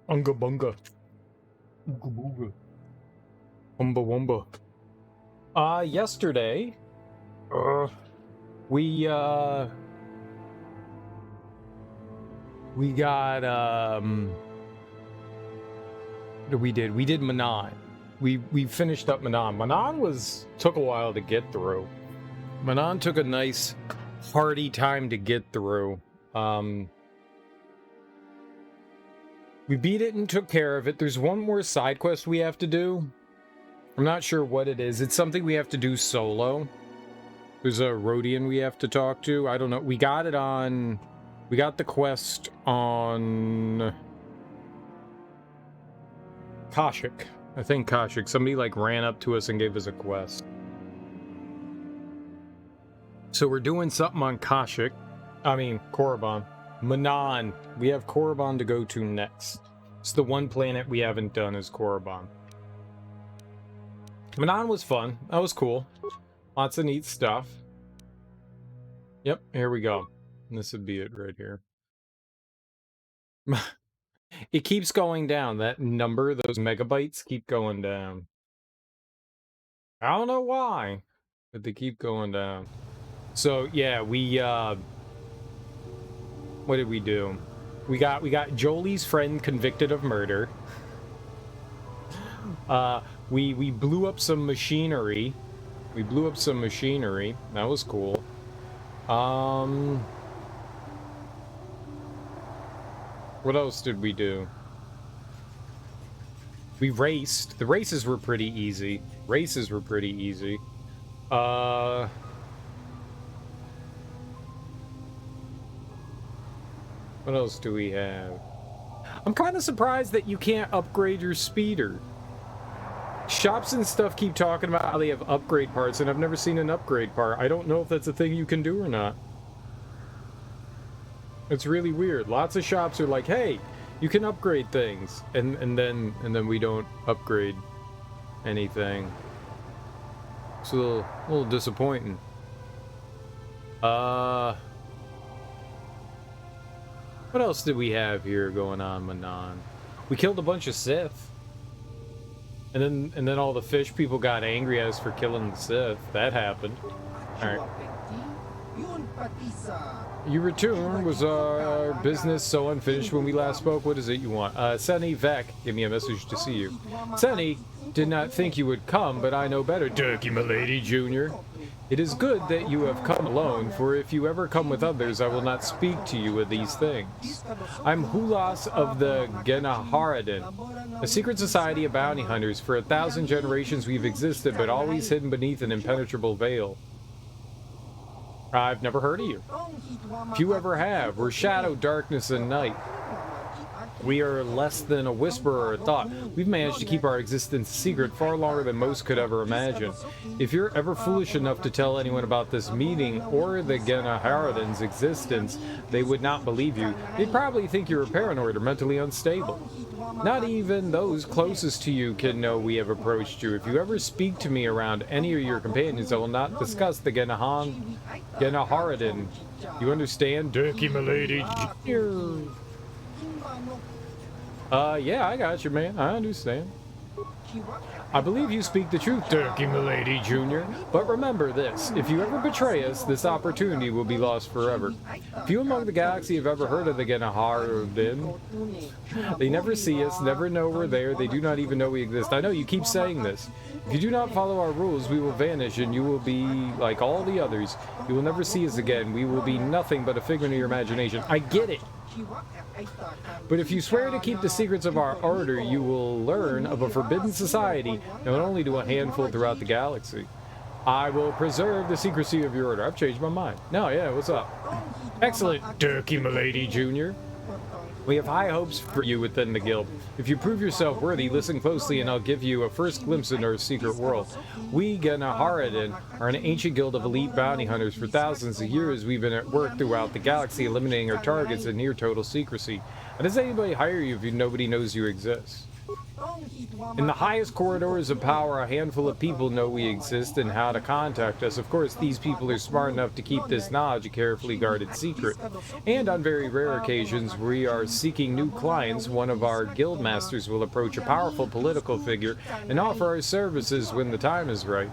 Unga bunga. Ooga booga. Wumba wumba. Yesterday, we got, we did Manon. We finished up Manon. Manon took a while to get through. Manon took a nice, hearty time to get through. We beat it and took care of it. There's one more side quest we have to do. I'm not sure what it is. It's something we have to do solo. There's a Rhodian we have to talk to. I don't know. We got the quest on Kashyyk. I think Kashyyk. Somebody like ran up to us and gave us a quest. So we're doing something on Kashyyk. I mean, Korriban. Manon. We have Korriban to go to next. It's the one planet we haven't done is Korriban. Manon was fun. That was cool. Lots of neat stuff. Yep, here we go. And this would be it right here. It keeps going down. That number, those megabytes keep going down. I don't know why, but they keep going down. So, yeah, we, what did we do? We got Jolie's friend convicted of murder. We blew up some machinery. That was cool. What else did we do? We raced. The races were pretty easy. What else do we have? I'm kind of surprised that you can't upgrade your speeder. Shops and stuff keep talking about how they have upgrade parts, and I've never seen an upgrade part. I don't know if that's a thing you can do or not. It's really weird. Lots of shops are like, hey, you can upgrade things, and then we don't upgrade anything. It's a little disappointing. What else did we have here going on, Manon? We killed a bunch of Sith. And then all the fish people got angry at us for killing the Sith. That happened. Alright. You return. Was our business so unfinished when we last spoke? What is it you want? Senny Vec gave me a message to see you. Senny, did not think you would come, but I know better. Dilkie, milady, Jr. It is good that you have come alone, for if you ever come with others, I will not speak to you of these things. I'm Hulas of the Genaharadan, a secret society of bounty hunters. For 1,000 generations we've existed, but always hidden beneath an impenetrable veil. I've never heard of you. If you ever have, we're shadow, darkness, and night. We are less than a whisper or a thought. We've managed to keep our existence secret far longer than most could ever imagine. If you're ever foolish enough to tell anyone about this meeting or the Genaharadan's existence, they would not believe you. They'd probably think you're paranoid or mentally unstable. Not even those closest to you can know we have approached you. If you ever speak to me around any of your companions, I will not discuss the Genaharadan. You understand? Dilkie, milady. Yeah, I got you, man. I understand. I believe you speak the truth, Dilkie, milady, Jr. But remember this. If you ever betray us, this opportunity will be lost forever. Few among the galaxy have ever heard of the Genaharadan. They never see us, never know we're there. They do not even know we exist. I know you keep saying this. If you do not follow our rules, we will vanish, and you will be like all the others. You will never see us again. We will be nothing but a figment of your imagination. I get it. But if you swear to keep the secrets of our order, you will learn of a forbidden society known only to a handful throughout the galaxy. I will preserve the secrecy of your order. I've changed my mind. No, yeah, what's up? Excellent, Dilkie, milady, Jr. We have high hopes for you within the guild. If you prove yourself worthy, listen closely and I'll give you a first glimpse into our secret world. We, Genaharadan, are an ancient guild of elite bounty hunters. For thousands of years, we've been at work throughout the galaxy, eliminating our targets in near total secrecy. How does anybody hire you if nobody knows you exist? In the highest corridors of power, a handful of people know we exist and how to contact us. Of course, these people are smart enough to keep this knowledge a carefully guarded secret. And on very rare occasions, we are seeking new clients. One of our guild masters will approach a powerful political figure and offer our services when the time is right.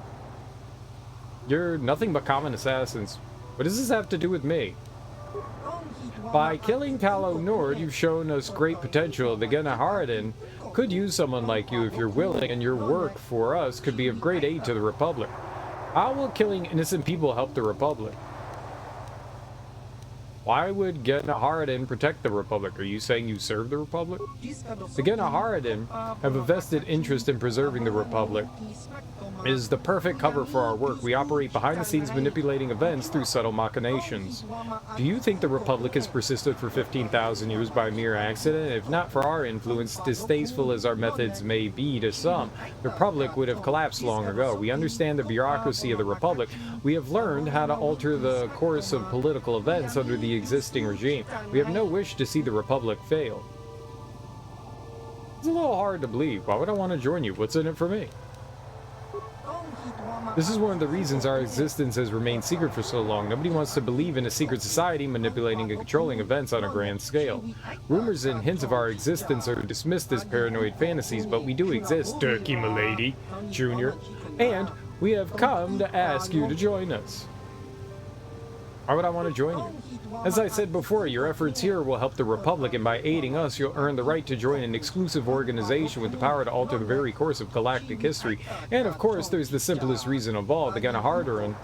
You're nothing but common assassins. What does this have to do with me? By killing Kalo Nord, you've shown us great potential. The Genaharadan could use someone like you if you're willing, and your work for us could be of great aid to the Republic. How will killing innocent people help the Republic? Why would Genaharadan protect the Republic? Are you saying you serve the Republic? The Genaharadan have a vested interest in preserving the Republic. It is the perfect cover for our work. We operate behind the scenes, manipulating events through subtle machinations. Do you think the Republic has persisted for 15,000 years by mere accident? If not for our influence, distasteful as our methods may be to some, the Republic would have collapsed long ago. We understand the bureaucracy of the Republic. We have learned how to alter the course of political events under the existing regime. We have no wish to see the Republic fail. It's a little hard to believe. Why would I want to join you? What's in it for me? This is one of the reasons our existence has remained secret for so long. Nobody wants to believe in a secret society manipulating and controlling events on a grand scale. Rumors and hints of our existence are dismissed as paranoid fantasies, but we do exist, Turkey Milady Jr., and we have come to ask you to join us. Why would I want to join you? As I said before, your efforts here will help the Republic, and by aiding us, you'll earn the right to join an exclusive organization with the power to alter the very course of galactic history. And of course, there's the simplest reason of all, the Genaharadan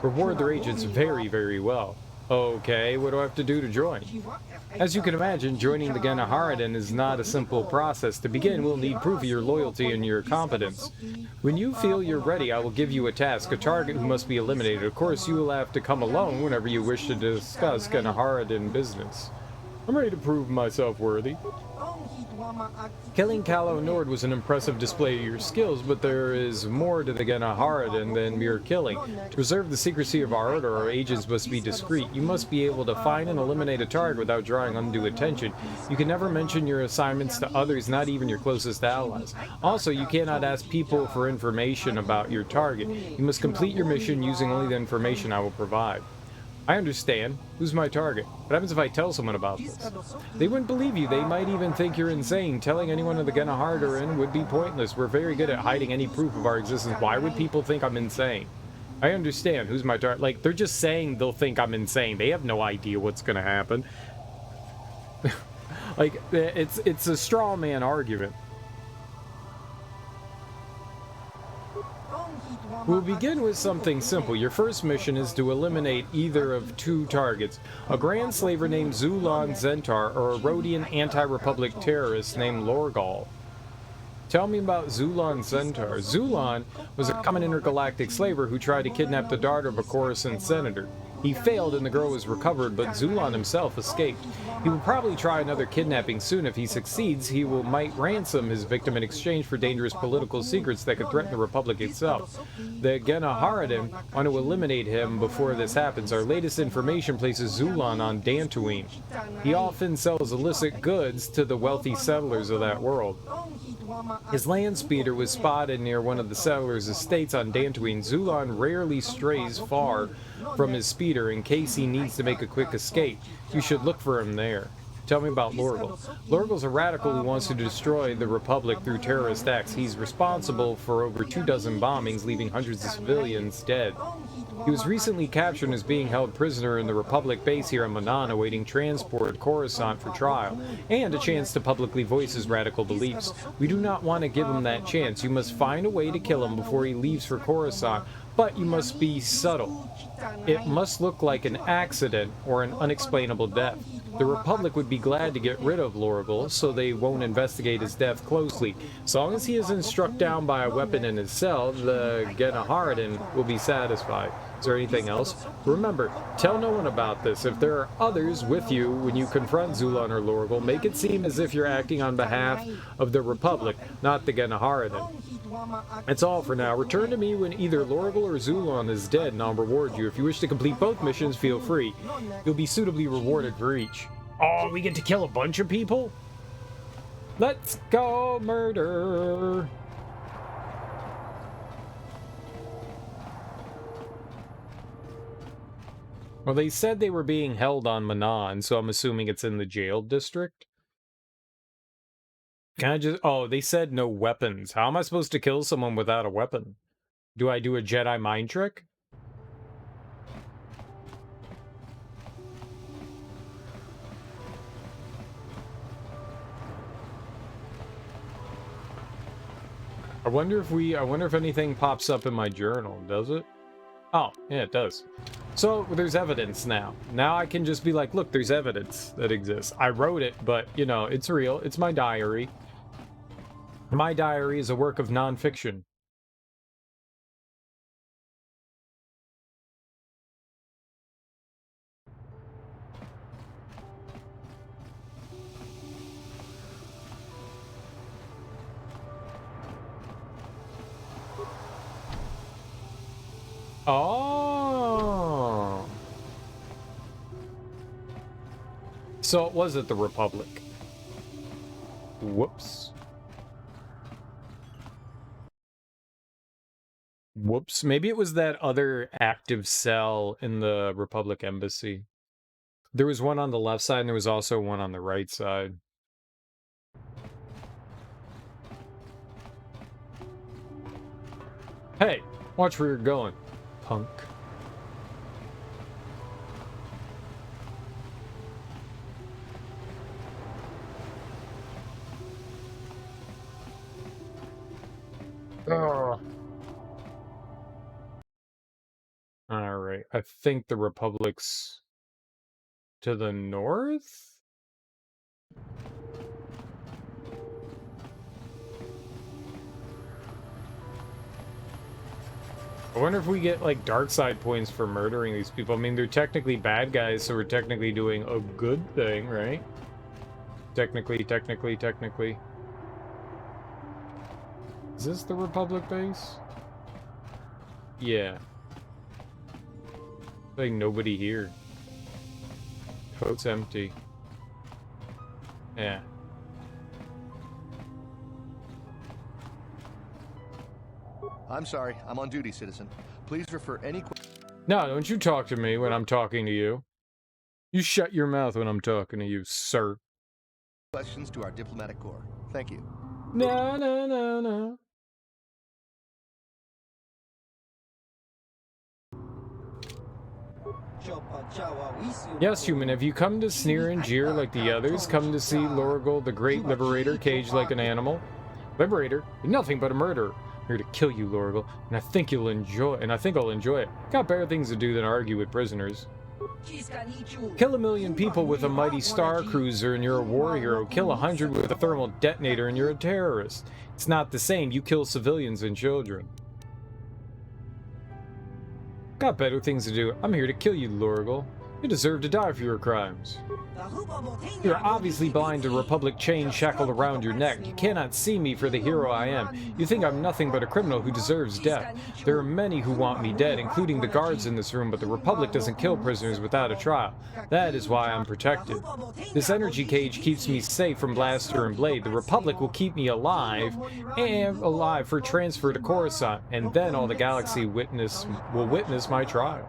reward their agents very, very well. Okay, what do I have to do to join? As you can imagine, joining the Genaharadan is not a simple process. To begin, we'll need proof of your loyalty and your competence. When you feel you're ready, I will give you a task, a target who must be eliminated. Of course, you will have to come alone whenever you wish to discuss Genaharadan business. I'm ready to prove myself worthy. Killing Kalo Nord was an impressive display of your skills, but there is more to the Genaharadan than mere killing. To preserve the secrecy of our order, our agents must be discreet. You must be able to find and eliminate a target without drawing undue attention. You can never mention your assignments to others, not even your closest allies. Also, you cannot ask people for information about your target. You must complete your mission using only the information I will provide. I understand. Who's my target? What happens if I tell someone about this? They wouldn't believe you. They might even think you're insane. Telling anyone of the Genaharadan would be pointless. We're very good at hiding any proof of our existence. Why would people think I'm insane? I understand. Who's my target? Like, they're just saying they'll think I'm insane. They have no idea what's going to happen. Like, it's a straw man argument. We'll begin with something simple. Your first mission is to eliminate either of two targets, a Grand Slaver named Zulan Zentar or a Rhodian anti-Republic terrorist named Lorgal. Tell me about Zulan Zentar. Zulan was a common intergalactic slaver who tried to kidnap the daughter of a Coruscant senator. He failed and the girl was recovered, but Zulan himself escaped. He will probably try another kidnapping soon. If he succeeds, he might ransom his victim in exchange for dangerous political secrets that could threaten the Republic itself. The Genaharadan want to eliminate him before this happens. Our latest information places Zulan on Dantooine. He often sells illicit goods to the wealthy settlers of that world. His land speeder was spotted near one of the settlers' estates on Dantooine. Zulan rarely strays far from his speeder in case he needs to make a quick escape. You should look for him there. Tell me about Lorgal. Lorgal's a radical who wants to destroy the Republic through terrorist acts. He's responsible for over 24 bombings, leaving hundreds of civilians dead. He was recently captured and is being held prisoner in the Republic base here in Manan, awaiting transport to Coruscant for trial, and a chance to publicly voice his radical beliefs. We do not want to give him that chance. You must find a way to kill him before he leaves for Coruscant, but you must be subtle. It must look like an accident or an unexplainable death. The Republic would be glad to get rid of Lorgal, so they won't investigate his death closely. As long as he isn't struck down by a weapon in his cell, the Genaharadan will be satisfied. Is there anything else? Remember, tell no one about this. If there are others with you when you confront Zulan or Lorgal, make it seem as if you're acting on behalf of the Republic, not the Genaharadan. That's all for now. Return to me when either Lorgal or Zulan is dead, and I'll reward you. If you wish to complete both missions, feel free. You'll be suitably rewarded for each. Oh, we get to kill a bunch of people? Let's go murder. Well, they said they were being held on Manon, so I'm assuming it's in the jail district. Can I just... Oh, they said no weapons. How am I supposed to kill someone without a weapon? Do I do a Jedi mind trick? I wonder if anything pops up in my journal, does it? Oh, yeah, it does. So, there's evidence now. Now I can just be like, look, there's evidence that exists. I wrote it, but, you know, it's real. It's my diary. My diary is a work of non-fiction. Oh. So it was at the Republic. Whoops. Whoops. Maybe it was that other active cell in the Republic Embassy. There was one on the left side, and there was also one on the right side. Hey, watch where you're going, punk. Alright, I think the Republic's to the north? I wonder if we get, like, dark side points for murdering these people. I mean, they're technically bad guys, so we're technically doing a good thing, right? Technically. Is this the Republic base? Yeah. Like, nobody here. Tote's empty. Yeah. I'm sorry, I'm on duty, citizen. Please refer any No, don't you talk to me when I'm talking to you. You shut your mouth when I'm talking to you, sir. questions to our diplomatic corps. Thank you. No. Yes, human, have you come to sneer and jeer like the others? Come to see Lorgal, the great liberator, caged like an animal? Liberator? You're nothing but a murderer. I'm here to kill you, Lorgal, and I think I'll enjoy it. Got better things to do than argue with prisoners. Kill 1 million people with a mighty star cruiser and you're a war hero. Kill 100 with a thermal detonator and you're a terrorist. It's not the same. You kill civilians and children. Got better things to do. I'm here to kill you, Lorgal. You deserve to die for your crimes. You're obviously blind to Republic chain shackled around your neck. You cannot see me for the hero I am. You think I'm nothing but a criminal who deserves death. There are many who want me dead, including the guards in this room, but the Republic doesn't kill prisoners without a trial. That is why I'm protected. This energy cage keeps me safe from Blaster and Blade. The Republic will keep me alive for transfer to Coruscant, and then all the galaxy will witness my trial.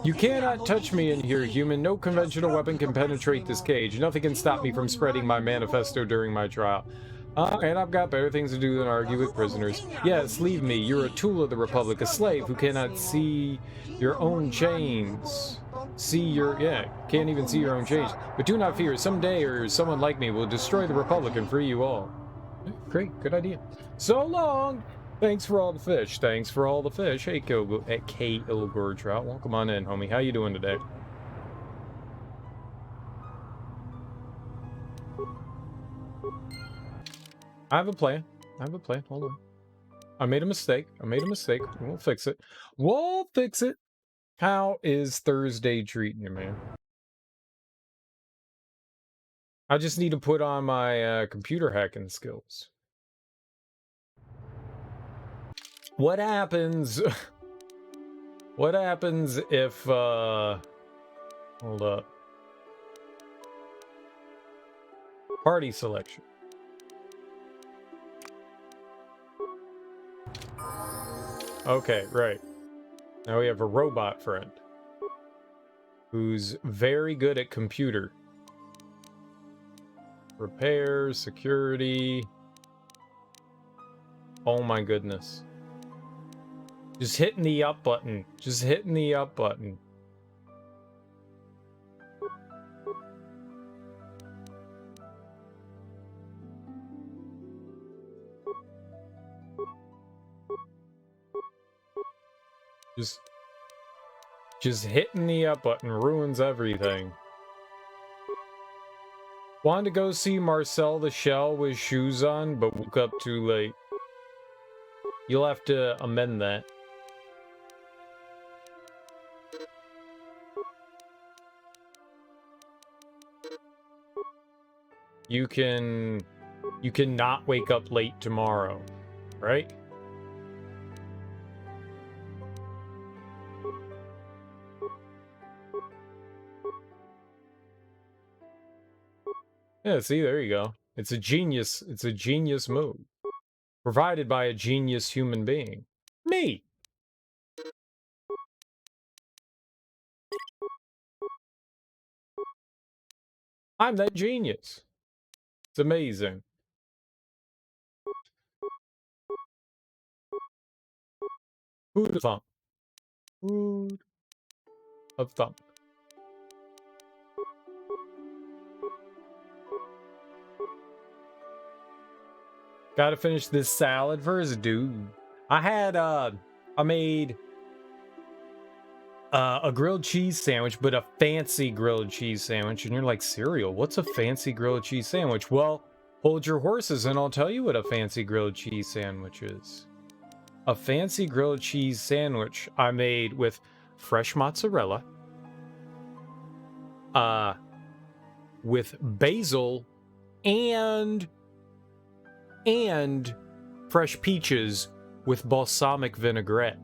You cannot touch me in here, human. No conventional weapon can penetrate this cage. Nothing can stop me from spreading my manifesto during my trial. And I've got better things to do than argue with prisoners. Yes, leave me. You're a tool of the Republic, a slave who cannot see your own chains. Can't even see your own chains. But do not fear, someday or someone like me will destroy the Republic and free you all. Great, good idea. So long! Thanks for all the fish. Thanks for all the fish. Hey, K. Ilgor Trout. Welcome on in, homie. How you doing today? I have a plan. Hold on. I made a mistake. We'll fix it. How is Thursday treating you, man? I just need to put on my computer hacking skills. What happens if, hold up. Party selection. Okay, right. Now we have a robot friend who's very good at computer. Repair, security. Oh my goodness. Just hitting the up button. Just hitting the up button. Just hitting the up button ruins everything. Wanted to go see Marcel the Shell with shoes on, but woke up too late. You'll have to amend that. You can not wake up late tomorrow, right? Yeah, see, there you go. It's a genius move. Provided by a genius human being. Me! I'm that genius. It's amazing. Who'd have thunk? Who'd have thunk? Gotta finish this salad first, dude. I made a grilled cheese sandwich, but a fancy grilled cheese sandwich. And you're like, cereal, what's a fancy grilled cheese sandwich? Well, hold your horses and I'll tell you what a fancy grilled cheese sandwich is. A fancy grilled cheese sandwich I made with fresh mozzarella, with basil and fresh peaches with balsamic vinaigrette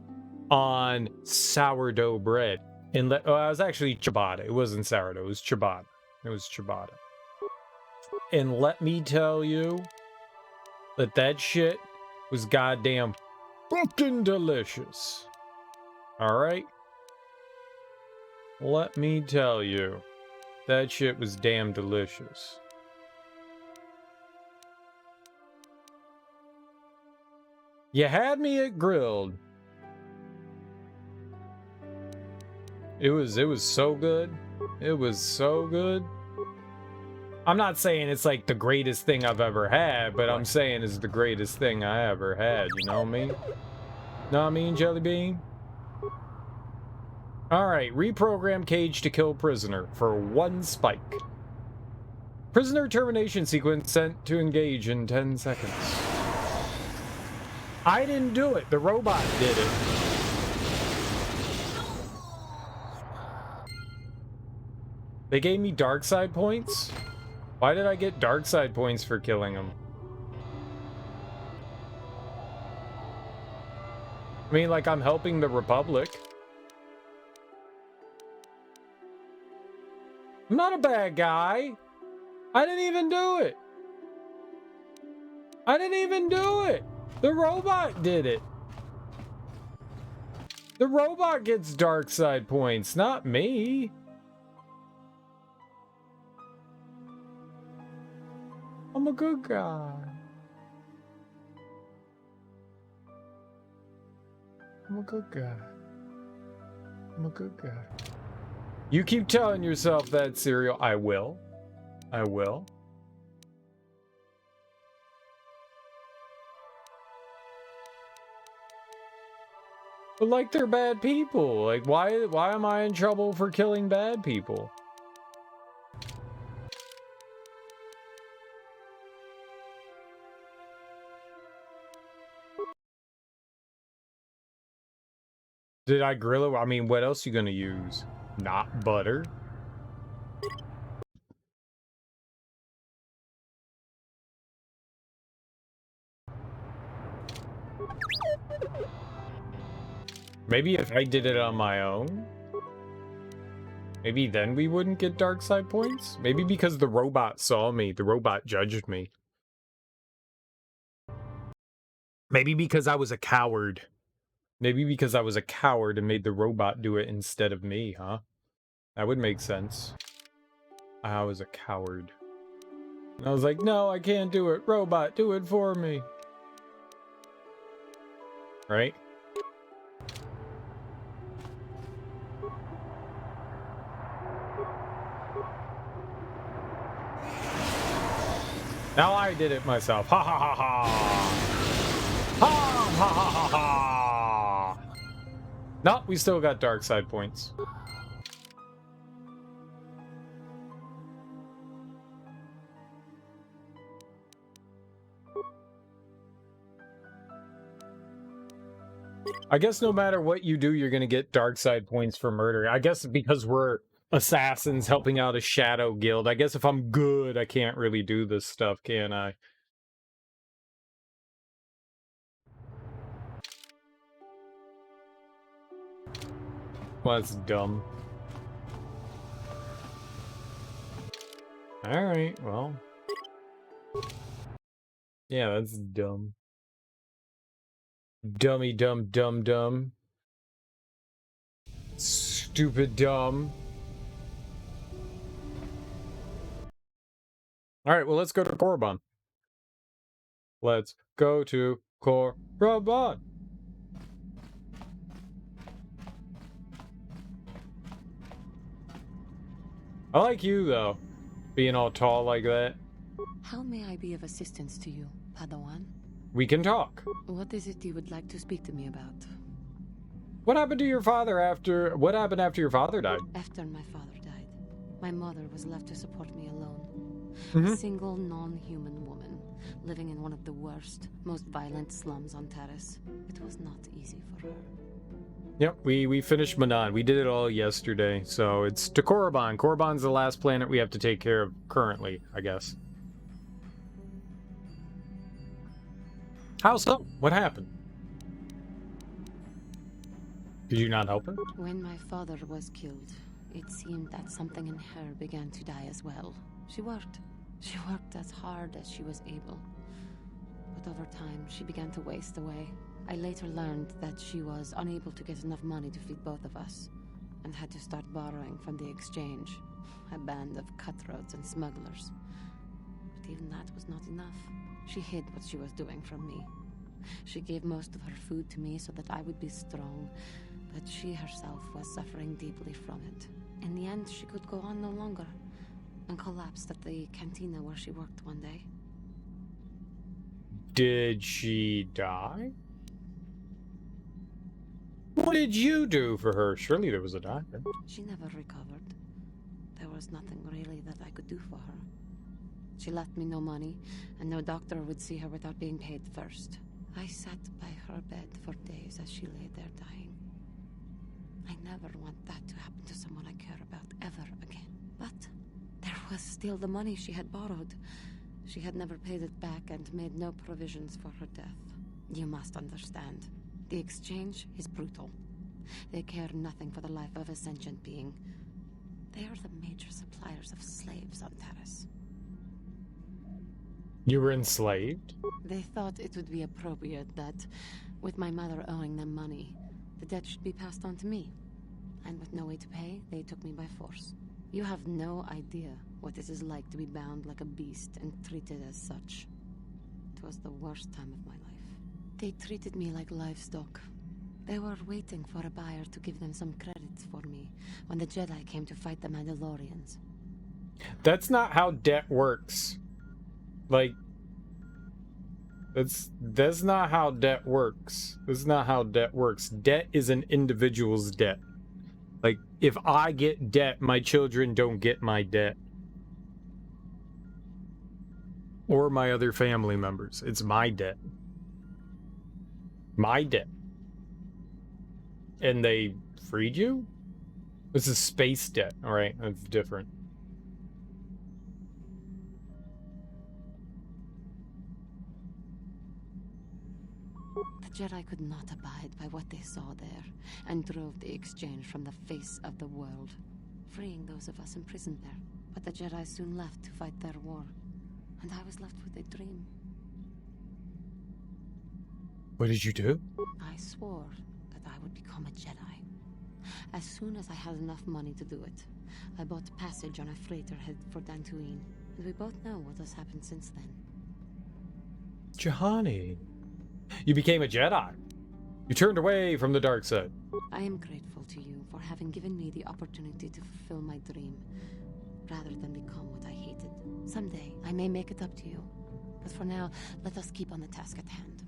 on sourdough bread. And it was actually ciabatta. It wasn't sourdough. It was ciabatta. It was ciabatta. And let me tell you that shit was goddamn fucking delicious. All right? Let me tell you, that shit was damn delicious. You had me at grilled. It was so good. It was so good. I'm not saying it's like the greatest thing I've ever had, but I'm saying it's the greatest thing I ever had, you know what I mean? Know what I mean, Jelly Bean? Alright, reprogram cage to kill prisoner for 1 spike. Prisoner termination sequence sent to engage in 10 seconds. I didn't do it, the robot did it. They gave me dark side points? Why did I get dark side points for killing him? I mean, like, I'm helping the Republic. I'm not a bad guy. I didn't even do it. I didn't even do it. The robot did it. The robot gets dark side points, not me. I'm a good guy. I'm a good guy. I'm a good guy. You keep telling yourself that, Cereal. I will. I will. But like, they're bad people. Like, why am I in trouble for killing bad people? Did I grill it? I mean, what else are you gonna use? Not butter? Maybe if I did it on my own? Maybe then we wouldn't get dark side points? Maybe because the robot saw me, the robot judged me. Maybe because I was a coward. Maybe because I was a coward and made the robot do it instead of me, huh? That would make sense. I was a coward. And I was like, no, I can't do it. Robot, do it for me. Right? Now I did it myself. Ha ha ha ha! Ha ha ha ha ha! No, we still got dark side points. I guess no matter what you do, you're gonna get dark side points for murder. I guess because we're assassins helping out a shadow guild. I guess if I'm good, I can't really do this stuff, can I? Well, that's dumb. Alright, well. Yeah, that's dumb. Dummy dumb dumb dumb. Stupid dumb. Alright, well, let's go to Korriban. Let's go to Korriban. I like you, though, being all tall like that. How may I be of assistance to you, Padawan? We can talk. What is it you would like to speak to me about? What happened to your father after... What happened after your father died? After my father died, my mother was left to support me alone. Mm-hmm. A single non-human woman, living in one of the worst, most violent slums on Terrace. It was not easy for her. Yep, we finished Manan. We did it all yesterday, so it's to Korriban. Korriban's the last planet we have to take care of currently, I guess. How so? What happened? Did you not help her? When my father was killed, it seemed that something in her began to die as well. She worked. She worked as hard as she was able. But over time, she began to waste away. I later learned that she was unable to get enough money to feed both of us, and had to start borrowing from the exchange, a band of cutthroats and smugglers. But even that was not enough. She hid what she was doing from me. She gave most of her food to me so that I would be strong, but she herself was suffering deeply from it. In the end, she could go on no longer, and collapsed at the cantina where she worked one day. Did she die? What did you do for her? Surely there was a doctor. She never recovered. There was nothing really that I could do for her. She left me no money, and no doctor would see her without being paid first. I sat by her bed for days as she lay there dying. I never want that to happen to someone I care about ever again. But there was still the money she had borrowed. She had never paid it back and made no provisions for her death. You must understand. The exchange is brutal. They care nothing for the life of a sentient being. They are the major suppliers of slaves on Terrace. You were enslaved? They thought it would be appropriate that, with my mother owing them money, the debt should be passed on to me. And with no way to pay, they took me by force. You have no idea what it is like to be bound like a beast and treated as such. It was the worst time of my life. They treated me like livestock. They were waiting for a buyer to give them some credits for me when the Jedi came to fight the Mandolorians. That's not how debt works. Like, that's not how debt works. That's not how debt works. Debt is an individual's debt. Like, if I get debt, my children don't get my debt. Or my other family members. It's my debt. My debt. And they freed you? This is space debt, alright? That's different. The Jedi could not abide by what they saw there, and drove the exchange from the face of the world. freeing those of us imprisoned there. But the Jedi soon left to fight their war. And I was left with a dream. What did you do? I swore that I would become a Jedi. As soon as I had enough money to do it, I bought passage on a freighter headed for Dantooine. And we both know what has happened since then. Johnny. You became a Jedi. You turned away from the dark side. I am grateful to you for having given me the opportunity to fulfill my dream, rather than become what I hated. Someday, I may make it up to you. But for now, let us keep on the task at hand.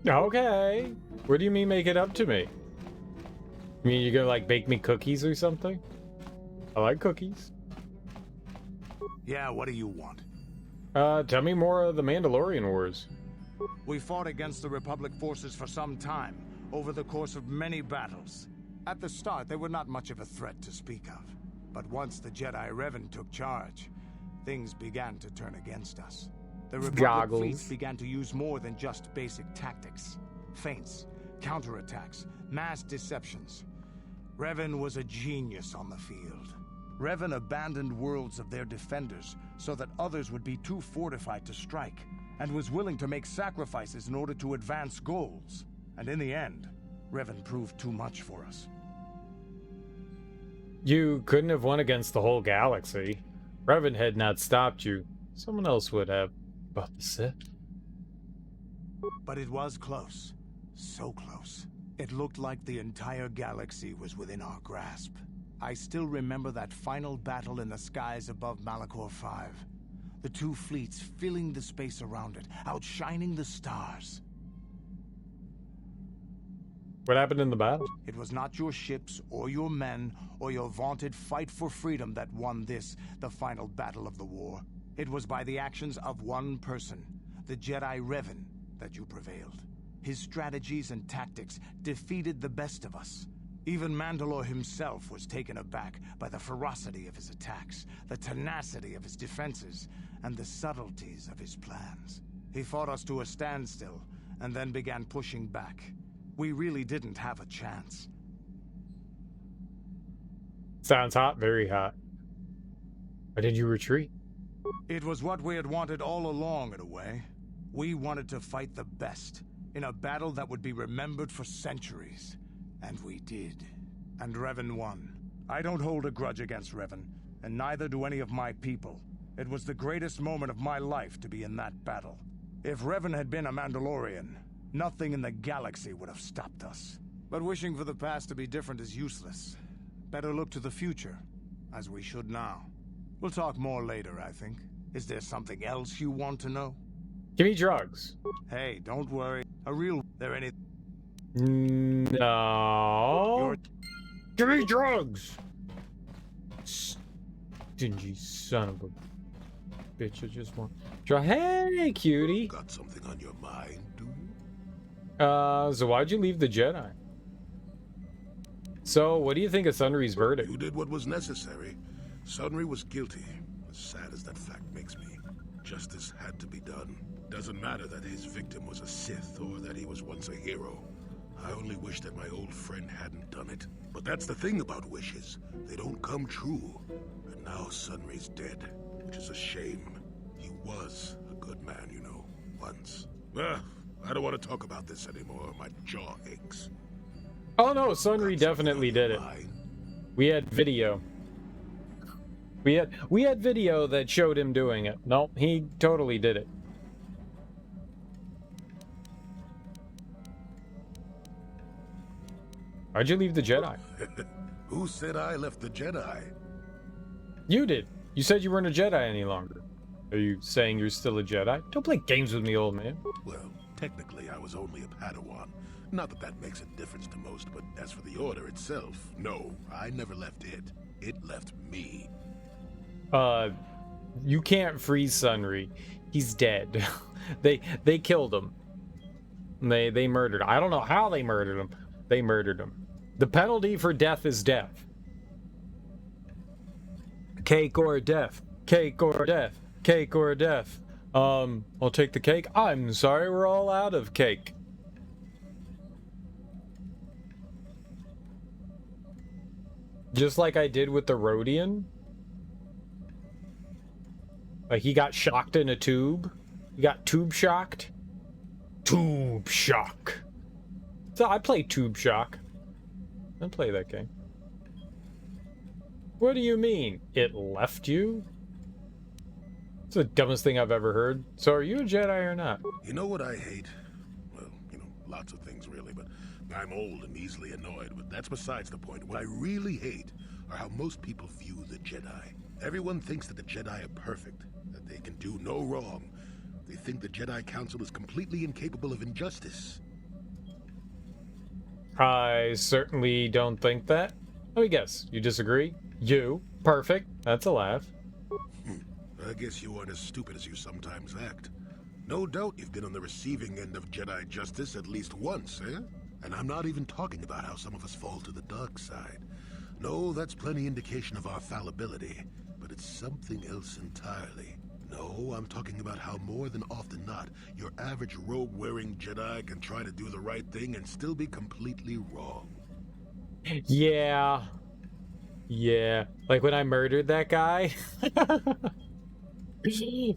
Okay. What do you mean make it up to me? You mean you're gonna like bake me cookies or something? I like cookies. Yeah, what do you want? Tell me more of the Mandalorian Wars. We fought against the Republic forces for some time, over the course of many battles. At the start, they were not much of a threat to speak of. But once the Jedi Revan took charge, things began to turn against us. The Republic fleets began to use more than just basic tactics. Feints, counterattacks, mass deceptions. Revan was a genius on the field. Revan abandoned worlds of their defenders so that others would be too fortified to strike, and was willing to make sacrifices in order to advance goals. And in the end, Revan proved too much for us. You couldn't have won against the whole galaxy. Revan had not stopped you. Someone else would have. But the Sith? But it was close. So close. It looked like the entire galaxy was within our grasp. I still remember that final battle in the skies above Malachor 5. The two fleets filling the space around it, outshining the stars. What happened in the battle? It was not your ships, or your men, or your vaunted fight for freedom that won this, the final battle of the war. It was by the actions of one person, the Jedi Revan, that you prevailed. His strategies and tactics defeated the best of us. Even Mandalore himself was taken aback by the ferocity of his attacks, the tenacity of his defenses, and the subtleties of his plans. He fought us to a standstill, and then began pushing back. We really didn't have a chance. Sounds hot, very hot. Why did you retreat? It was what we had wanted all along, in a way. We wanted to fight the best, in a battle that would be remembered for centuries. And we did. And Revan won. I don't hold a grudge against Revan, and neither do any of my people. It was the greatest moment of my life to be in that battle. If Revan had been a Mandalorian, nothing in the galaxy would have stopped us. But wishing for the past to be different is useless. Better look to the future, as we should now. We'll talk more later, I think. Is there something else you want to know? Give me drugs. Hey, don't worry. There any... No. Give me drugs. Stingy son of a bitch. I just want... Hey, cutie. Got something on your mind, do you? So why'd you leave the Jedi? So, what do you think of Sunry's verdict? You did what was necessary. Sunry was guilty. As sad as that fact makes me, justice had to be done. Doesn't matter that his victim was a Sith or that he was once a hero. I only wish that my old friend hadn't done it. But that's the thing about wishes. They don't come true. And now Sunry's dead, which is a shame. He was a good man, you know, once. I don't want to talk about this anymore. My jaw aches. Oh no, Sunry definitely did it. We had video. We had video that showed him doing it. No, he totally did it. Why'd you leave the Jedi? Who said I left the Jedi? You did. You said you weren't a Jedi any longer. Are you saying you're still a Jedi? Don't play games with me, old man. Well, technically I was only a Padawan. Not that that makes a difference to most, but as for the Order itself, no, I never left it. It left me. You can't freeze Sunry. He's dead. They killed him. They murdered him. I don't know how they murdered him. They murdered him. The penalty for death is death. Cake or death. Cake or death. Cake or death. I'll take the cake. I'm sorry, we're all out of cake. Just like I did with the Rhodian. Like he got shocked in a tube. He got tube shocked. Tube shock. So I play Tube Shock. I play that game. What do you mean? It left you? It's the dumbest thing I've ever heard. So are you a Jedi or not? You know what I hate? Well, you know, lots of things really, but I'm old and easily annoyed, but that's besides the point. What I really hate are how most people view the Jedi. Everyone thinks that the Jedi are perfect, that they can do no wrong. They think the Jedi Council is completely incapable of injustice. I certainly don't think that. Let me guess. You disagree? You. Perfect. That's a laugh. I guess you aren't as stupid as you sometimes act. No doubt you've been on the receiving end of Jedi justice at least once, eh? And I'm not even talking about how some of us fall to the dark side. No, that's plenty indication of our fallibility, but it's something else entirely. No, I'm talking about how more than often not, your average robe-wearing Jedi can try to do the right thing and still be completely wrong. Yeah. Yeah. Like when I murdered that guy.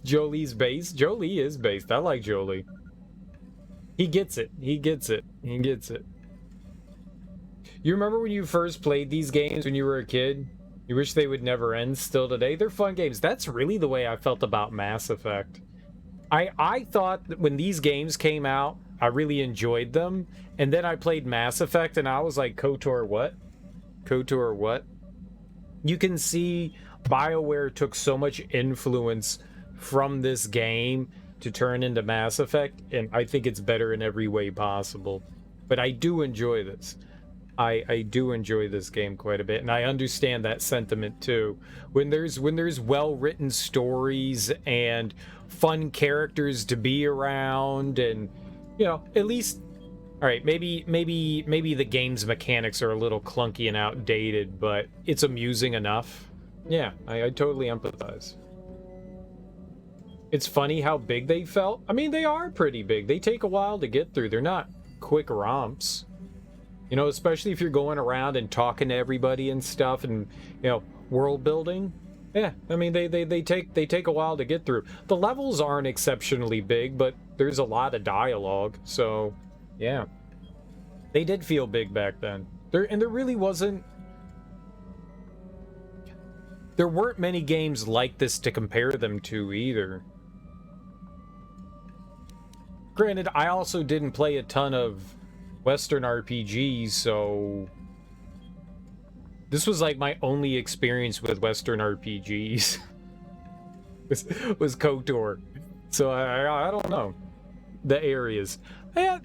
Jolie's based. Jolie is based. I like Jolie. He gets it. He gets it. He gets it. You remember when you first played these games when you were a kid? You wish they would never end still today? They're fun games. That's really the way I felt about Mass Effect. I thought that when these games came out, I really enjoyed them. And then I played Mass Effect and I was like, KOTOR what? KOTOR what? You can see BioWare took so much influence from this game to turn into Mass Effect, and I think it's better in every way possible. But I do enjoy this. I do enjoy this game quite a bit, and I understand that sentiment too. When there's well-written stories and fun characters to be around, and you know, at least, all right, maybe the game's mechanics are a little clunky and outdated, but it's amusing enough. Yeah, I totally empathize. It's funny how big they felt. I mean, they are pretty big. They take a while to get through. They're not quick romps. You know, especially if you're going around and talking to everybody and stuff, and you know, world building. Yeah, I mean they take a while to get through. The levels aren't exceptionally big, but there's a lot of dialogue. So, yeah, they did feel big back then. There really wasn't. There weren't many games like this to compare them to either. Granted, I also didn't play a ton of Western RPGs, so this was like my only experience with Western RPGs was KOTOR. So I don't know the areas. Yeah,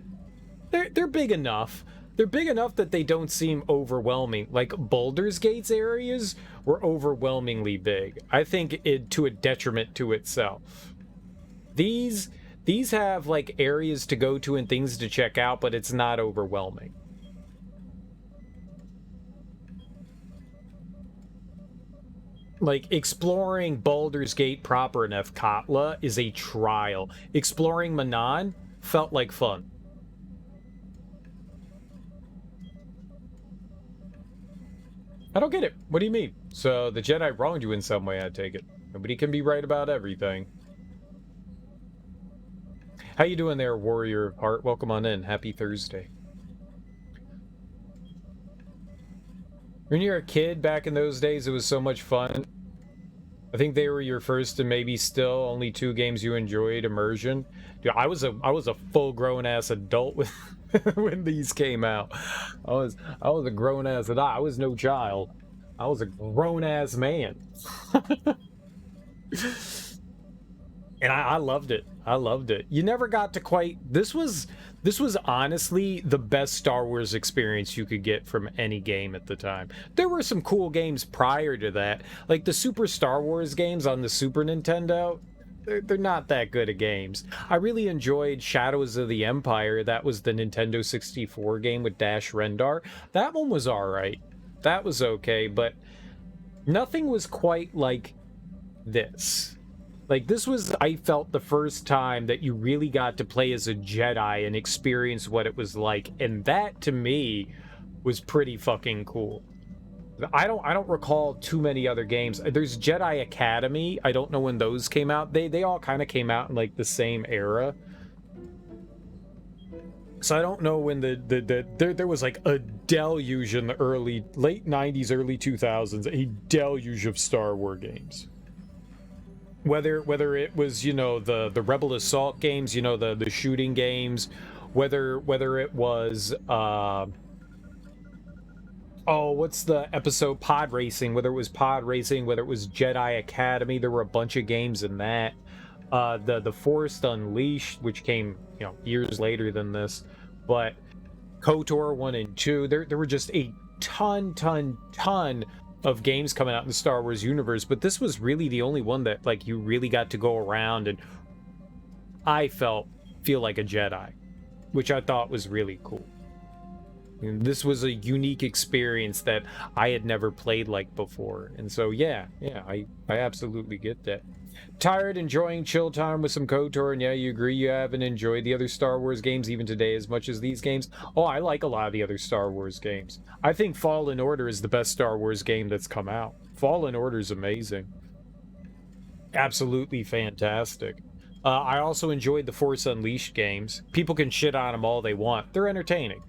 they're big enough. They're big enough that they don't seem overwhelming. Like Baldur's Gate's areas were overwhelmingly big. I think it to a detriment to itself. These have like areas to go to and things to check out, but it's not overwhelming. Like exploring Baldur's Gate proper in Efkatla is a trial. Exploring Manan felt like fun. I don't get it. What do you mean? So the Jedi wronged you in some way, I take it. Nobody can be right about everything. How you doing there, Warrior of Heart? Welcome on in. Happy Thursday. When you were a kid back in those days, it was so much fun. I think they were your first and maybe still only 2 games you enjoyed. Immersion. Dude, I was a full-grown ass adult with when these came out. I was a grown ass adult. I was no child. I was a grown ass man. And I loved it. I loved it. You never got to quite... This was honestly the best Star Wars experience you could get from any game at the time. There were some cool games prior to that. Like the Super Star Wars games on the Super Nintendo. They're not that good of games. I really enjoyed Shadows of the Empire. That was the Nintendo 64 game with Dash Rendar. That one was alright. That was okay, but nothing was quite like this. Like, this was, I felt, the first time that you really got to play as a Jedi and experience what it was like. And that, to me, was pretty fucking cool. I don't recall too many other games. There's Jedi Academy. I don't know when those came out. They all kind of came out in like the same era. So I don't know when there was like a deluge in the late 90s, early 2000s, a deluge of Star Wars games. Whether it was, you know, the Rebel Assault games, you know, the shooting games, whether it was what's the episode Pod Racing, whether it was Pod Racing, whether it was Jedi Academy, there were a bunch of games in that. The Force Unleashed, which came, you know, years later than this, but KOTOR 1 and 2, there were just a ton of games coming out in the Star Wars universe, but this was really the only one that, like, you really got to go around and I feel like a Jedi, which I thought was really cool. And this was a unique experience that I had never played like before. And so, yeah, I absolutely get that. Tired, enjoying chill time with some KOTOR, and yeah, you agree you haven't enjoyed the other Star Wars games even today as much as these games? Oh, I like a lot of the other Star Wars games. I think Fallen Order is the best Star Wars game that's come out. Fallen Order is amazing. Absolutely fantastic. I also enjoyed the Force Unleashed games. People can shit on them all they want. They're entertaining.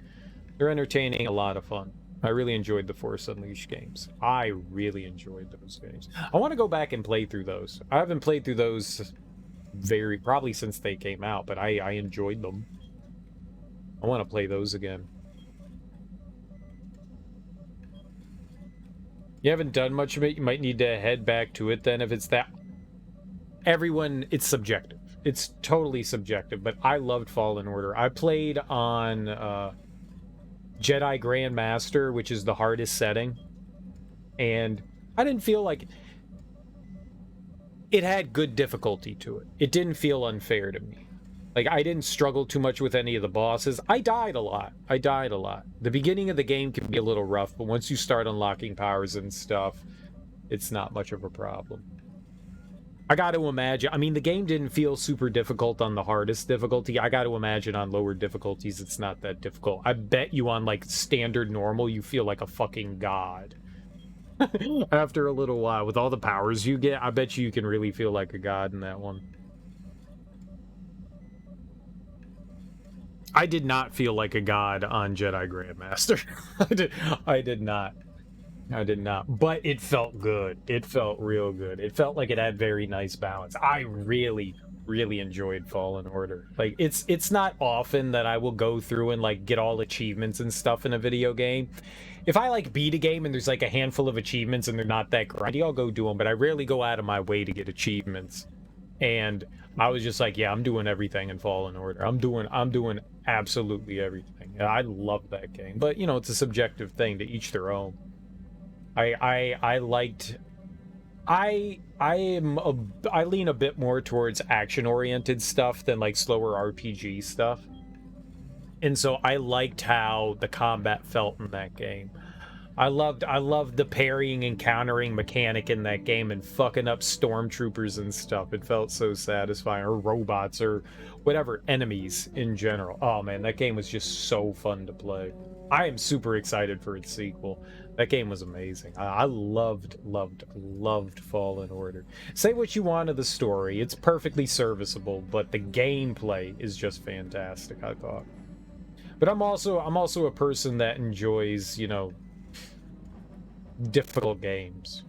They're entertaining, a lot of fun. I really enjoyed the Force Unleashed games. I really enjoyed those games. I want to go back and play through those. I haven't played through those probably since they came out, but I enjoyed them. I want to play those again. You haven't done much of it, you might need to head back to it then if it's that. Everyone, it's subjective. It's totally subjective, but I loved Fallen Order. I played on Jedi Grandmaster, which is the hardest setting, and I didn't feel like it had good difficulty to it. It didn't feel unfair to me. Like, I didn't struggle too much with any of the bosses. I died a lot. The beginning of the game can be a little rough, but once you start unlocking powers and stuff, it's not much of a problem. I got to imagine, I mean, the game didn't feel super difficult on the hardest difficulty. I got to imagine on lower difficulties, it's not that difficult. I bet you on, like, standard normal, you feel like a fucking god. After a little while, with all the powers you get, I bet you can really feel like a god in that one. I did not feel like a god on Jedi Grandmaster. I did not. But it felt good. It felt real good. It felt like it had very nice balance. I really enjoyed Fallen Order. Like, it's not often that I will go through and, like, get all achievements and stuff in a video game. If I, like, beat a game and there's, like, a handful of achievements and they're not that grindy, I'll go do them, but I rarely go out of my way to get achievements. And I was just like, yeah, I'm doing everything in Fallen Order. I'm doing absolutely everything. I love that game. But, you know, it's a subjective thing, to each their own. I lean a bit more towards action-oriented stuff than, like, slower RPG stuff. And so I liked how the combat felt in that game. I loved the parrying and countering mechanic in that game and fucking up stormtroopers and stuff. It felt so satisfying, or robots, or whatever, enemies in general. Oh man, that game was just so fun to play. I am super excited for its sequel. That game was amazing. I loved Fallen Order. Say what you want of the story, it's perfectly serviceable, but the gameplay is just fantastic, I thought. But I'm also a person that enjoys, you know, difficult games.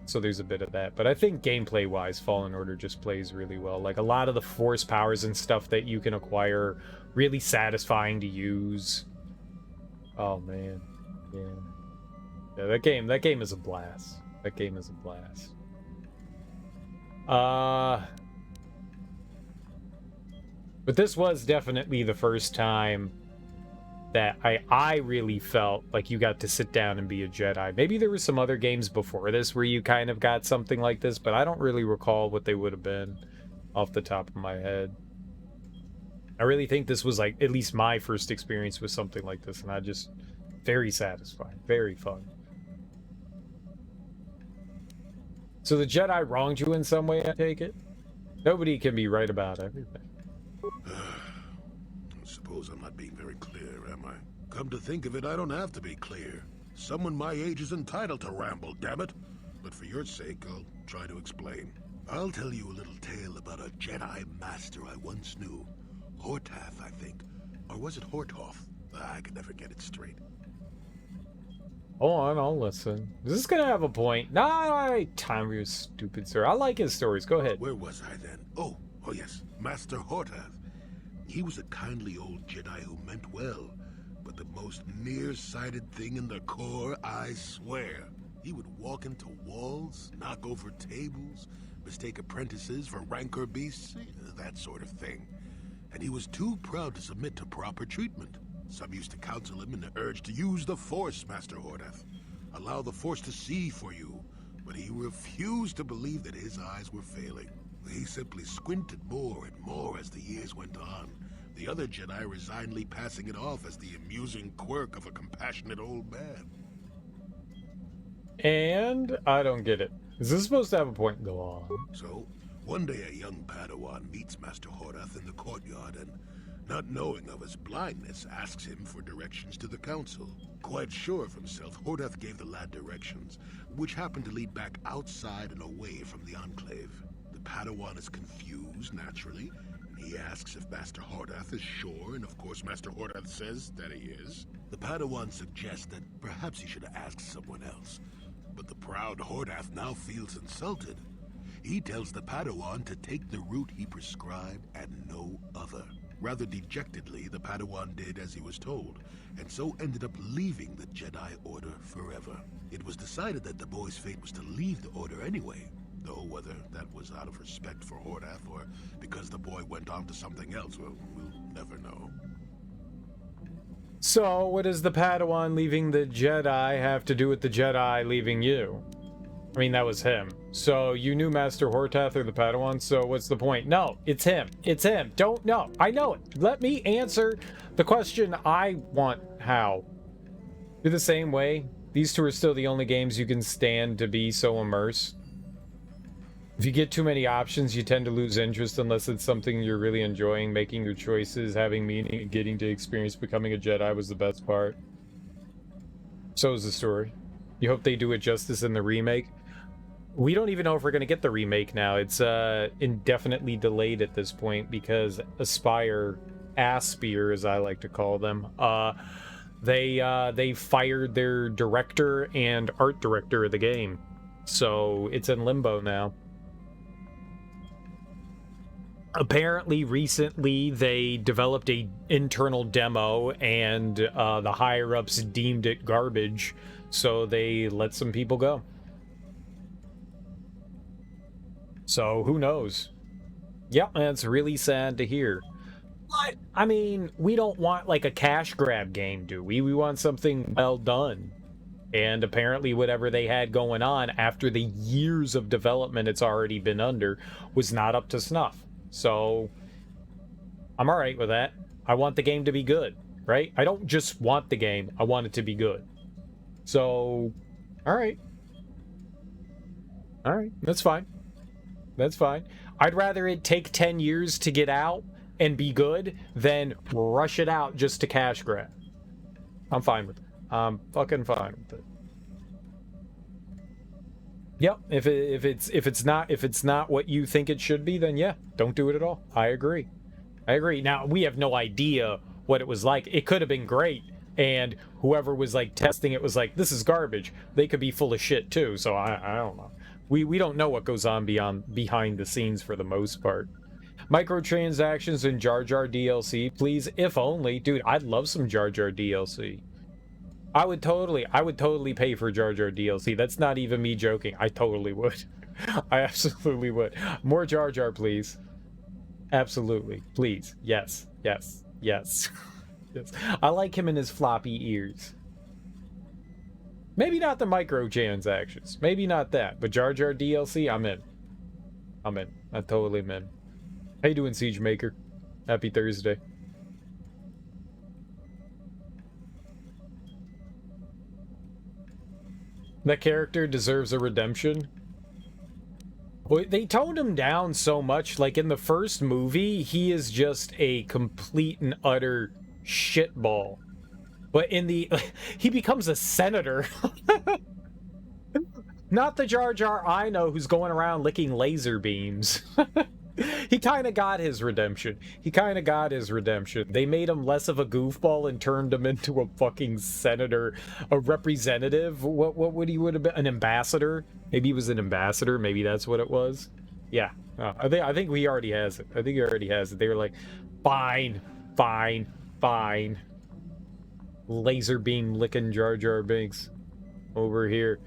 So there's a bit of that. But I think gameplay-wise, Fallen Order just plays really well. Like, a lot of the force powers and stuff that you can acquire, really satisfying to use. Oh, man. Yeah, that game is a blast. That game is a blast. But this was definitely the first time that I really felt like you got to sit down and be a Jedi. Maybe there were some other games before this where you kind of got something like this, but I don't really recall what they would have been off the top of my head. I really think this was, like, at least my first experience with something like this, and I just... very satisfying, very fun. So the Jedi wronged you in some way, I take it? Nobody can be right about everything. Suppose I'm not being very clear, am I? Come to think of it, I don't have to be clear. Someone my age is entitled to ramble, damn it. But for your sake, I'll try to explain. I'll tell you a little tale about a Jedi master I once knew. Hortath, I think. Or was it Hortoth? I could never get it straight. Hold on, I'll listen. Is this gonna have a point? Nah, time for your stupid sir. I like his stories. Go ahead. Where was I then? Oh yes, Master Hortath. He was a kindly old Jedi who meant well, but the most nearsighted thing in the Corps, I swear. He would walk into walls, knock over tables, mistake apprentices for rancor beasts, that sort of thing. And he was too proud to submit to proper treatment. Some used to counsel him in the urge to use the Force, Master Hortath. Allow the Force to see for you. But he refused to believe that his eyes were failing. He simply squinted more and more as the years went on. The other Jedi resignedly passing it off as the amusing quirk of a compassionate old man. And I don't get it. Is this supposed to have a point? Go on. So, one day a young Padawan meets Master Hortath in the courtyard and, not knowing of his blindness, asks him for directions to the council. Quite sure of himself, Hortath gave the lad directions, which happened to lead back outside and away from the Enclave. The Padawan is confused, naturally, and he asks if Master Hortath is sure, and of course Master Hortath says that he is. The Padawan suggests that perhaps he should ask someone else, but the proud Hortath now feels insulted. He tells the Padawan to take the route he prescribed and no other. Rather dejectedly, the Padawan did as he was told, and so ended up leaving the Jedi Order forever. It was decided that the boy's fate was to leave the Order anyway, though whether that was out of respect for Hortath or because the boy went on to something else, well, we'll never know. So, what does the Padawan leaving the Jedi have to do with the Jedi leaving you? I mean, that was him. So, you knew Master Hortath or the Padawan, so what's the point? No, it's him. It's him. Don't know. I know it. Let me answer the question I want. How? You're the same way. These two are still the only games you can stand to be so immersed. If you get too many options, you tend to lose interest unless it's something you're really enjoying. Making your choices, having meaning, and getting to experience becoming a Jedi was the best part. So is the story. You hope they do it justice in the remake. We don't even know if we're going to get the remake now. It's indefinitely delayed at this point because Aspire, as I like to call them, they fired their director and art director of the game. So it's in limbo now. Apparently, recently, they developed a internal demo, and the higher-ups deemed it garbage, so they let some people go. So, who knows? Yep, that's really sad to hear. But, I mean, we don't want, like, a cash grab game, do we? We want something well done. And apparently whatever they had going on after the years of development it's already been under was not up to snuff. So, I'm alright with that. I want the game to be good, right? I don't just want the game, I want it to be good. So, alright. Alright, that's fine. That's fine. I'd rather it take 10 years to get out and be good than rush it out just to cash grab. I'm fine with it. I'm fucking fine with it. Yep, if it's not what you think it should be, then yeah, don't do it at all. I agree. Now, we have no idea what it was like. It could have been great, and whoever was like testing it was like, this is garbage. They could be full of shit too, so I don't know. We don't know what goes on behind the scenes for the most part. Microtransactions and Jar Jar DLC, please, if only. Dude, I'd love some Jar Jar DLC. I would totally pay for Jar Jar DLC. That's not even me joking. I totally would. I absolutely would. More Jar Jar, please. Absolutely. Please. Yes. Yes. Yes. Yes. I like him in his floppy ears. Maybe not the microtransactions. Maybe not that. But Jar Jar DLC, I'm in. I totally am in. How you doing, Siege Maker? Happy Thursday. That character deserves a redemption. Boy, they toned him down so much. Like in the first movie, he is just a complete and utter shitball. But in the he becomes a senator. Not the Jar Jar I know who's going around licking laser beams. He kind of got his redemption. He kind of got his redemption. They made him less of a goofball and turned him into a fucking senator, a representative. What would he would have been? An ambassador? Maybe he was an ambassador. Maybe that's what it was. Yeah. I think he already has it. I think he already has it. They were like, fine, fine, fine. Laser beam licking Jar Jar Binks over here.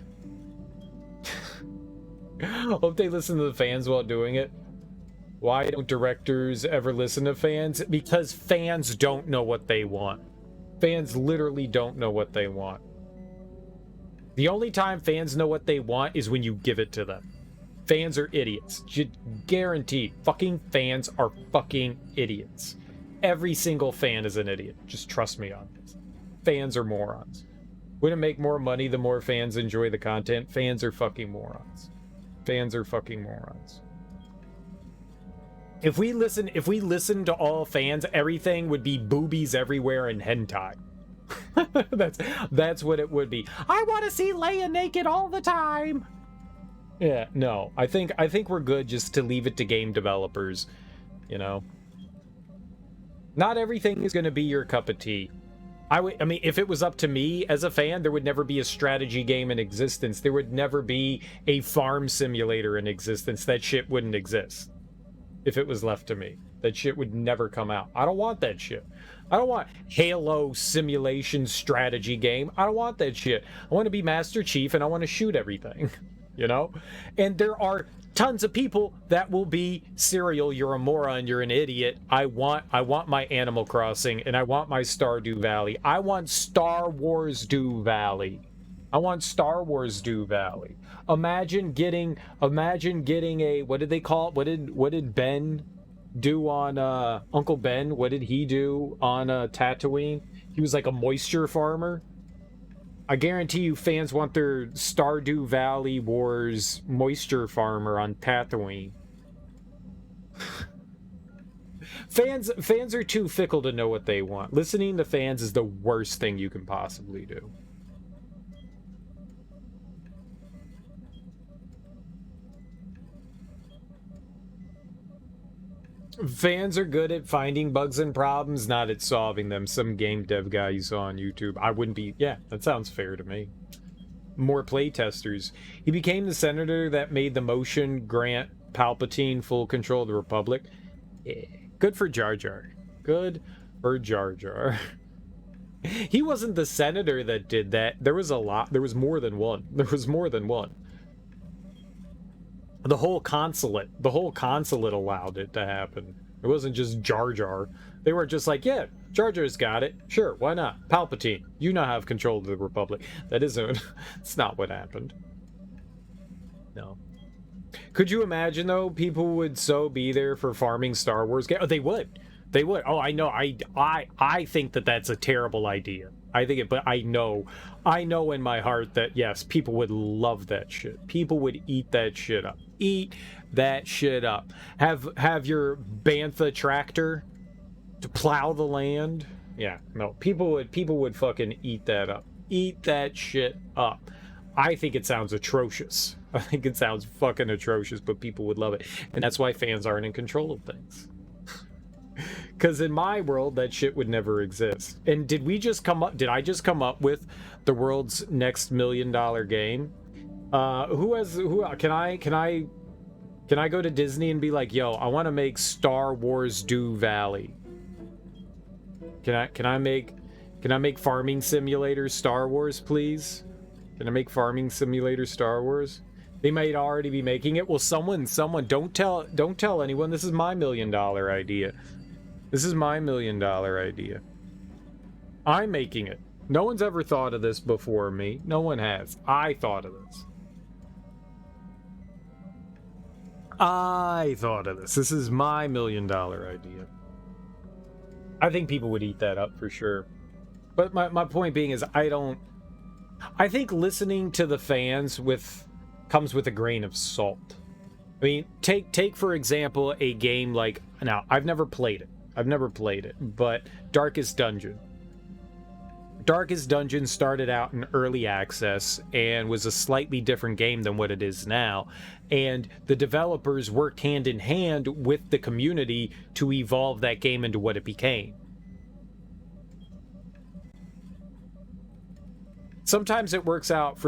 Hope they listen to the fans while doing it. Why don't directors ever listen to fans? Because fans don't know what they want. Fans literally don't know what they want. The only time fans know what they want is when you give it to them. Fans are idiots. Guaranteed. Fucking fans are fucking idiots. Every single fan is an idiot. Just trust me on this. Fans are morons. Wouldn't it make more money the more fans enjoy the content? Fans are fucking morons. Fans are fucking morons. If we listen to all fans, everything would be boobies everywhere and hentai. that's what it would be. I want to see Leia naked all the time. Yeah, no. I think we're good just to leave it to game developers, you know. Not everything is going to be your cup of tea. I mean, if it was up to me as a fan, there would never be a strategy game in existence. There would never be a farm simulator in existence. That shit wouldn't exist. If it was left to me, that shit would never come out. I don't want that shit. I don't want Halo simulation strategy game. I don't want that shit. I want to be Master Chief and I want to shoot everything, you know? And there are tons of people that will be Serial, you're a moron, you're an idiot. I want my Animal Crossing and I want my Stardew Valley. I want Star Wars Dew Valley. I want Star Wars Dew Valley. Imagine getting a, what did they call it? What did Ben do on Uncle Ben? What did he do on Tatooine? He was like a moisture farmer. I guarantee you fans want their Stardew Valley Wars moisture farmer on Tatooine. Fans are too fickle to know what they want. Listening to fans is the worst thing you can possibly do. Fans are good at finding bugs and problems, not at solving them. Some game dev guy you saw on YouTube. I wouldn't be... Yeah, that sounds fair to me. More playtesters. He became the senator that made the motion grant Palpatine full control of the Republic. Yeah. Good for Jar Jar. Good for Jar Jar. He wasn't the senator that did that. There was a lot. There was more than one. There was more than one. The whole consulate allowed it to happen. It wasn't just Jar Jar. They were just like, yeah, Jar Jar's got it. Sure, why not? Palpatine, you now have control of the Republic. That isn't... It's not what happened. No. Could you imagine, though, people would so be there for farming Star Wars games? Oh, they would. They would. Oh, I know. I think that that's a terrible idea. I think it, but I know in my heart that, yes, people would love that shit. People would eat that shit up. Eat that shit up. Have your Bantha tractor to plow the land. Yeah, no, people would fucking eat that up. Eat that shit up. I think it sounds atrocious. I think it sounds fucking atrocious, but people would love it. And that's why fans aren't in control of things. Because in my world, that shit would never exist. And did I just come up with the world's next $1 million game? Can I go to Disney and be like, yo, I want to make Star Wars Dew Valley? Can I make Farming Simulator Star Wars, please? Can I make Farming Simulator Star Wars? They might already be making it. Well, someone, don't tell anyone. This is my $1 million idea. This is my $1 million idea. I'm making it. No one's ever thought of this before me. No one has. I thought of this. I thought of this. This is my $1 million idea. I think people would eat that up for sure. But my point being is I think listening to the fans comes with a grain of salt. I mean, take for example a game like, now I've never played it, but Darkest Dungeon. Darkest Dungeon started out in early access and was a slightly different game than what it is now. And the developers worked hand in hand with the community to evolve that game into what it became. Sometimes it works out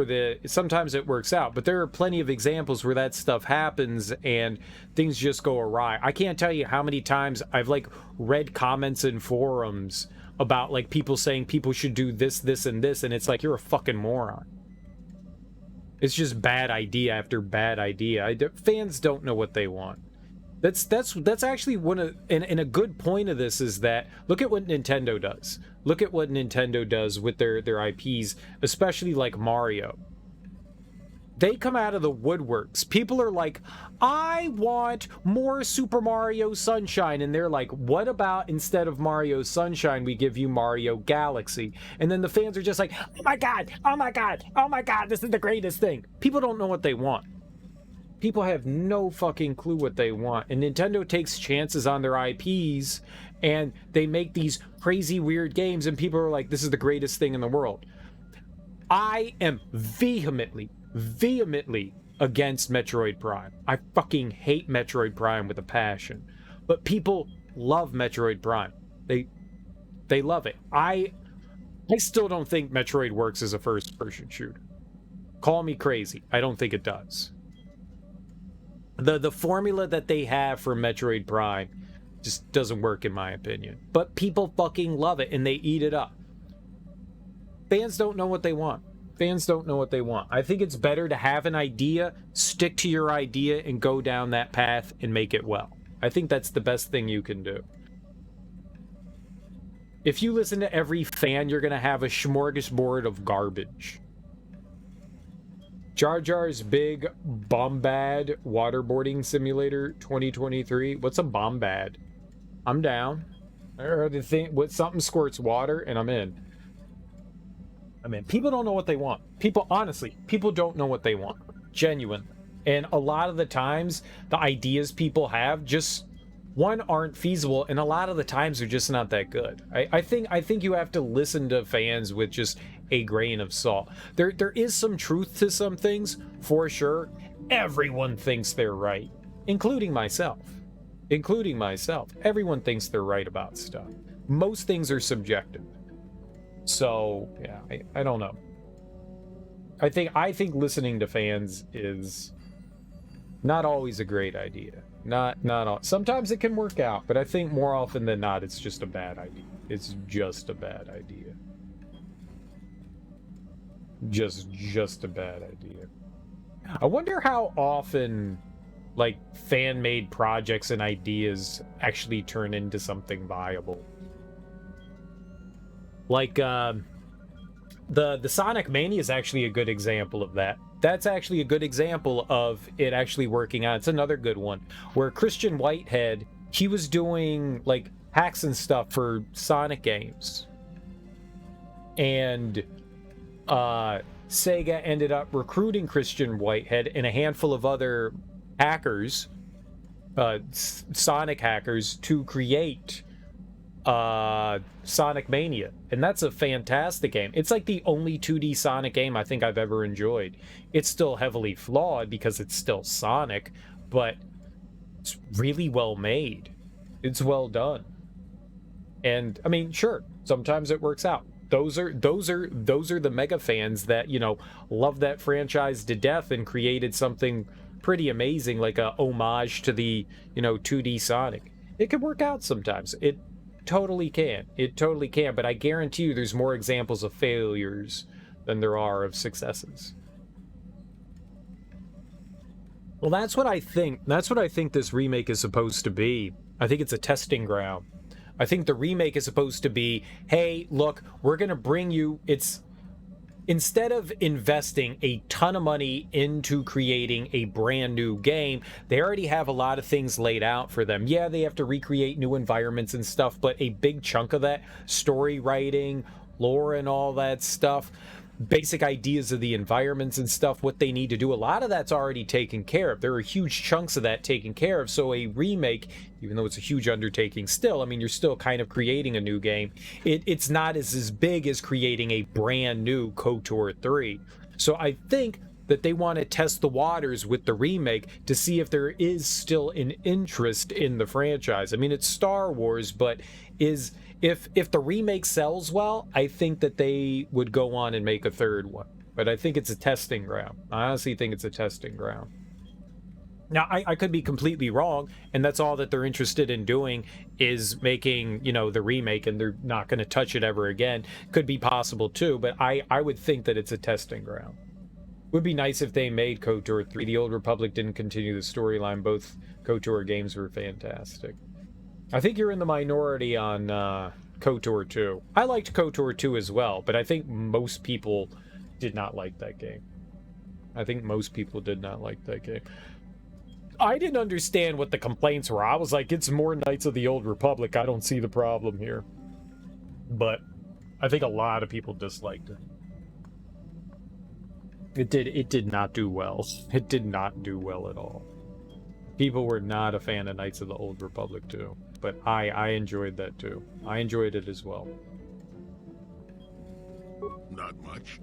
sometimes it works out, but there are plenty of examples where that stuff happens and things just go awry. I can't tell you how many times I've like read comments in forums about like people saying people should do this, this, and this, and it's like, you're a fucking moron. It's just bad idea after bad idea. Fans don't know what they want. That's actually one of, and a good point of this is that look at what Nintendo does. Look at what Nintendo does with their IPs, especially like Mario. They come out of the woodworks. People are like, I want more Super Mario Sunshine. And they're like, what about instead of Mario Sunshine, we give you Mario Galaxy? And then the fans are just like, oh my God, oh my God, oh my God, this is the greatest thing. People don't know what they want. People have no fucking clue what they want. And Nintendo takes chances on their IPs and they make these crazy weird games and people are like, this is the greatest thing in the world. I am vehemently against Metroid Prime. I fucking hate Metroid Prime with a passion. But people love Metroid Prime. They love it. I still don't think Metroid works as a first-person shooter. Call me crazy. I don't think it does. The formula that they have for Metroid Prime just doesn't work in my opinion. But people fucking love it and they eat it up. Fans don't know what they want. Fans don't know what they want. I think it's better to have an idea, stick to your idea, and go down that path and make it well. I think that's the best thing you can do. If you listen to every fan, you're going to have a smorgasbord of garbage. Jar Jar's Big Bombad Waterboarding Simulator 2023. What's a bombad? I'm down. I heard the thing with something squirts water and I'm in. People don't know what they want. Honestly, people don't know what they want. Genuine. And a lot of the times, the ideas people have just, one, aren't feasible, and a lot of the times they're just not that good. I think you have to listen to fans with just a grain of salt. There is some truth to some things, for sure. Everyone thinks they're right, including myself. Everyone thinks they're right about stuff. Most things are subjective. So, yeah, I don't know. I think listening to fans is not always a great idea. Not all. Sometimes it can work out, but I think more often than not, it's just a bad idea. It's just a bad idea. Just a bad idea. I wonder how often, like, fan-made projects and ideas actually turn into something viable. Like, the Sonic Mania is actually a good example of that. That's actually a good example of it actually working out. It's another good one where Christian Whitehead, he was doing like hacks and stuff for Sonic games. And Sega ended up recruiting Christian Whitehead and a handful of other hackers, Sonic hackers, to create Sonic Mania, and that's a fantastic game. It's like the only 2D Sonic game I think I've ever enjoyed. It's still heavily flawed because it's still Sonic, but it's really well made. It's well done. And I mean, sure, sometimes it works out. Those are the mega fans that, you know, love that franchise to death and created something pretty amazing, like a homage to the, you know, 2D Sonic. It can work out sometimes. It totally can. But I guarantee you there's more examples of failures than there are of successes. Well, that's what I think. That's what I think this remake is supposed to be. I think it's a testing ground. I think the remake is supposed to be, hey, look, we're going to bring you... Instead of investing a ton of money into creating a brand new game, they already have a lot of things laid out for them. Yeah, they have to recreate new environments and stuff, but a big chunk of that, story writing, lore and all that stuff, basic ideas of the environments and stuff, what they need to do, a lot of that's already taken care of. There are huge chunks of that taken care of. So a remake, even though it's a huge undertaking still, I mean, you're still kind of creating a new game. It's not as big as creating a brand new KOTOR 3. So I think that they want to test the waters with the remake to see if there is still an interest in the franchise. I mean, it's Star Wars, but if the remake sells well, I think that they would go on and make a third one. But I think it's a testing ground. I honestly think it's a testing ground. Now, I could be completely wrong, and that's all that they're interested in doing is making, you know, the remake, and they're not going to touch it ever again. Could be possible too, but I would think that it's a testing ground. Would be nice if they made KOTOR 3. The Old Republic didn't continue the storyline. Both KOTOR games were fantastic. I think you're in the minority on KOTOR 2. I liked KOTOR 2 as well, but I think most people did not like that game. I think most people did not like that game. I didn't understand what the complaints were. I was like, it's more Knights of the Old Republic. I don't see the problem here. But I think a lot of people disliked it. It did not do well. It did not do well at all. People were not a fan of Knights of the Old Republic 2, but I enjoyed that too. I enjoyed it as well. Not much.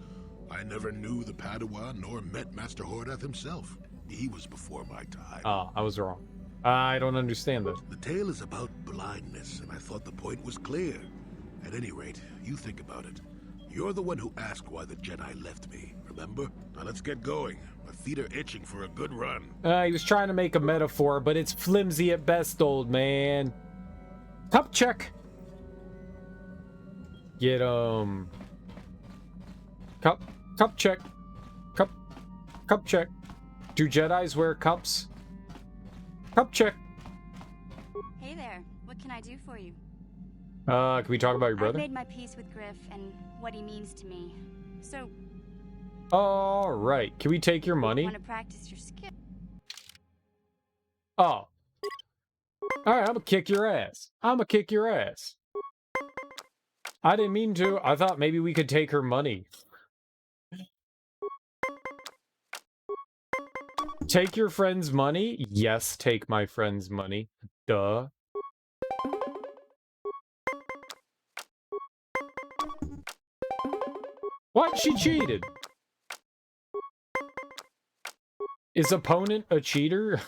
I never knew the Padawan nor met Master Hordath himself. He was before my time. Ah, I was wrong. I don't understand this. The tale is about blindness, and I thought the point was clear. At any rate, you think about it. You're the one who asked why the Jedi left me, remember? Now let's get going. My feet are itching for a good run. He was trying to make a metaphor, but it's flimsy at best, old man. Cup check. Get, Cup check. Cup check. Do Jedis wear cups? Cup check. Hey there. What can I do for you? Can we talk about your brother? I've made my peace with Griff and what he means to me. So... All right. Can we take your money? Want to practice your skill? Oh. All right, I'm gonna kick your ass. I'm gonna kick your ass. I didn't mean to. I thought maybe we could take her money. Take your friend's money? Yes, take my friend's money. Duh. What? She cheated. Is opponent a cheater?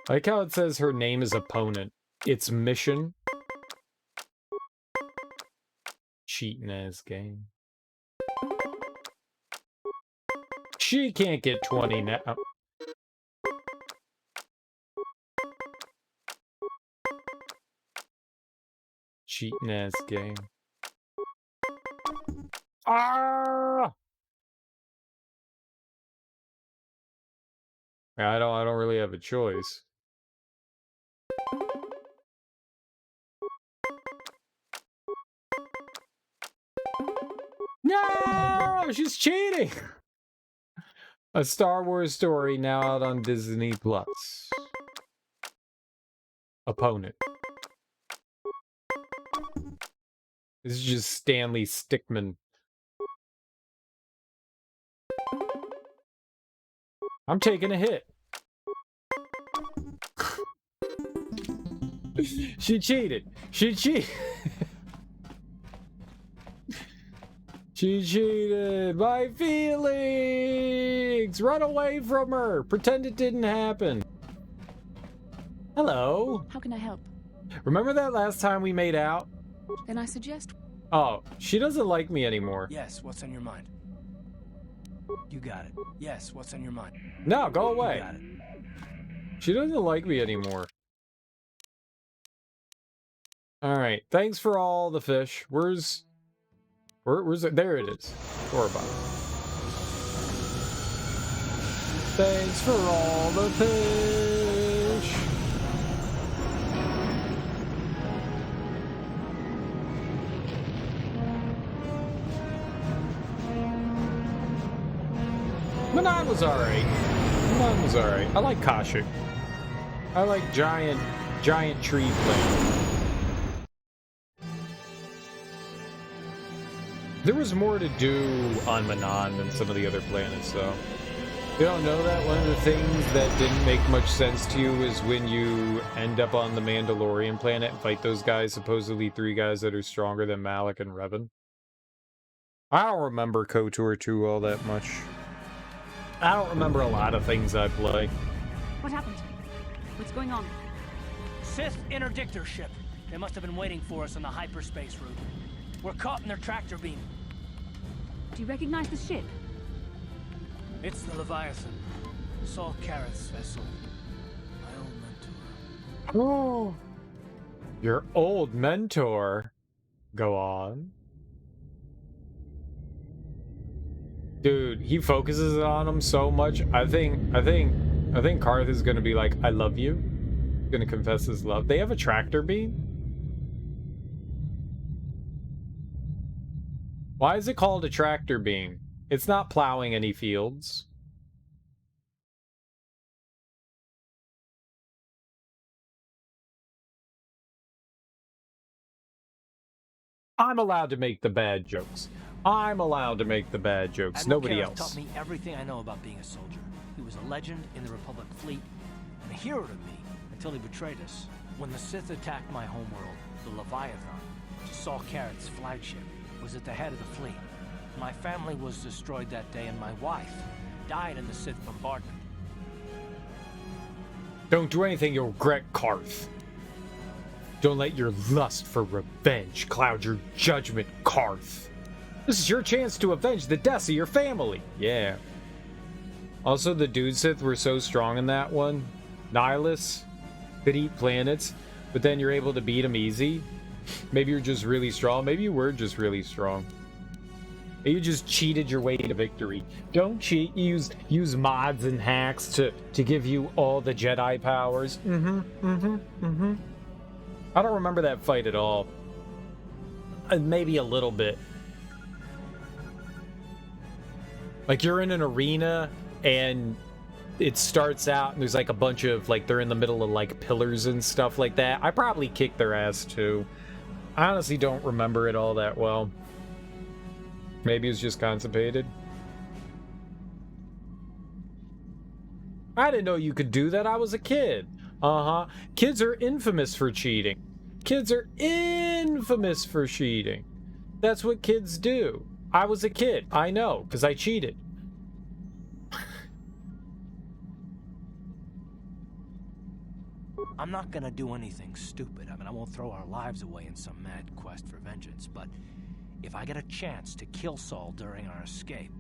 I like how it says her name is opponent. It's mission. Cheating ass game. She can't get 20 now. Cheating ass game. Ah! I don't really have a choice. No! She's cheating! A Star Wars story now out on Disney Plus. Opponent. This is just Stanley Stickman. I'm taking a hit. She cheated. She cheated. She cheated. My feelings. Run away from her. Pretend it didn't happen. Hello. How can I help? Remember that last time we made out? Then I suggest... Oh, she doesn't like me anymore. Yes, what's on your mind? You got it. Yes, what's on your mind? No, go away. You got it. She doesn't like me anymore. Alright, thanks for all the fish. Where's it? There it is. Korriban. Thanks for all the fish. Manon was alright. Manon was alright. I like Kashyyk. I like giant tree plant. There was more to do on Manon than some of the other planets, though. You don't know that one of the things that didn't make much sense to you is when you end up on the Mandalorian planet and fight those guys, supposedly 3 guys that are stronger than Malak and Revan. I don't remember KOTOR 2 all that much. I don't remember a lot of things I play. What happened? What's going on? Sith interdictor ship. They must have been waiting for us on the hyperspace route. We're caught in their tractor beam. Do you recognize the ship? It's the Leviathan. Saul Carith's vessel. My old mentor. Oh, your old mentor. Go on. Dude, he focuses on him so much. I think Carth is gonna be like, I love you. He's gonna confess his love. They have a tractor beam? Why is it called a tractor beam? It's not plowing any fields. I'm allowed to make the bad jokes. I'm allowed to make the bad jokes. Admiral Nobody Carth else. taught me everything I know about being a soldier. He was a legend in the Republic fleet, and a hero to me until he betrayed us. When the Sith attacked my homeworld, the Leviathan, which is Saul Carith's flagship, was at the head of the fleet. My family was destroyed that day, and my wife died in the Sith bombardment. Don't do anything you'll regret, Carth. Don't let your lust for revenge cloud your judgment, Carth. This is your chance to avenge the deaths of your family. Yeah. Also, the dude Sith were so strong in that one. Nihilus could eat planets, but then you're able to beat them easy. Maybe you're just really strong. Maybe you were just really strong. You just cheated your way to victory. Don't cheat. Use mods and hacks to give you all the Jedi powers. I don't remember that fight at all. Maybe a little bit. Like, you're in an arena and it starts out and there's like a bunch of, like, they're in the middle of like pillars and stuff like that. I probably kicked their ass too. I honestly don't remember it all that well. Maybe it's just constipated. I didn't know you could do that. I was a kid. Kids are infamous for cheating. Kids are infamous for cheating. That's what kids do. I was a kid. I know, because I cheated. I'm not gonna do anything stupid. I mean, I won't throw our lives away in some mad quest for vengeance, but if I get a chance to kill Saul during our escape,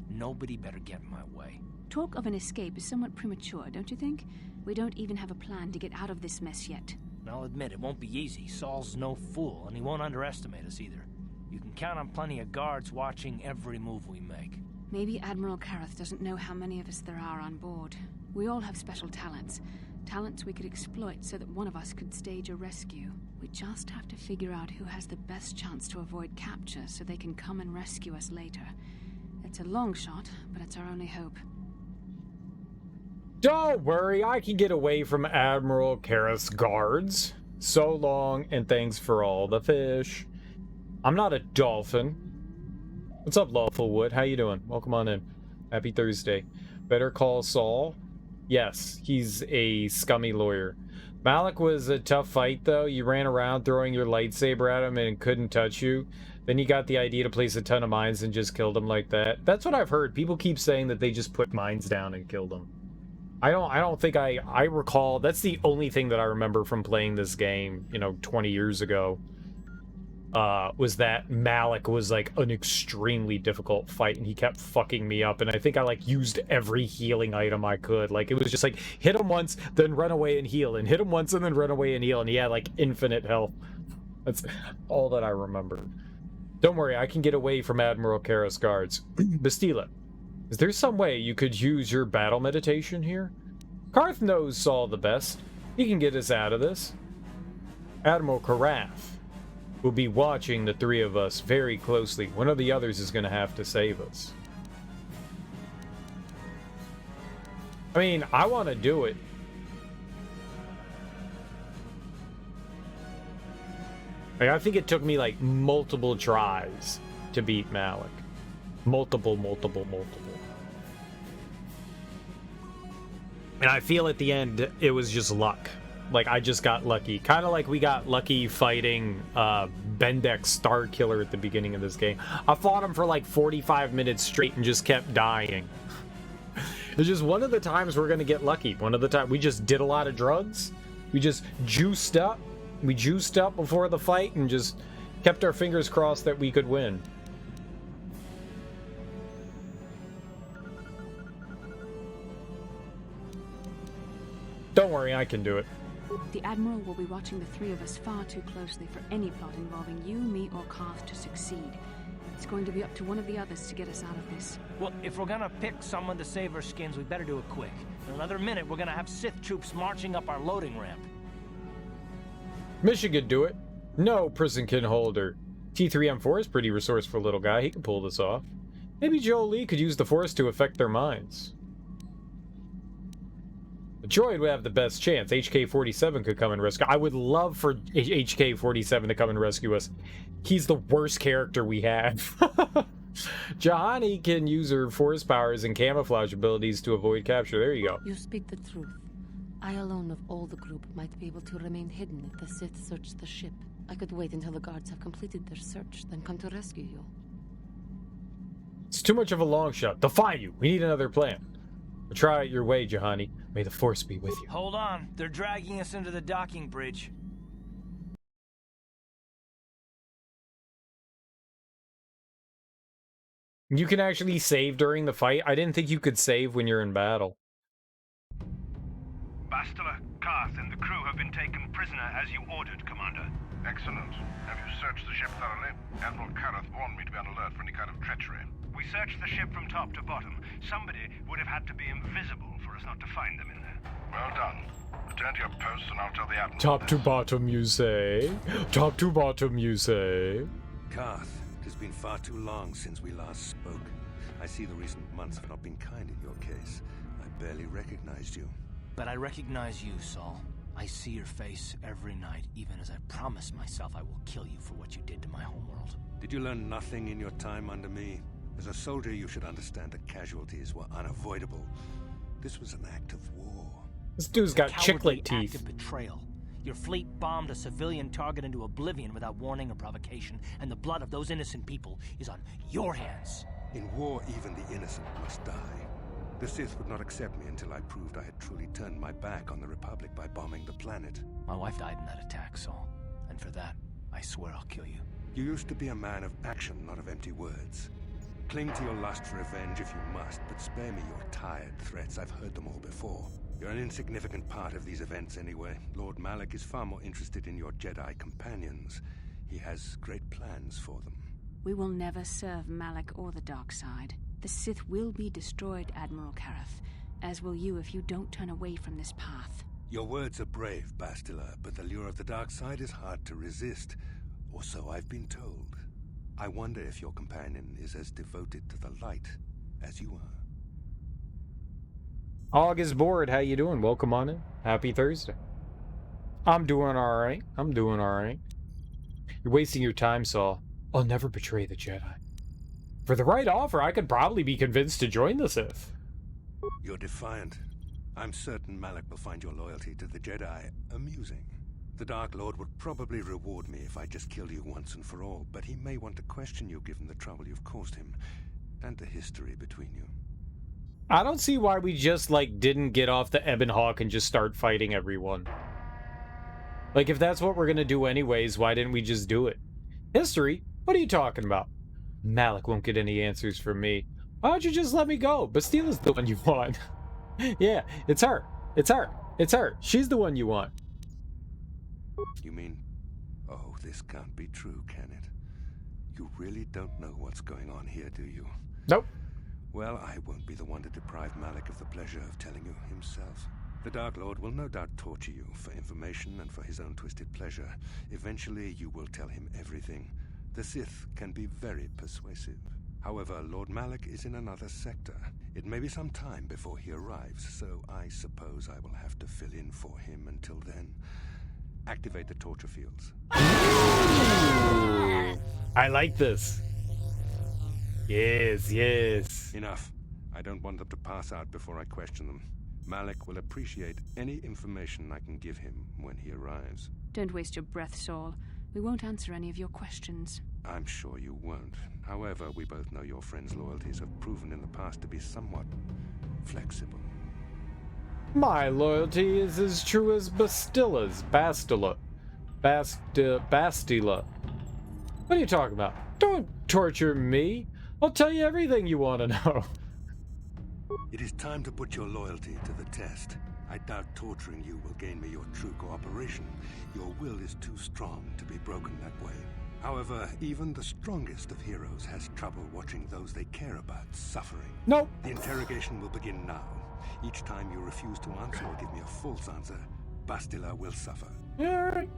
nobody better get in my way. Talk of an escape is somewhat premature, don't you think? We don't even have a plan to get out of this mess yet. I'll admit, it won't be easy. Saul's no fool, and he won't underestimate us either. You can count on plenty of guards watching every move we make. Maybe Admiral Carth doesn't know how many of us there are on board. We all have special talents. Talents we could exploit so that one of us could stage a rescue. We just have to figure out who has the best chance to avoid capture so they can come and rescue us later. It's a long shot, but it's our only hope. Don't worry, I can get away from Admiral Carith's guards. So long, and thanks for all the fish. I'm not a dolphin. What's up, Lawfulwood? How you doing? Welcome on in. Happy Thursday. Better call Saul? Yes, he's a scummy lawyer. Malak was a tough fight, though. You ran around throwing your lightsaber at him and couldn't touch you. Then you got the idea to place a ton of mines and just killed him like that. That's what I've heard. People keep saying that they just put mines down and killed him. I don't think I recall. That's the only thing that I remember from playing this game, 20 years ago. Was that Malak was like an extremely difficult fight and he kept fucking me up, and I think I like used every healing item I could. Like, it was just like hit him once, then run away and heal, and hit him once and then run away and heal, and he had like infinite health. That's all that I remember. Don't worry, I can get away from Admiral Carith's guards. Bastila, is there some way you could use your battle meditation here? Carth knows Saul the best. He can get us out of this. Admiral Carth will be watching the 3 of us very closely. One of the others is going to have to save us. I mean, I want to do it. Like, I think it took me like multiple tries to beat Malik. Multiple. And I feel at the end, it was just luck. Like, I just got lucky. Kind of like we got lucky fighting Bendek Starkiller at the beginning of this game. I fought him for like 45 minutes straight and just kept dying. It's just one of the times we're going to get lucky. One of the times we just did a lot of drugs. We just juiced up. We juiced up before the fight and just kept our fingers crossed that we could win. Don't worry, I can do it. The Admiral will be watching the three of us far too closely for any plot involving you, me, or Carth to succeed. It's going to be up to one of the others to get us out of this. Well, if we're gonna pick someone to save our skins, we better do it quick. In another minute, we're gonna have Sith troops marching up our loading ramp. Michigan do it. No, Prisonkin Holder. T3M4 is pretty resourceful little guy. He can pull this off. Maybe Jolie could use the Force to affect their minds. The droid would have the best chance. HK-47 could come and rescue. I would love for HK-47 to come and rescue us. He's the worst character we have. Jahani can use her Force powers and camouflage abilities to avoid capture. There you go. You speak the truth. I alone of all the group might be able to remain hidden if the Sith search the ship. I could wait until the guards have completed their search, then come to rescue you. It's too much of a long shot. They'll find you. We need another plan. Try it your way, Jahani. May the Force be with you. Hold on. They're dragging us into the docking bridge. You can actually save during the fight? I didn't think you could save when you're in battle. Bastila, Carth, and the crew have been taken prisoner as you ordered, Commander. Excellent. Have you searched the ship thoroughly? Admiral Carth warned me to be on alert for any kind of treachery. We searched the ship from top to bottom. Somebody would have had to be invisible for us not to find them in there. Well done. Return to your post and I'll tell the Admiral. Top to bottom, you say? Top to bottom, you say? Carth, it has been far too long since we last spoke. I see the recent months have not been kind in your case. I barely recognized you. But I recognize you, Saul. I see your face every night, even as I promised myself I will kill you for what you did to my homeworld. Did you learn nothing in your time under me? As a soldier, you should understand that casualties were unavoidable. This was an act of war. This dude's got chiclet teeth. Act of betrayal. Your fleet bombed a civilian target into oblivion without warning or provocation, and the blood of those innocent people is on your hands. In war, even the innocent must die. The Sith would not accept me until I proved I had truly turned my back on the Republic by bombing the planet. My wife died in that attack, Saul. And for that, I swear I'll kill you. You used to be a man of action, not of empty words. Cling to your lust for revenge if you must, but spare me your tired threats. I've heard them all before. You're an insignificant part of these events anyway. Lord Malik is far more interested in your Jedi companions. He has great plans for them. We will never serve Malik or the dark side. The Sith will be destroyed, Admiral Carth, as will you if you don't turn away from this path. Your words are brave, Bastila, but the lure of the dark side is hard to resist. Or so I've been told. I wonder if your companion is as devoted to the light as you are. August Board, how you doing? Welcome on in. Happy Thursday. I'm doing alright. I'm doing alright. You're wasting your time, Saul. I'll never betray the Jedi. For the right offer, I could probably be convinced to join the Sith. You're defiant. I'm certain Malik will find your loyalty to the Jedi amusing. The Dark Lord would probably reward me if I just killed you once and for all, but he may want to question you given the trouble you've caused him, and the history between you. I don't see why we just, didn't get off the Ebon Hawk and just start fighting everyone. If that's what we're gonna do anyways, why didn't we just do it? History? What are you talking about? Malik won't get any answers from me. Why don't you just let me go? Bastila's the one you want. Yeah, it's her. It's her. It's her. She's the one you want. You mean... Oh, this can't be true, can it? You really don't know what's going on here, do you? Nope. Well, I won't be the one to deprive Malik of the pleasure of telling you himself. The Dark Lord will no doubt torture you for information and for his own twisted pleasure. Eventually, you will tell him everything. The Sith can be very persuasive. However, Lord Malik is in another sector. It may be some time before he arrives, so I suppose I will have to fill in for him until then. Activate the torture fields. I like this. Yes, yes. Enough. I don't want them to pass out before I question them. Malik will appreciate any information I can give him when he arrives. Don't waste your breath, Saul. We won't answer any of your questions. I'm sure you won't. However, we both know your friend's loyalties have proven in the past to be somewhat flexible. My loyalty is as true as Bastilla's. Bastila. Bastila. What are you talking about? Don't torture me. I'll tell you everything you want to know. It is time to put your loyalty to the test. I doubt torturing you will gain me your true cooperation. Your will is too strong to be broken that way. However, even the strongest of heroes has trouble watching those they care about suffering. Nope. The interrogation will begin now. Each time you refuse to answer or give me a false answer, Bastila will suffer. Alright.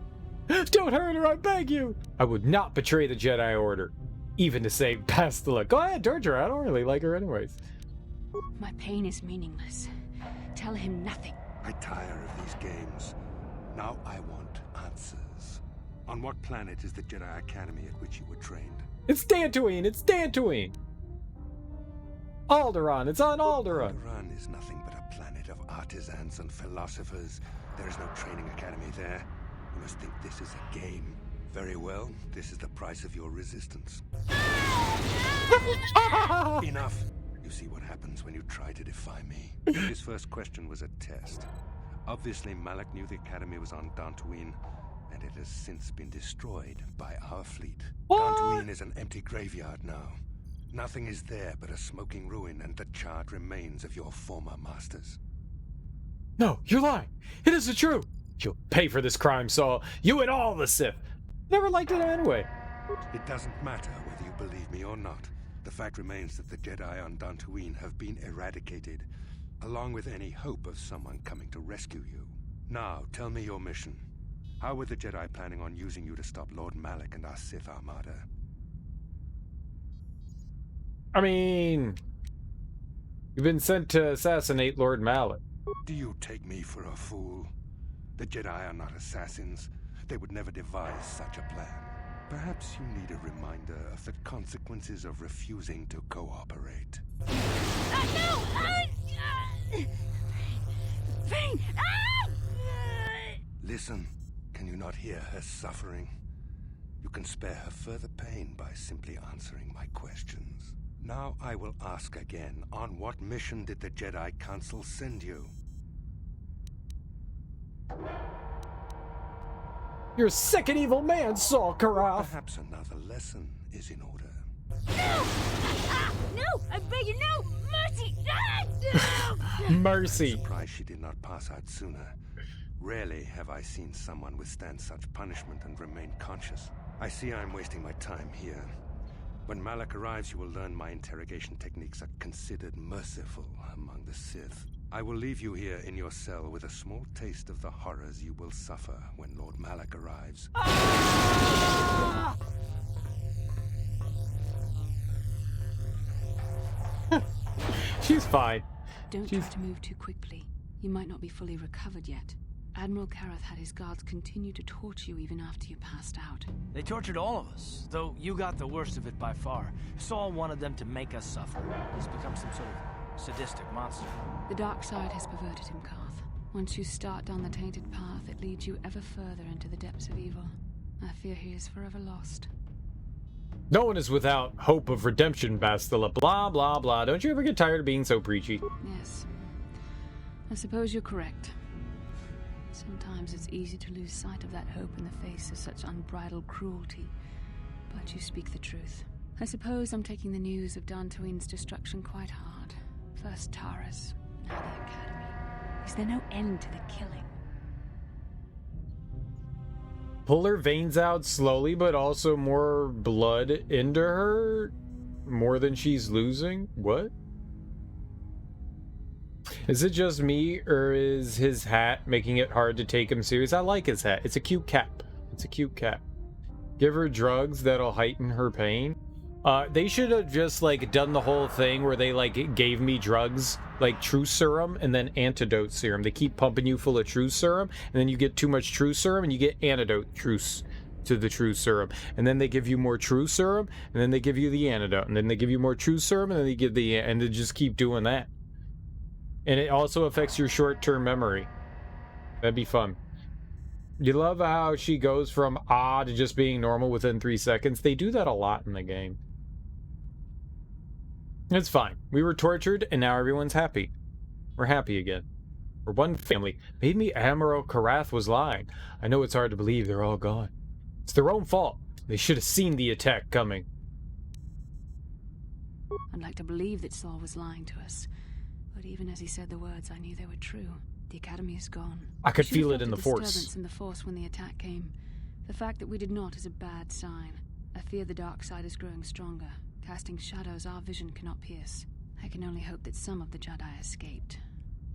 Don't hurt her, I beg you! I would not betray the Jedi Order, even to save Bastila. Go ahead, torture her. I don't really like her anyways. My pain is meaningless. Tell him nothing. I tire of these games. Now I want answers. On what planet is the Jedi Academy at which you were trained? It's Dantooine! It's Dantooine! Alderaan! It's on Alderaan! Alderaan is nothing but a planet of artisans and philosophers. There is no training academy there. You must think this is a game. Very well, this is the price of your resistance. Enough! You see what happens when you try to defy me. His first question was a test. Obviously, Malik knew the academy was on Dantooine, and it has since been destroyed by our fleet. What? Dantooine is an empty graveyard now. Nothing is there but a smoking ruin and the charred remains of your former masters. No, you're lying. It isn't true. You'll pay for this crime, Saul. You and all the Sith. Never liked it anyway. It doesn't matter whether you believe me or not. The fact remains that the Jedi on Dantooine have been eradicated, along with any hope of someone coming to rescue you. Now, tell me your mission. How were the Jedi planning on using you to stop Lord Malik and our Sith Armada? I mean, you've been sent to assassinate Lord Malik. Do you take me for a fool? The Jedi are not assassins. They would never devise such a plan. Perhaps you need a reminder of the consequences of refusing to cooperate. No! Pain! Listen, can you not hear her suffering? You can spare her further pain by simply answering my questions. Now I will ask again, on what mission did the Jedi Council send you? You're a sick and evil man, Saul Carth. Perhaps another lesson is in order. No! No! I beg you, no! Mercy! Mercy. I'm surprised she did not pass out sooner. Rarely have I seen someone withstand such punishment and remain conscious. I see I'm wasting my time here. When Malik arrives, you will learn my interrogation techniques are considered merciful among the Sith. I will leave you here in your cell with a small taste of the horrors you will suffer when Lord Malik arrives. She's fine. Don't try to move too quickly. You might not be fully recovered yet. Admiral Carth had his guards continue to torture you even after you passed out. They tortured all of us, though you got the worst of it by far. Saul wanted them to make us suffer. He's become some sort of sadistic monster. The dark side has perverted him, Carth. Once you start down the tainted path, it leads you ever further into the depths of evil. I fear he is forever lost. No one is without hope of redemption, Bastila. Blah, blah, blah. Don't you ever get tired of being so preachy? Yes. I suppose you're correct. Sometimes it's easy to lose sight of that hope in the face of such unbridled cruelty. But you speak the truth. I suppose I'm taking the news of Dantooine's destruction quite hard. First Taras, now the Academy. Is there no end to the killing? Pull her veins out slowly, but also more blood into her? More than she's losing? What? Is it just me, or is his hat making it hard to take him serious? I like his hat. It's a cute cap. It's a cute cap. Give her drugs that'll heighten her pain. They should have just, like, done the whole thing where they, like, gave me drugs, like true serum and then antidote serum. They keep pumping you full of true serum, and then you get too much true serum and you get antidote truce. to the true serum, and then they give you more true serum, and then they give you the antidote, and then they give you more true serum, and then they give the, and they just keep doing that. And it also affects your short-term memory. That'd be fun. You love how she goes from to just being normal within 3 seconds. They do that a lot in the game. It's fine. We were tortured, and now everyone's happy. We're happy again. We're one family. Maybe Admiral Carth was lying. I know it's hard to believe they're all gone. It's their own fault. They should have seen the attack coming. I'd like to believe that Saul was lying to us. But even as he said the words, I knew they were true. The Academy is gone. I could feel it in the Force. Disturbance in the Force when the attack came. The fact that we did not is a bad sign. I fear the dark side is growing stronger, casting shadows our vision cannot pierce. I can only hope that some of the Jedi escaped.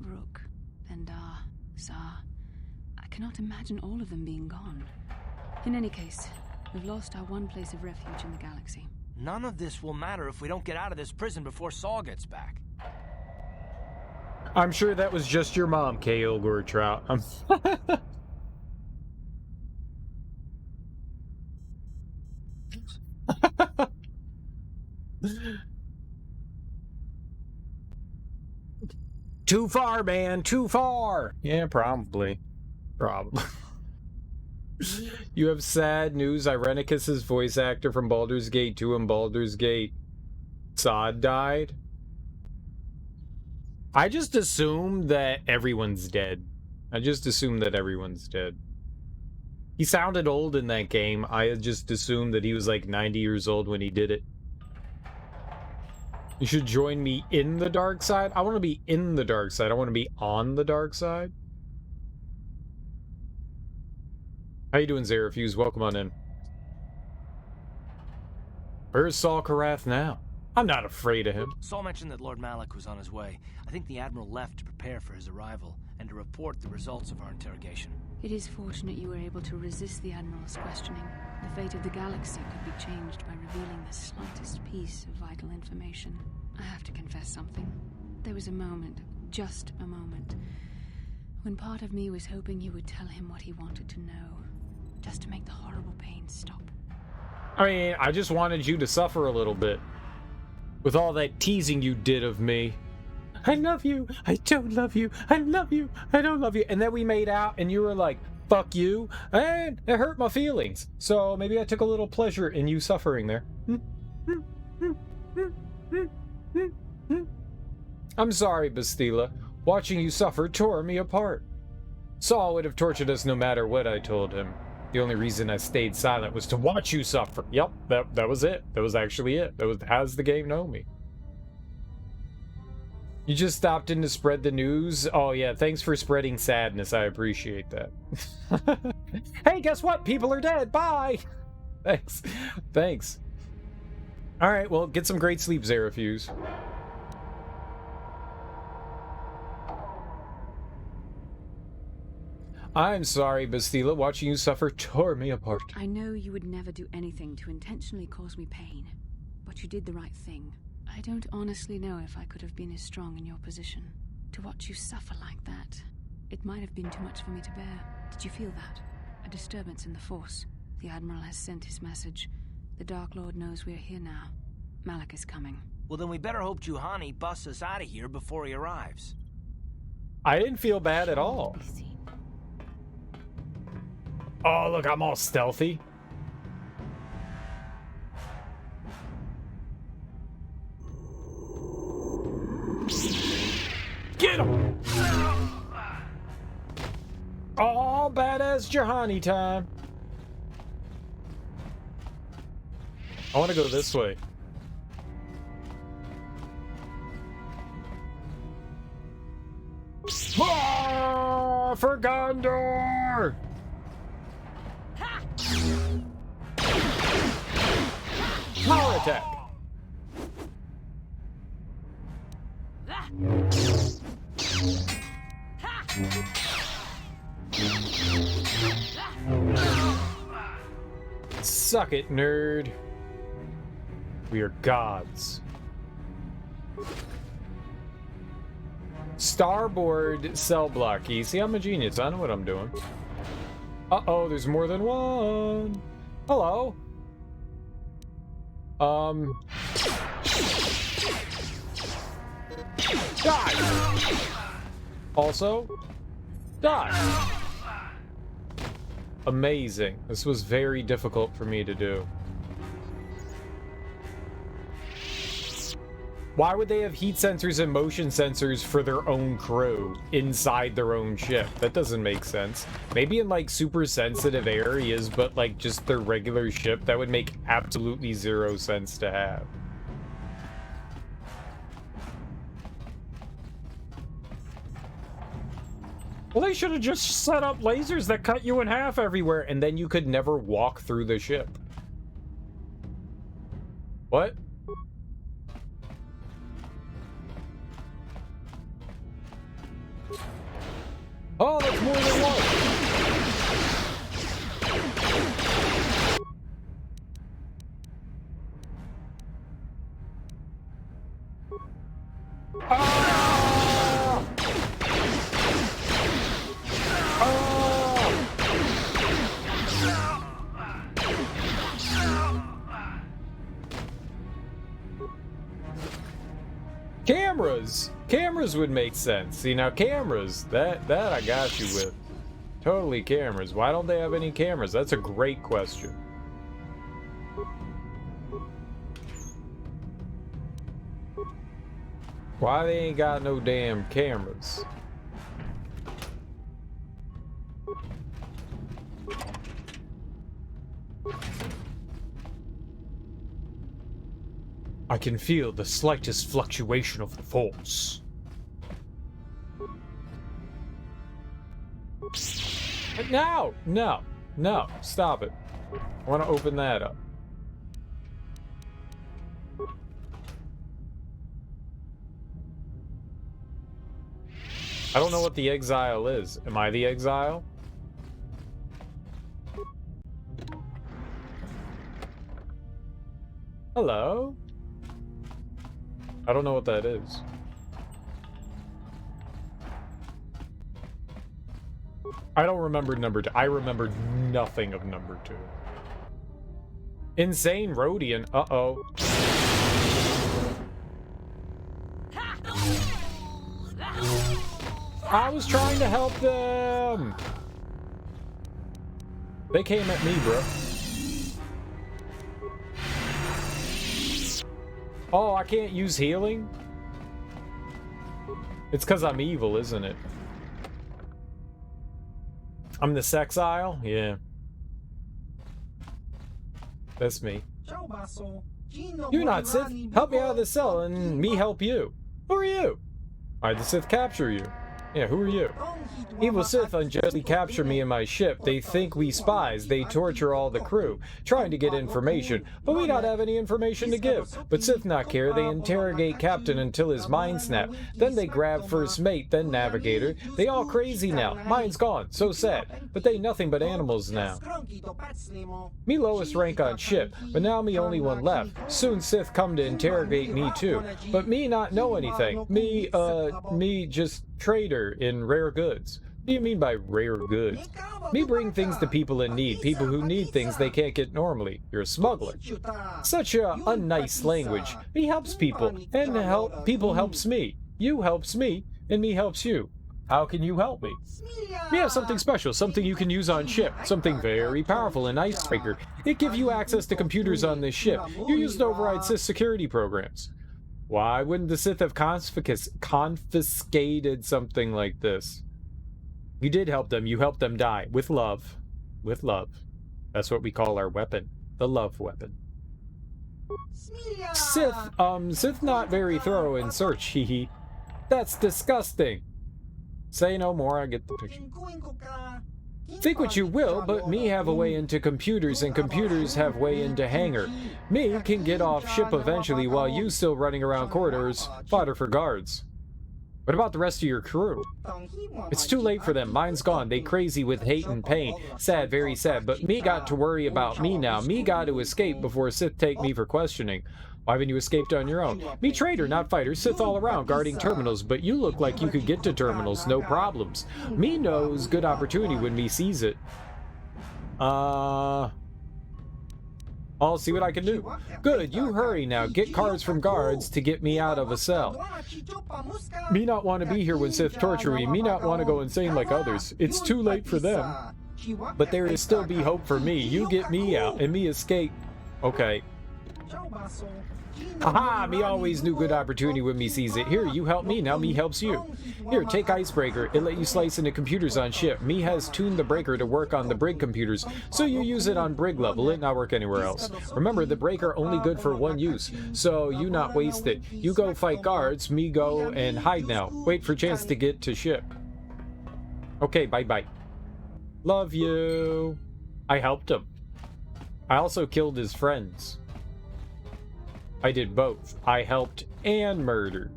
Rook, Vendar, Zar. I cannot imagine all of them being gone. In any case, we've lost our one place of refuge in the galaxy. None of this will matter if we don't get out of this prison before Saul gets back. I'm sure that was just your mom, K. Ilgor Trout. Too far, man. Too far. Yeah, probably. Probably. You have sad news. Irenicus's voice actor from Baldur's Gate 2 and Baldur's Gate Sod died. I just assume that everyone's dead. I just assume that everyone's dead. He sounded old in that game. I just assumed that he was like 90 years old when he did it. You should join me in the dark side. I want to be in the dark side. I want to be on the dark side. How you doing, Zarafuse? Welcome on in. Where's Saul Carth now? I'm not afraid of him. Saul mentioned that Lord Malak was on his way. I think the Admiral left to prepare for his arrival and to report the results of our interrogation. It is fortunate you were able to resist the Admiral's questioning. The fate of the galaxy could be changed by revealing the slightest piece of vital information. I have to confess something. There was a moment, just a moment, when part of me was hoping you would tell him what he wanted to know, just to make the horrible pain stop. I mean, I just wanted you to suffer a little bit. With all that teasing you did of me. I love you. I don't love you. I love you. I don't love you. And then we made out and you were like, fuck you. And it hurt my feelings. So maybe I took a little pleasure in you suffering there. I'm sorry, Bastila. Watching you suffer tore me apart. Saul would have tortured us no matter what I told him. The only reason I stayed silent was to watch you suffer. Yep, that was it. That was actually it. That was how's the game know me. You just stopped in to spread the news? Oh yeah, thanks for spreading sadness. I appreciate that. Hey, guess what? People are dead. Bye! Thanks. Thanks. Alright, well, get some great sleep, Zarafuse. I'm sorry, Bastila. Watching you suffer tore me apart. I know you would never do anything to intentionally cause me pain, but you did the right thing. I don't honestly know if I could have been as strong in your position. To watch you suffer like that, it might have been too much for me to bear. Did you feel that? A disturbance in the Force. The Admiral has sent his message. The Dark Lord knows we're here now. Malak is coming. Well, then we better hope Juhani busts us out of here before he arrives. I didn't feel bad at all. Oh, look, I'm all stealthy. Get him! Oh, badass Juhani time. I want to go this way. Ah, for Gondor! Power attack! Suck it, nerd. We are gods. Starboard cell block key. See, I'm a genius. I know what I'm doing. Uh-oh, there's more than one. Hello. Die! Also, die! Amazing. This was very difficult for me to do. Why would they have heat sensors and motion sensors for their own crew inside their own ship? That doesn't make sense. Maybe in like super sensitive areas, but like just their regular ship, that would make absolutely zero sense to have. Well, they should have just set up lasers that cut you in half everywhere, and then you could never walk through the ship. What? Oh, that's more than one! Ah! Ah! Cameras! Cameras would make sense. See, now cameras, that I got you with. Totally cameras. Why don't they have any cameras? That's a great question. Why they ain't got no damn cameras? I can feel the slightest fluctuation of the force. No! No! No! Stop it. I want to open that up. I don't know what the exile is. Am I the exile? Hello? I don't know what that is. I don't remember number 2. I remembered nothing of number 2. Insane Rhodian. Uh-oh. I was trying to help them. They came at me, bro. Oh, I can't use healing? It's because I'm evil, isn't it? I'm the sexile? Yeah. That's me. You're not Sith. Help me out of the cell and me help you. Who are you? Why'd the Sith capture you? Yeah, who are you? Evil Sith unjustly capture me and my ship. They think we spies. They torture all the crew, trying to get information, but we don't have any information to give. But Sith not care. They interrogate Captain until his mind snap. Then they grab First Mate, then Navigator. They all crazy now. Mine's gone. So sad. But they nothing but animals now. Me lowest rank on ship, but now me only one left. Soon Sith come to interrogate me too. But me not know anything. Me just trader in rare goods. What do you mean by rare goods? Me bring things to people in need, people who need things they can't get normally. You're a smuggler. Such a unnice language. Me helps people, and people helps me. You helps me, and me helps you. How can you help me? We have something special, something you can use on ship, something very powerful, an icebreaker. It gives you access to computers on this ship. You use it to override Sith security programs. Why wouldn't the Sith have confiscated something like this? You did help them. You helped them die. With love. With love. That's what we call our weapon. The love weapon. Sith not very thorough in search, hee. That's disgusting. Say no more, I get the picture. Think what you will, but me have a way into computers, and computers have way into hangar. Me can get off ship eventually, while you still running around corridors, fodder for guards. What about the rest of your crew? It's too late for them. Mine's gone. They crazy with hate and pain. Sad, very sad. But me got to worry about me now. Me got to escape before Sith take me for questioning. Why haven't you escaped on your own? Me trader, not fighter. Sith all around, guarding terminals. But you look like you could get to terminals, no problems. Me knows good opportunity when me sees it. I'll see what I can do. Good, you hurry now. Get cards from guards to get me out of a cell. Me not want to be here when Sith torture me. Me not want to go insane like others. It's too late for them. But there is still be hope for me. You get me out and me escape. Okay. Aha! Me always knew good opportunity when me sees it. Here, you help me, now me helps you. Here, take icebreaker. It let you slice into computers on ship. Me has tuned the breaker to work on the brig computers, so you use it on brig level. It not work anywhere else. Remember, the breaker only good for one use, so you not waste it. You go fight guards, me go and hide now. Wait for chance to get to ship. Okay, bye-bye. Love you. I helped him. I also killed his friends. I did both. I helped and murdered.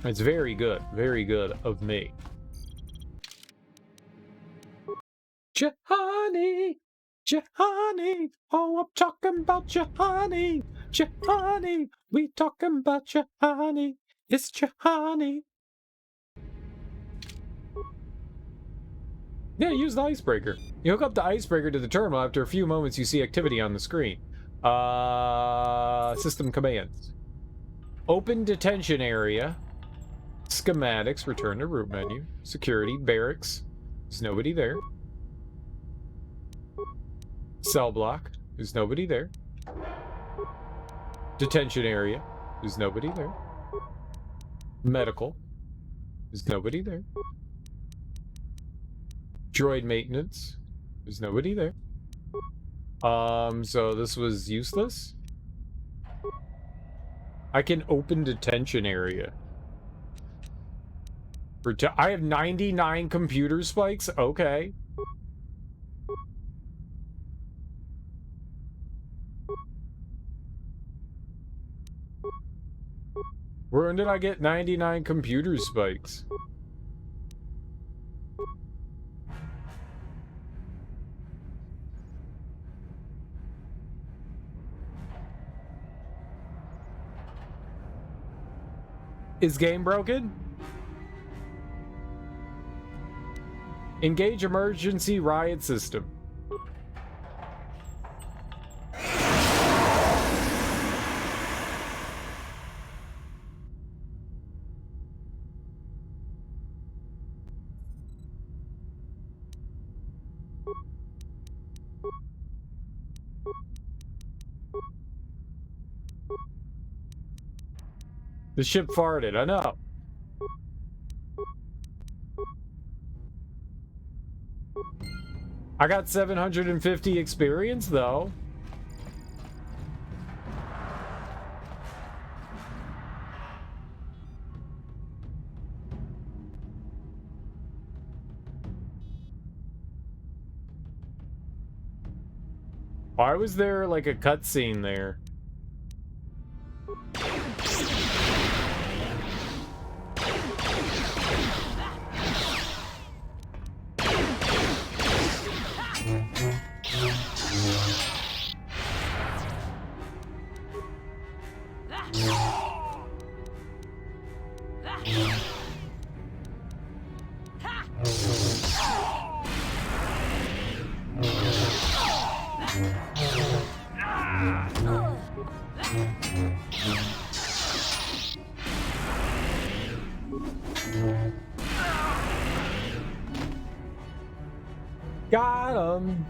It's very good of me. Jahani! Jahani! Oh, I'm talking about Jahani! Jahani! We talking about Jahani! It's Jahani! Yeah, use the icebreaker. You hook up the icebreaker to the terminal. After a few moments, you see activity on the screen. System commands. Open detention area. Schematics, return to root menu. Security, barracks. There's nobody there. Cell block. There's nobody there. Detention area. There's nobody there. Medical. There's nobody there. Droid maintenance. There's nobody there. So this was useless? I can open detention area. I have 99 computer spikes? Okay. Where did I get 99 computer spikes? Is game broken? Engage emergency riot system. The ship farted, I know. I got 750 experience, though. Why was there, like, a cutscene there? Got him.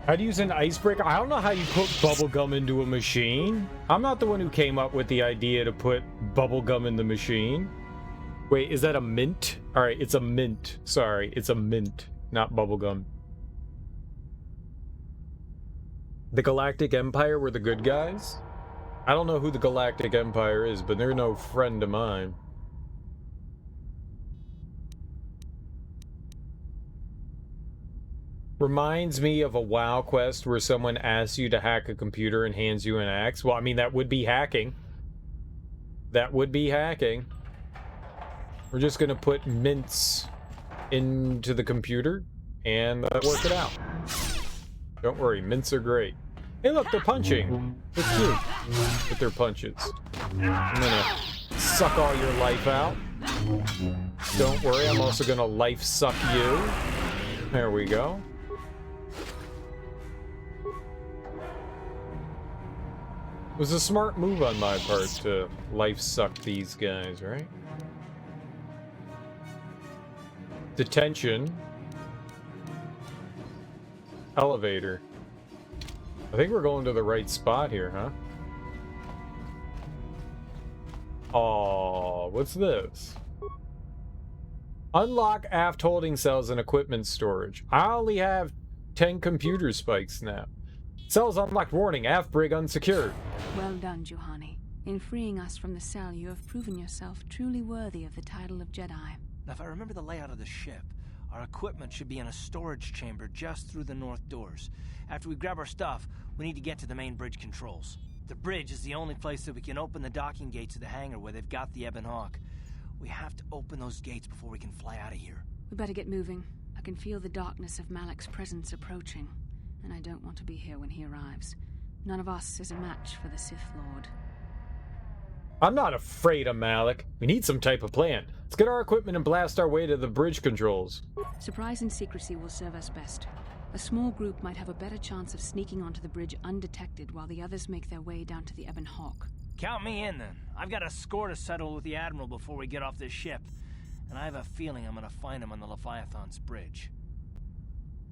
How to use an icebreaker? I don't know how you put bubblegum into a machine. I'm not the one who came up with the idea to put bubblegum in the machine. Wait, is that a mint? Alright, it's a mint. Sorry, it's a mint, not bubblegum. The Galactic Empire were the good guys? I don't know who the Galactic Empire is, but they're no friend of mine. Reminds me of a WoW quest where someone asks you to hack a computer and hands you an axe. Well, I mean, that would be hacking. That would be hacking. We're just gonna put mints into the computer and work it out. Don't worry, mints are great. Hey look, they're punching. It's cute with their punches. I'm gonna suck all your life out. Don't worry, I'm also gonna life suck you. There we go. It was a smart move on my part to life suck these guys, right? Detention. Elevator. I think we're going to the right spot here, huh? Oh, what's this? Unlock aft holding cells and equipment storage. I only have 10 computer spikes now. Cells unlocked. Warning, aft brig unsecured. Well done, Juhani. In freeing us from the cell, you have proven yourself truly worthy of the title of Jedi. Now, if I remember the layout of the ship, our equipment should be in a storage chamber just through the north doors. After we grab our stuff, we need to get to the main bridge controls. The bridge is the only place that we can open the docking gates of the hangar where they've got the Ebon Hawk. We have to open those gates before we can fly out of here. We better get moving. I can feel the darkness of Malak's presence approaching, and I don't want to be here when he arrives. None of us is a match for the Sith Lord. I'm not afraid of Malak. We need some type of plan. Let's get our equipment and blast our way to the bridge controls. Surprise and secrecy will serve us best. A small group might have a better chance of sneaking onto the bridge undetected while the others make their way down to the Ebon Hawk. Count me in, then. I've got a score to settle with the Admiral before we get off this ship. And I have a feeling I'm gonna find him on the Leviathan's bridge.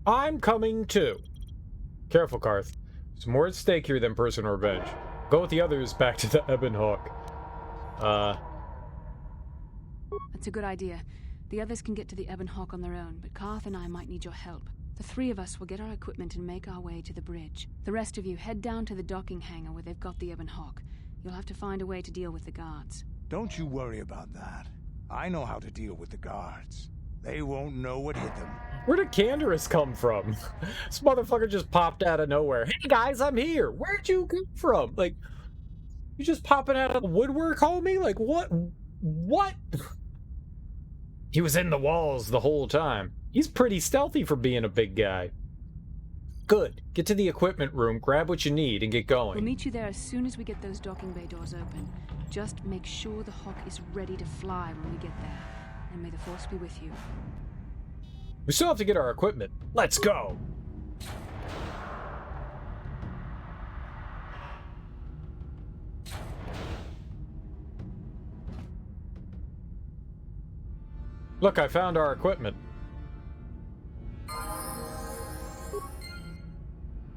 I'm coming too. Careful, Carth. There's more at stake here than personal revenge. Go with the others back to the Ebon Hawk. That's a good idea. The others can get to the Ebon Hawk on their own, but Carth and I might need your help. The three of us will get our equipment and make our way to the bridge. The rest of you head down to the docking hangar where they've got the Ebon Hawk. You'll have to find a way to deal with the guards. Don't you worry about that. I know how to deal with the guards. They won't know what hit them. Where did Canderous come from? This motherfucker just popped out of nowhere. Hey guys, I'm here. Where'd you come from? Like, you just popping out of the woodwork, homie? Like, what? What? He was in the walls the whole time. He's pretty stealthy for being a big guy. Good. Get to the equipment room, grab what you need, and get going. We'll meet you there as soon as we get those docking bay doors open. Just make sure the Hawk is ready to fly when we get there. And may the Force be with you. We still have to get our equipment. Let's go! Look, I found our equipment.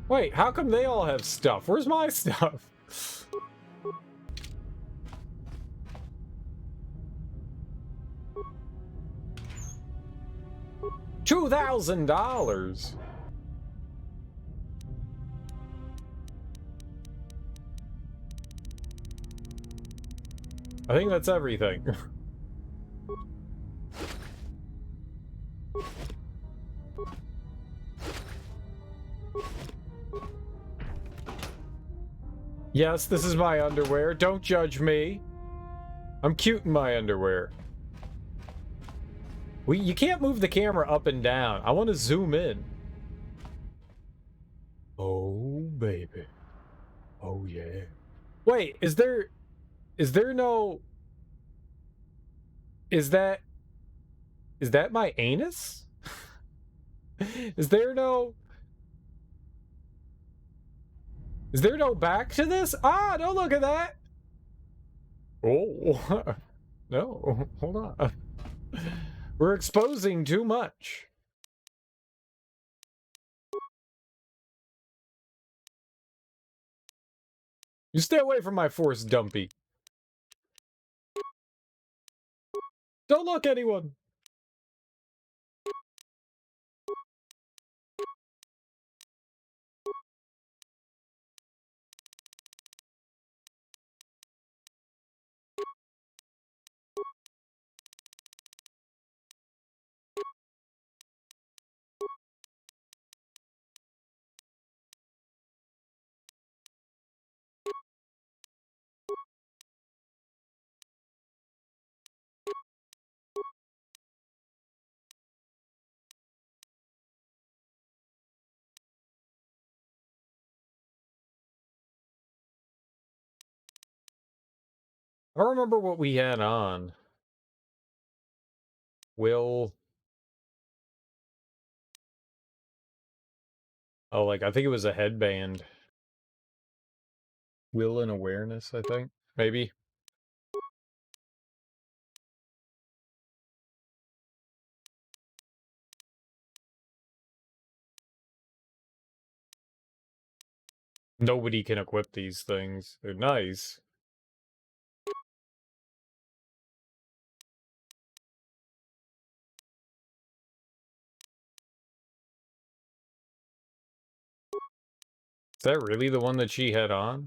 Wait, how come they all have stuff? Where's my stuff? $2,000. I think that's everything. Yes, this is my underwear. Don't judge me. I'm cute in my underwear. You can't move the camera up and down. I want to zoom in. Oh, baby. Oh, yeah. Wait, is there no... Is that my anus? Is there no back to this? Ah, don't look at that. Oh, no, hold on. We're exposing too much. You stay away from my Force, Dumpy. Don't look, anyone. I don't remember what we had on. Oh, like, I think it was a headband. Will and awareness, I think. Maybe. Nobody can equip these things. They're nice. Is that really the one that she had on?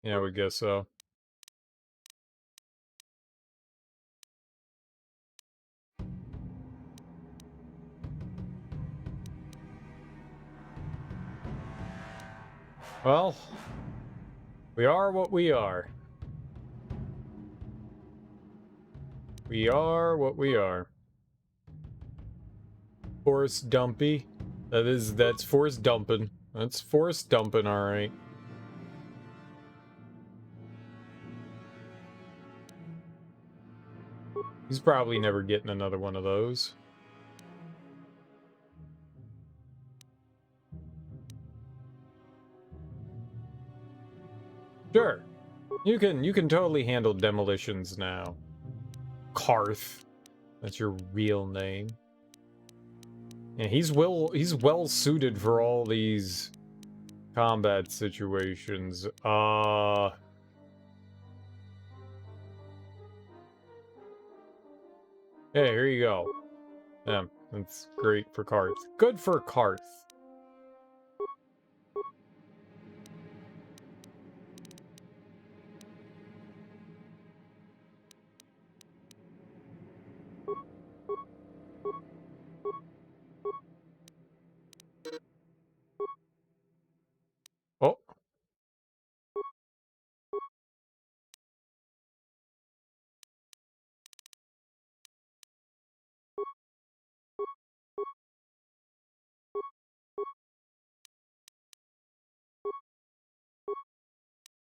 Yeah, we guess so. Well, we are what we are. We are what we are. Force dumpy. That's force dumping. That's force dumping, alright. He's probably never getting another one of those. Sure. You can totally handle demolitions now. Carth. That's your real name. Yeah, he's well suited for all these combat situations. Hey, here you go. Yeah, that's great for Carth. Good for Carth.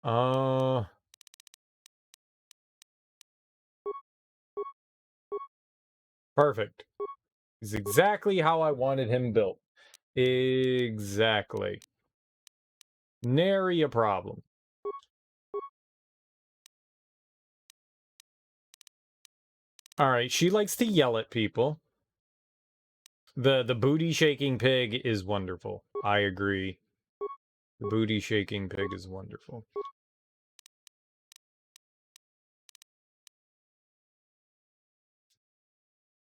Oh. Perfect. He's exactly how I wanted him built. Exactly. Nary a problem. Alright, she likes to yell at people. The booty shaking pig is wonderful. I agree. The booty shaking pig is wonderful.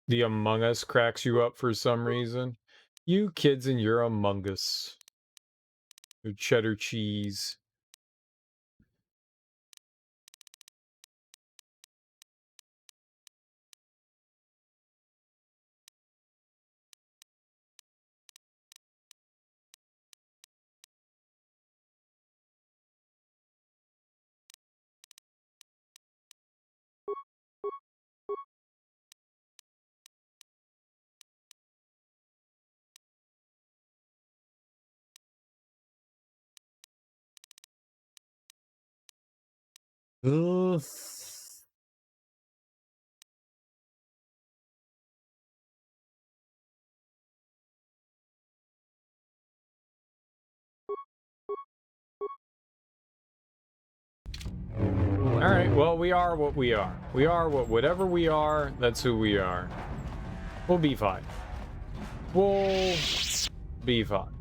The Among Us cracks you up for some reason. You kids and your Among Us. Your cheddar cheese. Ugh. Alright, well, we are what we are. We are whatever we are, that's who we are. We'll be fine. We'll be fine.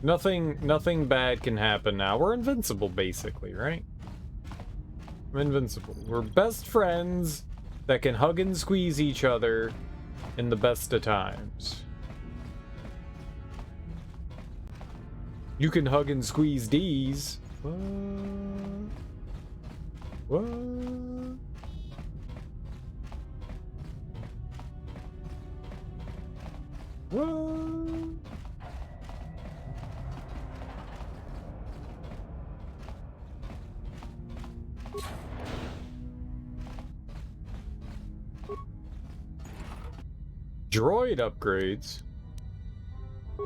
Nothing bad can happen now. We're invincible, basically, right? We're invincible. We're best friends that can hug and squeeze each other in the best of times. You can hug and squeeze D's. What? What? What? Droid upgrades.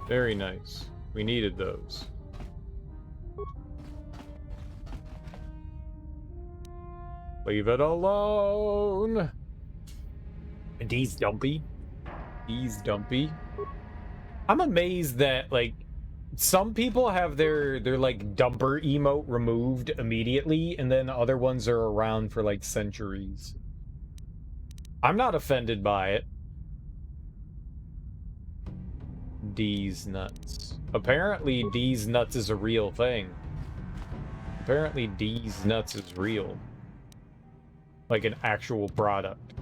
Very nice. We needed those. Leave it alone. And he's dumpy. He's dumpy. I'm amazed that, like, some people have their like dumper emote removed immediately, and then other ones are around for like centuries. I'm not offended by it. D's nuts. Apparently D's nuts is a real thing. Apparently D's nuts is real. Like an actual product.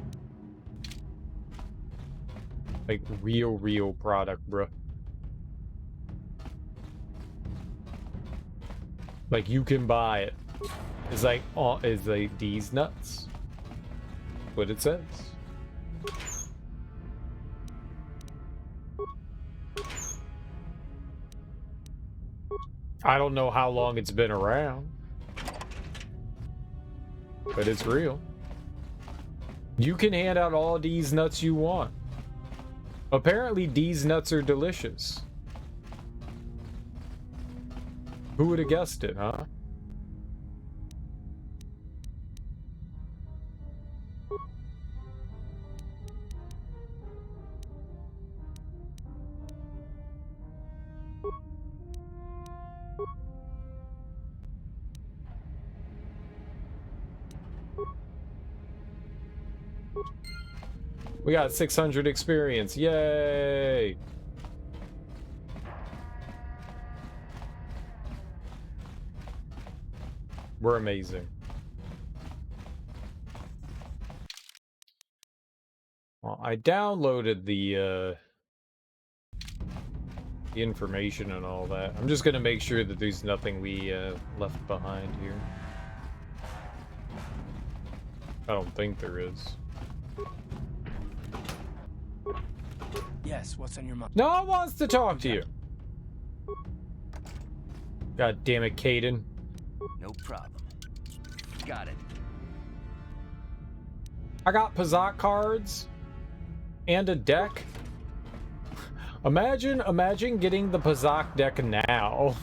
Like real product, bruh. Like you can buy it. It's like, oh, it's like D's nuts. What it says. I don't know how long it's been around, but it's real. You can hand out all D's nuts you want. Apparently D's nuts are delicious. Who would have guessed it, huh? We got 600 experience. Yay! We're amazing. Well, I downloaded the information and all that. I'm just gonna make sure that there's nothing we left behind here. I don't think there is. Yes, what's on your mind? No one wants to talk to you. God damn it, Caden. No problem. Got it. I got Pazak cards and a deck. Imagine getting the Pazak deck now.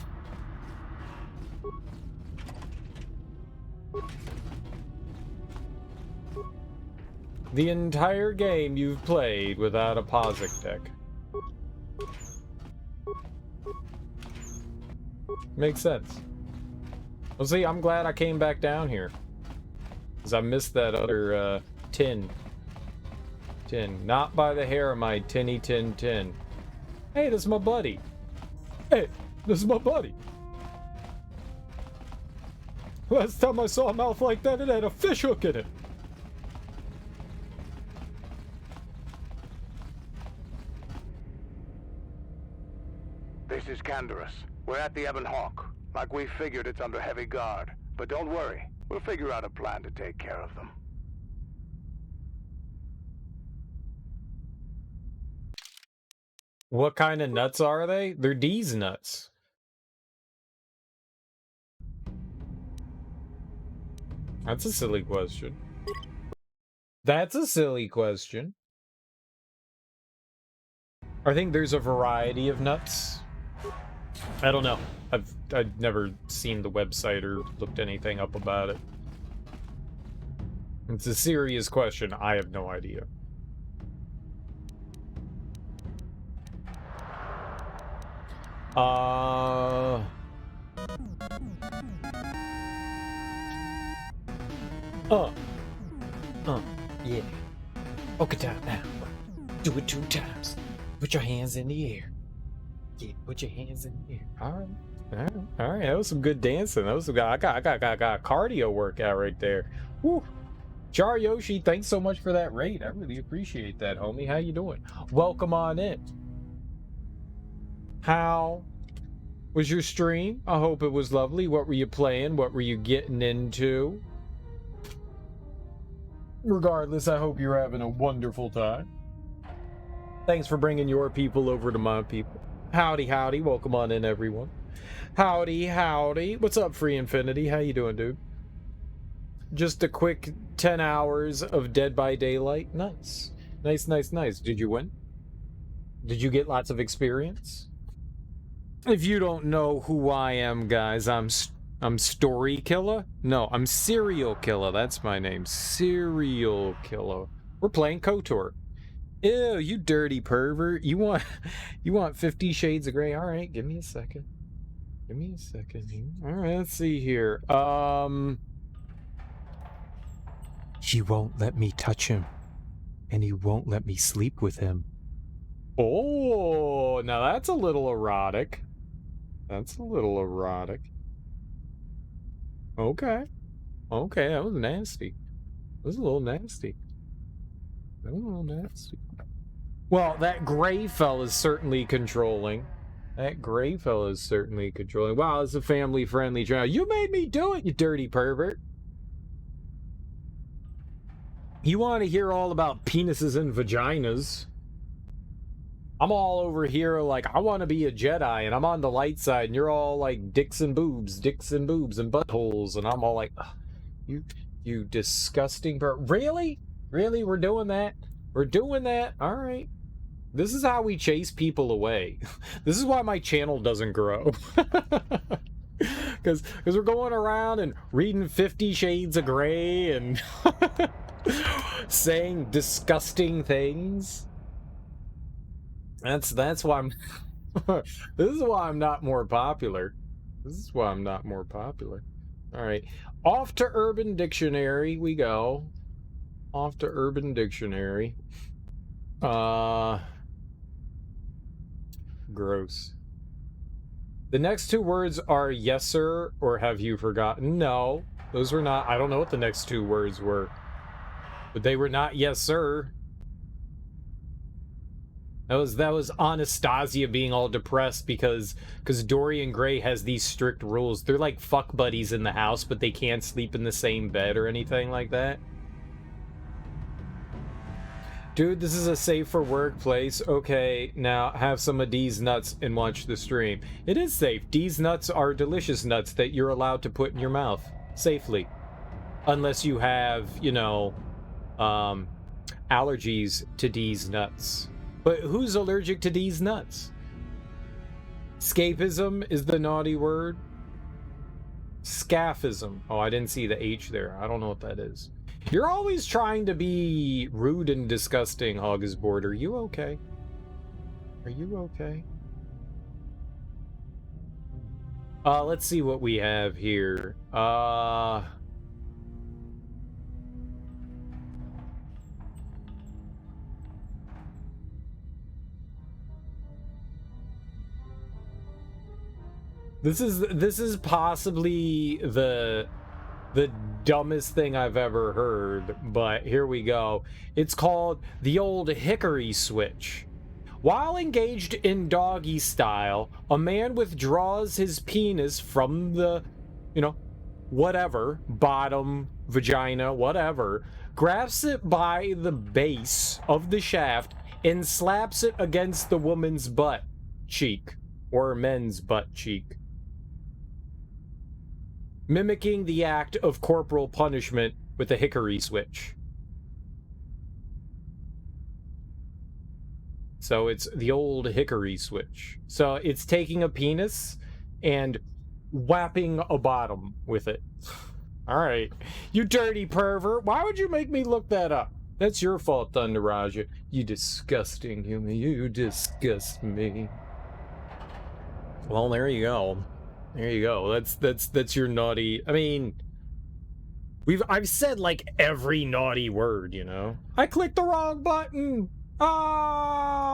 The entire game you've played without a Pazak deck. Makes sense. Well, see, I'm glad I came back down here. Because I missed that other, tin. Not by the hair, my tinny tin tin. Hey, this is my buddy. Hey, this is my buddy. Last time I saw a mouth like that, it had a fish hook in it. This is Canderous. We're at the Ebon Hawk. Like we figured, it's under heavy guard. But don't worry, we'll figure out a plan to take care of them. What kind of nuts are they? They're D's nuts. That's a silly question. That's a silly question. I think there's a variety of nuts. I don't know. I've never seen the website or looked anything up about it. It's a serious question. I have no idea. Yeah. Okay, time now. Do it 2 times. Put your hands in the air. Yeah, put your hands in the air. All right. That was some good dancing. That was some, I got cardio workout right there. Woo. Char Yoshi, thanks so much for that raid. I really appreciate that, homie. How you doing? Welcome on in. How was your stream? I hope it was lovely. What were you playing? What were you getting into? Regardless, I hope you're having a wonderful time. Thanks for bringing your people over to my people. Howdy, howdy. Welcome on in, everyone. Howdy, howdy. What's up, Free Infinity? How you doing, dude? Just a quick 10 hours of Dead by Daylight. Nice. Nice. Did you win? Did you get lots of experience? If you don't know who I am, guys, I'm Story Killer? No, I'm Serial Killer. That's my name. Serial Killer. We're playing KOTOR. Ew, you dirty pervert. You want 50 Shades of Grey. All right, give me a second. Give me a second here. All right, let's see here. He won't let me touch him, and he won't let me sleep with him. Oh, now that's a little erotic. That's a little erotic. Okay. Okay, that was nasty. That was a little nasty. That was a little nasty. Well, that gray fella's certainly controlling. That gray fella's certainly controlling. Wow, it's a family-friendly channel. You made me do it, you dirty pervert. You want to hear all about penises and vaginas? I'm all over here like, I want to be a Jedi, and I'm on the light side, and you're all like dicks and boobs, and buttholes, and I'm all like, you disgusting Really? Really? We're doing that? We're doing that? All right. This is how we chase people away. This is why my channel doesn't grow. Because we're going around and reading 50 Shades of Grey and saying disgusting things. That's why I'm this is why I'm not more popular. This is why I'm not more popular. All right. Off to Urban Dictionary we go. Off to Urban Dictionary. Gross. The next two words are yes sir or have you forgotten? No, those were not. I don't know what the next two words were, but they were not yes sir. That was Anastasia being all depressed because Dorian Gray has these strict rules. They're like fuck buddies in the house, but they can't sleep in the same bed or anything like that. Dude, this is a safer workplace. Okay, now have some of D's nuts and watch the stream. It is safe. D's nuts are delicious nuts that you're allowed to put in your mouth safely. Unless you have, you know, allergies to D's nuts. But who's allergic to D's nuts? Escapism is the naughty word. Scaphism. Oh, I didn't see the H there. I don't know what that is. You're always trying to be rude and disgusting, Hoggisboard. Are you okay? Are you okay? Let's see what we have here. This is possibly the dumbest thing I've ever heard, but here we go. It's called the old hickory switch. While engaged in doggy style, a man withdraws his penis from the, you know, whatever, bottom, vagina, whatever, grabs it by the base of the shaft and slaps it against the woman's butt cheek, or men's butt cheek, mimicking the act of corporal punishment with a hickory switch. So it's the old hickory switch. So it's taking a penis and whapping a bottom with it. All right. You dirty pervert. Why would you make me look that up? That's your fault, Thunder Raja. You disgusting human. You disgust me. Well, there you go. There you go. That's your naughty. I mean, I've said like every naughty word, you know. I clicked the wrong button. Ah,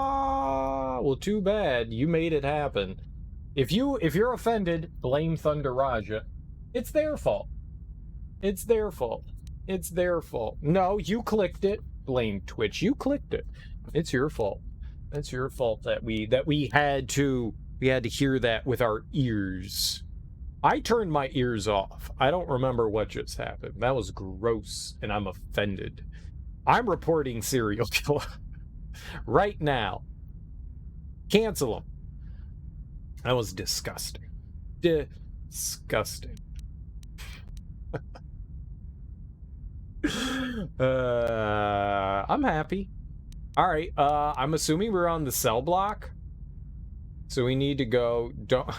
well, too bad. You made it happen. If you're offended, blame Thunder Raja. It's their fault. It's their fault. It's their fault. No, you clicked it. Blame Twitch. You clicked it. It's your fault. It's your fault that we had to hear that with our ears. I turned my ears off. I don't remember what just happened. That was gross, and I'm offended. I'm reporting serial killer right now. Cancel him. That was disgusting. Disgusting. I'm happy. All right. I'm assuming we're on the cell block. So we need to go. Don't.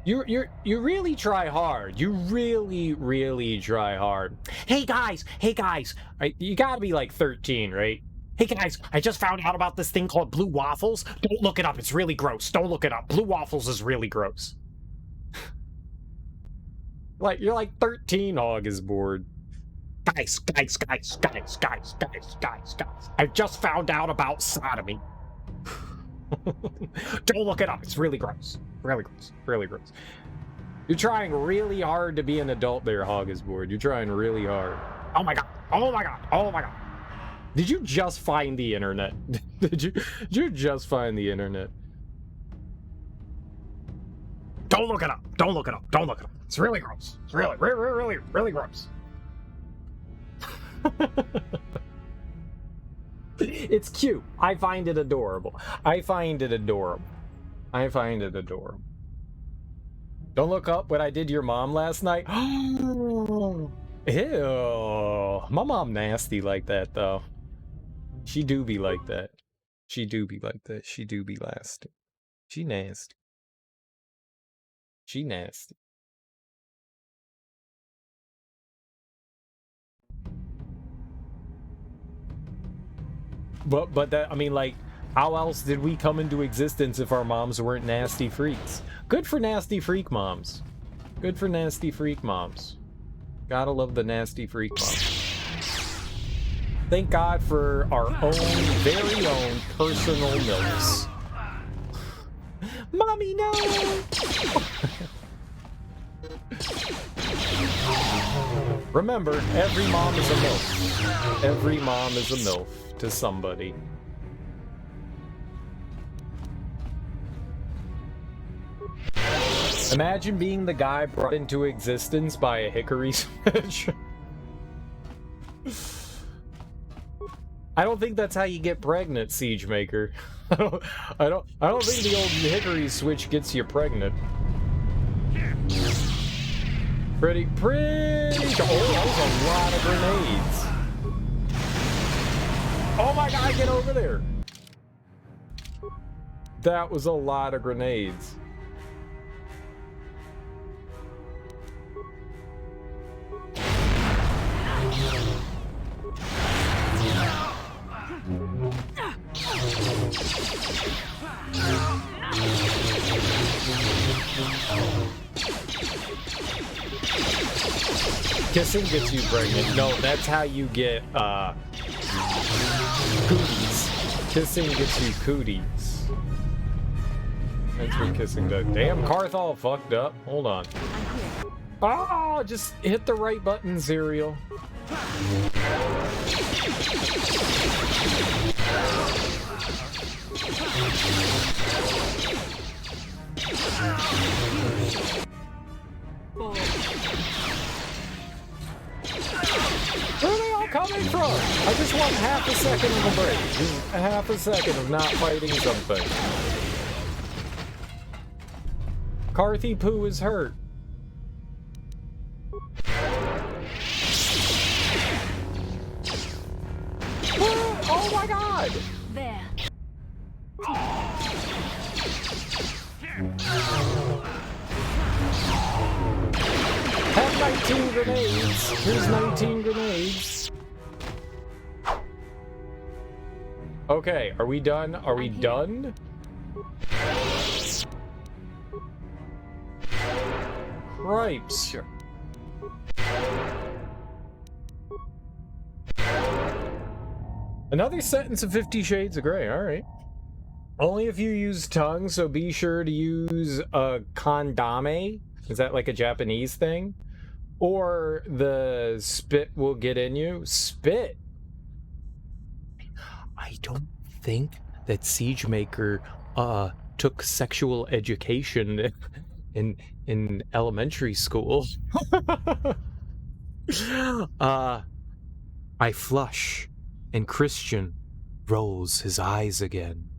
You really try hard. You really try hard. Hey guys. You gotta be like 13, right? Hey guys, I just found out about this thing called blue waffles. Don't look it up, it's really gross. Don't look it up. Blue waffles is really gross. Like, you're like 13, Hog is bored. Guys. I just found out about sodomy. Don't look it up, it's really gross. Really gross. You're trying really hard to be an adult there, Hog is bored. You're trying really hard. Oh my god. Did you just find the internet? Did you just find the internet? Don't look it up. It's really gross. It's really gross. It's cute. I find it adorable. Don't look up what I did to your mom last night. Ew. My mom nasty like that, though. She do be like that. She do be nasty. She nasty. But that, I mean, like, how else did we come into existence if our moms weren't nasty freaks? Good for nasty freak moms. Gotta love the nasty freak moms. Thank God for our own, very own personal milks. Mommy, no! Remember, every mom is a MILF. Every mom is a MILF to somebody. Imagine being the guy brought into existence by a hickory switch. I don't think that's how you get pregnant, Siegemaker. I don't think the old hickory switch gets you pregnant. Pretty. Oh, that was a lot of grenades. Oh my god, get over there. That was a lot of grenades. Kissing gets you pregnant. No, that's how you get, cooties. Kissing gets you cooties. That's what kissing does. Damn, Carth all fucked up. Hold on. Oh, just hit the right button, Serial. Where are they all coming from? I just want half a second of a break. Just half a second of not fighting something. Carthy Poo is hurt. Oh my god! There. Have 19 grenades. Here's 19 grenades. Okay, are we done? Are we done? Cripes. Sure. Another sentence of 50 Shades of Grey, alright. Only if you use tongue, so be sure to use a condame. Is that like a Japanese thing? Or the spit will get in you? Spit? I don't think that Siegemaker took sexual education in elementary school. I flush. And Christian rolls his eyes again.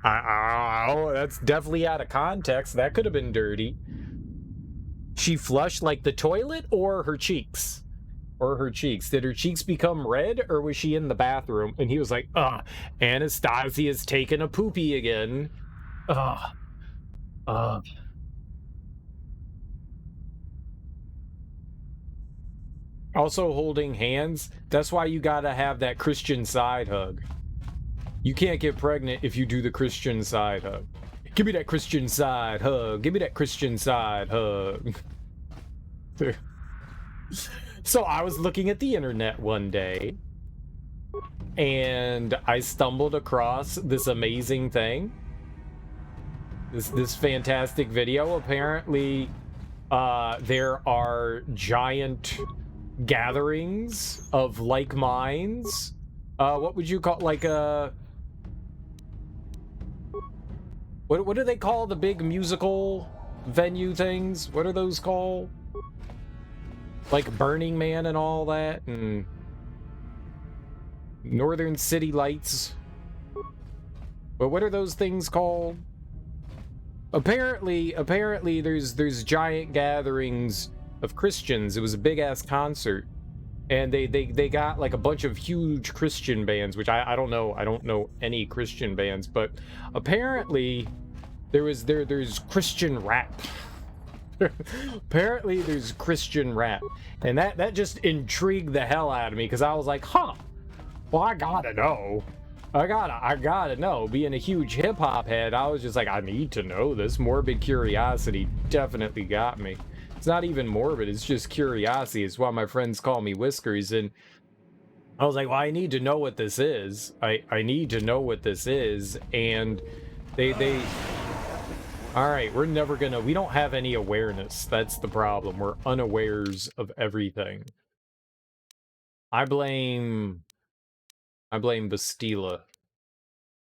Oh, that's definitely out of context. That could have been dirty. She flushed like the toilet or her cheeks? Or her cheeks. Did her cheeks become red or was she in the bathroom? And he was like, Anastasia's taken a poopy again. Also holding hands. That's why you gotta have that Christian side hug. You can't get pregnant if you do the Christian side hug. Give me that Christian side hug. Give me that Christian side hug. So I was looking at the internet one day, and I stumbled across this amazing thing. This fantastic video. Apparently, there are giant gatherings of like minds. What would you call, like a... What do they call the big musical venue things? What are those called? Like Burning Man and all that, and Northern City Lights. But what are those things called? Apparently there's giant gatherings of Christians. It was a big ass concert, and they got like a bunch of huge Christian bands, which I don't know. I don't know any Christian bands, but apparently there's Christian rap. Apparently there's Christian rap, and that just intrigued the hell out of me, because I was like, huh, well, I gotta know. I gotta know. Being a huge hip-hop head, I was just like, I need to know this. Morbid curiosity definitely got me. It's not even morbid, it's just curiosity. It's why my friends call me Whiskers, and I was like, well, I need to know what this is. I need to know what this is, and they all right, we're never gonna... We don't have any awareness. That's the problem. We're unawares of everything. I blame Bastila.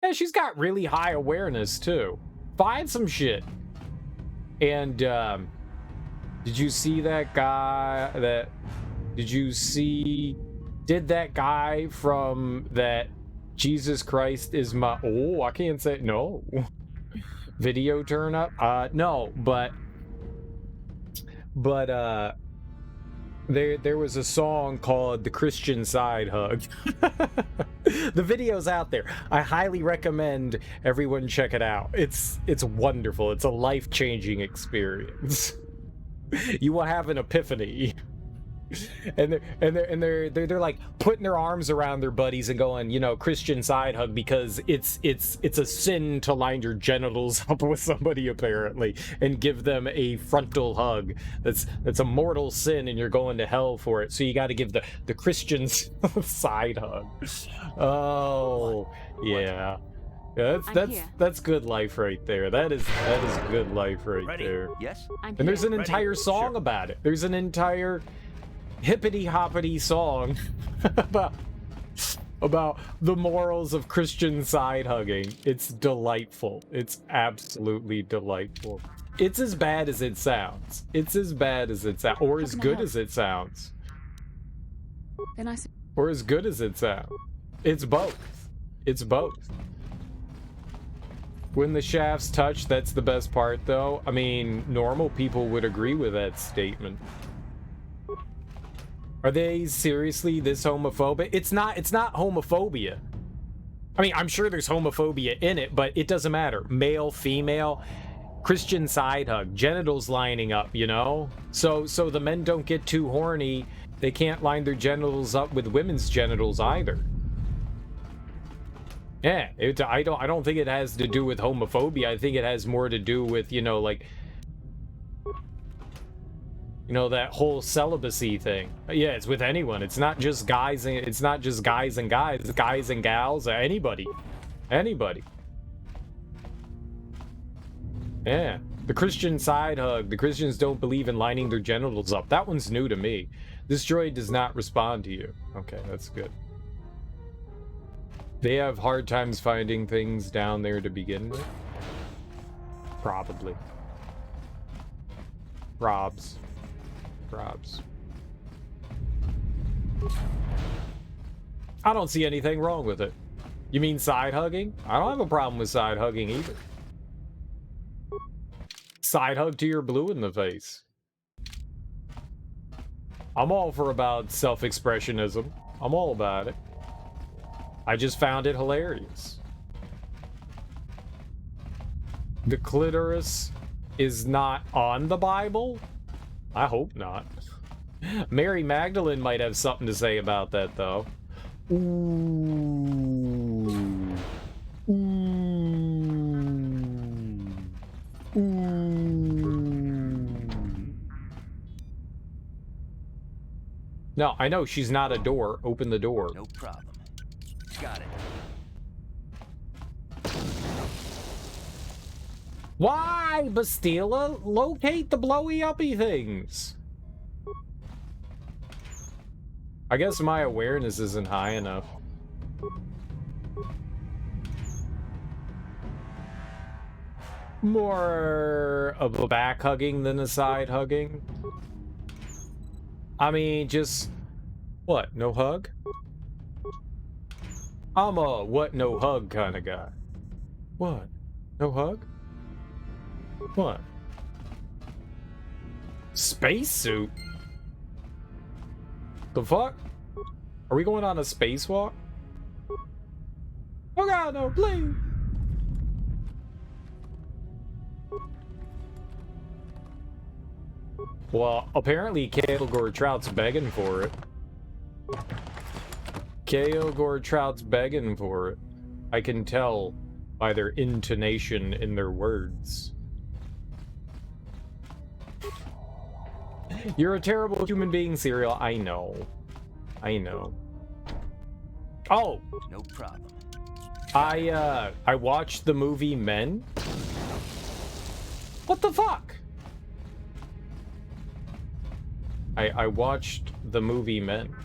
Yeah, she's got really high awareness, too. Find some shit. And, did you see that guy that... Did that guy from that Jesus Christ is my... Oh, I can't say... No. Video turn up? No, but there was a song called The Christian Side Hug. The video's out there. I highly recommend everyone check it out. It's wonderful. It's a life-changing experience. You will have an epiphany. And they're like putting their arms around their buddies and going, you know, Christian side hug, because it's a sin to line your genitals up with somebody, apparently, and give them a frontal hug. That's a mortal sin, and you're going to hell for it. So you got to give the Christian side hug. Oh yeah. Yeah, that's good life right there. That is good life right there. Yes. And there's an entire song about it. There's an entire hippity hoppity song about the morals of Christian side hugging. It's delightful. It's absolutely delightful. It's as bad as it sounds. It's as bad as it sounds, or as good as it sounds. Or as good as it sounds. It's both. It's both. When the shafts touch, that's the best part, though. I mean, normal people would agree with that statement. Are they seriously this homophobic? It's not homophobia. I mean, I'm sure there's homophobia in it, but it doesn't matter. Male, female, Christian side hug, genitals lining up, you know? So the men don't get too horny. They can't line their genitals up with women's genitals either. Yeah, I don't think it has to do with homophobia. I think it has more to do with, you know, like, you know, that whole celibacy thing. Yeah, it's with anyone. It's not just guys, and it's not just guys and guys. It's guys and gals, anybody. Anybody. Yeah. The Christian side hug. The Christians don't believe in lining their genitals up. That one's new to me. This droid does not respond to you. Okay, that's good. They have hard times finding things down there to begin with? Probably. Probs. I don't see anything wrong with it. You mean side hugging? I don't have a problem with side hugging either. Side hug to your blue in the face. I'm all for about self-expressionism. I'm all about it. I just found it hilarious. The clitoris is not on the Bible? I hope not. Mary Magdalene might have something to say about that, though. Ooh. Ooh. Ooh. No, I know she's not a door. Open the door. No problem. Got it. Why, Bastila? Locate the blowy-uppy things. I guess my awareness isn't high enough. More of a back hugging than a side hugging. I mean, just... What, no hug? I'm a what, no hug kind of guy. What? No hug? What? Spacesuit? The fuck? Are we going on a spacewalk? Oh god, no, please! Well, apparently Kale Trout's begging for it. Kale Trout's begging for it. I can tell by their intonation in their words. You're a terrible human being, Serial. I know. I know. Oh! No problem. I watched the movie Men. What the fuck? I watched the movie Men.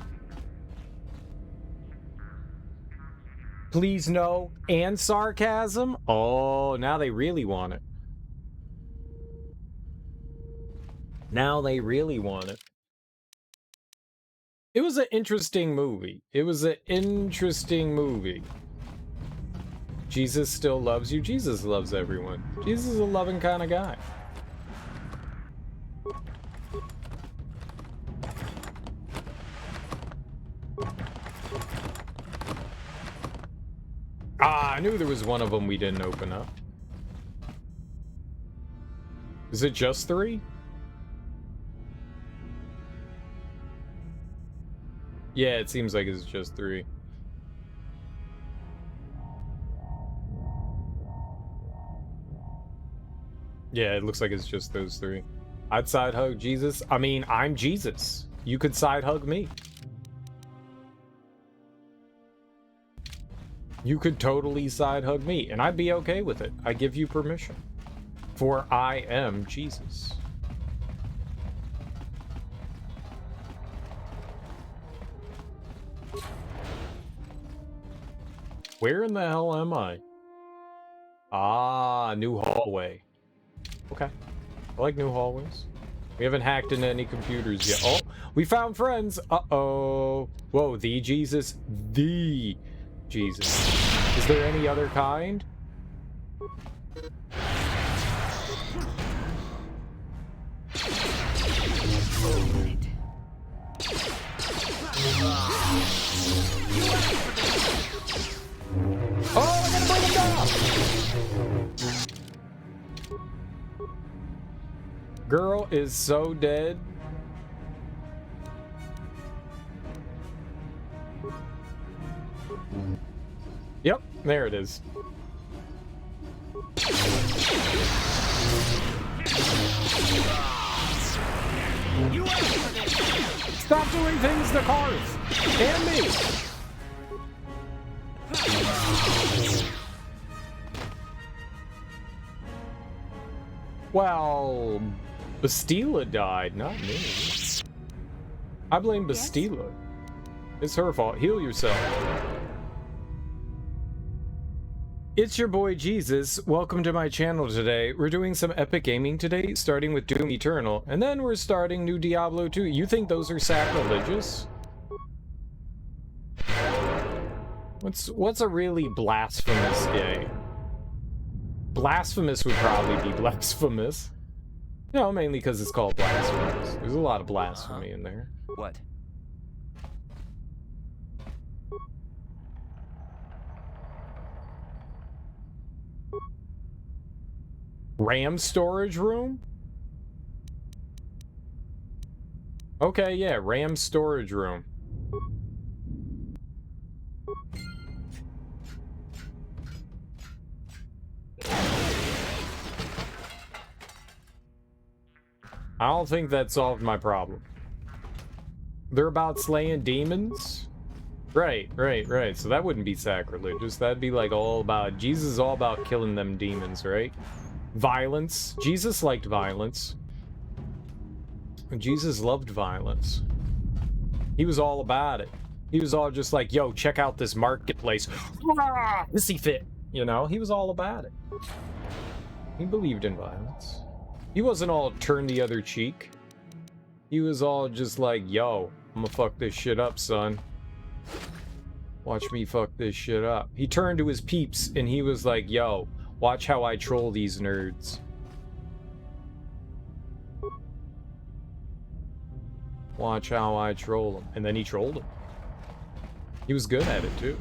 Please no, and sarcasm? Oh, now they really want it. Now they really want it. It was an interesting movie. It was an interesting movie. Jesus still loves you. Jesus loves everyone. Jesus is a loving kind of guy. Ah, I knew there was one of them we didn't open up. Is it just 3? Yeah, it seems like it's just 3. Yeah, it looks like it's just those 3. I'd side hug Jesus. I mean, I'm Jesus. You could side hug me. You could totally side hug me, and I'd be okay with it. I give you permission. For I am Jesus. Where in the hell am I? Ah, new hallway. Okay. I like new hallways. We haven't hacked into any computers yet. Oh, we found friends. Uh-oh. Whoa, the Jesus. The Jesus. Is there any other kind? Oh, I gotta bring him down! Girl is so dead. Yep, there it is. Stop doing things to Carth! And me! Well, Bastila died, not me. I blame Bastila. It's her fault. Heal yourself. It's your boy Jesus. Welcome to my channel today. We're doing some epic gaming today, starting with Doom Eternal, and then we're starting new Diablo 2. You think those are sacrilegious? What's a really blasphemous game? Blasphemous would probably be blasphemous. No, mainly because it's called blasphemous. There's a lot of blasphemy in there. What? RAM storage room? Okay, yeah, RAM storage room. I don't think that solved my problem. They're about slaying demons? Right. So that wouldn't be sacrilegious. That'd be like all about... Jesus is all about killing them demons, right? Violence. Jesus liked violence. Jesus loved violence. He was all about it. He was all just like, yo, check out this marketplace. Hissy fit. You know, he was all about it. He believed in violence. He wasn't all turn the other cheek. He was all just like, yo, I'm gonna fuck this shit up, son. Watch me fuck this shit up. He turned to his peeps and he was like, yo, watch how I troll these nerds. Watch how I troll them. And then he trolled them. He was good at it too.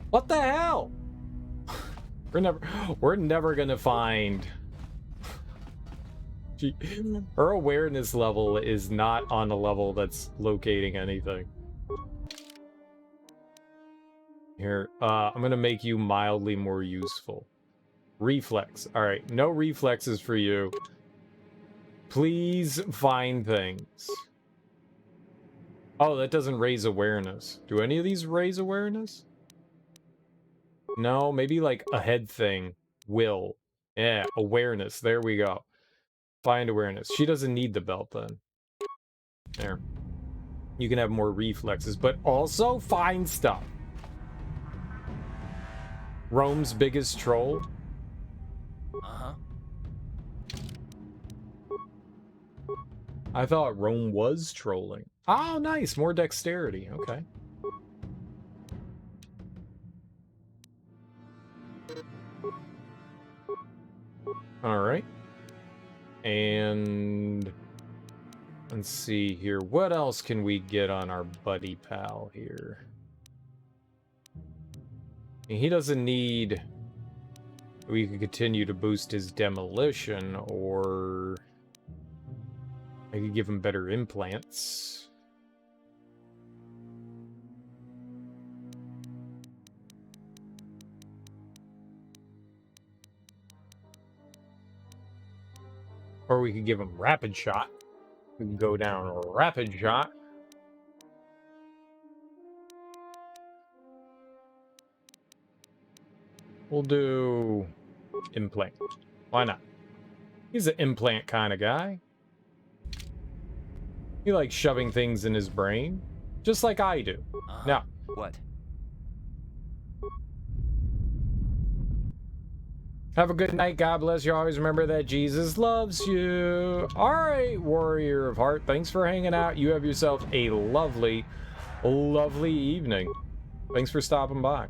What the hell? We're never gonna find... Her awareness level is not on a level that's locating anything. Here, I'm gonna make you mildly more useful. Reflex. Alright, no reflexes for you. Please find things. Oh, that doesn't raise awareness. Do any of these raise awareness? No, maybe like a head thing. Will. Yeah, awareness. There we go. Find awareness. She doesn't need the belt then. There. You can have more reflexes, but also find stuff. Rome's biggest troll. Uh-huh. I thought Rome was trolling. Oh, nice. More dexterity. Okay. All right. And let's see here. What else can we get on our buddy pal here? He doesn't need... We could continue to boost his demolition, or I could give him better implants. Or we could give him rapid shot. We can go down rapid shot. We'll do implant. Why not? He's an implant kind of guy. He likes shoving things in his brain, just like I do. Now, what? Have a good night. God bless you. Always remember that Jesus loves you. All right, Warrior of Heart. Thanks for hanging out. You have yourself a lovely, lovely evening. Thanks for stopping by.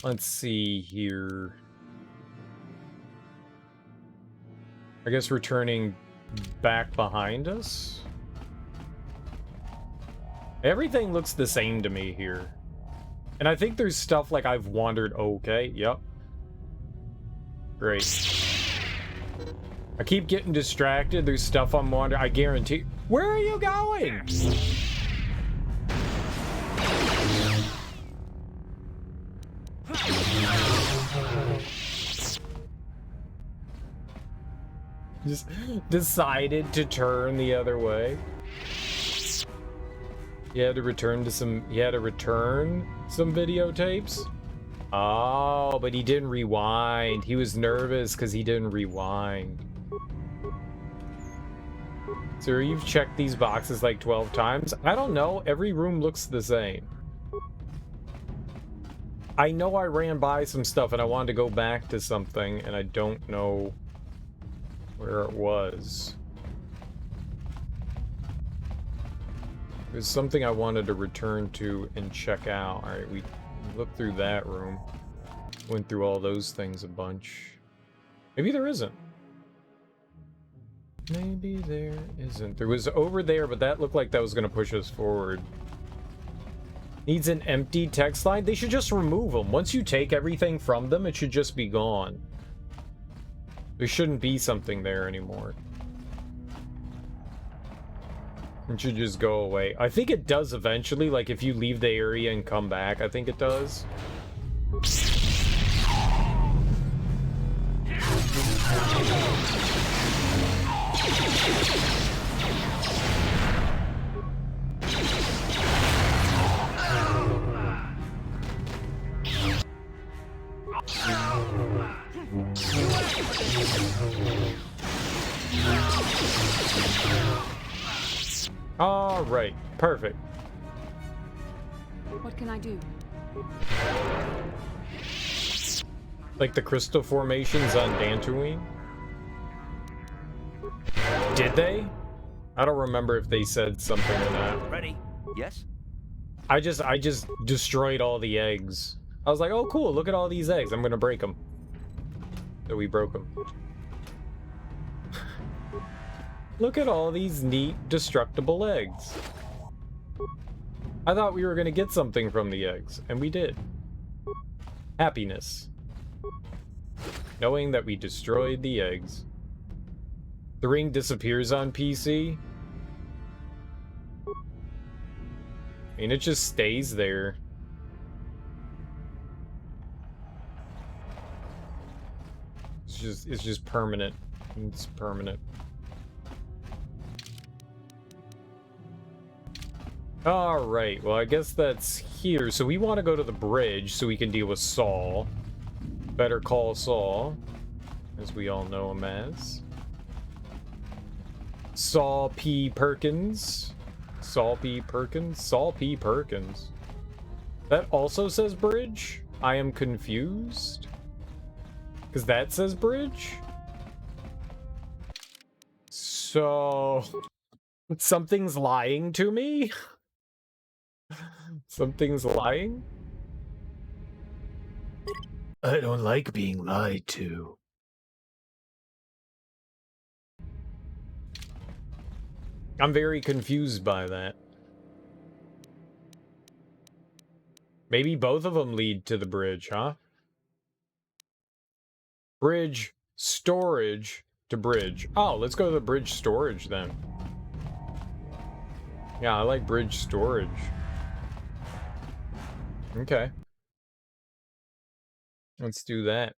Let's see here. I guess returning back behind us. Everything looks the same to me here. And I think there's stuff like I've wandered. Okay, yep. Great. I keep getting distracted. There's stuff I'm wandering. I guarantee. Where are you going? Just decided to turn the other way. You had to return some videotapes? Oh, but he didn't rewind. He was nervous because he didn't rewind. So you've checked these boxes like 12 times? I don't know. Every room looks the same. I know I ran by some stuff and I wanted to go back to something and I don't know where it was. There's something I wanted to return to and check out. Alright, we looked through that room. Went through all those things a bunch. Maybe there isn't. Maybe there isn't. There was over there, but that looked like that was going to push us forward. Needs an empty text line? They should just remove them. Once you take everything from them, it should just be gone. There shouldn't be something there anymore. It should just go away. I think it does eventually, like if you leave the area and come back, I think it does. All right, perfect. What can I do? Like the crystal formations on Dantooine? Did they? I don't remember if they said something or not. Ready? Yes? I just destroyed all the eggs. I was like, oh cool, look at all these eggs. I'm gonna break them. So we broke them. Look at all these neat, destructible eggs. I thought we were gonna get something from the eggs, and we did. Happiness. Knowing that we destroyed the eggs. The ring disappears on PC. I mean, it just stays there. It's just permanent. It's permanent. Alright, well I guess that's here. So we want to go to the bridge so we can deal with Saul. Better Call Saul, as we all know him as. Saul P. Perkins. Saul P. Perkins? Saul P. Perkins. That also says bridge? I am confused. Because that says bridge? So... something's lying to me? Something's lying? I don't like being lied to. I'm very confused by that. Maybe both of them lead to the bridge, huh? Bridge, storage to bridge. Oh, let's go to the bridge storage then. Yeah, I like bridge storage. Okay. Let's do that.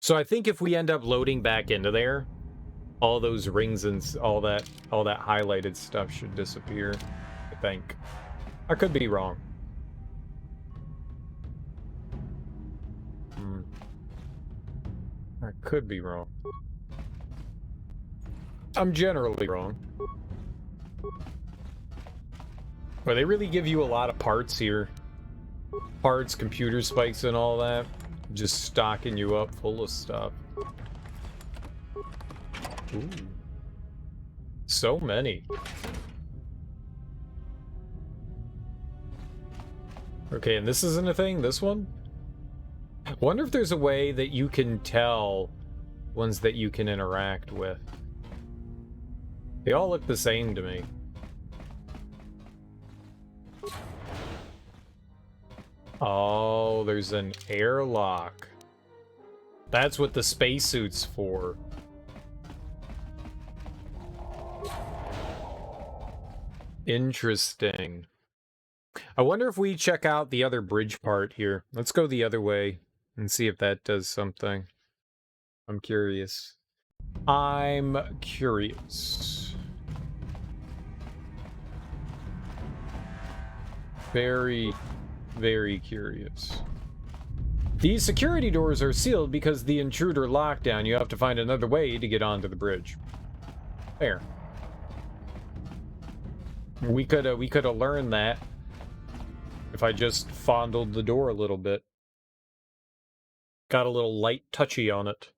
So I think if we end up loading back into there, all those rings and all that highlighted stuff should disappear, I think. I could be wrong. I could be wrong. I'm generally wrong. But they really give you a lot of parts here. Parts, computer spikes, and all that. Just stocking you up full of stuff. Ooh. So many. Okay, and this isn't a thing, this one? I wonder if there's a way that you can tell ones that you can interact with. They all look the same to me. Oh, there's an airlock. That's what the spacesuit's for. Interesting. I wonder if we check out the other bridge part here. Let's go the other way and see if that does something. I'm curious. I'm curious. Very, very curious. These security doors are sealed because the intruder lockdown. You have to find another way to get onto the bridge. There. We could have learned that if I just fondled the door a little bit. Got a little light touchy on it.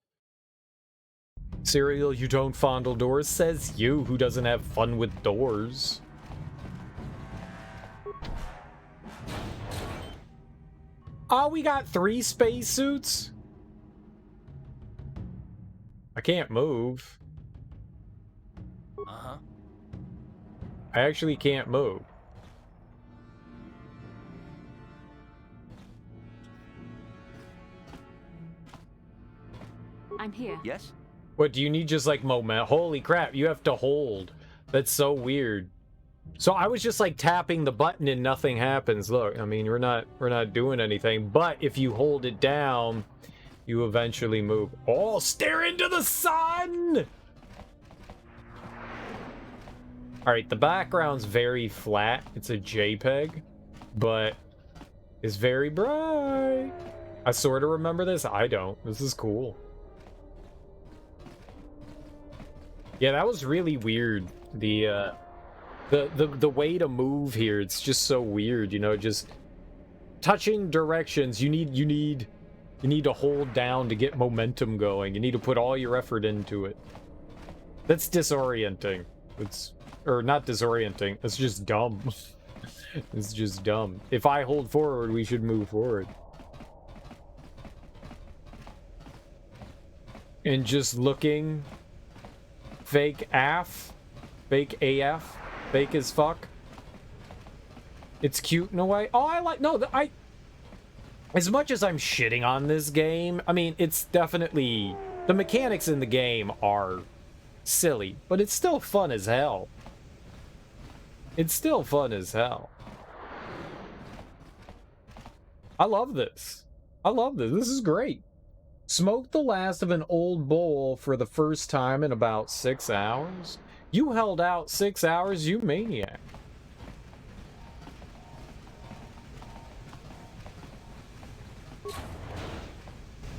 Cereal, you don't fondle doors, says you, who doesn't have fun with doors. Oh, we got 3 spacesuits? I can't move. Uh-huh. I actually can't move. I'm here. Yes? What, do you need just like moment? Holy crap, you have to hold. That's so weird. So I was just like tapping the button and nothing happens. Look, I mean, we're not doing anything, but if you hold it down, you eventually move. Oh, stare into the sun! All right, the background's very flat. It's a JPEG, but it's very bright. I sort of remember this. I don't. This is cool. Yeah, that was really weird. The way to move here, it's just so weird, you know, just touching directions. You need to hold down to get momentum going. You need to put all your effort into it. That's disorienting. Or not disorienting. It's just dumb. It's just dumb. If I hold forward, we should move forward. And just looking fake AF, fake AF, fake as fuck. It's cute in a way. Oh, I like, no, as much as I'm shitting on this game, I mean, it's definitely, the mechanics in the game are silly, but it's still fun as hell. It's still fun as hell. I love this. I love this. This is great. Smoked the last of an old bowl for the first time in about 6 hours. You held out 6 hours, you maniac. I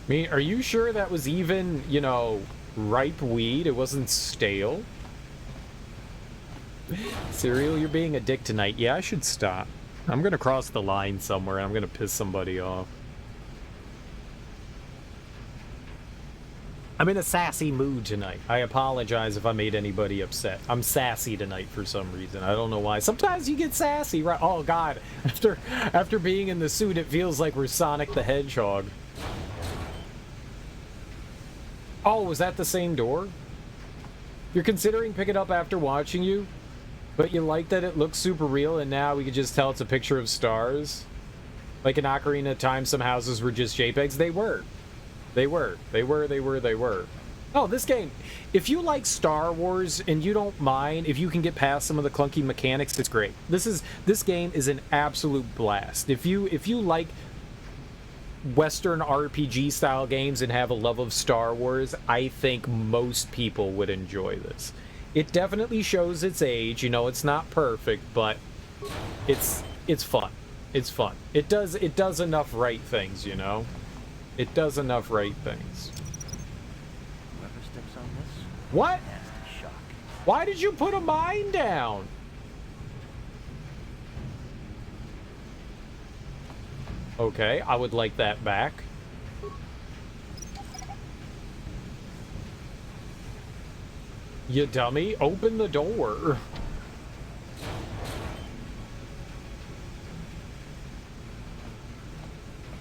mean, are you sure that was even, you know, ripe weed? It wasn't stale? Cereal, you're being a dick tonight. Yeah, I should stop. I'm gonna cross the line somewhere. I'm gonna piss somebody off. I'm in a sassy mood tonight. I apologize if I made anybody upset. I'm sassy tonight for some reason. I don't know why. Sometimes you get sassy, right? Oh god. After being in the suit, it feels like we're Sonic the Hedgehog. Oh, was that the same door? You're considering picking it up after watching you, but you like that it looks super real and now we can just tell it's a picture of stars? Like in Ocarina of Time, some houses were just JPEGs. They were. They were. Oh, this game, if you like Star Wars and you don't mind, if you can get past some of the clunky mechanics, it's great. This game is an absolute blast. If you like Western RPG style games and have a love of Star Wars, I think most people would enjoy this. It definitely shows its age, you know, it's not perfect, but it's fun. It's fun. It does enough right things, you know? It does enough right things. Whoever steps on this, what? nasty shock. Why did you put a mine down? Okay, I would like that back. You dummy, open the door.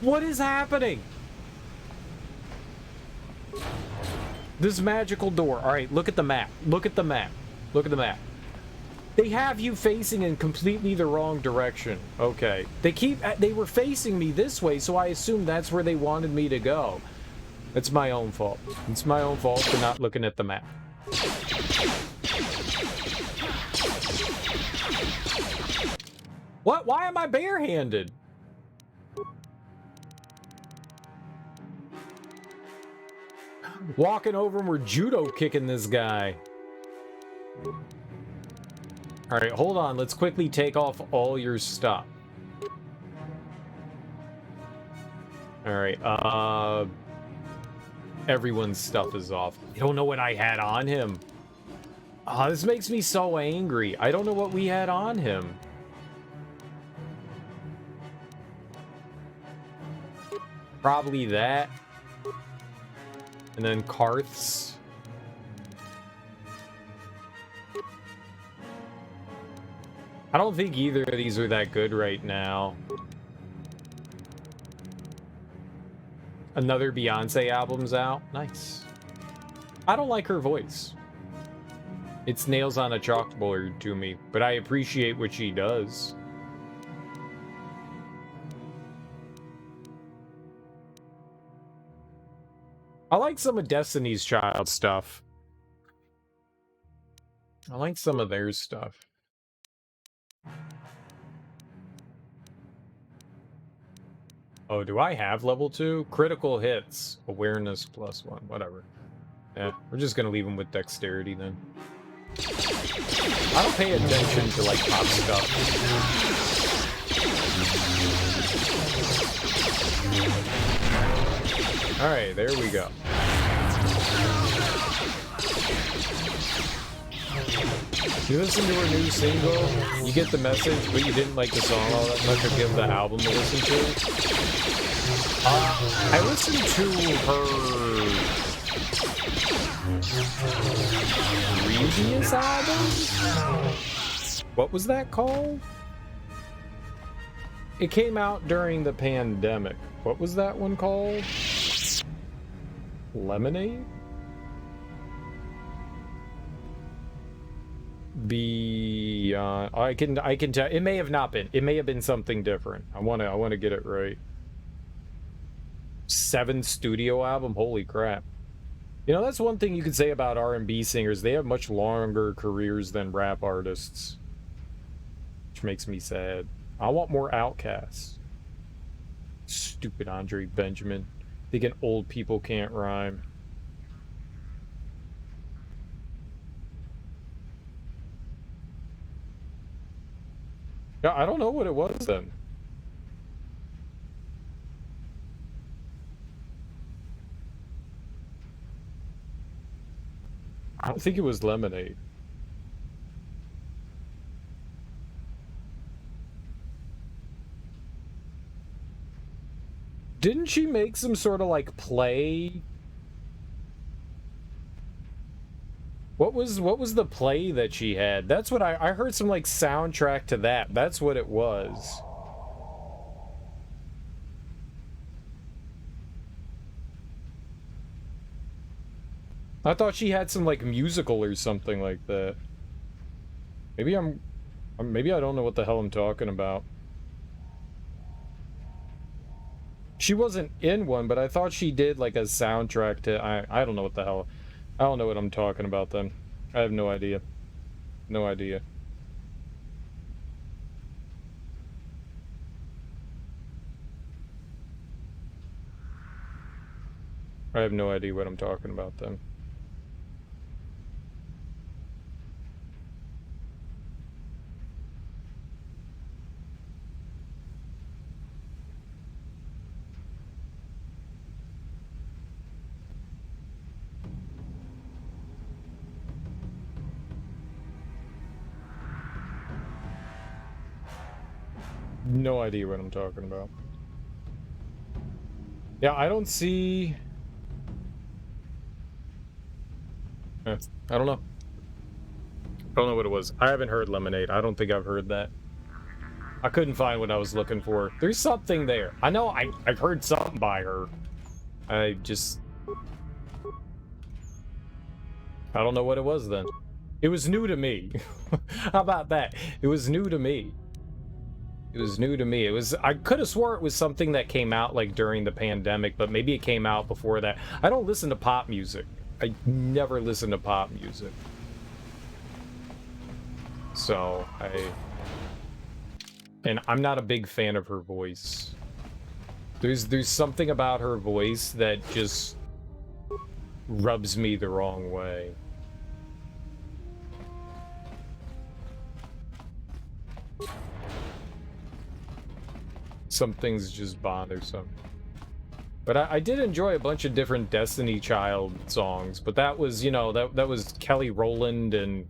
What is happening? This magical door. All right, look at the map. Look at the map. Look at the map. They have you facing in completely the wrong direction. Okay. They were facing me this way, so I assumed that's where they wanted me to go. It's my own fault. It's my own fault for not looking at the map. What? Why am I barehanded? Walking over and we're judo kicking this guy. Alright, hold on. Let's quickly take off all your stuff. Alright, everyone's stuff is off. I don't know what I had on him. This makes me so angry. I don't know what we had on him. Probably that. And then Carth's. I don't think either of these are that good right now. Another Beyonce album's out. Nice. I don't like her voice. It's nails on a chalkboard to me, but I appreciate what she does. I like some of Destiny's Child stuff. I like some of their stuff. Oh, do I have level 2? Critical hits. Awareness +1. Whatever. Yeah, we're just gonna leave them with dexterity then. I don't pay attention to, like, pop stuff. Alright, there we go. You listen to her new single, you get the message, but you didn't like the song all that much or give the album to listen to. I listened to her previous album? What was that called? It came out during the pandemic. What was that one called? Lemonade? I can tell. It may have not been. It may have been something different. I wanna get it right. 7 studio album. Holy crap! You know, that's one thing you could say about R&B singers. They have much longer careers than rap artists, which makes me sad. I want more outcasts. Stupid Andre Benjamin. Thinking old people can't rhyme. Yeah, I don't know what it was then. I don't think it was Lemonade. Didn't she make some sort of like play? What was the play that she had? That's what I heard, some like soundtrack to that. That's what it was. I thought she had some like musical or something like that. Maybe maybe I don't know what the hell I'm talking about. She wasn't in one, but I thought she did like a soundtrack to I don't know what the hell. I don't know what I'm talking about then. I have no idea. No idea. I have no idea what I'm talking about then. No idea what I'm talking about. Yeah, I don't see... I don't know. I don't know what it was. I haven't heard Lemonade. I don't think I've heard that. I couldn't find what I was looking for. There's something there. I know I've heard something by her. I don't know what it was then. It was new to me. How about that? It was new to me. It was new to me. I could have swore it was something that came out like during the pandemic, but maybe it came out before that. I don't listen to pop music. I never listen to pop music. So, and I'm not a big fan of her voice. There's something about her voice that just rubs me the wrong way. Some things just bothersome. But I did enjoy a bunch of different Destiny Child songs, but that was, you know, that was Kelly Rowland and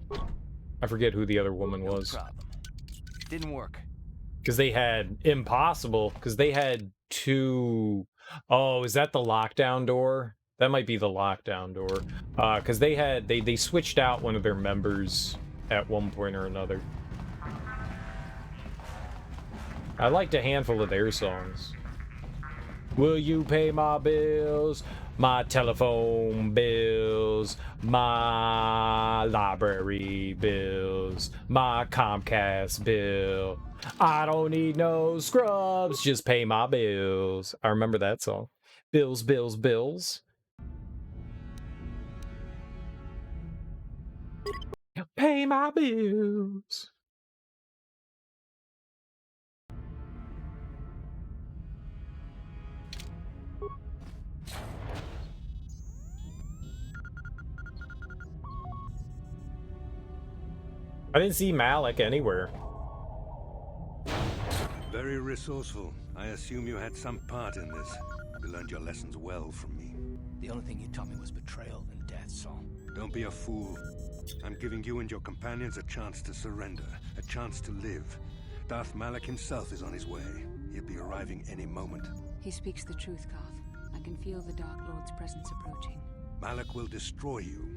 I forget who the other woman was. Didn't work. Because they had Impossible, because they had 2... Oh, is that the lockdown door? That might be the lockdown door. Because they switched out one of their members at one point or another. I liked a handful of their songs. Will you pay my bills? My telephone bills, my library bills, my Comcast bill. I don't need no scrubs, just pay my bills. I remember that song. Bills, bills, bills. Pay my bills. I didn't see Malik anywhere. Very resourceful. I assume you had some part in this. You learned your lessons well from me. The only thing you taught me was betrayal and death, Saul. Don't be a fool. I'm giving you and your companions a chance to surrender, a chance to live. Darth Malik himself is on his way. He'll be arriving any moment. He speaks the truth, Carth. I can feel the Dark Lord's presence approaching. Malik will destroy you.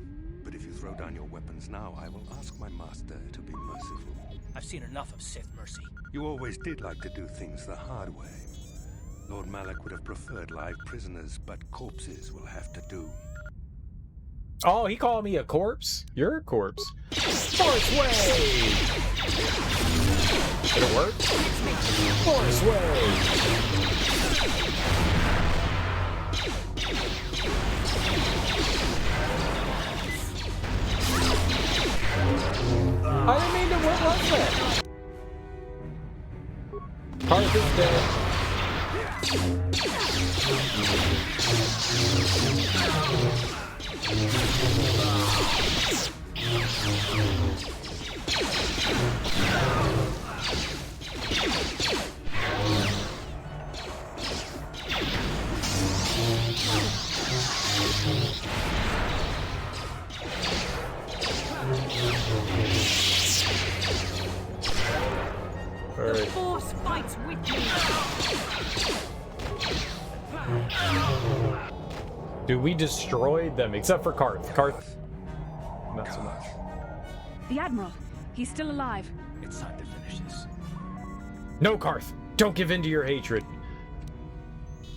But if you throw down your weapons now, I will ask my master to be merciful. I've seen enough of Sith mercy. You always did like to do things the hard way. Lord Malik would have preferred live prisoners, but corpses will have to do. Oh, he called me a corpse? You're a corpse. Force wave! Did it work? Force wave! I didn't mean to. What was that? Carth is dead. The Force fights with me. Dude, we destroyed them, except for Carth. Carth, not so much. The Admiral, he's still alive. It's time to finish this. No, Carth, don't give in to your hatred.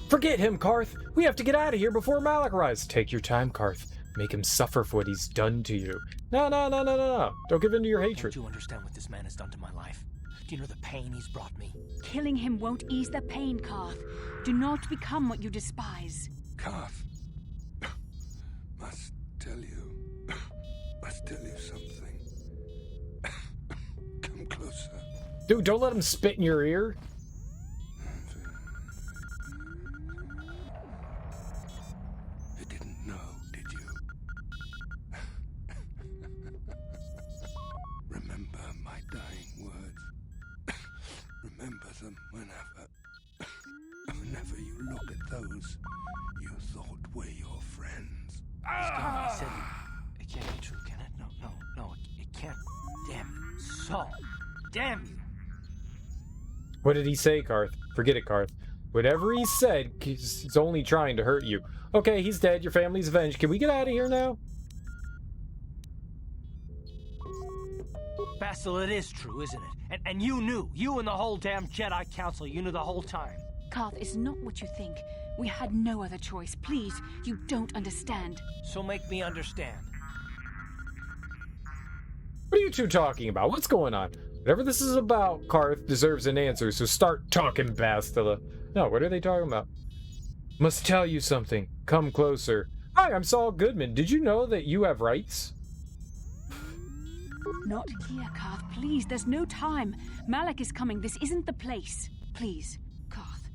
Forget him, Carth. We have to get out of here before Malik arrives. Take your time, Carth. Make him suffer for what he's done to you. No. Don't give in to your hatred. Don't you understand what this man has done to my life? Do you know the pain he's brought me? Killing him won't ease the pain, Carth. Do not become what you despise. Carth, must tell you something. Come closer. Dude, don't let him spit in your ear. You didn't know, did you? Remember my dying words. Remember them whenever you look at those you thought were your friends. Scum, said it can't be true, can it? No, it can't. Damn you. Saul, damn you. What did he say, Carth? Forget it, Carth. Whatever he said, he's only trying to hurt you. Okay, he's dead. Your family's avenged. Can we get out of here now? Basil, it is true, isn't it? And you knew. You and the whole damn Jedi Council, you knew the whole time. Carth, it's not what you think. We had no other choice. Please, you don't understand. So make me understand. What are you two talking about? What's going on? Whatever this is about, Carth deserves an answer, so start talking, Bastila. No, what are they talking about? Must tell you something. Come closer. Hi, I'm Saul Goodman. Did you know that you have rights? Not here, Carth. Please, there's no time. Malik is coming. This isn't the place. Please, Carth,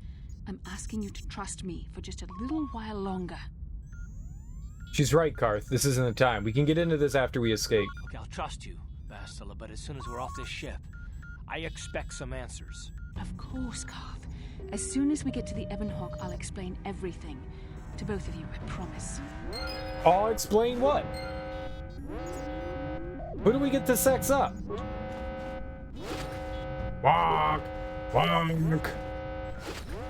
I'm asking you to trust me for just a little while longer. She's right, Carth. This isn't the time. We can get into this after we escape. Okay, I'll trust you, Bastila, but as soon as we're off this ship, I expect some answers. Of course, Carth. As soon as we get to the Ebon Hawk, I'll explain everything. To both of you, I promise. I'll explain what? Who do we get to sex up? Wonk! Wonk!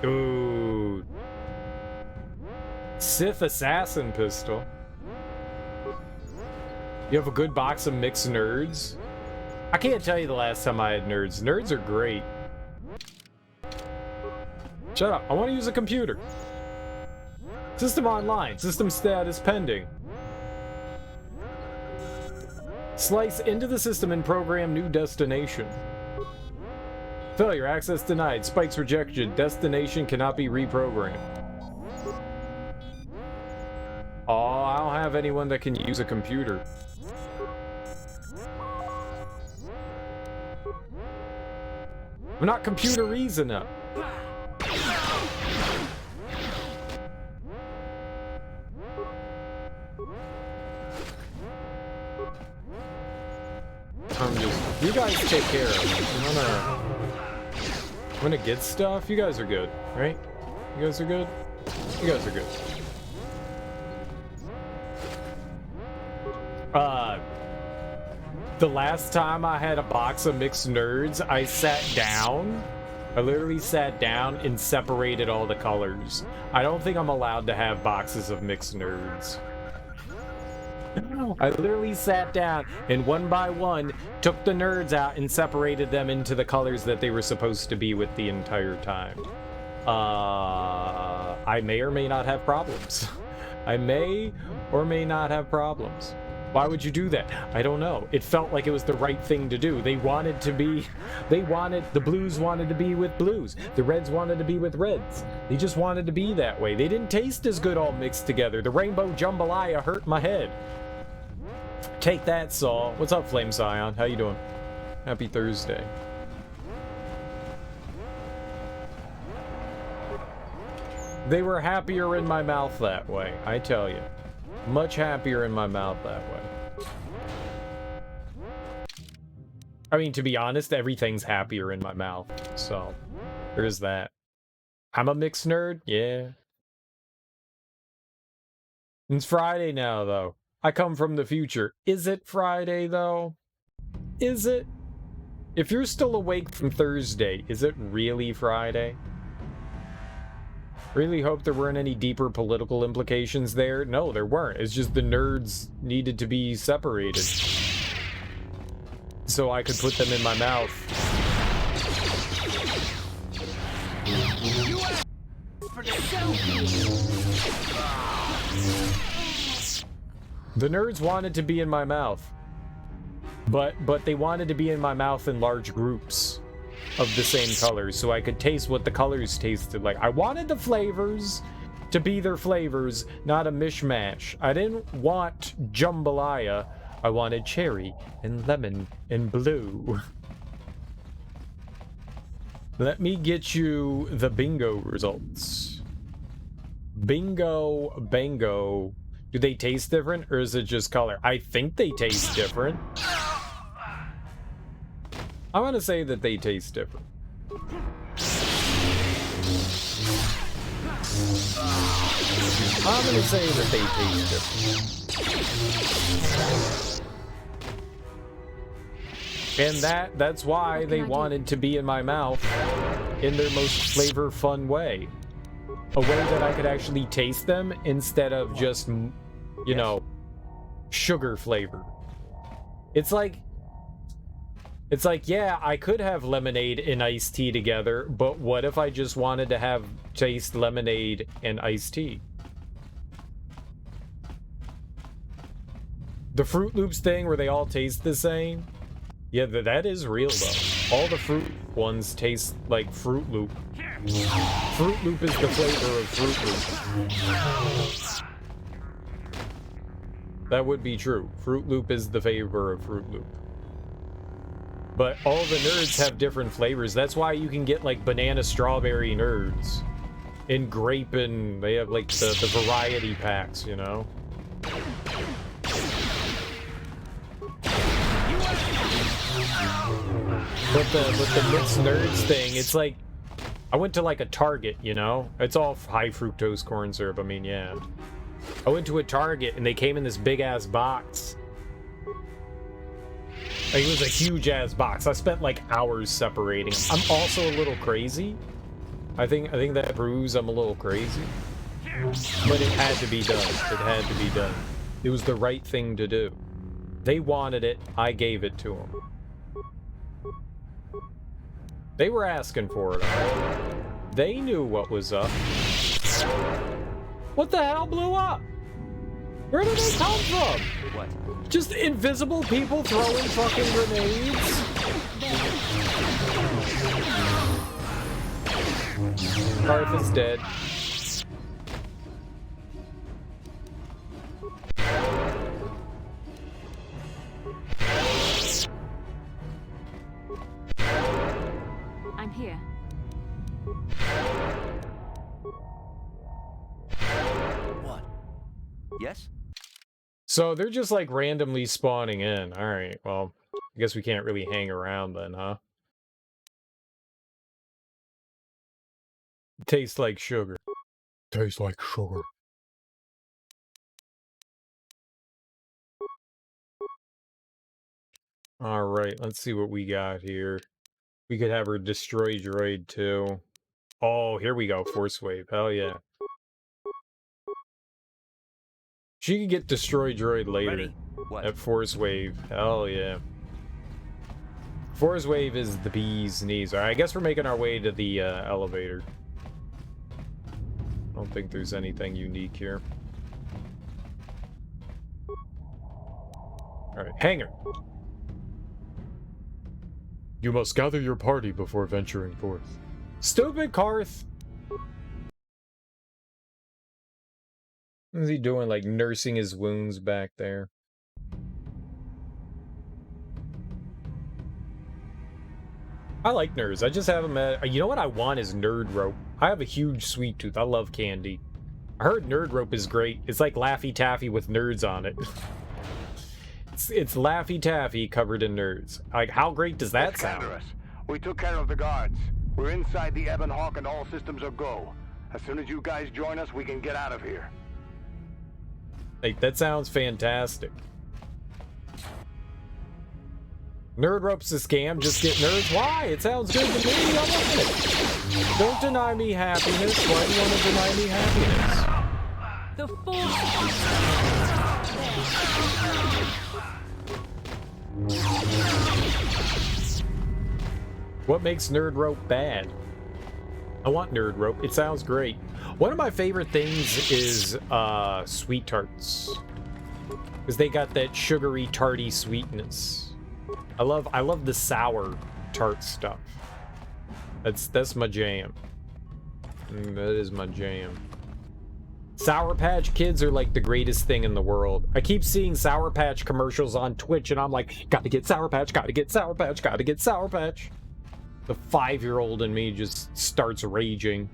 Dude. Sith assassin pistol. You have a good box of mixed nerds? I can't tell you the last time I had nerds. Nerds are great. Shut up. I want to use a computer. System online. System status pending. Slice into the system and program new destination. Failure. Access denied. Spikes rejected. Destination cannot be reprogrammed. Oh, I don't have anyone that can use a computer. I'm not computer reasoning. You guys take care of it. I'm gonna get stuff. You guys are good, right? You guys are good? You guys are good. The last time I had a box of mixed nerds, I sat down. I literally sat down and separated all the colors. I don't think I'm allowed to have boxes of mixed nerds. I literally sat down and one by one took the nerds out and separated them into the colors that they were supposed to be with the entire time. I may or may not have problems. I may or may not have problems. Why would you do that? I don't know. It felt like it was the right thing to do. The blues wanted to be with blues. The reds wanted to be with reds. They just wanted to be that way. They didn't taste as good all mixed together. The rainbow jambalaya hurt my head. Take that, Saul. What's up, Flame Scion? How you doing? Happy Thursday. They were happier in my mouth that way, I tell you. Much happier in my mouth that way. I mean, to be honest, everything's happier in my mouth, so there's that. I'm a mixed nerd, yeah. It's Friday now, though. I come from the future. Is it Friday, though? Is it? If you're still awake from Thursday, is it really Friday? Really hope there weren't any deeper political implications there. No, there weren't. It's just the nerds needed to be separated. So I could put them in my mouth. The nerds wanted to be in my mouth. But they wanted to be in my mouth in large groups of the same colors, so I could taste what the colors tasted like. I wanted the flavors to be their flavors, not a mishmash. I didn't want jambalaya. I wanted cherry and lemon and blue. Let me get you the bingo results. Bingo, bango. Do they taste different, or is it just color? I think they taste different. I want to say that they taste different. I'm going to say that they taste different. And that's why they wanted to be in my mouth in their most flavor fun way. A way that I could actually taste them instead of just, you know, sugar flavor. It's like, yeah, I could have lemonade and iced tea together, but what if I just wanted to taste lemonade and iced tea? The Fruit Loops thing where they all taste the same? Yeah, that is real though. All the fruit ones taste like Fruit Loop. Fruit Loop is the flavor of Fruit Loop. That would be true. Fruit Loop is the flavor of Fruit Loop. But all the nerds have different flavors. That's why you can get like banana strawberry nerds. And grape, and they have like the variety packs, you know? But the mixed nerds thing, it's like, I went to like a Target, you know? It's all high fructose corn syrup, I mean, yeah. I went to a Target and they came in this big ass box. Like, it was a huge ass box. I spent like hours separating. I'm also a little crazy. I think that proves I'm a little crazy. But it had to be done. It had to be done. It was the right thing to do. They wanted it. I gave it to them. They were asking for it. They knew what was up. What the hell blew up? Where did they come from? What? Just invisible people throwing fucking grenades? Carth is dead. I'm Yes? So they're just like randomly spawning in. Alright, well, I guess we can't really hang around then, huh? Tastes like sugar. Tastes like sugar. Alright, let's see what we got here. We could have her destroy droid too. Oh, here we go, Force Wave. Hell yeah. She could get destroy droid later. At Force Wave. Hell yeah. Force Wave is the bee's knees. Alright, I guess we're making our way to the elevator. I don't think there's anything unique here. Alright, hangar. You must gather your party before venturing forth. Stupid Carth! What is he doing, like nursing his wounds back there? I like nerds. I just haven't met... You know what I want is nerd rope. I have a huge sweet tooth. I love candy. I heard nerd rope is great. It's like Laffy Taffy with nerds on it. It's Laffy Taffy covered in nerds. Like, how great does that sound? We took care of the guards. We're inside the Ebon Hawk and all systems are go. As soon as you guys join us, we can get out of here. Like, that sounds fantastic. Nerd rope's a scam, just get nerds. Why? It sounds good to me. I love it. Don't deny me happiness. Why do you want to deny me happiness? The What makes nerd rope bad? I want nerd rope. It sounds great. One of my favorite things is sweet tarts, because they got that sugary, tarty sweetness. I love the sour tart stuff. That's my jam. That is my jam. Sour Patch Kids are like the greatest thing in the world. I keep seeing Sour Patch commercials on Twitch, and I'm like, gotta get Sour Patch, gotta get Sour Patch, gotta get Sour Patch. The 5-year-old in me just starts raging.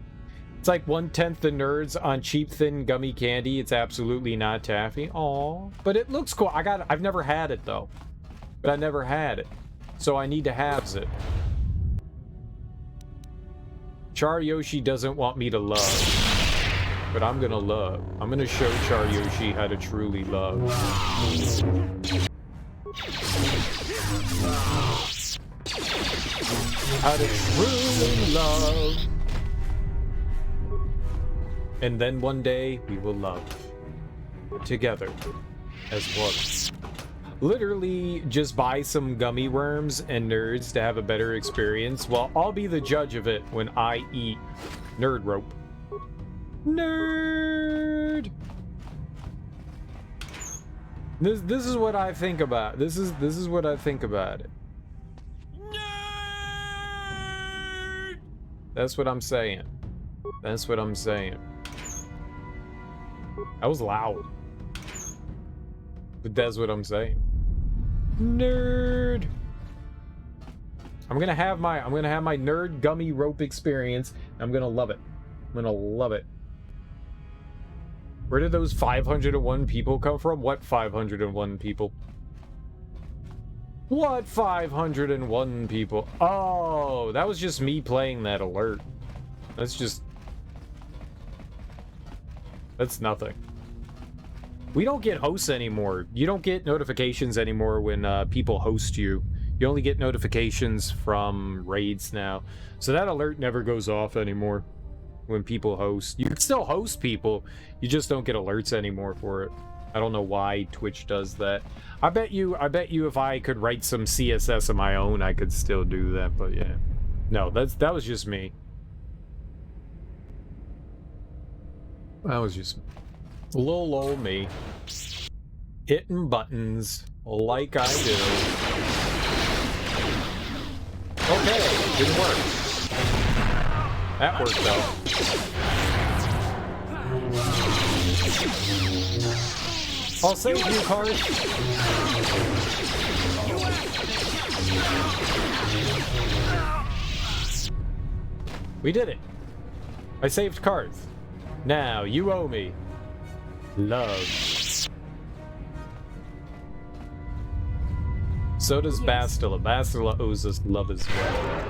It's like 1/10 the nerds on cheap thin gummy candy. It's absolutely not taffy. Aw, but it looks cool. I've never had it though. But I never had it, so I need to haves it. Char Yoshi doesn't want me to love, but I'm gonna love. I'm gonna show Char Yoshi how to truly love. How to truly love. And then one day we will love together as one. Literally just buy some gummy worms and nerds to have a better experience. Well, I'll be the judge of it when I eat nerd rope. Nerd! This is what I think about. This is what I think about it. Nerd! That's what I'm saying. That's what I'm saying. That was loud. But that's what I'm saying. Nerd. I'm gonna have my nerd gummy rope experience. I'm gonna love it. I'm gonna love it. Where did those 501 people come from? What 501 people? What 501 people? Oh, that was just me playing that alert. That's nothing. We don't get hosts anymore. You don't get notifications anymore when people host you. You only get notifications from raids now. So that alert never goes off anymore when people host. You can still host people, you just don't get alerts anymore for it. I don't know why Twitch does that. I bet you if I could write some CSS of my own, I could still do that, but yeah. No, that was just me. That was just little old me. Hitting buttons like I do. Okay, didn't work. That worked though. I'll save you, Carth. We did it. I saved Carth. Now, you owe me. Love. So does Bastila. Bastila owes us love as well.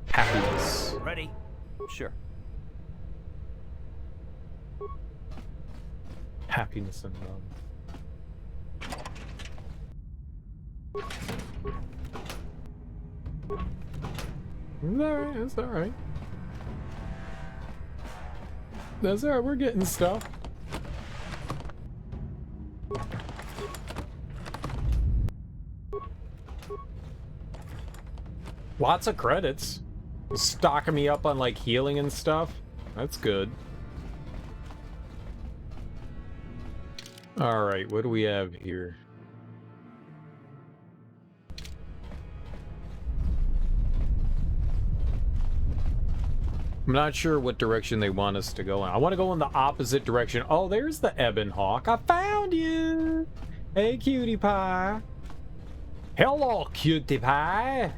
Happiness. Ready? Sure. Happiness and love. Alright, that's alright. That's alright, we're getting stuff. Lots of credits. Stocking me up on like healing and stuff. That's good. Alright, what do we have here? I'm not sure what direction they want us to go in. I want to go in the opposite direction. Oh, there's the Ebon Hawk. I found you! Hey, cutie pie. Hello, cutie pie.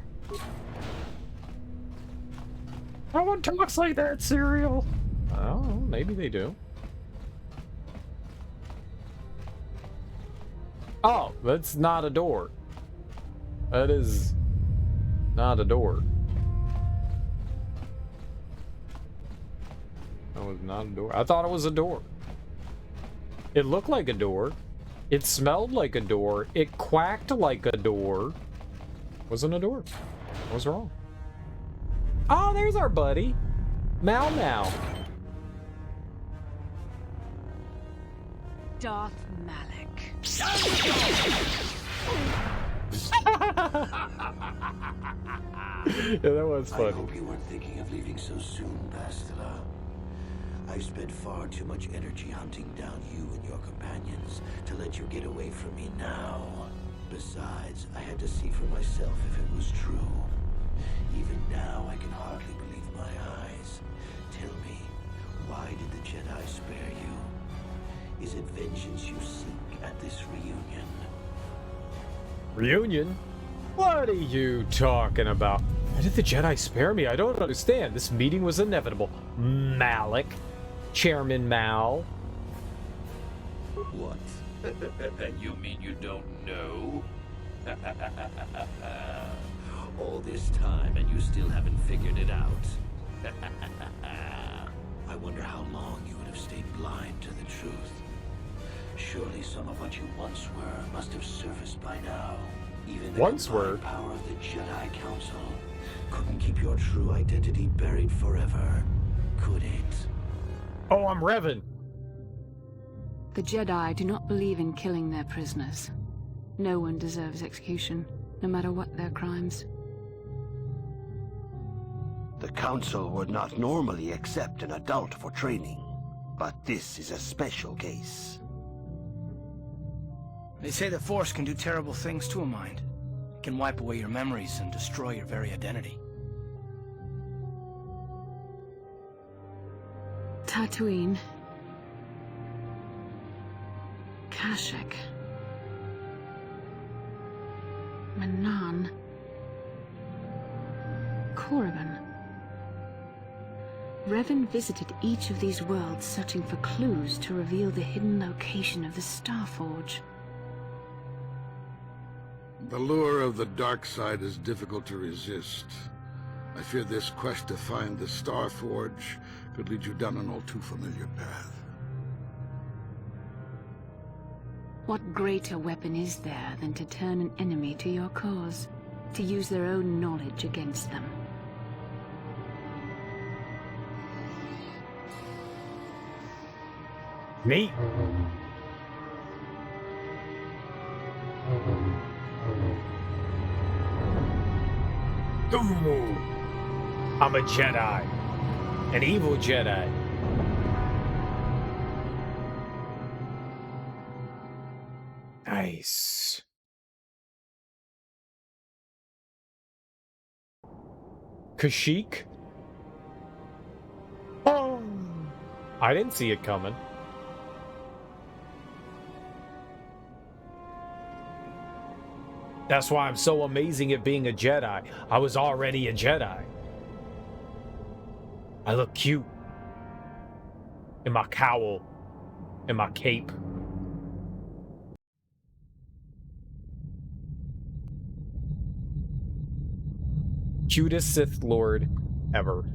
No one talks like that, cereal. Oh, maybe they do. Oh, that's not a door. That is not a door. That was not a door. I thought it was a door. It looked like a door. It smelled like a door. It quacked like a door. Wasn't a door. I was wrong. Oh, there's our buddy. Mal Mal. Darth Malik. Yeah, that was funny. I hope you weren't thinking of leaving so soon, Bastila. I've spent far too much energy hunting down you and your companions to let you get away from me now. Besides, I had to see for myself if it was true. Even now, I can hardly believe my eyes. Tell me, why did the Jedi spare you? Is it vengeance you seek at this reunion? Reunion? What are you talking about? Why did the Jedi spare me? I don't understand. This meeting was inevitable. Malik. Chairman Mal. What? You mean you don't know? All this time and you still haven't figured it out. I wonder how long you would have stayed blind to the truth. Surely some of what you once were must have surfaced by now. Even the combined power of the Jedi Council couldn't keep your true identity buried forever, could it? Oh, I'm Revan. The Jedi do not believe in killing their prisoners. No one deserves execution, no matter what their crimes. The Council would not normally accept an adult for training, but this is a special case. They say the Force can do terrible things to a mind. It can wipe away your memories and destroy your very identity. Dantooine. Kashyyk. Manan. Korriban. Revan visited each of these worlds searching for clues to reveal the hidden location of the Starforge. The lure of the dark side is difficult to resist. I fear this quest to find the Starforge could lead you down an all too familiar path. What greater weapon is there than to turn an enemy to your cause, to use their own knowledge against them? Neat. Ooh, I'm a Jedi. An evil Jedi. Nice. Kashyyk? Oh, I didn't see it coming. That's why I'm so amazing at being a Jedi. I was already a Jedi. I look cute. in my cowl, in my cape. Cutest Sith Lord ever.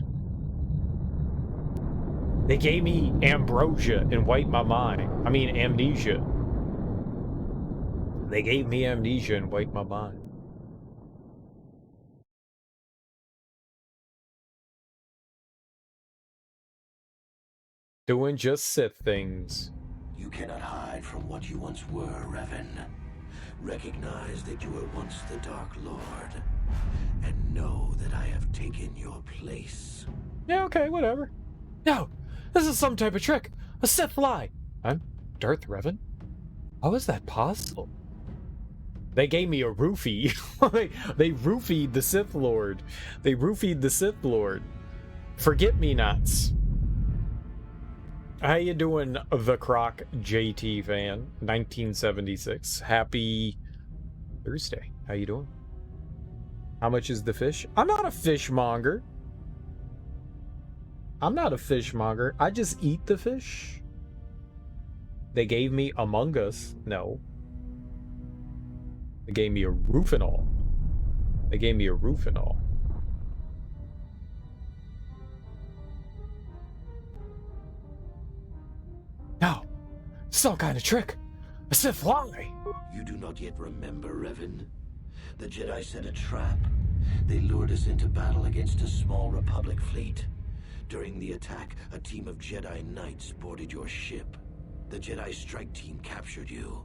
They gave me ambrosia and wiped my mind. I mean, amnesia. They gave me amnesia and wiped my mind. Doing just Sith things. You cannot hide from what you once were, Revan. Recognize that you were once the Dark Lord, and know that I have taken your place. Yeah, okay, whatever. No, this is some type of trick. A Sith lie. I'm Darth Revan? How is that possible? They gave me a roofie. they roofied the Sith Lord. They roofied the Sith Lord. Forget-me-nots. How you doing, the Croc JT fan? 1976. Happy Thursday. How you doing? How much is the fish? I'm not a fishmonger. I'm not a fishmonger. I just eat the fish. They gave me Among Us. No. They gave me a roof and all. They gave me a roof and all. No. Some kind of trick. A Sith lie. You do not yet remember, Revan. The Jedi set a trap. They lured us into battle against a small Republic fleet. During the attack, a team of Jedi Knights boarded your ship. The Jedi strike team captured you,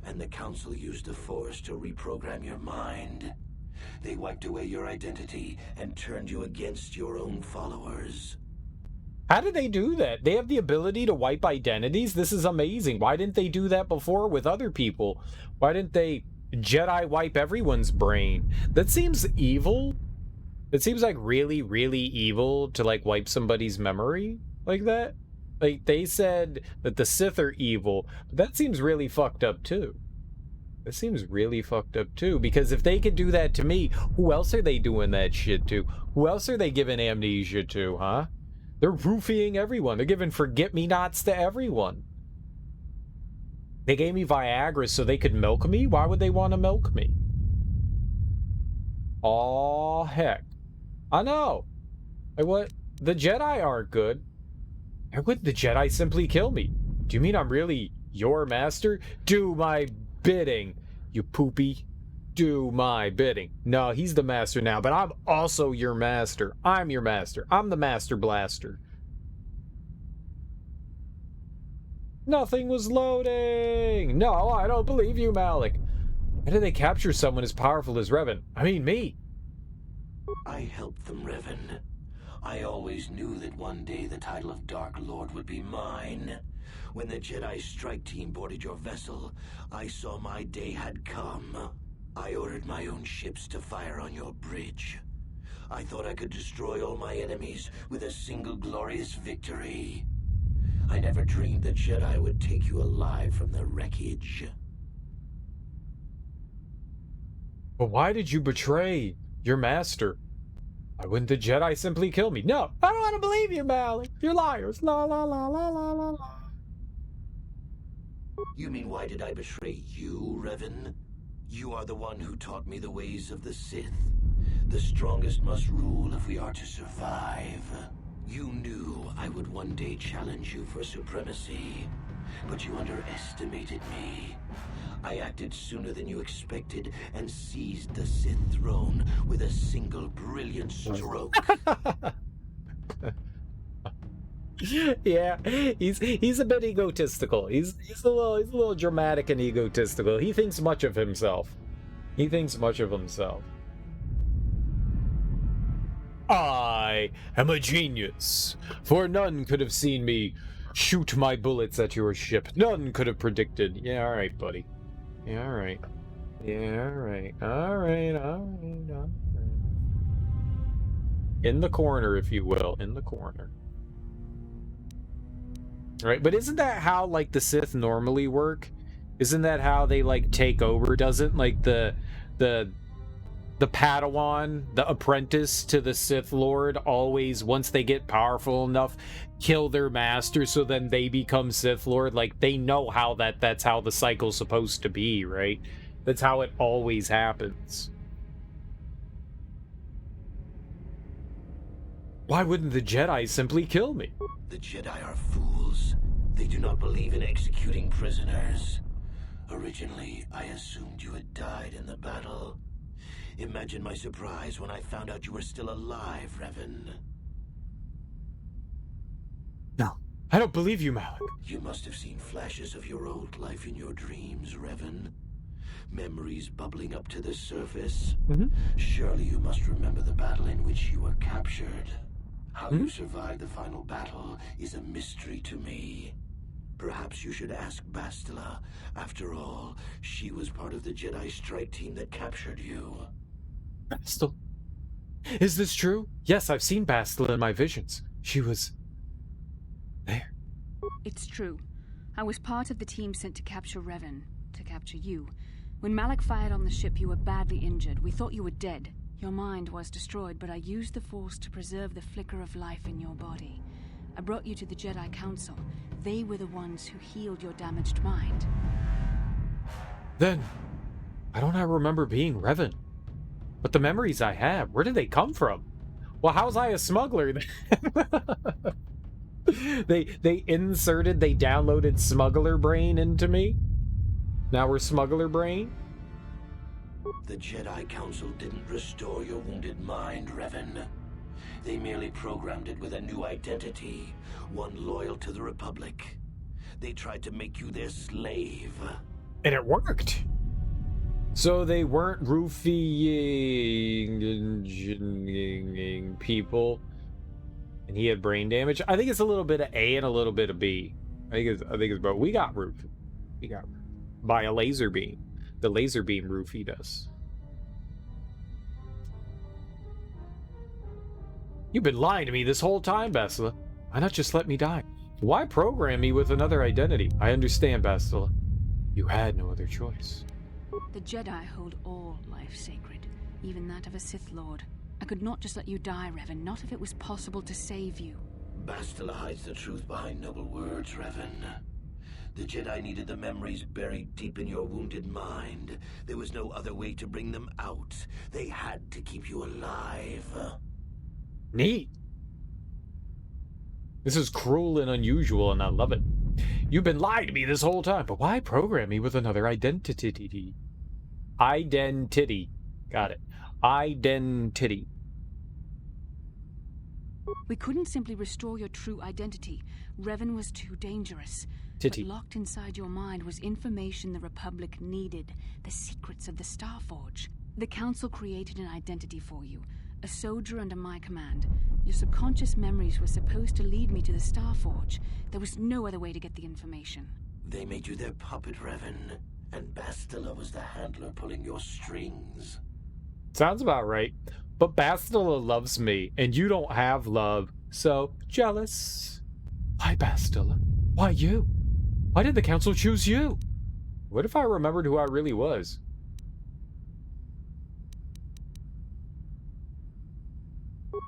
and the Council used the Force to reprogram your mind. They wiped away your identity and turned you against your own followers. How did they do that? They have the ability to wipe identities? This is amazing. Why didn't they do that before with other people? Why didn't they Jedi wipe everyone's brain? That seems evil. It seems like really, really evil to like wipe somebody's memory like that. Like they said that the Sith are evil, but that seems really fucked up too. That seems really fucked up too, because if they could do that to me, who else are they doing that shit to? Who else are they giving amnesia to, huh? They're roofing everyone. They're giving forget-me-nots to everyone. They gave me Viagra so they could milk me? Why would they want to milk me? Aw, heck. I know. Like, what? The Jedi aren't good. Why would the Jedi simply kill me? Do you mean I'm really your master? Do my bidding, you poopy. Do my bidding. No, he's the master now, but I'm also your master. I'm your master. I'm the master blaster. Nothing was loading. No, I don't believe you, Malik. How did they capture someone as powerful as Revan? I mean, me. I helped them, Revan. I always knew that one day the title of Dark Lord would be mine. When the Jedi strike team boarded your vessel, I saw my day had come. I ordered my own ships to fire on your bridge. I thought I could destroy all my enemies with a single glorious victory. I never dreamed the Jedi would take you alive from the wreckage. But why did you betray your master? Why wouldn't the Jedi simply kill me? No, I don't want to believe you, Malik. You're liars. La la la la la la la. You mean why did I betray you, Revan? You are the one who taught me the ways of the Sith. The strongest must rule if we are to survive. You knew I would one day challenge you for supremacy, but you underestimated me. I acted sooner than you expected and seized the Sith throne with a single brilliant stroke. Yeah, he's a bit egotistical. He's a little dramatic and egotistical. He thinks much of himself. He thinks much of himself. I am a genius, for none could have seen me shoot my bullets at your ship. None could have predicted. Yeah, all right, buddy. Yeah, all right. Yeah, all right. All right, all right, all right. In the corner, if you will. In the corner. Right, but isn't that how, like, the Sith normally work? Isn't that how they, like, take over? Doesn't, like, the the Padawan, the apprentice to the Sith Lord, always, once they get powerful enough, kill their master so then they become Sith Lord. Like, they know how that's how the cycle's supposed to be, right? That's how it always happens. Why wouldn't the Jedi simply kill me? The Jedi are fools. They do not believe in executing prisoners. Originally, I assumed you had died in the battle. Imagine my surprise when I found out you were still alive, Revan. No, I don't believe you, Malik. You must have seen flashes of your old life in your dreams, Revan. Memories bubbling up to the surface. Surely you must remember the battle in which you were captured. How you survived the final battle is a mystery to me. Perhaps you should ask Bastila. After all, she was part of the Jedi strike team that captured you. Bastila? Is this true? Yes, I've seen Bastila in my visions. She was... there. It's true. I was part of the team sent to capture Revan, to capture you. When Malik fired on the ship, you were badly injured. We thought you were dead. Your mind was destroyed, but I used the Force to preserve the flicker of life in your body. I brought you to the Jedi Council. They were the ones who healed your damaged mind. Then, I don't remember being Revan. But the memories I have, where did they come from? Well, how's I a smuggler? They downloaded smuggler brain into me? Now we're smuggler brain? The Jedi Council didn't restore your wounded mind, Revan. They merely programmed it with a new identity, one loyal to the Republic. They tried to make you their slave. And it worked. So they weren't roofing people, and he had brain damage. I think it's a little bit of A and a little bit of B. I think it's both. We got roofed. We got roofed by a laser beam. The laser beam roofied us. You've been lying to me this whole time, Bastila. Why not just let me die? Why program me with another identity? I understand, Bastila. You had no other choice. The Jedi hold all life sacred, even that of a Sith Lord. I could not just let you die, Revan, not if it was possible to save you. Bastila hides the truth behind noble words, Revan. The Jedi needed the memories buried deep in your wounded mind. There was no other way to bring them out. They had to keep you alive. Neat. This is cruel and unusual, and I love it. You've been lying to me this whole time, but why program me with another identity? Identity. Got it. Identity. We couldn't simply restore your true identity. Revan was too dangerous. Titty. But locked inside your mind was information the Republic needed, the secrets of the Starforge. The Council created an identity for you, a soldier under my command. Your subconscious memories were supposed to lead me to the Starforge. There was no other way to get the information. They made you their puppet, Revan, and Bastila was the handler pulling your strings. Sounds about right. But Bastila loves me, and you don't have love, so jealous. Why, Bastila? Why you? Why did the Council choose you? What if I remembered who I really was?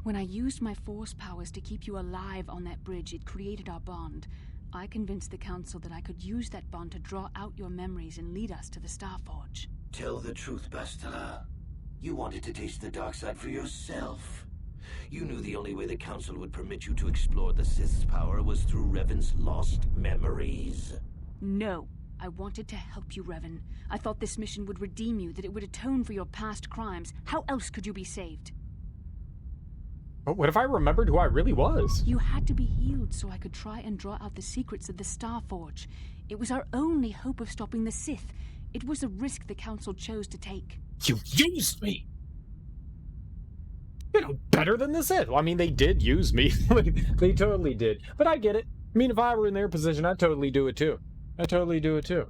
When I used my Force powers to keep you alive on that bridge, it created our bond. I convinced the Council that I could use that bond to draw out your memories and lead us to the Starforge. Tell the truth, Bastila. You wanted to taste the dark side for yourself. You knew the only way the Council would permit you to explore the Sith's power was through Revan's lost memories. No. I wanted to help you, Revan. I thought this mission would redeem you, that it would atone for your past crimes. How else could you be saved? But what if I remembered who I really was? You had to be healed so I could try and draw out the secrets of the Starforge. It was our only hope of stopping the Sith. It was a risk the Council chose to take. You used me! You know, better than the Sith. Well, I mean, they did use me. They totally did. But I get it. I mean, if I were in their position, I'd totally do it too. I totally do it too.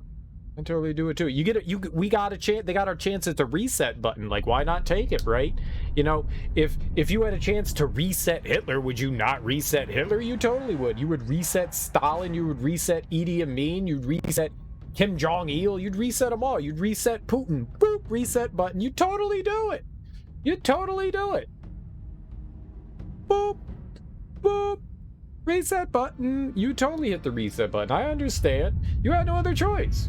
You get it. We got a chance. They got our chance at the reset button. Like, why not take it, right? You know, if you had a chance to reset Hitler, would you not reset Hitler? You totally would. You would reset Stalin. You would reset Idi Amin. You'd reset Kim Jong-il. You'd reset them all. You'd reset Putin. Boop, reset button. You totally do it. You totally do it. Boop, boop. Reset button. You totally hit the reset button. I understand. You had no other choice.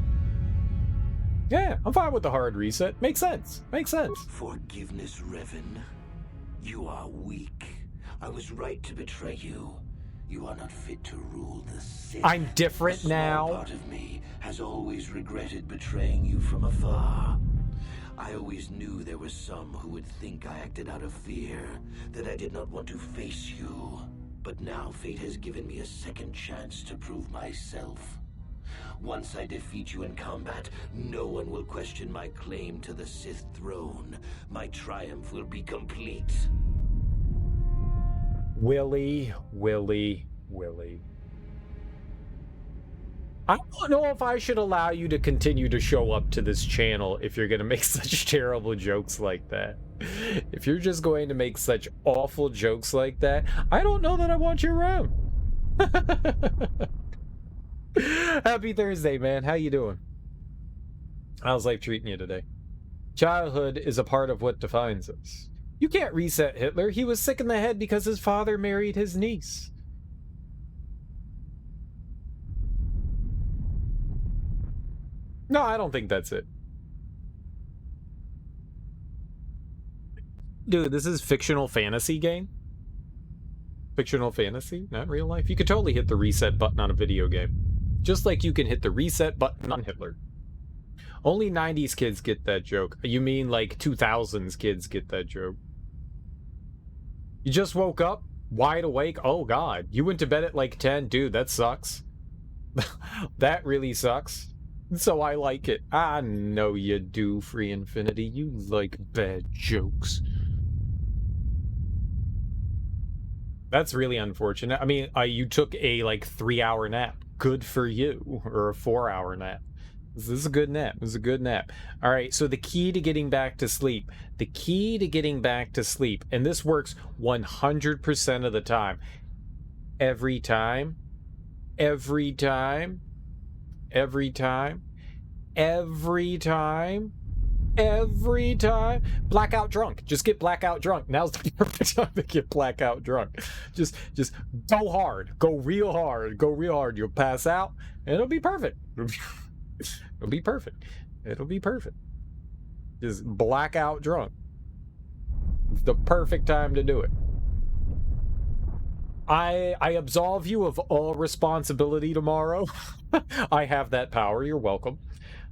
Yeah, I'm fine with the hard reset. Makes sense. Makes sense. Forgiveness, Revan. You are weak. I was right to betray you. You are not fit to rule the Sith. I'm different A small now. Part of me has always regretted betraying you from afar. I always knew there were some who would think I acted out of fear, that I did not want to face you. But now fate has given me a second chance to prove myself. Once I defeat you in combat, no one will question my claim to the Sith throne. My triumph will be complete. Willy, Willy, Willy. I don't know if I should allow you to continue to show up to this channel if you're going to make such terrible jokes like that. If you're just going to make such awful jokes like that, I don't know that I want you around. Happy Thursday, man. How you doing? How's life treating you today? Childhood is a part of what defines us. You can't reset Hitler. He was sick in the head because his father married his niece. No, I don't think that's it. Dude, this is fictional fantasy game? Fictional fantasy, not real life. You could totally hit the reset button on a video game. Just like you can hit the reset button on Hitler. Only 90s kids get that joke. You mean like 2000s kids get that joke. You just woke up, wide awake. Oh god, you went to bed at like 10. Dude, that sucks. That really sucks. So I like it. I know you do, Free Infinity. You like bad jokes. That's really unfortunate. I mean, you took a like 3-hour nap. Good for you. Or a 4-hour nap. This is a good nap. This is a good nap. All right, so the key to getting back to sleep. The key to getting back to sleep. And this works 100% of the time. Every time. Every time. Every time. Every time. Every time. Blackout drunk. Just get blackout drunk. Now's the perfect time to get blackout drunk. Just go hard. Go real hard. Go real hard. You'll pass out and it'll be perfect. It'll be perfect. It'll be perfect. Just blackout drunk. It's the perfect time to do it. I absolve you of all responsibility tomorrow. I have that power. You're welcome.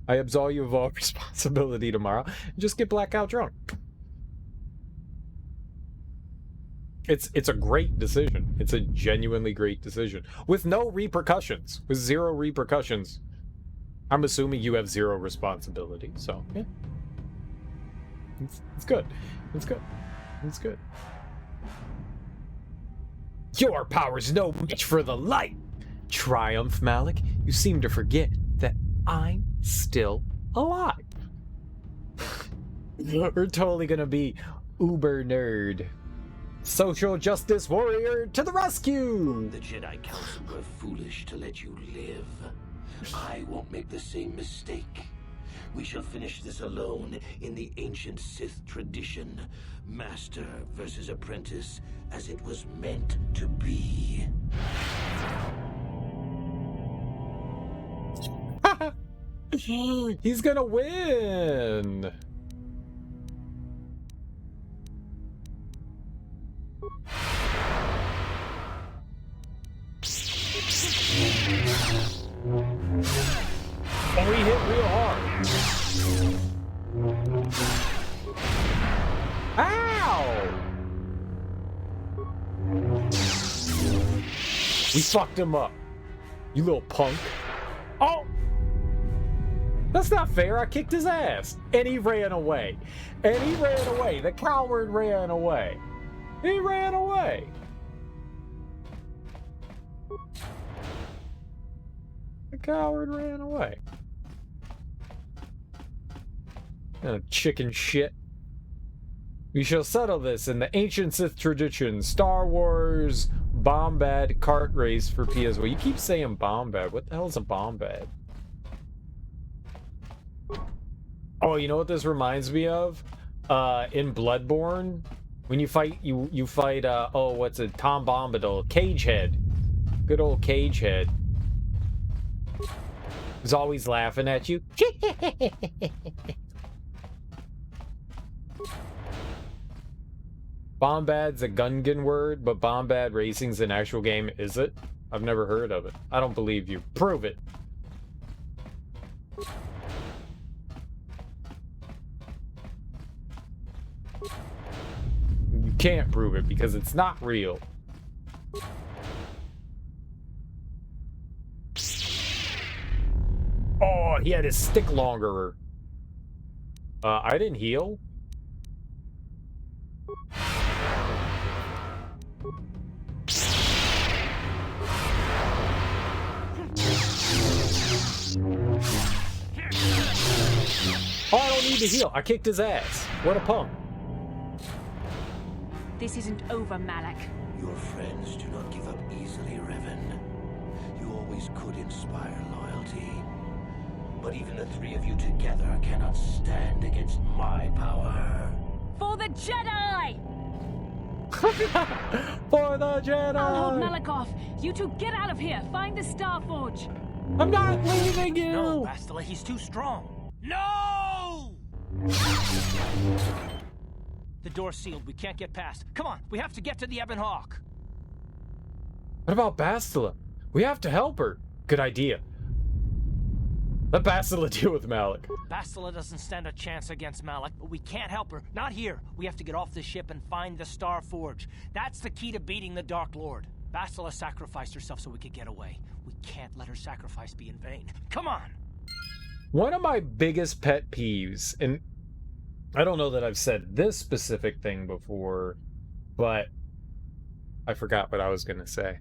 I absolve you of all responsibility tomorrow. Just get blackout drunk. It's a great decision. It's a genuinely great decision. With no repercussions. With 0 repercussions. I'm assuming you have 0 responsibility, so yeah. It's good. It's good. It's good. Your power's no match for the light! Triumph, Malik. You seem to forget that I'm still alive. We're totally gonna be uber nerd. Social justice warrior to the rescue! The Jedi Council were foolish to let you live. I won't make the same mistake. We shall finish this alone in the ancient Sith tradition. Master versus apprentice, as it was meant to be. He's gonna win! And we hit real hard. Ow! We fucked him up. You little punk. Oh! That's not fair. I kicked his ass. And he ran away. And he ran away. The coward ran away. He ran away. The coward ran away. Chicken shit. We shall settle this in the ancient Sith tradition. Star Wars Bombad kart race for PS1. You keep saying Bombad. What the hell is a Bombad? Oh, you know what this reminds me of? in Bloodborne, when you fight, you fight, oh, what's it, Tom Bombadil, Cagehead. Good old Cagehead. He's always laughing at you. Bombad's a Gungan word, but Bombad Racing's an actual game, is it? I've never heard of it. I don't believe you. Prove it. You can't prove it because it's not real. Oh, he had his stick longer. I didn't heal. Oh, I don't need to heal. I kicked his ass. What a punk. This isn't over, Malak. Your friends do not give up easily, Revan. You always could inspire loyalty. But even the three of you together cannot stand against my power. For the Jedi! For the Jedi! I'll hold Malak off. You two get out of here. Find the Star Forge. I'm not leaving you! No, Bastila, he's too strong. No! The door's sealed. We can't get past. Come on, we have to get to the Ebon Hawk. What about Bastila? We have to help her. Good idea. Let Bastila deal with Malak. Bastila doesn't stand a chance against Malak, but we can't help her. Not here. We have to get off the ship and find the Star Forge. That's the key to beating the Dark Lord. Bastila sacrificed herself so we could get away. We can't let her sacrifice be in vain. Come on! One of my biggest pet peeves, and I don't know that I've said this specific thing before, but I forgot what I was going to say.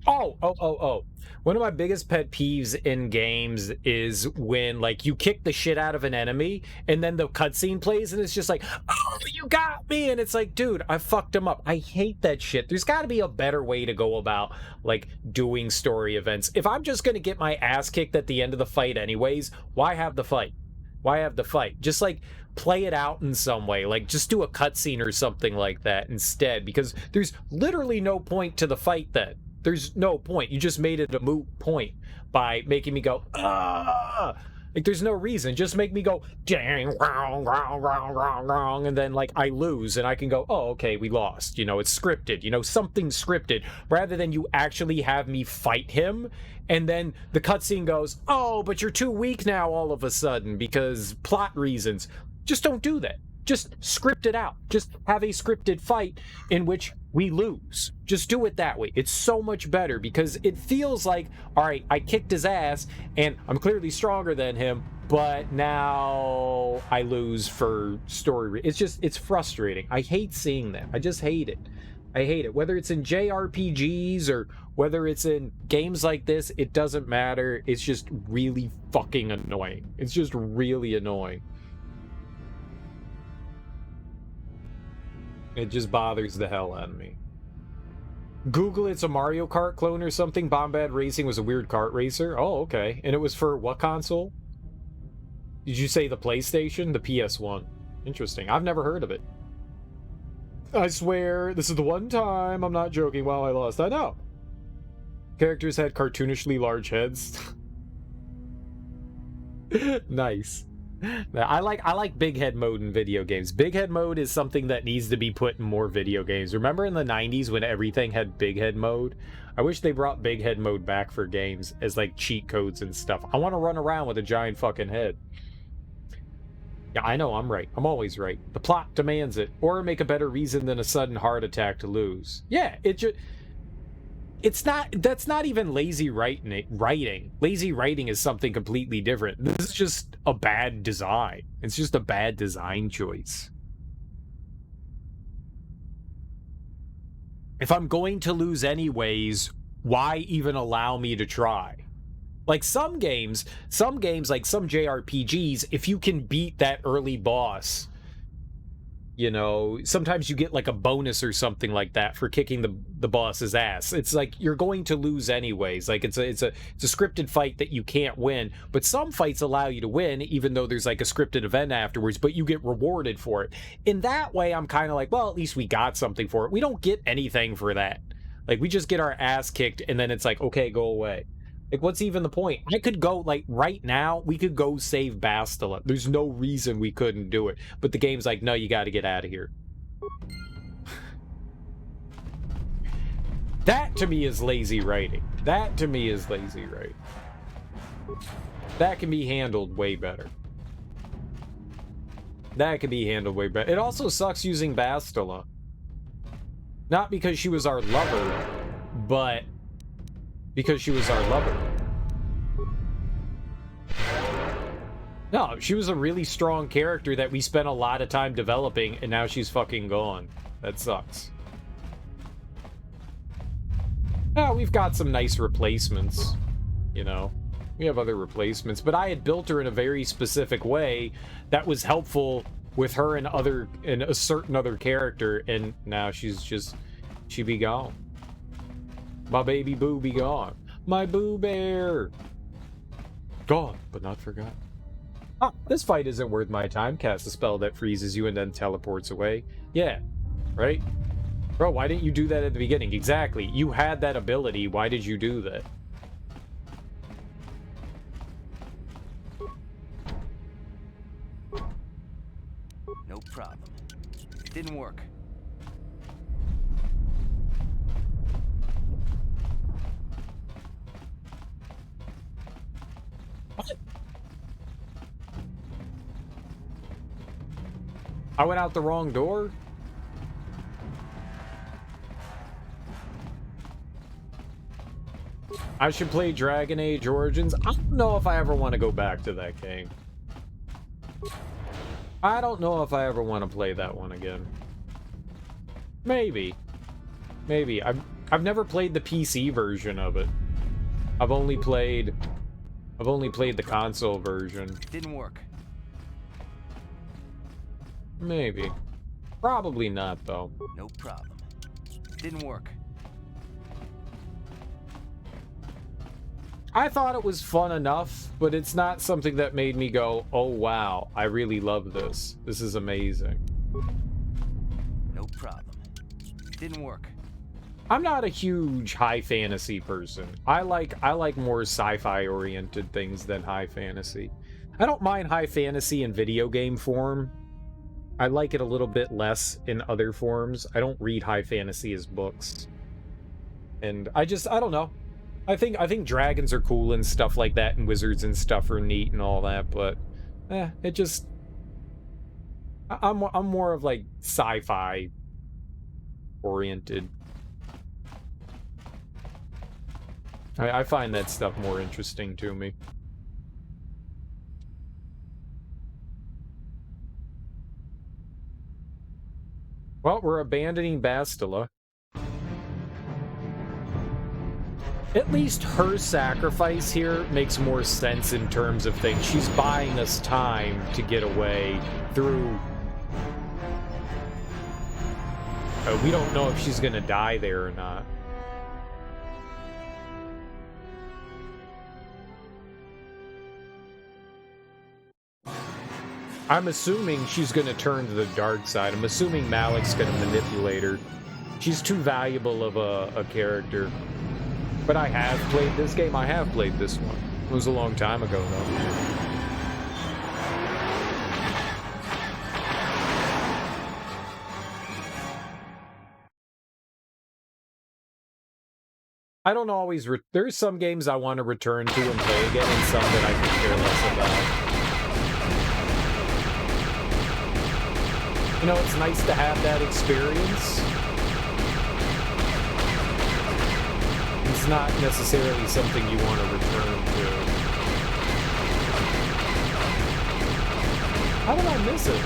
Oh. One of my biggest pet peeves in games is when, like, you kick the shit out of an enemy and then the cutscene plays and it's just like, oh, you got me. And it's like, dude, I fucked him up. I hate that shit. There's got to be a better way to go about, like, doing story events. If I'm just going to get my ass kicked at the end of the fight anyways, why have the fight? Why have the fight? Just, like, play it out in some way. Like, just do a cutscene or something like that instead, because there's literally no point to the fight then. There's no point. You just made it a moot point by making me go, ah! Like, there's no reason. Just make me go, dang, wrong, and then, like, I lose, and I can go, oh, okay, we lost. You know, it's scripted. You know, something's scripted. Rather than you actually have me fight him, and then the cutscene goes, oh, but you're too weak now all of a sudden because plot reasons. Just don't do that. Just script it out. Just have a scripted fight in which we lose. Just do it that way. It's so much better because it feels like, all right, I kicked his ass and I'm clearly stronger than him, but now I lose for story. It's frustrating. I hate seeing that. I just hate it. I hate it. Whether it's in JRPGs or whether it's in games like this, it doesn't matter. It's just really fucking annoying. It's just really annoying. It just bothers the hell out of me. Google it's a Mario Kart clone or something. Bombad Racing was a weird kart racer. Oh, okay. And it was for what console? Did you say the PlayStation? The PS1. Interesting. I've never heard of it. I swear, this is the one time I'm not joking while I lost. I know. Characters had cartoonishly large heads. Nice. I like big head mode in video games. Big head mode is something that needs to be put in more video games. Remember in the 90s when everything had big head mode? I wish they brought big head mode back for games as like cheat codes and stuff. I want to run around with a giant fucking head. Yeah, I know, I'm right. I'm always right. The plot demands it. Or make a better reason than a sudden heart attack to lose. Yeah, that's not even lazy writing. Lazy writing is something completely different. This is just a bad design. It's just a bad design choice. If I'm going to lose anyways, why even allow me to try? Like some games like some JRPGs, if you can beat that early boss, You know, sometimes you get like a bonus or something like that for kicking the boss's ass. It's like you're going to lose anyways. Like it's a scripted fight that you can't win, but some fights allow you to win even though there's like a scripted event afterwards, but you get rewarded for it. In that way, I'm kind of like, well, at least we got something for it. We don't get anything for that. Like we just get our ass kicked and then it's like, okay, go away. Like, what's even the point? I could go, like, right now, we could go save Bastila. There's no reason we couldn't do it. But the game's like, no, you gotta get out of here. That, to me, is lazy writing. That, to me, is lazy writing. That can be handled way better. That can be handled way better. It also sucks using Bastila. Not because she was our lover, but because she was our lover. No, she was a really strong character that we spent a lot of time developing, and now she's fucking gone. That sucks. Now, we've got some nice replacements, you know. We have other replacements, but I had built her in a very specific way that was helpful with her and a certain other character, and now she's just, she be gone. My baby boo be gone. My boo bear. Gone, but not forgotten. Ah, this fight isn't worth my time. Cast a spell that freezes you and then teleports away. Yeah, right? Bro, why didn't you do that at the beginning? Exactly. You had that ability. Why did you do that? No problem. Didn't work. What? I went out the wrong door? I should play Dragon Age Origins. I don't know if I ever want to go back to that game. I don't know if I ever want to play that one again. Maybe. Maybe. I've never played the PC version of it. I've only played the console version. Didn't work. Maybe. Probably not, though. No problem. Didn't work. I thought it was fun enough, but it's not something that made me go, oh wow, I really love this. This is amazing. No problem. Didn't work. I'm not a huge high fantasy person. I like more sci-fi oriented things than high fantasy. I don't mind high fantasy in video game form. I like it a little bit less in other forms. I don't read high fantasy as books. And I don't know. I think dragons are cool and stuff like that, and wizards and stuff are neat and all that, but it just I'm more of like sci-fi oriented. I find that stuff more interesting to me. Well, we're abandoning Bastila. At least her sacrifice here makes more sense in terms of things. She's buying us time to get away through... we don't know if she's gonna die there or not. I'm assuming she's gonna turn to the dark side. I'm assuming Malik's gonna manipulate her. She's too valuable of a character. But I have played this game. I have played this one. It was a long time ago, though. I don't always... There's some games I want to return to and play again, and some that I can care less about. You know, it's nice to have that experience. It's not necessarily something you want to return to. How did I miss it?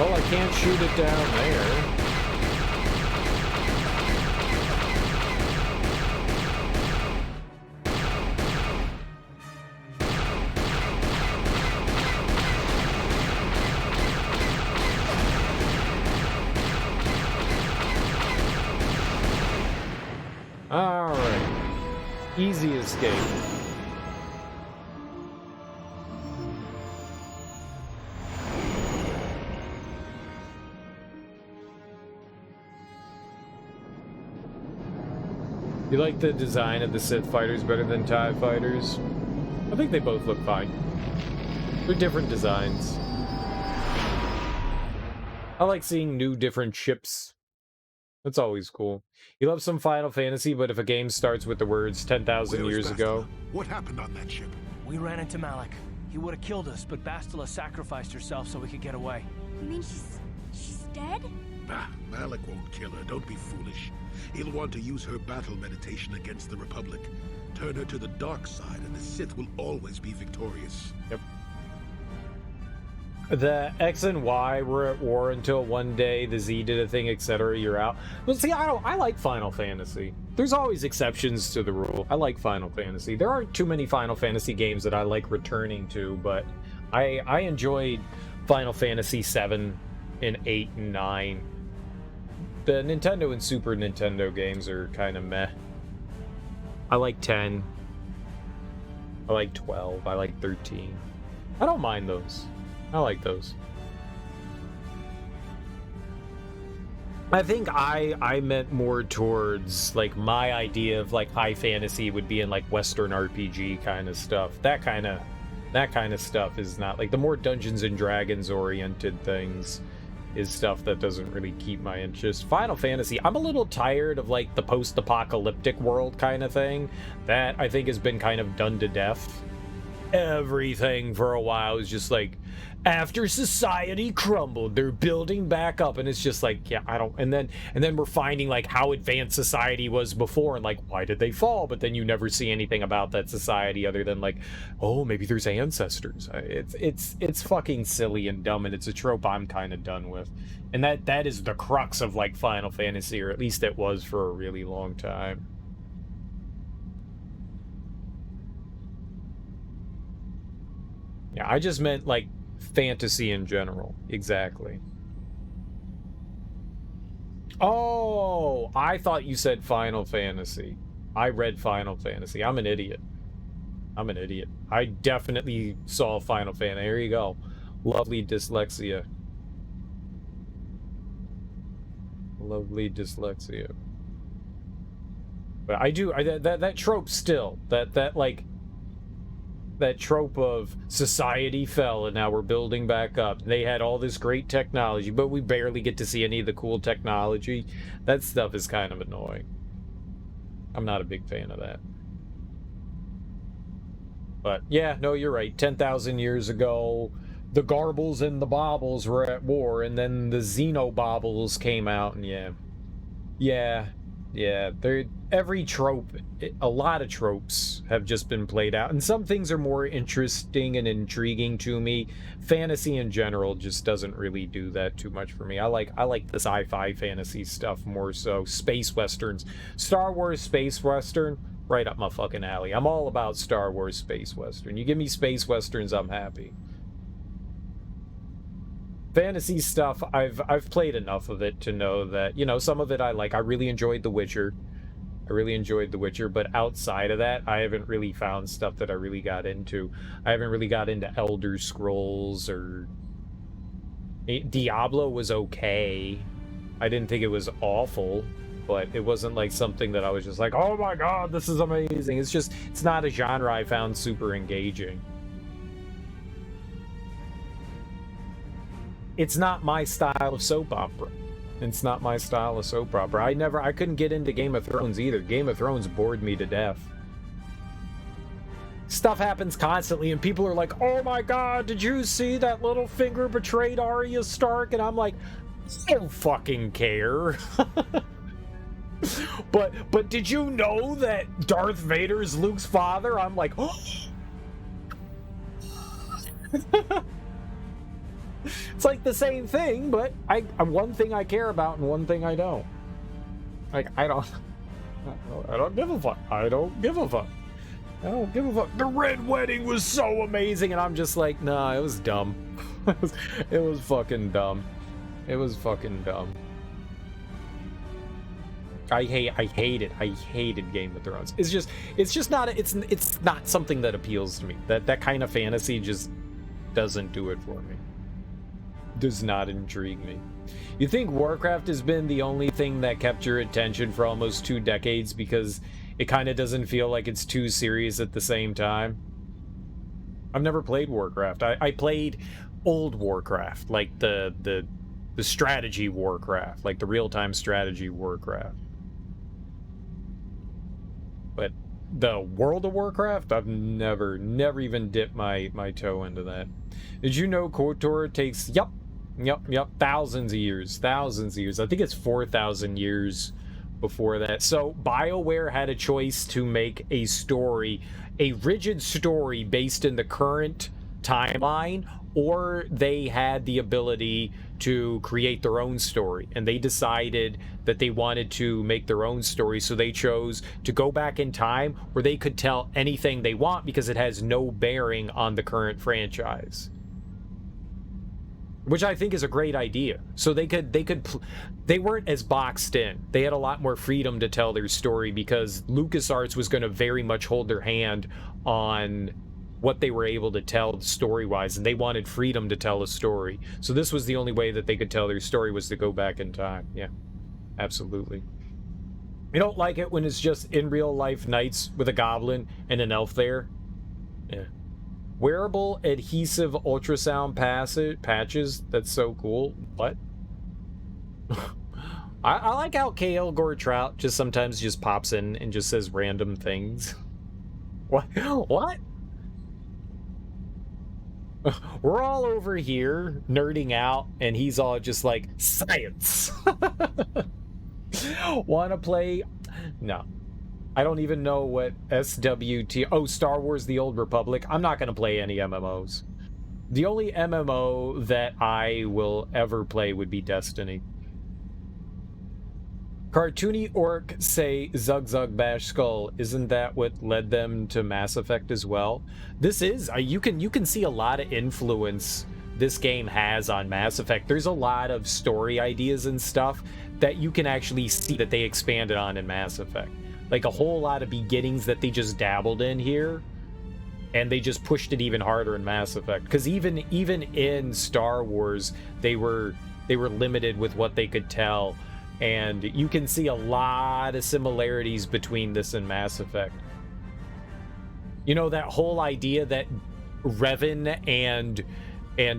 Oh, I can't shoot it down there. Easy escape. You like the design of the Sith fighters better than TIE fighters? I think they both look fine. They're different designs. I like seeing new different ships. That's always cool. You love some Final Fantasy, but if a game starts with the words 10,000 years ago... What happened on that ship? We ran into Malik. He would have killed us, but Bastila sacrificed herself so we could get away. You mean she's dead? Bah, Malik won't kill her. Don't be foolish. He'll want to use her battle meditation against the Republic. Turn her to the dark side, and the Sith will always be victorious. Yep. The X and Y were at war until one day the Z did a thing, etc. You're out. But see, I like Final Fantasy. There's always exceptions to the rule. I like Final Fantasy. There aren't too many Final Fantasy games that I like returning to, but I enjoyed Final Fantasy 7 and 8 and 9. The Nintendo and Super Nintendo games are kind of meh. I like 10. I like 12. I like 13. I don't mind those. I like those. I think I meant more towards, like, my idea of, like, high fantasy would be in, like, Western RPG kind of stuff. That kind of stuff is not, like, the more Dungeons and Dragons oriented things is stuff that doesn't really keep my interest. Final Fantasy, I'm a little tired of, like, the post-apocalyptic world kind of thing. That, I think, has been kind of done to death. Everything for a while is just like, after society crumbled, they're building back up, and it's just like, yeah, I don't. And then we're finding like how advanced society was before, and like, why did they fall? But then you never see anything about that society other than like, oh, maybe there's ancestors. It's fucking silly and dumb, and it's a trope I'm kind of done with. And that is the crux of like Final Fantasy, or at least it was for a really long time. Yeah, I just meant like fantasy in general. Exactly. Oh, I thought you said Final Fantasy. I read Final Fantasy. I'm an idiot. I'm an idiot. I definitely saw Final Fantasy. There you go. Lovely dyslexia. Lovely dyslexia. But I do, that trope still, that like, that trope of society fell and now we're building back up. They had all this great technology, but we barely get to see any of the cool technology. That stuff is kind of annoying. I'm not a big fan of that. But yeah, no, you're right. 10,000 years ago, the Garbles and the Baubles were at war, and then the Xenobaubles came out, and yeah, every trope, a lot of tropes have just been played out, and some things are more interesting and intriguing to me. Fantasy in general just doesn't really do that too much for me. I like the sci-fi fantasy stuff more so. Space westerns, Star Wars space western, right up my fucking alley. I'm all about Star Wars space western. You give me space westerns, I'm happy. Fantasy stuff, I've played enough of it to know that, you know, some of it I like. I really enjoyed The Witcher. But outside of that, I haven't really found stuff that I really got into. I haven't really got into Elder Scrolls, or Diablo was okay. I didn't think it was awful, but it wasn't like something that I was just like, oh my god, this is amazing. It's not a genre I found super engaging. It's not my style of soap opera. It's not my style of soap opera. I couldn't get into Game of Thrones either. Game of Thrones bored me to death. Stuff happens constantly and people are like, oh my god, did you see that Littlefinger betrayed Arya Stark? And I'm like, I don't fucking care. But did you know that Darth Vader is Luke's father? I'm like, oh. It's like the same thing, but one thing I care about and one thing I don't. Like, I don't give a fuck. I don't give a fuck. The Red Wedding was so amazing, and I'm just like, nah, it was dumb. It was fucking dumb. It was fucking dumb. I hate it. I hated Game of Thrones. It's just not it's not something that appeals to me. That kind of fantasy just doesn't do it for me. Does not intrigue me. You think Warcraft has been the only thing that kept your attention for almost 2 decades because it kind of doesn't feel like it's too serious at the same time? I've never played Warcraft. I played old Warcraft, like the strategy Warcraft, like the real-time strategy Warcraft. But the World of Warcraft, I've never even dipped my toe into that. Did you know KOTOR takes, yep, thousands of years. I think it's 4,000 years before that. So BioWare had a choice to make a story, a rigid story based in the current timeline, or they had the ability to create their own story, and they decided that they wanted to make their own story, so they chose to go back in time where they could tell anything they want because it has no bearing on the current franchise, which I think is a great idea. So they weren't as boxed in. They had a lot more freedom to tell their story because LucasArts was going to very much hold their hand on what they were able to tell story-wise, and they wanted freedom to tell a story. So this was the only way that they could tell their story, was to go back in time. Yeah, absolutely. You don't like it when it's just in real life knights with a goblin and an elf there? Yeah. Wearable adhesive ultrasound patches. That's so cool. What? I like how Kale Gortrout just sometimes just pops in and just says random things. What? What? We're all over here nerding out, and he's all just like, science. Want to play? No. I don't even know what SWT... Oh, Star Wars The Old Republic. I'm not going to play any MMOs. The only MMO that I will ever play would be Destiny. Cartoony Orc say Zug Zug Bash Skull. Isn't that what led them to Mass Effect as well? This is... you can see a lot of influence this game has on Mass Effect. There's a lot of story ideas and stuff that you can actually see that they expanded on in Mass Effect. Like a whole lot of beginnings that they just dabbled in here, and they just pushed it even harder in Mass Effect. Because even in Star Wars, they were limited with what they could tell, and you can see a lot of similarities between this and Mass Effect. You know, that whole idea that Revan and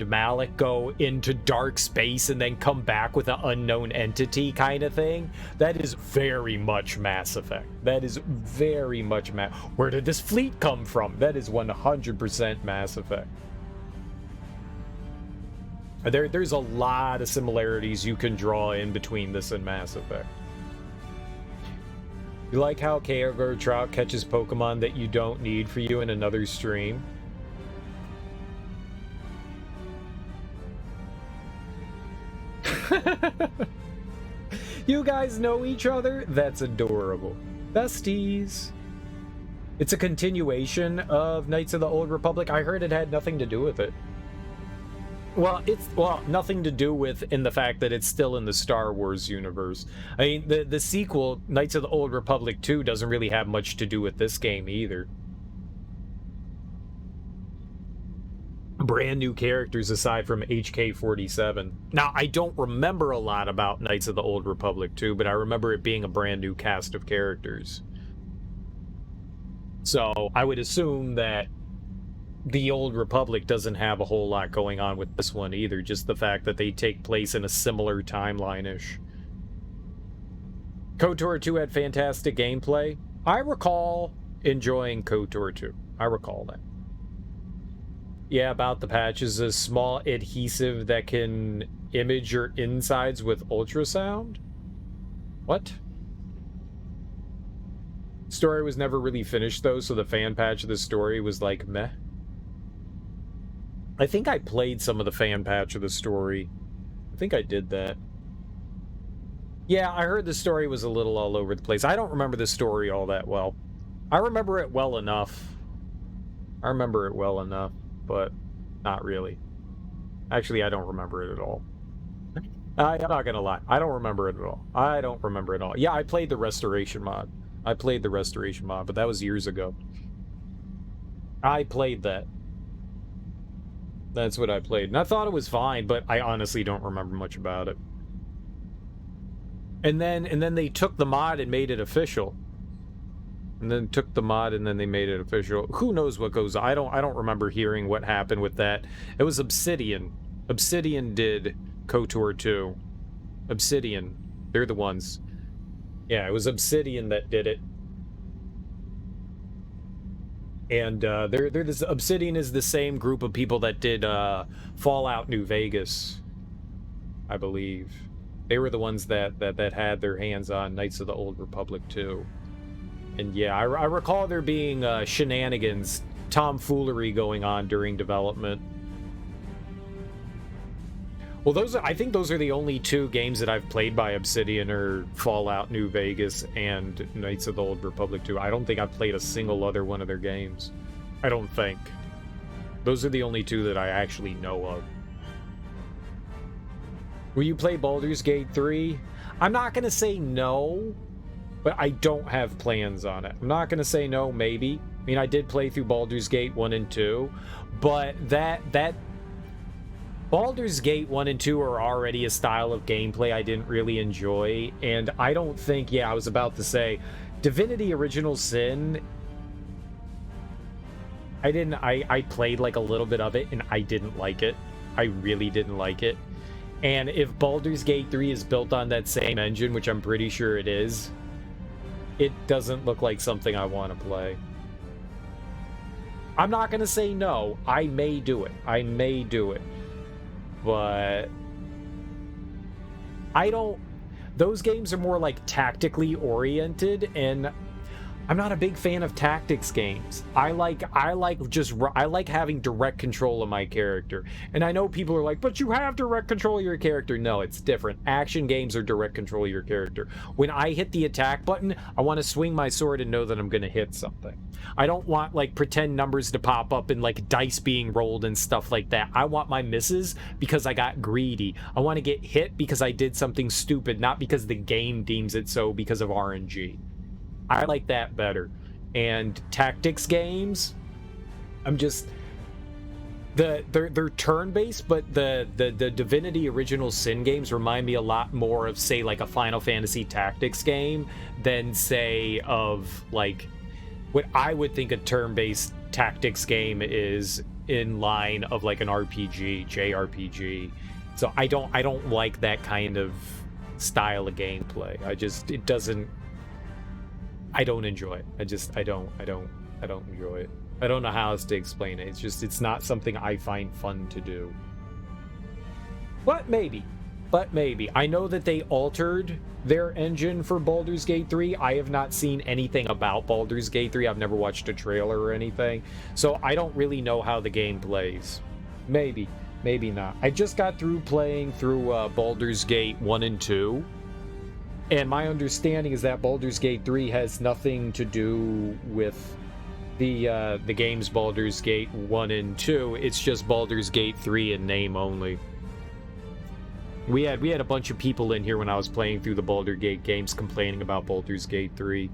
Malik go into dark space and then come back with an unknown entity kind of thing. That is very much Mass Effect. That is very much Where did this fleet come from? That is 100% Mass Effect. There's a lot of similarities you can draw in between this and Mass Effect. You like how Kale Trout catches Pokemon that you don't need for you in another stream? You guys know each other? That's adorable. Besties. It's a continuation of Knights of the Old Republic. I heard it had nothing to do with it. Well, nothing to do with in the fact that it's still in the Star Wars universe. I mean, the sequel, Knights of the Old Republic 2, doesn't really have much to do with this game either. Brand new characters aside from HK-47. Now, I don't remember a lot about Knights of the Old Republic 2, but I remember it being a brand new cast of characters. So, I would assume that the Old Republic doesn't have a whole lot going on with this one either, just the fact that they take place in a similar timeline-ish. KOTOR 2 had fantastic gameplay. I recall enjoying KOTOR 2. I recall that. Yeah, about the patches, a small adhesive that can image your insides with ultrasound? What? Story was never really finished though, so the fan patch of the story was like meh. I think I played some of the fan patch of the story. I think I did that. Yeah, I heard the story was a little all over the place. I don't remember the story all that well. I remember it well enough. But not really. Actually, I don't remember it at all. I'm not gonna lie. I don't remember it at all. I don't remember it all. Yeah, I played the restoration mod. But that was years ago. I played that. That's what I played. And I thought it was fine, but I honestly don't remember much about it. And then they took the mod and made it official. And then took the mod and then they made it official. Who knows what goes on? I don't remember hearing what happened with that. It was Obsidian. Obsidian did KOTOR 2. Obsidian. They're the ones. Yeah, it was Obsidian that did it. And they're this Obsidian is the same group of people that did Fallout New Vegas, I believe. They were the ones that had their hands on Knights of the Old Republic 2. And yeah, I recall there being shenanigans, tomfoolery going on during development. Well, I think those are the only two games that I've played by Obsidian, are Fallout New Vegas and Knights of the Old Republic 2. I don't think I've played a single other one of their games. I don't think. Those are the only two that I actually know of. Will you play Baldur's Gate 3? I'm not going to say no, but I don't have plans on it. I'm not going to say no, maybe. I mean, I did play through Baldur's Gate 1 and 2, but that Baldur's Gate 1 and 2 are already a style of gameplay I didn't really enjoy, and I don't think, yeah, I was about to say, Divinity Original Sin, I played like a little bit of it, and I didn't like it. I really didn't like it. And if Baldur's Gate 3 is built on that same engine, which I'm pretty sure it is, it doesn't look like something I want to play. I'm not going to say no. I may do it. I may do it. But I don't... Those games are more like tactically oriented, and I'm not a big fan of tactics games. I like having direct control of my character. And I know people are like, but you have direct control of your character. No, it's different. Action games are direct control of your character. When I hit the attack button, I want to swing my sword and know that I'm going to hit something. I don't want like pretend numbers to pop up and like dice being rolled and stuff like that. I want my misses because I got greedy. I want to get hit because I did something stupid, not because the game deems it so because of RNG. I like that better. And tactics games, I'm just... They're turn-based, but the Divinity Original Sin games remind me a lot more of, say, like a Final Fantasy Tactics game than, say, of, like, what I would think a turn-based tactics game is in line of, like, an RPG, JRPG. So I don't like that kind of style of gameplay. It doesn't... I don't enjoy it. I don't enjoy it. I don't know how else to explain it. It's not something I find fun to do. But maybe. I know that they altered their engine for Baldur's Gate 3. I have not seen anything about Baldur's Gate 3. I've never watched a trailer or anything. So I don't really know how the game plays. Maybe not. I just got through playing through Baldur's Gate 1 and 2. And my understanding is that Baldur's Gate 3 has nothing to do with the games Baldur's Gate 1 and 2. It's just Baldur's Gate 3 in name only. We had a bunch of people in here when I was playing through the Baldur's Gate games complaining about Baldur's Gate 3,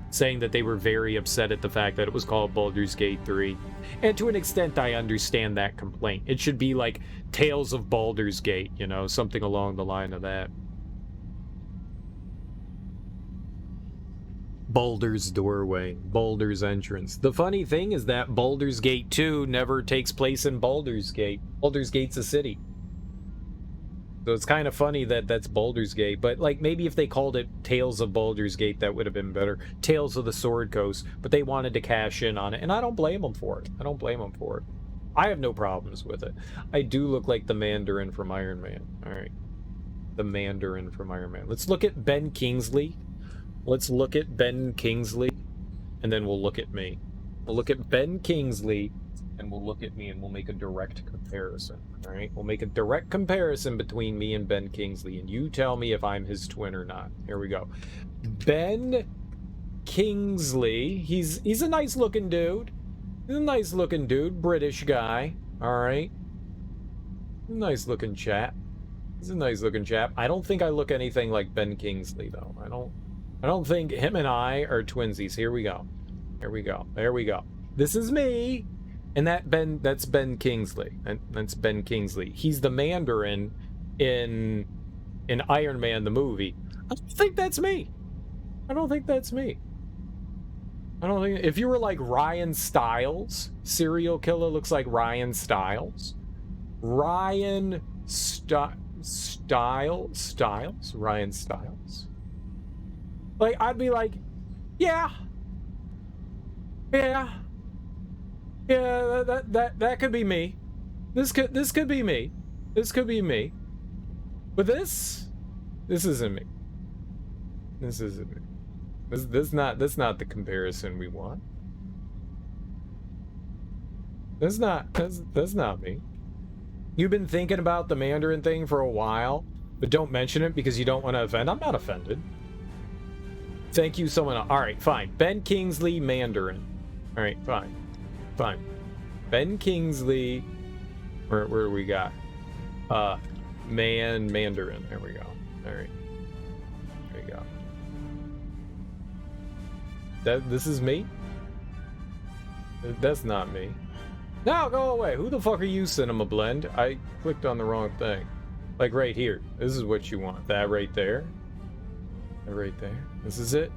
saying that they were very upset at the fact that it was called Baldur's Gate 3. And to an extent, I understand that complaint. It should be like Tales of Baldur's Gate, you know, something along the line of that. Baldur's Doorway, Baldur's Entrance. The funny thing is that Baldur's Gate 2 never takes place in Baldur's Gate. Baldur's Gate's a city. So it's kind of funny that that's Baldur's Gate, but like maybe if they called it Tales of Baldur's Gate, that would have been better. Tales of the Sword Coast, but they wanted to cash in on it, and I don't blame them for it. I have no problems with it. I do look like the Mandarin from Iron Man. All right. The Mandarin from Iron Man. Let's look at Ben Kingsley. And then we'll look at me. We'll look at Ben Kingsley, and we'll look at me, and we'll make a direct comparison. All right? We'll make a direct comparison between me and Ben Kingsley, and you tell me if I'm his twin or not. Here we go. Ben Kingsley. He's a nice-looking dude. He's a nice-looking dude. British guy. All right? Nice-looking chap. He's a nice looking chap. I don't think I look anything like Ben Kingsley though. I don't think him and I are twinsies. Here we go. Here we go. There we go. This is me. And that's Ben Kingsley. That's Ben Kingsley. He's the Mandarin in Iron Man the movie. I don't think that's me. I don't think that's me. I don't think if you were like Ryan Stiles, serial killer looks like Ryan Stiles. Ryan Stiles? Ryan Stiles? Like I'd be like, yeah. Yeah. Yeah, that could be me. This could be me. This could be me. But this isn't me. This isn't me. This not the comparison we want. That's not me. You've been thinking about the Mandarin thing for a while, but don't mention it because you don't want to offend. I'm not offended. Thank you so much. All right, fine. Ben Kingsley, Mandarin. All right, fine. Fine. Ben Kingsley. Where do we got? Mandarin. There we go. All right. There we go. This is me? That's not me. No, go away. Who the fuck are you, Cinema Blend? I clicked on the wrong thing. Like right here. This is what you want. That right there. That right there. This is it.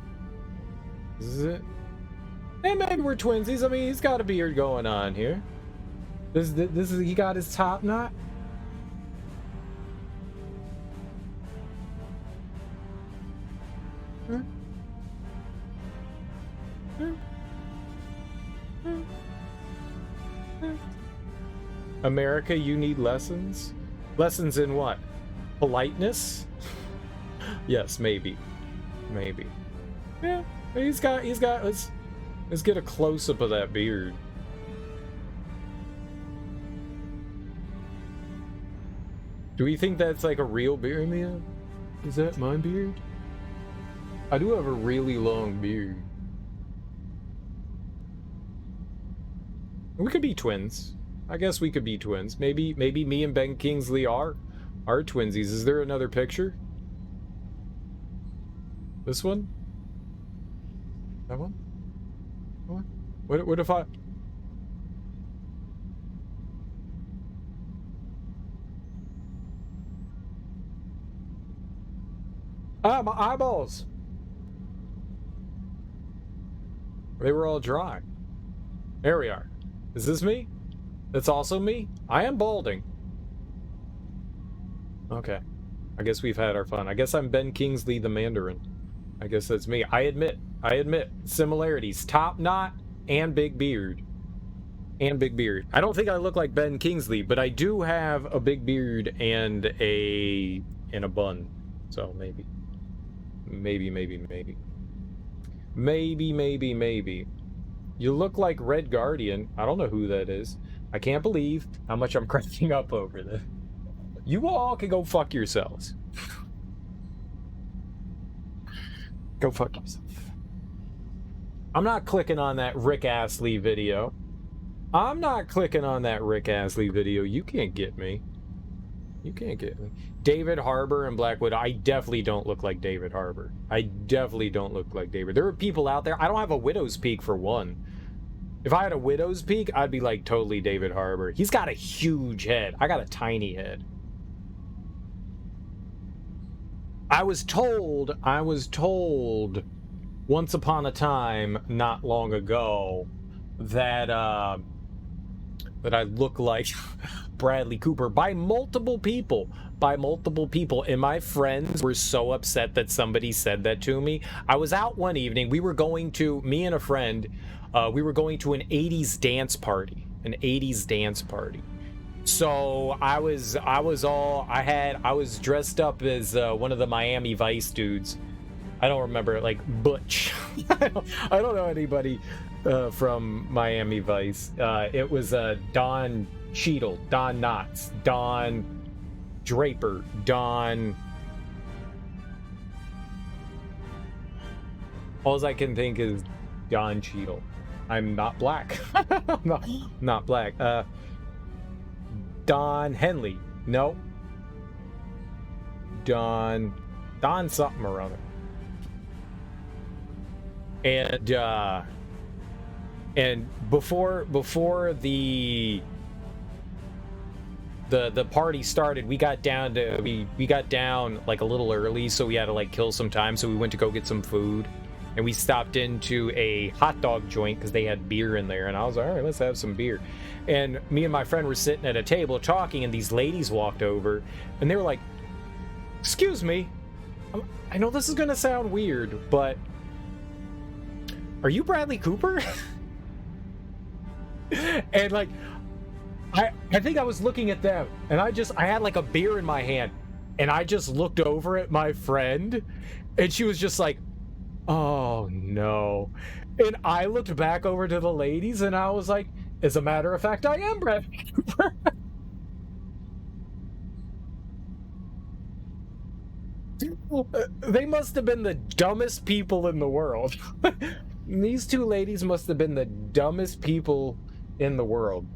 This is it. Hey, maybe we're twinsies. I mean, he's got a beard going on here. This is he got his top knot. Hmm? Hmm? Hmm? Hmm? America, you need lessons? Lessons in what? Politeness? Yes, maybe. Maybe. Yeah, he's got let's get a close-up of that beard. Do we think that's like a real beard, man? Is that my beard? I do have a really long beard. We could be twins. I guess we could be twins. Maybe me and Ben Kingsley are twinsies. Is there another picture? This one? That one? What if I... Ah, my eyeballs! They were all dry. There we are. Is this me? That's also me? I am balding. Okay. I guess we've had our fun. I guess I'm Ben Kingsley the Mandarin. I guess that's me. I admit. Similarities. Top knot and big beard. And big beard. I don't think I look like Ben Kingsley, but I do have a big beard and a bun. So maybe. Maybe. You look like Red Guardian. I don't know who that is. I can't believe how much I'm cracking up over this. You all can go fuck yourselves. Go fuck yourself. I'm not clicking on that Rick Astley video. You can't get me. You can't get me. David Harbour and Black Widow. I definitely don't look like David Harbour. There are people out there. I don't have a widow's peak for one. If I had a widow's peak, I'd be like totally David Harbour. He's got a huge head. I got a tiny head. I was told once upon a time, not long ago, that I look like Bradley Cooper by multiple people. And my friends were so upset that somebody said that to me. I was out one evening. Me and a friend, we were going to an 80s dance party. So I was dressed up as one of the Miami Vice dudes. I don't remember, like Butch. I don't know anybody from Miami Vice. It was Don Cheadle, Don Knotts, Don Draper, Don... All I can think is Don Cheadle. I'm not black. not black. Don Henley. No. Don something or other. And before the party started, we got down like a little early, so we had to like kill some time. So we went to go get some food, and we stopped into a hot dog joint because they had beer in there. And I was like, all right, let's have some beer. And me and my friend were sitting at a table talking, and these ladies walked over, and they were like, "Excuse me, I know this is gonna sound weird, but are you Bradley Cooper?" And like, I think I was looking at them, and I had like a beer in my hand, and I just looked over at my friend, and she was just like, "Oh no." And I looked back over to the ladies, and I was like, as a matter of fact, I am Bradley Cooper. They must have been the dumbest people in the world. These two ladies must have been the dumbest people in the world.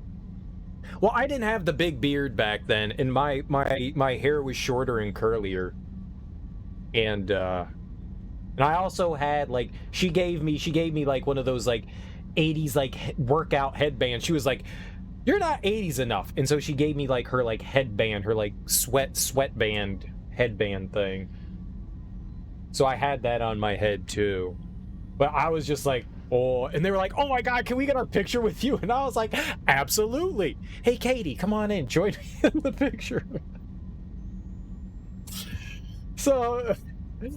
Well, I didn't have the big beard back then, and my hair was shorter and curlier. And I also had like she gave me like one of those like 80s like workout headbands. She was like, "You're not 80s enough." And so she gave me like her like headband, her like sweatband headband thing. So I had that on my head too. But I was just like, oh, and they were like, "Oh my God, can we get our picture with you?" And I was like, absolutely. "Hey, Katie, come on in, join me in the picture." So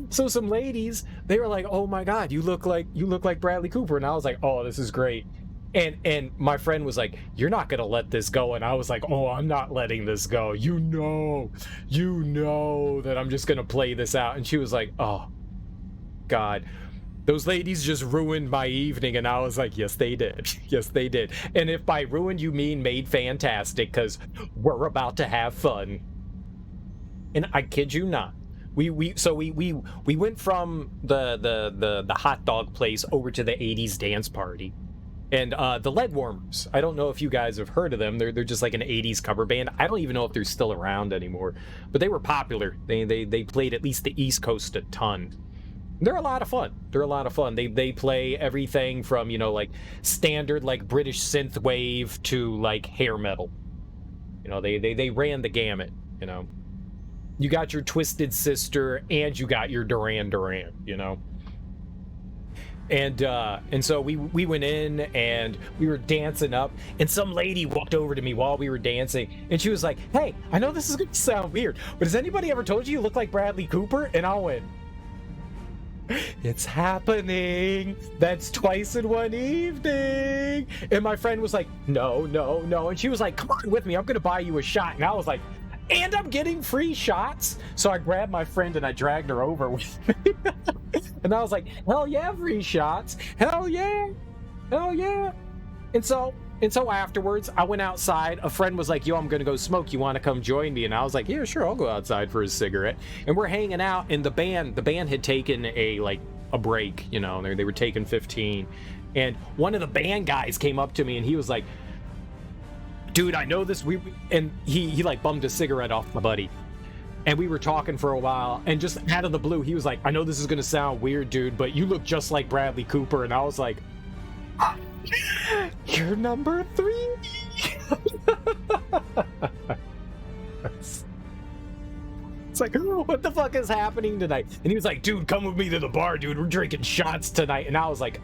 some ladies, they were like, "Oh my God, you look like Bradley Cooper." And I was like, "Oh, this is great." And my friend was like, "You're not gonna let this go." And I was like, "Oh, I'm not letting this go. You know that I'm just gonna play this out." And she was like, "Oh God, those ladies just ruined my evening." And I was like, "Yes, they did. Yes, they did." And if by ruined you mean made fantastic, because we're about to have fun. And I kid you not. We went from the hot dog place over to the 80s dance party. And the Leg Warmers, I don't know if you guys have heard of them. They're just like an 80s cover band. I don't even know if they're still around anymore, but they were popular. They played at least the East Coast a ton. They're a lot of fun. They play everything from, you know, like standard like British synth wave to like hair metal. You know, they ran the gamut, you know. You got your Twisted Sister and you got your Duran Duran, you know. And so we went in and we were dancing up, and some lady walked over to me while we were dancing, and she was like, "Hey, I know this is gonna sound weird, but has anybody ever told you look like Bradley Cooper?" And I went, "It's happening. That's twice in one evening." And my friend was like, no. And she was like, "Come on with me. I'm going to buy you a shot." And I was like, "And I'm getting free shots?" So I grabbed my friend and I dragged her over with me. And I was like, "Hell yeah, free shots. Hell yeah. Hell yeah." And so afterwards, I went outside. A friend was like, "Yo, I'm going to go smoke. You want to come join me?" And I was like, "Yeah, sure. I'll go outside for a cigarette." And we're hanging out, and the band had taken a break, you know. They were taking 15. And one of the band guys came up to me, and he was like, "Dude, I know this." And he like bummed a cigarette off my buddy. And we were talking for a while, and just out of the blue, he was like, "I know this is going to sound weird, dude, but you look just like Bradley Cooper." And I was like, "You're number 3. It's like, what the fuck is happening tonight? And he was like, "Dude, come with me to the bar, dude. We're drinking shots tonight." And I was like,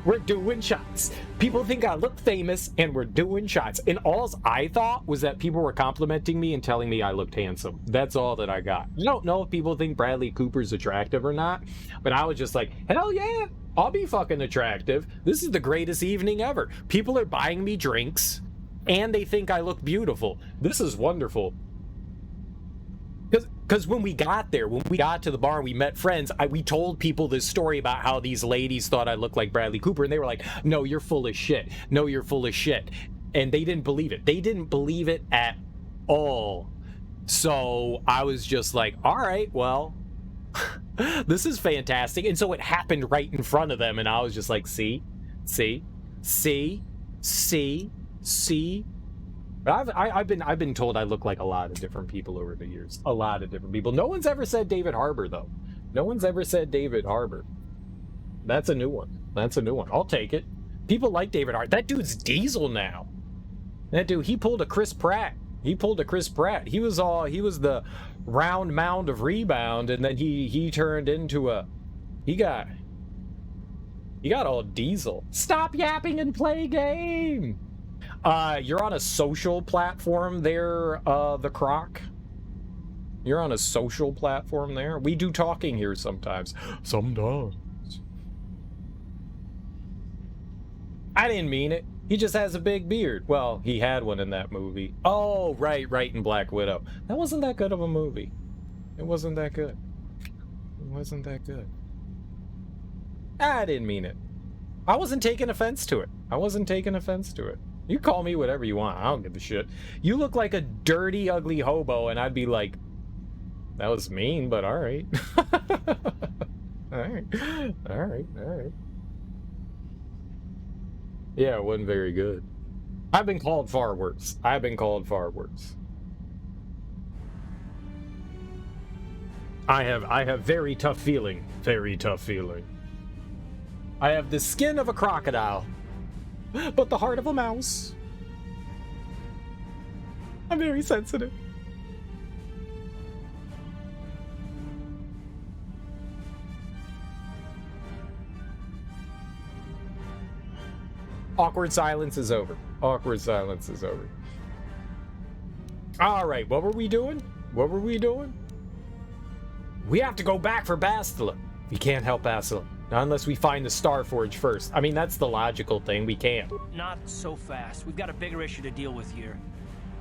we're doing shots. People think I look famous, and we're doing shots. And all I thought was that people were complimenting me and telling me I looked handsome. That's all that I got. I don't know if people think Bradley Cooper's attractive or not, but I was just like, hell yeah, I'll be fucking attractive. This is the greatest evening ever. People are buying me drinks, and they think I look beautiful. This is wonderful. Because when we got there, when we got to the bar and we met friends, we told people this story about how these ladies thought I looked like Bradley Cooper, and they were like, "No, you're full of shit. No, you're full of shit." And they didn't believe it. They didn't believe it at all. So I was just like, all right, well, this is fantastic. And so it happened right in front of them, and I was just like, see. But I've been told I look like a lot of different people over the years. A lot of different people. No one's ever said David Harbour though. No one's ever said David Harbour. That's a new one. That's a new one. I'll take it. People like David Harbour. That dude's Diesel now. That dude, he pulled a Chris Pratt. He pulled a Chris Pratt. He was the round mound of rebound, and then he turned into a he got all Diesel. Stop yapping and play game. You're on a social platform there, the Croc. You're on a social platform there. We do talking here sometimes. Sometimes. I didn't mean it. He just has a big beard. Well, he had one in that movie. Oh, right, in Black Widow. That wasn't that good of a movie. It wasn't that good. It wasn't that good. I didn't mean it. I wasn't taking offense to it. I wasn't taking offense to it. You call me whatever you want. I don't give a shit. You look like a dirty, ugly hobo, and I'd be like, that was mean, but all right. All right. All right. All right. Yeah, it wasn't very good. I've been called far worse. I've been called far worse. I have very tough feeling. Very tough feeling. I have the skin of a crocodile, but the heart of a mouse. I'm very sensitive. Awkward silence is over. Awkward silence is over. All right, what were we doing? What were we doing? We have to go back for Bastila. We can't help Bastila. Not unless we find the Starforge first. I mean, that's the logical thing. We can't. Not so fast. We've got a bigger issue to deal with here.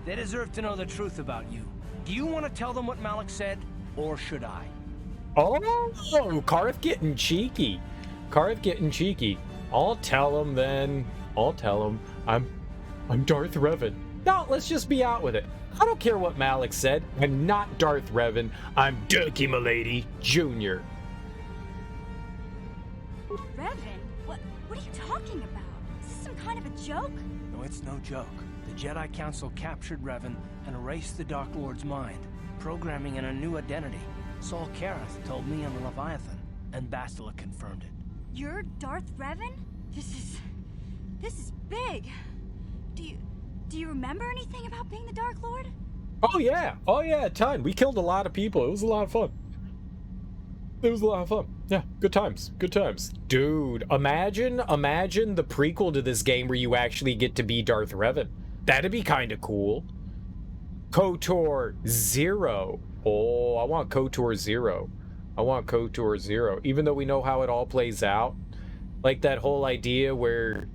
They deserve to know the truth about you. Do you want to tell them what Malik said, or should I? Oh, Carth getting cheeky. Carth getting cheeky. I'll tell them then. I'll tell them. I'm Darth Revan. No, let's just be out with it. I don't care what Malik said. I'm not Darth Revan. I'm Dilkie Milady Jr. Revan? What are you talking about? Is this some kind of a joke? No, it's no joke. The Jedi Council captured Revan and erased the Dark Lord's mind, programming in a new identity. Saul Carth told me on the Leviathan, and Bastila confirmed it. You're Darth Revan? This is big. Do you remember anything about being the Dark Lord? Oh yeah, a ton. We killed a lot of people. It was a lot of fun. It was a lot of fun. Yeah, good times. Good times. Dude, imagine the prequel to this game where you actually get to be Darth Revan. That'd be kind of cool. KOTOR 0. Oh, I want KOTOR 0. I want KOTOR 0. Even though we know how it all plays out. Like that whole idea where,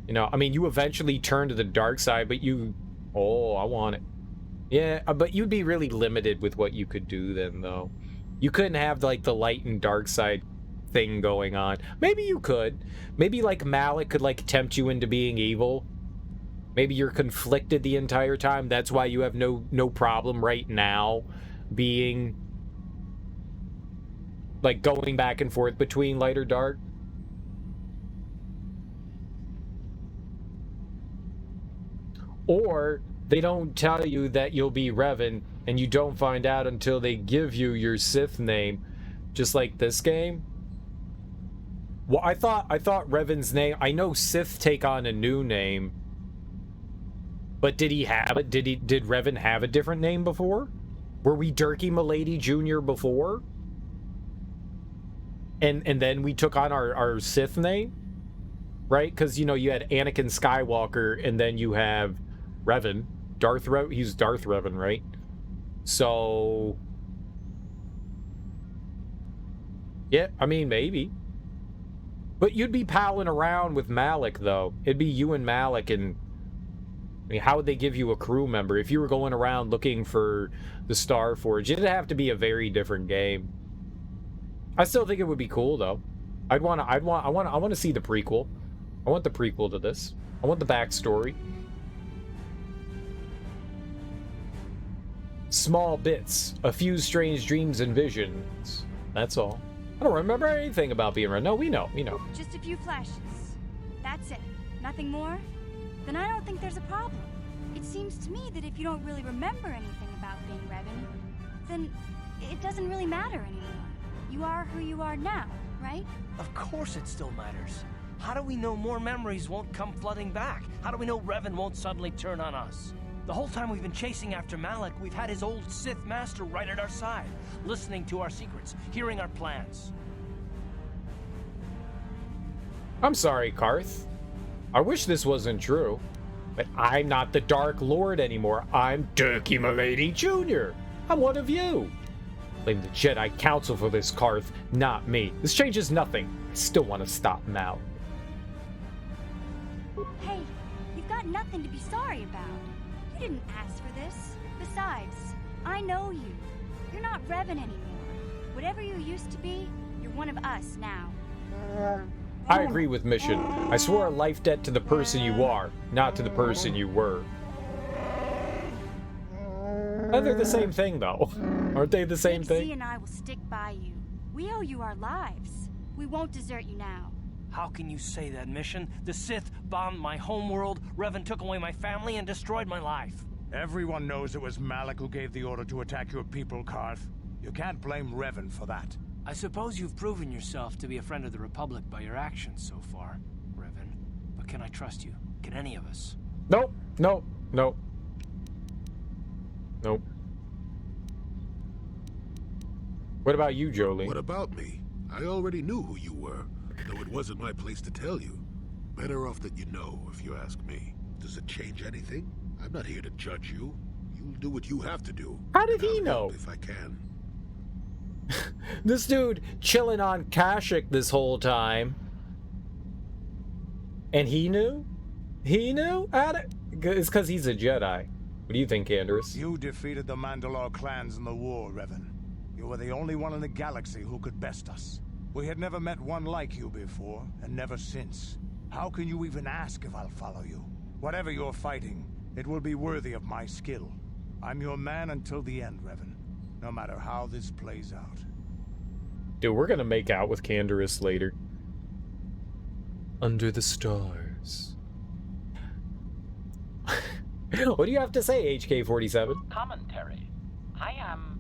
you know, I mean, you eventually turn to the dark side, but I want it. Yeah, but you'd be really limited with what you could do then, though. You couldn't have, like, the light and dark side thing going on. Maybe you could. Maybe, like, Malik could, like, tempt you into being evil. Maybe you're conflicted the entire time. That's why you have no problem right now being, like, going back and forth between light or dark. Or they don't tell you that you'll be Revan, and you don't find out until they give you your Sith name, just like this game. Well, I thought Revan's name. I know Sith take on a new name, but did he have it? Did Revan have a different name before? Were we Dilkie Milady Jr. before? And then we took on our Sith name, right? Because you know you had Anakin Skywalker, and then you have Revan, he's Darth Revan, right? So, yeah, I mean, maybe. But you'd be palling around with Malik, though. It'd be you and Malik, and I mean, how would they give you a crew member if you were going around looking for the Starforge? It'd have to be a very different game. I still think it would be cool, though. I want to see the prequel. I want the prequel to this. I want the backstory. Small bits, a few strange dreams and visions. That's all. I don't remember anything about being around. No, we know. Just a few flashes. That's it. Nothing more? Then I don't think there's a problem. It seems to me that if you don't really remember anything about being Revan, then it doesn't really matter anymore. You are who you are now, right? Of course it still matters. How do we know more memories won't come flooding back? How do we know Revan won't suddenly turn on us? The whole time we've been chasing after Malak, we've had his old Sith master right at our side, listening to our secrets, hearing our plans. I'm sorry, Carth. I wish this wasn't true, but I'm not the Dark Lord anymore. I'm Dilkie Milady Jr. I'm one of you. Blame the Jedi Council for this, Carth, not me. This changes nothing. I still want to stop Mal. Hey, you've got nothing to be sorry about. You didn't ask for this. Besides, I know you. You're not Revan anymore. Whatever you used to be, you're one of us now. I agree with Mission. I swore a life debt to the person you are, not to the person you were. Oh, they're the same thing, though. Aren't they the same thing? Z and I will stick by you. We owe you our lives. We won't desert you now. How can you say that, Mission? The Sith bombed my homeworld, Revan took away my family, and destroyed my life. Everyone knows it was Malak who gave the order to attack your people, Carth. You can't blame Revan for that. I suppose you've proven yourself to be a friend of the Republic by your actions so far, Revan. But can I trust you? Can any of us? Nope. Nope. Nope. Nope. What about you, Jolie? What about me? I already knew who you were, though it wasn't my place to tell you. Better off that you know, if you ask me. Does it change anything? I'm not here to judge you. You'll do what you have to do. How did he know? If I can. This dude chilling on Kashyyk this whole time. And he knew? He knew? It's because he's a Jedi. What do you think, Canderous? You defeated the Mandalore clans in the war, Revan. You were the only one in the galaxy who could best us. We had never met one like you before, and never since. How can you even ask if I'll follow you? Whatever you're fighting, it will be worthy of my skill. I'm your man until the end, Revan. No matter how this plays out. Dude, we're gonna make out with Canderous later. Under the stars. What do you have to say, HK-47? Commentary. I am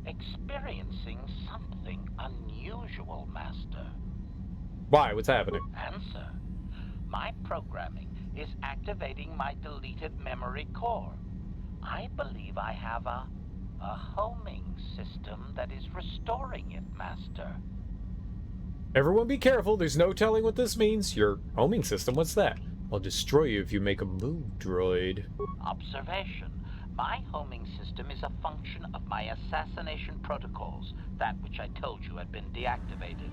experiencing something unusual, Master. Why? What's happening? Answer. My programming is activating my deleted memory core. I believe I have a homing system that is restoring it, Master. Everyone be careful. There's no telling what this means. Your homing system, what's that? I'll destroy you if you make a move, droid. Observation. My homing system is a function of my assassination protocols, that which I told you had been deactivated.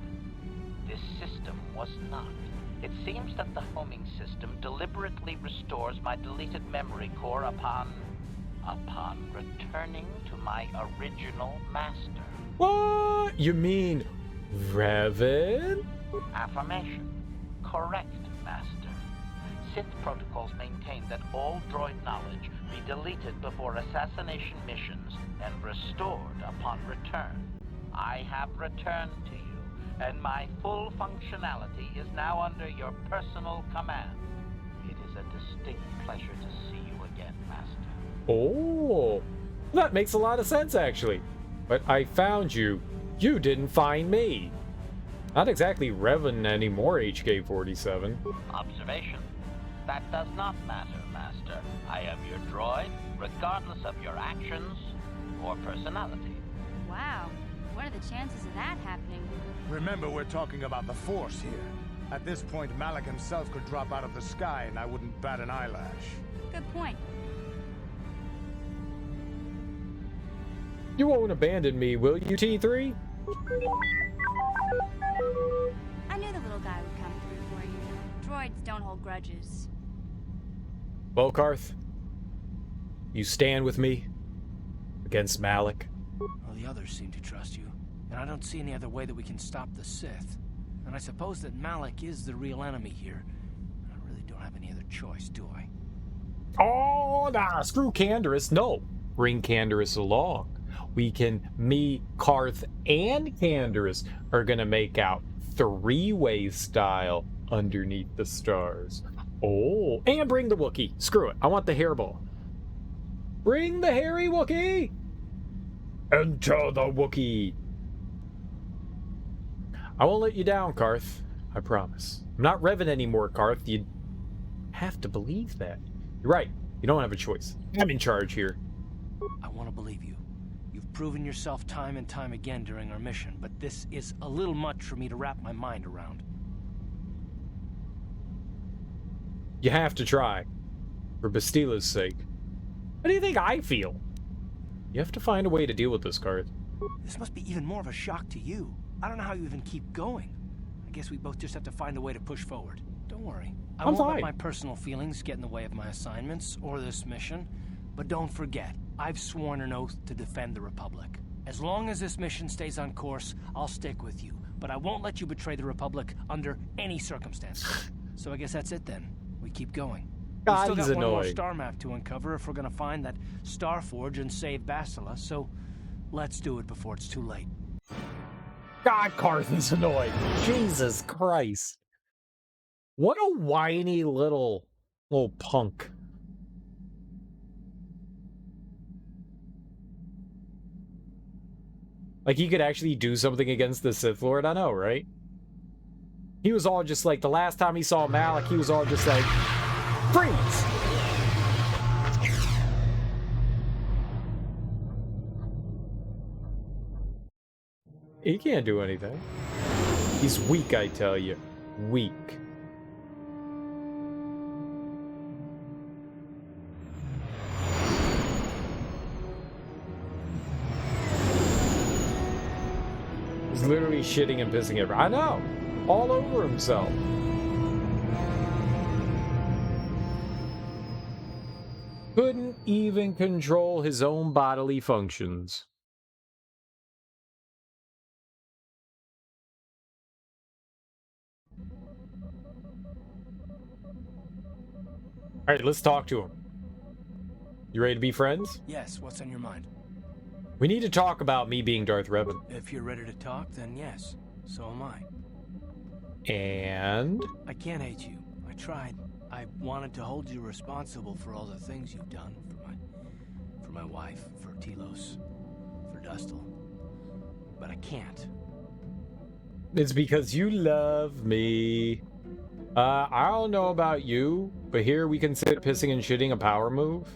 This system was not. It seems that the homing system deliberately restores my deleted memory core upon returning to my original master. What? You mean Revan? Affirmation. Correct, Master. Sith protocols maintain that all droid knowledge be deleted before assassination missions and restored upon return. I have returned to you, and my full functionality is now under your personal command. It is a distinct pleasure to see you again, Master. Oh, that makes a lot of sense, actually. But I found you. You didn't find me. Not exactly Revan anymore, HK-47. Observation. That does not matter, Master. I am your droid, regardless of your actions or personality. Wow. What are the chances of that happening? Remember, we're talking about the Force here. At this point, Malak himself could drop out of the sky and I wouldn't bat an eyelash. Good point. You won't abandon me, will you, T3? I knew the little guy would come through for you. Droids don't hold grudges. Well, Carth, you stand with me against Malak? Well, the others seem to trust you, and I don't see any other way that we can stop the Sith. And I suppose that Malak is the real enemy here. I really don't have any other choice, do I? Oh, nah, screw Canderous. No, bring Canderous along. Me, Carth, and Canderous are gonna make out three-way style underneath the stars. Oh, and bring the Wookiee. Screw it. I want the hairball. Bring the hairy Wookiee! Enter the Wookiee! I won't let you down, Carth. I promise. I'm not Revan anymore, Carth. You have to believe that. You're right. You don't have a choice. I'm in charge here. I want to believe you. You've proven yourself time and time again during our mission, but this is a little much for me to wrap my mind around. You have to try. For Bastila's sake. How do you think I feel? You have to find a way to deal with this, Carth. This must be even more of a shock to you. I don't know how you even keep going. I guess we both just have to find a way to push forward. Don't worry. I won't let my personal feelings get in the way of my assignments or this mission. But don't forget, I've sworn an oath to defend the Republic. As long as this mission stays on course, I'll stick with you. But I won't let you betray the Republic under any circumstances. So I guess that's it then. We keep going. We've still got one more star map to uncover if we're gonna find that Star Forge and save Bastila, so let's do it before it's too late. God, Carth is annoying. Jesus Christ. What a whiny little punk. Like, he could actually do something against the Sith Lord, I know, right? He was all just like, the last time he saw Malik, he was all just like, freeze! He can't do anything. He's weak, I tell you. Weak. He's literally shitting and pissing everywhere. I know! All over himself. Couldn't even control his own bodily functions. Alright, let's talk to him. You ready to be friends? Yes, what's on your mind? We need to talk about me being Darth Revan. If you're ready to talk, then yes. So am I. And? I can't hate you. I tried. I wanted to hold you responsible for all the things you've done for my wife, for Telos, for Dustil. But I can't. It's because you love me. I don't know about you, but here we consider pissing and shitting a power move.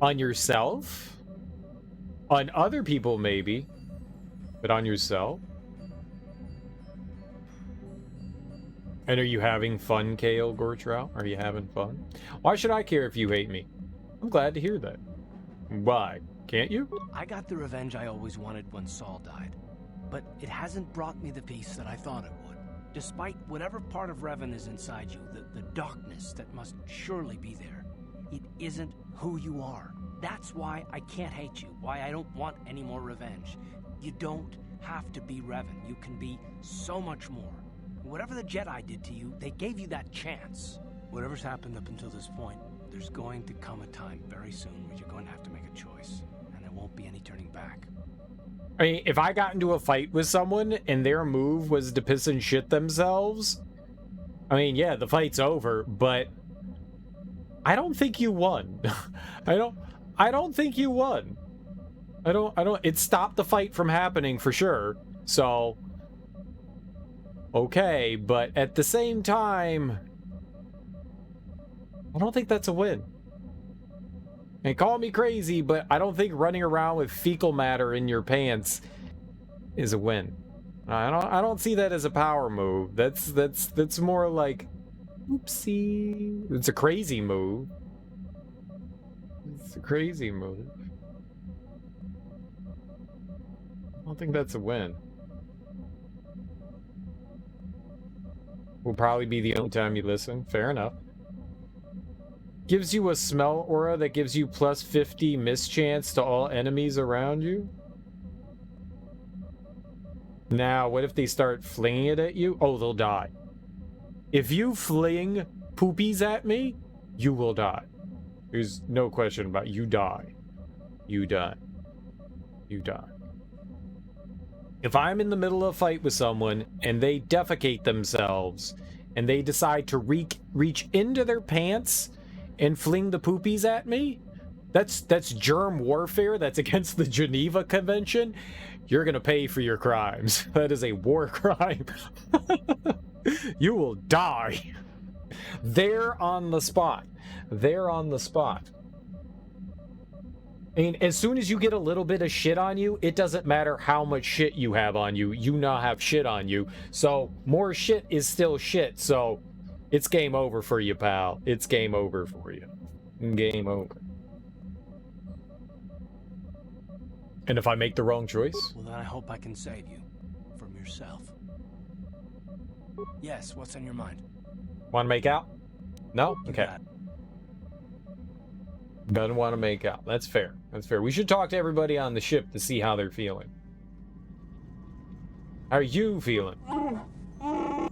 On yourself? On other people, maybe. But on yourself? And are you having fun, Kale Gortrow? Are you having fun? Why should I care if you hate me? I'm glad to hear that. Why? Can't you? I got the revenge I always wanted when Saul died. But it hasn't brought me the peace that I thought it would. Despite whatever part of Revan is inside you, the darkness that must surely be there, it isn't who you are. That's why I can't hate you, why I don't want any more revenge. You don't have to be Revan. You can be so much more. Whatever the Jedi did to you, they gave you that chance. Whatever's happened up until this point, there's going to come a time very soon where you're going to have to make a choice, and there won't be any turning back. I mean, if I got into a fight with someone and their move was to piss and shit themselves, I mean, yeah, the fight's over, but I don't think you won. I don't think you won. It stopped the fight from happening for sure. So, okay, but at the same time, I don't think that's a win. And call me crazy, but I don't think running around with fecal matter in your pants is a win. I don't see that as a power move. That's more like, oopsie. It's a crazy move. It's a crazy move. I don't think that's a win. Will probably be the only time you listen. Fair enough. Gives you a smell aura that gives you plus 50 mischance to all enemies around you. Now, what if they start flinging it at you? Oh, they'll die. If you fling poopies at me, you will die. There's no question about it. You die. You die. You die. If I'm in the middle of a fight with someone and they defecate themselves and they decide to reach into their pants and fling the poopies at me, That's germ warfare. That's against the Geneva Convention. You're gonna pay for your crimes. That is a war crime. You will die. There on the spot. There on the spot. I mean, as soon as you get a little bit of shit on you, it doesn't matter how much shit you have on you. You now have shit on you. So more shit is still shit. So it's game over for you, pal. It's game over for you. Game over. And if I make the wrong choice? Well, then I hope I can save you. From yourself. Yes, what's on your mind? Want to make out? No? Okay. Doesn't want to make out. That's fair. That's fair. We should talk to everybody on the ship to see how they're feeling. How are you feeling? How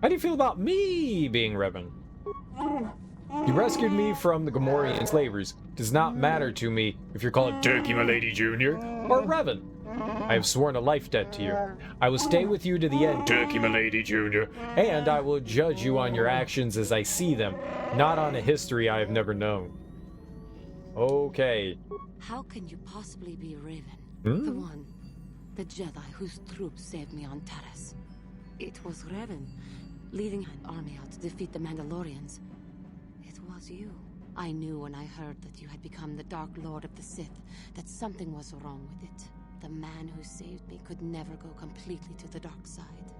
do you feel about me being Revan? You rescued me from the Gamorrean slavers. Does not matter to me if you're called Dilkie, my lady junior, or Revan. I have sworn a life debt to you. I will stay with you to the end, Dilkie, my lady junior, and I will judge you on your actions as I see them, not on a history I have never known. Okay. How can you possibly be Raven? Hmm? The one, the Jedi whose troops saved me on Taris. It was Raven, leading an army out to defeat the Mandalorians. It was you. I knew when I heard that you had become the Dark Lord of the Sith, that something was wrong with it. The man who saved me could never go completely to the dark side.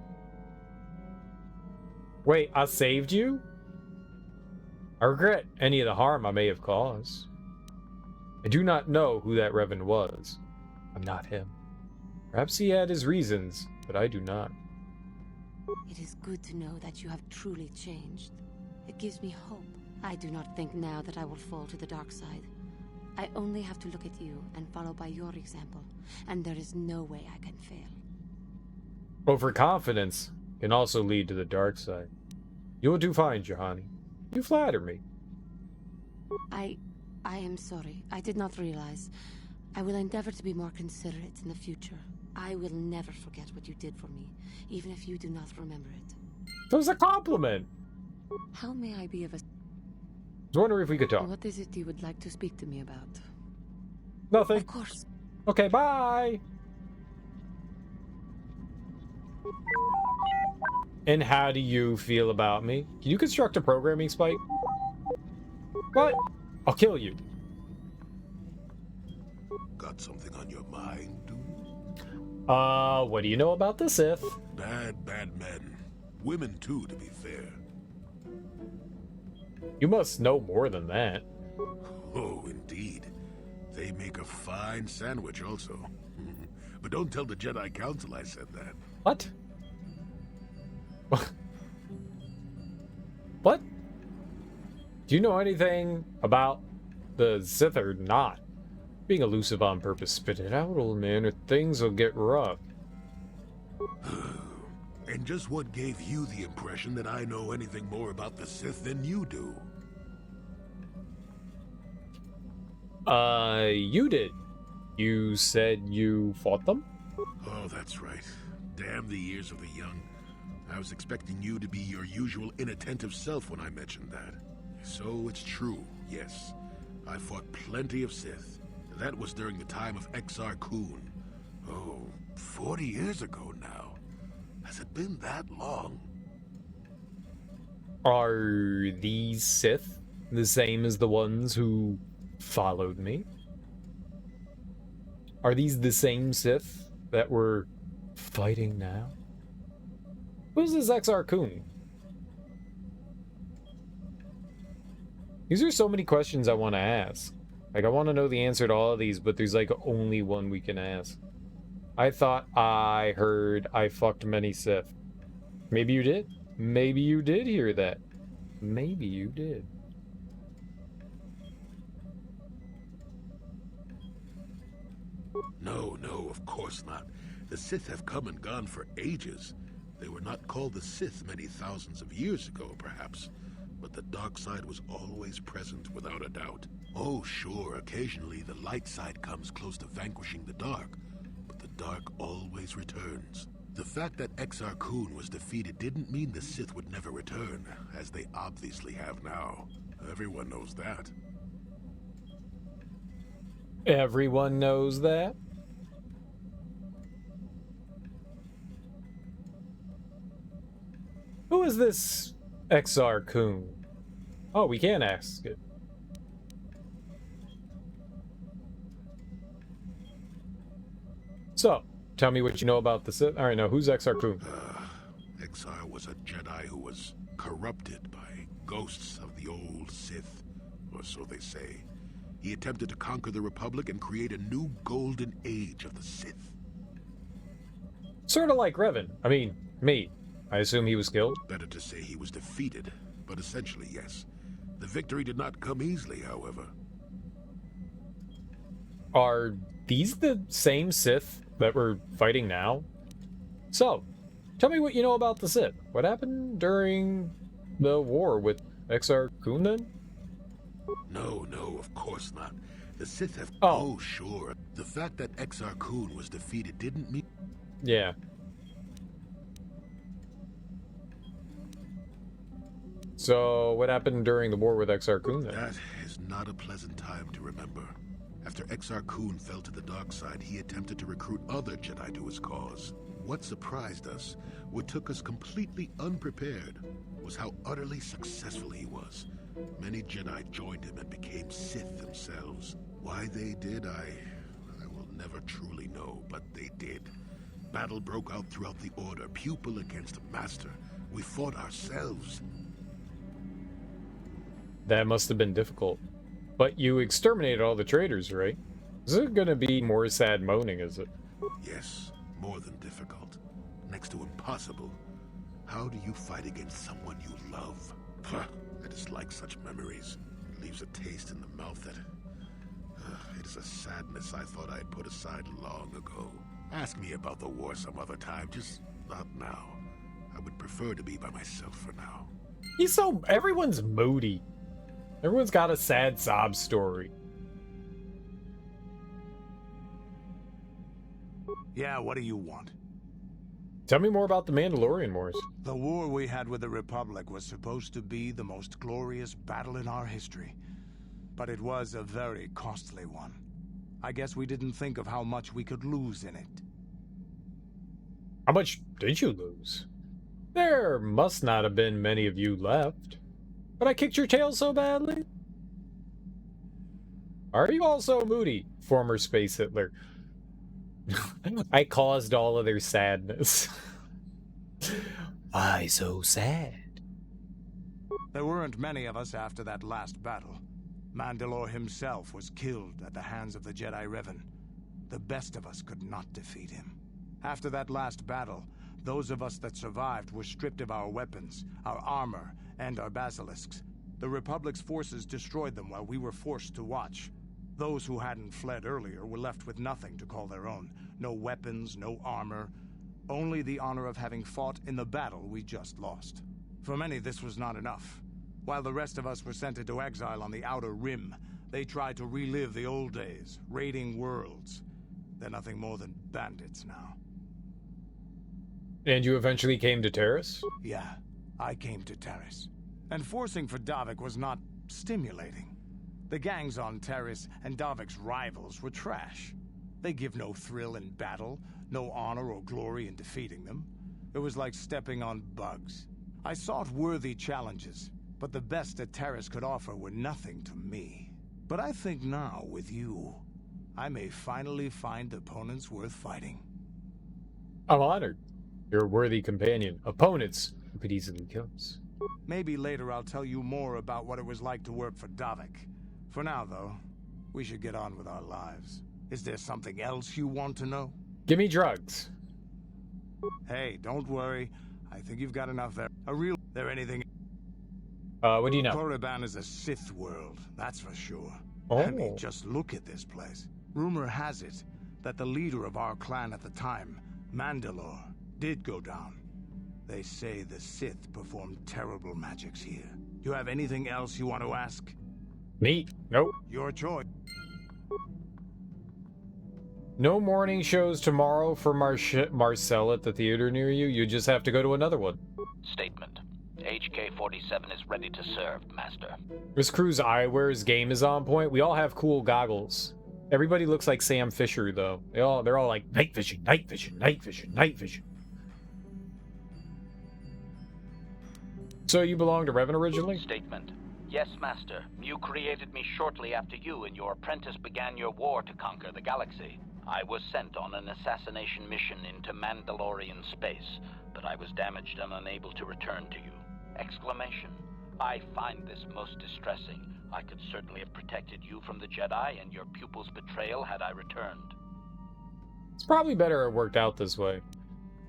Wait, I saved you? I regret any of the harm I may have caused. I do not know who that Revan was. I'm not him. Perhaps he had his reasons, but I do not. It is good to know that you have truly changed. It gives me hope. I do not think now that I will fall to the dark side. I only have to look at you and follow by your example, and there is no way I can fail. Overconfidence can also lead to the dark side. You will do fine, Juhani. You flatter me. I am sorry. I did not realize. I will endeavor to be more considerate in the future. I will never forget what you did for me, even if you do not remember it. That was a compliment! How may I be of a... I was wondering if we could talk. What is it you would like to speak to me about? Nothing. Of course. Okay, bye! And how do you feel about me? Can you construct a programming spike? What? I'll kill you. Got something on your mind, dude? What do you know about the Sith? Bad men. Women, too, to be fair. You must know more than that. Oh, indeed. They make a fine sandwich, also. But don't tell the Jedi Council I said that. What? What? Do you know anything about the Sith or not? Being elusive on purpose, spit it out, old man, or things will get rough. And just what gave you the impression that I know anything more about the Sith than you do? You did. You said you fought them? Oh, that's right. Damn the years of the young. I was expecting you to be your usual inattentive self when I mentioned that. So it's true, yes. I fought plenty of Sith. That was during the time of Exar Kun. Oh, 40 years ago now. Has it been that long? Are these Sith the same as the ones who followed me? Are these the same Sith that we're fighting now? Who's this Exar Kun? These are so many questions I want to ask. Like, I want to know the answer to all of these, but there's like only one we can ask. I thought I heard I fucked many Sith. Maybe you did. Maybe you did hear that. Maybe you did. No, of course not. The Sith have come and gone for ages. They were not called the Sith many thousands of years ago, perhaps. But the dark side was always present, without a doubt. Oh, sure, occasionally the light side comes close to vanquishing the dark, but the dark always returns. The fact that Exar Kun was defeated didn't mean the Sith would never return, as they obviously have now. Everyone knows that. Everyone knows that. Who is this XR Coon? Oh, we can ask it. So, tell me what you know about the Sith. Alright, now, who's XR Coon? XR was a Jedi who was corrupted by ghosts of the old Sith, or so they say. He attempted to conquer the Republic and create a new golden age of the Sith. Sort of like Revan. I mean, me. I assume he was killed? Better to say he was defeated, but essentially, yes. The victory did not come easily, however. Are these the same Sith that we're fighting now? So, tell me what you know about the Sith. What happened during the war with XR Coon then? No, of course not. The Sith have... Oh, sure. The fact that XR Coon was defeated didn't mean... Yeah. So, what happened during the war with XR Coon then? That is not a pleasant time to remember. After XR Coon fell to the dark side, he attempted to recruit other Jedi to his cause. What surprised us, what took us completely unprepared, was how utterly successful he was. Many Jedi joined him and became Sith themselves. Why they did, I will never truly know, but they did. Battle broke out throughout the Order, pupil against master. We fought ourselves. That must have been difficult. But you exterminated all the traitors, right? Is it gonna be more sad moaning, is it? Yes, more than difficult. Next to impossible. How do you fight against someone you love? I dislike such memories. It leaves a taste in the mouth that... it is a sadness I thought I had put aside long ago. Ask me about the war some other time, just not now. I would prefer to be by myself for now. He's so... everyone's moody. Everyone's got a sad sob story. Yeah, what do you want? Tell me more about the Mandalorian Wars. The war we had with the Republic was supposed to be the most glorious battle in our history. But it was a very costly one. I guess we didn't think of how much we could lose in it. How much did you lose? There must not have been many of you left. But I kicked your tail so badly? Are you also moody, former Space Hitler? I caused all of their sadness. Why so sad? There weren't many of us after that last battle. Mandalore himself was killed at the hands of the Jedi Revan. The best of us could not defeat him. After that last battle, those of us that survived were stripped of our weapons, our armor, and our basilisks. The Republic's forces destroyed them while we were forced to watch. Those who hadn't fled earlier were left with nothing to call their own. No weapons, no armor. Only the honor of having fought in the battle we just lost. For many, this was not enough. While the rest of us were sent into exile on the Outer Rim, they tried to relive the old days, raiding worlds. They're nothing more than bandits now. And you eventually came to Terrace? Yeah, I came to Terrace. And forcing for Davik was not stimulating. The gangs on Terrace and Davik's rivals were trash. They give no thrill in battle, no honor or glory in defeating them. It was like stepping on bugs. I sought worthy challenges, but the best that Terrace could offer were nothing to me. But I think now, with you, I may finally find opponents worth fighting. I'm honored. You're a worthy companion. Opponents who could easily kill us. Maybe later I'll tell you more about what it was like to work for Davik. For now, though, we should get on with our lives. Is there something else you want to know? Give me drugs. Hey, don't worry. I think you've got enough there. There anything... what do you know? Korriban is a Sith world, that's for sure. Oh. I mean, just look at this place. Rumor has it that the leader of our clan at the time, Mandalore, did go down. They say the Sith performed terrible magics here. You have anything else you want to ask? Me? Nope. Your choice. No morning shows tomorrow for Marcel at the theater near you. You just have to go to another one. Statement. HK-47 is ready to serve, Master. This crew's eyewear's game is on point. We all have cool goggles. Everybody looks like Sam Fisher, though. They're all like, night vision, night vision, night vision, night vision. So you belong to Revan originally? Statement. Yes, Master. You created me shortly after you and your apprentice began your war to conquer the galaxy. I was sent on an assassination mission into Mandalorian space, but I was damaged and unable to return to you. Exclamation. I find this most distressing. I could certainly have protected you from the Jedi and your pupil's betrayal had I returned. It's probably better it worked out this way.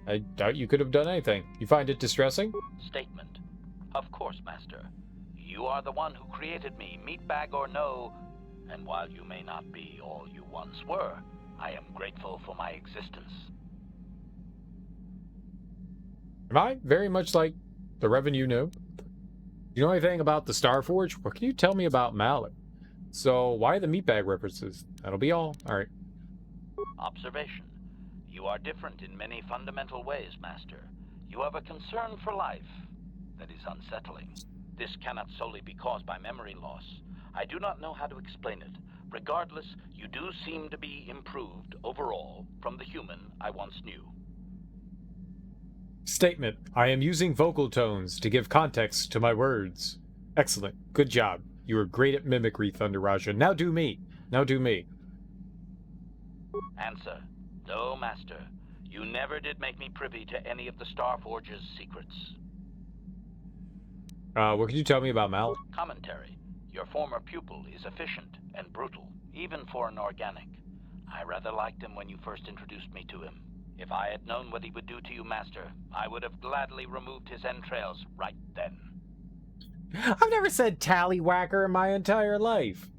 I doubt you could have done anything. You find it distressing? Statement. Of course, Master. You are the one who created me, meatbag or no, and while you may not be all you once were, I am grateful for my existence. Am I? Very much like the Revan you knew. You know anything about the Starforge? What can you tell me about Malik? So, why the meatbag references? That'll be all. Alright. Observation. You are different in many fundamental ways, Master. You have a concern for life that is unsettling. This cannot solely be caused by memory loss. I do not know how to explain it. Regardless, you do seem to be improved overall from the human I once knew. Statement. I am using vocal tones to give context to my words. Excellent. Good job. You are great at mimicry, Thunder Raja. Now do me. Now do me. Answer. No, Master. You never did make me privy to any of the Starforge's secrets. What can you tell me about Malik? Commentary. Your former pupil is efficient and brutal, even for an organic. I rather liked him when you first introduced me to him. If I had known what he would do to you, Master, I would have gladly removed his entrails right then. I've never said tallywhacker in my entire life.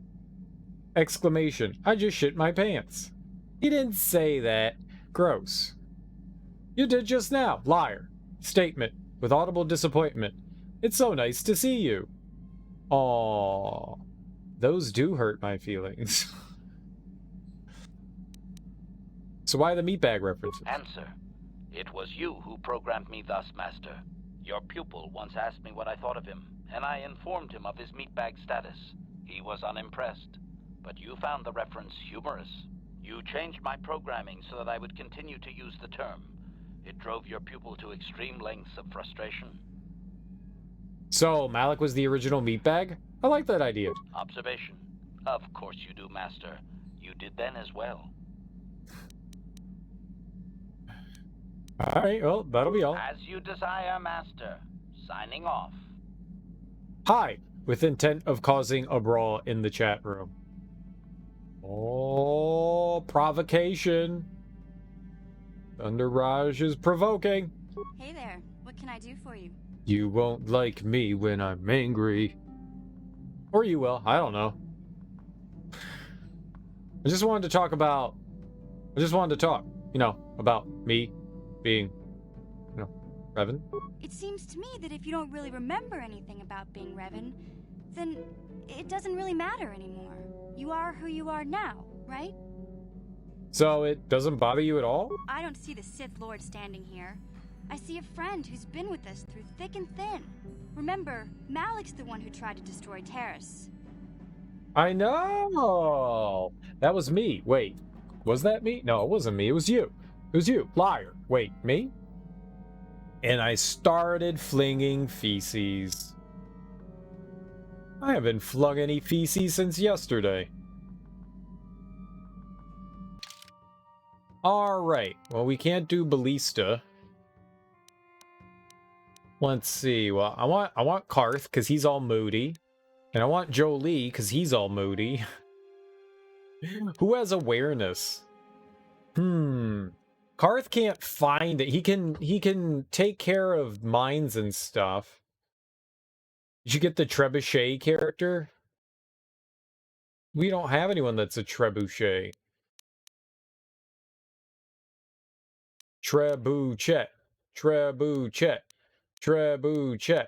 Exclamation. I just shit my pants. You didn't say that. Gross. You did just now. Liar. Statement. With audible disappointment. It's so nice to see you. Aww. Those do hurt my feelings. So why the meatbag references? Answer. It was you who programmed me thus, Master. Your pupil once asked me what I thought of him, and I informed him of his meatbag status. He was unimpressed, but you found the reference humorous. You changed my programming so that I would continue to use the term. It drove your pupil to extreme lengths of frustration. So, Malik was the original meatbag? I like that idea. Observation. Of course you do, Master. You did then as well. Alright, well, that'll be all. As you desire, Master. Signing off. Hi, with intent of causing a brawl in the chat room. Oh, provocation. Thunder Raj is provoking. Hey there, what can I do for you? You won't like me when I'm angry. Or you will, I don't know. I just wanted to talk, you know, about me being, you know, Revan. It seems to me that if you don't really remember anything about being Revan, then it doesn't really matter anymore. You are who you are now, right? So it doesn't bother you at all? I don't see the Sith Lord standing here. I see a friend who's been with us through thick and thin. Remember, Malik's the one who tried to destroy Terrace. I know! That was me. Wait, was that me? No, it wasn't me. It was you. It was you. Liar. Wait, me? And I started flinging feces. I haven't flung any feces since yesterday. Alright, well we can't do Balista. Let's see, well I want Carth, because he's all moody. And I want Jolie, because he's all moody. Who has awareness? Carth can't find it. He can take care of mines and stuff. Did you get the trebuchet character? We don't have anyone that's a trebuchet. Trebuchet. Trebuchet. Trebuchet.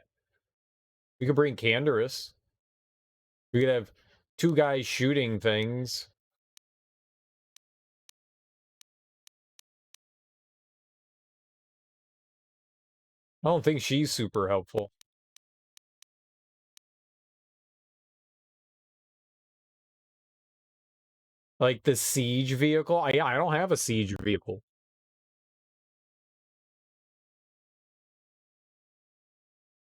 We could bring Canderous. We could have two guys shooting things. I don't think she's super helpful. Like the siege vehicle? I don't have a siege vehicle.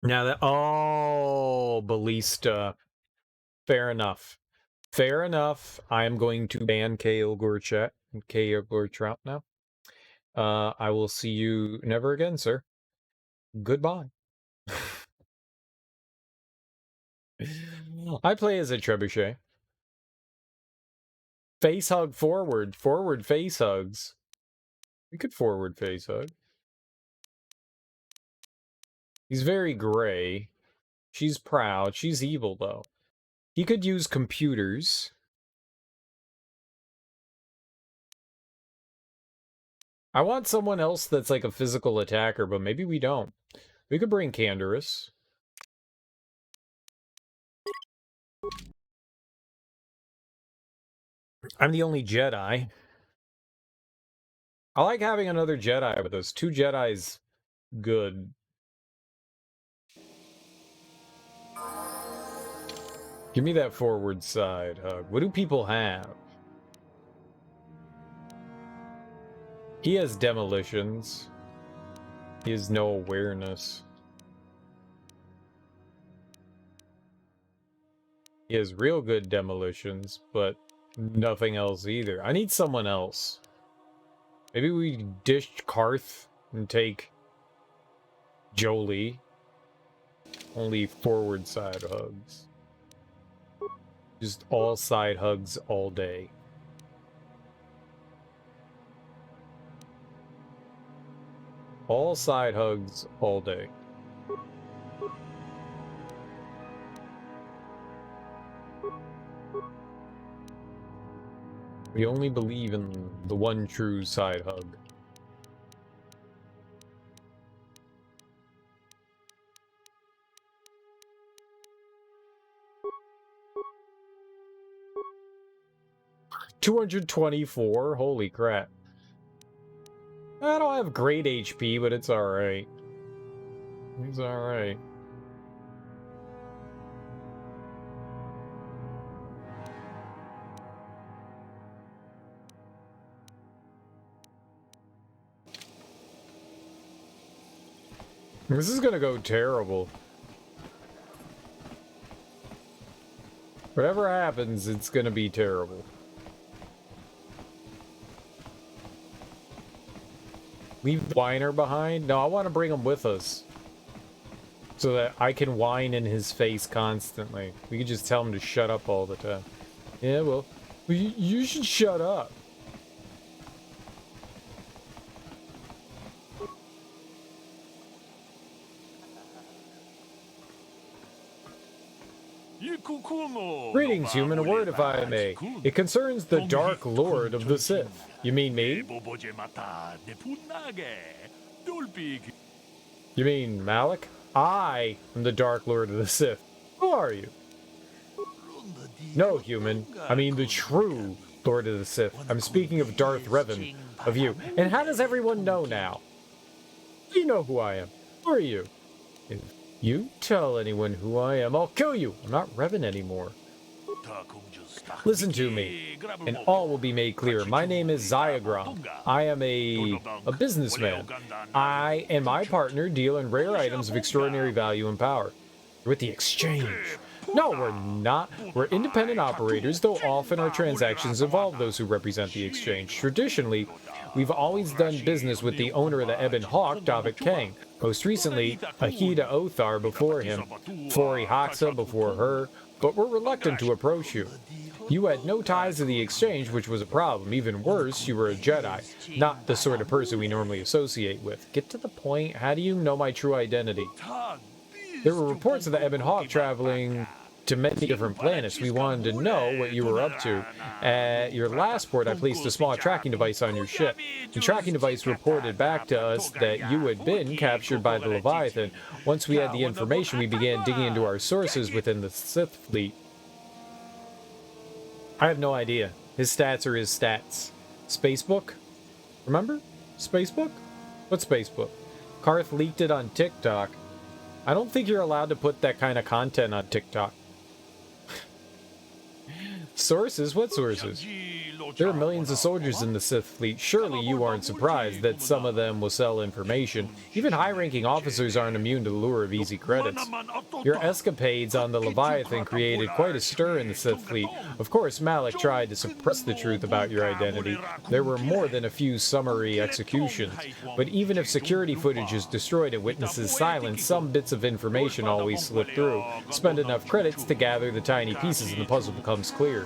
Now that... Oh, Balista. Fair enough. Fair enough. I am going to ban Kael Trout now. I will see you never again, sir. Goodbye. I play as a trebuchet. Face hug forward. Forward face hugs. We could forward face hug. He's very gray. She's proud. She's evil, though. He could use computers. I want someone else that's like a physical attacker, but maybe we don't. We could bring Canderous. I'm the only Jedi. I like having another Jedi with us. 2 Jedis, good. Give me that forward side hug. What do people have? He has demolitions. He has no awareness. He has real good demolitions, but nothing else either. I need someone else. Maybe we dish Carth and take Jolie. Only forward side hugs. Just all side hugs all day. All side hugs all day. We only believe in the one true side hug. $224? Holy crap. I don't have great HP, but it's alright. It's alright. This is gonna go terrible. Whatever happens, it's gonna be terrible. Leave Whiner behind? No, I want to bring him with us. So that I can whine in his face constantly. We could just tell him to shut up all the time. Yeah, well, you should shut up. Greetings, human. A word, if I may. It concerns the Dark Lord of the Sith. You mean me? You mean Malik? I am the Dark Lord of the Sith. Who are you? No, human. I mean the true Lord of the Sith. I'm speaking of Darth Revan, of you. And how does everyone know now? You know who I am. Who are you? If you tell anyone who I am, I'll kill you. I'm not Revan anymore. Listen to me, and all will be made clear. My name is Zyagrom. I am a businessman. I and my partner deal in rare items of extraordinary value and power. With the exchange. No, we're not. We're independent operators, though often our transactions involve those who represent the exchange. Traditionally, we've always done business with the owner of the Ebon Hawk, Davit Kang. Most recently, Ahida Othar before him, Fori Haxa before her, but we're reluctant to approach you. You had no ties to the exchange, which was a problem. Even worse, you were a Jedi, not the sort of person we normally associate with. Get to the point. How do you know my true identity? There were reports of the Ebon Hawk traveling to many different planets. We wanted to know what you were up to. At your last port, I placed a small tracking device on your ship. The tracking device reported back to us that you had been captured by the Leviathan. Once we had the information, we began digging into our sources within the Sith fleet. I have no idea. His stats are his stats. Spacebook? Remember? Spacebook? What Spacebook? Carth leaked it on TikTok. I don't think you're allowed to put that kind of content on TikTok. Sources? What sources? There are millions of soldiers in the Sith fleet. Surely you aren't surprised that some of them will sell information. Even high-ranking officers aren't immune to the lure of easy credits. Your escapades on the Leviathan created quite a stir in the Sith fleet. Of course, Malik tried to suppress the truth about your identity. There were more than a few summary executions. But even if security footage is destroyed and witnesses silenced, some bits of information always slip through. Spend enough credits to gather the tiny pieces and the puzzle becomes clear.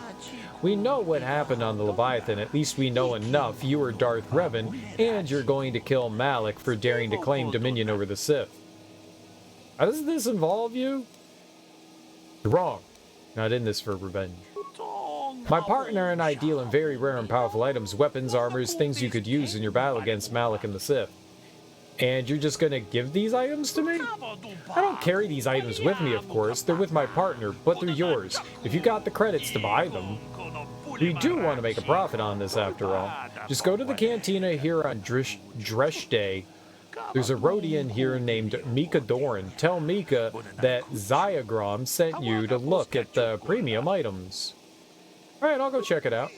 We know what happened on the Leviathan. At least we know enough. You are Darth Revan, and you're going to kill Malik for daring to claim dominion over the Sith. How does this involve you? You're wrong. Not in this for revenge. My partner and I deal in very rare and powerful items, weapons, armors, things you could use in your battle against Malik and the Sith. And you're just gonna give these items to me? I don't carry these items with me, of course. They're with my partner, but they're yours. If you got the credits to buy them. We do want to make a profit on this, after all. Just go to the cantina here on Dresh Day. There's a Rhodian here named Mika Doran. Tell Mika that Zyagrom sent you to look at the premium items. Alright, I'll go check it out.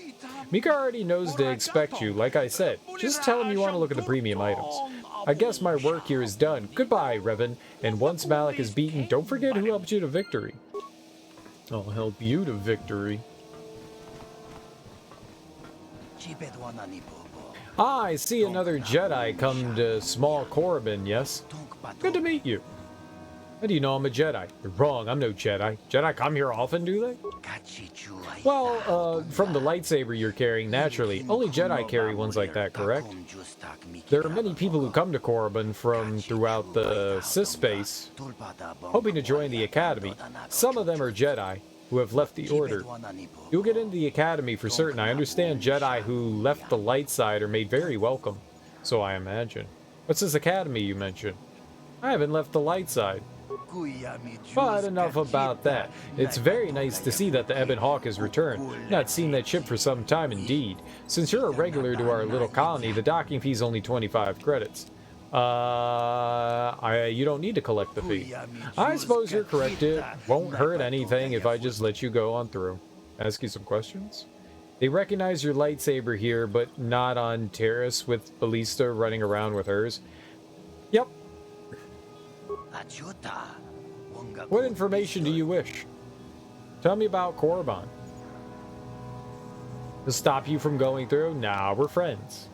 Mika already knows to expect you, like I said. Just tell him you want to look at the premium items. I guess my work here is done. Goodbye, Revan. And once Malik is beaten, don't forget who helped you to victory. I'll help you to victory. Ah, I see another Jedi come to small Korriban, yes? Good to meet you. How do you know I'm a Jedi? You're wrong, I'm no Jedi. Jedi come here often, do they? Well, from the lightsaber you're carrying, naturally. Only Jedi carry ones like that, correct? There are many people who come to Korriban from throughout the Sith space, hoping to join the Academy. Some of them are Jedi who have left the Order. You'll get into the Academy for certain. I understand Jedi who left the light side are made very welcome, so I imagine. What's this Academy you mentioned? I haven't left the light side. But enough about that. It's very nice to see that the Ebon Hawk has returned. Not seen that ship for some time indeed. Since you're a regular to our little colony, the docking fee is only 25 credits. You don't need to collect the fee. I suppose you're correct. It won't hurt anything if I just let you go on through. Ask you some questions? They recognize your lightsaber here, but not on Terrace with Balista running around with hers. Yep. What information do you wish? Tell me about Korriban. To stop you from going through? Nah, we're friends.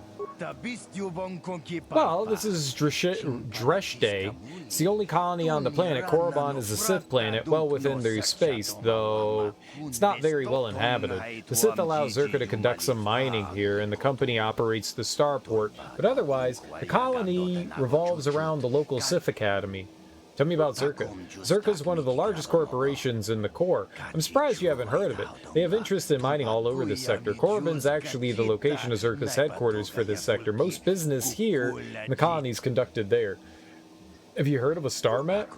Well, this is Dresh Day. It's the only colony on the planet. Korriban is a Sith planet, well within their space, though it's not very well inhabited. The Sith allow Zerka to conduct some mining here, and the company operates the starport, but otherwise, the colony revolves around the local Sith Academy. Tell me about Zerka. Zerka is one of the largest corporations in the core. I'm surprised you haven't heard of it. They have interest in mining all over this sector. Korriban's actually the location of Zerka's headquarters for this sector. Most business here in the colony is conducted there. Have you heard of a star map?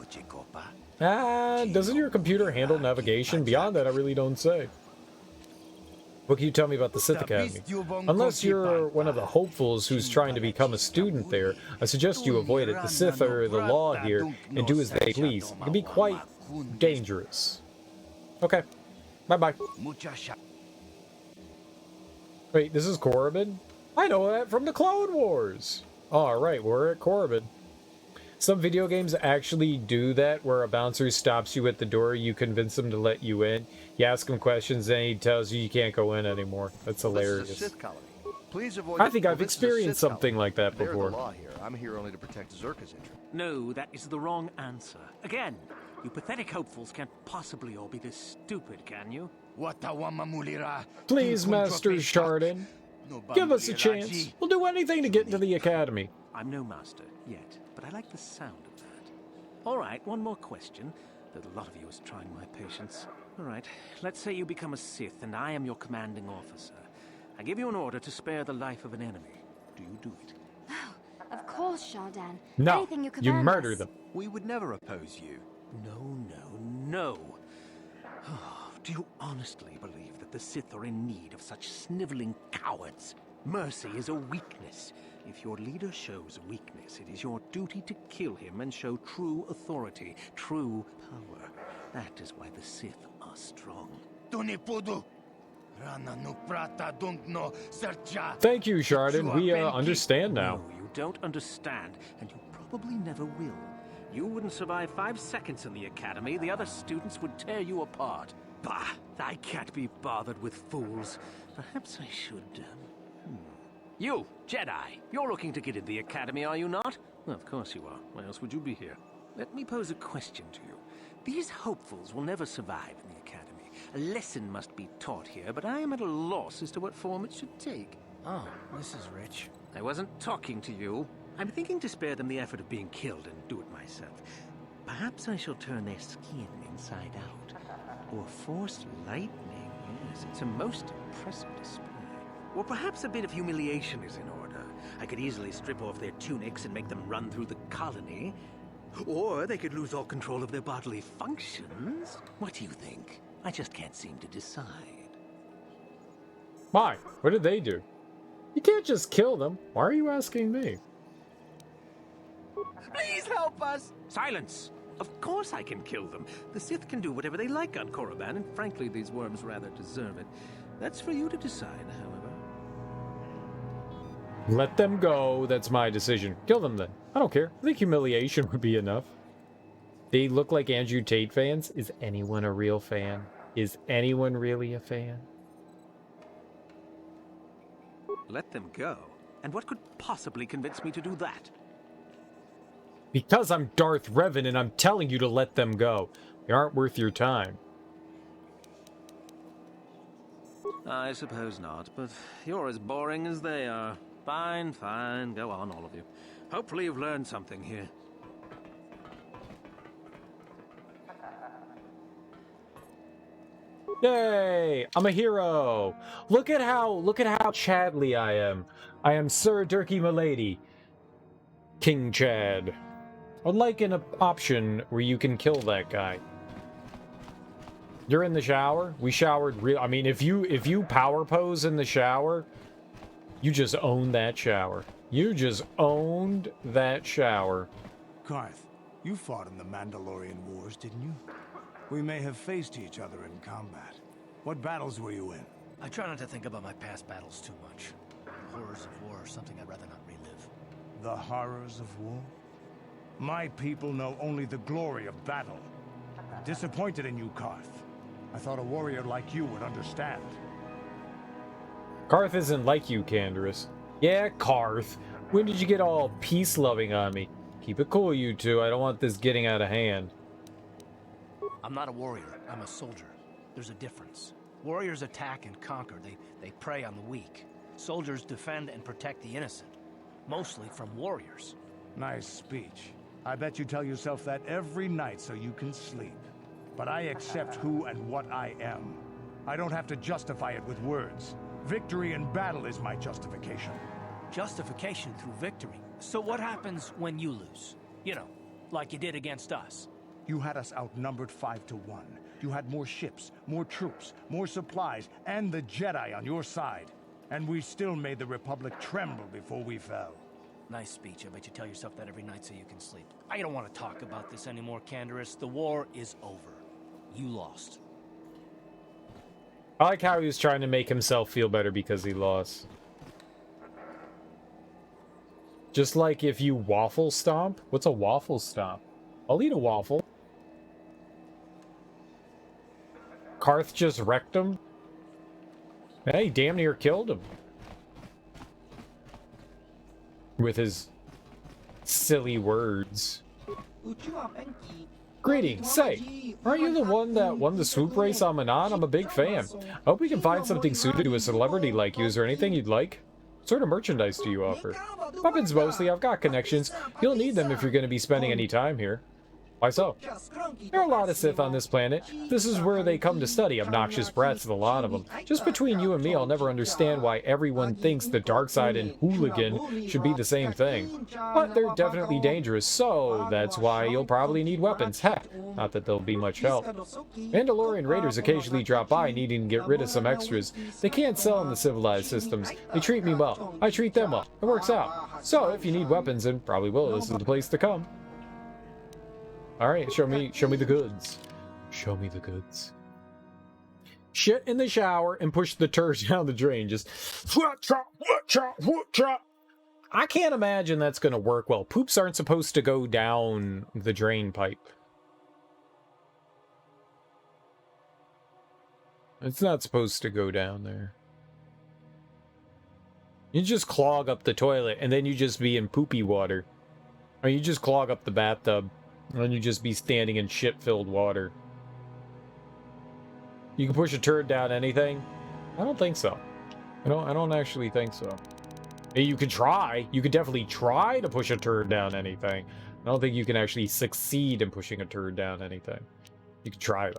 Doesn't your computer handle navigation? Beyond that, I really don't say. What can you tell me about the Sith Academy? Unless you're one of the hopefuls who's trying to become a student there, I suggest you avoid it. The Sith are the law here and do as they please. It can be quite dangerous. Okay. Bye-bye. Wait, this is Korriban? I know that from the Clone Wars. Alright, we're at Korriban. Some video games actually do that, where a bouncer stops you at the door, you convince him to let you in, you ask him questions, and he tells you can't go in anymore. That's hilarious. I think I've experienced something like that before. The law here. I'm here only to protect Zerka's interest. No, that is the wrong answer. Again, you pathetic hopefuls can't possibly all be this stupid, can you? Please, Master Chardon, give us a chance. We'll do anything to get into the Academy. I'm no master yet, but I like the sound of that. All right, one more question. Though a lot of you is trying my patience. All right, let's say you become a Sith and I am your commanding officer. I give you an order to spare the life of an enemy. Do you do it? Of course, Chardon. No, Anything you murder them. We would never oppose you. No. Do you honestly believe that the Sith are in need of such sniveling cowards? Mercy is a weakness. If your leader shows weakness, it is your duty to kill him and show true authority, true power. That is why the Sith are strong. Thank you, Chardon. We understand now. No, you don't understand, and you probably never will. You wouldn't survive 5 seconds in the academy. The other students would tear you apart. Bah! I can't be bothered with fools. Perhaps I should. You, Jedi, you're looking to get in the academy, are you not? Well, of course you are. Why else would you be here? Let me pose a question to you. These hopefuls will never survive in the academy. A lesson must be taught here, but I am at a loss as to what form it should take. Oh, this is rich. I wasn't talking to you. I'm thinking to spare them the effort of being killed and do it myself. Perhaps I shall turn their skin inside out. Or force lightning. Yes, it's a most impressive display. Or perhaps a bit of humiliation is in order. I could easily strip off their tunics and make them run through the colony. Or they could lose all control of their bodily functions. What do you think? I just can't seem to decide. Why? What did they do? You can't just kill them. Why are you asking me? Please help us! Silence! Of course I can kill them. The Sith can do whatever they like on Korriban, and frankly, these worms rather deserve it. That's for you to decide, however. Let them go. That's my decision. Kill them then. I don't care. I think humiliation would be enough. They look like Andrew Tate fans. Is anyone a real fan? Is anyone really a fan? Let them go? And what could possibly convince me to do that? Because I'm Darth Revan and I'm telling you to let them go. They aren't worth your time. I suppose not, but you're as boring as they are. Fine, fine. Go on, all of you. Hopefully you've learned something here. Yay! I'm a hero. Look at how Chadly I am. I am Sir Durkee Milady. King Chad. I'd like an option where you can kill that guy. You're in the shower. We showered real. I mean, if you power pose in the shower, you just owned that shower. You just owned that shower. Carth, you fought in the Mandalorian Wars, didn't you? We may have faced each other in combat. What battles were you in? I try not to think about my past battles too much. The horrors of war are something I'd rather not relive. The horrors of war? My people know only the glory of battle. I'm disappointed in you, Carth. I thought a warrior like you would understand. Carth isn't like you, Canderous. Yeah, Carth. When did you get all peace-loving on me? Keep it cool, you two. I don't want this getting out of hand. I'm not a warrior. I'm a soldier. There's a difference. Warriors attack and conquer. They prey on the weak. Soldiers defend and protect the innocent. Mostly from warriors. Nice speech. I bet you tell yourself that every night so you can sleep. But I accept who and what I am. I don't have to justify it with words. Victory in battle is my justification. Justification through victory. So what happens when you lose? You know, like you did against us. You had us outnumbered 5-1. You had more ships, more troops, more supplies, and the Jedi on your side. And we still made the Republic tremble before we fell. Nice speech. I bet you tell yourself that every night so you can sleep. I don't want to talk about this anymore, Canderous. The war is over. You lost. I like how he was trying to make himself feel better because he lost. Just like if you waffle stomp. What's a waffle stomp? I'll eat a waffle. Carth just wrecked him. Hey, damn near killed him. With his silly words. Greetings. Say, aren't you the one that won the swoop race on Manon? I'm a big fan. I hope we can find something suited to a celebrity like you. Is there anything you'd like? What sort of merchandise do you offer? Weapons mostly. I've got connections. You'll need them if you're going to be spending any time here. Why so? There are a lot of Sith on this planet. This is where they come to study. Obnoxious brats, a lot of them. Just between you and me, I'll never understand why everyone thinks the dark side and hooligan should be the same thing. But they're definitely dangerous, so that's why you'll probably need weapons. Heck, not that they'll be much help. Mandalorian raiders occasionally drop by needing to get rid of some extras. They can't sell in the civilized systems. They treat me well. I treat them well. It works out. So if you need weapons, and probably will, this is the place to come. All right, show me the goods. Show me the goods. Shit in the shower and push the turd down the drain. Just I can't imagine that's going to work well. Poops aren't supposed to go down the drain pipe. It's not supposed to go down there. You just clog up the toilet and then you just be in poopy water. Or you just clog up the bathtub and you just be standing in shit-filled water. You can push a turd down anything? I don't think so. I don't actually think so. You could try. You could definitely try to push a turd down anything. I don't think you can actually succeed in pushing a turd down anything. You could try though.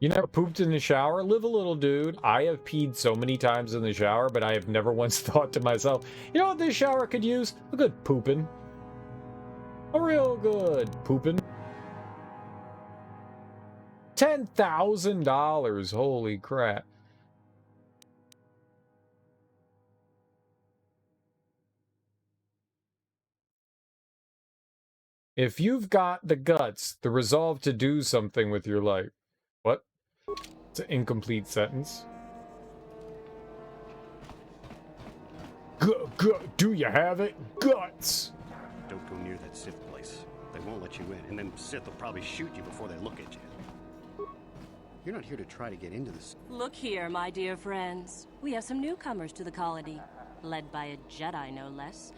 You never pooped in the shower? Live a little, dude. I have peed so many times in the shower, but I have never once thought to myself, you know what this shower could use? A good pooping. A real good pooping. $10,000. Holy crap. If you've got the guts, the resolve to do something with your life. What? It's an incomplete sentence. Do you have it? Guts! Don't go near that Sith place. They won't let you in, and then Sith will probably shoot you before they look at you. You're not here to try to get into this. Look here, my dear friends. We have some newcomers to the colony, led by a Jedi, no less.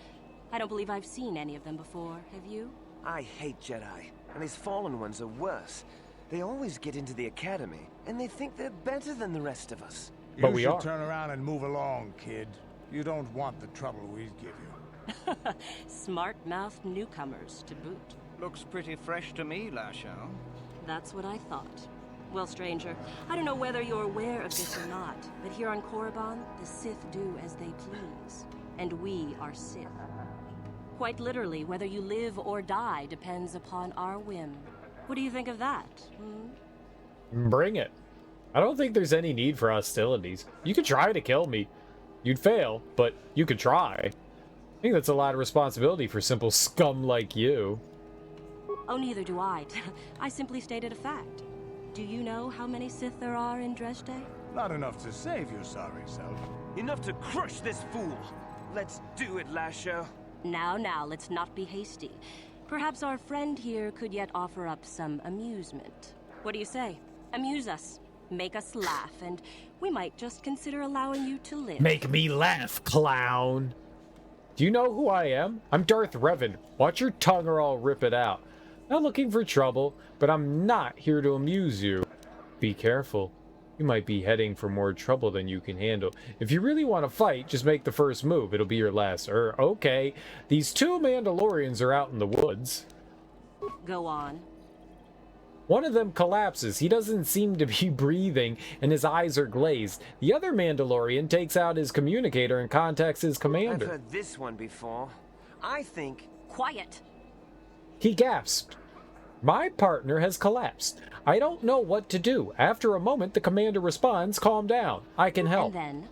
I don't believe I've seen any of them before, have you? I hate Jedi, and these fallen ones are worse. They always get into the academy, and they think they're better than the rest of us. You should turn around and move along, kid. You don't want the trouble we'd give you. Smart-mouthed newcomers, to boot. Looks pretty fresh to me, Lasho. That's what I thought. Well, stranger, I don't know whether you're aware of this or not, but here on Korriban, the Sith do as they please. And we are Sith. Quite literally, whether you live or die depends upon our whim. What do you think of that, Bring it. I don't think there's any need for hostilities. You could try to kill me. You'd fail, but you could try. I think that's a lot of responsibility for simple scum like you. Oh, neither do I. I simply stated a fact. Do you know how many Sith there are in Dresde? Not enough to save your sorry self. Enough to crush this fool. Let's do it, Lasho. Now, let's not be hasty. Perhaps our friend here could yet offer up some amusement. What do you say? Amuse us. Make us laugh, and we might just consider allowing you to live. Make me laugh, clown. Do you know who I am? I'm Darth Revan. Watch your tongue or I'll rip it out. Not looking for trouble, but I'm not here to amuse you. Be careful. You might be heading for more trouble than you can handle. If you really want to fight, just make the first move. It'll be your last. Okay. These two Mandalorians are out in the woods. Go on. One of them collapses. He doesn't seem to be breathing, and his eyes are glazed. The other Mandalorian takes out his communicator and contacts his commander. I've heard this one before. I think... Quiet. He gasped. My partner has collapsed. I don't know what to do. After a moment, the commander responds, calm down. I can help. And then?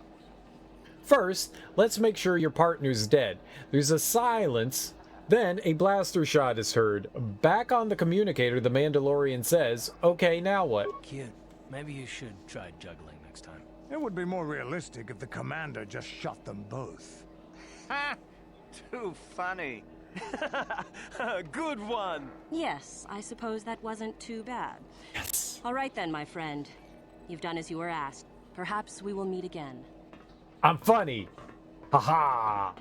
First, let's make sure your partner's dead. There's a silence. Then a blaster shot is heard. Back on the communicator, the Mandalorian says, okay, now what? Kid, maybe you should try juggling next time. It would be more realistic if the commander just shot them both. Ha! Too funny. Good one. Yes, I suppose that wasn't too bad. Yes. All right then, my friend. You've done as you were asked. Perhaps we will meet again. I'm funny. Haha.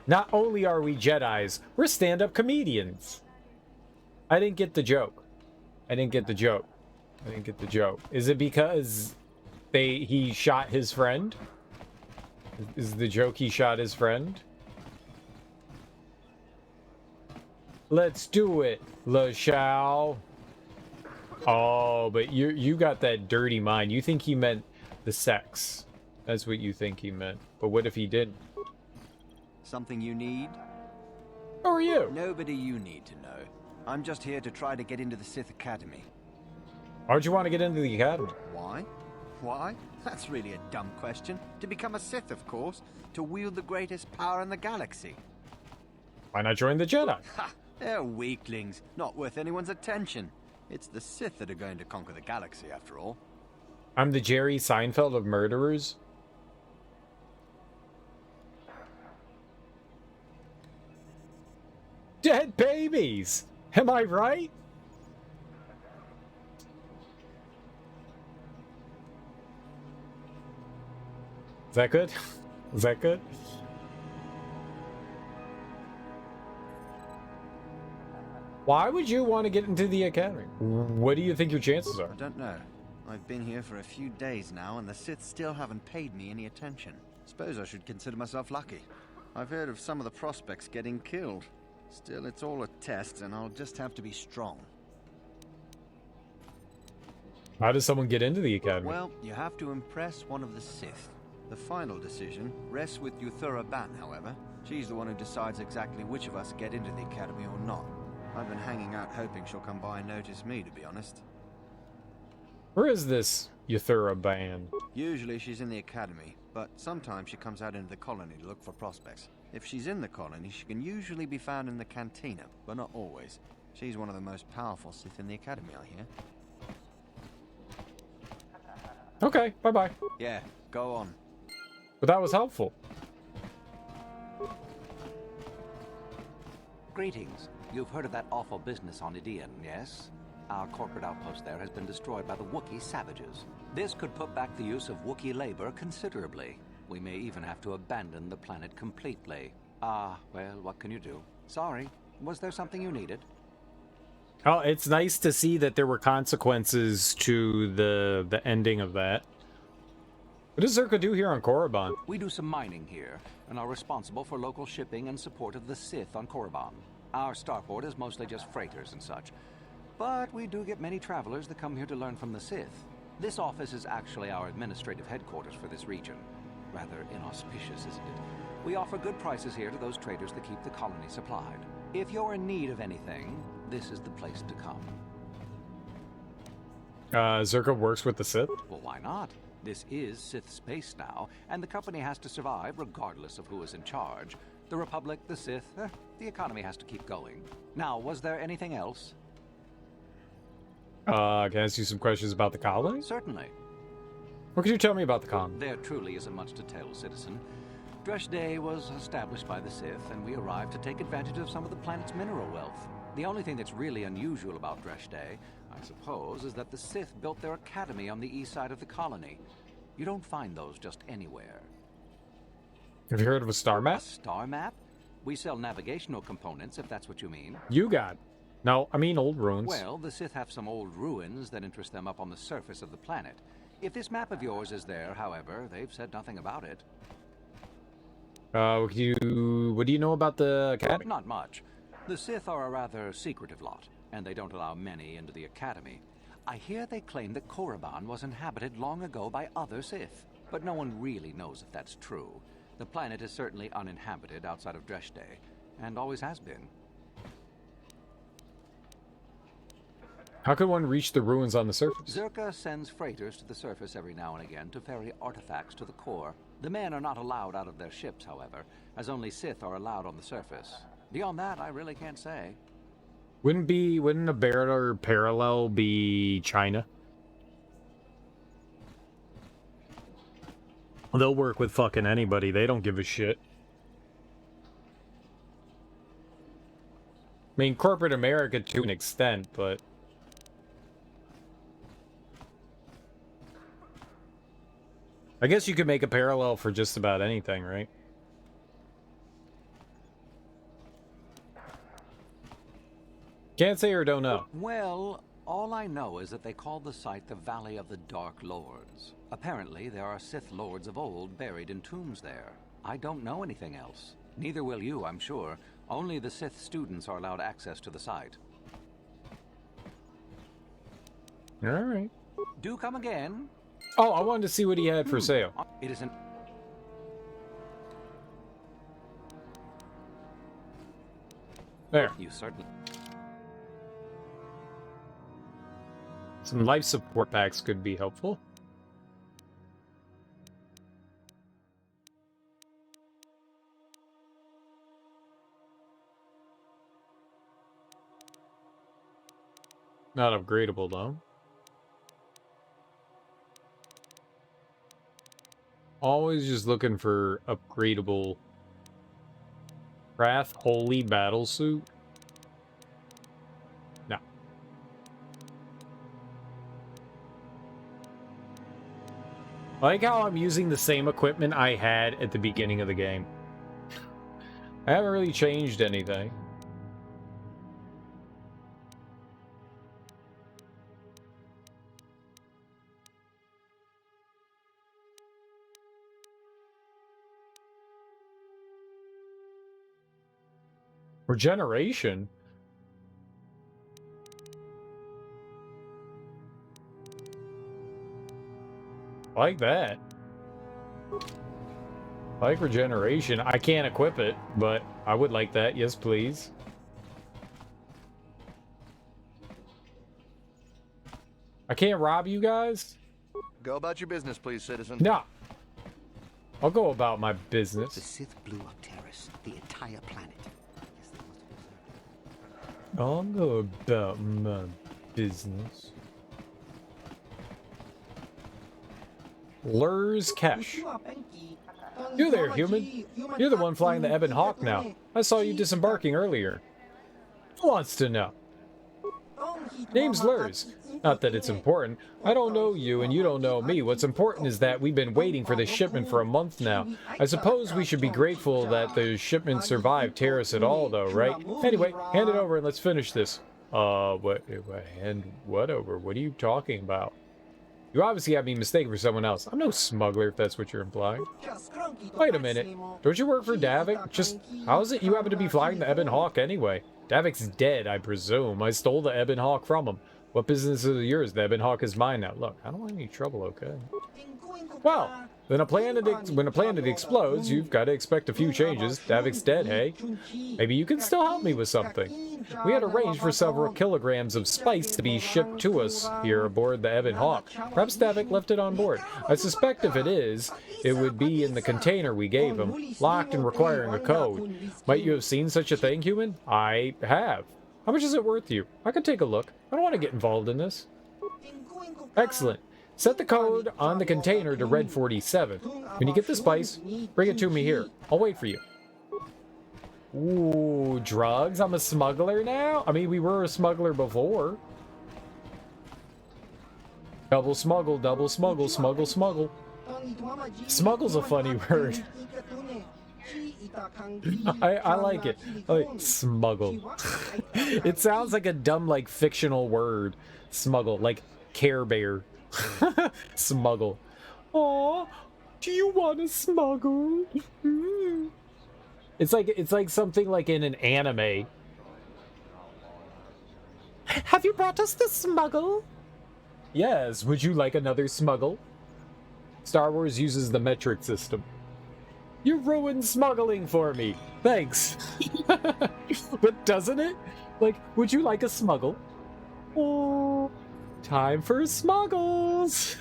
Not only are we Jedis, we're stand-up comedians. I didn't get the joke. I didn't get the joke. Is it because he shot his friend? Is the joke he shot his friend? Let's do it, LaShao. Oh, but you got that dirty mind. You think he meant the sex. That's what you think he meant. But what if he didn't? Something you need? Who are you? Nobody you need to know. I'm just here to try to get into the Sith Academy. Why'd you want to get into the academy? Why? Why? That's really a dumb question. To become a Sith, of course. to wield the greatest power in the galaxy. Why not join the Jedi? Ha! They're weaklings, not worth anyone's attention. It's the Sith that are going to conquer the galaxy, after all. I'm the Jerry Seinfeld of murderers. Dead babies! Am I right? Is that good? Is that good? Why would you want to get into the academy? What do you think your chances are? I don't know. I've been here for a few days now, and the Sith still haven't paid me any attention. Suppose I should consider myself lucky. I've heard of some of the prospects getting killed. Still, it's all a test, and I'll just have to be strong. How does someone get into the academy? Well, you have to impress one of the Sith. The final decision rests with Yuthura Ban, however. She's the one who decides exactly which of us get into the academy or not. I've been hanging out hoping she'll come by and notice me, to be honest. Where is this Yuthura Ban? Usually she's in the academy, but sometimes she comes out into the colony to look for prospects. If she's in the colony, she can usually be found in the cantina, but not always. She's one of the most powerful Sith in the academy, I hear. Okay, bye-bye. Yeah, go on. But that was helpful. Greetings. You've heard of that awful business on Idian, yes? Our corporate outpost there has been destroyed by the Wookiee savages. This could put back the use of Wookiee labor considerably. We may even have to abandon the planet completely. Well, what can you do? Sorry. Was there something you needed? Oh, it's nice to see that there were consequences to the ending of that. What does Zerka do here on Korriban? We do some mining here, and are responsible for local shipping and support of the Sith on Korriban. Our starport is mostly just freighters and such. But we do get many travelers that come here to learn from the Sith. This office is actually our administrative headquarters for this region. Rather inauspicious, isn't it? We offer good prices here to those traders that keep the colony supplied. If you're in need of anything, this is the place to come. Zerka works with the Sith? Well, why not? This is Sith space now, and the company has to survive regardless of who is in charge. The Republic, the Sith, the economy has to keep going. Now, was there anything else? Can I ask you some questions about the colony? Certainly. What could you tell me about the colony? There truly isn't much to tell, citizen. Dresh Day was established by the Sith, and we arrived to take advantage of some of the planet's mineral wealth. The only thing that's really unusual about Dresh Day, I suppose, is that the Sith built their academy on the east side of the colony. You don't find those just anywhere. Have you heard of a star map? A star map? We sell navigational components, if that's what you mean. You got. No, I mean old ruins. Well, the Sith have some old ruins that interest them up on the surface of the planet. If this map of yours is there, however, they've said nothing about it. What do you know about the academy? Not much. The Sith are a rather secretive lot, and they don't allow many into the academy. I hear they claim that Korriban was inhabited long ago by other Sith, but no one really knows if that's true. The planet is certainly uninhabited outside of Dresh Day, and always has been. How could one reach the ruins on the surface? Zerka sends freighters to the surface every now and again to ferry artifacts to the core. The men are not allowed out of their ships, however, as only Sith are allowed on the surface. Beyond that, I really can't say. Wouldn't a better parallel be China? They'll work with fucking anybody. They don't give a shit. I mean, corporate America to an extent, but... I guess you could make a parallel for just about anything, right? Can't say or don't know. Well, all I know is that they call the site the Valley of the Dark Lords. Apparently, there are Sith lords of old buried in tombs there. I don't know anything else. Neither will you, I'm sure. Only the Sith students are allowed access to the site. Alright. Do come again. Oh, I wanted to see what he had for sale. It isn't... There. You certainly... Some life support packs could be helpful. Not upgradable, though. Always just looking for upgradable. Wrath Holy Battle Suit? No. I like how I'm using the same equipment I had at the beginning of the game. I haven't really changed anything. Regeneration? I like that. I like regeneration. I can't equip it, but I would like that. Yes, please. I can't rob you guys? Go about your business, please, citizen. No. I'll go about my business. The Sith blew up Terrace, the entire planet. I'll go about my business. Lurs Kesh. You there, human. You're the one flying the Ebon Hawk now. I saw you disembarking earlier. Who wants to know? Name's Lurs. Not that it's important. I don't know you and you don't know me. What's important is that we've been waiting for this shipment for a month now. I suppose we should be grateful that the shipment survived Terrace at all, though, right? Anyway, hand it over and let's finish this. Hand what over? What are you talking about? You obviously have me mistaken for someone else. I'm no smuggler, if that's what you're implying. Wait a minute. Don't you work for Davik? Just, how is it you happen to be flying the Ebon Hawk anyway? Davik's dead, I presume. I stole the Ebon Hawk from him. What business is yours? The Ebon Hawk is mine now. Look, I don't want any trouble, okay? Well, when a planet explodes, you've got to expect a few changes. Davik's dead, hey? Maybe you can still help me with something. We had arranged for several kilograms of spice to be shipped to us here aboard the Ebon Hawk. Perhaps Davik left it on board. I suspect if it is, it would be in the container we gave him, locked and requiring a code. Might you have seen such a thing, human? I have. How much is it worth you? I could take a look. I don't want to get involved in this. Excellent. Set the code on the container to Red 47. When you get the spice, bring it to me here. I'll wait for you. Ooh, drugs? I'm a smuggler now? I mean, we were a smuggler before. Double smuggle, smuggle, smuggle. Smuggle's a funny word. I like it. I like smuggle. It sounds like a dumb, like, fictional word. Smuggle, like Care Bear. Smuggle. Aw, do you want to smuggle? It's like something like in an anime. Have you brought us the smuggle? Yes, would you like another smuggle? Star Wars uses the metric system. You ruined smuggling for me. Thanks. But doesn't it? Like, would you like a smuggle? Oh, time for smuggles.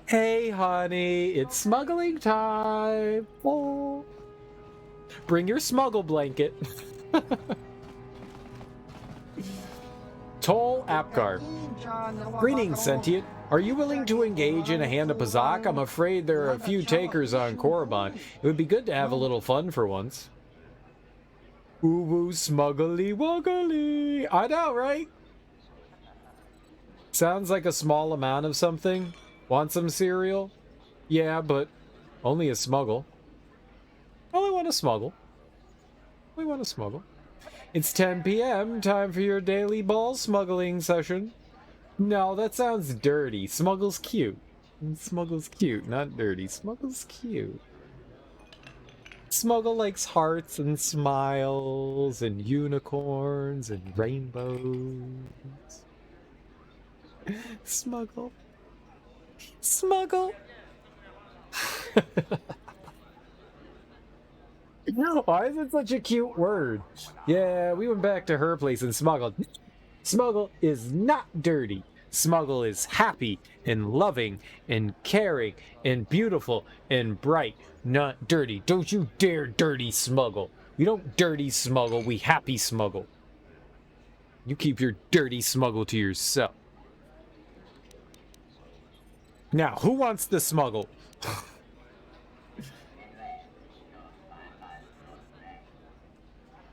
Hey, honey, it's smuggling time. Oh. Bring your smuggle blanket. Tol Apgar. Greetings, sentient. Are you willing to engage in a hand of Pazak? I'm afraid there are a few takers on Korriban. It would be good to have a little fun for once. Woo woo smuggly wuggly. I know, right? Sounds like a small amount of something. Want some cereal? Yeah, but only a smuggle. Only want to smuggle. We want to smuggle. It's 10 p.m. Time for your daily ball smuggling session. No, that sounds dirty. Smuggle's cute. Smuggle's cute, not dirty. Smuggle's cute. Smuggle likes hearts and smiles and unicorns and rainbows. Smuggle. Smuggle. Why is it such a cute word? Yeah, we went back to her place and smuggled. Smuggle is not dirty. Smuggle is happy and loving and caring and beautiful and bright, not dirty. Don't you dare dirty smuggle. We don't dirty smuggle, we happy smuggle. You keep your dirty smuggle to yourself. Now, who wants the smuggle?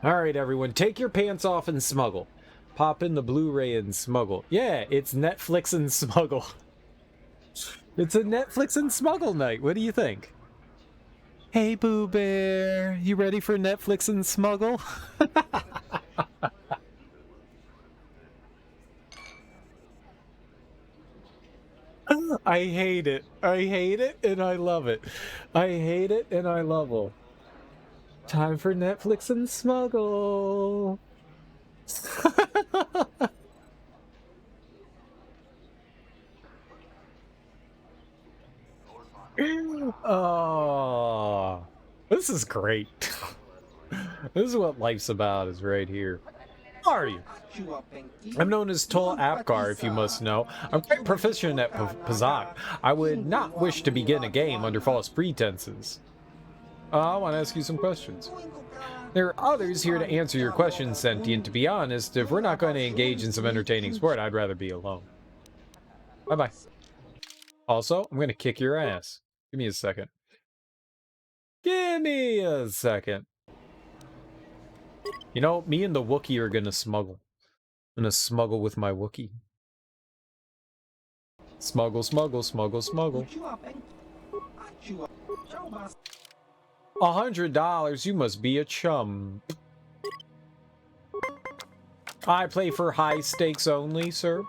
Alright, everyone, take your pants off and smuggle. Pop in the Blu-ray and smuggle. Yeah, it's Netflix and smuggle. It's a Netflix and smuggle night. What do you think? Hey, Boo Bear, you ready for Netflix and smuggle? I hate it. I hate it and I love it. I hate it and I love it. Time for Netflix and smuggle. Oh, this is great. This is what life's about, is right here. How are you? I'm known as Tol Apgar, if you must know. I'm quite proficient at Pazak. I would not wish to begin a game under false pretenses. I want to ask you some questions. There are others here to answer your questions, Sentient. To be honest, if we're not going to engage in some entertaining sport, I'd rather be alone. Bye-bye. Also, I'm going to kick your ass. Give me a second. Give me a second. You know, me and the Wookiee are going to smuggle. I'm going to smuggle with my Wookiee. Smuggle, smuggle, smuggle, smuggle. $100, you must be a chum. I play for high stakes only, sir.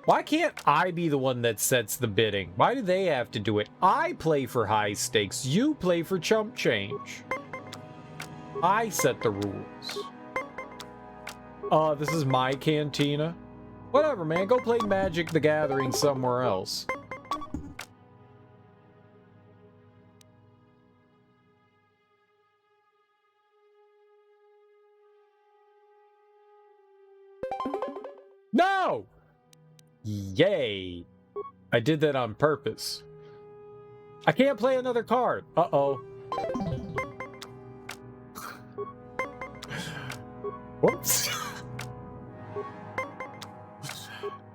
Why can't I be the one that sets the bidding? Why do they have to do it? I play for high stakes. You play for chump change. I set the rules. This is my cantina. Whatever, man. Go play Magic the Gathering somewhere else. No! Yay. I did that on purpose. I can't play another card. Uh-oh. Whoops.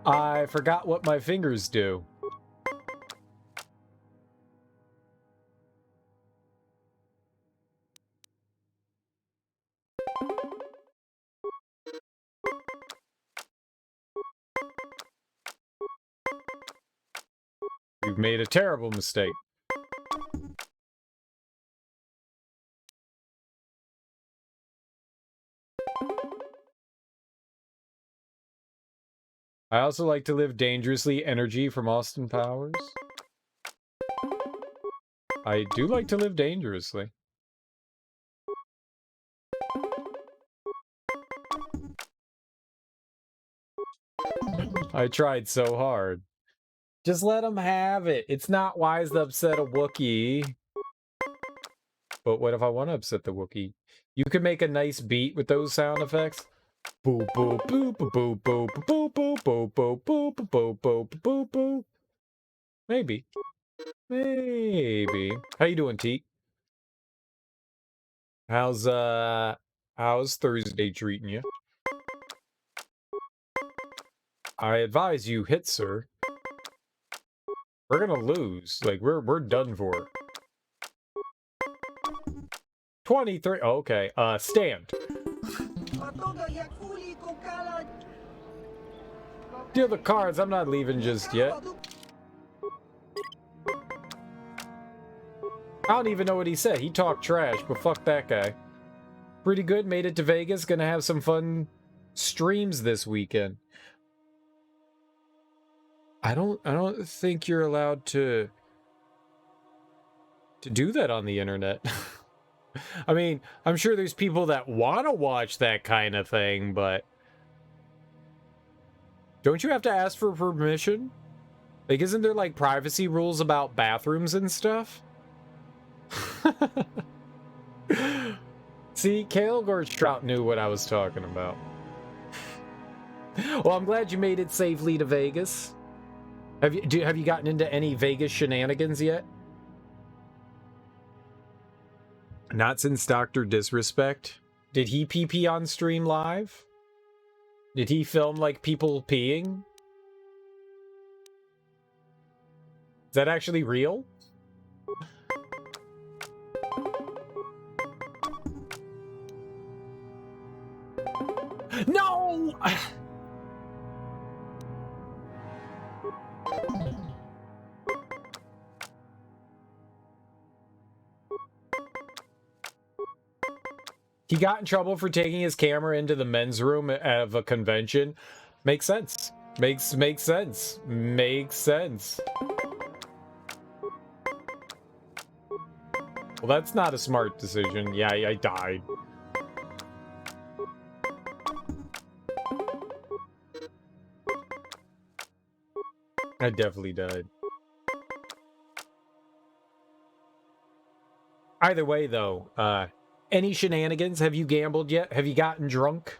I forgot what my fingers do. You've made a terrible mistake. I also like to live dangerously. Energy from Austin Powers. I do like to live dangerously. I tried so hard. Just let him have it. It's not wise to upset a Wookiee. But what if I want to upset the Wookiee? You can make a nice beat with those sound effects. Boo boo boo boo boo boo boo boo boo boo boo boo boo boo boo. Maybe. Maybe. How you doing, Teak? How's Thursday treating you? I advise you hit, sir. We're gonna lose. Like, we're done for. 23. Oh, okay. Stand. Deal the cards. I'm not leaving just yet. I don't even know what he said. He talked trash, but fuck that guy. Pretty good. Made it to Vegas. Gonna have some fun streams this weekend. I don't think you're allowed to do that on the internet. I mean, I'm sure there's people that want to watch that kind of thing, but don't you have to ask for permission? Like, isn't there like privacy rules about bathrooms and stuff? See, Kale Gortrout knew what I was talking about. Well, I'm glad you made it safely to Vegas. Have you gotten into any Vegas shenanigans yet? Not since Dr. Disrespect. Did he pee on stream live? Did he film like people peeing? Is that actually real? No! He got in trouble for taking his camera into the men's room of a convention. Makes sense. Makes sense. Makes sense. Well, that's not a smart decision. Yeah, I died. I definitely died. Either way, though, any shenanigans? Have you gambled yet? Have you gotten drunk?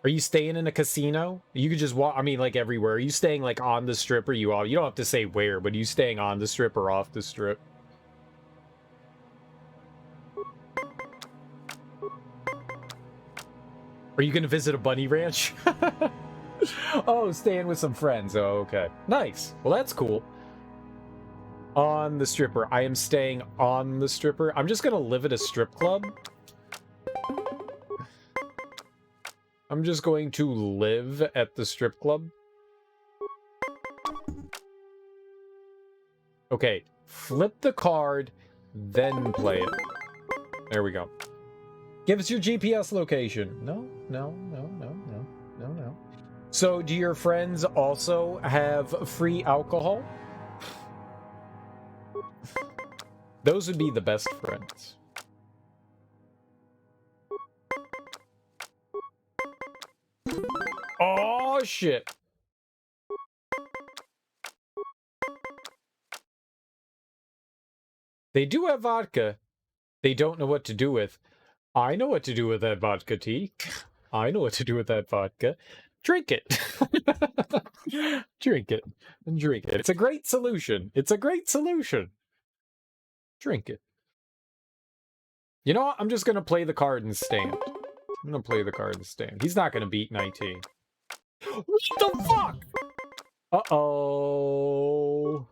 Are you staying in a casino? You could just walk, I mean, like everywhere. Are you staying like on the strip or you don't have to say where, but are you staying on the strip or off the strip? Are you going to visit a bunny ranch? Oh, staying with some friends. Oh, okay. Nice. Well, that's cool. On the stripper. I am staying on the stripper. I'm just going to live at a strip club. I'm just going to live at the strip club. Okay. Flip the card, then play it. There we go. Give us your GPS location. No. So, do your friends also have free alcohol? Those would be the best friends. Oh, shit. They do have vodka. They don't know what to do with. I know what to do with that vodka, T. I know what to do with that vodka. Drink it. Drink it. Drink it. It's a great solution. It's a great solution. Drink it. You know what? I'm just going to play the card and stand. I'm going to play the card and stand. He's not going to beat 19. What the fuck? Uh-oh.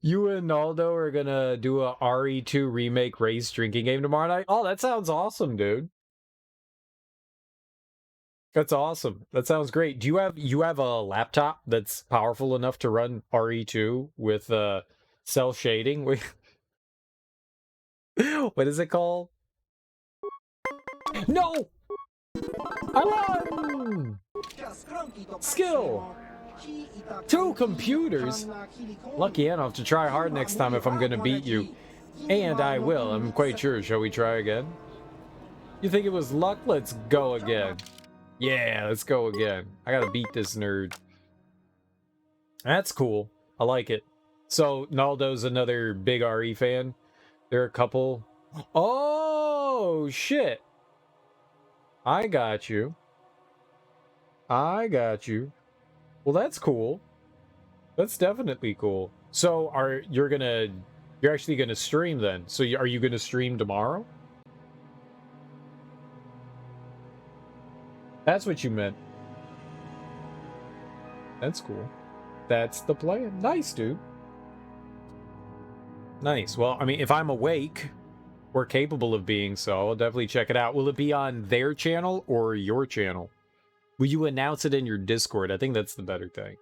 You and Naldo are gonna do a RE2 remake race drinking game tomorrow night? Oh, that sounds awesome, dude. That's awesome. That sounds great. Do you have a laptop that's powerful enough to run RE2 with cell shading? What is it called? No! I won! Skill! 2 computers? Lucky I don't have to try hard next time if I'm gonna beat you. And I will, I'm quite sure. Shall we try again? You think it was luck? Let's go again. Yeah, let's go again. I gotta beat this nerd. That's cool. I like it. So, Naldo's another big RE fan. There are a couple. Oh, shit. I got you. I got you. Well, that's cool. That's definitely cool. So, you're actually gonna stream then? So, are you gonna stream tomorrow? That's what you meant. That's cool. That's the plan. Nice, dude. Nice. Well, I mean, if I'm awake, or capable of being so, I'll definitely check it out. Will it be on their channel or your channel? Will you announce it in your Discord? I think that's the better thing.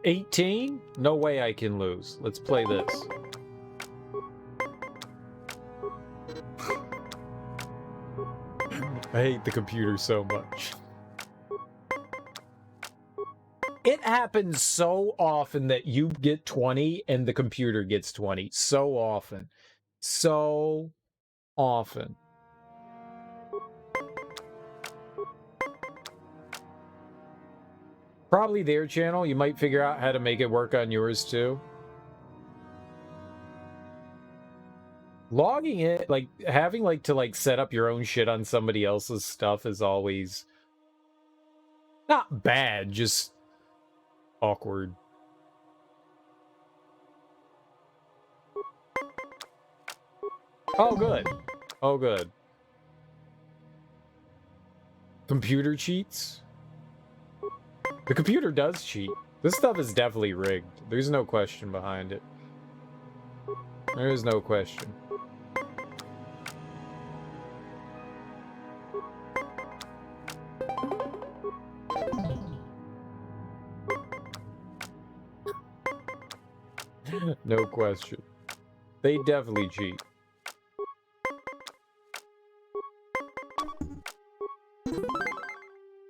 $18? No way I can lose. Let's play this. I hate the computer so much. It happens so often that you get 20 and the computer gets 20. So often. so often. Probably their channel. You might figure out how to make it work on yours too. Logging it, like having like to like set up your own shit on somebody else's stuff is always not bad, just awkward. Oh, good. Oh, good. Computer cheats? The computer does cheat. This stuff is definitely rigged. There's no question behind it. There is no question. No question. They definitely cheat.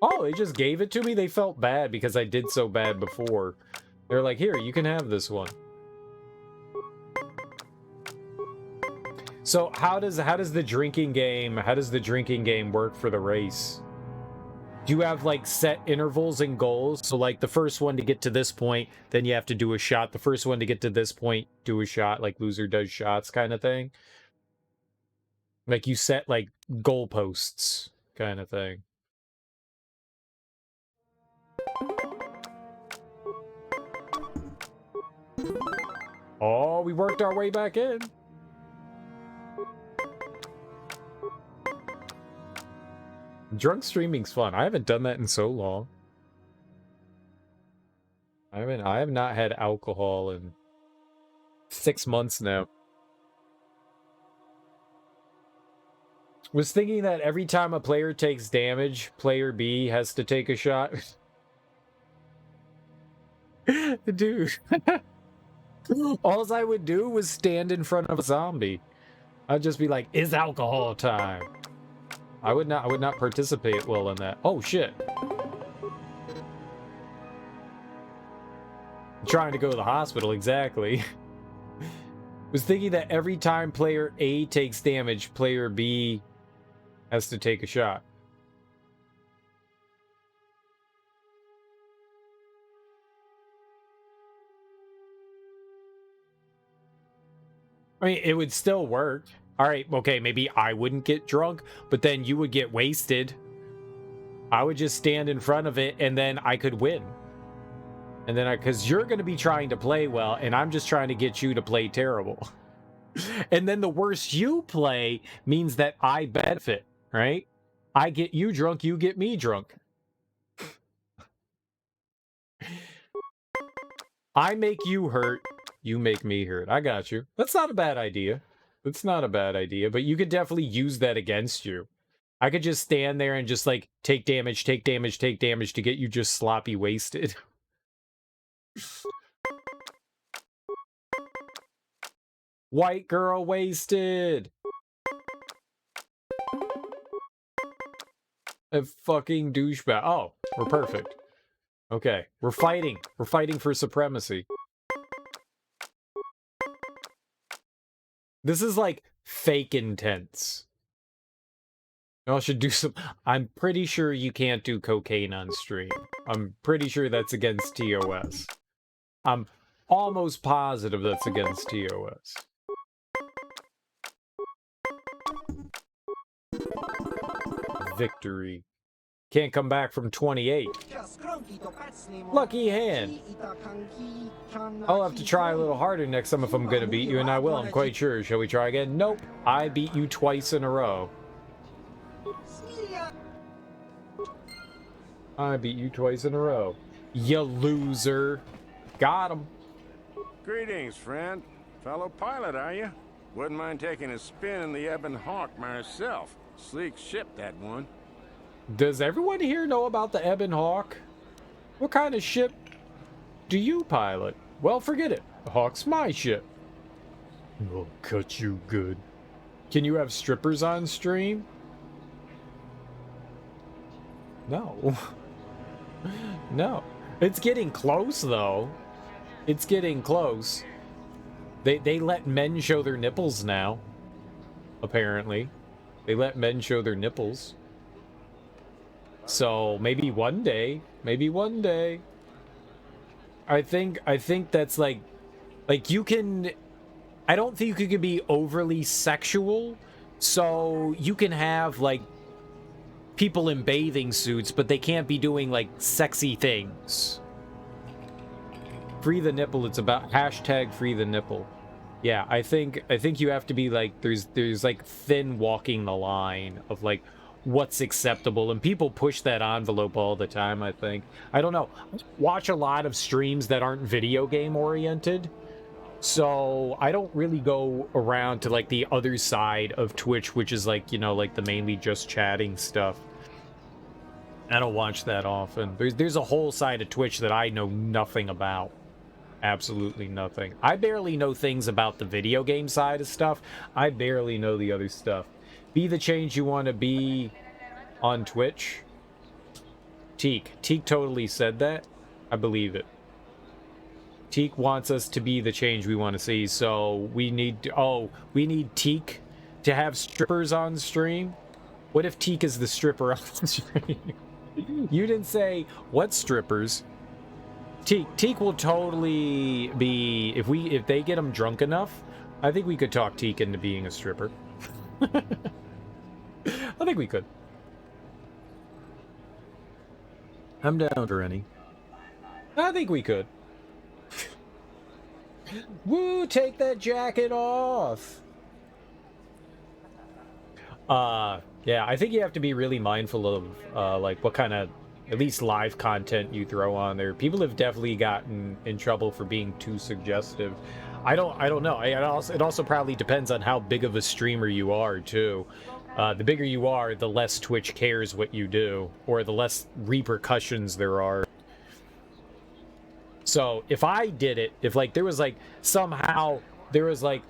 Oh, they just gave it to me? They felt bad because I did so bad before. They're like, here, you can have this one. So how does the drinking game work for the race? Do you have like set intervals and goals? So like the first one to get to this point, then you have to do a shot. The first one to get to this point, do a shot, like loser does shots kind of thing. Like you set like goalposts kind of thing. Oh, we worked our way back in. Drunk streaming's fun. I haven't done that in so long. I have not had alcohol in 6 months now. Was thinking that every time a player takes damage, player B has to take a shot. Dude. All I would do was stand in front of a zombie. I'd just be like, "It's alcohol time." I would not participate well in that. Oh shit. I'm trying to go to the hospital, exactly. Was thinking that every time player A takes damage, player B has to take a shot. I mean, it would still work. All right, okay, maybe I wouldn't get drunk, but then you would get wasted. I would just stand in front of it, and then I could win. And then because you're going to be trying to play well, and I'm just trying to get you to play terrible. And then the worse you play means that I benefit, right? I get you drunk, you get me drunk. I make you hurt, you make me hurt. I got you. That's not a bad idea. It's not a bad idea, but you could definitely use that against you. I could just stand there and just like take damage, take damage, take damage to get you just sloppy wasted. White girl wasted. A fucking douchebag. Oh, we're perfect. Okay, we're fighting. We're fighting for supremacy. This is like fake intense. Y'all should do some... I'm pretty sure you can't do cocaine on stream. I'm pretty sure that's against TOS. I'm almost positive that's against TOS. Victory. Can't come back from 28. Lucky hand. I'll have to try a little harder next time if I'm gonna beat you, and I will, I'm quite sure. Shall we try again? Nope. I beat you twice in a row. I beat you twice in a row. You loser. Got him. Greetings, friend. Fellow pilot, are you? Wouldn't mind taking a spin in the Ebon Hawk myself. Sleek ship, that one. Does everyone here know about the Ebon Hawk? What kind of ship do you pilot? Well, forget it. The Hawk's my ship. I'll cut you good. Can you have strippers on stream? No. No. It's getting close, though. It's getting close. They let men show their nipples now. Apparently. They let men show their nipples. So maybe one day. Maybe one day. I think that's like you can, I don't think you could be overly sexual. So you can have like people in bathing suits, but they can't be doing like sexy things. Free the nipple. It's about hashtag free the nipple. Yeah, I think you have to be like, there's like thin walking the line of like what's acceptable, and people push that envelope all the time. I think, I don't know, watch a lot of streams that aren't video game oriented, so I don't really go around to like the other side of Twitch, which is like, you know, like the mainly just chatting stuff. I don't watch that often. There's a whole side of Twitch that I know nothing about. Absolutely nothing. I barely know things about the video game side of stuff. I barely know the other stuff. Be the change you want to be on Twitch. Teak totally said that. I believe it. Teak wants us to be the change we want to see, so we need Teak to have strippers on stream. What if Teak is the stripper on stream? You didn't say what strippers. Teak will totally be, if they get him drunk enough, I think we could talk Teak into being a stripper. I think we could. I'm down for any. I think we could. Woo, take that jacket off. Yeah, I think you have to be really mindful of like what kind of at least live content you throw on there. People have definitely gotten in trouble for being too suggestive. I don't know. It also probably depends on how big of a streamer you are too. The bigger you are, the less Twitch cares what you do, or the less repercussions there are. So if I did it, if like there was like somehow there was like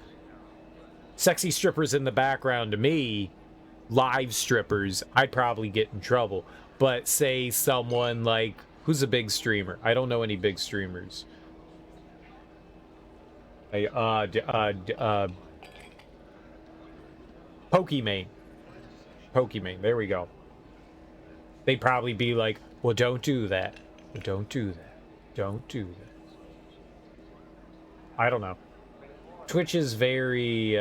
sexy strippers in the background to me, live strippers, I'd probably get in trouble. But say someone like, who's a big streamer? I don't know any big streamers. Pokimane, there we go. They'd probably be like, well, don't do that. Don't do that. Don't do that. I don't know. Twitch is very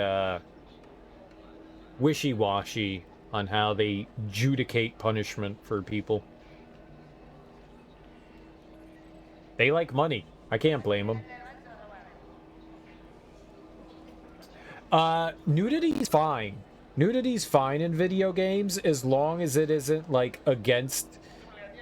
wishy-washy on how they judicate punishment for people. They like money. I can't blame them. Nudity's fine. Nudity's fine in video games as long as it isn't like against.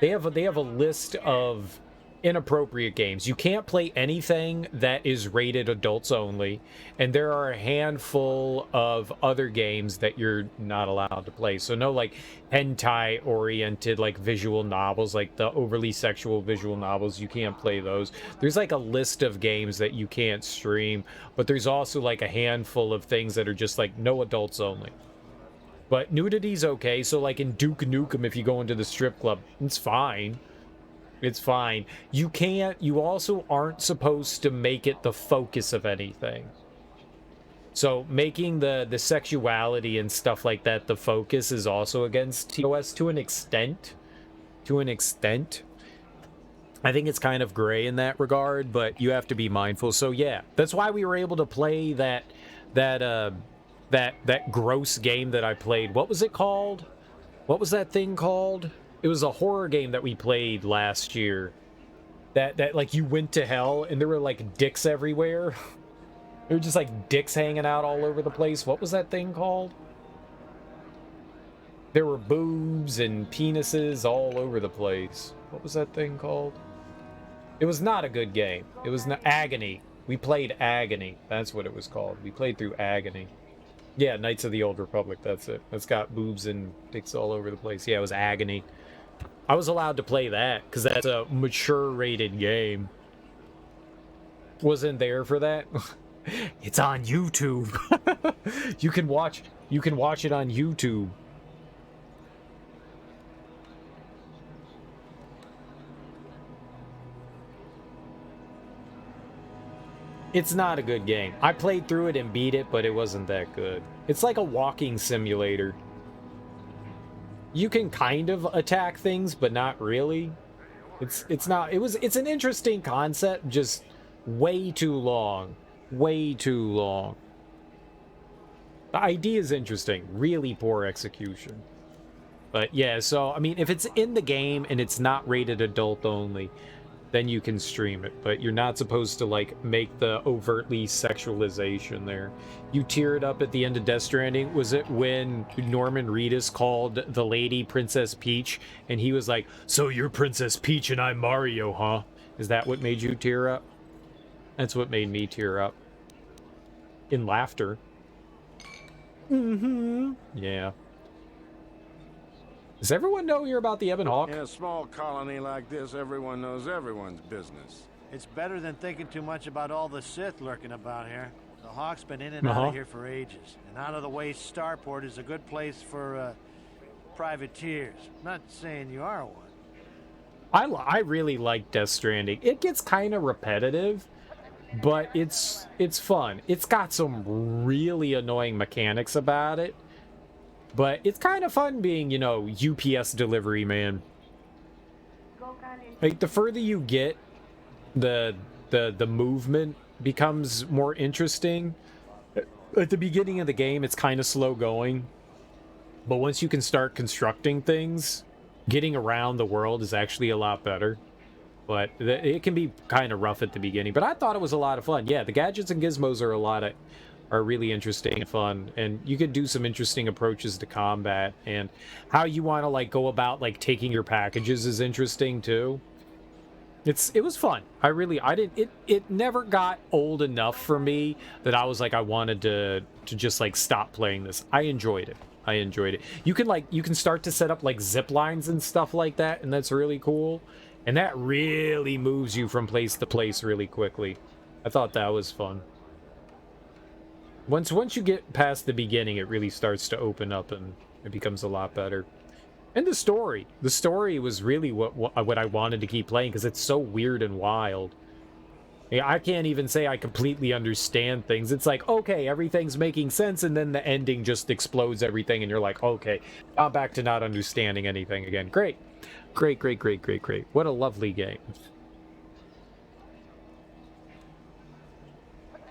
They have a list of inappropriate games. You can't play anything that is rated adults only, and there are a handful of other games that you're not allowed to play. So no like hentai oriented like visual novels, like the overly sexual visual novels, you can't play those. There's like a list of games that you can't stream, but there's also like a handful of things that are just like no adults only. But nudity's okay. So like in Duke Nukem, if you go into the strip club, it's fine. It's fine. You also aren't supposed to make it the focus of anything. So making the sexuality and stuff like that the focus is also against TOS to an extent. To an extent. I think it's kind of gray in that regard, but you have to be mindful. So yeah, that's why we were able to play that gross game that I played. What was it called? What was that thing called? It was a horror game that we played last year. That like you went to hell and there were like dicks everywhere. There were just like dicks hanging out all over the place. What was that thing called? There were boobs and penises all over the place. What was that thing called? It was not a good game. It was not Agony. We played Agony. That's what it was called. We played through Agony. Yeah, Knights of the Old Republic. That's it. It's got boobs and dicks all over the place. Yeah, it was Agony. I was allowed to play that because that's a mature rated game. Wasn't there for that. It's on YouTube. You can watch it on YouTube. It's not a good game. I played through it and beat it, but it wasn't that good. It's like a walking simulator. You can kind of attack things, but not really. It's an interesting concept, just way too long. Way too long. The idea is interesting, really poor execution. But yeah, so I mean, if it's in the game and it's not rated adult only, then you can stream it, but you're not supposed to like make the overtly sexualization there. You tear it up at the end of Death Stranding. Was it when Norman Reedus called the lady Princess Peach and he was like, "So you're Princess Peach and I'm Mario, huh?" Is that what made you tear up? That's what made me tear up. In laughter. Mm-hmm. Yeah. Does everyone know here about the Ebon Hawk? In a small colony like this, everyone knows everyone's business. It's better than thinking too much about all the Sith lurking about here. The Hawk's been in and out of here for ages. And out-of-the-way starport is a good place for, privateers. Not saying you are one. I really like Death Stranding. It gets kind of repetitive, but it's fun. It's got some really annoying mechanics about it. But it's kind of fun being, you know, UPS delivery man. Like, the further you get, the movement becomes more interesting. At the beginning of the game, it's kind of slow going. But once you can start constructing things, getting around the world is actually a lot better. But it can be kind of rough at the beginning. But I thought it was a lot of fun. Yeah, the gadgets and gizmos are really interesting and fun, and you could do some interesting approaches to combat, and how you want to like go about like taking your packages is interesting too. It was fun. It never got old enough for me that I was like I wanted to just like stop playing this. I enjoyed it. You can start to set up like zip lines and stuff like that, and that's really cool, and that really moves you from place to place really quickly. I thought that was fun. Once you get past the beginning, it really starts to open up and it becomes a lot better. And the story was really what I wanted to keep playing, because it's so weird and wild. I can't even say I completely understand things. It's like, okay, everything's making sense, and then the ending just explodes everything, and you're like, okay, I'm back to not understanding anything again. Great. What a lovely game.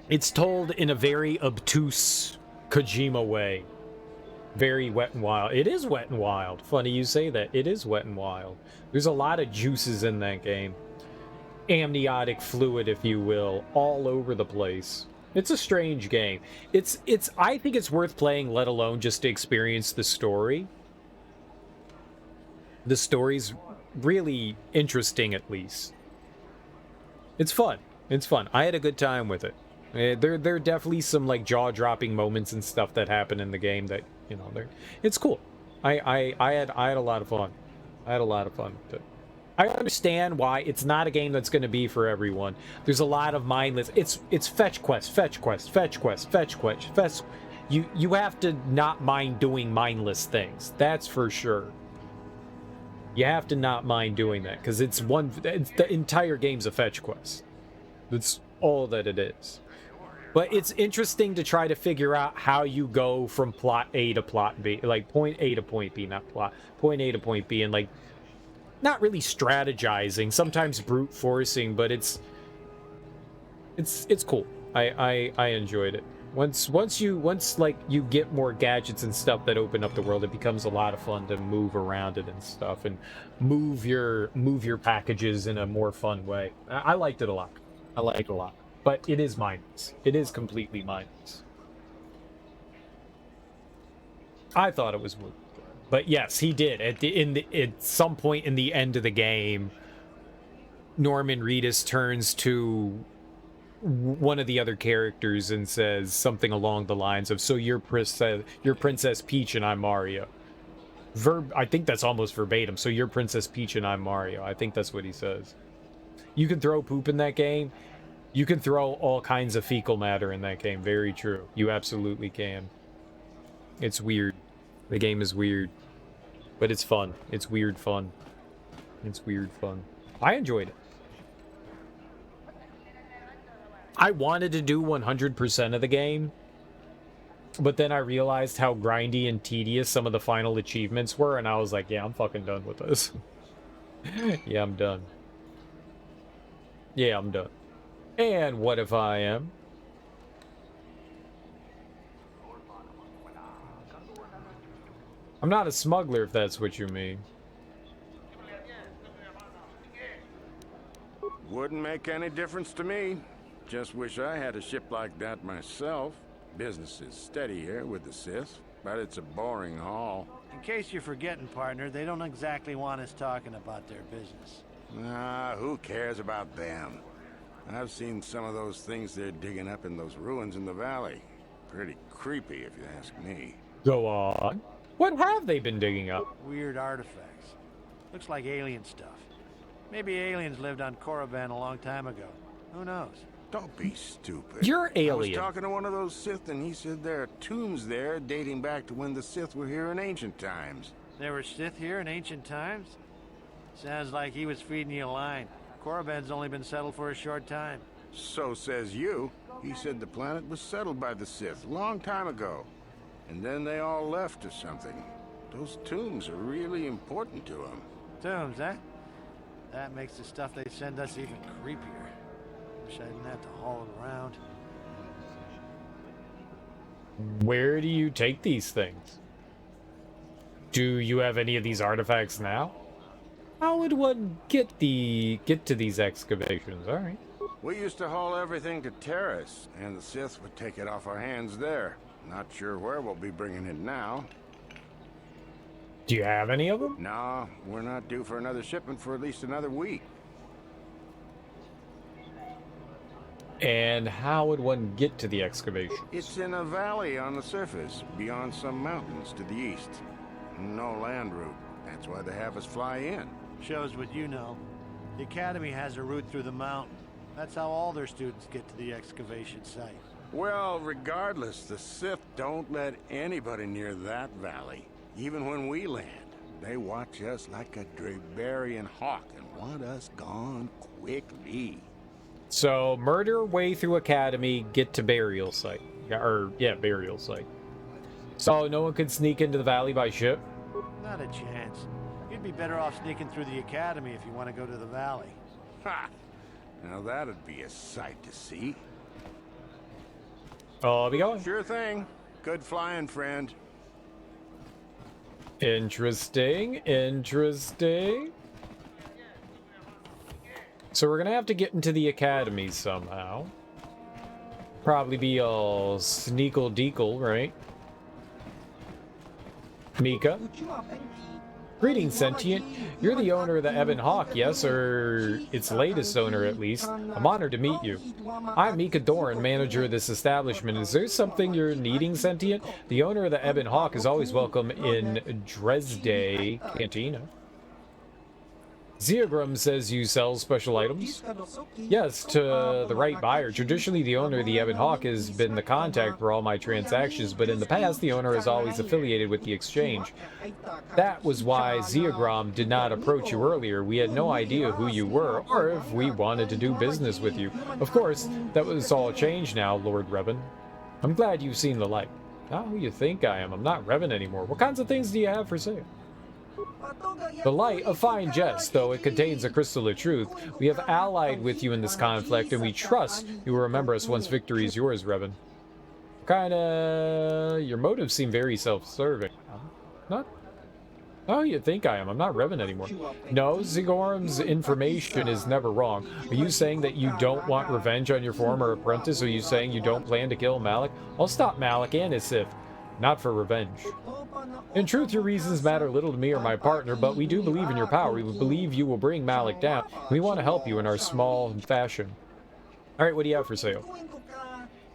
It's told in a very obtuse Kojima way. Very wet and wild. It is wet and wild. Funny you say that. It is wet and wild. There's a lot of juices in that game. Amniotic fluid, if you will, all over the place. It's a strange game. I think it's worth playing, let alone just to experience the story. The story's really interesting, at least. It's fun. I had a good time with it. There are definitely some like jaw-dropping moments and stuff that happen in the game that, you know, it's cool. I had a lot of fun. But I understand why it's not a game that's going to be for everyone. There's a lot of mindless. It's fetch quest. You have to not mind doing mindless things. That's for sure. You have to not mind doing that, because the entire game's a fetch quest. That's all that it is. But it's interesting to try to figure out how you go from plot A to plot B, like point A to point B, not plot, point A to point B, and like not really strategizing, sometimes brute forcing, but it's cool. I enjoyed it. Once you get more gadgets and stuff that open up the world, it becomes a lot of fun to move around it and stuff, and move your packages in a more fun way. I liked it a lot. But it is mindless. It is completely mindless. I thought it was weird. But yes, he did. At some point in the end of the game, Norman Reedus turns to one of the other characters and says something along the lines of, "So you're Princess Peach and I'm Mario." I think that's almost verbatim. "So you're Princess Peach and I'm Mario." I think that's what he says. You can throw poop in that game. You can throw all kinds of fecal matter in that game. Very true. You absolutely can. It's weird. The game is weird. But it's fun. It's weird fun. I enjoyed it. I wanted to do 100% of the game, but then I realized how grindy and tedious some of the final achievements were, and I was like, yeah, I'm fucking done with this. Yeah, I'm done. Yeah, I'm done. And what if I am? I'm not a smuggler, if that's what you mean. Wouldn't make any difference to me. Just wish I had a ship like that myself. Business is steady here with the Sith, but it's a boring haul. In case you're forgetting, partner, they don't exactly want us talking about their business. Ah, who cares about them? I've seen some of those things they're digging up in those ruins in the valley. Pretty creepy, if you ask me. Go on. What have they been digging up? Weird artifacts. Looks like alien stuff. Maybe aliens lived on Korriban a long time ago. Who knows? Don't be stupid. You're alien. I was talking to one of those Sith, and he said there are tombs there dating back to when the Sith were here in ancient times. There were Sith here in ancient times? Sounds like he was feeding you a line. Korriban's only been settled for a short time. So says you. He said the planet was settled by the Sith a long time ago. And then they all left or something. Those tombs are really important to them. Tombs, eh? That makes the stuff they send us even creepier. Wish I didn't have to haul it around. Where do you take these things? Do you have any of these artifacts now? How would one get to these excavations? All right. We used to haul everything to Terrace, and the Sith would take it off our hands there. Not sure where we'll be bringing it now. Do you have any of them? No, we're not due for another shipment for at least another week. And how would one get to the excavation? It's in a valley on the surface, beyond some mountains to the east. No land route. That's why they have us fly in. Shows what you know. The Academy has a route through the mountain. That's how all their students get to the excavation site. Well, regardless, the Sith don't let anybody near that valley. Even when we land, they watch us like a Drebarian hawk and want us gone quickly. So, murder way through Academy, get to burial site. Yeah, burial site. So, no one could sneak into the valley by ship? Not a chance. You'd be better off sneaking through the Academy if you want to go to the valley. Ha! Now that'd be a sight to see. I'll be going. Sure thing. Good flying, friend. Interesting, interesting. So we're gonna have to get into the Academy somehow. Probably be all sneakle-deakle, right? Mika? Greetings, Sentient. You're the owner of the Ebon Hawk, yes? Or its latest owner, at least. I'm honored to meet you. I'm Mika Doran, manager of this establishment. Is there something you're needing, Sentient? The owner of the Ebon Hawk is always welcome in Dresde Cantina. Zeogram says you sell special items? Yes, to the right buyer. Traditionally, the owner of the Ebon Hawk has been the contact for all my transactions, but in the past, the owner has always affiliated with the exchange. That was why Zeogram did not approach you earlier. We had no idea who you were, or if we wanted to do business with you. Of course, that was all changed now, Lord Revan. I'm glad you've seen the light. Not who you think I am. I'm not Revan anymore. What kinds of things do you have for sale? The light, a fine jest, though it contains a crystal of truth. We have allied with you in this conflict, and we trust you will remember us once victory is yours, Revan. Your motives seem very self-serving. Not who you think I am. I'm not Revan anymore. No, Zigorm's information is never wrong. Are you saying that you don't want revenge on your former apprentice? Or are you saying you don't plan to kill Malik? I'll stop Malik and his Sith. Not for revenge. In truth, your reasons matter little to me or my partner, but we do believe in your power. We believe you will bring Malik down. We want to help you in our small fashion. Alright, what do you have for sale?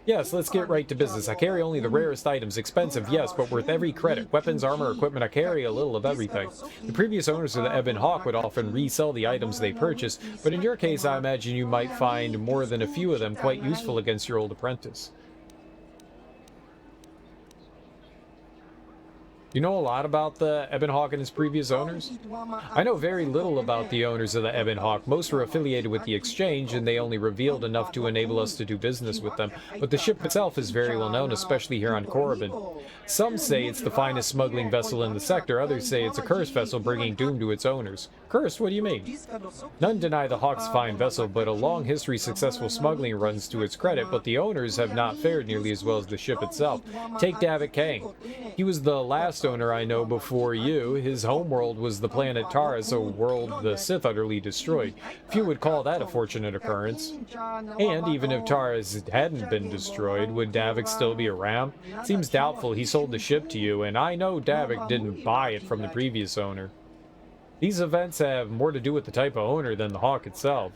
Yes, let's get right to business. I carry only the rarest items. Expensive, yes, but worth every credit. Weapons, armor, equipment, I carry a little of everything. The previous owners of the Ebon Hawk would often resell the items they purchased, but in your case, I imagine you might find more than a few of them quite useful against your old apprentice. You know a lot about the Ebon Hawk and his previous owners? I know very little about the owners of the Ebon Hawk. Most were affiliated with the Exchange, and they only revealed enough to enable us to do business with them. But the ship itself is very well known, especially here on Korriban. Some say it's the finest smuggling vessel in the sector, others say it's a cursed vessel bringing doom to its owners. Cursed? What do you mean? None deny the Hawk's fine vessel, but a long history successful smuggling runs to its credit, but the owners have not fared nearly as well as the ship itself. Take Davik Kang. He was the last owner I know before you. His homeworld was the planet Taurus, a world the Sith utterly destroyed. Few would call that a fortunate occurrence. And even if Taurus hadn't been destroyed, would Davik still be around? Seems doubtful. He sold the ship to you, and I know Davik didn't buy it from the previous owner. These events have more to do with the type of owner than the Hawk itself.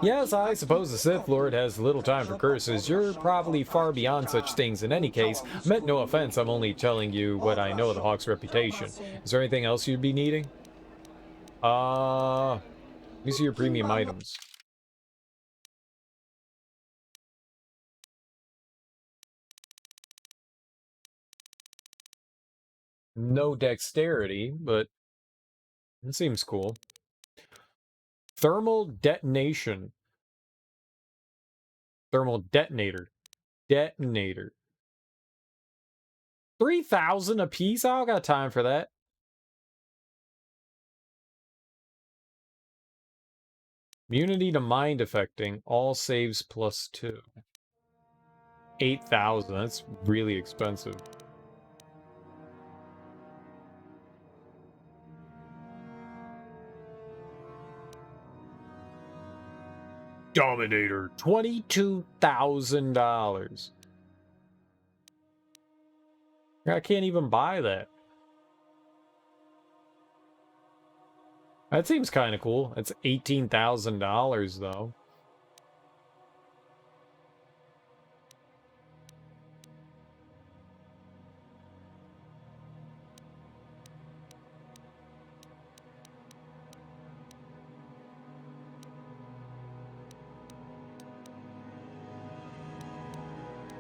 Yes, I suppose the Sith Lord has little time for curses. You're probably far beyond such things in any case. Meant no offense, I'm only telling you what I know of the Hawk's reputation. Is there anything else you'd be needing? Let me see your premium items. No dexterity, but it seems cool. Thermal detonation. Thermal detonator. Detonator. 3,000 a piece? I don't got time for that. Immunity to mind affecting. All saves +2. 8,000. That's really expensive. Dominator. $22,000. I can't even buy that. That seems kind of cool. That's $18,000 though.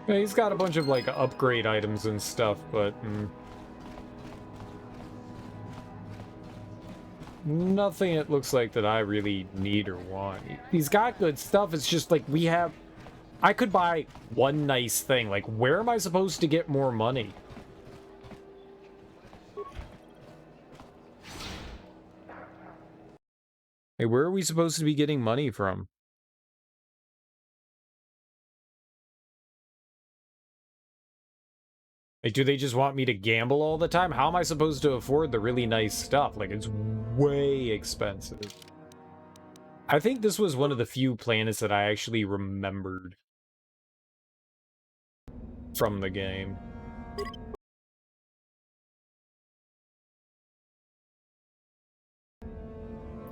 Yeah, he's got a bunch of like upgrade items and stuff, but nothing it looks like that I really need or want. He's got good stuff, it's just like I could buy one nice thing. Like, where am I supposed to get more money? Hey, where are we supposed to be getting money from? Like, do they just want me to gamble all the time? How am I supposed to afford the really nice stuff? Like, it's way expensive. I think this was one of the few planets that I actually remembered from the game.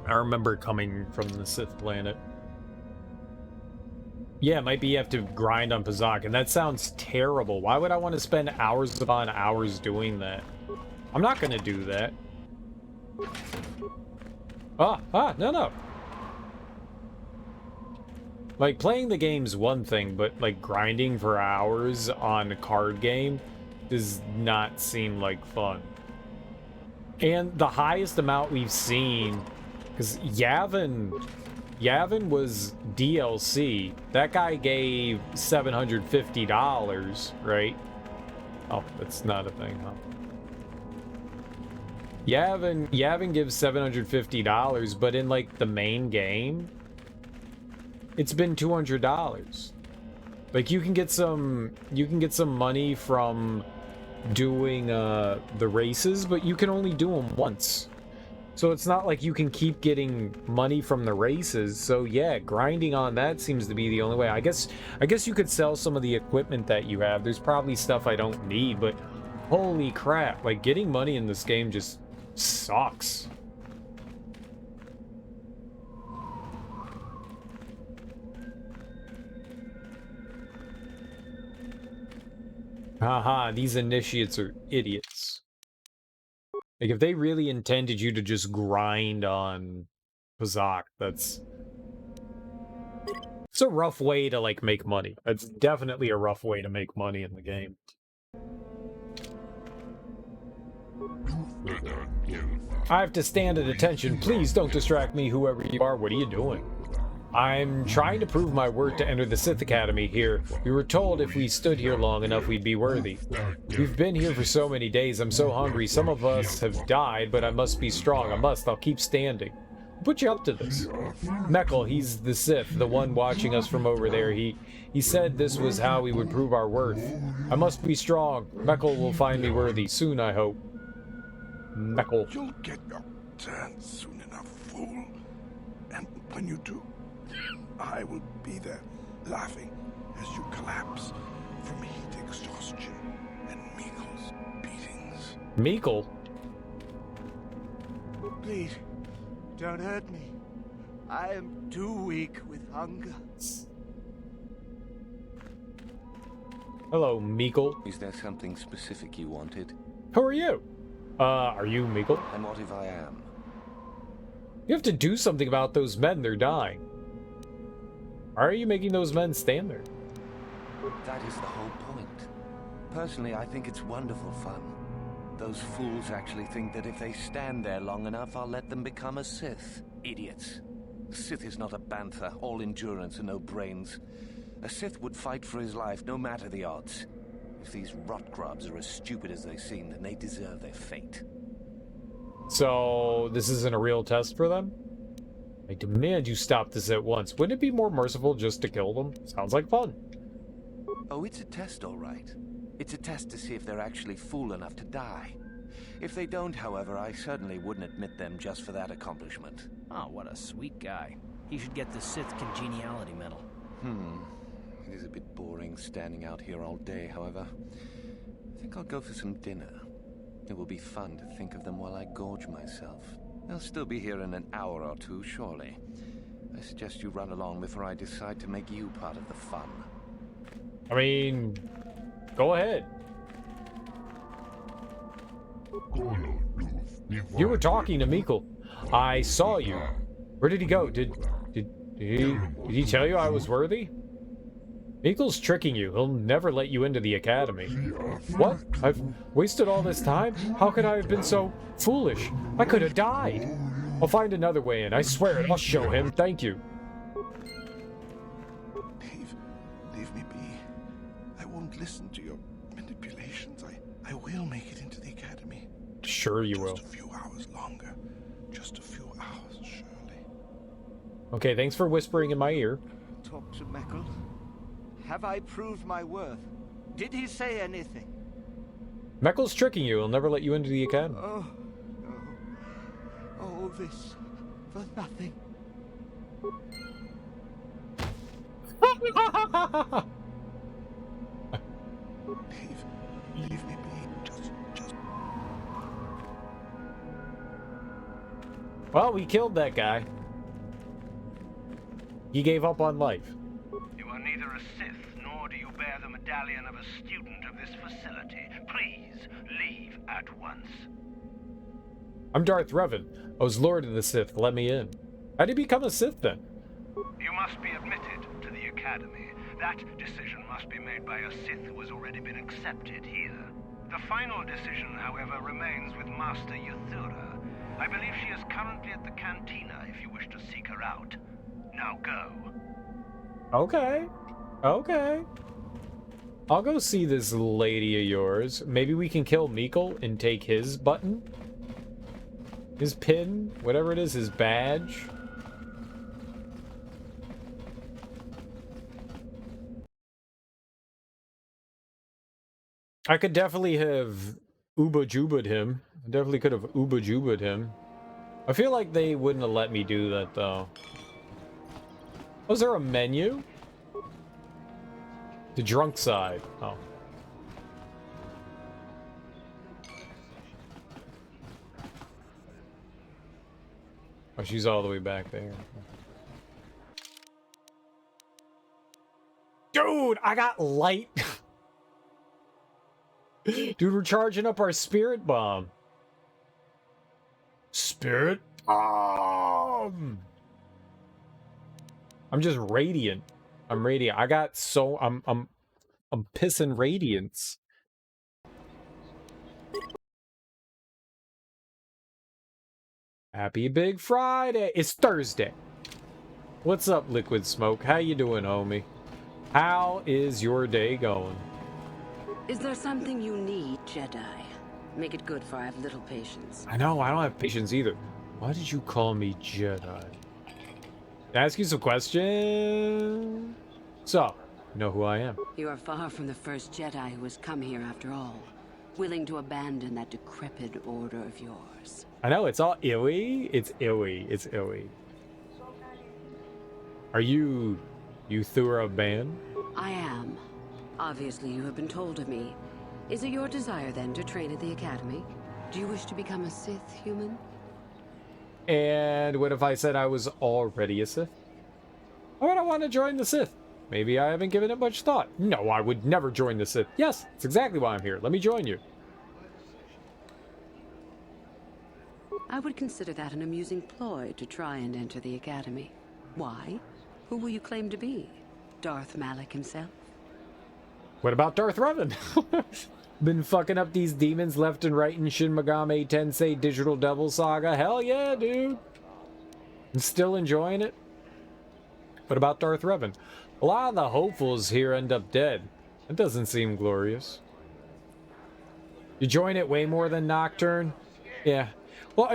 I remember coming from the Sith planet. Yeah, it might be you have to grind on Kashyyk, and that sounds terrible. Why would I want to spend hours upon hours doing that? I'm not going to do that. No. Like, playing the game's one thing, but, like, grinding for hours on a card game does not seem like fun. And the highest amount we've seen, because Yavin was DLC. That guy gave $750, right? Oh, that's not a thing, huh? Yavin gives $750, but in like the main game, it's been $200. Like you can get some money from doing the races, but you can only do them once. So it's not like you can keep getting money from the races. So yeah, grinding on that seems to be the only way. I guess you could sell some of the equipment that you have. There's probably stuff I don't need, but holy crap, like getting money in this game just sucks. Haha, these initiates are idiots. Like, if they really intended you to just grind on Kashyyk, it's a rough way to, like, make money. It's definitely a rough way to make money in the game. I have to stand at attention. Please don't distract me, whoever you are. What are you doing? I'm trying to prove my word to enter the Sith Academy here. We were told if we stood here long enough, we'd be worthy. We've been here for so many days. I'm so hungry. Some of us have died, but I must be strong. I'll keep standing. Who put you up to this? Meckel, he's the Sith, the one watching us from over there. He said this was how we would prove our worth. I must be strong. Meckel will find me worthy. Soon, I hope. Meckel. You'll get your turn soon enough, fool. And when you do, I will be there, laughing as you collapse from heat exhaustion and Meekle's beatings. Meekle? Please, don't hurt me. I am too weak with hunger. Hello, Meekle. Is there something specific you wanted? Who are you? Are you Meekle? And what if I am? You have to do something about those men. They're dying. Why are you making those men stand there? That is the whole point. Personally, I think it's wonderful fun. Those fools actually think that if they stand there long enough, I'll let them become a Sith. Idiots. Sith is not a bantha, all endurance and no brains. A Sith would fight for his life, no matter the odds. If these rot grubs are as stupid as they seem, then they deserve their fate. So, this isn't a real test for them? I demand you stop this at once. Wouldn't it be more merciful just to kill them? Sounds like fun. Oh, it's a test, all right. It's a test to see if they're actually fool enough to die. If they don't, however, I certainly wouldn't admit them just for that accomplishment. Oh, what a sweet guy. He should get the Sith Congeniality Medal. It is a bit boring standing out here all day, however. I think I'll go for some dinner. It will be fun to think of them while I gorge myself. They'll still be here in an hour or two, surely. I suggest you run along before I decide to make you part of the fun. I mean, go ahead. You were talking to Meekle. I saw you. Where did he go? Did he tell you I was worthy? Meekle's tricking you. He'll never let you into the academy. What? I've wasted all this time? How could I have been so foolish? I could have died. I'll find another way in. I swear it. I'll show him. Thank you. Leave me be. I won't listen to your manipulations. I will make it into the academy. Sure you will. Just a few hours longer. Just a few hours, surely. Okay, thanks for whispering in my ear. Talk to Meckel. Have I proved my worth? Did he say anything? Meckel's tricking you. He'll never let you into the academy. Oh, no. All this for nothing. Leave me be. Just. Well, we killed that guy. He gave up on life. You are neither a Sith, nor do you bear the medallion of a student of this facility. Please, leave at once. I'm Darth Revan. I was Lord of the Sith. Let me in. How did he become a Sith, then? You must be admitted to the Academy. That decision must be made by a Sith who has already been accepted here. The final decision, however, remains with Master Yathura. I believe she is currently at the cantina if you wish to seek her out. Now go. Okay. Okay. I'll go see this lady of yours. Maybe we can kill Meekle and take his button? His pin? Whatever it is, his badge? I could definitely have Uba-Juba'd him. I definitely could have Uba-Juba'd him. I feel like they wouldn't have let me do that, though. Was there a menu? The drunk side. Oh. Oh, she's all the way back there. Dude, I got light. Dude, we're charging up our spirit bomb. Spirit bomb. I'm just radiant. I'm radiant. I got so I'm pissing radiance. Happy Big Friday. It's Thursday. What's up, Liquid Smoke? How you doing, homie? How is your day going? Is there something you need, Jedi? Make it good, for I have little patience. I know, I don't have patience either. Why did you call me Jedi? Can I ask you some questions? So, you know who I am. You are far from the first Jedi who has come here after all, willing to abandon that decrepit order of yours. I know, it's all illy. It's illy. It's illy. Are you Thura Ban? I am. Obviously, you have been told of me. Is it your desire, then, to train at the Academy? Do you wish to become a Sith human? And what if I said I was already a Sith? Why would I want to join the Sith? Maybe I haven't given it much thought. No, I would never join the Sith. Yes, that's exactly why I'm here. Let me join you. I would consider that an amusing ploy to try and enter the Academy. Why? Who will you claim to be? Darth Malak himself? What about Darth Revan? Been fucking up these demons left and right in Shin Megami Tensei Digital Devil Saga. Hell yeah, dude. I'm still enjoying it. What about Darth Revan? A lot of the hopefuls here end up dead. That doesn't seem glorious. You join it way more than Nocturne? Yeah. Well,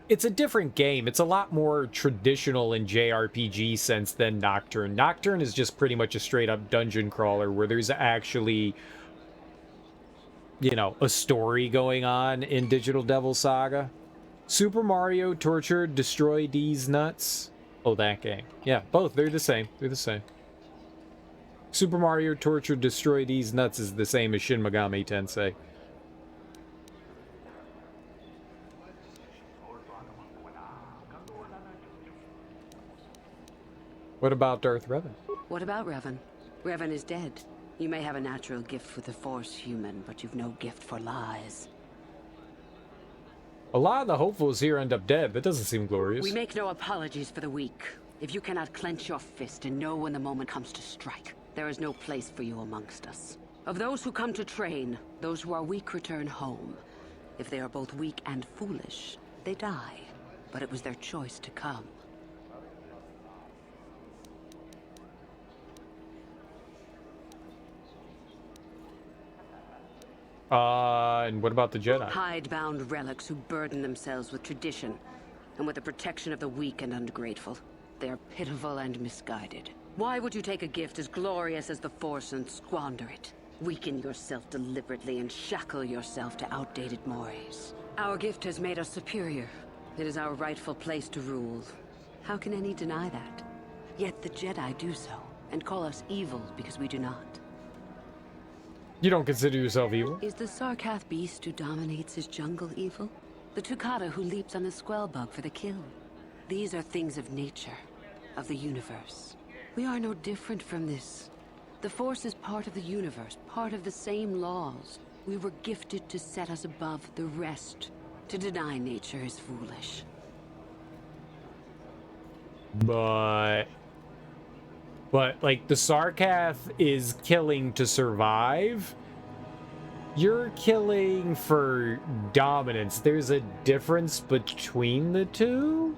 it's a different game. It's a lot more traditional in JRPG sense than Nocturne. Nocturne is just pretty much a straight-up dungeon crawler where there's actually, you know, a story going on in Digital Devil Saga. Super Mario Torture Destroy These Nuts. Oh, that game. Yeah, both. They're the same. They're the same. Super Mario Torture Destroy These Nuts is the same as Shin Megami Tensei. What about Darth Revan? What about Revan? Revan is dead. You may have a natural gift with the Force, human, but you've no gift for lies. A lot of the hopefuls here end up dead. That doesn't seem glorious. We make no apologies for the weak. If you cannot clench your fist and know when the moment comes to strike, there is no place for you amongst us. Of those who come to train, those who are weak return home. If they are both weak and foolish, they die. But it was their choice to come. And what about the Jedi? Hidebound relics who burden themselves with tradition and with the protection of the weak and ungrateful. They are pitiful and misguided. Why would you take a gift as glorious as the Force and squander it? Weaken yourself deliberately and shackle yourself to outdated mores. Our gift has made us superior. It is our rightful place to rule. How can any deny that? Yet the Jedi do so, and call us evil because we do not. You don't consider yourself evil? Is the Sarkath beast who dominates his jungle evil? The Tukata who leaps on the Squellbug for the kill? These are things of nature, of the universe. We are no different from this. The Force is part of the universe, part of the same laws. We were gifted to set us above the rest. To deny nature is foolish. But like, the Sarkath is killing to survive. You're killing for dominance. There's a difference between the two?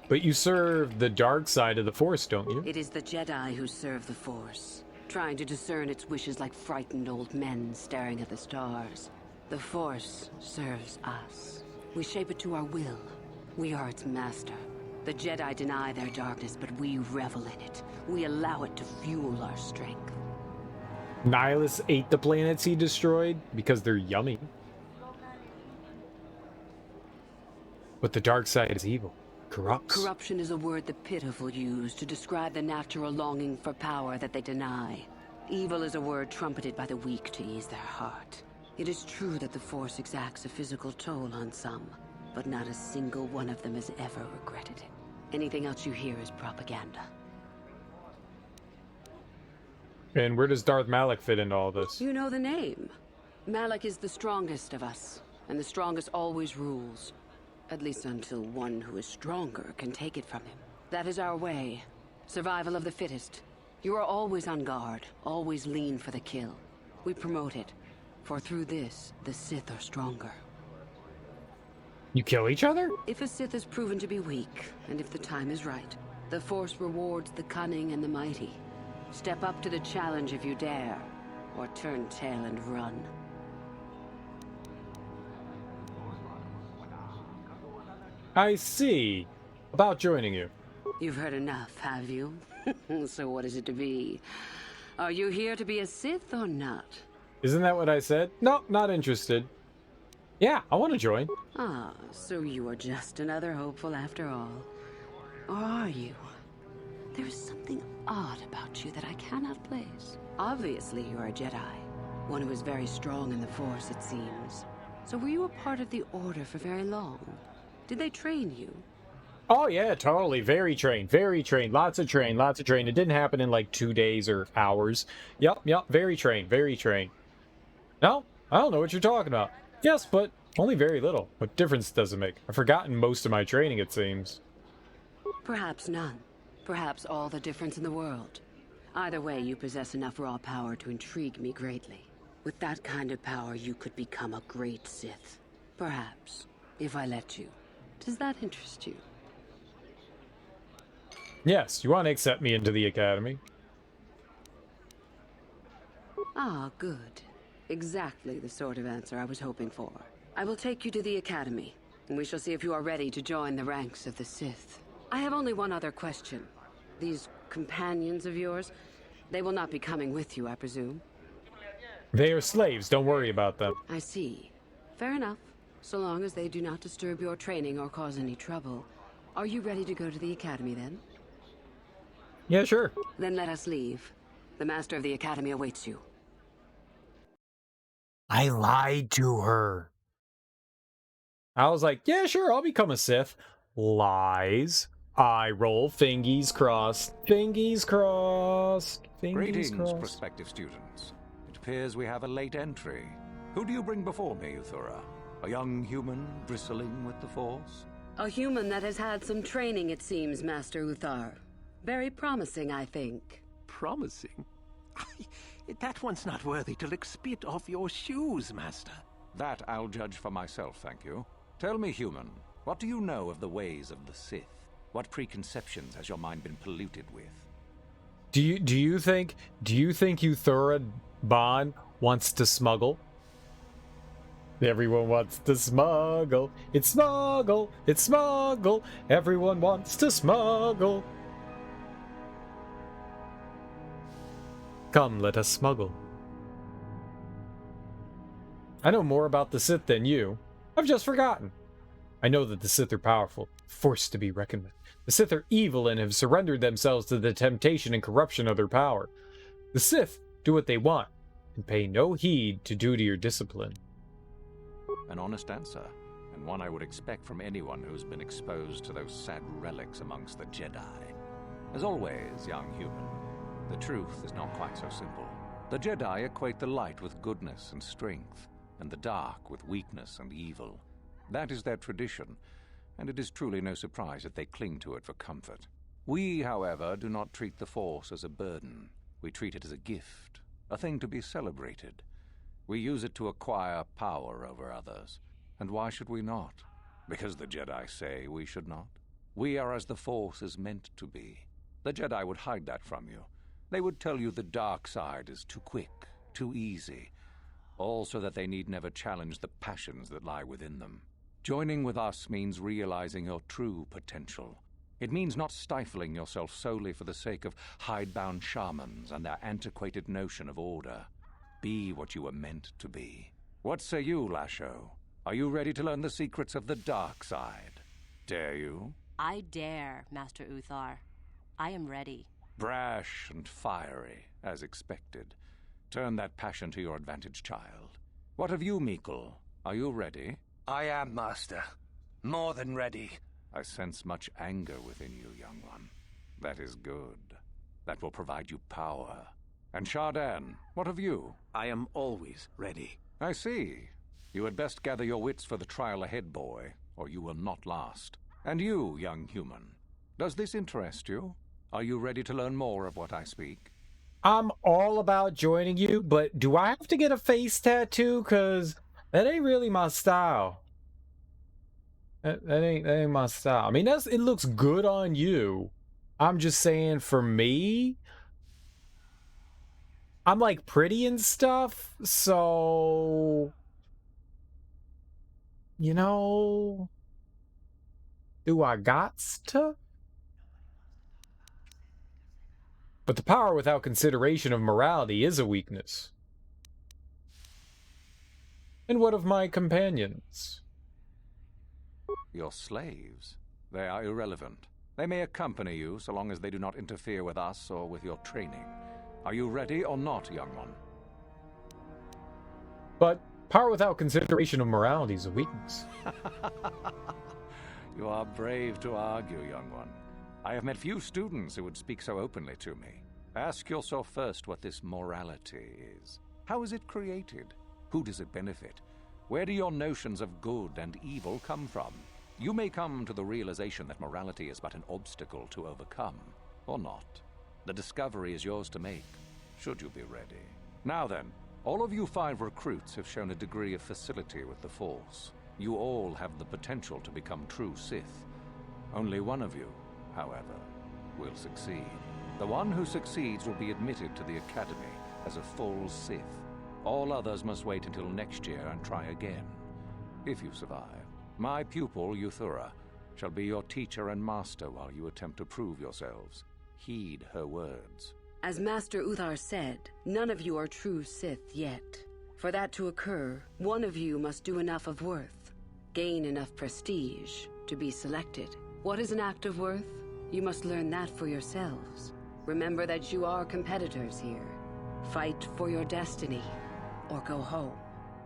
But you serve the dark side of the Force, don't you? It is the Jedi who serve the Force, trying to discern its wishes like frightened old men staring at the stars. The Force serves us. We shape it to our will. We are its master. The Jedi deny their darkness, but we revel in it. We allow it to fuel our strength. Nihilus ate the planets he destroyed because they're yummy. But the dark side is evil. Corrupts. Corruption is a word the pitiful use to describe the natural longing for power that they deny. Evil is a word trumpeted by the weak to ease their heart. It is true that the Force exacts a physical toll on some, but not a single one of them has ever regretted it. Anything else you hear is propaganda. And where does Darth Malak fit into all this? You know the name. Malak is the strongest of us, and the strongest always rules. At least until one who is stronger can take it from him. That is our way. Survival of the fittest. You are always on guard, always lean for the kill. We promote it, for through this, the Sith are stronger. You kill each other? If a Sith is proven to be weak, and if the time is right, the Force rewards the cunning and the mighty. Step up to the challenge if you dare, or turn tail and run. I see. About joining you. You've heard enough, have you? So what is it to be? Are you here to be a Sith or not? Isn't that what I said? No, not interested. Yeah, I want to join. Ah, so you are just another hopeful after all. Or are you? There is something odd about you that I cannot place. Obviously, you are a Jedi. One who is very strong in the Force, it seems. So were you a part of the Order for very long? Did they train you? Oh yeah, totally. Very trained. Very trained. Lots of train. Lots of train. It didn't happen in like 2 days or hours. Yup. Very trained. Very trained. No, I don't know what you're talking about. Yes, but only very little. What difference does it make? I've forgotten most of my training, it seems. Perhaps none. Perhaps all the difference in the world. Either way, you possess enough raw power to intrigue me greatly. With that kind of power, you could become a great Sith. Perhaps, if I let you. Does that interest you? Yes, you want to accept me into the Academy? Ah, good. Exactly the sort of answer I was hoping for. I will take you to the Academy, and we shall see if you are ready to join the ranks of the Sith. I have only one other question. These companions of yours, they will not be coming with you, I presume? They are slaves, don't worry about them. I see. Fair enough. So long as they do not disturb your training or cause any trouble. Are you ready to go to the Academy, then? Yeah, sure. Then let us leave. The Master of the Academy awaits you. I lied to her. I was like, yeah, sure, I'll become a Sith. Lies. I roll, fingies crossed, fingies crossed, fingies Greetings, crossed. prospective students. It appears we have a late entry. Who do you bring before me, Uthura? A young human bristling with the Force? A human that has had some training, it seems, Master Uthar. Very promising, I think. Promising? That one's not worthy to lick spit off your shoes, Master. That I'll judge for myself, thank you. Tell me, human, what do you know of the ways of the Sith? What preconceptions has your mind been polluted with? Do you think Uthura Ban wants to smuggle? Everyone wants to smuggle. It's smuggle. It's smuggle. Everyone wants to smuggle. Come, let us smuggle. I know more about the Sith than you. I've just forgotten. I know that the Sith are powerful, forced to be reckoned with. The Sith are evil and have surrendered themselves to the temptation and corruption of their power. The Sith do what they want and pay no heed to duty or discipline. An honest answer, and one I would expect from anyone who's been exposed to those sad relics amongst the Jedi. As always, young human, the truth is not quite so simple. The Jedi equate the light with goodness and strength, and the dark with weakness and evil. That is their tradition, and it is truly no surprise that they cling to it for comfort. We, however, do not treat the Force as a burden. We treat it as a gift, a thing to be celebrated. We use it to acquire power over others. And why should we not? Because the Jedi say we should not. We are as the Force is meant to be. The Jedi would hide that from you. They would tell you the dark side is too quick, too easy, all so that they need never challenge the passions that lie within them. Joining with us means realizing your true potential. It means not stifling yourself solely for the sake of hidebound shamans and their antiquated notion of order. Be what you were meant to be. What say you, Lasho? Are you ready to learn the secrets of the dark side? Dare you? I dare, Master Uthar. I am ready. Brash and fiery, as expected. Turn that passion to your advantage, child. What of you, Meekle? Are you ready? I am, Master. More than ready. I sense much anger within you, young one. That is good. That will provide you power. And Shardan, what of you? I am always ready. I see. You had best gather your wits for the trial ahead, boy, or you will not last. And you, young human, does this interest you? Are you ready to learn more of what I speak? I'm all about joining you, but do I have to get a face tattoo? Cause that ain't really my style. That ain't my style. I mean, it looks good on you. I'm just saying, for me, I'm like pretty and stuff, so you know, do I gots to? But the power without consideration of morality is a weakness. And what of my companions? Your slaves. They are irrelevant. They may accompany you so long as they do not interfere with us or with your training. Are you ready or not, young one? But power without consideration of morality is a weakness. You are brave to argue, young one. I have met few students who would speak so openly to me. Ask yourself first what this morality is. How is it created? Who does it benefit? Where do your notions of good and evil come from? You may come to the realization that morality is but an obstacle to overcome, or not. The discovery is yours to make, should you be ready. Now then, all of you 5 recruits have shown a degree of facility with the Force. You all have the potential to become true Sith. Only one of you, however, will succeed. The one who succeeds will be admitted to the Academy as a full Sith. All others must wait until next year and try again. If you survive, my pupil, Euthura, shall be your teacher and master while you attempt to prove yourselves. Heed her words. As Master Uthar said, none of you are true Sith yet. For that to occur, one of you must do enough of worth, gain enough prestige to be selected. What is an act of worth? You must learn that for yourselves. Remember that you are competitors here. Fight for your destiny, or go home.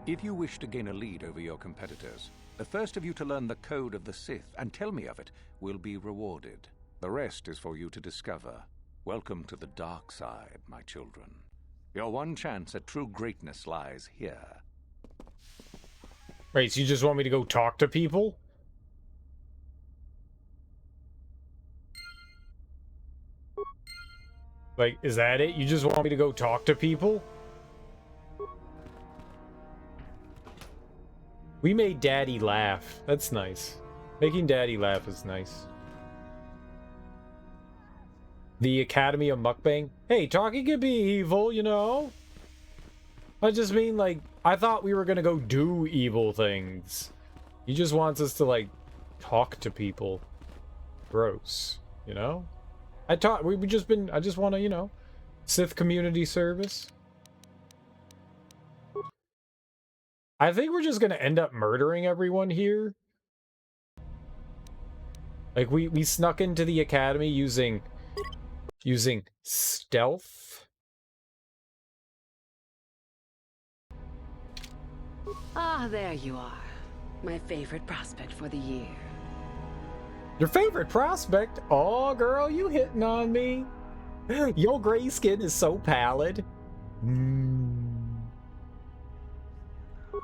If you wish to gain a lead over your competitors, the first of you to learn the code of the Sith and tell me of it will be rewarded. The rest is for you to discover. Welcome to the dark side, my children. Your one chance at true greatness lies here. Wait, so you just want me to go talk to people? Like, is that it? You just want me to go talk to people? We made Daddy laugh. That's nice. Making Daddy laugh is nice. The Academy of Mukbang? Hey, talking can be evil, you know? I just mean, like, I thought we were gonna go do evil things. He just wants us to, like, talk to people. Gross, you know? I just want to, you know, Sith community service. I think we're just gonna end up murdering everyone here. Like, we snuck into the academy using stealth. Ah, there you are. My favorite prospect for the year. Your favorite prospect? Oh, girl, you hitting on me. Your gray skin is so pallid.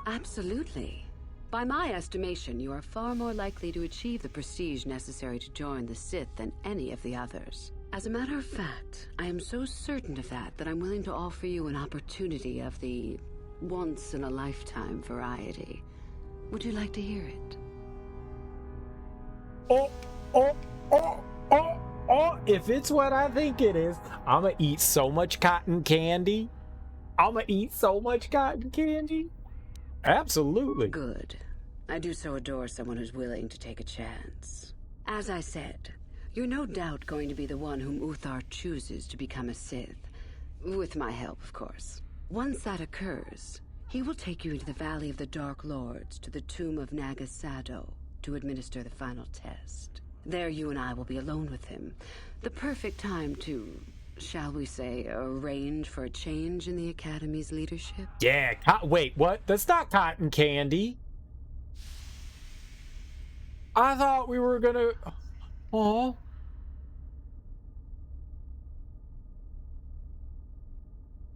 Absolutely. By my estimation, you are far more likely to achieve the prestige necessary to join the Sith than any of the others. As a matter of fact, I am so certain of that I'm willing to offer you an opportunity of the once-in-a-lifetime variety. Would you like to hear it? If it's what I think it is, I'ma eat so much cotton candy. Absolutely. Good. I do so adore someone who's willing to take a chance. As I said, you're no doubt going to be the one whom Uthar chooses to become a Sith. With my help, of course. Once that occurs, he will take you into the Valley of the Dark Lords to the tomb of Nagasado to administer the final test. There you and I will be alone with him. The perfect time to, shall we say, arrange for a change in the Academy's leadership. Yeah, wait, what? That's not cotton candy. I thought we were gonna... Oh.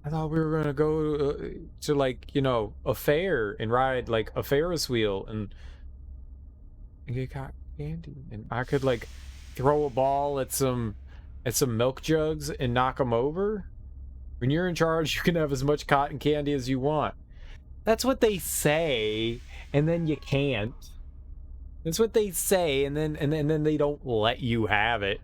I thought we were gonna go to, like, you know, a fair and ride, like, a Ferris wheel and get cotton candy. And I could, like, throw a ball at some at some milk jugs and knock them over? When you're in charge, you can have as much cotton candy as you want. That's what they say, and then you can't. That's what they say, and then they don't let you have it.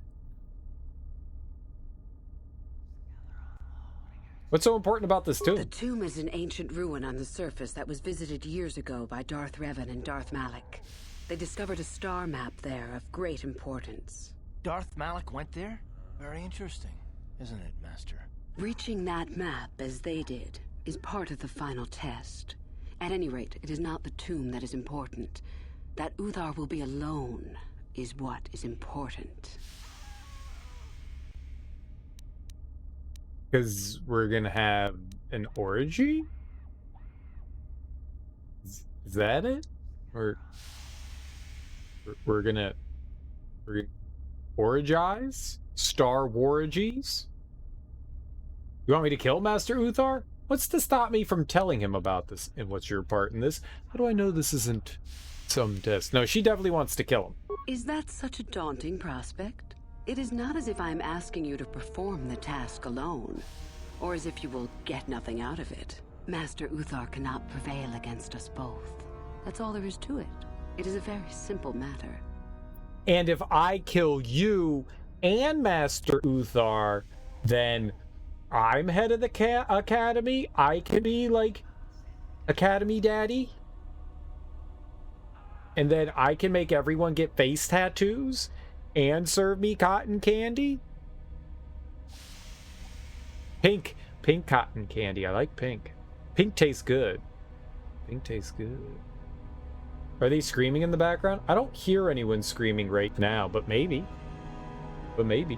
What's so important about this tomb? The tomb is an ancient ruin on the surface that was visited years ago by Darth Revan and Darth Malak. They discovered a star map there of great importance. Darth Malak went there? Very interesting, isn't it, Master? Reaching that map, as they did, is part of the final test. At any rate, it is not the tomb that is important. That Uthar will be alone is what is important. Because we're gonna have an orgy? Is that it? Or we're gonna orgize? Star Wargies? You want me to kill Master Uthar? What's to stop me from telling him about this? And what's your part in this? How do I know this isn't some test? No, she definitely wants to kill him. Is that such a daunting prospect? It is not as if I'm asking you to perform the task alone, or as if you will get nothing out of it. Master Uthar cannot prevail against us both. That's all there is to it. It is a very simple matter. And if I kill you and Master Uthar, then I'm head of the academy? I can be, like, Academy Daddy? And then I can make everyone get face tattoos and serve me cotton candy? Pink cotton candy. I like pink. Pink tastes good. Pink tastes good. Are they screaming in the background? I don't hear anyone screaming right now, but maybe. But maybe.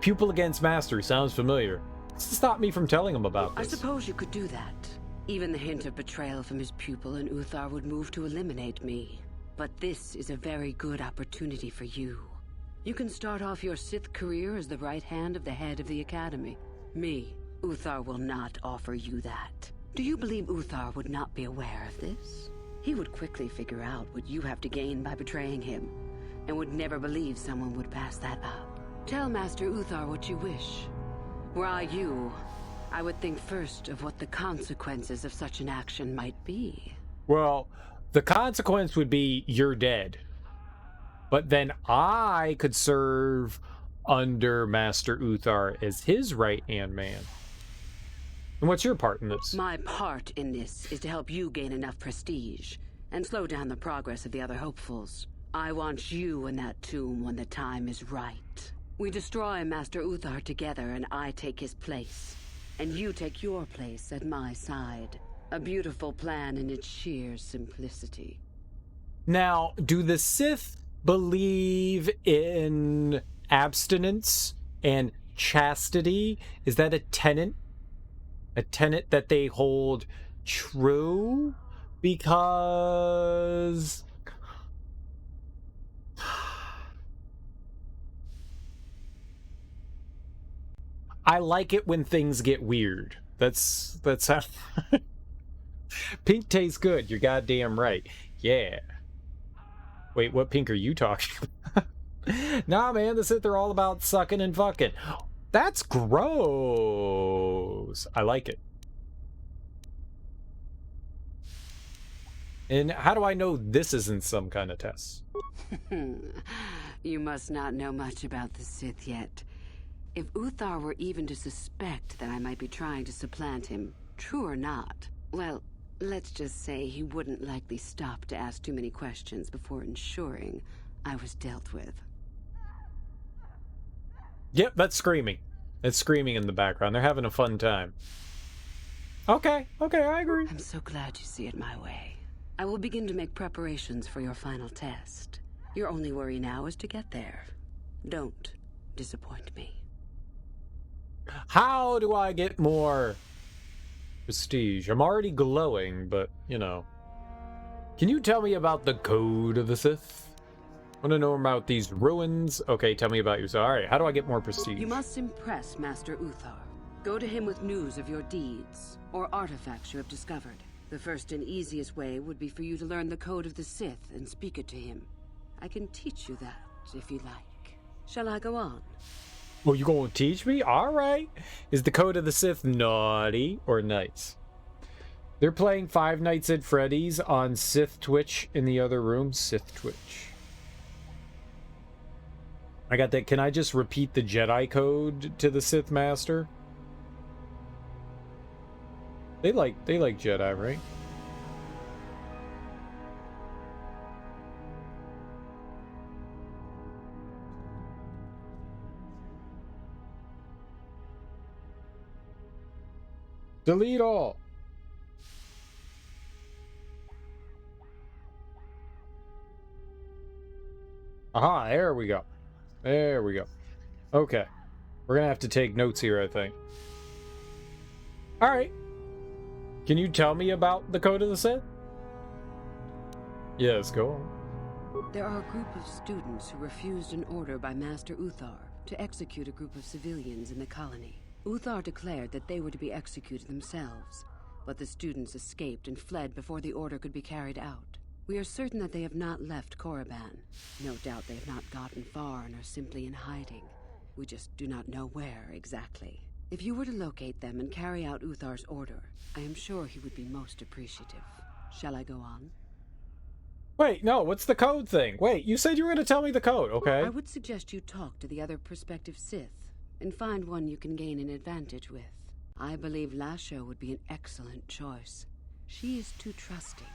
Pupil against master sounds familiar. What's to stop me from telling him about this? I suppose you could do that. Even the hint of betrayal from his pupil and Uthar would move to eliminate me. But this is a very good opportunity for you. You can start off your Sith career as the right hand of the head of the Academy. Me, Uthar will not offer you that. Do you believe Uthar would not be aware of this? He would quickly figure out what you have to gain by betraying him, and would never believe someone would pass that up. Tell Master Uthar what you wish. Were I you, I would think first of what the consequences of such an action might be. Well, the consequence would be you're dead. But then I could serve under Master Uthar as his right-hand man. And what's your part in this? My part in this is to help you gain enough prestige and slow down the progress of the other hopefuls. I want you in that tomb when the time is right. We destroy Master Uthar together and I take his place. And you take your place at my side. A beautiful plan in its sheer simplicity. Now, do the Sith believe in abstinence and chastity? Is that a tenet? A tenet that they hold true? Because I like it when things get weird. That's how pink tastes good. You're goddamn right. Yeah. Wait, what pink are you talking about? Nah, man, the Sith are all about sucking and fucking. That's gross. I like it. And how do I know this isn't some kind of test? You must not know much about the Sith yet. If Uthar were even to suspect that I might be trying to supplant him, true or not, well, let's just say he wouldn't likely stop to ask too many questions before ensuring I was dealt with. Yep, that's screaming. That's screaming in the background. They're having a fun time. Okay, I agree. I'm so glad you see it my way. I will begin to make preparations for your final test. Your only worry now is to get there. Don't disappoint me. How do I get more prestige? I'm already glowing, but, you know. Can you tell me about the code of the Sith? I want to know about these ruins. Okay, tell me about yourself. All right, how do I get more prestige? You must impress Master Uthar. Go to him with news of your deeds, or artifacts you have discovered. The first and easiest way would be for you to learn the code of the Sith and speak it to him. I can teach you that, if you like. Shall I go on? Well, you gonna teach me? All right. Is the Code of the Sith naughty or nice? They're playing Five Nights at Freddy's on Sith Twitch in the other room. Sith Twitch. I got that. Can I just repeat the Jedi code to the Sith Master? They like Jedi, right? Delete all. Aha, there we go. There we go. Okay. We're gonna have to take notes here, I think. Alright. Can you tell me about the Code of the Sith? Yes, go on. There are a group of students who refused an order by Master Uthar to execute a group of civilians in the colony. Uthar declared that they were to be executed themselves, but the students escaped and fled before the order could be carried out. We are certain that they have not left Korriban. No doubt they have not gotten far and are simply in hiding. We just do not know where exactly. If you were to locate them and carry out Uthar's order, I am sure he would be most appreciative. Shall I go on? Wait, no, what's the code thing? Wait, you said you were going to tell me the code, okay? I would suggest you talk to the other prospective Sith and find one you can gain an advantage with. I believe Lasho would be an excellent choice. She is too trusting.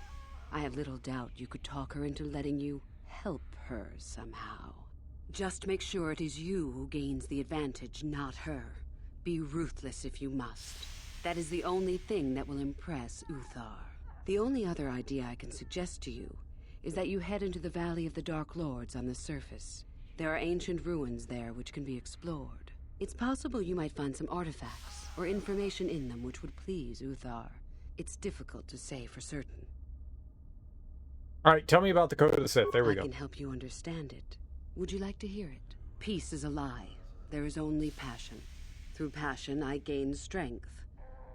I have little doubt you could talk her into letting you help her somehow. Just make sure it is you who gains the advantage, not her. Be ruthless if you must. That is the only thing that will impress Uthar. The only other idea I can suggest to you is that you head into the Valley of the Dark Lords on the surface. There are ancient ruins there which can be explored. It's possible you might find some artifacts or information in them which would please Uthar. It's difficult to say for certain. Alright, tell me about the Code of the Sith. There we go. I can help you understand it. Would you like to hear it? Peace is a lie. There is only passion. Through passion, I gain strength.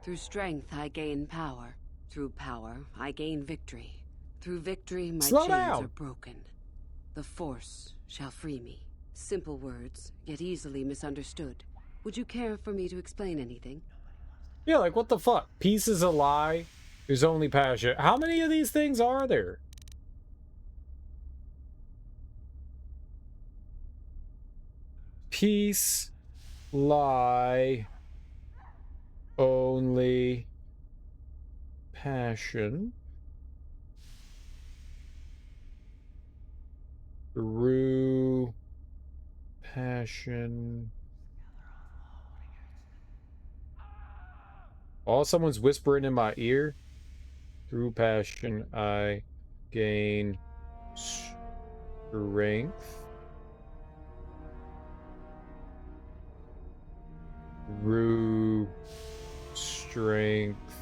Through strength, I gain power. Through power, I gain victory. Through victory, my chains are broken. The Force shall free me. Simple words, yet easily misunderstood. Would you care for me to explain anything? Yeah, like what the fuck? Peace is a lie. There's only passion. How many of these things are there? Peace, lie, only passion, through passion. Oh, someone's whispering in my ear. Through passion, I gain strength. Through strength,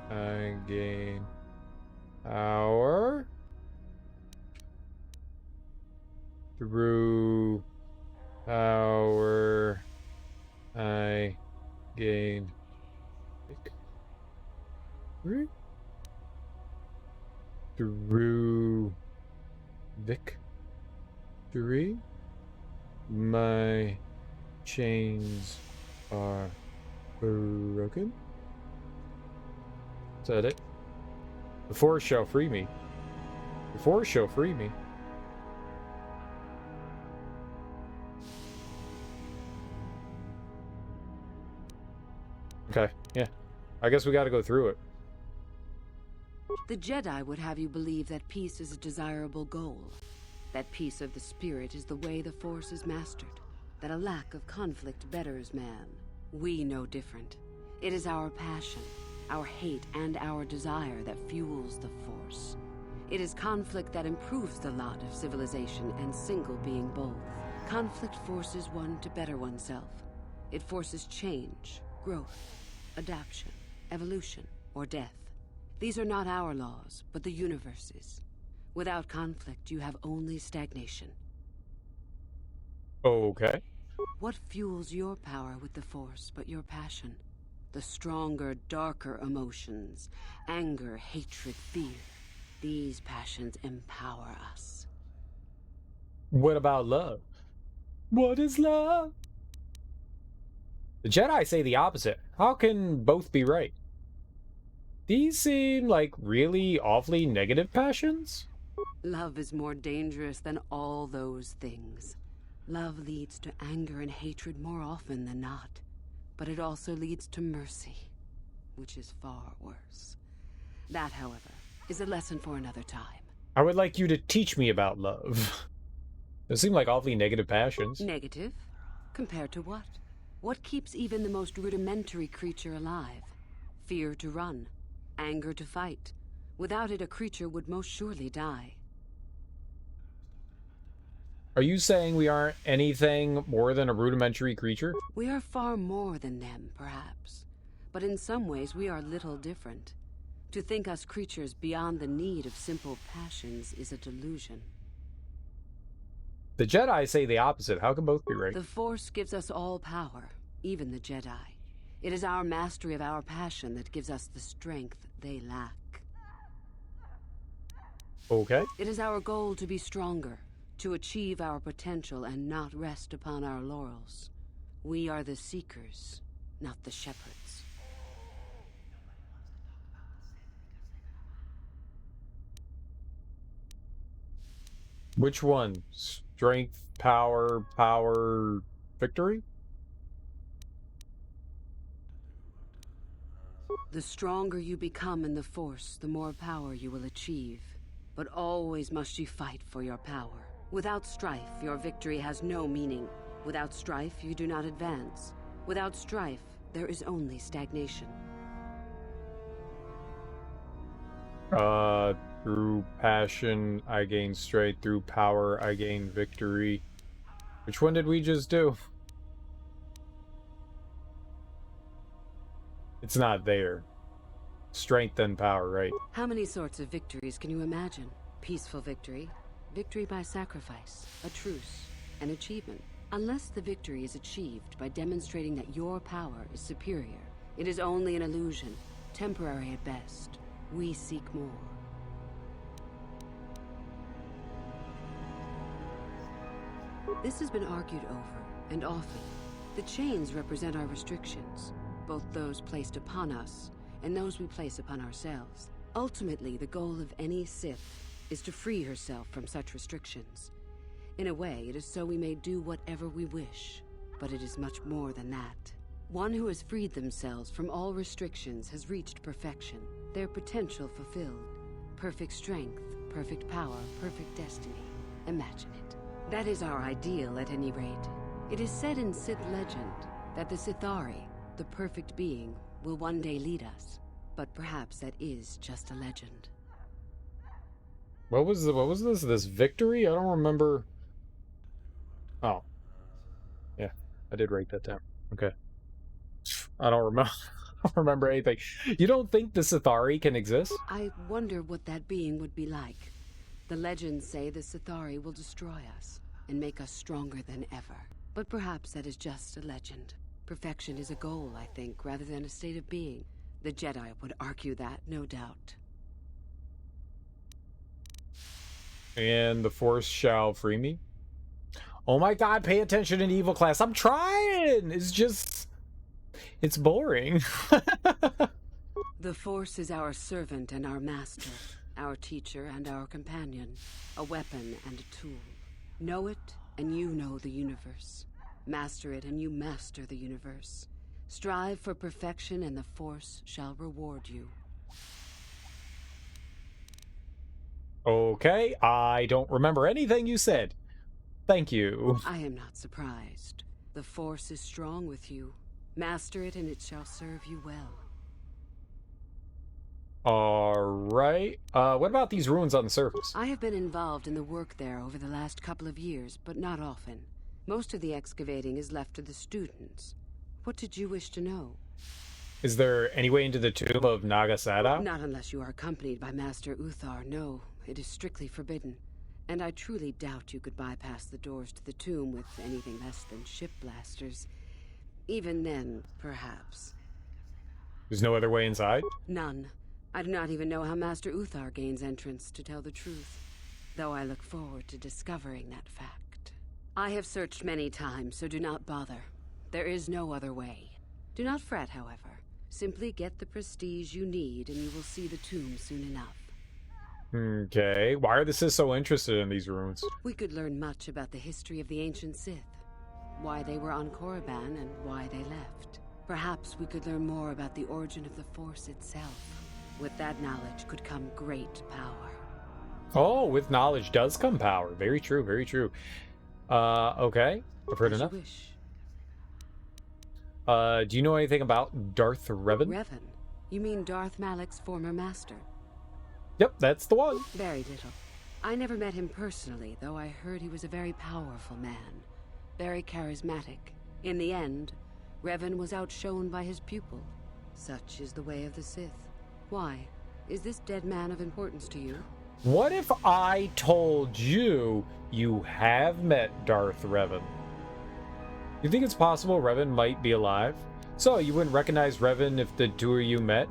I gain power. Through power, I gain victory. Through victory, my chains are broken. Is that it? The Force shall free me. The Force shall free me. Okay, yeah. I guess we gotta go through it. The Jedi would have you believe that peace is a desirable goal. That peace of the spirit is the way the Force is mastered. That a lack of conflict betters man. We know different. It is our passion, our hate, and our desire that fuels the Force. It is conflict that improves the lot of civilization and single being both. Conflict forces one to better oneself. It forces change, growth, adaptation, evolution, or death. These are not our laws, but the universe's. Without conflict, you have only stagnation. Okay. What fuels your power with the Force but your passion? The stronger, darker emotions. Anger, hatred, fear. These passions empower us. What about love? What is love? The Jedi say the opposite. How can both be right? These seem like really awfully negative passions? Love is more dangerous than all those things. Love leads to anger and hatred more often than not. But it also leads to mercy, which is far worse. That, however, is a lesson for another time. I would like you to teach me about love. Those seem like awfully negative passions. Negative? Compared to what? What keeps even the most rudimentary creature alive? Fear to run, anger to fight. Without it, a creature would most surely die. Are you saying we aren't anything more than a rudimentary creature? We are far more than them, perhaps. But in some ways, we are little different. To think us creatures beyond the need of simple passions is a delusion. The Jedi say the opposite. How can both be right? The Force gives us all power, even the Jedi. It is our mastery of our passion that gives us the strength they lack. Okay. It is our goal to be stronger, to achieve our potential and not rest upon our laurels. We are the seekers, not the shepherds. Which one? Strength, power, power, victory? The stronger you become in the Force, the more power you will achieve. But always must you fight for your power. Without strife, your victory has no meaning. Without strife, you do not advance. Without strife, there is only stagnation. Through passion, I gain strength. Through power, I gain victory. Which one did we just do? It's not there. Strength and power, right? How many sorts of victories can you imagine? Peaceful victory, victory by sacrifice, a truce, an achievement. Unless the victory is achieved by demonstrating that your power is superior, it is only an illusion, temporary at best. We seek more. This has been argued over, and often. The chains represent our restrictions, both those placed upon us and those we place upon ourselves. Ultimately, the goal of any Sith is to free herself from such restrictions. In a way, it is so we may do whatever we wish, but it is much more than that. One who has freed themselves from all restrictions has reached perfection, their potential fulfilled. Perfect strength, perfect power, perfect destiny. Imagine it. That is our ideal at any rate. It is said in Sith legend that the Sithari, the perfect being, will one day lead us. But perhaps that is just a legend. What was this? This victory? I don't remember. Oh. Yeah, I did write that down. Okay. I don't remember. I don't remember anything. You don't think the Sithari can exist? I wonder what that being would be like. The legends say the Sithari will destroy us and make us stronger than ever. But perhaps that is just a legend. Perfection is a goal, I think, rather than a state of being. The Jedi would argue that, no doubt. And the Force shall free me? Oh my god, pay attention in evil class. I'm trying! It's just... it's boring. The Force is our servant and our master, our teacher and our companion, a weapon and a tool. Know it, and you know the universe. Master it, and you master the universe. Strive for perfection, and the Force shall reward you. Okay, I don't remember anything you said. Thank you. I am not surprised. The Force is strong with you. Master it, and it shall serve you well. Alright. What about these ruins on the surface? I have been involved in the work there over the last couple of years, but not often. Most of the excavating is left to the students. What did you wish to know? Is there any way into the tomb of Nagasada? Not unless you are accompanied by Master Uthar, no. It is strictly forbidden. And I truly doubt you could bypass the doors to the tomb with anything less than ship blasters. Even then, perhaps. There's no other way inside? None. I do not even know how Master Uthar gains entrance, to tell the truth. Though I look forward to discovering that fact. I have searched many times, so do not bother. There is no other way. Do not fret, however. Simply get the prestige you need, and you will see the tomb soon enough. Okay, why are the Sith so interested in these ruins? We could learn much about the history of the ancient Sith, why they were on Korriban and why they left. Perhaps we could learn more about the origin of the Force itself. With that knowledge could come great power. Oh, with knowledge does come power. Very true, very true. Okay. I've heard enough. Do you know anything about Darth Revan? Revan? You mean Darth Malak's former master? Yep, that's the one. Very little. I never met him personally, though I heard he was a very powerful man. Very charismatic. In the end, Revan was outshone by his pupil. Such is the way of the Sith. Why? Is this dead man of importance to you? What if I told you you have met Darth Revan? You think it's possible Revan might be alive? So, you wouldn't recognize Revan if the two of you met?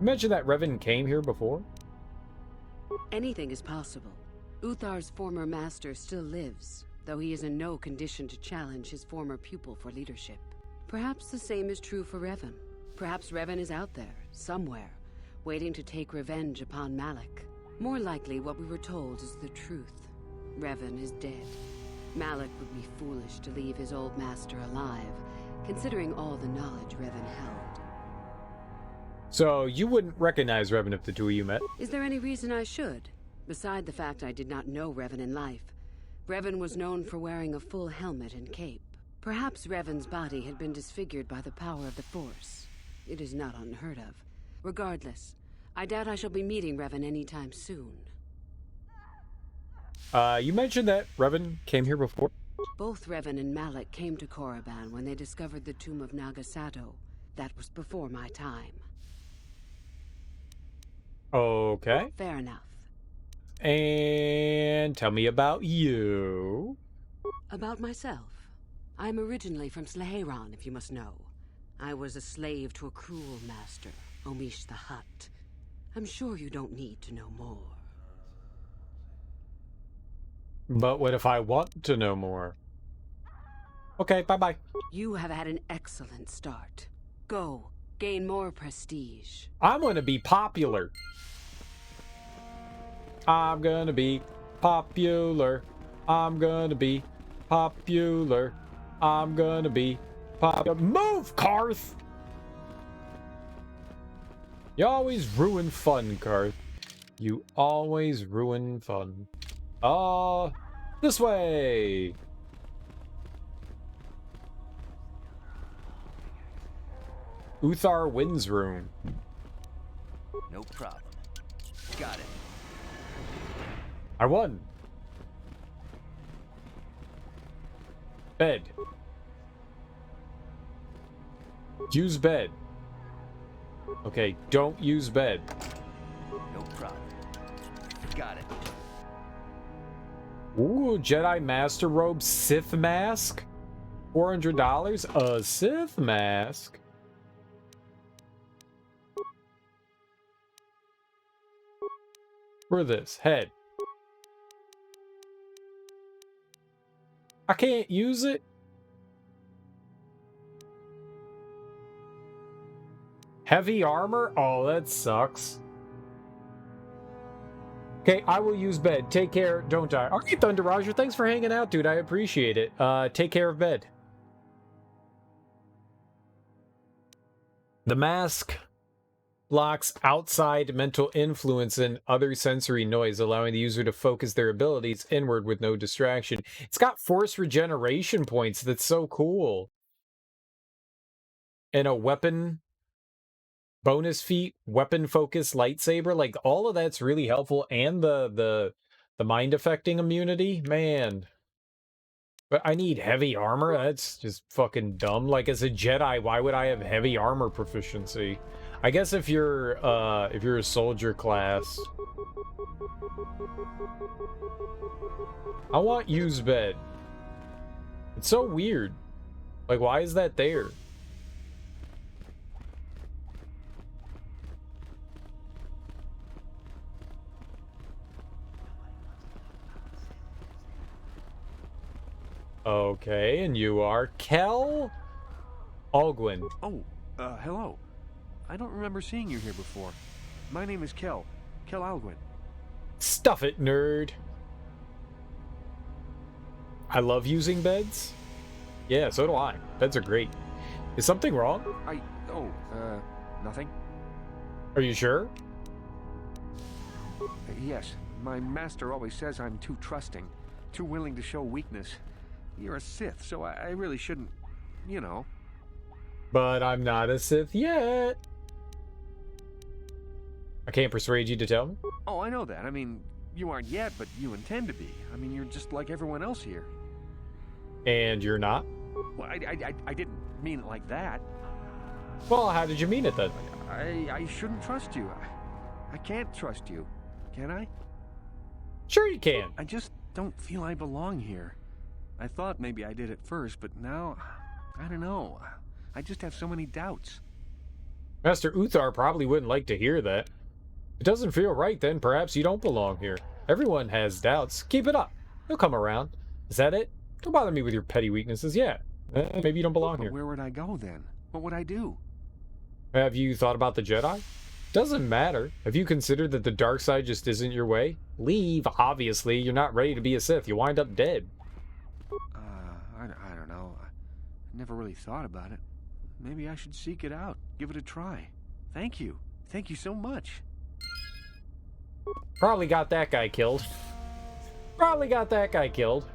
You mentioned that Revan came here before? Anything is possible. Uthar's former master still lives, though he is in no condition to challenge his former pupil for leadership. Perhaps the same is true for Revan. Perhaps Revan is out there, somewhere, waiting to take revenge upon Malak. More likely, what we were told is the truth. Revan is dead. Malak would be foolish to leave his old master alive, considering all the knowledge Revan held. So, you wouldn't recognize Revan if the two of you met? Is there any reason I should? Beside the fact I did not know Revan in life, Revan was known for wearing a full helmet and cape. Perhaps Revan's body had been disfigured by the power of the Force. It is not unheard of. Regardless, I doubt I shall be meeting Revan anytime soon. You mentioned that Revan came here before? Both Revan and Malak came to Korriban when they discovered the tomb of Nagasato. That was before my time. Okay. Fair enough. And tell me about you. About myself. I'm originally from Slaheron, if you must know. I was a slave to a cruel master, Omish the Hutt. I'm sure you don't need to know more. But what if I want to know more? Okay, bye-bye. You have had an excellent start. Go, gain more prestige. I'm gonna be popular. I'm gonna be popular. I'm gonna be popular. I'm gonna be popular. Move, Carth! You always ruin fun, Carth. You always ruin fun. This way! Uthar wins room. No problem. Got it. I won. Bed. Use bed. Okay, don't use bed. No problem. Got it. Ooh, Jedi Master Robe Sith Mask? $400? A Sith Mask? For this, head. I can't use it? Heavy armor? Oh, that sucks. Okay, I will use bed. Take care. Don't die. All right, Thunder Roger. Thanks for hanging out, dude. I appreciate it. Take care of bed. The mask blocks outside mental influence and other sensory noise, allowing the user to focus their abilities inward with no distraction. It's got force regeneration points. That's so cool. And a weapon bonus feat, weapon focus, lightsaber, like all of that's really helpful, and the mind affecting immunity, man. But I need heavy armor. That's just fucking dumb. Like, as a Jedi, why would I have heavy armor proficiency? I guess if you're a soldier class. I want use bed. It's so weird. Like, why is that there? Okay, and you are Kel Alguin. Oh, hello. I don't remember seeing you here before. My name is Kel Alguin. Stuff it, nerd. I love using beds. Yeah, so do I. Beds are great. Is something wrong? Nothing. Are you sure? Yes, my master always says I'm too trusting, too willing to show weakness. You're a Sith, so I really shouldn't, you know. But I'm not a Sith yet. I can't persuade you to tell me. Oh, I know that. I mean, you aren't yet, but you intend to be. I mean, you're just like everyone else here. And you're not? Well, I didn't mean it like that. Well, how did you mean it then? I shouldn't trust you. I can't trust you. Can I? Sure you can. I just don't feel I belong here. I thought maybe I did at first, but now, I don't know. I just have so many doubts. Master Uthar probably wouldn't like to hear that. It doesn't feel right, then perhaps you don't belong here. Everyone has doubts. Keep it up. He'll come around. Is that it? Don't bother me with your petty weaknesses. Yeah, maybe you don't belong here. Where would I go then? What would I do? Have you thought about the Jedi? Doesn't matter. Have you considered that the dark side just isn't your way? Leave, obviously. You're not ready to be a Sith. You wind up dead. I don't know. I never really thought about it. Maybe I should seek it out. Give it a try. Thank you. Thank you so much. Probably got that guy killed. Probably got that guy killed.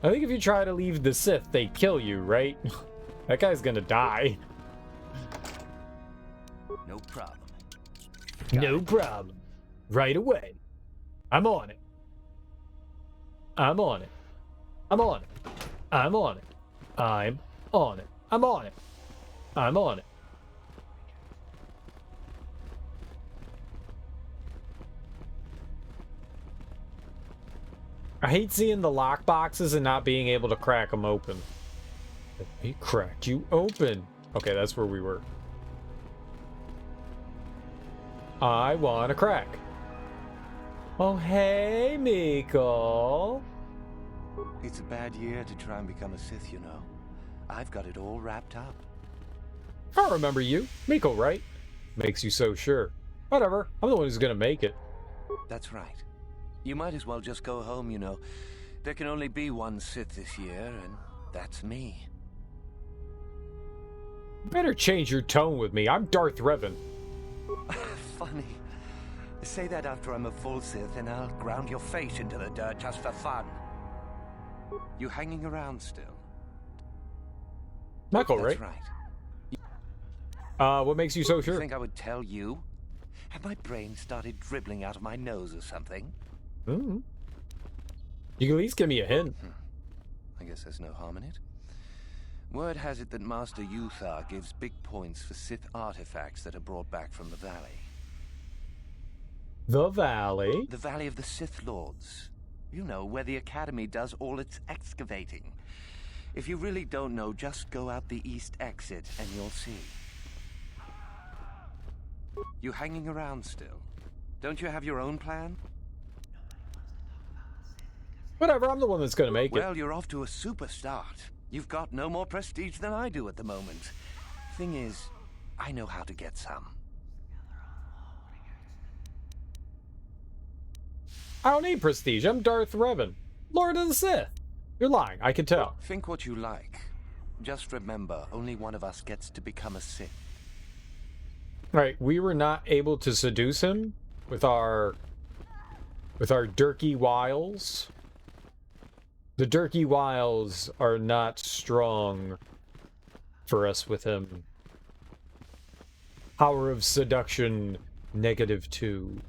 I think if you try to leave the Sith, they kill you, right? That guy's gonna die. No problem. No problem. Right away. I'm on it. I'm on it. I'm on it. I'm on it. I'm on it. I'm on it. I'm on it. I hate seeing the lock boxes and not being able to crack them open. Let me crack you open. Okay, that's where we were. I want to crack. Oh, hey, Miko. It's a bad year to try and become a Sith, you know. I've got it all wrapped up. I remember you. Miko, right? Makes you so sure. Whatever. I'm the one who's gonna make it. That's right. You might as well just go home, you know. There can only be one Sith this year, and that's me. Better change your tone with me. I'm Darth Revan. Funny. Say that after I'm a full Sith, and I'll ground your face into the dirt just for fun. You hanging around still? Miko, That's right? Right. What makes you so sure? You think I would tell you? Have my brain started dribbling out of my nose or something? Mm-hmm. You can at least give me a hint. I guess there's no harm in it. Word has it that Master Uthar gives big points for Sith artifacts that are brought back from the valley. The valley? The Valley of the Sith Lords. You know, where the Academy does all its excavating. If you really don't know, just go out the east exit and you'll see. You hanging around still? Don't you have your own plan? Whatever, I'm the one that's gonna make it. Well, you're off to a super start. You've got no more prestige than I do at the moment. Thing is, I know how to get some. I don't need prestige. I'm Darth Revan, Lord of the Sith. You're lying. I can tell. Think what you like. Just remember, only one of us gets to become a Sith. Right, we were not able to seduce him with our dirky wiles. The dirky wiles are not strong for us with him. Power of seduction, -2.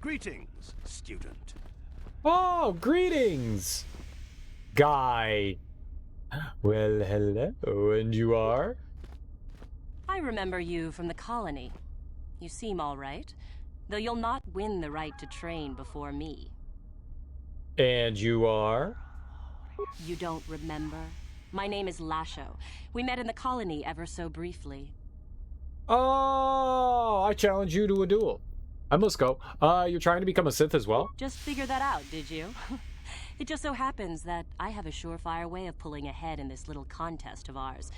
Greetings, student. Oh, greetings, guy. Well, hello, and you are? I remember you from the colony. You seem all right, though you'll not win the right to train before me. And you are? You don't remember? My name is Lasho. We met in the colony ever so briefly. Oh, I challenge you to a duel. I must go. You're trying to become a Sith as well? Just figure that out, did you? It just so happens that I have a surefire way of pulling ahead in this little contest of ours.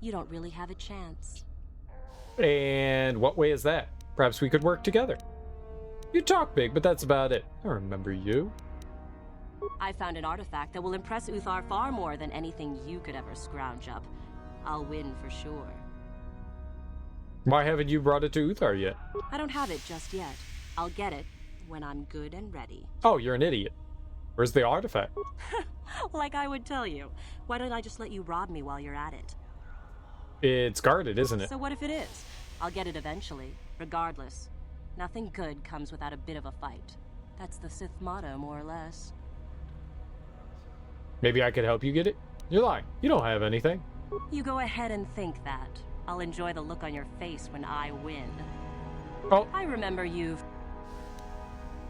You don't really have a chance. And what way is that? Perhaps we could work together. You talk big, but that's about it. I remember you. I found an artifact that will impress Uthar far more than anything you could ever scrounge up. I'll win for sure. Why haven't you brought it to Uthar yet? I don't have it just yet. I'll get it when I'm good and ready. Oh, you're an idiot. Where's the artifact? Like I would tell you. Why don't I just let you rob me while you're at it? It's guarded, isn't it? So what if it is? I'll get it eventually, regardless. Nothing good comes without a bit of a fight. That's the Sith motto, more or less. Maybe I could help you get it? You're lying. You don't have anything. You go ahead and think that. I'll enjoy the look on your face when I win. Oh. I remember you've...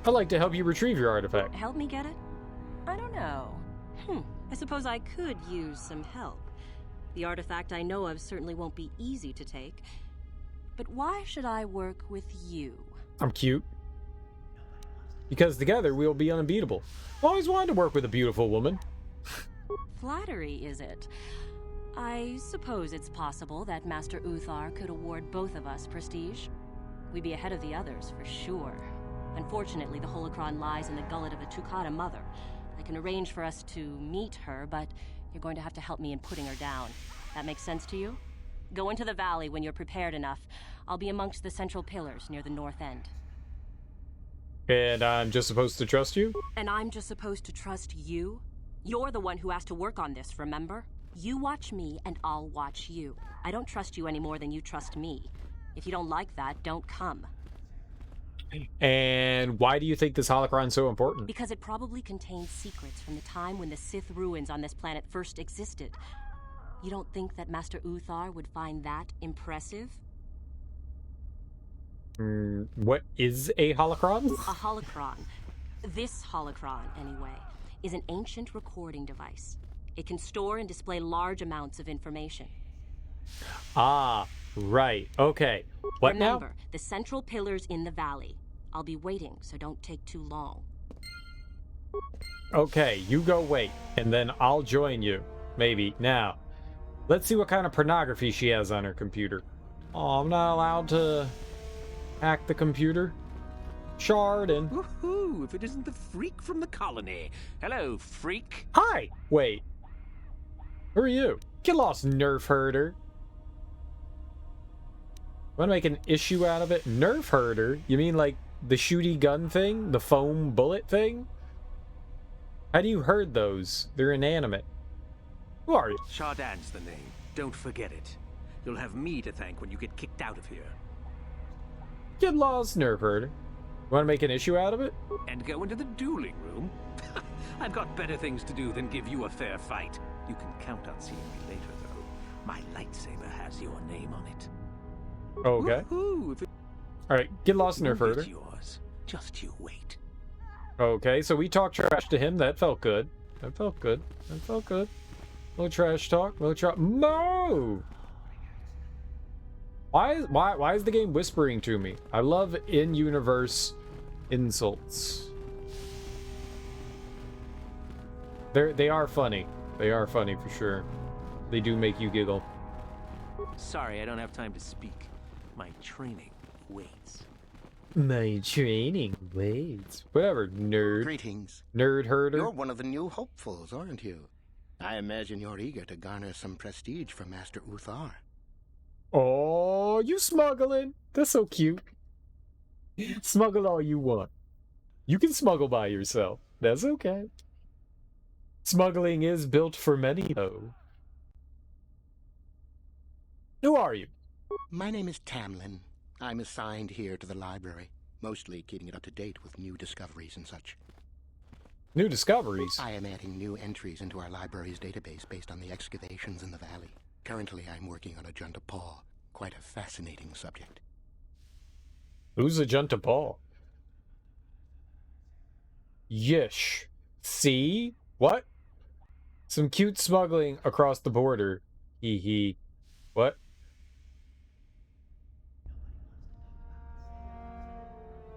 I'd like to help you retrieve your artifact. Help me get it? I don't know. I suppose I could use some help. The artifact I know of certainly won't be easy to take. But why should I work with you? I'm cute. Because together we'll be unbeatable. I've always wanted to work with a beautiful woman. Flattery, is it? I suppose it's possible that Master Uthar could award both of us prestige. We'd be ahead of the others, for sure. Unfortunately, the holocron lies in the gullet of a Tukata mother. I can arrange for us to meet her, but you're going to have to help me in putting her down. That makes sense to you? Go into the valley when you're prepared enough. I'll be amongst the central pillars near the north end. And I'm just supposed to trust you? And I'm just supposed to trust you? You're the one who has to work on this, remember? You watch me, and I'll watch you. I don't trust you any more than you trust me. If you don't like that, don't come. And why do you think this holocron's so important? Because it probably contains secrets from the time when the Sith ruins on this planet first existed. You don't think that Master Uthar would find that impressive? What is a holocron? A holocron, this holocron anyway, is an ancient recording device. It can store and display large amounts of information. Ah, right. Okay. What now? Remember, the central pillars in the valley. I'll be waiting, so don't take too long. Okay, you go wait, and then I'll join you. Maybe. Now, let's see what kind of pornography she has on her computer. Oh, I'm not allowed to hack the computer. Sharding. Woohoo! If it isn't the freak from the colony. Hello, freak. Hi! Wait. Who are you? Get lost, nerf herder. Want to make an issue out of it? Nerf herder? You mean like the shooty gun thing? The foam bullet thing? How do you herd those? They're inanimate. Who are you? Shardan's the name. Don't forget it. You'll have me to thank when you get kicked out of here. Get lost, nerf herder. Want to make an issue out of it? And go into the dueling room? I've got better things to do than give you a fair fight. You can count on seeing me later, though. My lightsaber has your name on it. Okay. Alright, get lost, nerf herder. It's yours. Just you wait. Okay, so we talked trash to him. That felt good. That felt good. That felt good. No trash talk. No trash. No! Why is the game whispering to me? I love in-universe insults. They are funny. They are funny for sure. They do make you giggle. Sorry, I don't have time to speak. My training waits. My training waits. Whatever, nerd. Greetings. Nerd herder. You're one of the new hopefuls, aren't you? I imagine you're eager to garner some prestige from Master Uthar. Oh, you smuggling? That's so cute. Smuggle all you want. You can smuggle by yourself. That's okay. Smuggling is built for many, though. Who are you? My name is Tamlin. I'm assigned here to the library, mostly keeping it up to date with new discoveries and such. New discoveries? I am adding new entries into our library's database based on the excavations in the valley. Currently, I'm working on a Junta Paw. Quite a fascinating subject. Who's a Junta Paw? Yish. See? What? Some cute smuggling across the border. Hee hee. What?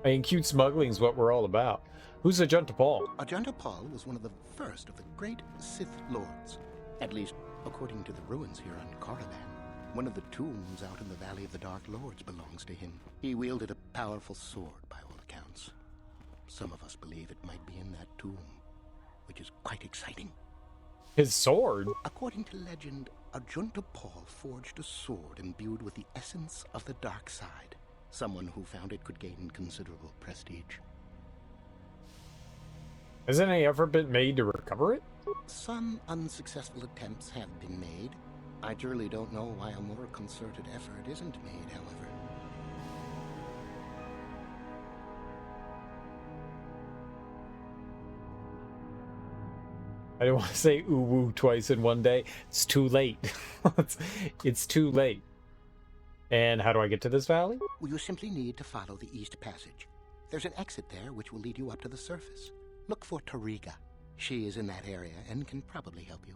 I mean, cute smuggling's what we're all about. Who's Ajunta Paul? Ajunta Paul was one of the first of the great Sith lords. At least, according to the ruins here on Korriban. One of the tombs out in the Valley of the Dark Lords belongs to him. He wielded a powerful sword, by all accounts. Some of us believe it might be in that tomb, which is quite exciting. His sword? According to legend, Ajunta Paul forged a sword imbued with the essence of the dark side. Someone who found it could gain considerable prestige. Hasn't any effort been made to recover it? Some unsuccessful attempts have been made. I truly don't know why a more concerted effort isn't made, however. I don't want to say ooh-woo twice in one day. It's too late. It's too late. And how do I get to this valley? Well, you simply need to follow the East Passage. There's an exit there which will lead you up to the surface. Look for Tariga. She is in that area and can probably help you.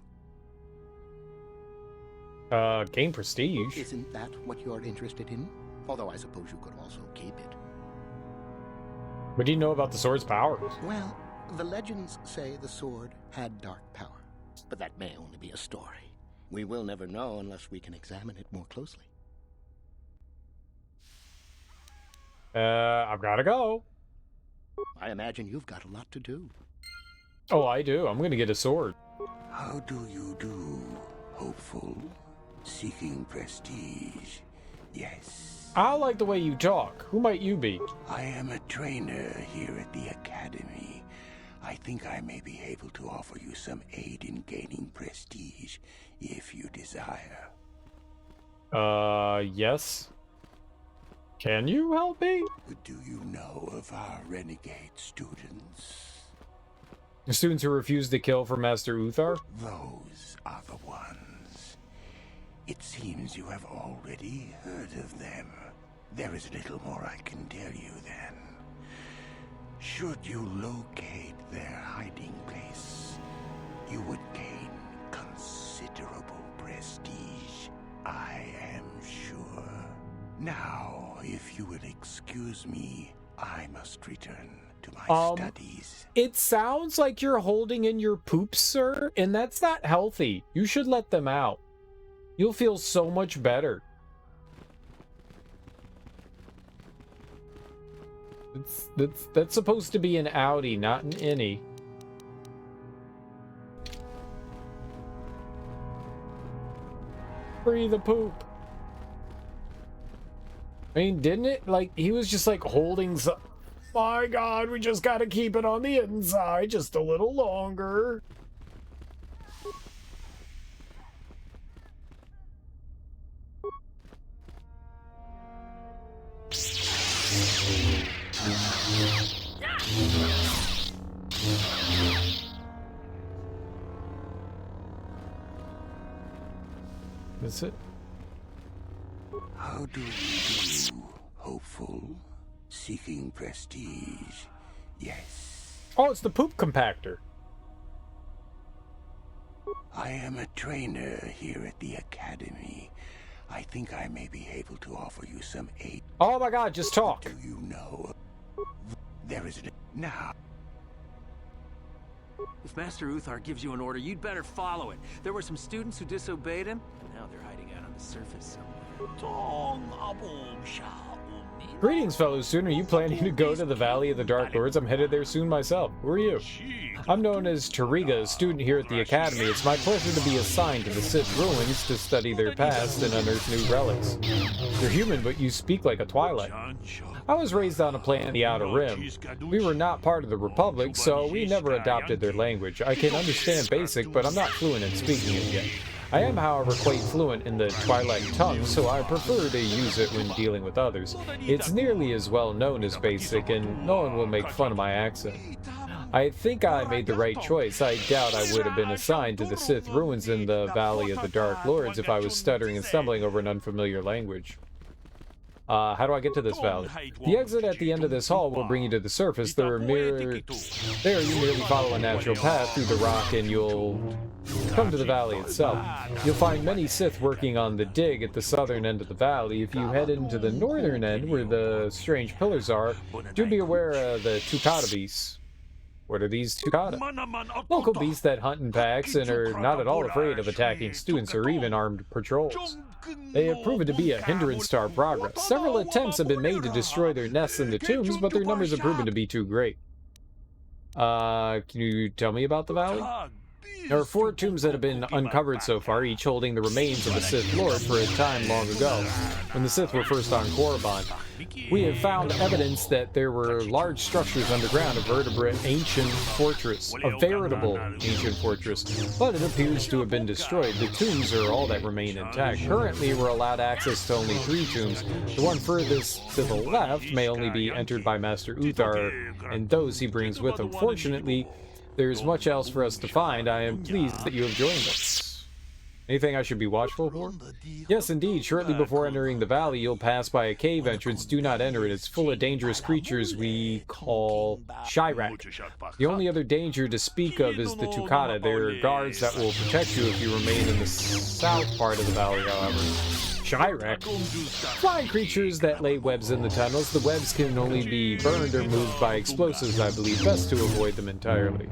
Gain prestige. Isn't that what you're interested in? Although I suppose you could also keep it. What do you know about the sword's powers? Well, the legends say the sword had dark power. But that may only be a story. We will never know unless we can examine it more closely. I've gotta go. I imagine you've got a lot to do. Oh, I do. I'm gonna get a sword. How do you do, hopeful? Seeking prestige, yes. I like the way you talk. Who might you be? I am a trainer here at the Academy. I think I may be able to offer you some aid in gaining prestige, if you desire. Yes. Can you help me? Do you know of our renegade students? The students who refuse to kill for Master Uthar? Those are the ones. It seems you have already heard of them. There is little more I can tell you then. Should you locate their hiding place, you would gain considerable prestige, I am sure. Now, if you would excuse me, I must return to my studies. It sounds like you're holding in your poops, sir, and that's not healthy. You should let them out. You'll feel so much better. That's supposed to be an outie, not an innie. Free the poop. I mean, didn't it? Like, he was just like holding some... My God, we just gotta keep it on the inside just a little longer. Is it? How do you do, hopeful? Seeking prestige, yes. Oh, it's the poop compactor. I am a trainer here at the Academy. I think I may be able to offer you some aid. Oh my God, just talk. Do you know? There is now. If Master Uthar gives you an order, you'd better follow it. There were some students who disobeyed him. Now they're hiding out on the surface somewhere. Greetings, fellow student. Are you planning to go to the Valley of the Dark Lords? I'm headed there soon myself. Who are you? I'm known as Tariga, a student here at the Academy. It's my pleasure to be assigned to the Sith ruins to study their past and unearth new relics. You're human, but you speak like a Twilight. I was raised on a planet in the Outer Rim. We were not part of the Republic, so we never adopted their language. I can understand Basic, but I'm not fluent in speaking it yet. I am, however, quite fluent in the Twilight tongue, so I prefer to use it when dealing with others. It's nearly as well known as Basic, and no one will make fun of my accent. I think I made the right choice. I doubt I would have been assigned to the Sith ruins in the Valley of the Dark Lords if I was stuttering and stumbling over an unfamiliar language. How do I get to this valley? The exit at the end of this hall will bring you to the surface. There you merely follow a natural path through the rock and you'll come to the valley itself. You'll find many Sith working on the dig at the southern end of the valley. If you head into the northern end where the strange pillars are, do be aware of the Tukata beasts. What are these Tukata? Local beasts that hunt in packs and are not at all afraid of attacking students or even armed patrols. They have proven to be a hindrance to our progress. Several attempts have been made to destroy their nests in the tombs, but their numbers have proven to be too great. Can you tell me about the valley? There are 4 tombs that have been uncovered so far, each holding the remains of a Sith Lord for a time long ago, when the Sith were first on Korriban. We have found evidence that there were large structures underground, a veritable ancient fortress, but it appears to have been destroyed. The tombs are all that remain intact. Currently, we're allowed access to only 3 tombs. The one furthest to the left may only be entered by Master Uthar and those he brings with him. Fortunately, there's much else for us to find. I am pleased that you have joined us. Anything I should be watchful for? Yes, indeed. Shortly before entering the valley, you'll pass by a cave entrance. Do not enter it. It's full of dangerous creatures we call Kashyyk. The only other danger to speak of is the Tukata. They're guards that will protect you if you remain in the south part of the valley, however. Kashyyk? Flying creatures that lay webs in the tunnels. The webs can only be burned or moved by explosives, I believe. Best to avoid them entirely.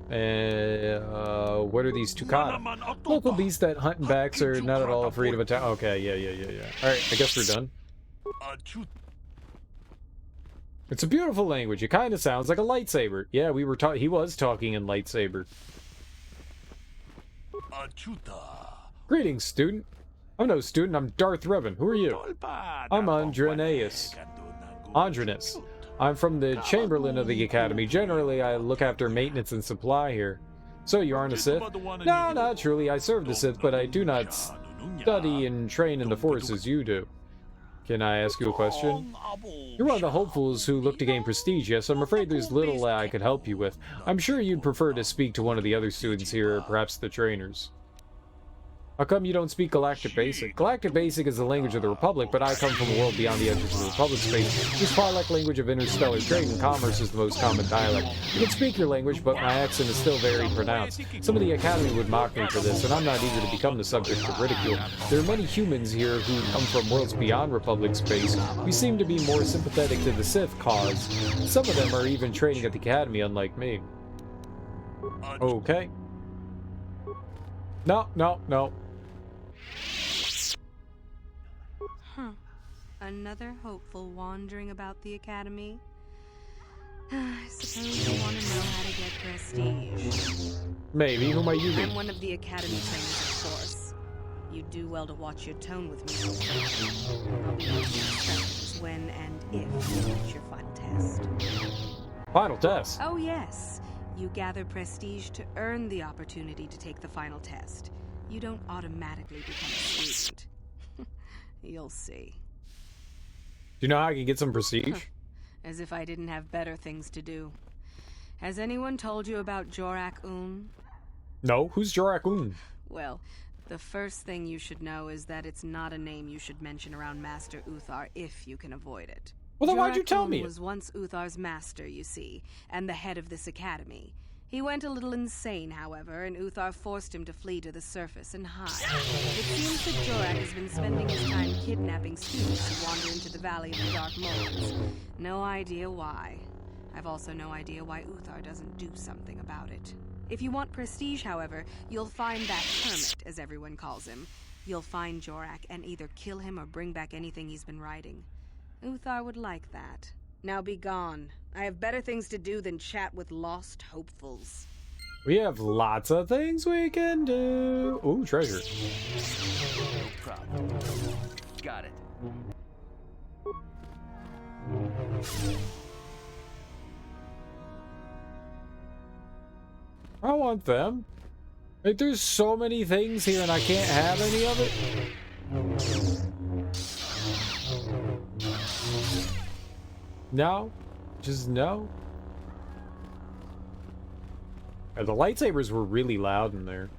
What are these Tukata? Local beasts that hunt in packs are not at all afraid of attack. Okay, yeah. Alright, I guess we're done. It's a beautiful language. It kind of sounds like a lightsaber. Yeah, he was talking in lightsaber. Greetings, student. I'm no student, I'm Darth Revan. Who are you? I'm Andreas. I'm from the Chamberlain of the Academy. Generally, I look after maintenance and supply here. So, you aren't a Sith? No, not truly. I serve the Sith, but I do not study and train in the Force as you do. Can I ask you a question? You're one of the hopefuls who look to gain prestige, yes? I'm afraid there's little I could help you with. I'm sure you'd prefer to speak to one of the other students here, or perhaps the trainers. How come you don't speak Galactic Basic? Galactic Basic is the language of the Republic, but I come from a world beyond the edges of the Republic space. This Twi'lek language of interstellar trade and commerce is the most common dialect. You can speak your language, but my accent is still very pronounced. Some of the Academy would mock me for this, and I'm not eager to become the subject of ridicule. There are many humans here who come from worlds beyond Republic space. We seem to be more sympathetic to the Sith cause. Some of them are even training at the Academy, unlike me. Okay. No. Another hopeful wandering about the Academy. I suppose you want to know how to get prestige. Maybe. Who might you be? I'm one of the Academy trainers, of course. You do well to watch your tone with me. I'll be instructions when and if you reach your final test. Final test? Oh, yes. You gather prestige to earn the opportunity to take the final test. You don't automatically become a student. You'll see. Do you know how I can get some prestige? As if I didn't have better things to do. Has anyone told you about Jorak-Un? No, who's Jorak-Un? Well, the first thing you should know is that it's not a name you should mention around Master Uthar if you can avoid it. Well, then why'd you tell me? Jorak-Un was once Uthar's master, you see, and the head of this academy. He went a little insane, however, and Uthar forced him to flee to the surface and hide. It seems that Jorak has been spending his time kidnapping students who wander into the Valley of the Dark Lords. No idea why. I've also no idea why Uthar doesn't do something about it. If you want prestige, however, you'll find that hermit, as everyone calls him. You'll find Jorak and either kill him or bring back anything he's been writing. Uthar would like that. Now be gone. I have better things to do than chat with lost hopefuls. We have lots of things we can do. Ooh, treasure. No problem. Got it. I want them. Like, there's so many things here and I can't have any of it. No. Just no. The lightsabers were really loud in there.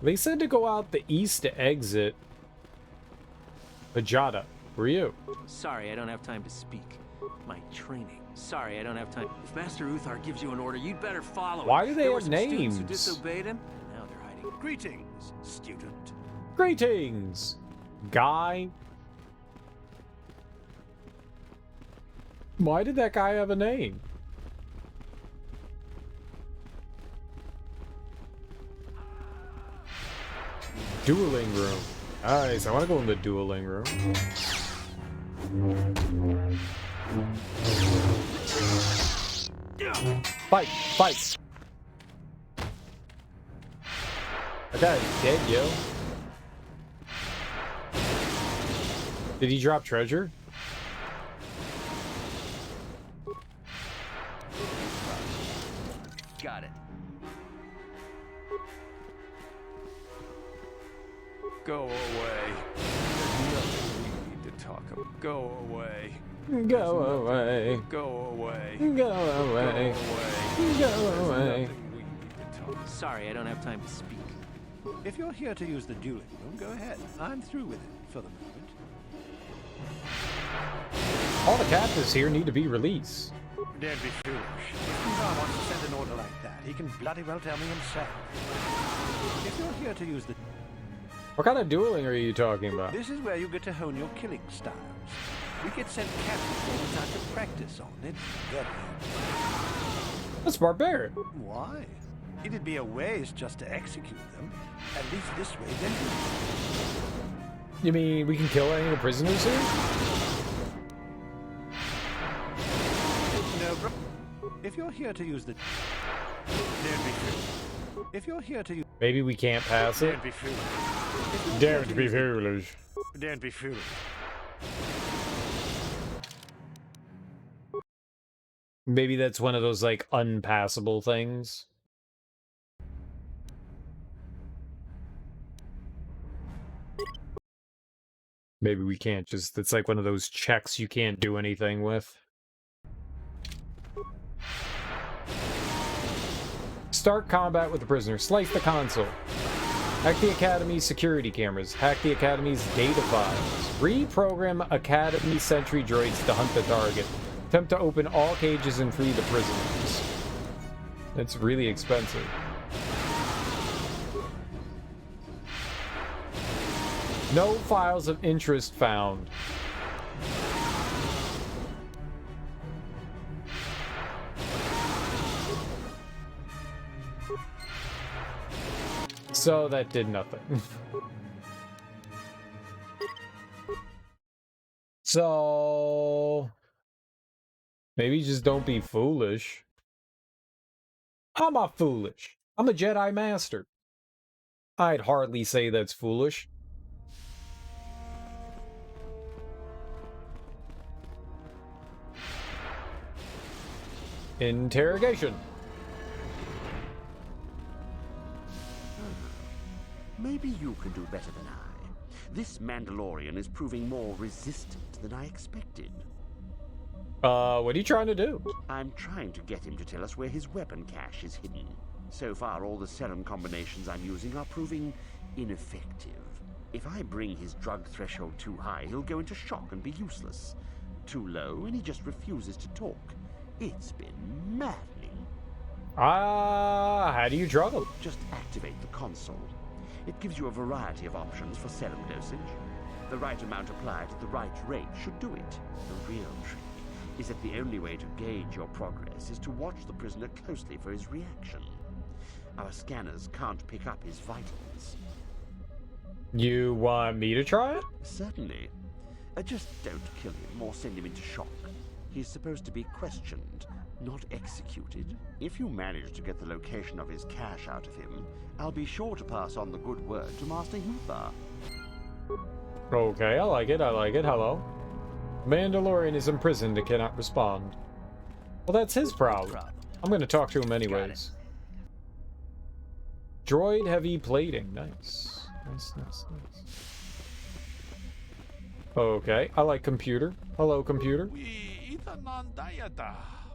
They said to go out the east to exit. Bajada, were you? Sorry, I don't have time to speak. My training. Sorry, I don't have time. If Master Uthar gives you an order, you'd better follow it. Why do they There were have some students names? who disobeyed him, and now they're hiding. Greetings, student. Greetings, guy. Why did that guy have a name? Dueling room. Nice, I want to go in the dueling room. Fight! Fight! That guy's dead, yo. Did he drop treasure? Got it. Go away. There's nothing we need to talk about. Go away. Go away. Go away. Go away. Go away. Sorry, I don't have time to speak. If you're here to use the dueling room, go ahead. I'm through with it for the moment. All the captives here need to be released. Don't be foolish. If Uthar wants to send an order like that, he can bloody well tell me himself. If you're here to use the... What kind of dueling are you talking about? This is where you get to hone your killing styles. We get sent captives all the time to practice on. It's very... That's barbaric. Why? It'd be a waste just to execute them. At least this way, then... You mean we can kill any of the prisoners here? No, bro. If you're here to use the... Don't be foolish. If you're here to use... Maybe we can't pass it. Don't be foolish. Don't be foolish. Don't be foolish. Maybe that's one of those, like, unpassable things. Maybe we can't just... It's like one of those checks you can't do anything with. Start combat with the prisoner. Slice the console. Hack the Academy's security cameras. Hack the Academy's data files. Reprogram Academy sentry droids to hunt the target. Attempt to open all cages and free the prisoners. It's really expensive. No files of interest found. So that did nothing. So maybe just don't be foolish. I'm not foolish. I'm a Jedi Master. I'd hardly say that's foolish. Interrogation. Maybe you can do better than I. This Mandalorian is proving more resistant than I expected. What are you trying to do? I'm trying to get him to tell us where his weapon cache is hidden. So far, all the serum combinations I'm using are proving ineffective. If I bring his drug threshold too high, he'll go into shock and be useless. Too low, and he just refuses to talk. It's been maddening. How do you drug him? Just activate the console. It gives you a variety of options for serum dosage. The right amount applied at the right rate should do it. The real trick is that the only way to gauge your progress is to watch the prisoner closely for his reaction. Our scanners can't pick up his vitals. You want me to try it? Certainly. Just don't kill him or send him into shock. He's supposed to be questioned, not executed. If you manage to get the location of his cache out of him, I'll be sure to pass on the good word to Master Uthar. Okay, I like it, I like it. Hello. Mandalorian is imprisoned and cannot respond. Well, that's his problem. I'm gonna talk to him anyways. Droid heavy plating. Nice. Nice, nice, nice. Okay, I like computer. Hello, computer.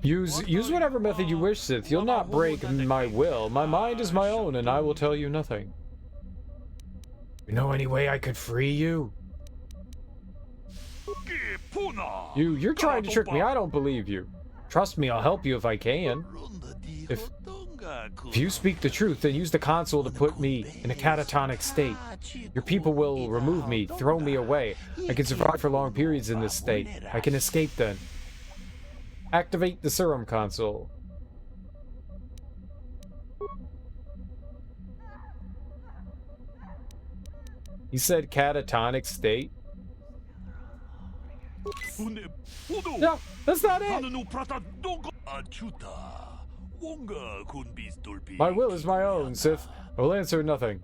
Use whatever method you wish, Sith. You'll not break my will. My mind is my own, and I will tell you nothing. You know any way I could free you? You're trying to trick me. I don't believe you. Trust me, I'll help you if I can. If you speak the truth, then use the console to put me in a catatonic state. Your people will remove me, throw me away. I can survive for long periods in this state. I can escape then. Activate the serum console. He said catatonic state. No, that's not it. My will is my own, Sith. I will answer nothing.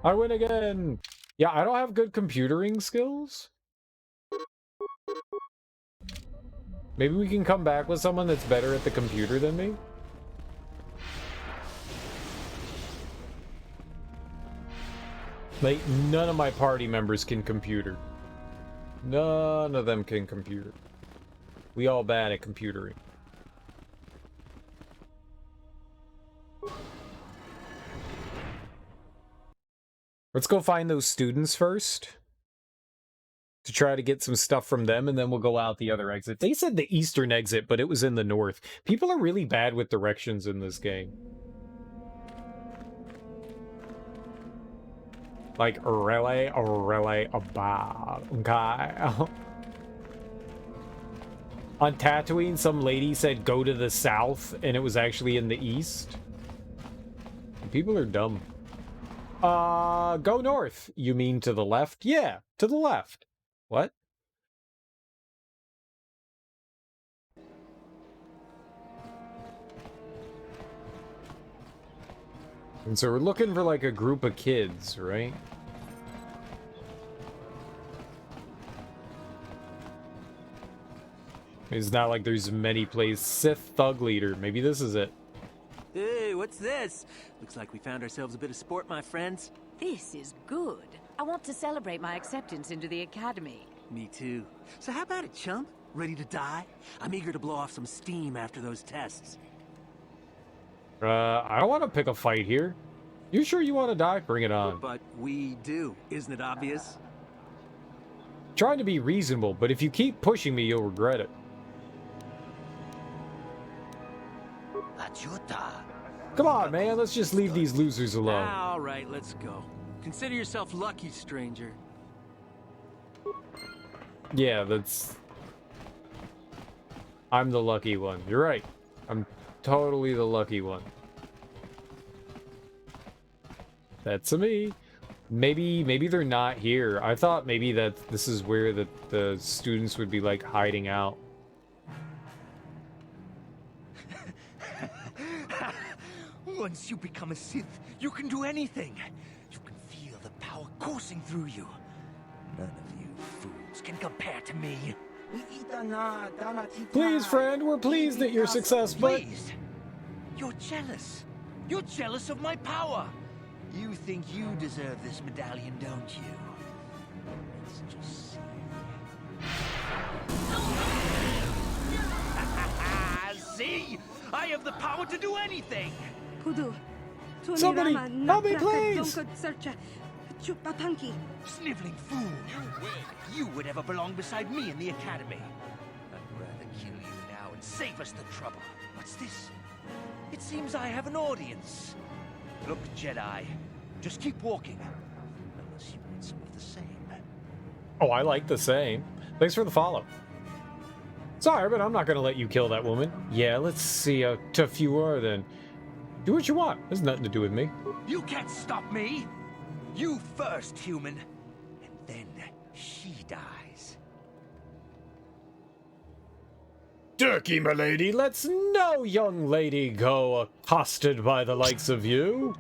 I win again. Yeah, I don't have good computering skills. Maybe we can come back with someone that's better at the computer than me. Like, none of my party members can computer. None of them can computer. We all bad at computering. Let's go find those students first. To try to get some stuff from them, and then we'll go out the other exit. They said the eastern exit, but it was in the north. People are really bad with directions in this game. Like, really bad. Okay. On Tatooine, some lady said go to the south, and it was actually in the east. People are dumb. Go north. You mean to the left? Yeah, to the left. What? And so we're looking for like a group of kids, right? It's not like there's many places. Sith Thug Leader. Maybe this is it. Hey, what's this? Looks like we found ourselves a bit of sport, my friends. This is good. I want to celebrate my acceptance into the academy. Me too. So how about it, chump? Ready to die? I'm eager to blow off some steam after those tests. I don't want to pick a fight here. You sure you want to die? Bring it on. But we do. Isn't it obvious? Trying to be reasonable, but if you keep pushing me, you'll regret it. Come on, man. Let's just leave these losers alone. All right, let's go. Consider yourself lucky, stranger. Yeah, that's... I'm the lucky one. You're right. I'm totally the lucky one. That's me. Maybe they're not here. I thought maybe that this is where the students would be, like, hiding out. Once you become a Sith, you can do anything. You can feel the power coursing through you. None of you fools can compare to me. Please, friend, we're pleased that you're successful. Pleased? You're jealous. You're jealous of my power. You think you deserve this medallion, don't you? Let's just see. See? I have the power to do anything. Somebody, help me, please! Sniveling fool! You would ever belong beside me in the academy. I'd rather kill you now and save us the trouble. What's this? It seems I have an audience. Look, Jedi, just keep walking. Unless you want some of the same. Oh, I like the same. Thanks for the follow. Sorry, but I'm not gonna let you kill that woman. Yeah, let's see how tough you are then. Do what you want. There's nothing to do with me. You can't stop me! You first, human. And then she dies. Dirkie, my lady, let's no young lady go accosted by the likes of you.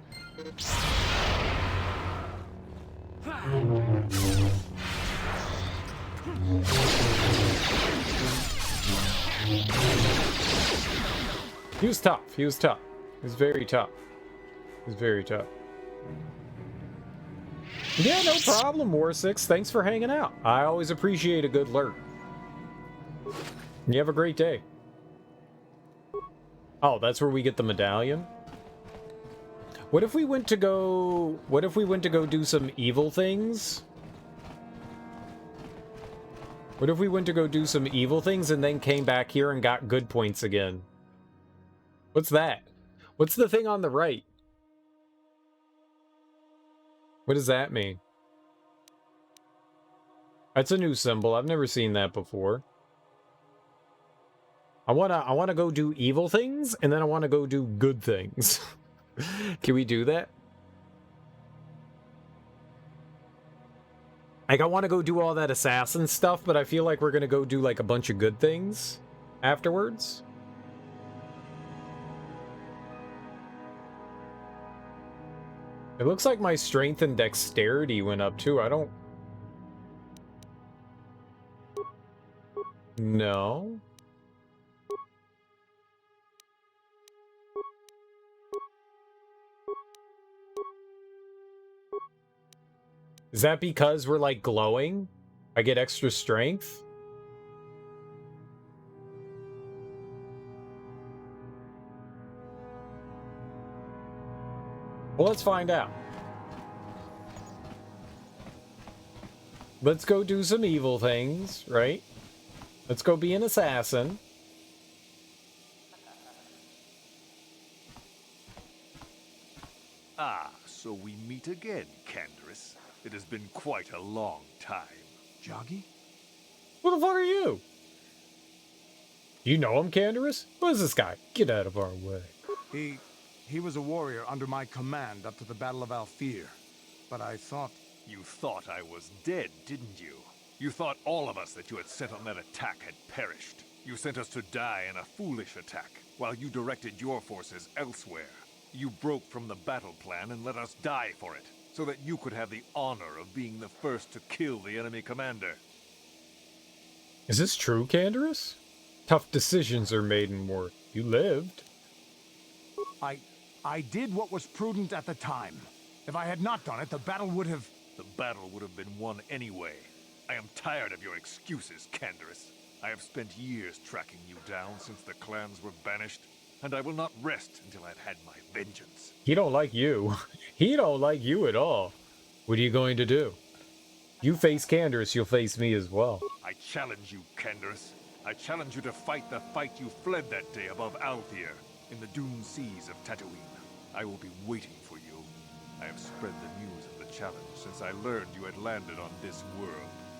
He was tough. He was tough. He was very tough. He was very tough. Yeah, no problem, War6. Thanks for hanging out. I always appreciate a good lurk. You have a great day. Oh, that's where we get the medallion? What if we went to go... What if we went to go do some evil things? What if we went to go do some evil things and then came back here and got good points again? What's that? What's the thing on the right? What does that mean? That's a new symbol. I've never seen that before. I wanna go do evil things, and then I wanna go do good things. Can we do that? Like, I want to go do all that assassin stuff, but I feel like we're gonna go do like a bunch of good things afterwards. It looks like my strength and dexterity went up too. I don't... No. Is that because we're like glowing? I get extra strength? Well, let's find out. Let's go do some evil things, right? Let's go be an assassin. Ah, so we meet again, Canderous. It has been quite a long time. Joggy? Who the fuck are you? You know him, Canderous? Who is this guy? Get out of our way. He was a warrior under my command up to the Battle of Alfir. But I thought... You thought I was dead, didn't you? You thought all of us that you had sent on that attack had perished. You sent us to die in a foolish attack, while you directed your forces elsewhere. You broke from the battle plan and let us die for it, so that you could have the honor of being the first to kill the enemy commander. Is this true, Canderous? Tough decisions are made in war. You lived. I did what was prudent at the time. If I had not done it, the battle would have... The battle would have been won anyway. I am tired of your excuses, Canderous. I have spent years tracking you down since the clans were banished, and I will not rest until I've had my vengeance. He don't like you. He don't like you at all. What are you going to do? You face Canderous, you'll face me as well. I challenge you, Canderous. I challenge you to fight the fight you fled that day above Alfir, in the dune seas of Dantooine. I will be waiting for you. I have spread the news of the challenge since I learned you had landed on this world.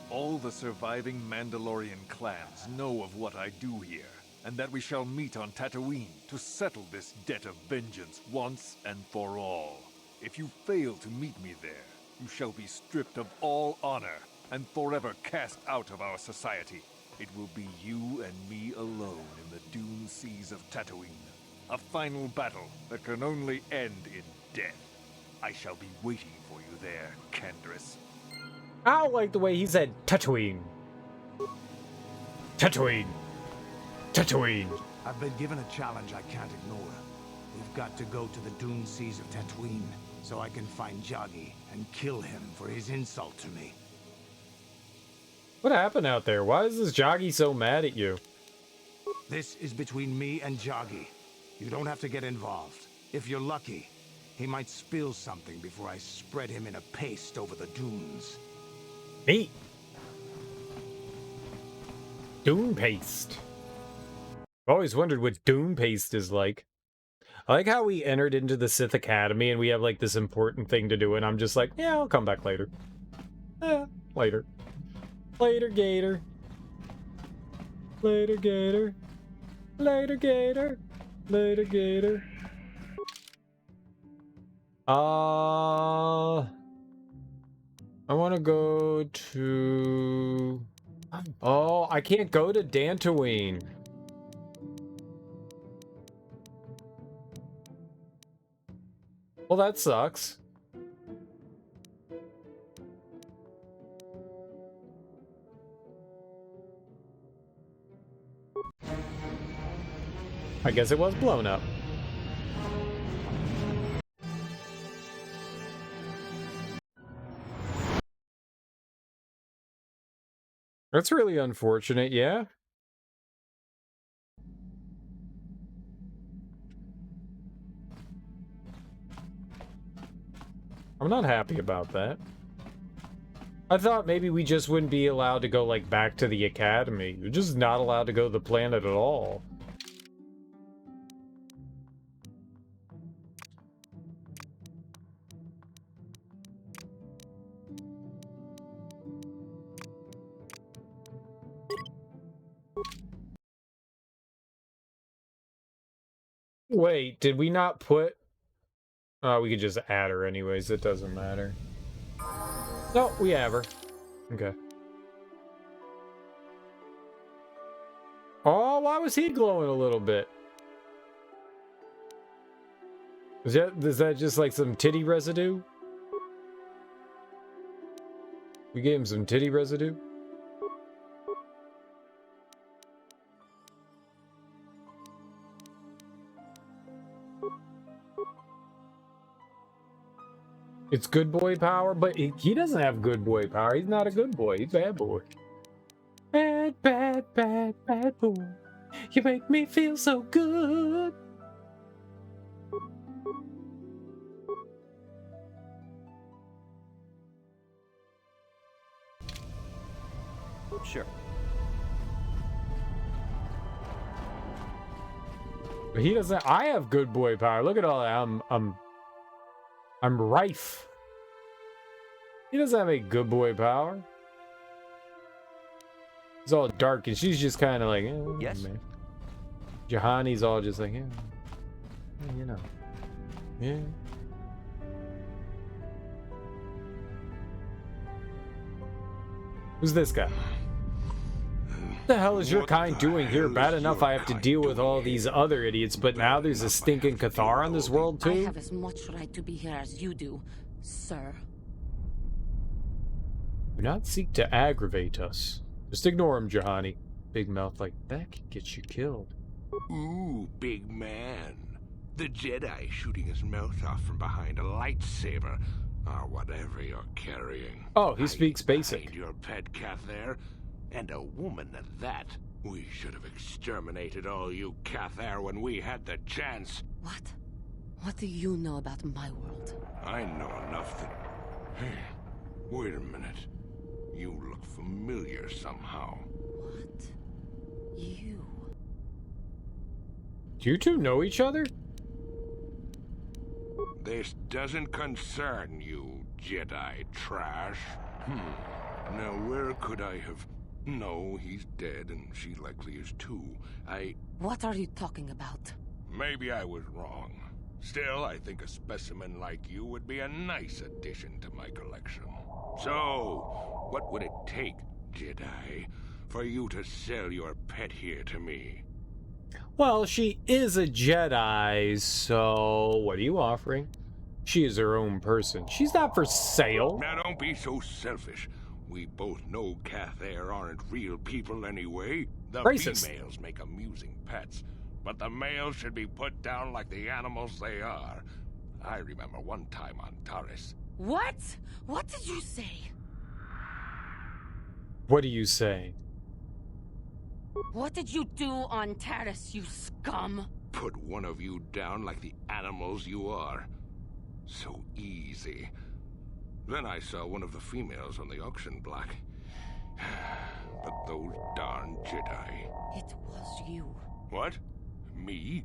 All the surviving Mandalorian clans know of what I do here, and that we shall meet on Dantooine to settle this debt of vengeance once and for all. If you fail to meet me there, you shall be stripped of all honor and forever cast out of our society. It will be you and me alone in the dune seas of Dantooine. A final battle that can only end in death. I shall be waiting for you there, Canderous. I don't like the way he said Dantooine. Dantooine. Dantooine. I've been given a challenge I can't ignore. We've got to go to the dune seas of Dantooine so I can find Joggy and kill him for his insult to me. What happened out there? Why is this Joggy so mad at you? This is between me and Joggy. You don't have to get involved. If you're lucky, he might spill something before I spread him in a paste over the dunes. Neat. Dune paste. I've always wondered what dune paste is like. I like how we entered into the Sith Academy and we have like this important thing to do and I'm just like, yeah, I'll come back later. Yeah, later. Later, Gator. Later, Gator. Later, Gator. Later, Gator. I want to go to... Oh, I can't go to Dantooine. Well, that sucks. I guess it was blown up. That's really unfortunate, yeah? I'm not happy about that. I thought maybe we just wouldn't be allowed to go, like, back to the academy. We're just not allowed to go to the planet at all. Wait, did we not put... Oh, we could just add her anyways. It doesn't matter. No, we have her. Okay. Oh, why was he glowing a little bit? Is that just like some titty residue? We gave him some titty residue? It's good boy power, but he doesn't have good boy power. He's not a good boy. He's bad boy. Bad, bad, bad, bad boy. You make me feel so good. Sure. But he doesn't. I have good boy power. Look at all that. I'm rife. He doesn't have any good boy power. It's all dark, and she's just kind of like, yes. Man. Juhani's all just like, you know, yeah. Who's this guy? What the hell is your kind doing here? Bad enough I have to deal with all these other idiots, but now there's a stinking Cathar on this world too? I have as much right to be here as you do, sir. Do not seek to aggravate us. Just ignore him, Juhani. Big mouth like that can get you killed. Ooh, big man. The Jedi shooting his mouth off from behind a lightsaber, or whatever you're carrying. Oh, he speaks basic. Your pet Cathar, and a woman at that. We should have exterminated all you Cathar when we had the chance. What? What do you know about my world? I know enough that... Hey, wait a minute. You look familiar somehow. What? You? Do you two know each other? This doesn't concern you, Jedi trash. Now where could I have... No, he's dead, and she likely is too. What are you talking about? Maybe I was wrong. Still, I think a specimen like you would be a nice addition to my collection. So, what would it take, Jedi, for you to sell your pet here to me? Well, she is a Jedi, so what are you offering? She is her own person. She's not for sale. Now don't be so selfish. We both know Cathar aren't real people anyway. The females make amusing pets, but the males should be put down like the animals they are. I remember one time on Taris. What? What did you say? What are you saying? What did you do on Taris, you scum? Put one of you down like the animals you are. So easy. Then I saw one of the females on the auction block. But those darn Jedi. It was you. What? Me?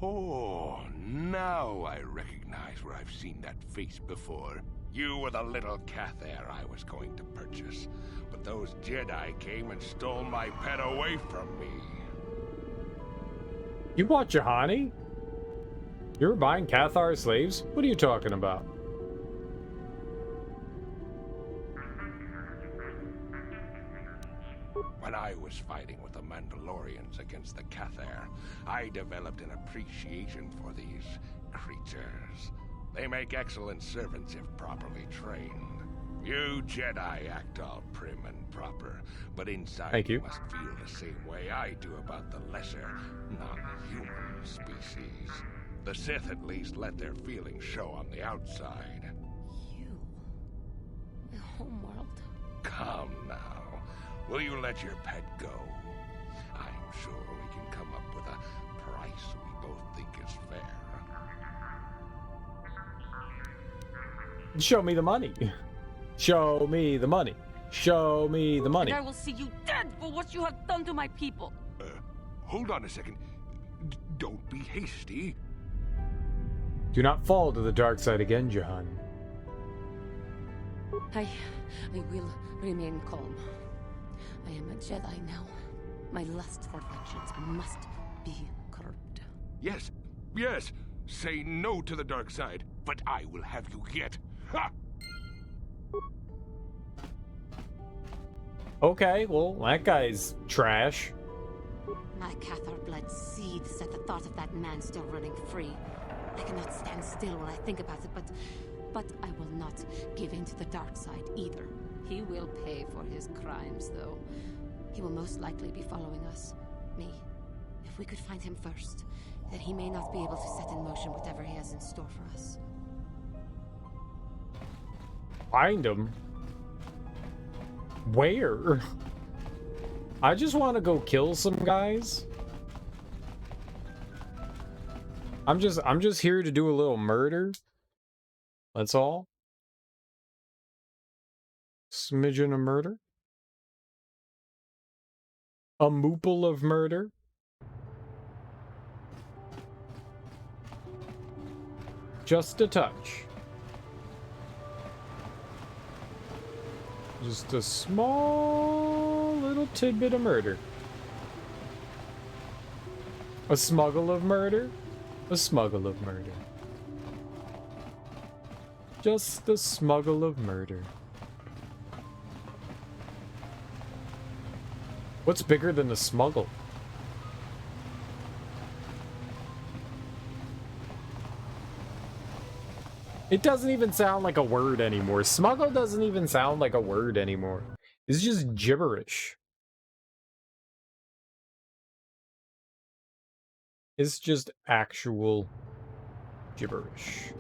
Oh, now I recognize where I've seen that face before. You were the little Cathar I was going to purchase. But those Jedi came and stole my pet away from me. You bought Juhani? You were buying Cathar slaves? What are you talking about? When I was fighting with the Mandolorians against the Cathar, I developed an appreciation for these creatures. They make excellent servants if properly trained. You Jedi act all prim and proper, but inside you must feel the same way I do about the lesser, non-human species. The Sith at least let their feelings show on the outside. You? The homeworld? Come now. Will you let your pet go? I'm sure we can come up with a price we both think is fair. Show me the money. Show me the money. Show me the money. And I will see you dead for what you have done to my people. Hold on a second. Don't be hasty. Do not fall to the dark side again, Jahan. I will remain calm. I am a Jedi now. My lust for vengeance must be curbed. Yes, yes. Say no to the dark side, but I will have you yet. Ha! Okay, well, that guy's trash. My Cathar blood seethes at the thought of that man still running free. I cannot stand still when I think about it, but I will not give in to the dark side either. He will pay for his crimes, though. He will most likely be following us. Me. If we could find him first, then he may not be able to set in motion whatever he has in store for us. Find him? Where? I just want to go kill some guys. I'm just here to do a little murder. That's all. Smidgen of murder. A moople of murder. Just a touch. Just a small little tidbit of murder. A smuggle of murder. A smuggle of murder. Just a smuggle of murder. What's bigger than a smuggle? It doesn't even sound like a word anymore. Smuggle doesn't even sound like a word anymore. It's just gibberish. It's just actual gibberish.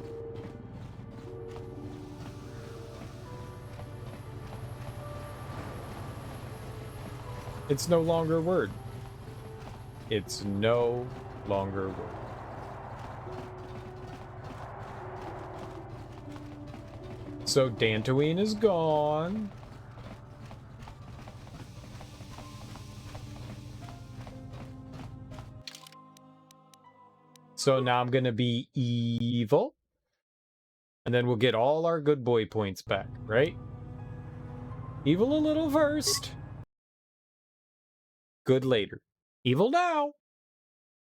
It's no longer a word. It's no longer a word. So Dantooine is gone. So now I'm gonna be evil. And then we'll get all our good boy points back, right? Evil a little first. Good later. Evil now.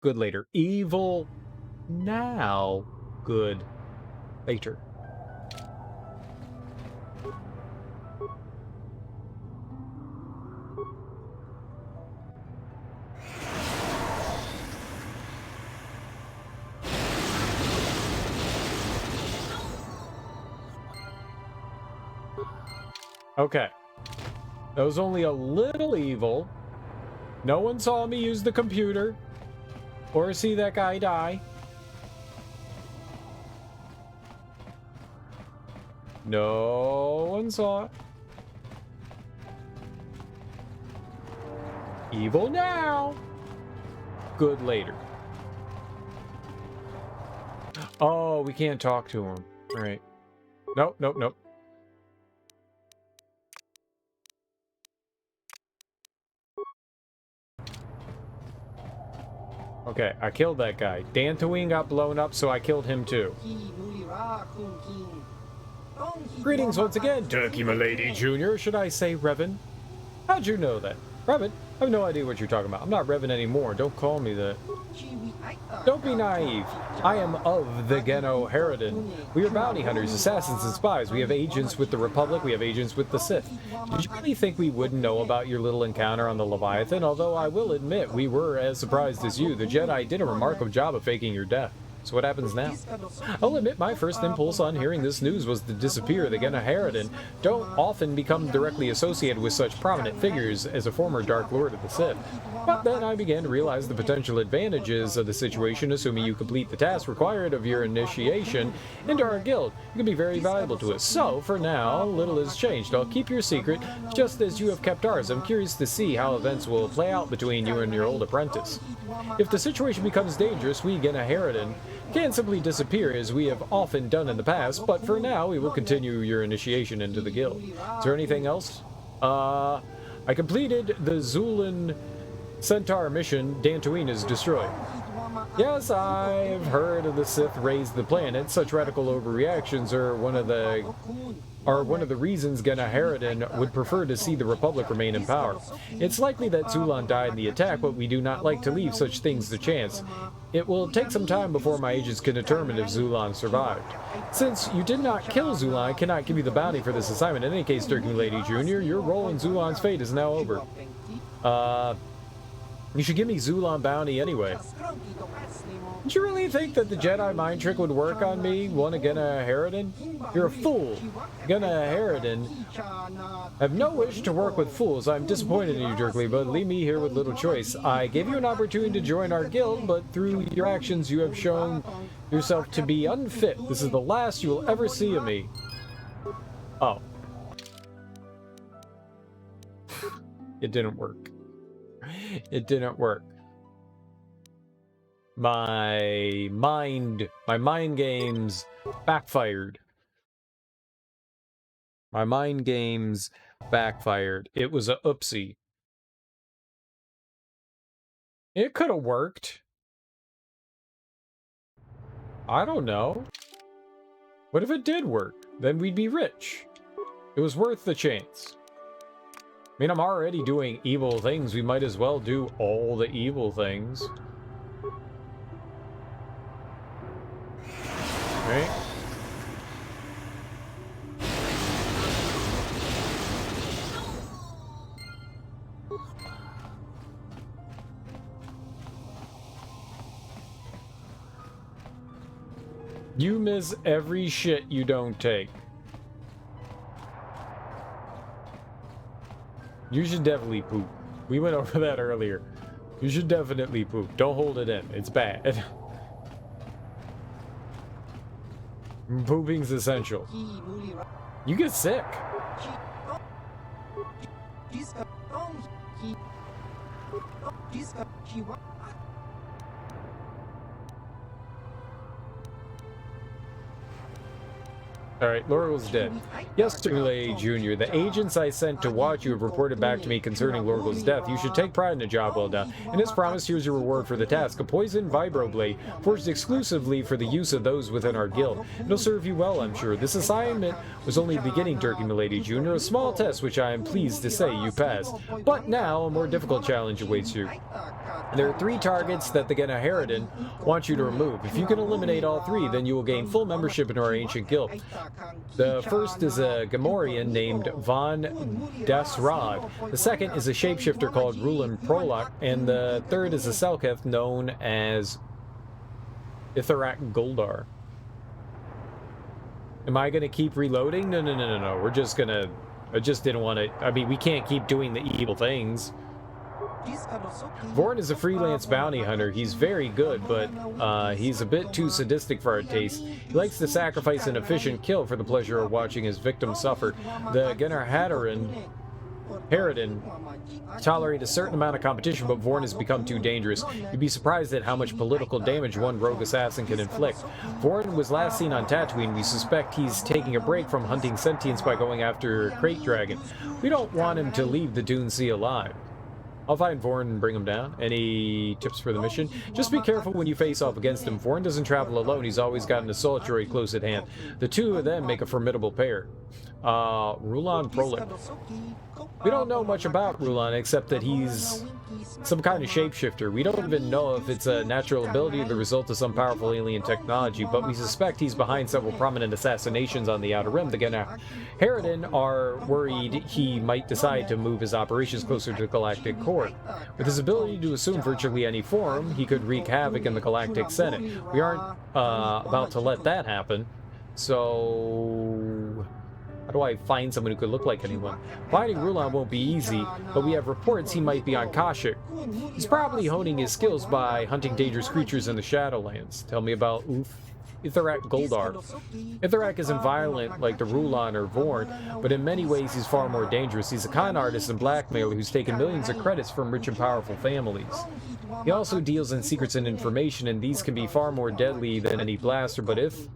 Good later. Evil now. Good later. Okay. That was only a little evil. No one saw me use the computer or see that guy die. No one saw it. Evil now. Good later. Oh, we can't talk to him. All right. Nope, nope, nope. Okay, I killed that guy. Dantooine got blown up, so I killed him too. Greetings once again, Turkey Milady Jr. Should I say Revan? How'd you know that? Revan? I have no idea what you're talking about. I'm not Revan anymore. Don't call me that. Don't be naive. I am of the Geno Harridan. We are bounty hunters, assassins, and spies. We have agents with the Republic. We have agents with the Sith. Did you really think we wouldn't know about your little encounter on the Leviathan? Although I will admit, we were as surprised as you. The Jedi did a remarkable job of faking your death. So what happens now? I'll admit my first impulse on hearing this news was to disappear. The Genaharadan don't often become directly associated with such prominent figures as a former Dark Lord of the Sith. But then I began to realize the potential advantages of the situation, assuming you complete the task required of your initiation into our guild. You can be very valuable to us. So, for now, little has changed. I'll keep your secret, just as you have kept ours. I'm curious to see how events will play out between you and your old apprentice. If the situation becomes dangerous, we Genaharadan can simply disappear as we have often done in the past, but for now we will continue your initiation into the guild. Is there anything else? I completed the Zulan Centaur mission. Dantooine is destroyed. Yes, I've heard of the Sith raised the planet. Such radical overreactions are one of the reasons Genaharadan would prefer to see the Republic remain in power. It's likely that Zulan died in the attack, but we do not like to leave such things to chance. It will take some time before my agents can determine if Zulan survived. Since you did not kill Zulan, I cannot give you the bounty for this assignment. In any case, Turkey Lady Jr., your role in Zulan's fate is now over. You should give me Zulan bounty anyway. Did you really think that the Jedi mind trick would work on me, one of Genaharadan? You're a fool. Genaharadan have no wish to work with fools. I'm disappointed in you, Jerkly, but leave me here with little choice. I gave you an opportunity to join our guild, but through your actions you have shown yourself to be unfit. This is the last you will ever see of me. Oh. It didn't work. It didn't work. My mind games backfired. My mind games backfired. It was a oopsie. It could have worked. I don't know. What if it did work? Then we'd be rich. It was worth the chance. I mean, I'm already doing evil things. We might as well do all the evil things. Right? You miss every shit you don't take. You should definitely poop. We went over that earlier. You should definitely poop. Don't hold it in. It's bad. Pooping's essential. You get sick. Alright, Lorgel's dead. Yesterday, Junior, the agents I sent to watch you have reported back to me concerning Lorgel's death. You should take pride in a job well done. And as promised, here's your reward for the task. A poison vibroblade, forged exclusively for the use of those within our guild. It'll serve you well, I'm sure. This assignment was only the beginning, Turkey Milady Jr., a small test which I am pleased to say you passed. But now, a more difficult challenge awaits you. There are 3 targets that the Genaharadan want you to remove. If you can eliminate all 3, then you will gain full membership in our ancient guild. The first is a Gamorrean named Von Dasrod. The second is a shapeshifter called Rulan Prolok, and the third is a Selketh known as Itherak Goldar. Am I gonna keep reloading? No. We're just gonna... I just didn't want to... I mean, we can't keep doing the evil things. Vorn is a freelance bounty hunter. He's very good, but he's a bit too sadistic for our taste. He likes to sacrifice an efficient kill for the pleasure of watching his victim suffer. The Genaharadan tolerate a certain amount of competition, but Vorn has become too dangerous. You'd be surprised at how much political damage one rogue assassin can inflict. Vorn was last seen on Tatooine. We suspect he's taking a break from hunting sentients by going after Crate Dragon. We don't want him to leave the Dune Sea alive. I'll find Vorn and bring him down. Any tips for the mission? Just be careful when you face off against him. Vorn doesn't travel alone. He's always got an assault droid close at hand. The 2 of them make a formidable pair. Rulan Prolok. We don't know much about Rulon except that he's some kind of shapeshifter. We don't even know if it's a natural ability or the result of some powerful alien technology, but we suspect he's behind several prominent assassinations on the Outer Rim. The Harridan are worried he might decide to move his operations closer to the Galactic Core. With his ability to assume virtually any form, he could wreak havoc in the Galactic Senate. We aren't about to let that happen, so... How do I find someone who could look like anyone? Finding Rulon won't be easy, but we have reports he might be on Kashyyk. He's probably honing his skills by hunting dangerous creatures in the Shadowlands. Tell me about Itherak Goldar. Itherak isn't violent like the Rulon or Vorn, but in many ways he's far more dangerous. He's a con artist and blackmailer who's taken millions of credits from rich and powerful families. He also deals in secrets and information, and these can be far more deadly than any blaster, but if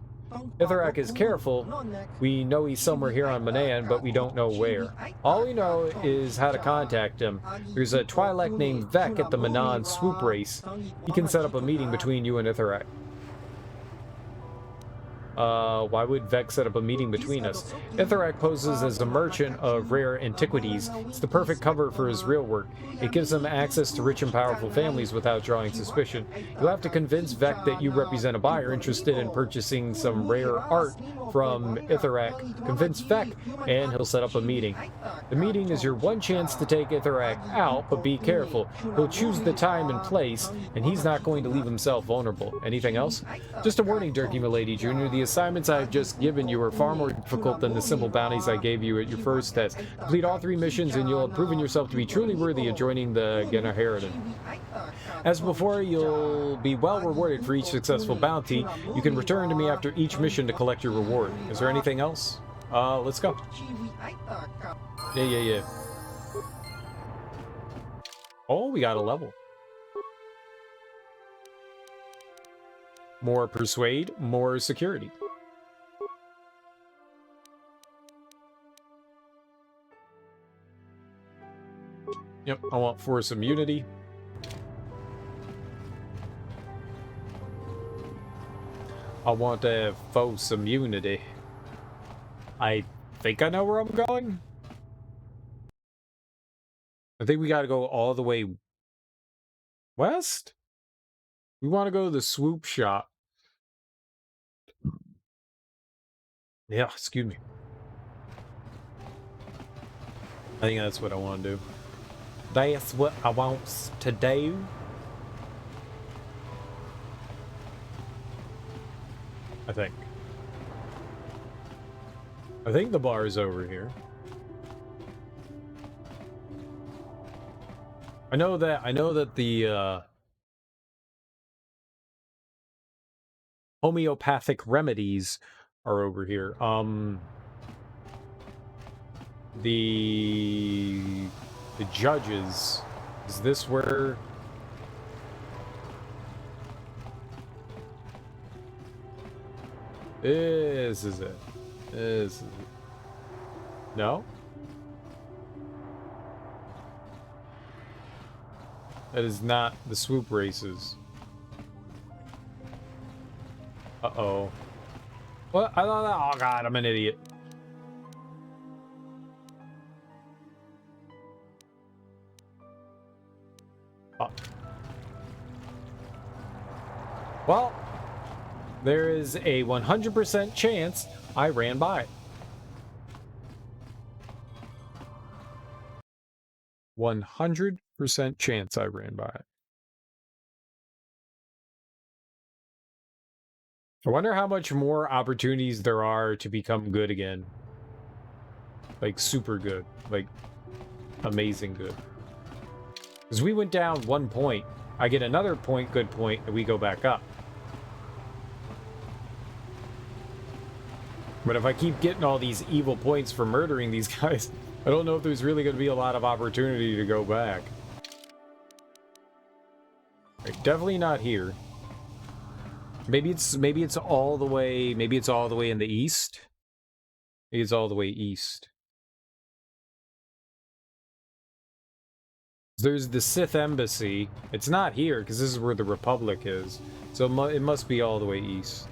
Itherak is careful, we know he's somewhere here on Manan, but we don't know where. All we know is how to contact him. There's a Twi'lek named Vek at the Manan swoop race. He can set up a meeting between you and Itherak. Why would Vek set up a meeting between us? Itherak poses as a merchant of rare antiquities. It's the perfect cover for his real work. It gives him access to rich and powerful families without drawing suspicion. You'll have to convince Vek that you represent a buyer interested in purchasing some rare art from Itherak. Convince Vek, and he'll set up a meeting. The meeting is your one chance to take Itherak out, but be careful. He'll choose the time and place, and he's not going to leave himself vulnerable. Anything else? Just a warning, Dilkie Milady Jr. The assignments I've just given you are far more difficult than the simple bounties I gave you at your first test. Complete all 3 missions and you'll have proven yourself to be truly worthy of joining the Harridan. As before, you'll be well rewarded for each successful bounty. You can return to me after each mission to collect your reward. Is there anything else? Let's go. Yeah. Oh, we got a level. More persuade, more security. Yep, I want force immunity. I want to have false immunity. I think I know where I'm going. I think we got to go all the way west. We want to go to the swoop shop. Yeah, excuse me. I think that's what I want to do. That's what I want to do. I think the bar is over here. I know that the homeopathic remedies are over here. The judges. Is this where? This is it. This is it. No? That is not the swoop races. Uh-oh. What? I thought that. Oh god, I'm an idiot. Oh. Well, there is a 100% chance I ran by it. 100% chance I ran by it. I wonder how much more opportunities there are to become good again. Like super good. Like amazing good. Because we went down 1 point. I get another point, good point, and we go back up. But if I keep getting all these evil points for murdering these guys, I don't know if there's really going to be a lot of opportunity to go back. Right, definitely not here. Maybe it's all the way. Maybe it's all the way in the east. Maybe it's all the way east. There's the Sith embassy. It's not here because this is where the Republic is. So it must be all the way east.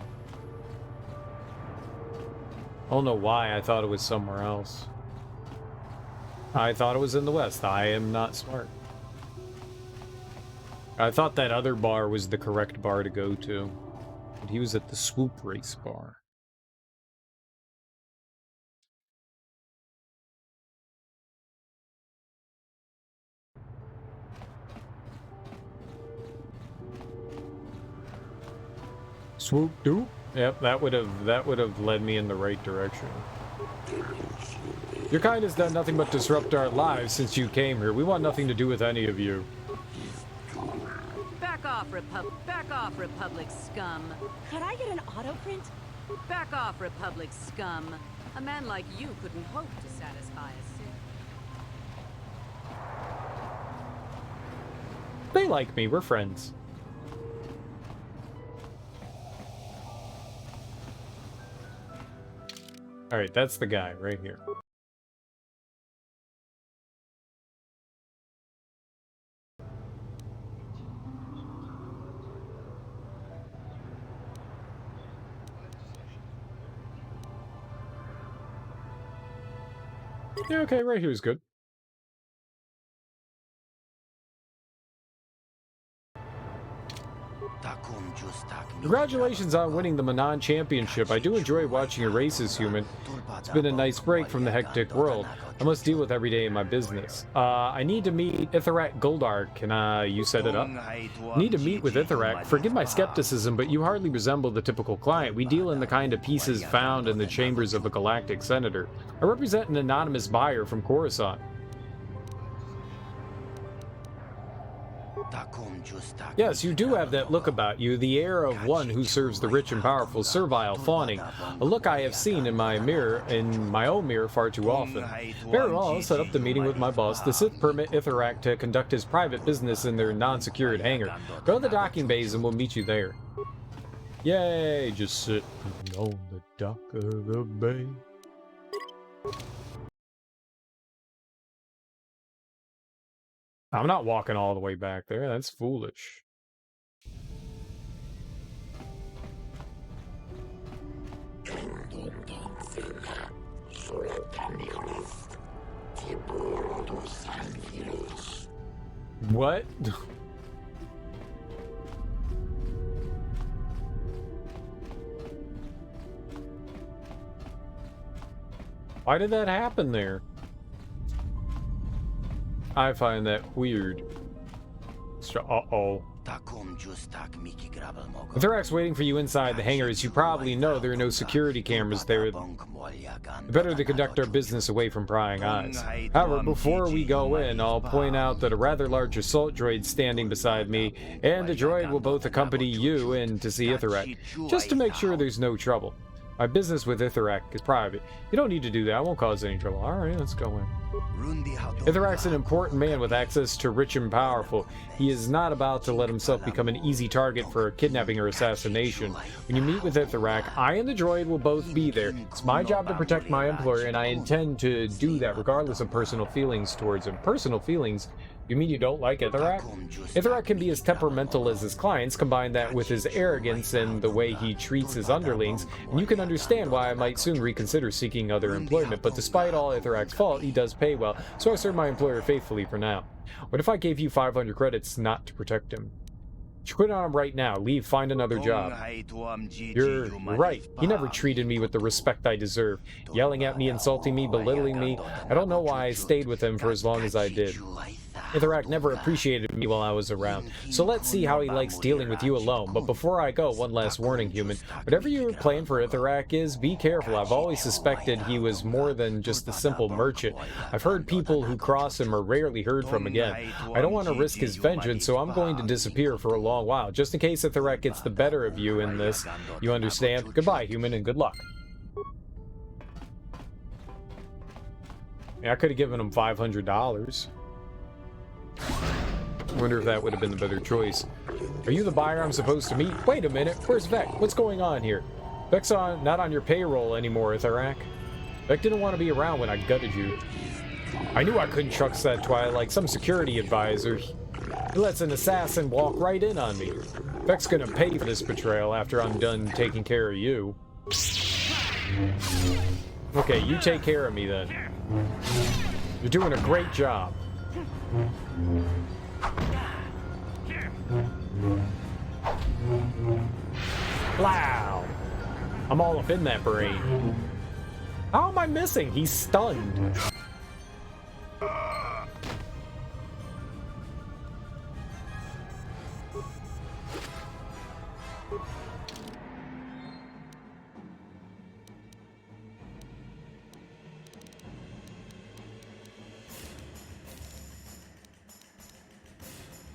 I don't know why I thought it was somewhere else. I thought it was in the west. I am not smart. I thought that other bar was the correct bar to go to. But he was at the swoop race bar. Swoop doop. Yep, that would have led me in the right direction. Your kind has done nothing but disrupt our lives since you came here. We want nothing to do with any of you. Back off, Republic scum. Could I get an auto print? Back off, Republic scum. A man like you couldn't hope to satisfy a Sith. They like me. We're friends. Alright, that's the guy right here. Yeah, okay, right here's good. Congratulations on winning the Manon Championship. I do enjoy watching your races, human. It's been a nice break from the hectic world I must deal with every day in my business. I need to meet Ithrak Goldar. Can you set it up? Need to meet with Ithrak. Forgive my skepticism, but you hardly resemble the typical client. We deal in the kind of pieces found in the chambers of a galactic senator. I represent an anonymous buyer from Coruscant. Yes, you do have that look about you, the air of one who serves the rich and powerful, servile, fawning. A look I have seen in my own mirror far too often. Very well, I'll set up the meeting with my boss. The Sith permit Ithrak to conduct his private business in their non-secured hangar. Go to the docking bays and we'll meet you there. Yay, just sitting on the dock of the bay. I'm not walking all the way back there. That's foolish. What? Why did that happen there? I find that weird. Uh-oh. Ithrak's waiting for you inside the hangar. As you probably know, there are no security cameras there. Better to conduct our business away from prying eyes. However, before we go in, I'll point out that a rather large assault droid standing beside me and a droid will both accompany you in to see Ithrak, just to make sure there's no trouble. My business with Ithrak is private. You don't need to do that. I won't cause any trouble. Alright, let's go in. Ithrak's an important man with access to rich and powerful. He is not about to let himself become an easy target for kidnapping or assassination. When you meet with Ithrak, I and the droid will both be there. It's my job to protect my employer, and I intend to do that regardless of personal feelings towards him. Personal feelings? You mean you don't like Ithrak? Ithrak can be as temperamental as his clients. Combine that with his arrogance and the way he treats his underlings, and you can understand why I might soon reconsider seeking other employment. But despite all Ithrak's fault, he does pay well, so I serve my employer faithfully for now. What if I gave you 500 credits not to protect him? You quit on him right now. Leave, find another job. You're right. He never treated me with the respect I deserve. Yelling at me, insulting me, belittling me. I don't know why I stayed with him for as long as I did. Ithrak never appreciated me while I was around, so let's see how he likes dealing with you alone. But before I go, one last warning, human. Whatever your plan for Ithrak is, be careful. I've always suspected he was more than just a simple merchant. I've heard people who cross him are rarely heard from again. I don't want to risk his vengeance, so I'm going to disappear for a long while, just in case Ithrak gets the better of you in this. You understand? Goodbye, human, and good luck. Yeah, I could have given him $500. I wonder if that would have been the better choice. Are you the buyer I'm supposed to meet? Wait a minute, where's Vec? What's going on here? Vec's not on your payroll anymore, Ithrak. Vec didn't want to be around when I gutted you. I knew I couldn't trust that Twilight like some security advisor. He lets an assassin walk right in on me. Vec's gonna pay for this betrayal after I'm done taking care of you. Okay, you take care of me then. You're doing a great job. Wow. I'm all up in that brain. How am I missing? He's stunned.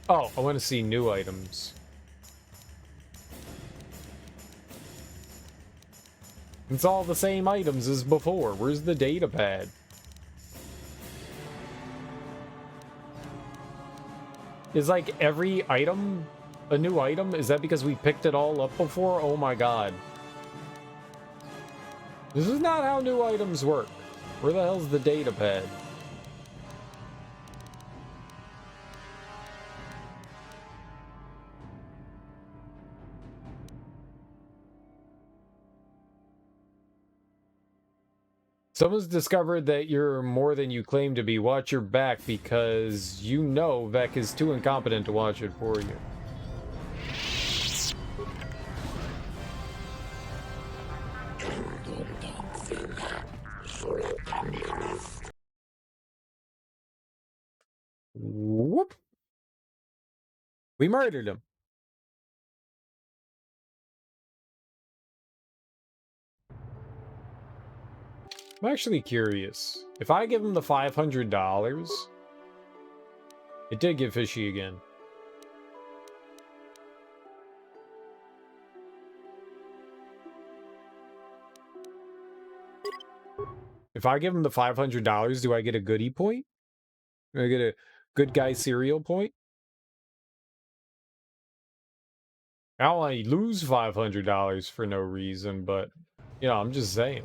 Oh, I want to see new items. It's all the same items as before. Where's the data pad? Is like every item a new item? Is that because we picked it all up before? Oh my god. This is not how new items work. Where the hell's the data pad? Someone's discovered that you're more than you claim to be. Watch your back because you know Vec is too incompetent to watch it for you. Whoop. We murdered him. I'm actually curious. If I give him the $500, it did get fishy again. If I give him the $500, do I get a goodie point? Do I get a good guy cereal point? I don't want to lose $500 for no reason, but, you know, I'm just saying.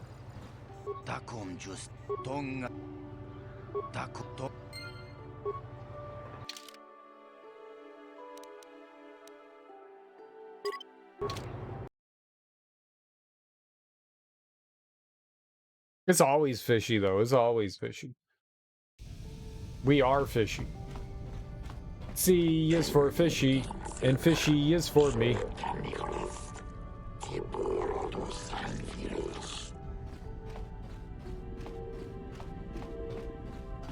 It's always fishy, though. It's always fishy. We are fishy. C is for fishy, and fishy is for me.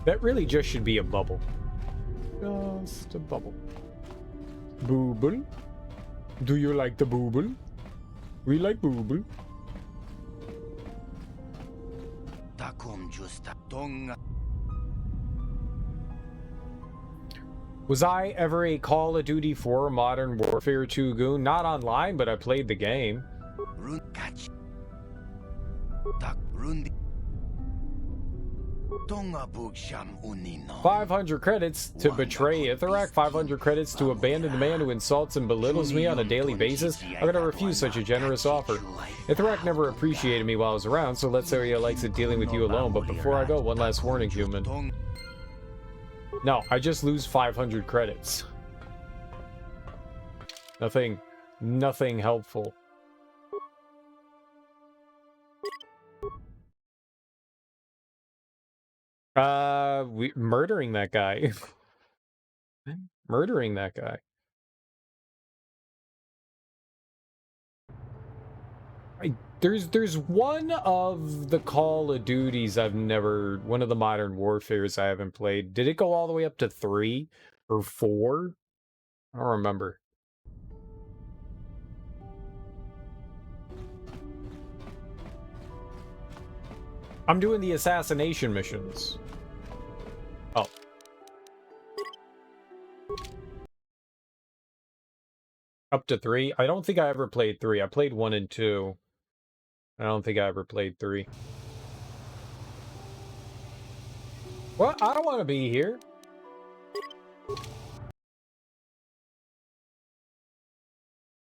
That really just should be a bubble. Just a bubble. Booble. Do you like the booble? We like booble. Was I ever a Call of Duty 4 Modern Warfare 2 goon? Not online, but I played the game. 500 credits to betray Ithrak, 500 credits to abandon the man who insults and belittles me on a daily basis. I'm gonna refuse such a generous offer. Ithrak never appreciated me while I was around, so let's say he likes it dealing with you alone. But before I go, one last warning, human. No, I just lose 500 credits. Nothing helpful. Murdering that guy. Murdering that guy. There's one of the Call of Duties one of the Modern Warfares I haven't played. Did it go all the way up to 3 or 4? I don't remember. I'm doing the assassination missions. Oh. Up to 3? I don't think I ever played 3. I played 1 and 2. I don't think I ever played 3. What? I don't want to be here.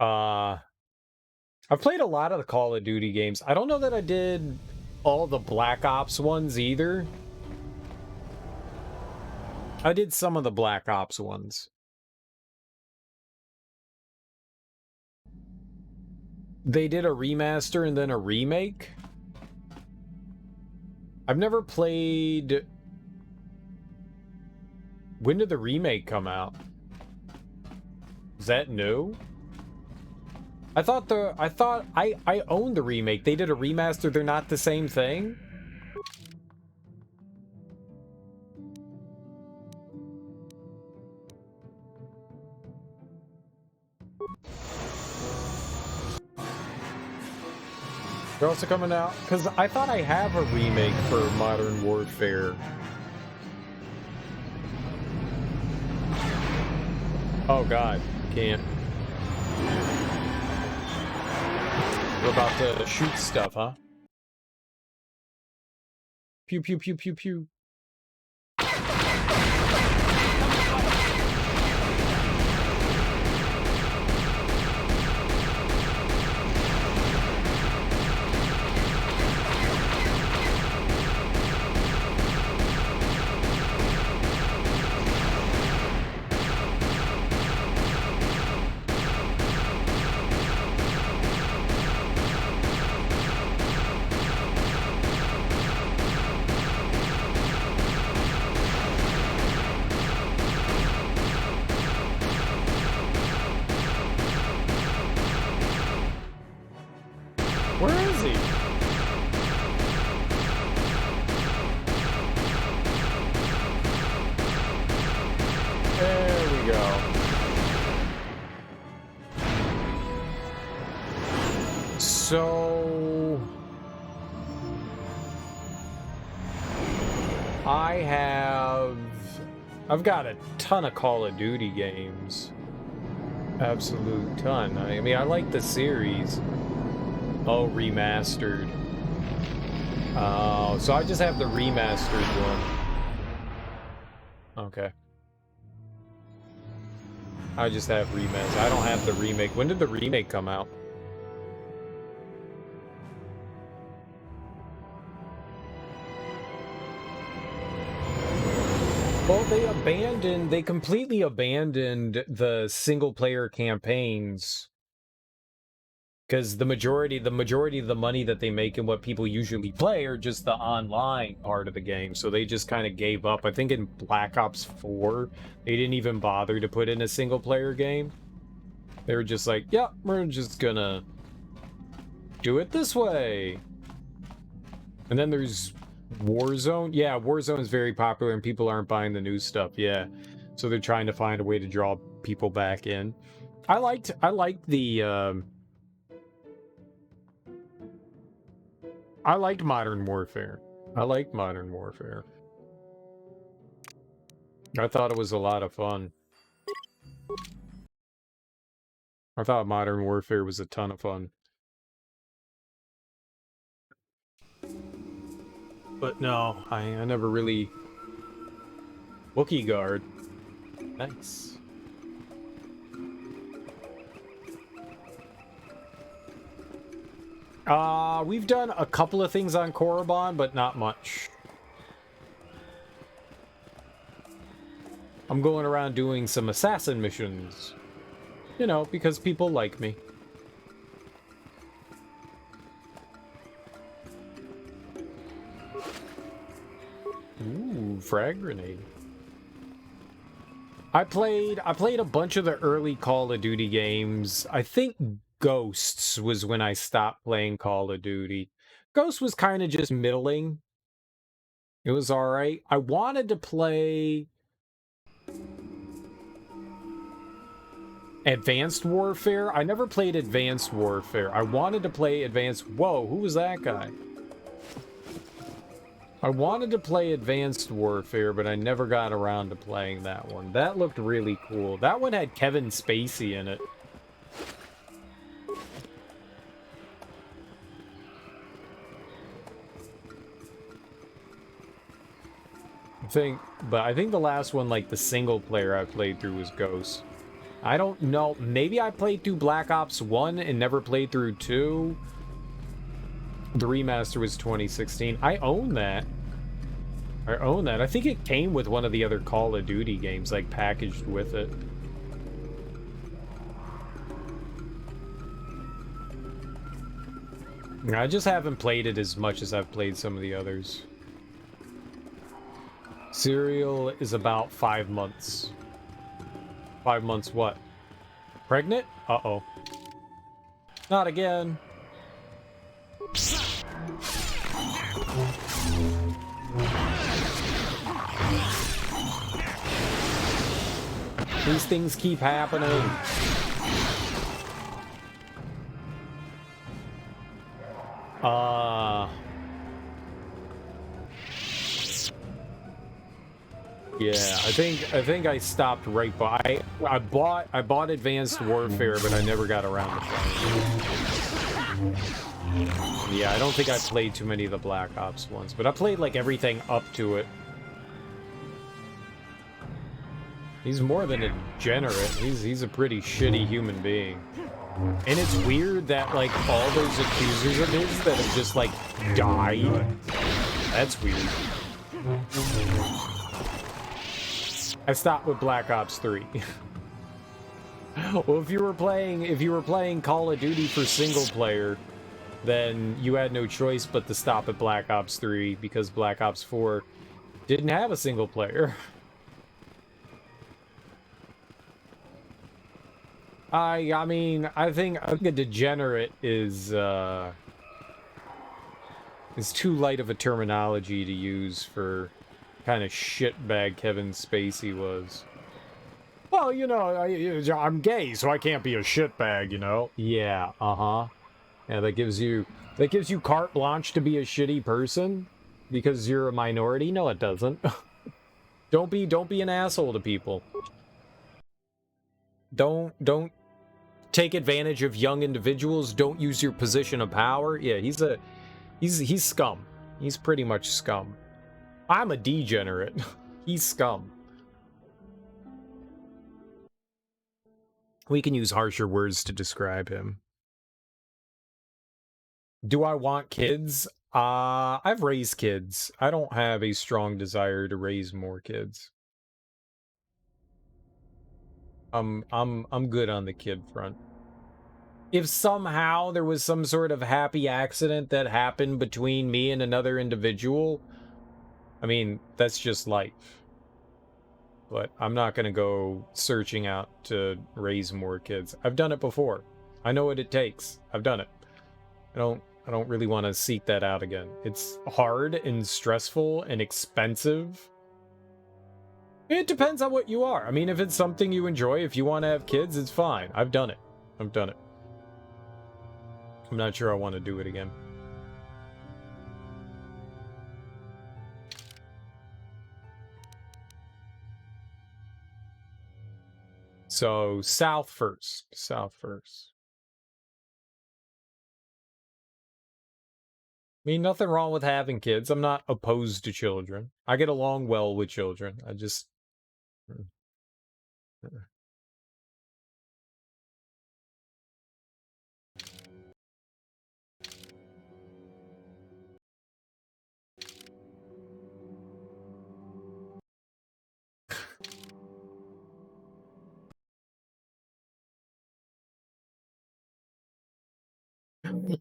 I've played a lot of the Call of Duty games. I don't know that I did all the Black Ops ones either. I did some of the Black Ops ones. They did a remaster and then a remake. I've never played When did the remake come out? Is that new? I thought I owned the remake. They did a remaster. They're not the same thing? They're also coming out because I thought I have a remake for Modern Warfare. Oh god, can't. We're about to shoot stuff, huh? Pew pew pew pew pew. So I've got a ton of Call of Duty games. Absolute ton. I mean, I like the series. Oh, remastered. So I just have the remastered one. Okay. I just have remastered. I don't have the remake. When did the remake come out? Well, they completely abandoned the single-player campaigns because the majority of the money that they make and what people usually play are just the online part of the game. So they just kind of gave up. I think in Black Ops 4, they didn't even bother to put in a single-player game. They were just like, yeah, we're just gonna do it this way. And then there's Warzone. Yeah, Warzone is very popular and people aren't buying the new stuff. Yeah, so they're trying to find a way to draw people back in. I liked Modern Warfare. I liked Modern Warfare. I thought it was a lot of fun. I thought Modern Warfare was a ton of fun. But no, I never really... Wookiee Guard. Nice. We've done a couple of things on Korriban, but not much. I'm going around doing some assassin missions. You know, because people like me. Ooh, frag grenade. I played a bunch of the early Call of Duty games. I think Ghosts was when I stopped playing Call of Duty. Ghost was kind of just middling. It was alright. I wanted to play Advanced Warfare. I never played Advanced Warfare. I wanted to play Advanced... Whoa, who was that guy? I wanted to play Advanced Warfare, but I never got around to playing that one. That looked really cool. That one had Kevin Spacey in it. I think the last one, like the single player I played through was Ghost. I don't know. Maybe I played through Black Ops 1 and never played through 2. The remaster was 2016. I own that. I think it came with one of the other Call of Duty games, like packaged with it. I just haven't played it as much as I've played some of the others. Serial is about 5 months. 5 months what? Pregnant? Uh-oh. Not again. These things keep happening. Yeah, I think I stopped right by. I bought Advanced Warfare, but I never got around to playing it. Yeah, I don't think I played too many of the Black Ops ones, but I played like everything up to it. He's more than a degenerate. He's a pretty shitty human being. And it's weird that like all those accusers of his that have just like died. That's weird. I stopped with Black Ops 3. Well, if you were playing Call of Duty for single player, then you had no choice but to stop at Black Ops 3 because Black Ops 4 didn't have a single player. I mean, I think a degenerate is too light of a terminology to use for kind of shitbag Kevin Spacey was. Well, you know, I'm gay, so I can't be a shitbag, you know? Yeah, Yeah, that gives you carte blanche to be a shitty person because you're a minority? No, it doesn't. Don't be an asshole to people. Don't take advantage of young individuals. Don't use your position of power. Yeah, he's scum. He's pretty much scum. I'm a degenerate. He's scum. We can use harsher words to describe him. Do I want kids? I've raised kids. I don't have a strong desire to raise more kids. I'm good on the kid front. If somehow there was some sort of happy accident that happened between me and another individual, I mean, that's just life. But I'm not going to go searching out to raise more kids. I've done it before. I know what it takes. I've done it. I don't really want to seek that out again. It's hard and stressful and expensive. It depends on what you are. I mean, if it's something you enjoy, if you want to have kids, it's fine. I've done it. I've done it. I'm not sure I want to do it again. So, south first. South first. I mean, nothing wrong with having kids. I'm not opposed to children. I get along well with children. I just...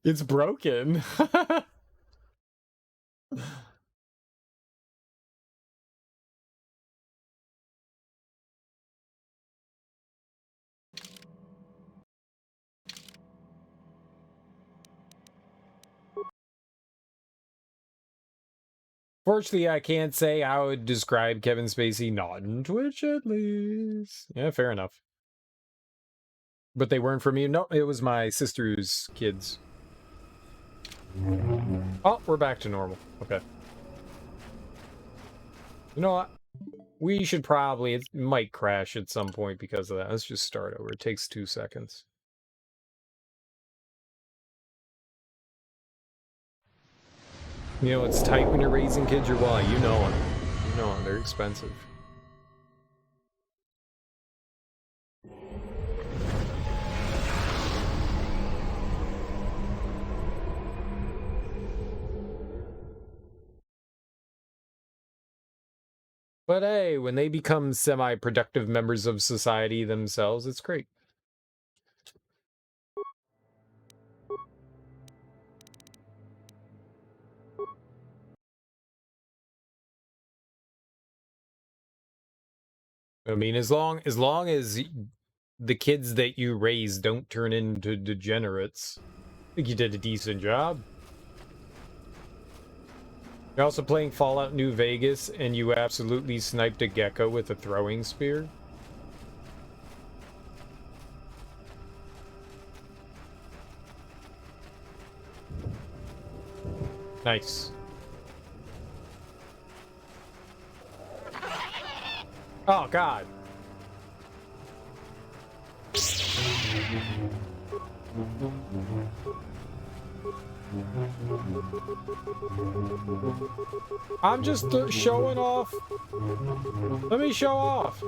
It's broken. Fortunately, I can't say I would describe Kevin Spacey not in Twitch, at least. Yeah, fair enough. But they weren't for me. No, it was my sister's kids. Oh, we're back to normal. Okay. You know what? We should probably... It might crash at some point because of that. Let's just start over. It takes 2 seconds. You know, it's tight when you're raising kids. You're well, you know it. You know it. They're expensive. But hey, when they become semi-productive members of society themselves, it's great. I mean, as long as the kids that you raise don't turn into degenerates, I think you did a decent job. You're also playing Fallout New Vegas, and you absolutely sniped a gecko with a throwing spear. Nice. Oh, God. I'm just showing off. Let me show off.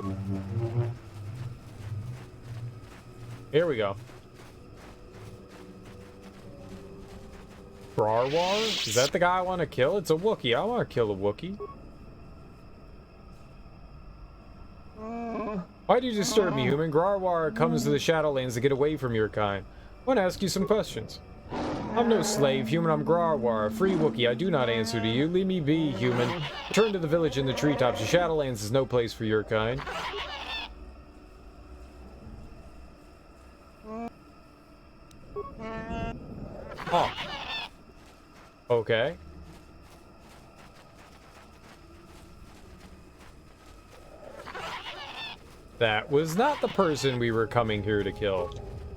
Here we go. Grarwar? Is that the guy I want to kill? It's a Wookiee. I want to kill a Wookiee. Why do you disturb me, human? Grarwar comes to the Shadowlands to get away from your kind. I want to ask you some questions. I'm no slave, human. I'm Grarwar, a free Wookiee. I do not answer to you. Leave me be, human. Return to the village in the treetops. The Shadowlands is no place for your kind. Oh. Okay. That was not the person we were coming here to kill.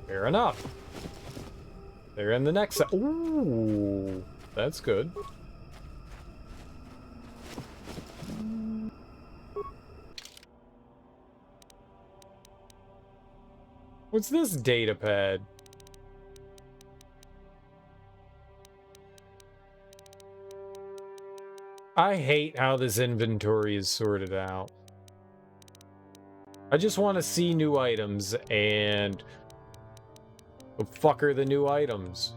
Fair enough. They're in the next set. Ooh, that's good. What's this data pad? I hate how this inventory is sorted out. I just want to see new items, and the fuck are the new items?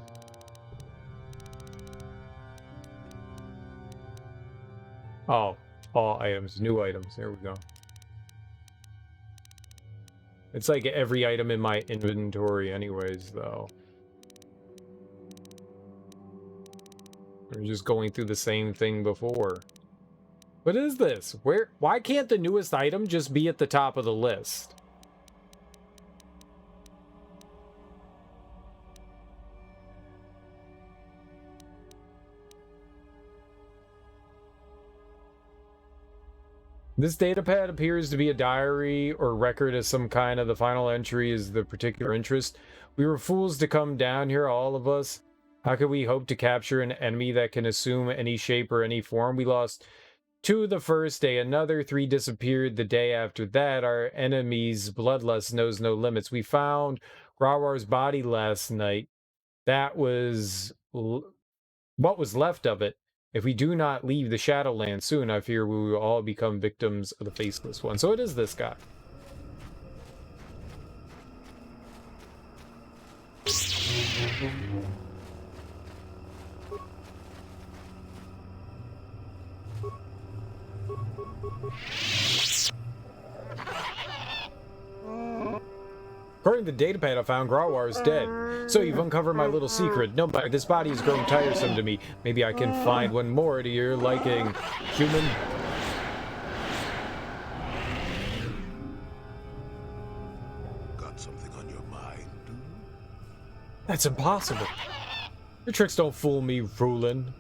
Oh, all items, new items. There we go. It's like every item in my inventory anyways, though. We're just going through the same thing before. What is this? Why can't the newest item just be at the top of the list? This datapad appears to be a diary or record of some kind. Of the final entry is the particular interest. We were fools to come down here, all of us. How could we hope to capture an enemy that can assume any shape or any form? We lost 2 the first day, another 3 disappeared the day after that. Our enemy's bloodlust knows no limits. We found Grawar's body last night. That was what was left of it. If we do not leave the Shadowlands soon, I fear we will all become victims of the Faceless One. So it is this guy. According to the datapad I found, Grawar is dead. So you've uncovered my little secret. No, but this body has grown tiresome to me. Maybe I can find one more to your liking, human. Got something on your mind? That's impossible. Your tricks don't fool me, Rulin.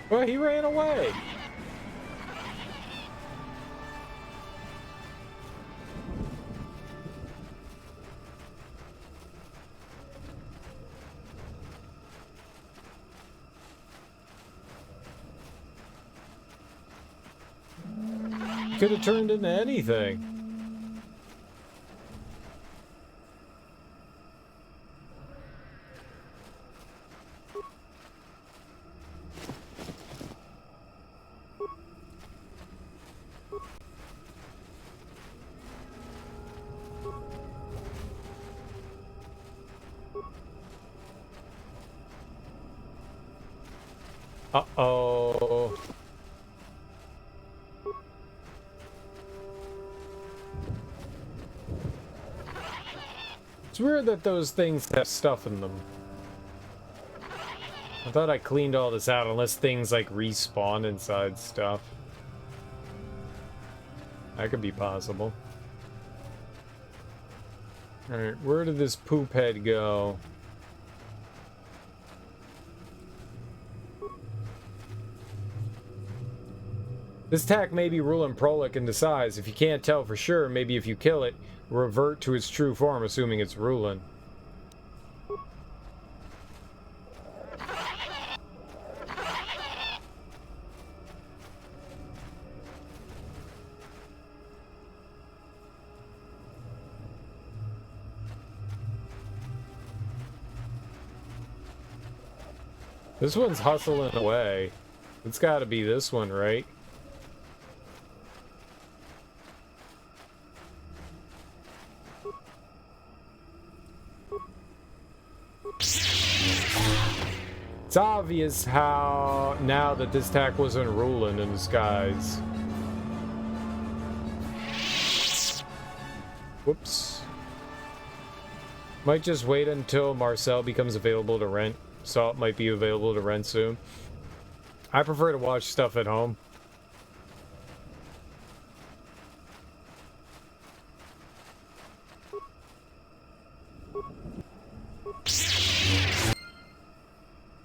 Well, he ran away. Could have turned into anything. Uh-oh. It's weird that those things have stuff in them. I thought I cleaned all this out, unless things like respawn inside stuff. That could be possible. Alright, where did this poop head go? This tack may be ruling Prolic into size. If you can't tell for sure, maybe if you kill it, revert to its true form, assuming it's ruling. This one's hustling away. It's gotta be this one, right? It's obvious how, now that this tack wasn't ruling in disguise. Whoops. Might just wait until Marcel becomes available to rent. Salt might be available to rent soon. I prefer to watch stuff at home.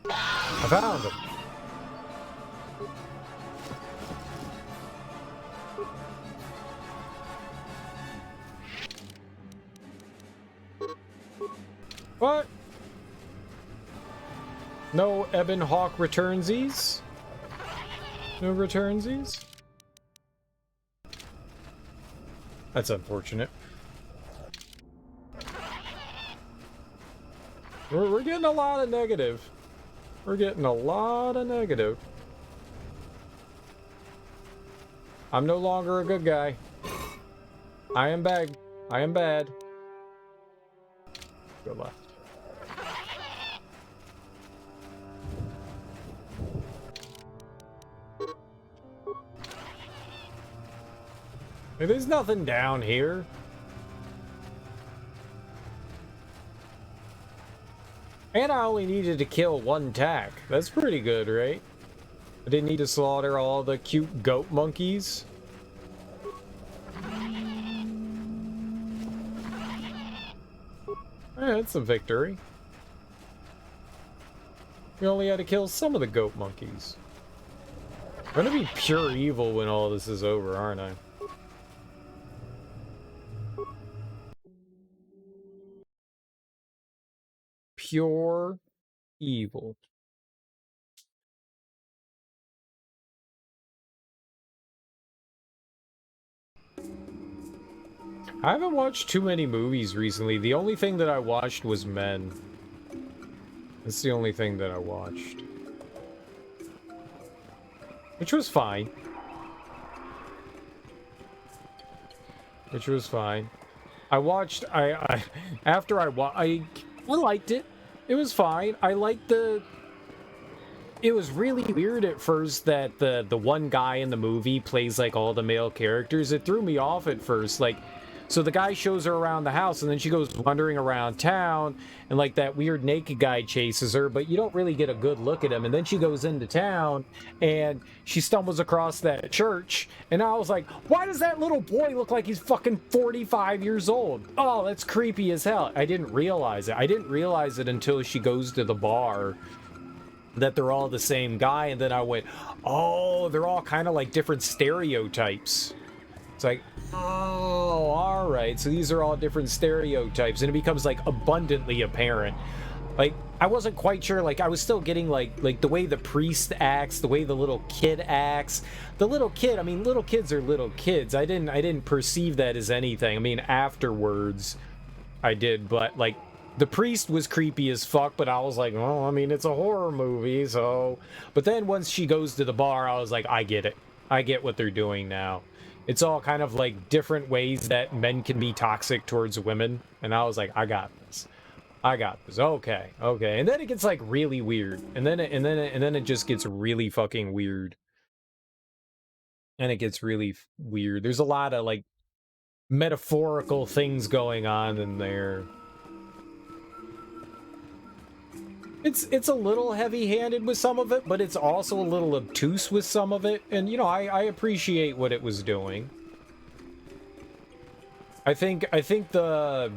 I found him. What? No Ebon Hawk returnsies? No returnsies? That's unfortunate. We're getting a lot of negative. We're getting a lot of negative. I'm no longer a good guy. I am bad. I am bad. Go left. Hey, there's nothing down here. And I only needed to kill one tack. That's pretty good, right? I didn't need to slaughter all the cute goat monkeys. Yeah, that's a victory. We only had to kill some of the goat monkeys. I'm gonna be pure evil when all this is over, aren't I? Pure evil. I haven't watched too many movies recently. The only thing that I watched was Men. That's the only thing that I watched. Which was fine. Which was fine. I watched, after I liked it. It was fine. I liked the... It was really weird at first that the one guy in the movie plays like all the male characters. It threw me off at first. Like, so the guy shows her around the house and then she goes wandering around town and like that weird naked guy chases her, but you don't really get a good look at him. And then she goes into town and she stumbles across that church and I was like, why does that little boy look like he's fucking 45 years old? Oh, that's creepy as hell. I didn't realize it. I didn't realize it until she goes to the bar that they're all the same guy, and then I went, oh, they're all kind of like different stereotypes. It's like, oh, all right, so these are all different stereotypes, and it becomes like abundantly apparent. Like, I wasn't quite sure, like I was still getting like the way the priest acts, the way the little kid acts. The little kid, I mean, little kids are little kids. I didn't perceive that as anything. I mean, afterwards I did, but like the priest was creepy as fuck, but I was like, oh, I mean, it's a horror movie, so... But then once she goes to the bar, I was like, I get it. I get what they're doing now. It's all kind of like different ways that men can be toxic towards women, and I was like, I got this. I got this. Okay, okay. And then it gets like really weird. And then it just gets really fucking weird. And it gets really weird. There's a lot of like metaphorical things going on in there. It's a little heavy-handed with some of it, but it's also a little obtuse with some of it. And you know, I appreciate what it was doing. I think the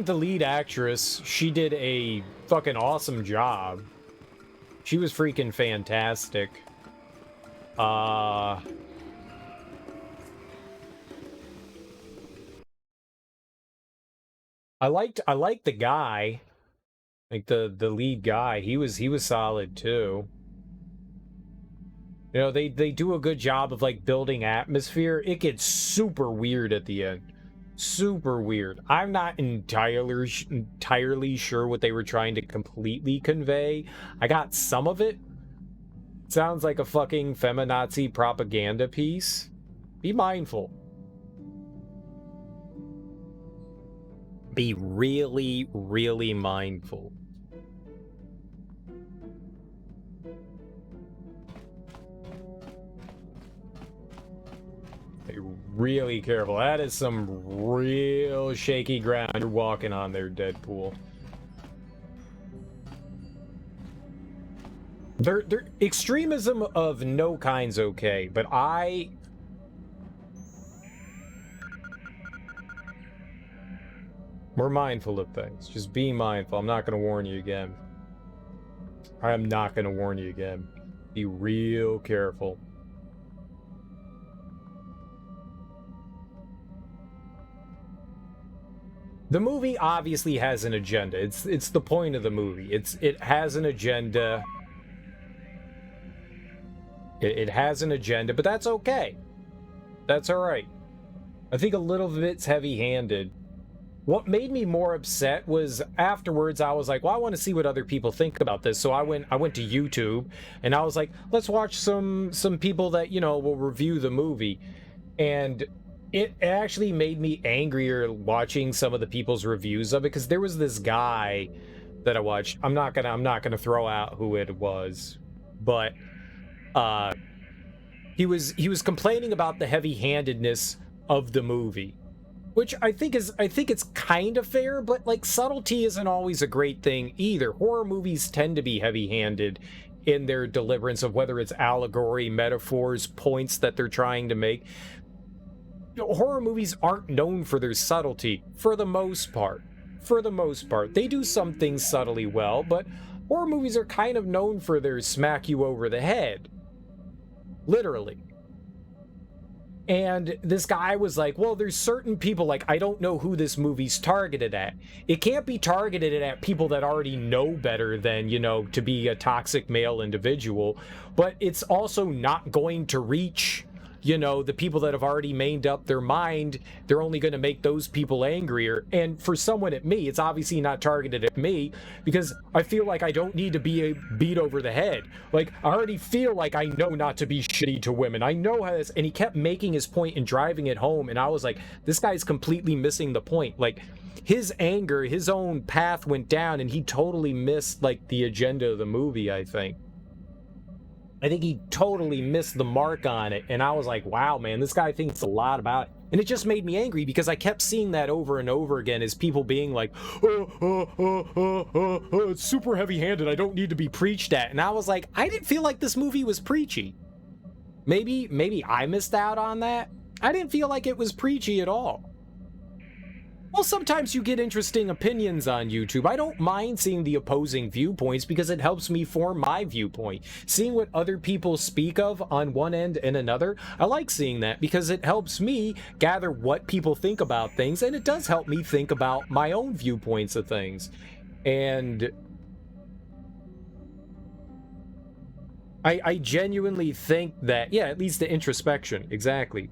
lead actress, she did a fucking awesome job. She was freaking fantastic. I liked the guy, like the lead guy. He was solid too. You know, they do a good job of like building atmosphere. It gets super weird at the end. Super weird. I'm not entirely sure what they were trying to completely convey. I got some of it. Sounds like a fucking feminazi propaganda piece. Be mindful. Be really, really mindful. Be really careful. That is some real shaky ground you're walking on there, Deadpool. Extremism of no kind's okay, but we're mindful of things. Just be mindful. I'm not going to warn you again. I am not going to warn you again. Be real careful. The movie obviously has an agenda. It's the point of the movie. It has an agenda. It has an agenda, but that's okay. That's all right. I think a little bit's heavy-handed. What made me more upset was afterwards I was like, well, I want to see what other people think about this. So I went to YouTube and I was like, let's watch some people that, you know, will review the movie. And it actually made me angrier watching some of the people's reviews of it, because there was this guy that I watched. I'm not gonna throw out who it was, but he was complaining about the heavy-handedness of the movie, which I think it's kind of fair, but like subtlety isn't always a great thing either. Horror movies tend to be heavy-handed in their deliverance of whether it's allegory, metaphors, points that they're trying to make. You know, horror movies aren't known for their subtlety for the most part. For the most part, they do some things subtly well, but horror movies are kind of known for their smack you over the head. Literally. And this guy was like, well, there's certain people, like, I don't know who this movie's targeted at. It can't be targeted at people that already know better than, you know, to be a toxic male individual. But it's also not going to reach, you know, the people that have already made up their mind. They're only going to make those people angrier. And for someone at me, it's obviously not targeted at me, because I feel like I don't need to be beat over the head. Like, I already feel like I know not to be shitty to women. I know how this, and he kept making his point and driving it home. And I was like, this guy's completely missing the point. Like, his anger, his own path went down, and he totally missed, like, the agenda of the movie, I think he totally missed the mark on it. And I was like, wow, man, this guy thinks a lot about it. And it just made me angry, because I kept seeing that over and over again, as people being like, it's super heavy-handed, I don't need to be preached at. And I was like, I didn't feel like this movie was preachy. Maybe I missed out on that. I didn't feel like it was preachy at all. Well, sometimes you get interesting opinions on YouTube. I don't mind seeing the opposing viewpoints, because it helps me form my viewpoint. Seeing what other people speak of on one end and another, I like seeing that, because it helps me gather what people think about things, and it does help me think about my own viewpoints of things. And I genuinely think that, yeah, it leads to introspection. Exactly.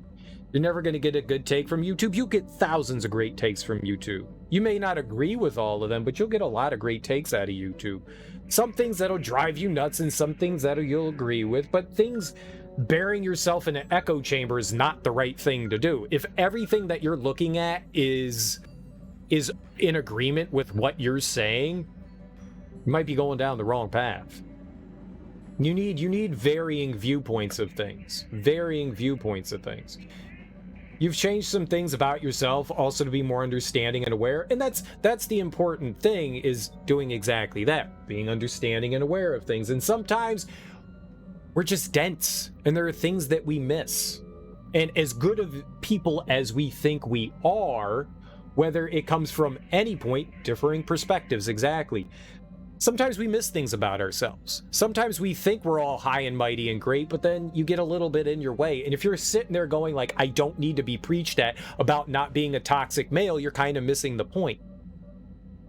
You're never going to get a good take from YouTube. You get thousands of great takes from YouTube. You may not agree with all of them, but you'll get a lot of great takes out of YouTube. Some things that'll drive you nuts and some things that you'll agree with, but things burying yourself in an echo chamber is not the right thing to do. If everything that you're looking at is in agreement with what you're saying, you might be going down the wrong path. You need varying viewpoints of things. Varying viewpoints of things. You've changed some things about yourself also to be more understanding and aware, and that's the important thing, is doing exactly that, being understanding and aware of things. And sometimes we're just dense, and there are things that we miss. And as good of people as we think we are, whether it comes from any point, differing perspectives, exactly. Sometimes we miss things about ourselves. Sometimes we think we're all high and mighty and great, but then you get a little bit in your way. And if you're sitting there going like, I don't need to be preached at about not being a toxic male, you're kind of missing the point.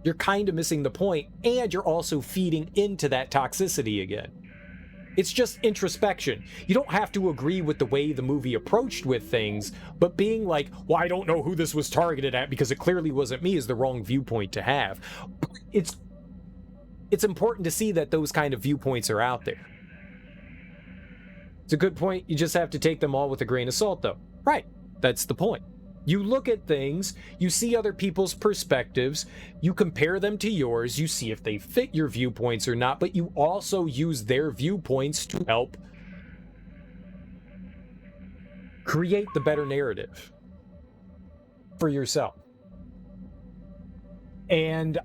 You're kind of missing the point, and you're also feeding into that toxicity again. It's just introspection. You don't have to agree with the way the movie approached with things, but being like, well, I don't know who this was targeted at because it clearly wasn't me, is the wrong viewpoint to have. It's important to see that those kind of viewpoints are out there. It's a good point. You just have to take them all with a grain of salt, though. Right. That's the point. You look at things, you see other people's perspectives, you compare them to yours, you see if they fit your viewpoints or not, but you also use their viewpoints to help create the better narrative for yourself. And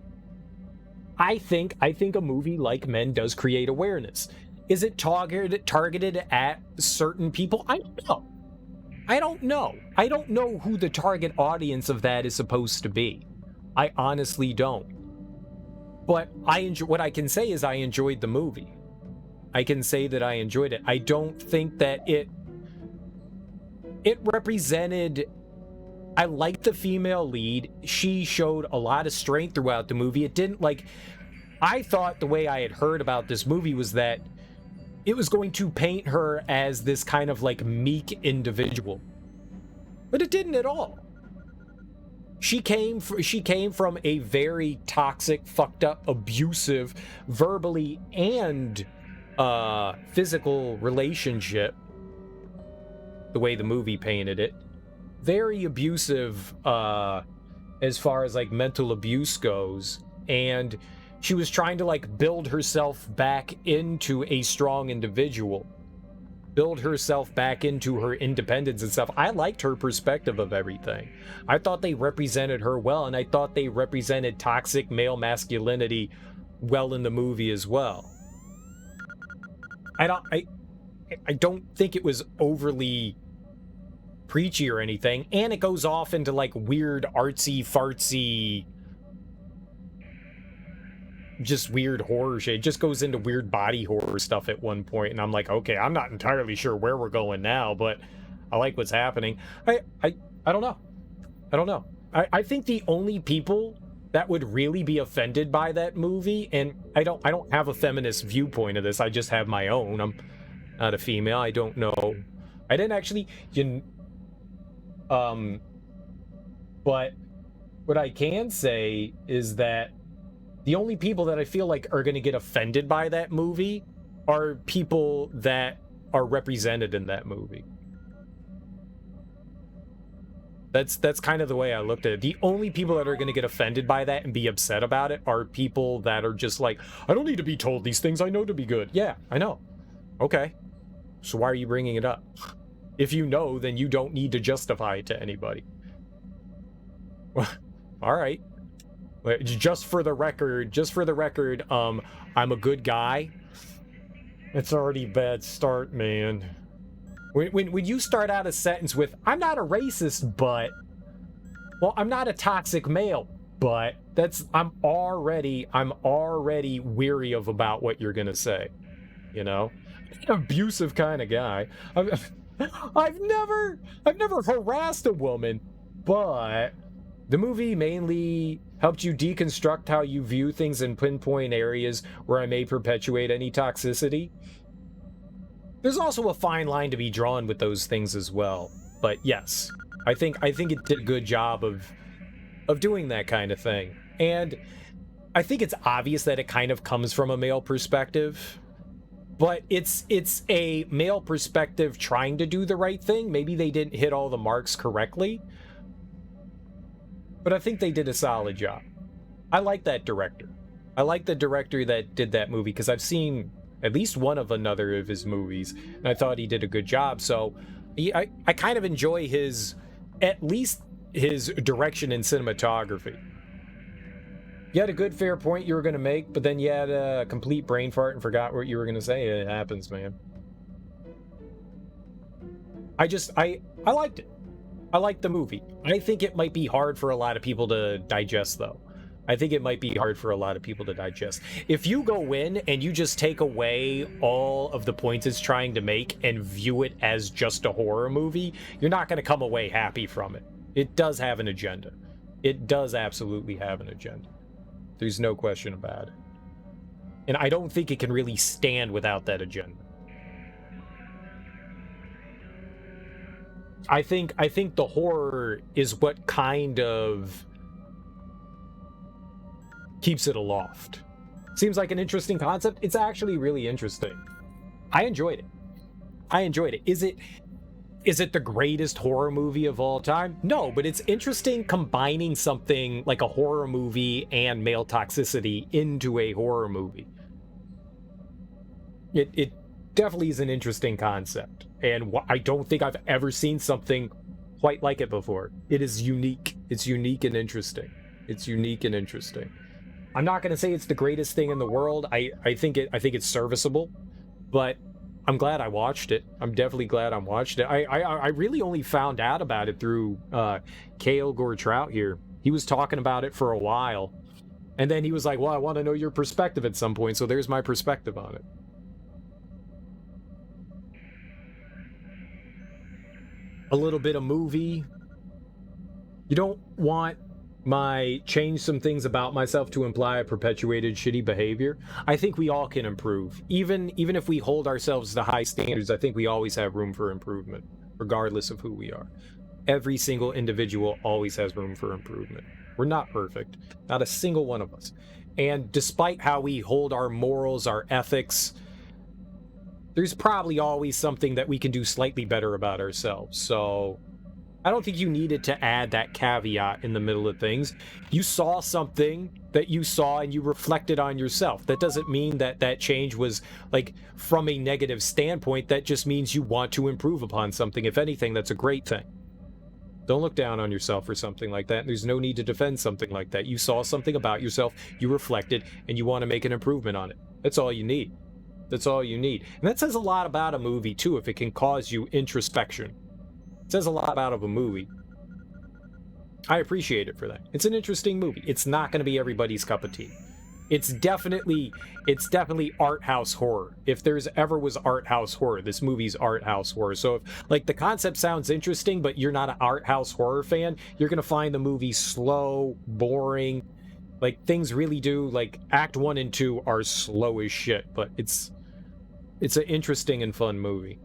I think a movie like Men does create awareness. Is it targeted at certain people? I don't know. I don't know who the target audience of that is supposed to be. I honestly don't. But what I can say is I enjoyed the movie. I can say that I enjoyed it. I don't think that it represented... I liked the female lead. She showed a lot of strength throughout the movie. It didn't like... I thought the way I had heard about this movie was that it was going to paint her as this kind of like meek individual. But it didn't at all. She came from a very toxic, fucked up, abusive, verbally and physical relationship. The way the movie painted it. Very abusive as far as like mental abuse goes, and she was trying to like build herself back into a strong individual, build herself back into her independence and stuff. I liked her perspective of everything. I thought they represented her well, and I thought they represented toxic male masculinity well in the movie as well. I don't think it was overly preachy or anything, and it goes off into like weird artsy fartsy, just weird horror shit. It just goes into weird body horror stuff at one point, and I'm like, okay, I'm not entirely sure where we're going now, but I like what's happening. I don't know. I think the only people that would really be offended by that movie, and I don't have a feminist viewpoint of this, I just have my own. I'm not a female. I don't know. I didn't actually but what I can say is that the only people that I feel like are going to get offended by that movie are people that are represented in that movie. That's kind of the way I looked at it. The only people that are going to get offended by that and be upset about it are people that are just like, I don't need to be told these things, I know to be good. Yeah, I know. Okay. So why are you bringing it up? If you know, then you don't need to justify it to anybody. Well, all right. Just for the record, I'm a good guy. It's already a bad start, man. When you start out a sentence with, I'm not a racist, but... Well, I'm not a toxic male, but... I'm already weary of about what you're gonna say. You know? I'm an abusive kind of guy. I've never harassed a woman, but... The movie mainly helped you deconstruct how you view things and pinpoint areas where I may perpetuate any toxicity. There's also a fine line to be drawn with those things as well. But yes, I think it did a good job of doing that kind of thing. And I think it's obvious that it kind of comes from a male perspective. but it's a male perspective trying to do the right thing. Maybe they didn't hit all the marks correctly, but I think they did a solid job. I like that director. I like the director that did that movie because I've seen at least one of another of his movies, and I thought he did a good job. So I kind of enjoy at least his direction in cinematography. You had a good, fair point you were going to make, but then you had a complete brain fart and forgot what you were going to say. It happens, man. I liked it. I liked the movie. I think it might be hard for a lot of people to digest, though. I think it might be hard for a lot of people to digest. If you go in and you just take away all of the points it's trying to make and view it as just a horror movie, you're not going to come away happy from it. It does have an agenda. It does absolutely have an agenda. There's no question about it. And I don't think it can really stand without that agenda. I think the horror is what kind of keeps it aloft. Seems like an interesting concept. It's actually really interesting. I enjoyed it. Is it the greatest horror movie of all time? No, but it's interesting combining something like a horror movie and male toxicity into a horror movie. It definitely is an interesting concept, and I don't think I've ever seen something quite like it before. It is unique. It's unique and interesting. I'm not going to say it's the greatest thing in the world. I think it's serviceable, but I'm glad I watched it. I'm definitely glad I watched it. I really only found out about it through Kale Gore Trout here. He was talking about it for a while, and then he was like, well, I want to know your perspective at some point, so there's my perspective on it. A little bit of movie. You don't want my change some things about myself to imply a perpetuated shitty behavior. I think we all can improve. Even if we hold ourselves to high standards, I think we always have room for improvement, regardless of who we are. Every single individual always has room for improvement. We're not perfect. Not a single one of us. And despite how we hold our morals, our ethics, there's probably always something that we can do slightly better about ourselves. So I don't think you needed to add that caveat in the middle of things. You saw something that you saw and you reflected on yourself. That doesn't mean that that change was like from a negative standpoint. That just means you want to improve upon something. If anything, that's a great thing. Don't look down on yourself for something like that. There's no need to defend something like that. You saw something about yourself, you reflected, and you want to make an improvement on it. That's all you need. That's all you need. And that says a lot about a movie too, if it can cause you introspection. Says a lot about a movie. I appreciate it for that. It's an interesting movie. It's not going to be everybody's cup of tea. It's definitely art house horror. If there's ever was art house horror, this movie's art house horror. So if like the concept sounds interesting, but you're not an art house horror fan, you're going to find the movie slow, boring. Like things really do, like Act 1 and 2 are slow as shit, but it's an interesting and fun movie.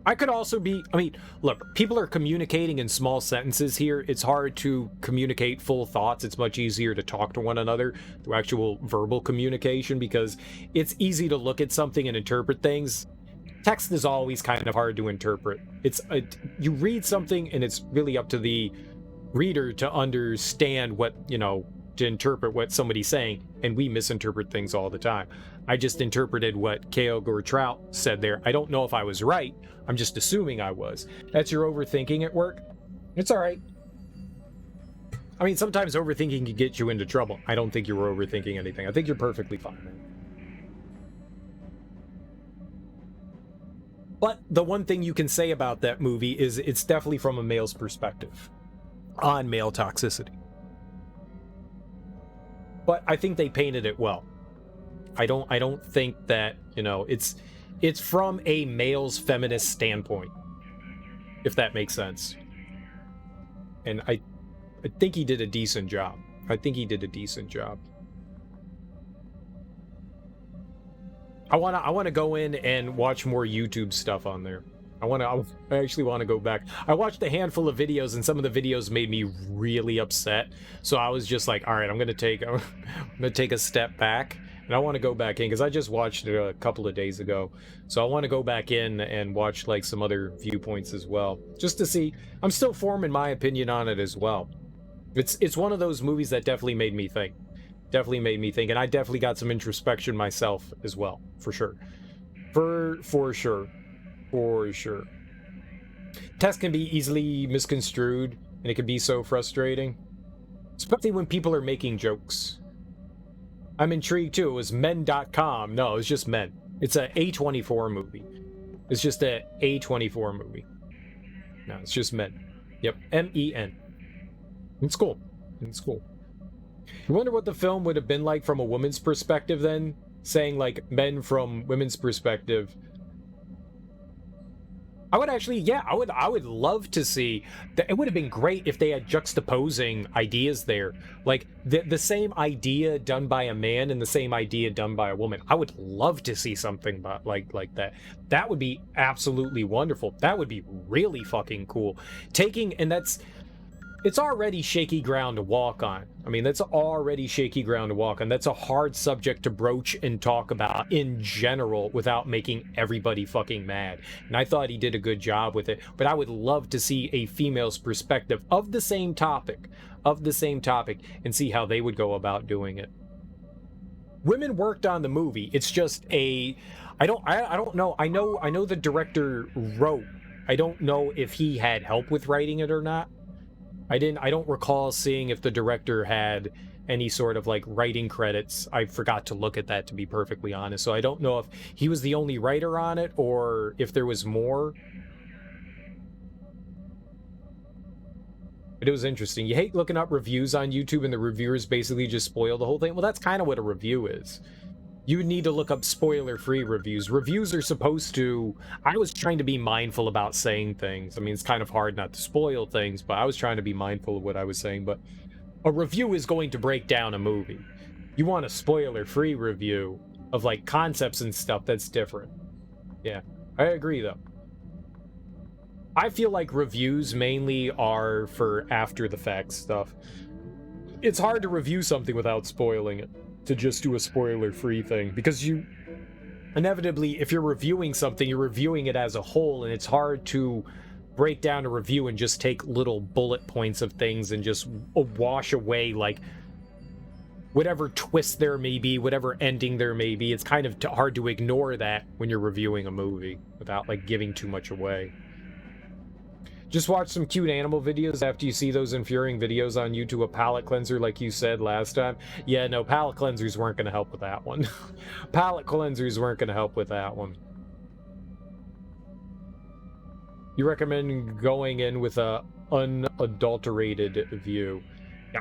I could also be, I mean, look, people are communicating in small sentences here. It's hard to communicate full thoughts. It's much easier to talk to one another through actual verbal communication because it's easy to look at something and interpret things. Text is always kind of hard to interpret. You read something and it's really up to the reader to understand what, to interpret what somebody's saying, and we misinterpret things all the time. I just interpreted what Kale Gore Trout said there. I don't know if I was right. I'm just assuming I was. That's your overthinking at work? It's all right. I mean, sometimes overthinking can get you into trouble. I don't think you were overthinking anything. I think you're perfectly fine, man. But the one thing you can say about that movie is it's definitely from a male's perspective on male toxicity. But I think they painted it well. I don't think that, it's from a male's feminist standpoint, if that makes sense. And I think he did a decent job. I want to go in and watch more YouTube stuff on there. I actually want to go back. I watched a handful of videos, and some of the videos made me really upset. So I was just like, all right, I'm gonna take a step back, and I want to go back in because I just watched it a couple of days ago. So I want to go back in and watch like some other viewpoints as well, just to see. I'm still forming my opinion on it as well. It's one of those movies that definitely made me think. Definitely made me think, and I definitely got some introspection myself as well, for sure. For sure. For sure. Text can be easily misconstrued, and it can be so frustrating. Especially when people are making jokes. I'm intrigued too. It was men.com. No, it's just men. It's a A24 movie. It's just a A24 movie. No, it's just men. Yep, M-E-N. It's cool. It's cool. You wonder what the film would have been like from a woman's perspective then? Saying like men from women's perspective. I would actually, yeah, I would love to see that. It would have been great if they had juxtaposing ideas there, like the same idea done by a man and the same idea done by a woman. I would love to see something about like that. That would be absolutely wonderful. That would be really fucking cool. It's already shaky ground to walk on. I mean, that's already shaky ground to walk on. That's a hard subject to broach and talk about in general without making everybody fucking mad. And I thought he did a good job with it. But I would love to see a female's perspective of the same topic, and see how they would go about doing it. Women worked on the movie. It's just I don't know. I know the director wrote. I don't know if he had help with writing it or not. I don't recall seeing if the director had any sort of like writing credits. I forgot to look at that, to be perfectly honest. So I don't know if he was the only writer on it or if there was more. But it was interesting. You hate looking up reviews on YouTube and the reviewers basically just spoil the whole thing. Well, that's kind of what a review is. You would need to look up spoiler-free reviews. Reviews are supposed to... I was trying to be mindful about saying things. I mean, it's kind of hard not to spoil things, but I was trying to be mindful of what I was saying. But a review is going to break down a movie. You want a spoiler-free review of, like, concepts and stuff, that's different. Yeah, I agree, though. I feel like reviews mainly are for after-the-fact stuff. It's hard to review something without spoiling it. To just do a spoiler-free thing, because you inevitably, if you're reviewing something, you're reviewing it as a whole, and it's hard to break down a review and just take little bullet points of things and just wash away like whatever twist there may be, whatever ending there may be. It's kind of hard to ignore that when you're reviewing a movie without like giving too much away. Just watch some cute animal videos after you see those infuriating videos on YouTube. A palate cleanser, like you said last time. Yeah, no, palate cleansers weren't going to help with that one. Palate cleansers weren't going to help with that one. You recommend going in with a unadulterated view.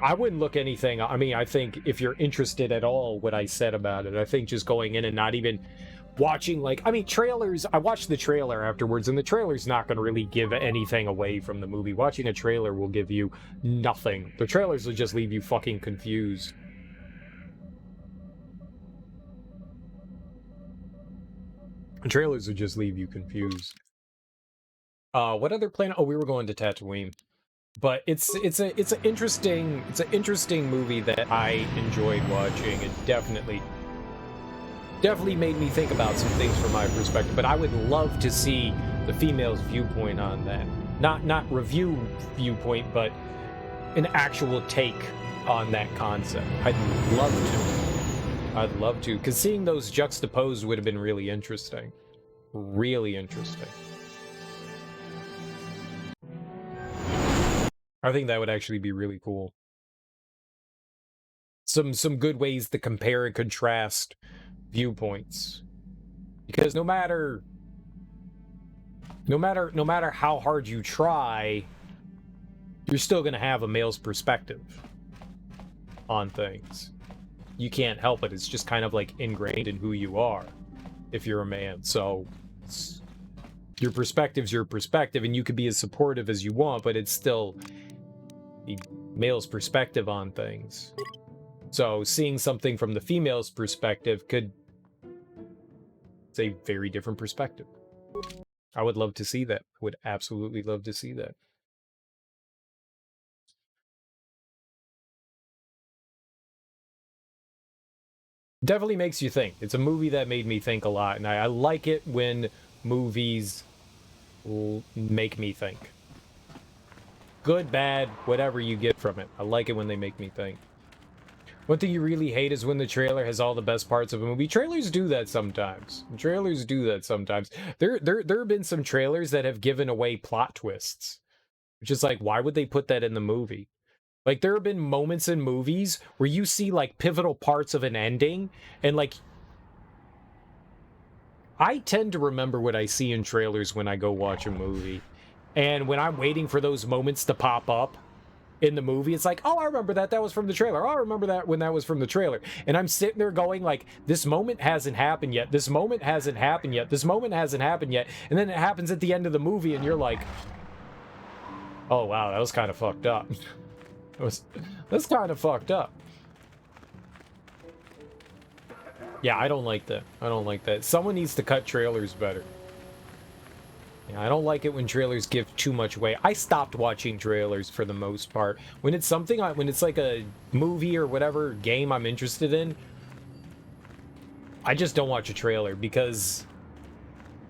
I wouldn't look anything. I mean, I think if you're interested at all what I said about it, I think just going in and not even watching, like, I mean, trailers, I watched the trailer afterwards, and the trailer's not going to really give anything away from the movie. Watching a trailer will give you nothing. The trailers will just leave you fucking confused. The trailers will just leave you confused. What other planet? Oh, we were going to Tatooine. But it's an interesting movie that I enjoyed watching, and definitely made me think about some things from my perspective. But I would love to see the female's viewpoint on that. Not review viewpoint, but an actual take on that concept. I'd love to, because seeing those juxtaposed would have been really interesting. Really interesting. I think that would actually be really cool. Some good ways to compare and contrast viewpoints, because no matter how hard you try, you're still going to have a male's perspective on things. You can't help it. It's just kind of like ingrained in who you are if you're a man. So your perspective's your perspective, and you could be as supportive as you want, but it's still the male's perspective on things. So seeing something from the female's perspective it's a very different perspective. I would love to see that. Would absolutely love to see that. Definitely makes you think. It's a movie that made me think a lot, and I like it when movies make me think. Good, bad, whatever you get from it. I like it when they make me think. One thing you really hate is when the trailer has all the best parts of a movie. Trailers do that sometimes. Trailers do that sometimes. There have been some trailers that have given away plot twists. Which is like, why would they put that in the movie? Like, there have been moments in movies where you see, like, pivotal parts of an ending, and, like, I tend to remember what I see in trailers when I go watch a movie. And when I'm waiting for those moments to pop up in the movie, it's like, oh, I remember that. That was from the trailer. Oh, I remember that when that was from the trailer. And I'm sitting there going, like, this moment hasn't happened yet. This moment hasn't happened yet. This moment hasn't happened yet. And then it happens at the end of the movie, and you're like, oh, wow, that was kind of fucked up. That's kind of fucked up. Yeah, I don't like that. I don't like that. Someone needs to cut trailers better. Yeah, I don't like it when trailers give too much away. I stopped watching trailers for the most part. When it's something, when it's like a movie or whatever game I'm interested in, I just don't watch a trailer because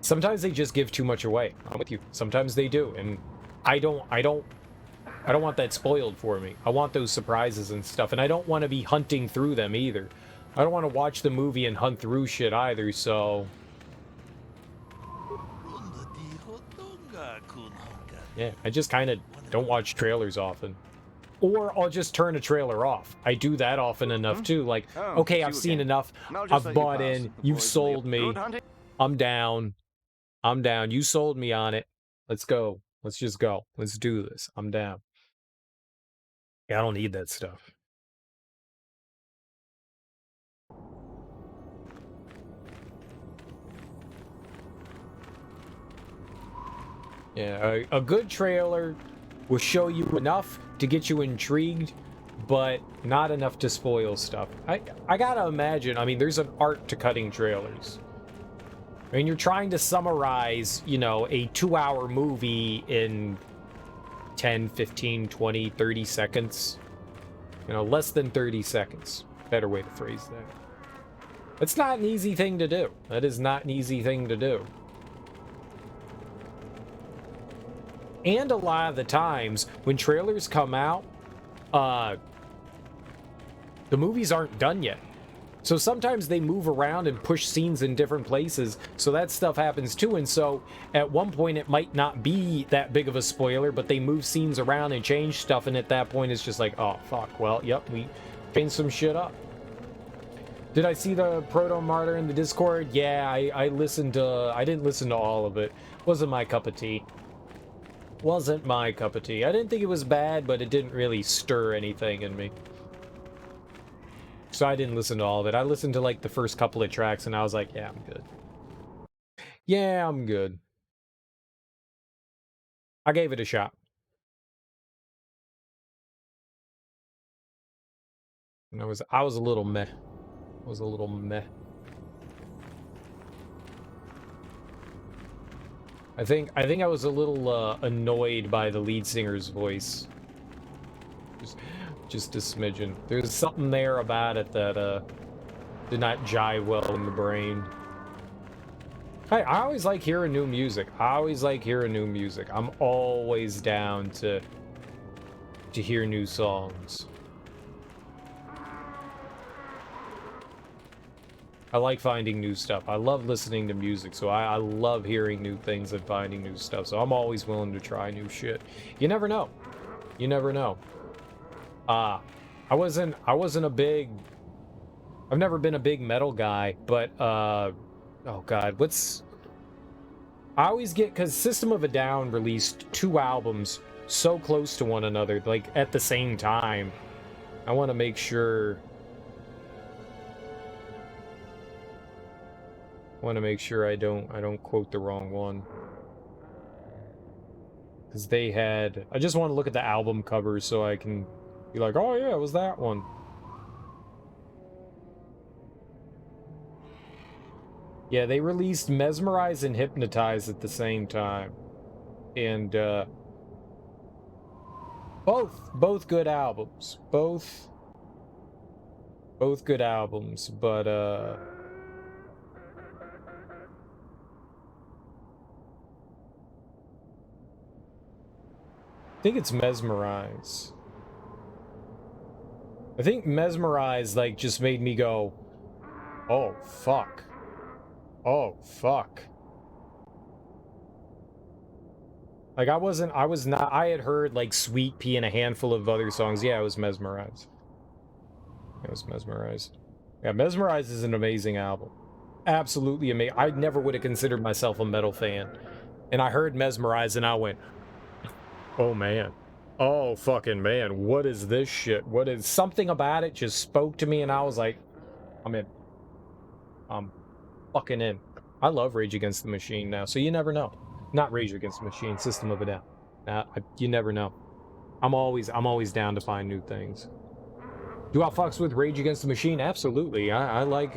sometimes they just give too much away. I'm with you. Sometimes they do, and I don't want that spoiled for me. I want those surprises and stuff, and I don't want to be hunting through them either. I don't want to watch the movie and hunt through shit either, so... Yeah, I just kind of don't watch trailers often. Or I'll just turn a trailer off. I do that often enough, too. Like, okay, I've seen enough. I've bought in. You've sold me. I'm down. I'm down. You sold me on it. Let's go. Let's just go. Let's do this. I'm down. Yeah, I don't need that stuff. Yeah, a good trailer will show you enough to get you intrigued, but not enough to spoil stuff. I gotta imagine, I mean, there's an art to cutting trailers. I mean, you're trying to summarize, you know, a 2-hour movie in 10, 15, 20, 30 seconds. You know, less than 30 seconds. Better way to phrase that. It's not an easy thing to do. That is not an easy thing to do. And a lot of the times, when trailers come out, the movies aren't done yet. So sometimes they move around and push scenes in different places, so that stuff happens too. And so at one point it might not be that big of a spoiler, but they move scenes around and change stuff, and at that point it's just like, oh fuck, well, yep, we changed some shit up. Did I see the Proto Martyr in the Discord? Yeah, I listened to... I didn't listen to all of it. Wasn't my cup of tea. Wasn't my cup of tea. I didn't think it was bad, but it didn't really stir anything in me. So I didn't listen to all of it. I listened to like the first couple of tracks and I was like, yeah, I'm good. Yeah, I'm good. I gave it a shot. And I was a little meh. I was a little meh. I think I was a little annoyed by the lead singer's voice. Just a smidgen. There's something there about it that did not jive well in the brain. I always like hearing new music. I always like hearing new music. I'm always down to hear new songs. I like finding new stuff. I love listening to music, so I love hearing new things and finding new stuff. So I'm always willing to try new shit. You never know. You never know. I wasn't a big... I've never been a big metal guy, but, oh god, what's... I always get... Because System of a Down released 2 albums so close to one another, like, at the same time. I want to make sure... I don't quote the wrong one. Because they had... I just want to look at the album covers so I can be like, oh yeah, it was that one. Yeah, they released Mesmerize and Hypnotize at the same time. And, both good albums. Both good albums, but, I think it's Mesmerize. I think Mesmerize, like, just made me go, oh, fuck. Oh, fuck. Like, I had heard, like, Sweet Pea and a handful of other songs. Yeah, I was mesmerized. I was mesmerized. Yeah, Mesmerize is an amazing album. Absolutely amazing. I never would have considered myself a metal fan. And I heard Mesmerize and I went, oh, man. Oh, fucking man. What is this shit? What is... Something about it just spoke to me and I was like, I'm in. I'm fucking in. I love Rage Against the Machine now, so you never know. Not Rage Against the Machine, System of a Down. You never know. I'm always down to find new things. Do I fucks with Rage Against the Machine? Absolutely. I like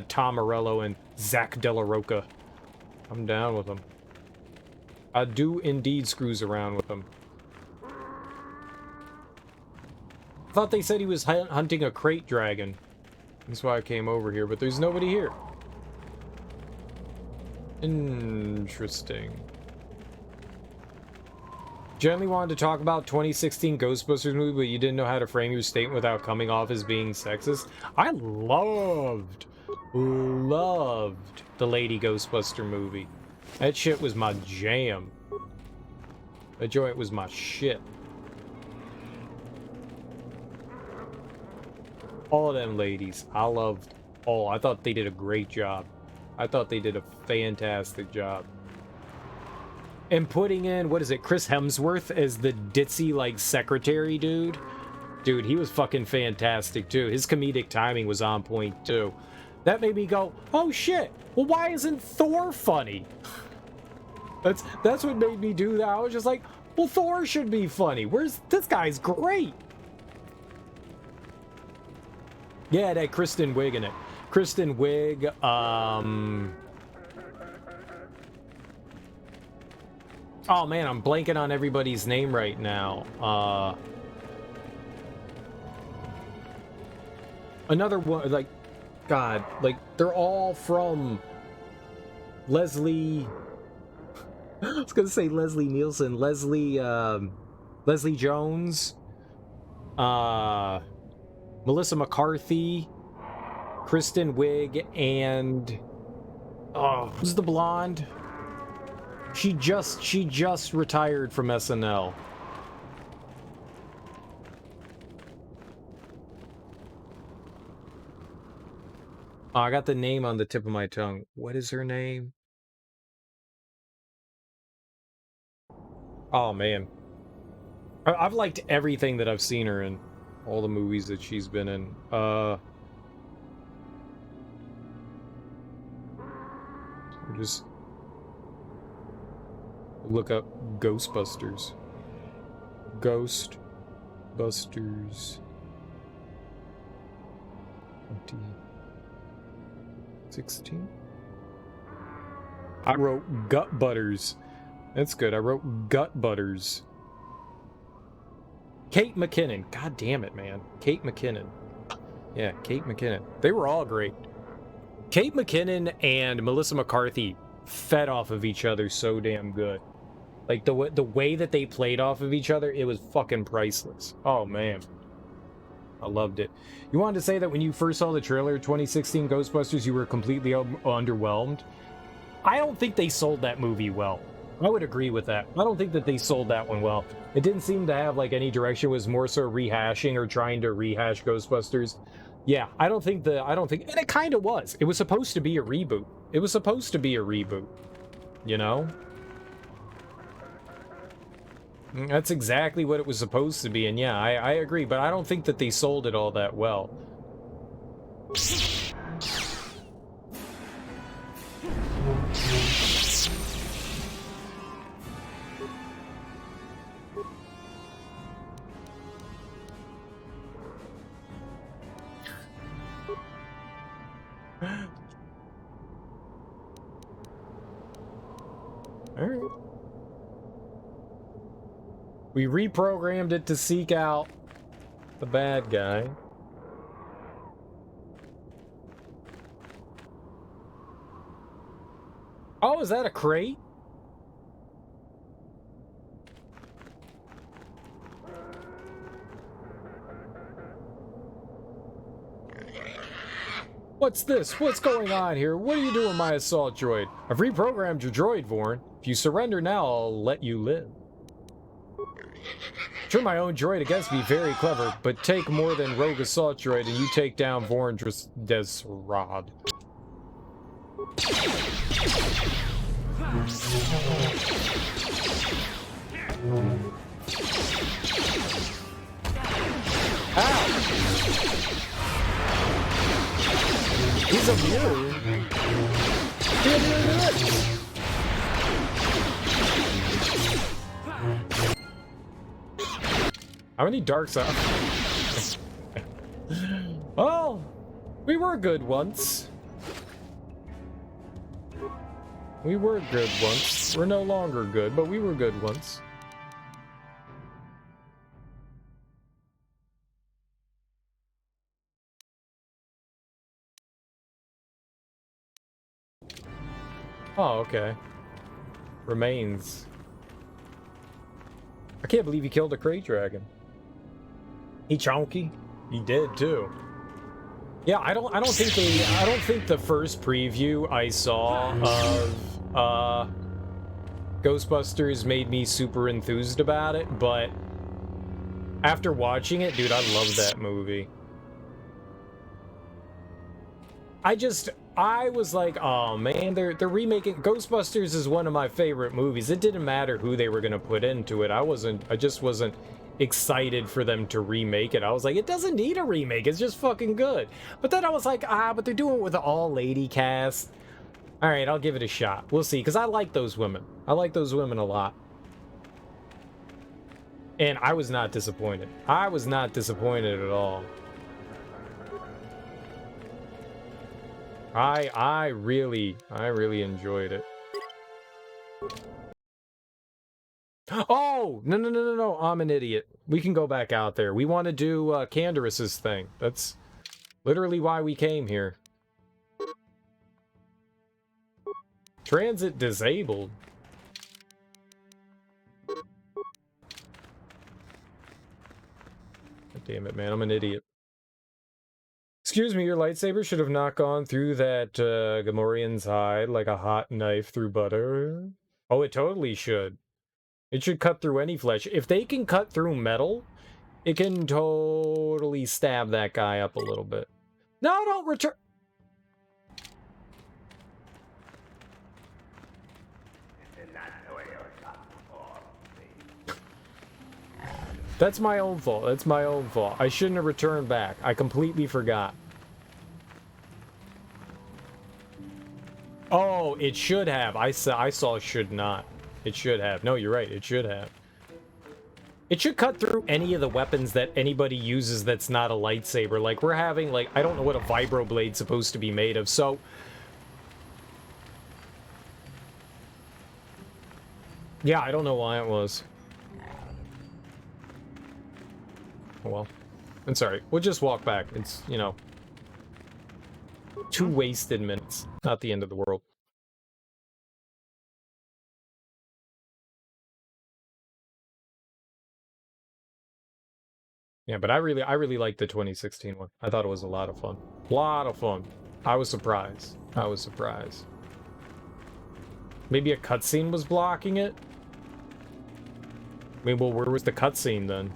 Tom Morello and Zach De La Roca. I'm down with them. I do indeed screws around with them. I thought they said he was hunting a crate dragon. That's why I came over here, but there's nobody here. Interesting. Generally wanted to talk about 2016 Ghostbusters movie, but you didn't know how to frame your statement without coming off as being sexist. I loved the Lady Ghostbuster movie. That shit was my jam. That joint was my shit. All of them ladies, I loved all. I thought they did a great job. I thought they did a fantastic job. And putting in, what is it, Chris Hemsworth as the ditzy, like, secretary dude? Dude, he was fucking fantastic, too. His comedic timing was on point, too. That made me go, oh, shit. Well, why isn't Thor funny? That's what made me do that. I was just like, well, Thor should be funny. This guy's great. Yeah, that Kristen Wiig in it. Kristen Wiig, oh man, I'm blanking on everybody's name right now. Another one, like, God, like, they're all from Leslie... I was gonna say Leslie Nielsen. Leslie Jones. Melissa McCarthy. Kristen Wiig, and... Oh, who's the blonde? She just retired from SNL. Oh, I got the name on the tip of my tongue. What is her name? Oh, man. I've liked everything that I've seen her in. All the movies that she's been in. Just look up Ghostbusters. Ghostbusters 2016. I wrote Gut Butters. That's good. I wrote Gut Butters. Kate McKinnon. God damn it, man. Kate McKinnon. Yeah, Kate McKinnon. They were all great. Kate McKinnon and Melissa McCarthy fed off of each other so damn good. Like, the way that they played off of each other, it was fucking priceless. Oh, man. I loved it. You wanted to say that when you first saw the trailer 2016 Ghostbusters, you were completely underwhelmed? I don't think they sold that movie well. I would agree with that. I don't think that they sold that one well. It didn't seem to have, like, any direction. It was more so rehashing or trying to rehash Ghostbusters. Yeah, I don't think, and it kind of was. It was supposed to be a reboot. It was supposed to be a reboot. You know? That's exactly what it was supposed to be, and yeah, I agree, but I don't think that they sold it all that well. We reprogrammed it to seek out the bad guy. Oh, is that a crate? What's this? What's going on here? What are you doing, my assault droid? I've reprogrammed your droid, Vorn. If you surrender now, I'll let you live. Sure, my own droid, I guess, be very clever, but take more than rogue assault droid and you take down Vorn Desrod. He's a mirror. How many darks are? Oh, we were good once. We were good once. We're no longer good, but we were good once. Oh, okay. Remains. I can't believe he killed a crate dragon. He chonky. He did too. Yeah, I don't think the first preview I saw of Ghostbusters made me super enthused about it, but after watching it, dude, I love that movie. I was like, oh man, they're remaking Ghostbusters is one of my favorite movies. It didn't matter who they were gonna put into it. I just wasn't excited for them to remake it. I was like, it doesn't need a remake, it's just fucking good. But then I was like, but they're doing it with an all-lady cast. Alright, I'll give it a shot. We'll see, because I like those women. I like those women a lot. And I was not disappointed. I was not disappointed at all. I really enjoyed it. Oh! No, I'm an idiot. We can go back out there. We want to do Candaris's thing. That's literally why we came here. Transit disabled. God damn it, man. I'm an idiot. Excuse me, your lightsaber should have not gone through that Gamorrean's hide like a hot knife through butter. Oh, it totally should. It should cut through any flesh. If they can cut through metal, it can totally stab that guy up a little bit. No, don't return. That's my own fault. That's my own fault. I shouldn't have returned back. I completely forgot. Oh, it should have. I saw should not. It should have. No, you're right. It should have. It should cut through any of the weapons that anybody uses that's not a lightsaber. Like, we're having, like, I don't know what a vibroblade's supposed to be made of, so... Yeah, I don't know why it was. Oh, well. I'm sorry. We'll just walk back. It's, you know... 2 wasted minutes. Not the end of the world. Yeah, but I really liked the 2016 one. I thought it was a lot of fun. A lot of fun. I was surprised. I was surprised. Maybe a cutscene was blocking it? I mean, well, where was the cutscene then?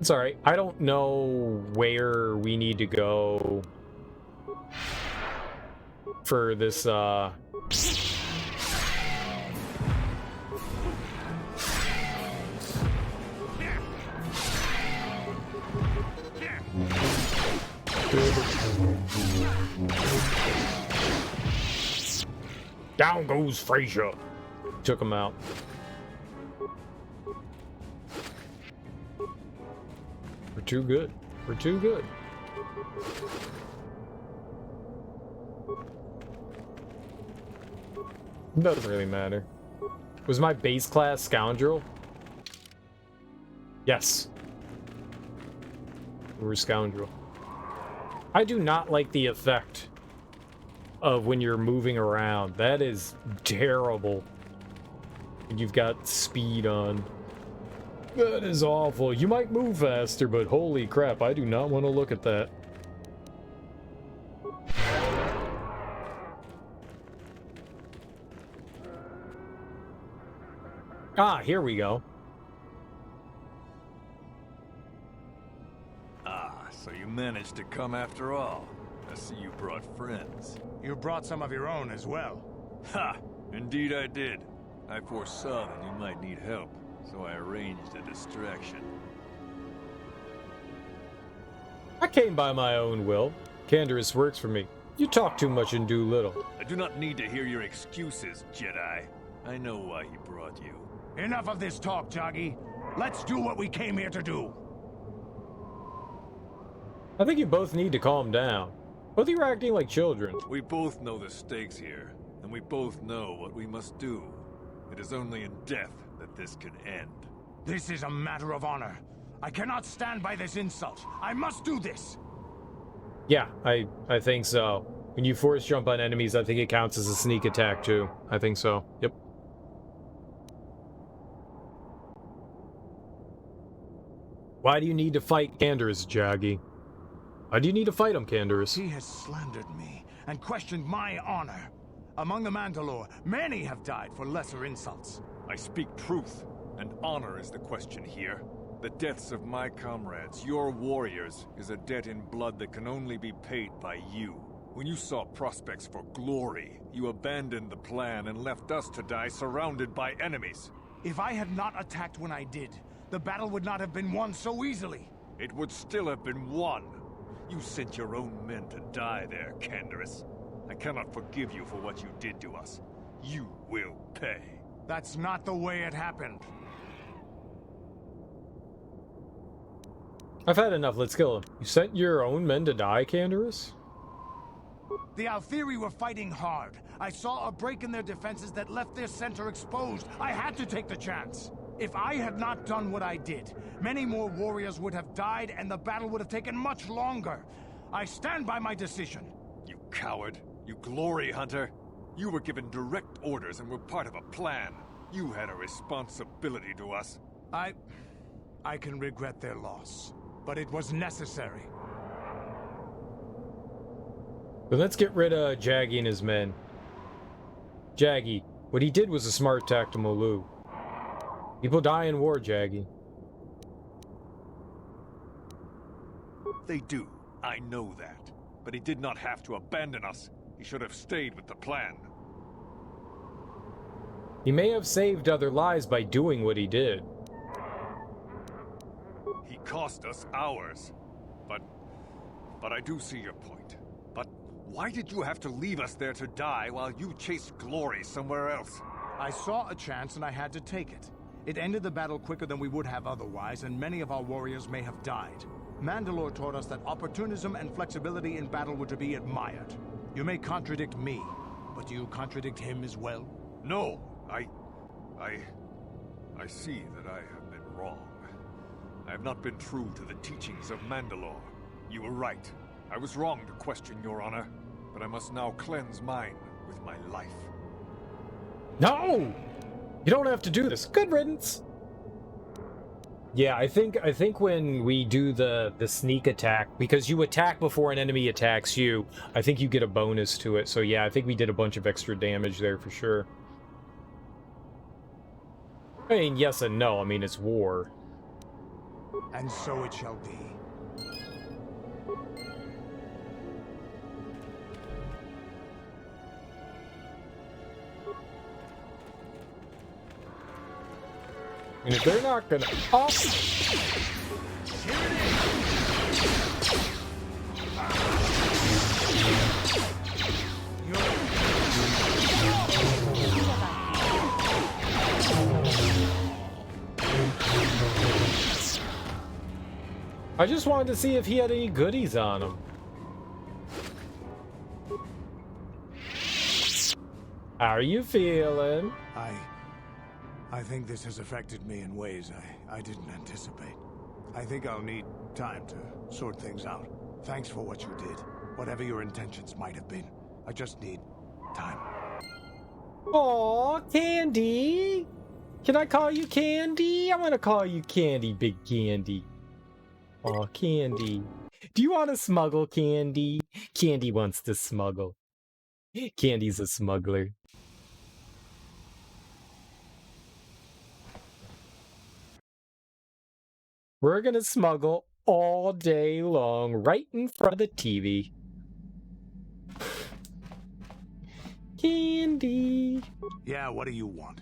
It's alright. I don't know where we need to go for this, Down goes Frazier. Took him out. too good. We're too good. Doesn't really matter. Was my base class scoundrel? Yes. We're scoundrel. I do not like the effect of when you're moving around. That is terrible. And you've got speed on. That is awful. You might move faster, but holy crap, I do not want to look at that. Ah, here we go. Ah, so you managed to come after all. I see you brought friends. You brought some of your own as well. Ha! Indeed I did. I foresaw that you might need help, so I arranged a distraction. I came by my own will. Candorus works for me. You talk too much and do little. I do not need to hear your excuses, Jedi. I know why he brought you. Enough of this talk, Joggy. Let's do what we came here to do. I think you both need to calm down. Both of you are acting like children. We both know the stakes here, and we both know what we must do. It is only in death that this can end. This is a matter of honor. I cannot stand by this insult. I must do this. Yeah, I think so. When you force jump on enemies, I think it counts as a sneak attack too. I think so. Yep. Why do you need to fight Candorus, Jaggy? Why do you need to fight him, Candorus? He has slandered me and questioned my honor. Among the Mandalore, many have died for lesser insults. I speak truth, and honor is the question here. The deaths of my comrades, your warriors, is a debt in blood that can only be paid by you. When you saw prospects for glory, you abandoned the plan and left us to die surrounded by enemies. If I had not attacked when I did, the battle would not have been won so easily. It would still have been won. You sent your own men to die there, Candorus. I cannot forgive you for what you did to us. You will pay. That's not the way it happened. I've had enough, let's kill him. You sent your own men to die, Candorus? The Althiri were fighting hard. I saw a break in their defenses that left their center exposed. I had to take the chance. If I had not done what I did, many more warriors would have died and the battle would have taken much longer. I stand by my decision. You coward. You glory hunter. You were given direct orders and were part of a plan. You had a responsibility to us. I can regret their loss, but it was necessary. But let's get rid of Jaggy and his men. Jaggy, what he did was a smart tactical move. People die in war, Jaggy. They do. I know that. But he did not have to abandon us. He should have stayed with the plan. He may have saved other lives by doing what he did. He cost us ours. But I do see your point. But why did you have to leave us there to die while you chased glory somewhere else? I saw a chance and I had to take it. It ended the battle quicker than we would have otherwise, and many of our warriors may have died. Mandalore taught us that opportunism and flexibility in battle were to be admired. You may contradict me, but do you contradict him as well? No, I see that I have been wrong. I have not been true to the teachings of Mandalore. You were right. I was wrong to question your honor, but I must now cleanse mine with my life. No! You don't have to do this. Good riddance. Yeah, I think when we do the sneak attack, because you attack before an enemy attacks you, I think you get a bonus to it. So yeah, I think we did a bunch of extra damage there for sure. I mean, yes and no. I mean, it's war. And so it shall be. And if they're not gonna... Oh! I just wanted to see if he had any goodies on him. How are you feeling? I think this has affected me in ways I didn't anticipate. I think I'll need time to sort things out. Thanks for what you did. Whatever your intentions might have been. I just need time. Aw, Candy! Can I call you Candy? I want to call you Candy, Big Candy. Aw, Candy. Do you want to smuggle, Candy? Candy wants to smuggle. Candy's a smuggler. We're gonna smuggle all day long, right in front of the TV. Candy. Yeah, what do you want?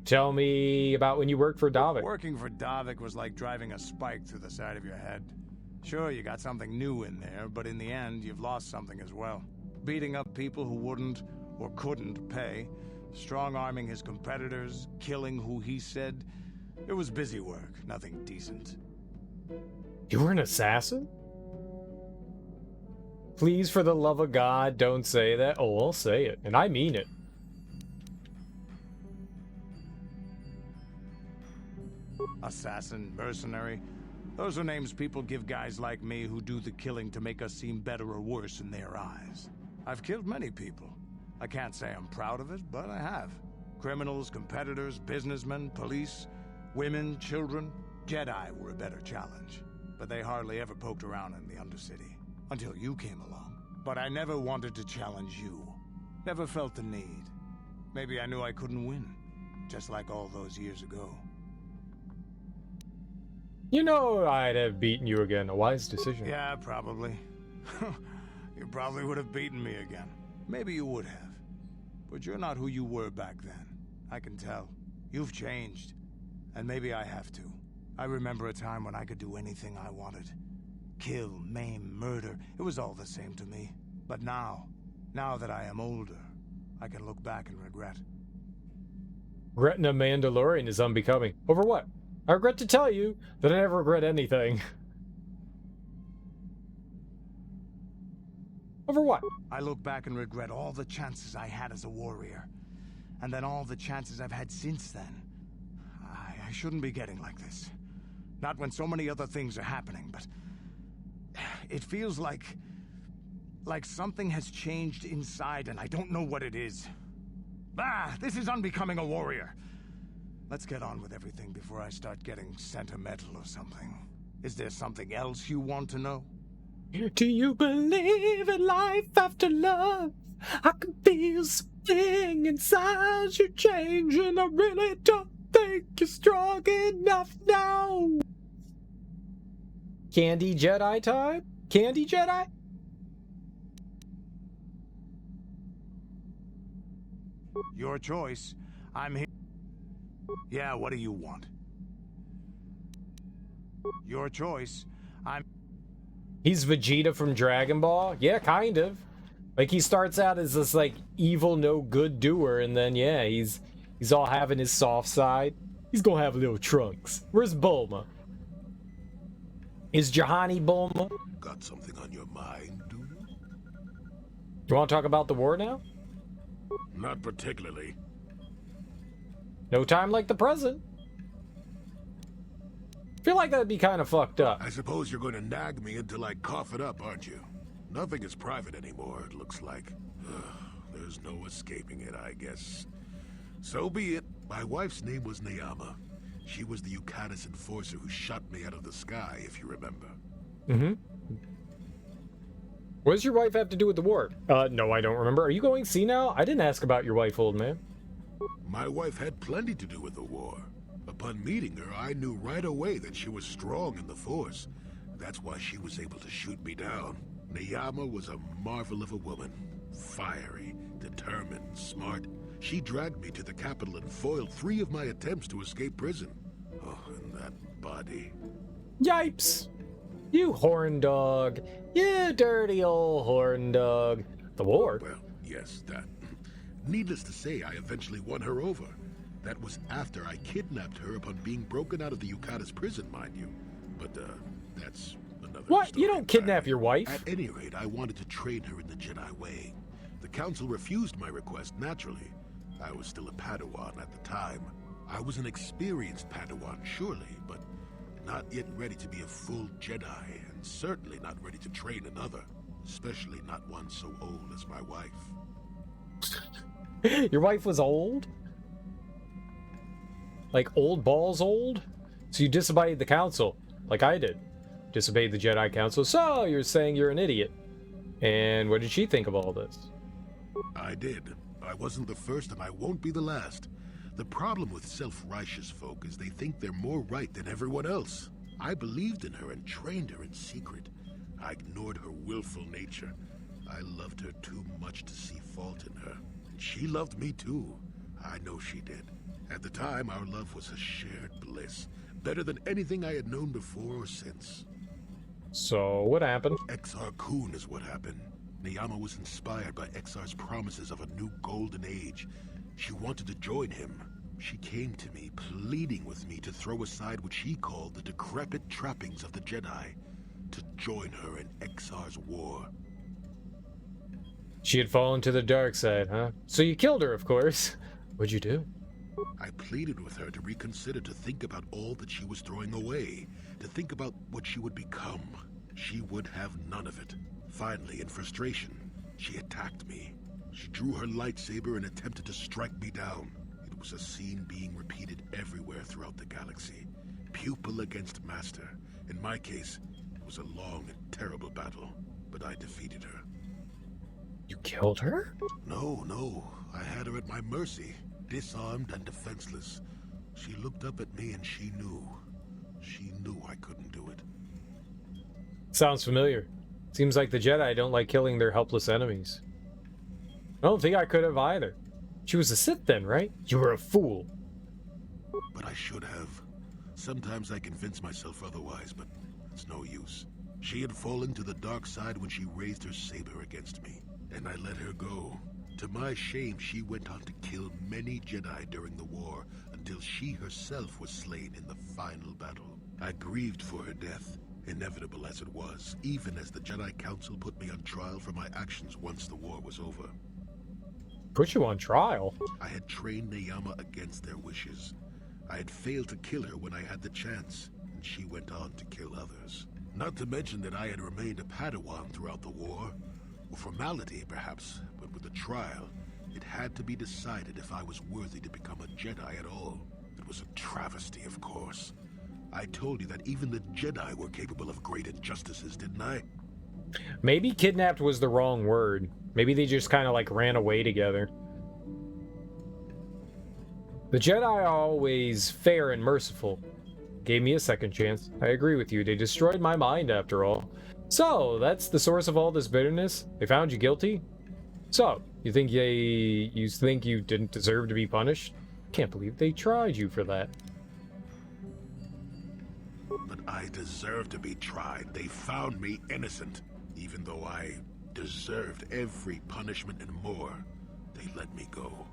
Tell me about when you worked for Davik. Working for Davik was like driving a spike through the side of your head. Sure, you got something new in there, but in the end, you've lost something as well. Beating up people who wouldn't or couldn't pay, strong-arming his competitors, killing who he said. It was busy work, nothing decent. You were an assassin? Please, for the love of God, don't say that. Oh, I'll say it, and I mean it. Assassin, mercenary. Those are names people give guys like me who do the killing to make us seem better or worse in their eyes. I've killed many people. I can't say I'm proud of it, but I have. Criminals, competitors, businessmen, police, women, children. Jedi were a better challenge, but they hardly ever poked around in the Undercity. Until you came along. But I never wanted to challenge you. Never felt the need. Maybe I knew I couldn't win. Just like all those years ago. You know I'd have beaten you again. A wise decision. Yeah, probably. You probably would have beaten me again. Maybe you would have. But you're not who you were back then. I can tell. You've changed. And maybe I have to. I remember a time when I could do anything I wanted. Kill, maim, murder. It was all the same to me. But now that I am older, I can look back and regret. Regretting a Mandalorian is unbecoming. Over what? I regret to tell you that I never regret anything. Over what? I look back and regret all the chances I had as a warrior. And then all the chances I've had since then. I shouldn't be getting like this. Not when so many other things are happening, but... It feels like something has changed inside and I don't know what it is. This is unbecoming a warrior. Let's get on with everything before I start getting sentimental or something. Is there something else you want to know? Do you believe in life after love? I can feel something inside you changing. I really don't think you're strong enough now. Candy Jedi time? Candy Jedi? Your choice. I'm here. Yeah, what do you want? Your choice. He's Vegeta from Dragon Ball? Yeah, kind of. Like, he starts out as this, like, evil, no-good doer, and then, yeah, he's all having his soft side. He's gonna have little Trunks. Where's Bulma? Is Jahani Bulma? Got something on your mind, do you? You want to talk about the war now? Not particularly. No time like the present. Feel like that'd be kind of fucked up. I suppose you're going to nag me until I cough it up, aren't you? Nothing is private anymore, it looks like. There's no escaping it, I guess. So be it. My wife's name was Neyama. She was the Yukatis enforcer who shot me out of the sky, if you remember. Mm-hmm. What does your wife have to do with the war? No, I don't remember. Are you going senile? I didn't ask about your wife, old man. My wife had plenty to do with the war. Upon meeting her, I knew right away that she was strong in the Force. That's why she was able to shoot me down. Neyama was a marvel of a woman. Fiery, determined, smart. She dragged me to the capital and foiled 3 of my attempts to escape prison. Oh, and that body. Yipes! You horn dog. You dirty old horn dog. The war? Well, yes, that. Needless to say, I eventually won her over. That was after I kidnapped her upon being broken out of the Yukata's prison, mind you. But, that's another What? story You don't kidnap your wife? At any rate, I wanted to train her in the Jedi way. The Council refused my request, naturally. I was still a Padawan at the time. I was an experienced Padawan, surely, but not yet ready to be a full Jedi, and certainly not ready to train another, especially not one so old as my wife. Your wife was old? Like old balls old? So you disobeyed the Council, like I did. Disobeyed the Jedi Council, so you're saying you're an idiot. And what did she think of all this? I did. I wasn't the first, and I won't be the last. The problem with self-righteous folk is they think they're more right than everyone else. I believed in her and trained her in secret. I ignored her willful nature. I loved her too much to see fault in her. And she loved me too. I know she did. At the time, our love was a shared bliss. Better than anything I had known before or since. So, what happened? Exar Kun is what happened. Neyama was inspired by Exar's promises of a new golden age. She wanted to join him. She came to me, pleading with me to throw aside what she called the decrepit trappings of the Jedi, to join her in Exar's war. She had fallen to the dark side, huh? So you killed her, of course. What'd you do? I pleaded with her to reconsider, to think about all that she was throwing away, to think about what she would become. She would have none of it. Finally, in frustration, she attacked me. She drew her lightsaber and attempted to strike me down. It was a scene being repeated everywhere throughout the galaxy. Pupil against master. In my case, it was a long and terrible battle, but I defeated her. You killed her? No. I had her at my mercy, disarmed and defenseless. She looked up at me and she knew. She knew I couldn't do it. Sounds familiar. Seems like the Jedi don't like killing their helpless enemies. I don't think I could have either. She was a Sith then, right? You were a fool. But I should have. Sometimes I convince myself otherwise, but it's no use. She had fallen to the dark side when she raised her saber against me, and I let her go. To my shame, she went on to kill many Jedi during the war, until she herself was slain in the final battle. I grieved for her death, inevitable as it was, even as the Jedi Council put me on trial for my actions once the war was over. Put you on trial? I had trained Neyama against their wishes. I had failed to kill her when I had the chance, and she went on to kill others. Not to mention that I had remained a Padawan throughout the war. A formality, perhaps, but with a trial, it had to be decided if I was worthy to become a Jedi at all. It was a travesty, of course. I told you that even the Jedi were capable of great injustices, didn't I? Maybe kidnapped was the wrong word. Maybe they just kind of like ran away together. The Jedi are always fair and merciful. Gave me a second chance. I agree with you. They destroyed my mind after all. So, that's the source of all this bitterness? They found you guilty? So, you think you didn't deserve to be punished? Can't believe they tried you for that. But I deserved to be tried. They found me innocent. Even though I deserved every punishment and more, they let me go.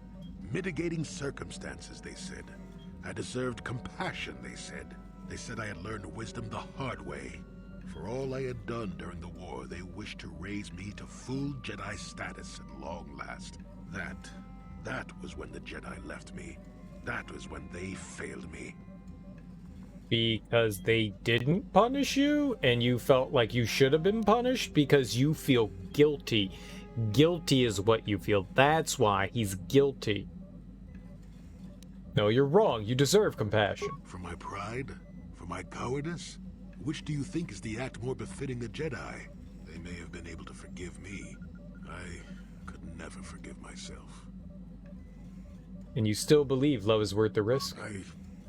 Mitigating circumstances, they said. I deserved compassion, they said. They said I had learned wisdom the hard way. For all I had done during the war, they wished to raise me to full Jedi status at long last. That was when the Jedi left me. That was when they failed me. Because they didn't punish you, and you felt like you should have been punished because you feel guilty. Guilty is what you feel. That's why he's guilty. No, you're wrong. You deserve compassion. For my pride? For my cowardice? Which do you think is the act more befitting the Jedi? They may have been able to forgive me. I could never forgive myself. And you still believe love is worth the risk?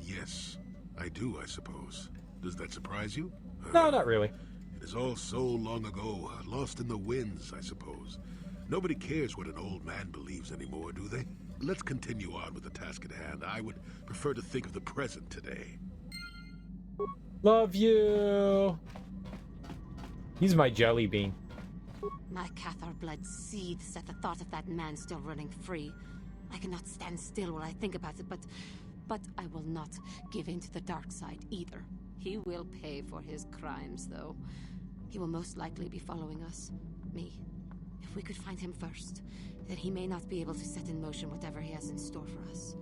Yes, I do, I suppose. Does that surprise you? No, not really. It is all so long ago, lost in the winds, I suppose. Nobody cares what an old man believes anymore, do they? Let's continue on with the task at hand. I would prefer to think of the present today. Love you. He's my jelly bean. My Cathar blood seethes at the thought of that man still running free. I cannot stand still while I think about it, but I will not give in to the dark side either. He will pay for his crimes, though. He will most likely be following us. Me. If we could find him first, then he may not be able to set in motion whatever he has in store for us.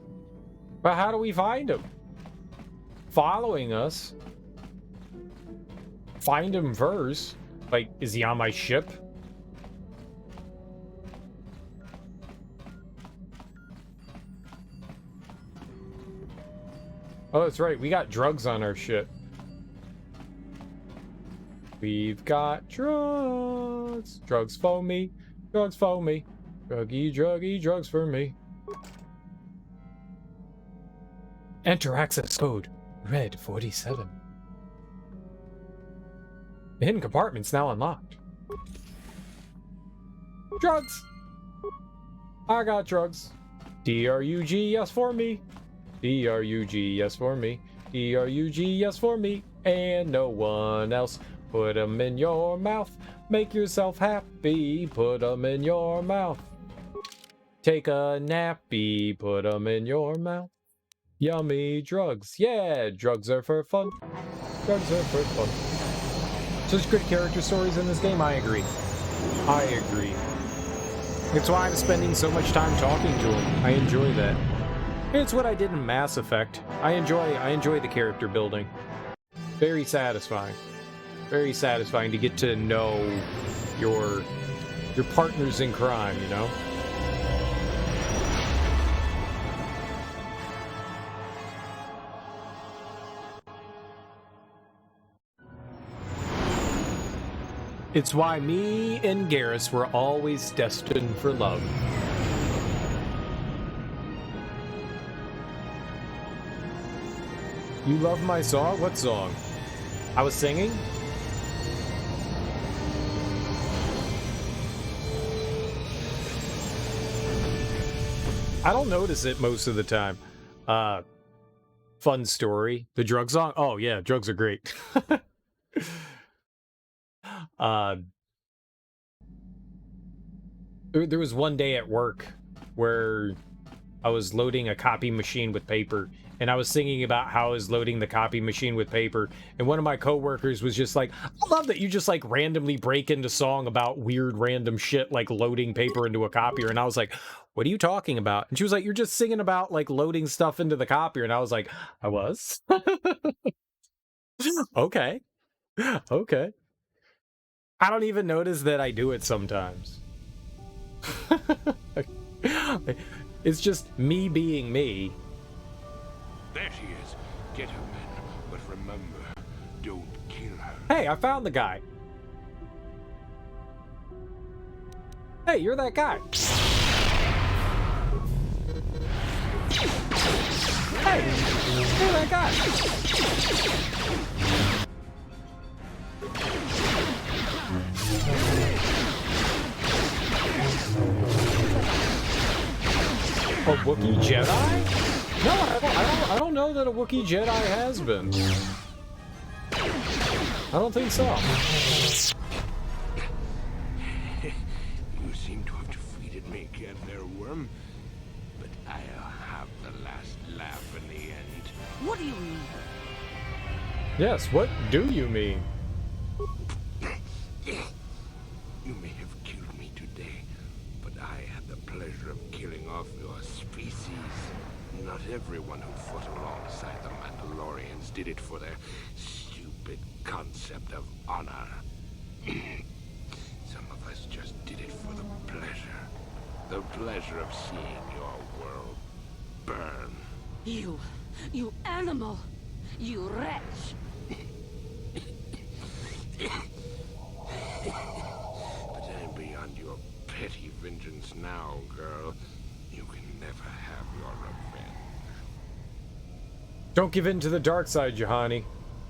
But how do we find him? Following us? Find him first? Like, is he on my ship? Oh, that's right. We got drugs on our ship. We've got drugs. Drugs for me. Drugs for me. Druggy, druggy, drugs for me. Enter access code. Red 47. The hidden compartment's now unlocked. Drugs! I got drugs. D-R-U-G, yes for me. D-R-U-G, yes for me. D-R-U-G, yes for me. And no one else. Put them in your mouth. Make yourself happy. Put them in your mouth. Take a nappy. Put them in your mouth. Yummy drugs. Yeah, drugs are for fun. Drugs are for fun. Such good character stories in this game. I agree. I agree. It's why I'm spending so much time talking to him. I enjoy that. It's what I did in Mass Effect. I enjoy the character building. Very satisfying. Very satisfying to get to know your partners in crime, you know? It's why me and Garrus were always destined for love. You love my song? What song? I was singing? I don't notice it most of the time. Fun story. The drug song? Oh yeah, drugs are great. There was one day at work where I was loading a copy machine with paper, and I was singing about how I was loading the copy machine with paper, and one of my coworkers was just like, I love that you just like randomly break into song about weird random shit like loading paper into a copier. And I was like, what are you talking about? And she was like, you're just singing about like loading stuff into the copier. And I was like, I was? Okay. Okay. I don't even notice that I do it sometimes. It's just me being me. There she is. Get her, men. But remember, don't kill her. Hey, I found the guy. Hey, you're that guy. Hey, you're that guy. A Wookiee Jedi? No, I don't know that a Wookiee Jedi has been. I don't think so. You seem to have defeated me again there, worm. But I'll have the last laugh in the end. What do you mean? Yes, what do you mean? You may have killed me today, but I had the pleasure of killing off your species. Not everyone who fought alongside the Mandalorians did it for their stupid concept of honor. Some of us just did it for the pleasure. The pleasure of seeing your world burn. You animal! You wretch! But I'm beyond your petty vengeance now, girl. You can never have your revenge. Don't give in to the dark side, Juhani.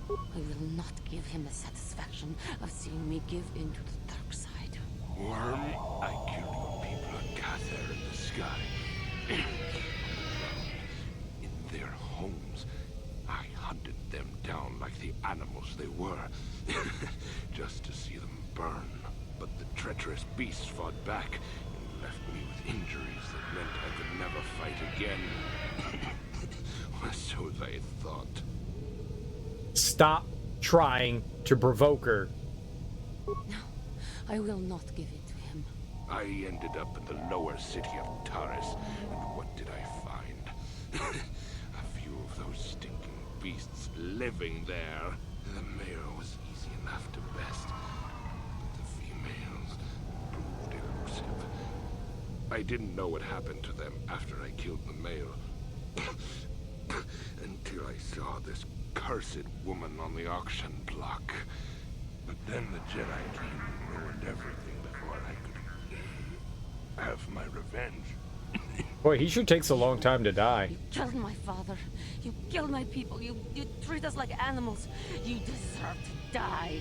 I will not give him the satisfaction of seeing me give in to the dark side. Worm, I killed your people of Carth in the sky. In their homes, I hunted them down like the animals they were, just to see them burn. But the treacherous beasts fought back and left me with injuries that meant I could never fight again. Or so they thought. Stop trying to provoke her. No, I will not give in to him. I ended up in the lower city of Taris, and what did I find? A few of those stinking beasts living there. The male was easy enough to best, but the females proved elusive. I didn't know what happened to them after I killed the male. Until I saw this cursed woman on the auction block. But then the Jedi came and ruined everything before I could have my revenge. Boy, he sure takes a long time to die. You killed my father. You killed my people. You treat us like animals. You deserve to die.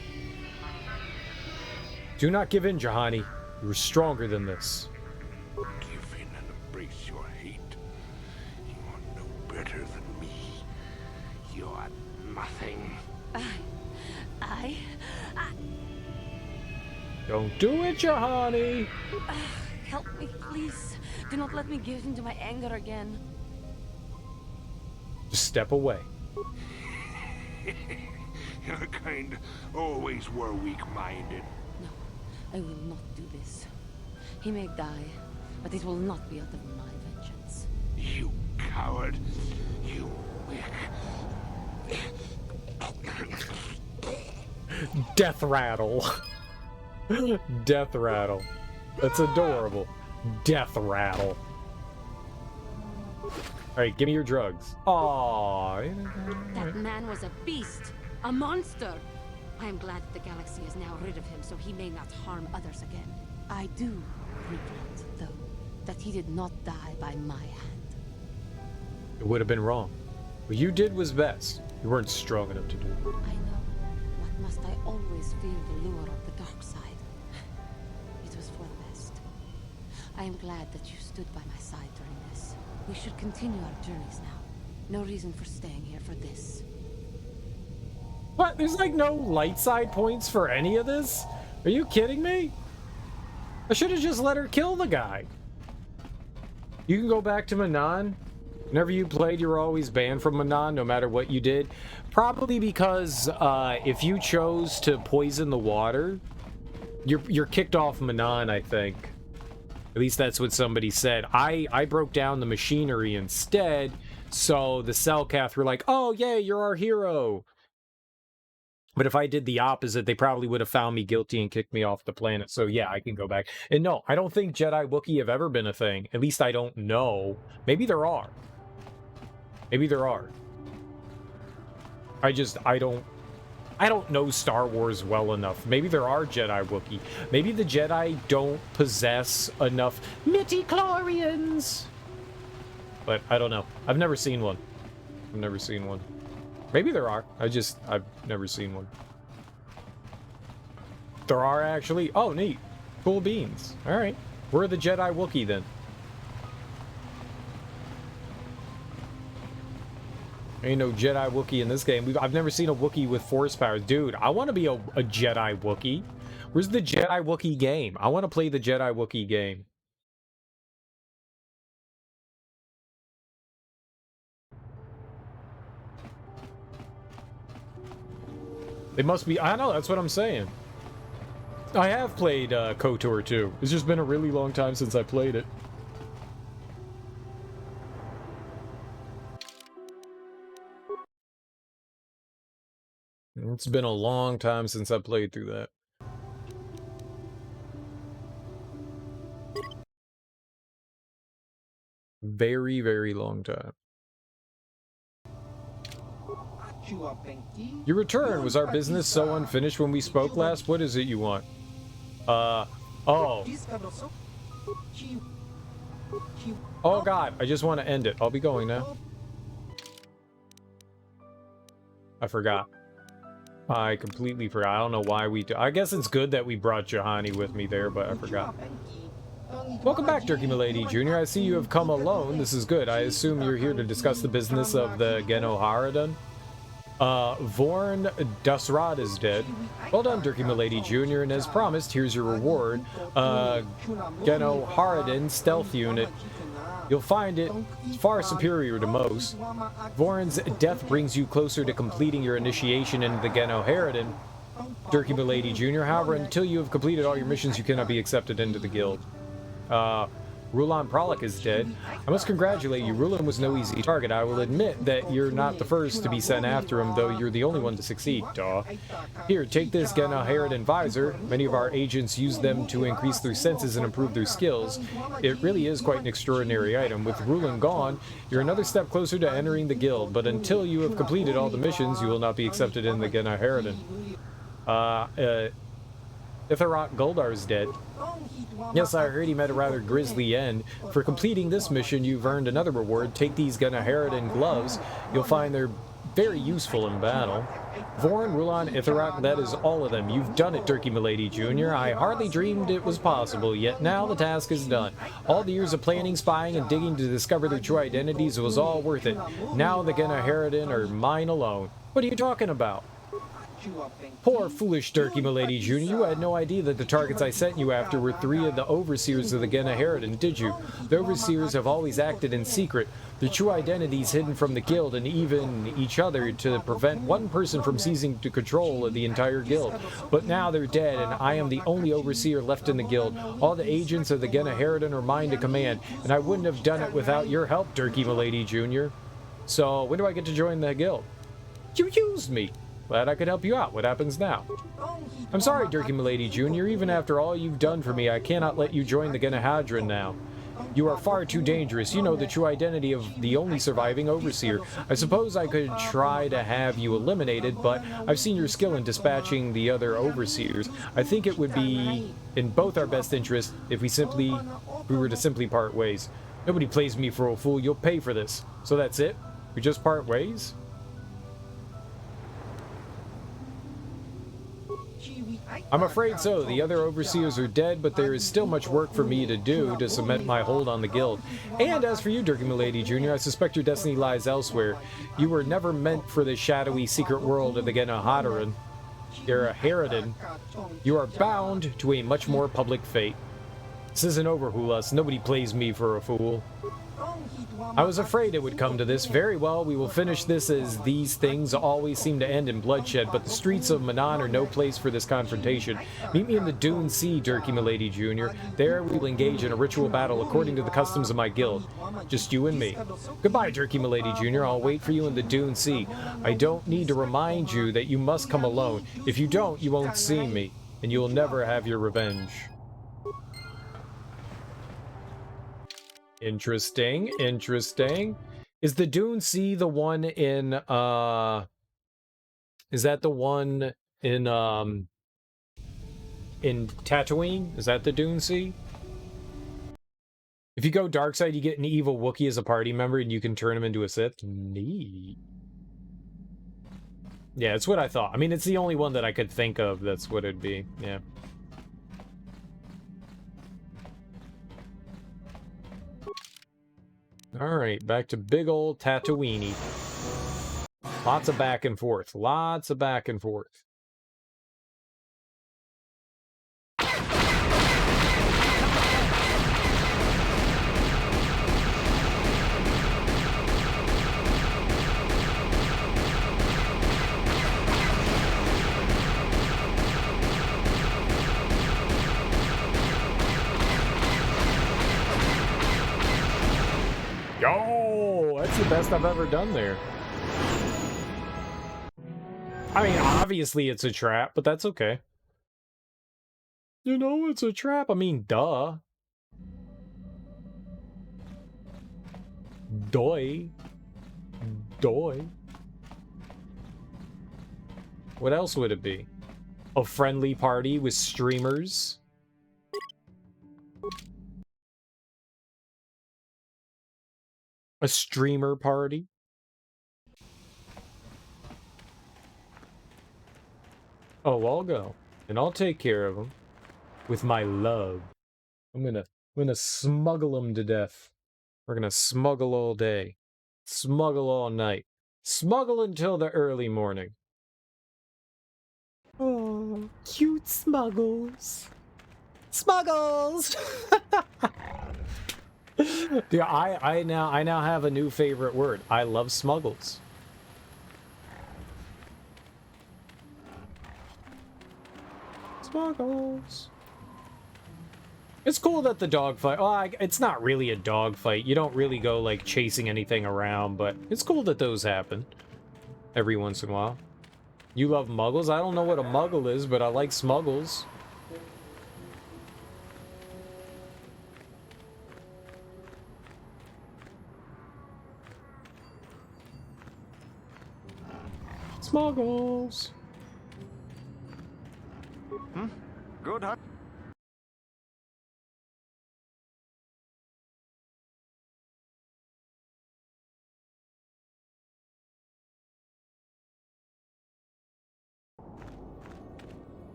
Do not give in, Juhani. You are stronger than this. Give in and embrace your hate. You are no better than me. You are nothing. I... Don't do it, Juhani. Help me, please. Do not let me give in to my anger again. Just step away. Your kind always were weak-minded. No, I will not do this. He may die, but it will not be out of my vengeance. You coward. You wick. Death rattle. Death rattle. That's adorable. Death rattle. Alright, give me your drugs. Aww. That man was a beast. A monster. I am glad that the galaxy is now rid of him so he may not harm others again. I do regret, though, that he did not die by my hand. It would have been wrong. What you did was best. You weren't strong enough to do it. I know. But must I always fear the lure of the dark side? It was for the best. I am glad that you stood by my side during this. We should continue our journeys now. No reason for staying here for this. What? There's like no light side points for any of this? Are you kidding me? I should have just let her kill the guy. You can go back to Manan. Whenever you played, you were always banned from Manan, no matter what you did. Probably because if you chose to poison the water, you're kicked off Manan, I think. At least that's what somebody said. I broke down the machinery instead, so the Selkath were like, oh, yeah, you're our hero. But if I did the opposite, they probably would have found me guilty and kicked me off the planet. So yeah, I can go back. And no, I don't think Jedi Wookiee have ever been a thing. At least I don't know. Maybe there are. Maybe there are. I don't know Star Wars well enough. Maybe there are Jedi Wookiee. Maybe the Jedi don't possess enough midichlorians. But I don't know. I've never seen one. I've never seen one. Maybe there are. I've never seen one. There are actually. Oh, neat. Cool beans. Alright. We're the Jedi Wookiee then. Ain't no Jedi Wookiee in this game. I've never seen a Wookiee with force powers. Dude, I want to be a Jedi Wookiee. Where's the Jedi Wookiee game? I want to play the Jedi Wookiee game. They must be. I know, that's what I'm saying. I have played KOTOR 2. It's just been a really long time since I played it. It's been a long time since I played through that. Very, very long time. Your return. Was our business so unfinished when we spoke last? What is it you want? Oh. Oh god, I just want to end it. I'll be going now. I forgot. I completely forgot. I don't know why we do. I guess it's good that we brought Juhani with me there, but I forgot. Welcome back, Turkey Milady Jr. I see you have come alone. This is good. I assume you're here to discuss the business of the Genoharadan. Vorn Dusrod is dead. Well done, Dirkie Milady Jr., and as promised, here's your reward. Geno Haradin stealth unit. You'll find it far superior to most. Vorn's death brings you closer to completing your initiation into the Geno Haradin. Dirkie Milady Jr., however, until you have completed all your missions, you cannot be accepted into the guild. Rulon Prolic is dead. I must congratulate you. Rulon was no easy target. I will admit that you're not the first to be sent after him, though you're the only one to succeed. Duh. Here, take this Geno Haradin visor. Many of our agents use them to increase their senses and improve their skills. It really is quite an extraordinary item. With Rulon gone, you're another step closer to entering the guild, but until you have completed all the missions, you will not be accepted in the Geno Haradin. Itharok Goldar is dead. Yes, I heard he met a rather grisly end. For completing this mission, you've earned another reward. Take these Geno Haradin gloves. You'll find they're very useful in battle. Vorn, Rulon, Itharok, that is all of them. You've done it, Dirkie Milady Jr. I hardly dreamed it was possible, yet now the task is done. All the years of planning, spying, and digging to discover their true identities was all worth it. Now the Geno Haradin are mine alone. What are you talking about? Poor foolish Dirkie Milady Jr., you had no idea that the targets I sent you after were 3 of the overseers of the Geno Haradin, did you? The overseers have always acted in secret, their true identities hidden from the guild and even each other to prevent one person from seizing control of the entire guild. But now they're dead, and I am the only overseer left in the guild. All the agents of the Geno Haradin are mine to command, and I wouldn't have done it without your help, Dirkie Milady Jr. So, when do I get to join the guild? You used me! Glad I could help you out. What happens now? I'm sorry, Dirkie Milady Jr. Even after all you've done for me, I cannot let you join the Geno Haradin now. You are far too dangerous. You know the true identity of the only surviving overseer. I suppose I could try to have you eliminated, but I've seen your skill in dispatching the other overseers. I think it would be in both our best interests if we were to simply part ways. Nobody plays me for a fool. You'll pay for this. So that's it? We just part ways? I'm afraid so. The other overseers are dead, but there is still much work for me to do to cement my hold on the guild. And as for you, Dirkie Milady Jr., I suspect your destiny lies elsewhere. You were never meant for the shadowy secret world of the Geno Haradin. You are bound to a much more public fate. This isn't over, Hulas. Nobody plays me for a fool. I was afraid it would come to this. Very well, we will finish this, as these things always seem to end in bloodshed, but the streets of Manon are no place for this confrontation. Meet me in the Dune Sea, Dirkie Milady Jr. There we will engage in a ritual battle according to the customs of my guild. Just you and me. Goodbye, Dirkie Milady Jr. I'll wait for you in the Dune Sea. I don't need to remind you that you must come alone. If you don't, you won't see me, and you will never have your revenge. Interesting, interesting. Is the Dune Sea the one in, is that the one in Tatooine? Is that the Dune Sea? If you go dark side, you get an evil Wookiee as a party member, and you can turn him into a Sith. Neat. Yeah, it's what I thought. I mean, it's the only one that I could think of that's what it'd be. Yeah. Alright, back to big old Tatooine. Lots of back and forth. Lots of back and forth. Yo, that's the best I've ever done there. I mean, obviously it's a trap, but that's okay. You know it's a trap. I mean, duh. Doy. Doy. What else would it be? A friendly party with streamers? A streamer party? Oh, I'll go. And I'll take care of them. With my love. I'm gonna smuggle them to death. We're gonna smuggle all day. Smuggle all night. Smuggle until the early morning. Oh, cute smuggles. Smuggles! Dude, I now have a new favorite word. I love smuggles. Smuggles. It's cool that the dogfight... Well, it's not really a dogfight. You don't really go, like, chasing anything around, but it's cool that those happen every once in a while. You love muggles? I don't know what a muggle is, but I like smuggles. Smuggles. Good hunt.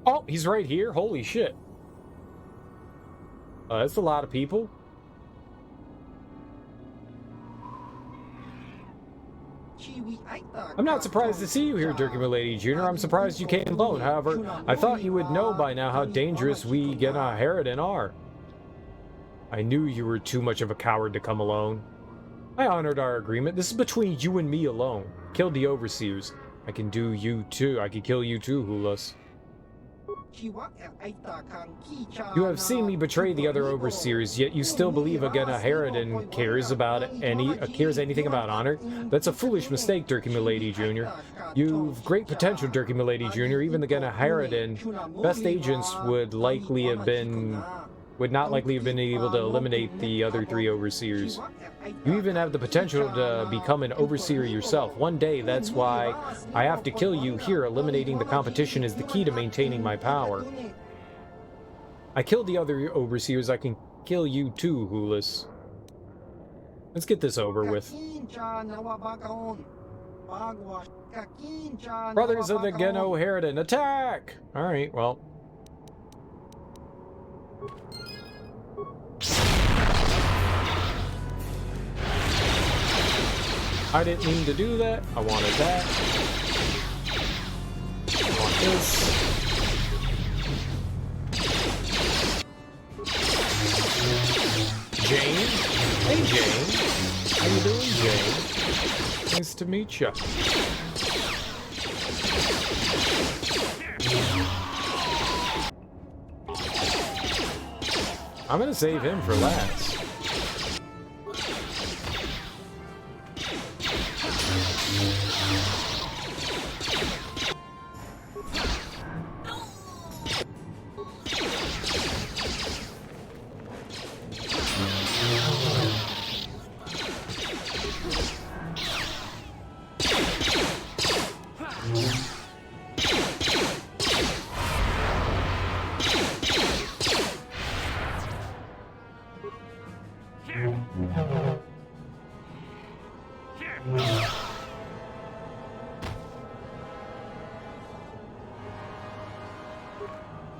Oh, he's right here? Holy shit. That's a lot of people. I'm not surprised to see you here, Dirkie Milady Jr. I'm surprised you came alone. However, I thought you would know by now how dangerous we Harridan are. I knew you were too much of a coward to come alone. I honored our agreement. This is between you and me alone. Killed the overseers. I can do you too. I can kill you too, Hulas. You have seen me betray the other overseers, yet you still believe Harridan cares anything about honor? That's a foolish mistake, Dirkie Milady Jr. You've great potential, Dirkie Milady Jr. Even the Harridan best agents would not likely have been able to eliminate the other 3 overseers. You even have the potential to become an overseer yourself. One day, that's why I have to kill you here. Eliminating the competition is the key to maintaining my power. I killed the other overseers. I can kill you too, Hulas. Let's get this over with. Brothers of the Harridan, attack! Alright, well. I didn't mean to do that. I wanted that. I want this. Jane? Hey, Jane. How you doing, Jane? Nice to meet you. I'm gonna save him for last.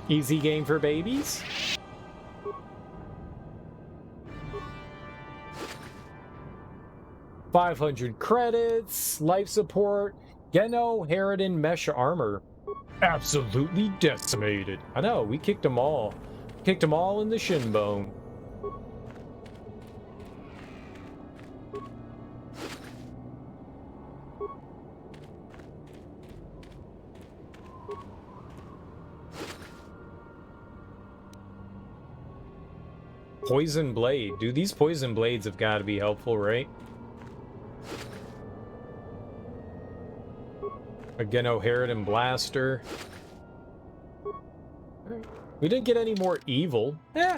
Easy game for babies? $500 credits, life support, Harridan mesh armor. Absolutely decimated. I know, we kicked them all. Kicked them all in the shin bone. Poison blade. Dude, these poison blades have got to be helpful, right? Again, Harridan blaster. We didn't get any more evil. Eh.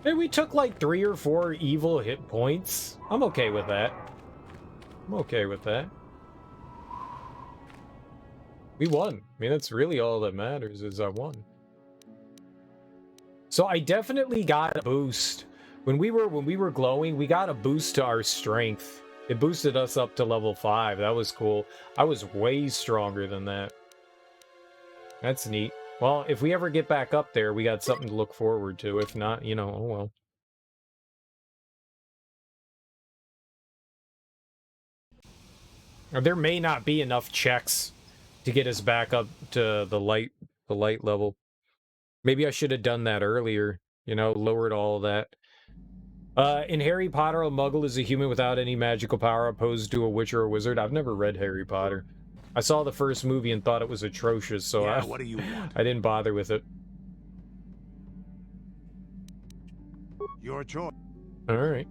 Maybe we took like 3 or 4 evil hit points. I'm okay with that. I'm okay with that. We won. I mean, that's really all that matters is I won. So I definitely got a boost. When we were glowing, we got a boost to our strength. It boosted us up to level 5. That was cool. I was way stronger than that. That's neat. Well, if we ever get back up there, we got something to look forward to. If not, you know, oh well. Or there may not be enough checks to get us back up to the light level. Maybe I should have done that earlier, you know, lowered all of that. In Harry Potter, a muggle is a human without any magical power opposed to a witch or a wizard. I've never read Harry Potter. I saw the first movie and thought it was atrocious, so Yeah, what do you want? I didn't bother with it. Your choice. All right.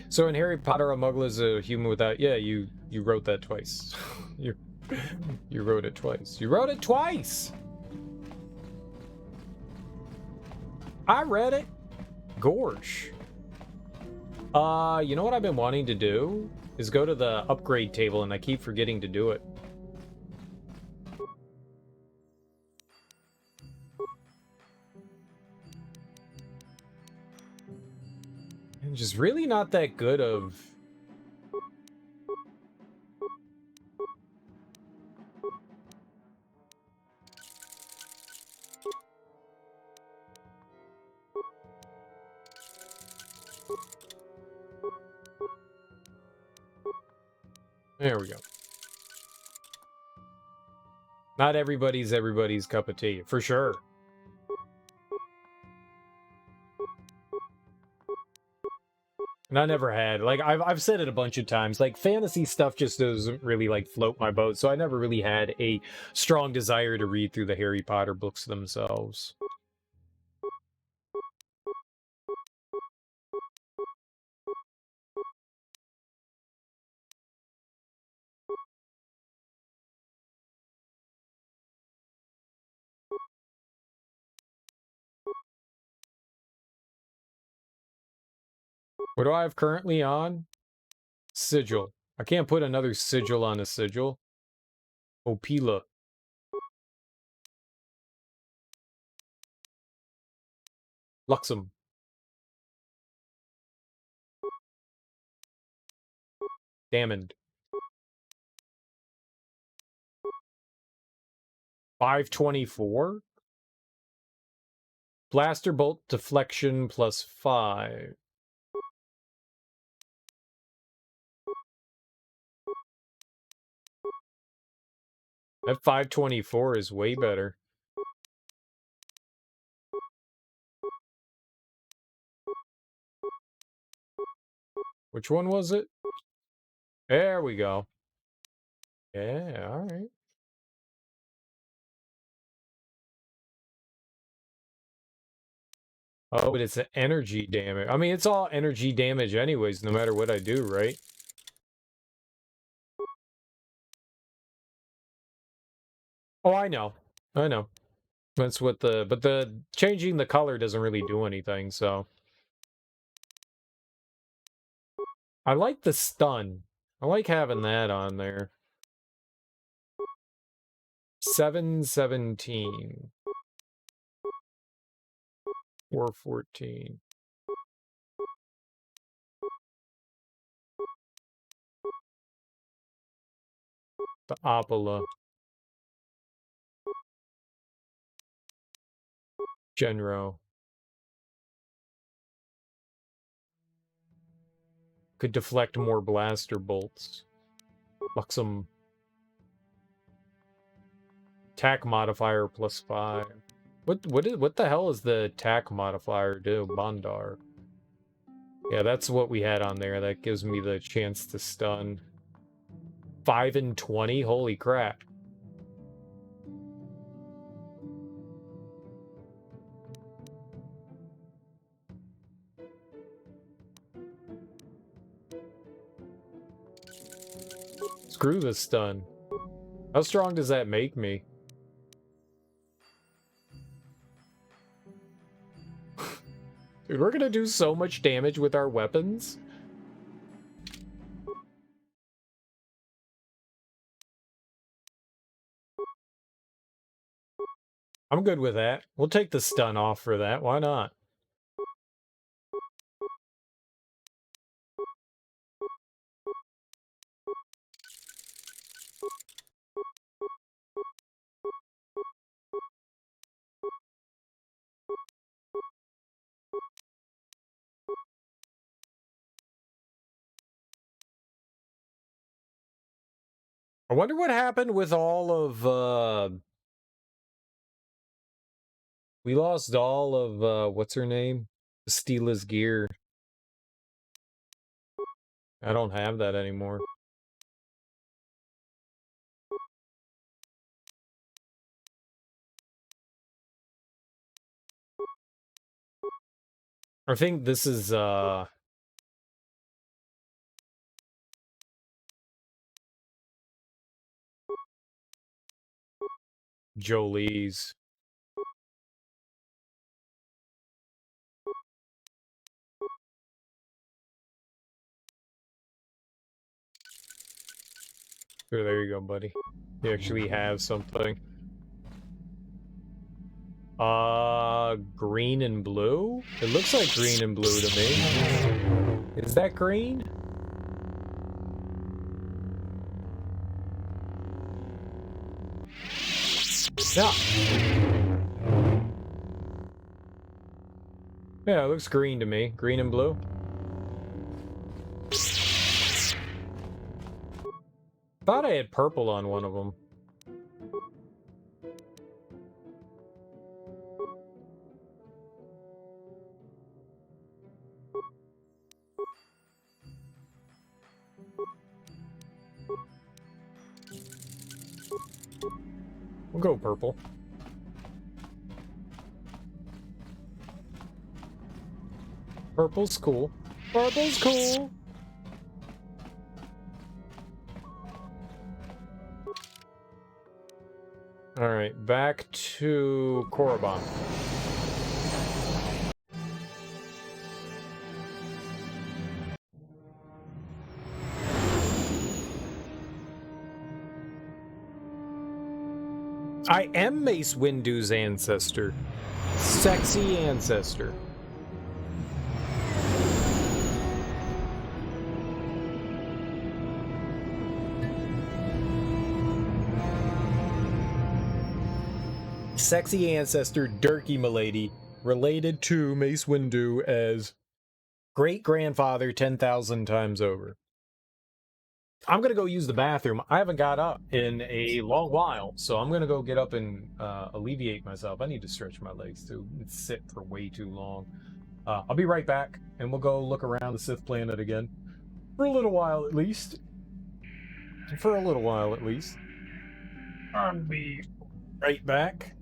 So in Harry Potter, a muggle is a human without... Yeah, you wrote that twice. you wrote it twice. You wrote it twice! I read it. Gorsh. You know what I've been wanting to do? Is go to the upgrade table, and I keep forgetting to do it. I'm just really not that good of... There we go. Not everybody's cup of tea, for sure. And I never had, like, I've said it a bunch of times, like, fantasy stuff just doesn't really, like, float my boat, so I never really had a strong desire to read through the Harry Potter books themselves. What do I have currently on? Sigil. I can't put another sigil on a sigil. Opila. Luxem. Damned. 524? Blaster bolt deflection plus 5. That 524 is way better. Which one was it? There we go. Yeah, alright. Oh, but it's an energy damage. I mean, it's all energy damage anyways, no matter what I do, right? Oh, I know. I know. That's what the... But the changing the color doesn't really do anything, so... I like the stun. I like having that on there. 717. 414. The Opala. Genro. Could deflect more blaster bolts. Luxem. Attack modifier plus 5. What the hell is the attack modifier do? Bondar. Yeah, that's what we had on there. That gives me the chance to stun. 5 and 20? Holy crap. Screw the stun. How strong does that make me? Dude, we're gonna do so much damage with our weapons. I'm good with that. We'll take the stun off for that. Why not? I wonder what happened with all of, we lost all of, what's her name? Steela's gear. I don't have that anymore. I think this is, Jolie's. Here, there you go, buddy. You actually have something. Green and blue? It looks like green and blue to me. Is that green? Yeah. Yeah, it looks green to me. Green and blue. Thought I had purple on one of them. We'll go purple. Purple's cool. Purple's cool. Alright, back to Korriban. I am Mace Windu's ancestor. Sexy ancestor. Sexy ancestor Dirkie Milady, related to Mace Windu as great-grandfather 10,000 times over. I'm gonna go use the bathroom. I haven't got up in a long while, so I'm gonna go get up and alleviate myself. I need to stretch my legs too. It's sit for way too long. I'll be right back, and we'll go look around the Sith planet again. For a little while at least. For a little while at least. I'll be right back.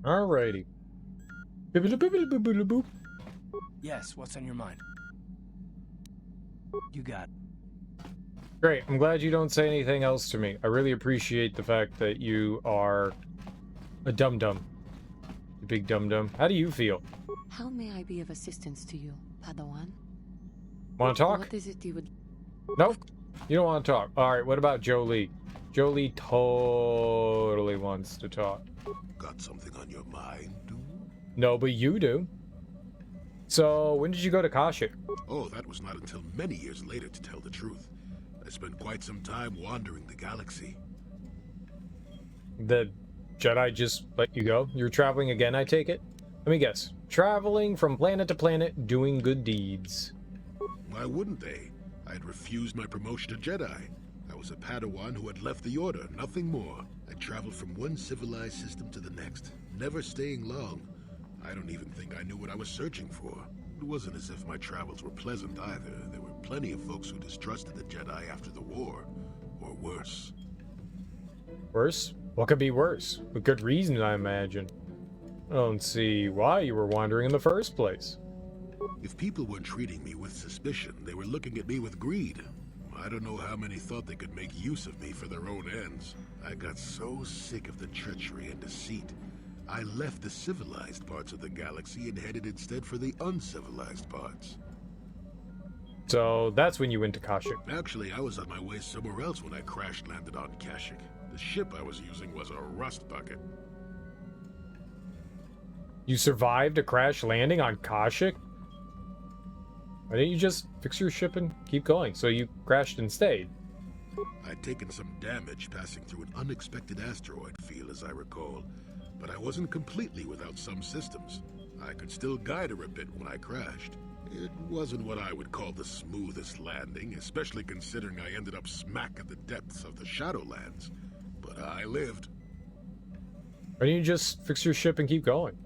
Alrighty. Boop. Yes, what's on your mind? You got it. Great. I'm glad you don't say anything else to me. I really appreciate the fact that you are a dum-dum. A big dum-dum. How do you feel? How may I be of assistance to you, Padawan? Want to talk? What is it you would... Nope. You don't want to talk. Alright, what about Jolie? Jolie totally wants to talk. Got something on your mind, dude? No, but you do. So, when did you go to Kashyyk? Oh, that was not until many years later, to tell the truth. I spent quite some time wandering the galaxy. The Jedi just let you go? You're traveling again, I take it? Let me guess. Traveling from planet to planet, doing good deeds. Why wouldn't they? I had refused my promotion to Jedi. I was a Padawan who had left the Order, nothing more. I traveled from one civilized system to the next, never staying long. I don't even think I knew what I was searching for. It wasn't as if my travels were pleasant either. There were plenty of folks who distrusted the Jedi after the war, or worse. Worse? What could be worse? With good reason, I imagine. I don't see why you were wandering in the first place. If people weren't treating me with suspicion, they were looking at me with greed. I don't know how many thought they could make use of me for their own ends. I got so sick of the treachery and deceit. I left the civilized parts of the galaxy and headed instead for the uncivilized parts. So that's when you went to Kashyyk. Actually, I was on my way somewhere else when I crash-landed on Kashyyk. The ship I was using was a rust bucket. You survived a crash landing on Kashyyk? Why didn't you just fix your ship and keep going? So you crashed and stayed. I'd taken some damage passing through an unexpected asteroid field, as I recall. But I wasn't completely without some systems. I could still guide her a bit when I crashed. It wasn't what I would call the smoothest landing, especially considering I ended up smack at the depths of the Shadowlands. But I lived. Why didn't you just fix your ship and keep going?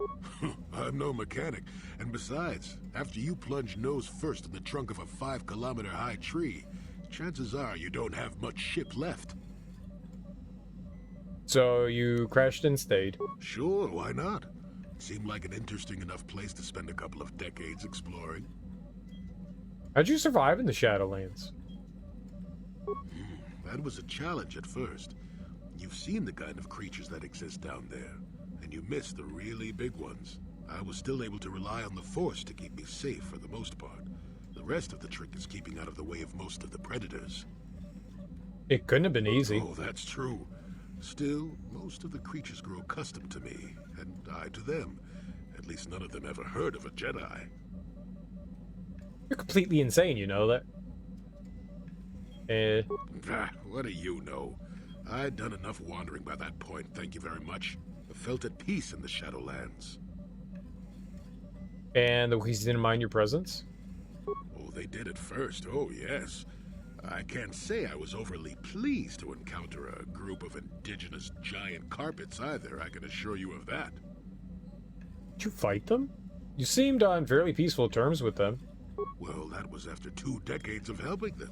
I'm no mechanic. And besides, after you plunge nose first in the trunk of a 5-kilometer-high tree, chances are you don't have much ship left. So you crashed and stayed? Sure, why not? It seemed like an interesting enough place to spend a couple of decades exploring. How'd you survive in the Shadowlands? That was a challenge at first. You've seen the kind of creatures that exist down there, and you miss the really big ones. I was still able to rely on the Force to keep me safe for the most part. The rest of the trick is keeping out of the way of most of the predators. It couldn't have been easy. Oh, that's true. Still, most of the creatures grow accustomed to me, and I to them. At least none of them ever heard of a Jedi. You're completely insane, you know that? What do you know? I'd done enough wandering by that point, thank you very much. I felt at peace in the Shadowlands. And the Wookiees didn't mind your presence? Oh, they did at first, oh yes. I can't say I was overly pleased to encounter a group of indigenous giant carpets either, I can assure you of that. Did you fight them? You seemed on fairly peaceful terms with them. Well, that was after 2 decades of helping them.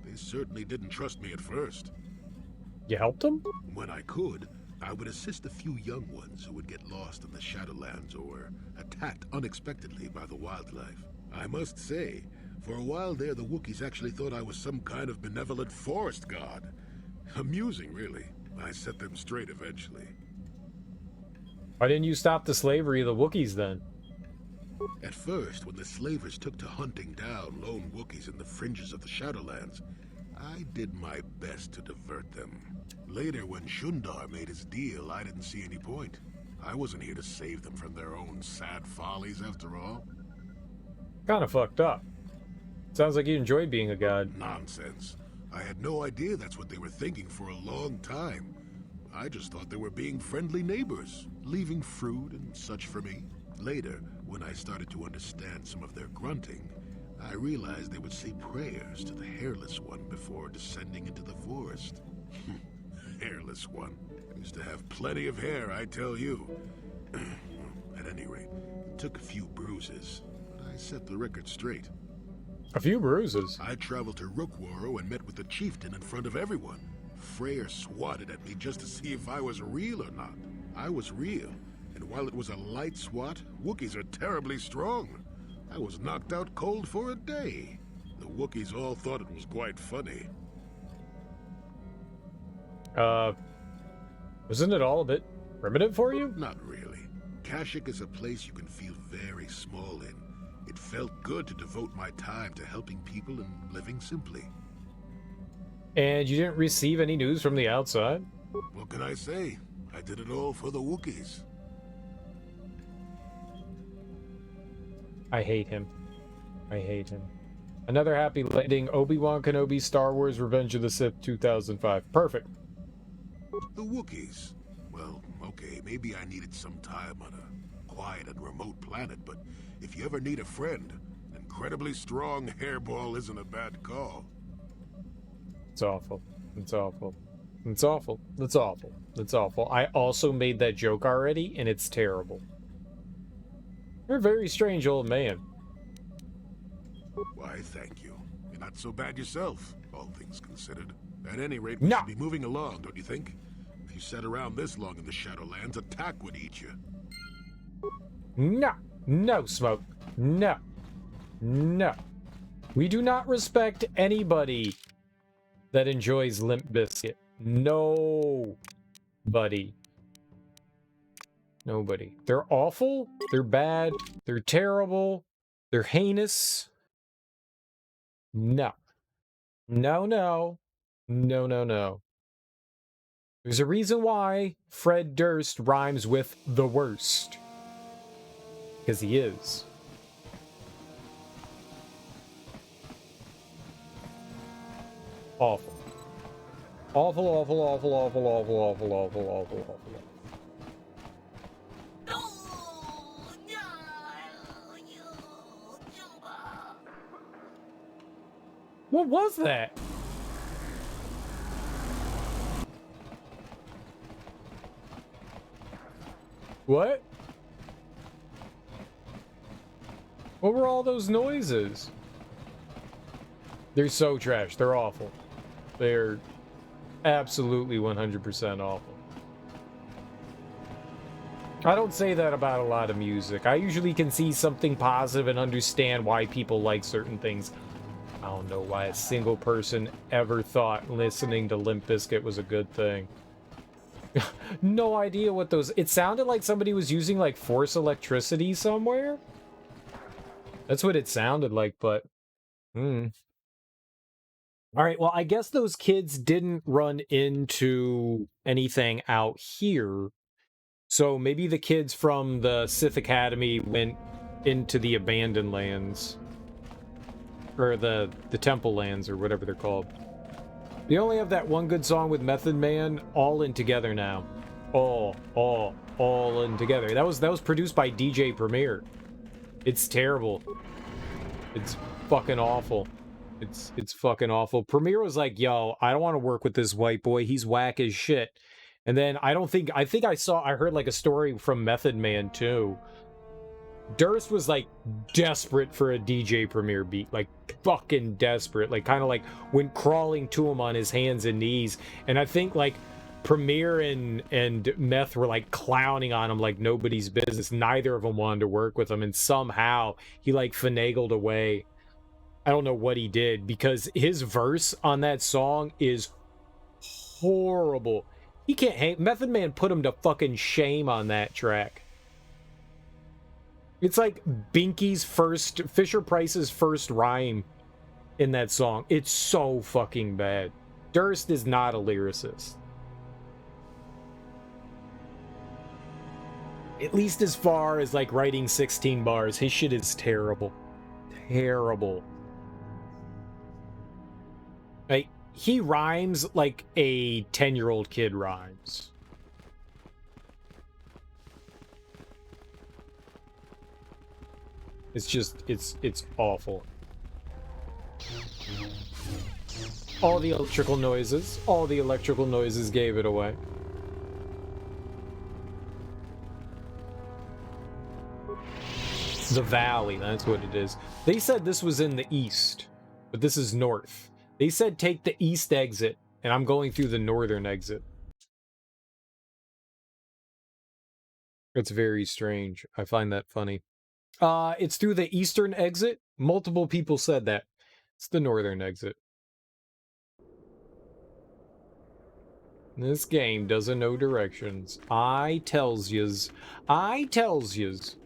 They certainly didn't trust me at first. You helped them? When I could, I would assist a few young ones who would get lost in the Shadowlands or attacked unexpectedly by the wildlife. I must say, for a while there, the Wookiees actually thought I was some kind of benevolent forest god. Amusing, really. I set them straight eventually. Why didn't you stop the slavery of the Wookiees then? At first, when the slavers took to hunting down lone Wookiees in the fringes of the Shadowlands, I did my best to divert them. Later, when Shundar made his deal, I didn't see any point. I wasn't here to save them from their own sad follies, after all. Kinda fucked up. Sounds like you enjoyed being a god. Nonsense. I had no idea that's what they were thinking for a long time. I just thought they were being friendly neighbors, leaving fruit and such for me. Later, when I started to understand some of their grunting, I realized they would say prayers to the Hairless One before descending into the forest. Hairless One. I used to have plenty of hair, I tell you. At any rate, it took a few bruises, but I set the record straight. A few bruises? I traveled to Rookwaro and met with the chieftain in front of everyone. Freyr swatted at me just to see if I was real or not. I was real, and And while it was a light swat, Wookiees are terribly strong. I was knocked out cold for a day. The Wookiees all thought it was quite funny. Wasn't it all a bit primitive for you? Not really. Kashyyk is a place you can feel very small in. It felt good to devote my time to helping people and living simply. And you didn't receive any news from the outside? What can I say? I did it all for the Wookiees. I hate him. I hate him. Another happy landing. Obi-Wan Kenobi, Star Wars Revenge of the Sith 2005. Perfect. The Wookiees. Well, okay, maybe I needed some time on a quiet and remote planet, but if you ever need a friend, an incredibly strong hairball isn't a bad call. It's awful. It's awful. It's awful. It's awful. It's awful. I also made that joke already, and it's terrible. You're a very strange old man. Why, thank you. You're not so bad yourself, all things considered. At any rate, we should be moving along, don't you think? If you sat around this long in the Shadowlands, attack would eat you. No. No, Smoke. No. No. We do not respect anybody that enjoys Limp Bizkit. No. Buddy. Nobody. They're awful. They're bad. They're terrible. They're heinous. No. No, no. No, no, no. There's a reason why Fred Durst rhymes with the worst. Because he is. Awful. Awful, awful, awful, awful, awful, awful, awful, awful, awful. What was that? What? What were all those noises? They're so trash. They're awful. They're absolutely 100% awful. I don't say that about a lot of music. I usually can see something positive and understand why people like certain things. I don't know why a single person ever thought listening to Limp Bizkit was a good thing. No idea what those... It sounded like somebody was using, like, force electricity somewhere. That's what it sounded like, but... Alright, well, I guess those kids didn't run into anything out here. So maybe the kids from the Sith Academy went into the abandoned lands. Or the temple lands, or whatever they're called. They only have that one good song with Method Man, All In Together now. All in together. That was produced by DJ Premier. It's terrible. It's fucking awful. It's fucking awful. Premier was like, yo, I don't want to work with this white boy. He's whack as shit. And then I heard like a story from Method Man too. Durst was like desperate for a DJ Premier beat, like fucking desperate, like kind of like went crawling to him on his hands and knees. And I think like Premier and Meth were like clowning on him like nobody's business. Neither of them wanted to work with him, and somehow he like finagled away. I don't know what he did, because his verse on that song is horrible. He can't hang. Method Man put him to fucking shame on that track. It's like Fisher Price's first rhyme in that song. It's so fucking bad. Durst is not a lyricist. At least as far as like writing 16 bars, his shit is terrible. Terrible. Like, he rhymes like a 10-year-old kid rhymes. It's just, it's awful. All the electrical noises gave it away. The valley, that's what it is. They said this was in the east, but this is north. They said take the east exit, and I'm going through the northern exit. It's very strange. I find that funny. It's through the eastern exit. Multiple people said that. It's the northern exit. This game doesn't know directions. I tells yous. I tells yous.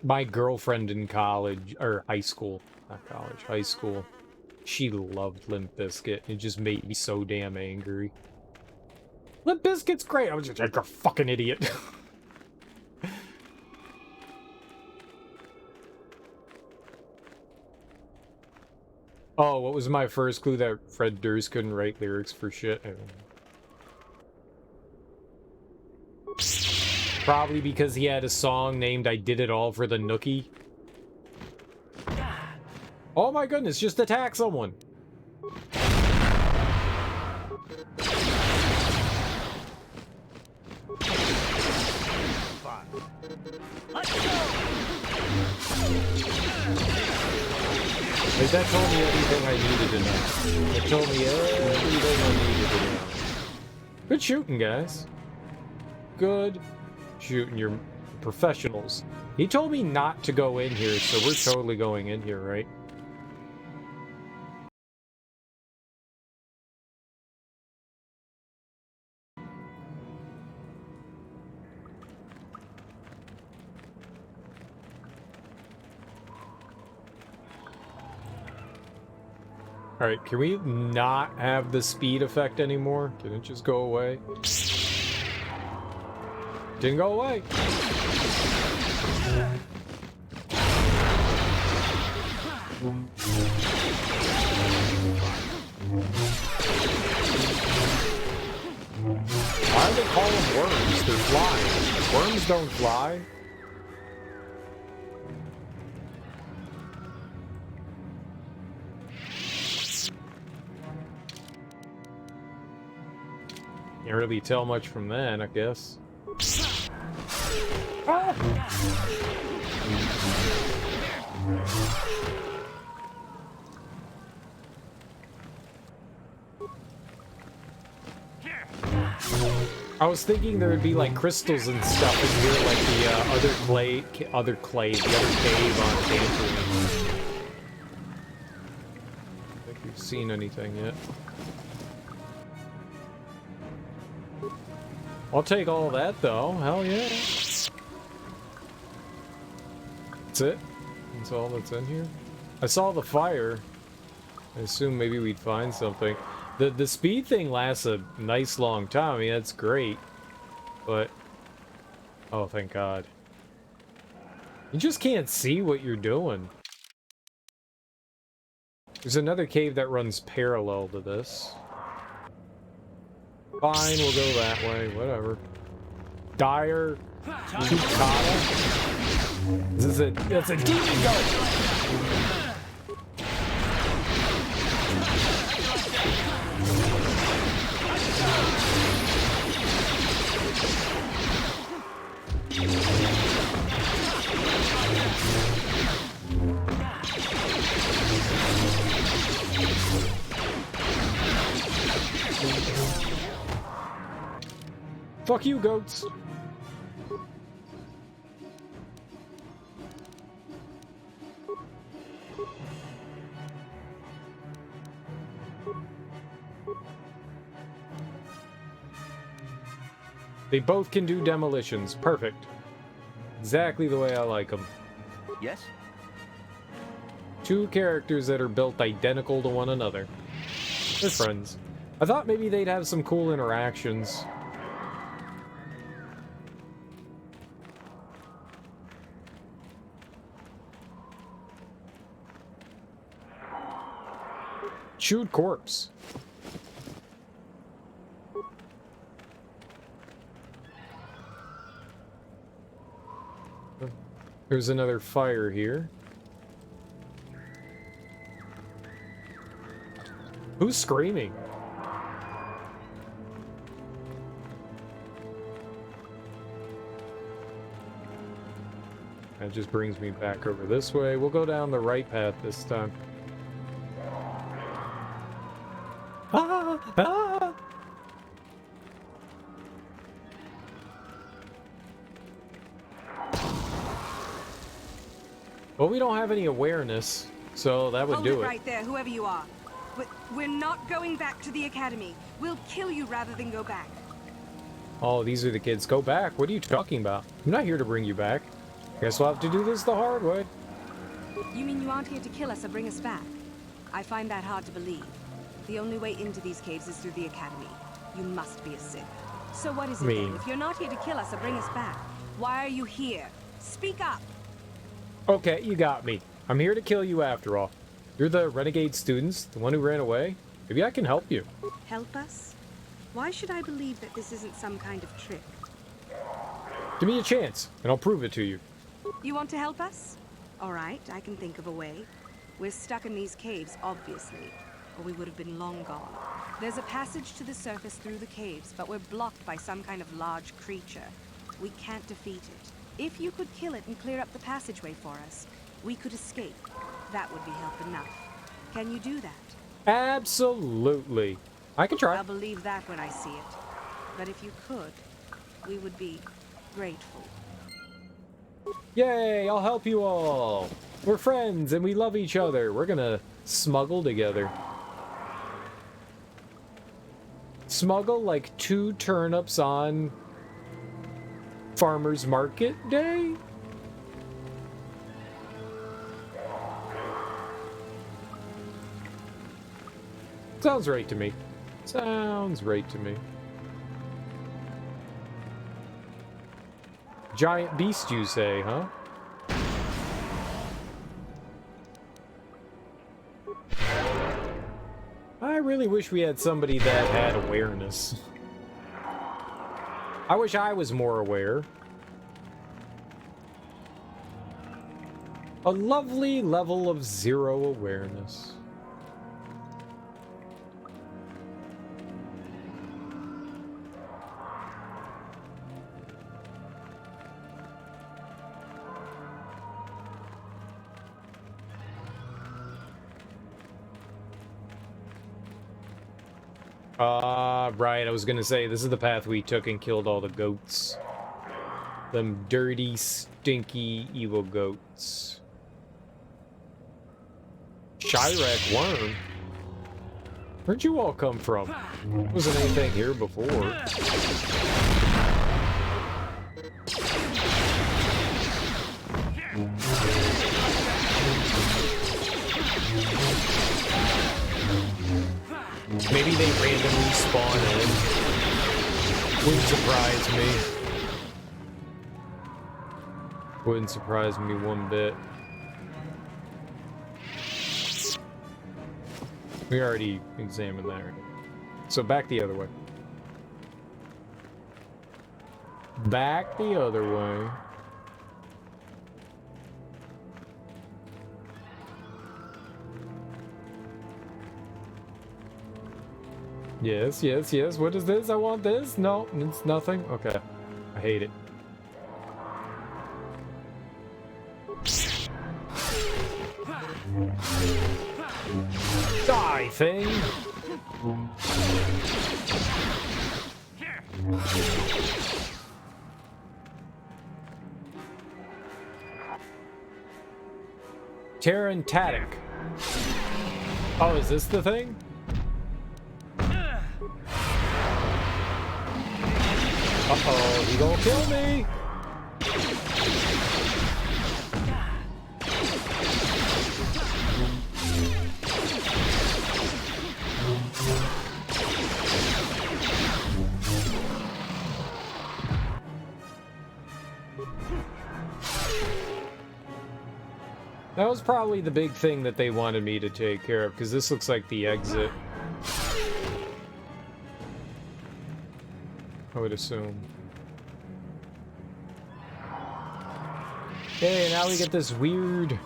My girlfriend in college, or high school, not college, high school, she loved Limp Bizkit. It just made me so damn angry. Limp Bizkit's great. I was just like, you're a fucking idiot. Oh, what was my first clue that Fred Durst couldn't write lyrics for shit? I don't know. Probably because he had a song named I Did It All for the Nookie. Oh my goodness, just attack someone. Like, that told me everything I needed to know. It told me everything I needed to know. Good shooting, guys. Good shooting. You're professionals. He told me not to go in here, so we're totally going in here, right? Alright, can we not have the speed effect anymore? Can it just go away? Didn't go away. Why do they call them worms? They're flying. Worms don't fly. Can't really tell much from that, I guess. I was thinking there would be like crystals and stuff in here, like the other cave on Dantooine. I don't think we've seen anything yet. I'll take all that though. Hell yeah. That's it. That's all that's in here. I saw the fire. I assume maybe we'd find something. The speed thing lasts a nice long time. I mean, that's great. But oh, thank God. You just can't see what you're doing. There's another cave that runs parallel to this. Fine, we'll go that way, whatever. Dire Tukata. That's a demon gun! Fuck you, goats. They both can do demolitions. Perfect. Exactly the way I like them. Yes? Two characters that are built identical to one another. They're friends. I thought maybe they'd have some cool interactions. Chewed corpse. There's another fire here. Who's screaming? That just brings me back over this way. We'll go down the right path this time. Ah! Ah! Well, we don't have any awareness, so that would Hold do it. right there, whoever you are. We're not going back to the academy. We'll kill you rather than go back. Oh, these are the kids. Go back. What are you talking about? I'm not here to bring you back. Guess we'll have to do this the hard way. You mean you aren't here to kill us or bring us back? I find that hard to believe. The only way into these caves is through the academy. You must be a Sith. So what is it then? If you're not here to kill us or bring us back, why are you here? Speak up! Okay, you got me. I'm here to kill you after all. You're the renegade students, the one who ran away. Maybe I can help you. Help us? Why should I believe that this isn't some kind of trick? Give me a chance, and I'll prove it to you. You want to help us? All right, I can think of a way. We're stuck in these caves, obviously, or we would have been long gone. There's a passage to the surface through the caves, but we're blocked by some kind of large creature. We can't defeat it. If you could kill it and clear up the passageway for us, we could escape. That would be help enough. Can you do that? Absolutely. I can try. I'll believe that when I see it. But if you could, we would be grateful. Yay, I'll help you all. We're friends and we love each other. We're gonna smuggle together. Smuggle like 2 turnips on Farmer's Market Day? Sounds right to me. Sounds right to me. Giant beast, you say, huh? I really wish we had somebody that had awareness. I wish I was more aware. A lovely level of 0 awareness. Right, I was gonna say, this is the path we took and killed all the goats. Them dirty, stinky, evil goats. Chirac worm? Where'd you all come from? Wasn't anything here before. Maybe they randomly spawn in. Wouldn't surprise me. Wouldn't surprise me one bit. We already examined that. So back the other way. Back the other way. Yes, yes, yes. What is this? I want this? No, it's nothing. Okay. I hate it. Die, thing! Tarantatic. Oh, is this the thing? Uh-oh, he gonna kill me! That was probably the big thing that they wanted me to take care of, because this looks like the exit. I would assume. Okay, now we get this weird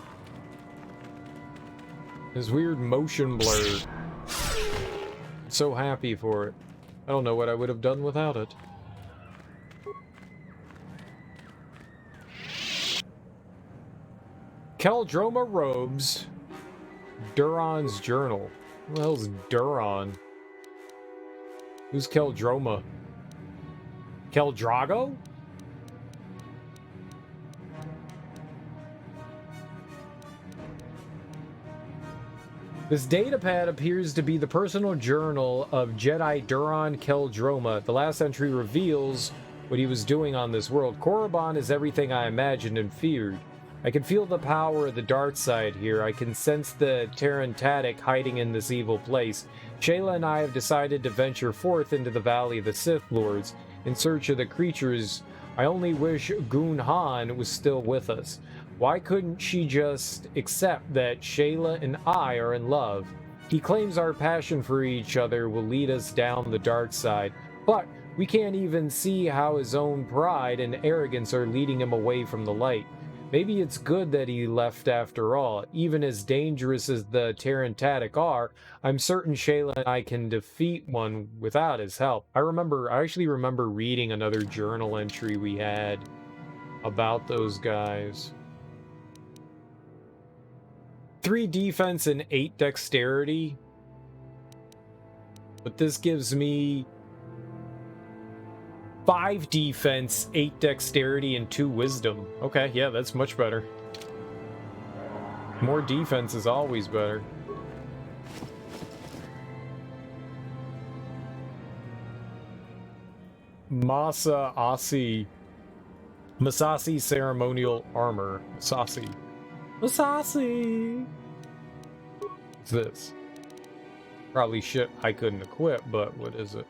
motion blur. So happy for it. I don't know what I would have done without it. Keldroma robes. Duron's journal. Who the hell's Duron? Who's Keldroma? Keldrago? This datapad appears to be the personal journal of Jedi Duran Keldroma. The last entry reveals what he was doing on this world. Korriban is everything I imagined and feared. I can feel the power of the dark side here. I can sense the Terrantatic hiding in this evil place. Shayla and I have decided to venture forth into the Valley of the Sith Lords in search of the creatures. I only wish Goon Han was still with us. Why couldn't she just accept that Shayla and I are in love? He claims our passion for each other will lead us down the dark side, but we can't even see how his own pride and arrogance are leading him away from the light. Maybe it's good that he left after all. Even as dangerous as the Terrantatic are, I'm certain Shayla and I can defeat one without his help. I actually remember reading another journal entry we had about those guys. 3 defense and 8 dexterity. But this gives me 5 defense, 8 dexterity, and 2 wisdom. Okay, yeah, that's much better. More defense is always better. Masasi ceremonial armor. Masasi. What's this? Probably shit I couldn't equip, but what is it?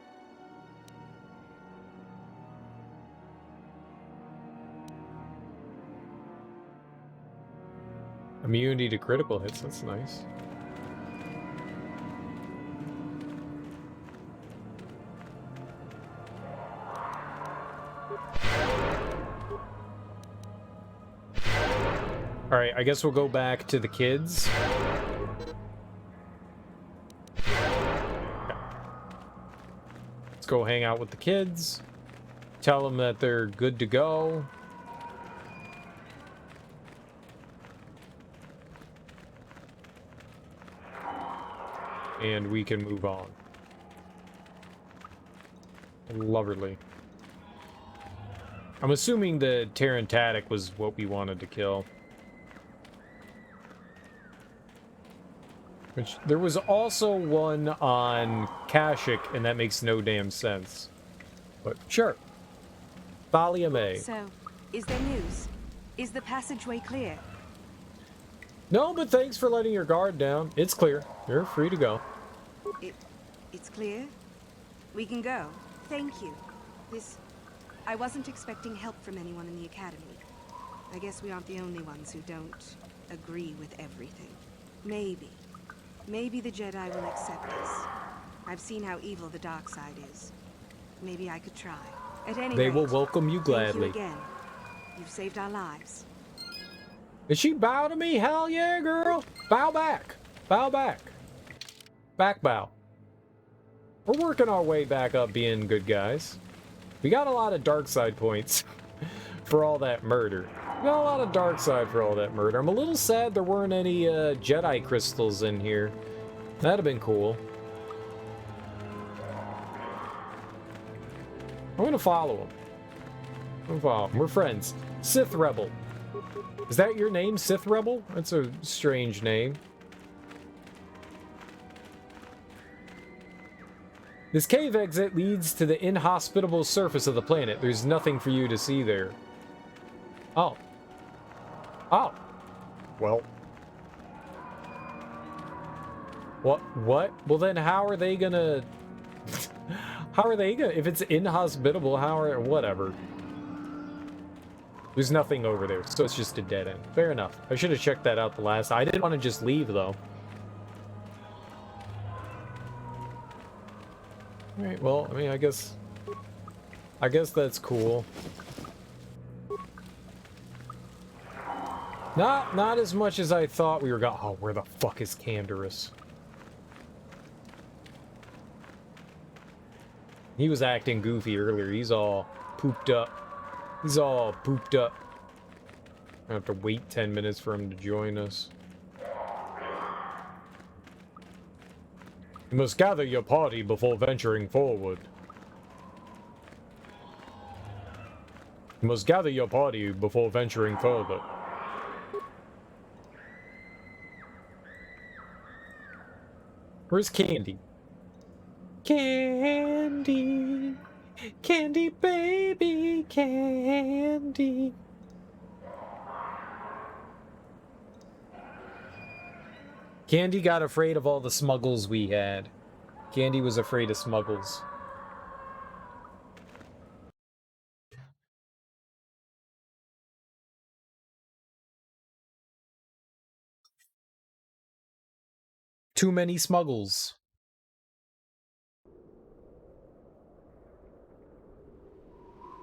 Immunity to critical hits, that's nice. Alright, I guess we'll go back to the kids. Let's go hang out with the kids. Tell them that they're good to go. And we can move on. Lovely. I'm assuming the Terrantatic was what we wanted to kill. Which, there was also one on Kashyyk, and that makes no damn sense. But sure. Thalia May. So, is there news? Is the passageway clear? No, but thanks for letting your guard down. It's clear. You're free to go. It's clear? We can go. Thank you. I wasn't expecting help from anyone in the Academy. I guess we aren't the only ones who don't agree with everything. Maybe the Jedi will accept us. I've seen how evil the dark side is. Maybe I could try. At any rate, they will welcome you gladly. Thank you again. You've saved our lives. Did she bow to me? Hell yeah, girl. Bow back. Bow back. Back bow. We're working our way back up being good guys. We got a lot of dark side points for all that murder. We got a lot of dark side for all that murder. I'm a little sad there weren't any Jedi crystals in here. That'd have been cool. I'm gonna follow him. We're friends. Sith Rebel. Is that your name, Sith Rebel? That's a strange name. This cave exit leads to the inhospitable surface of the planet. There's nothing for you to see there. Oh. Oh. Well. What? Well then how are they gonna... how are they gonna... If it's inhospitable, how are... Whatever. There's nothing over there, so it's just a dead end. Fair enough. I should have checked that out the last... I didn't want to just leave, though. Alright, well, I mean, I guess that's cool. Not as much as I thought we were going... Oh, where the fuck is Canderous? He was acting goofy earlier. He's all pooped up. He's all pooped up. I have to wait 10 minutes for him to join us. You must gather your party before venturing forward. You must gather your party before venturing further. Where's Candy? Candy. Candy baby, Candy. Candy got afraid of all the smuggles we had. Candy was afraid of smuggles. Too many smuggles.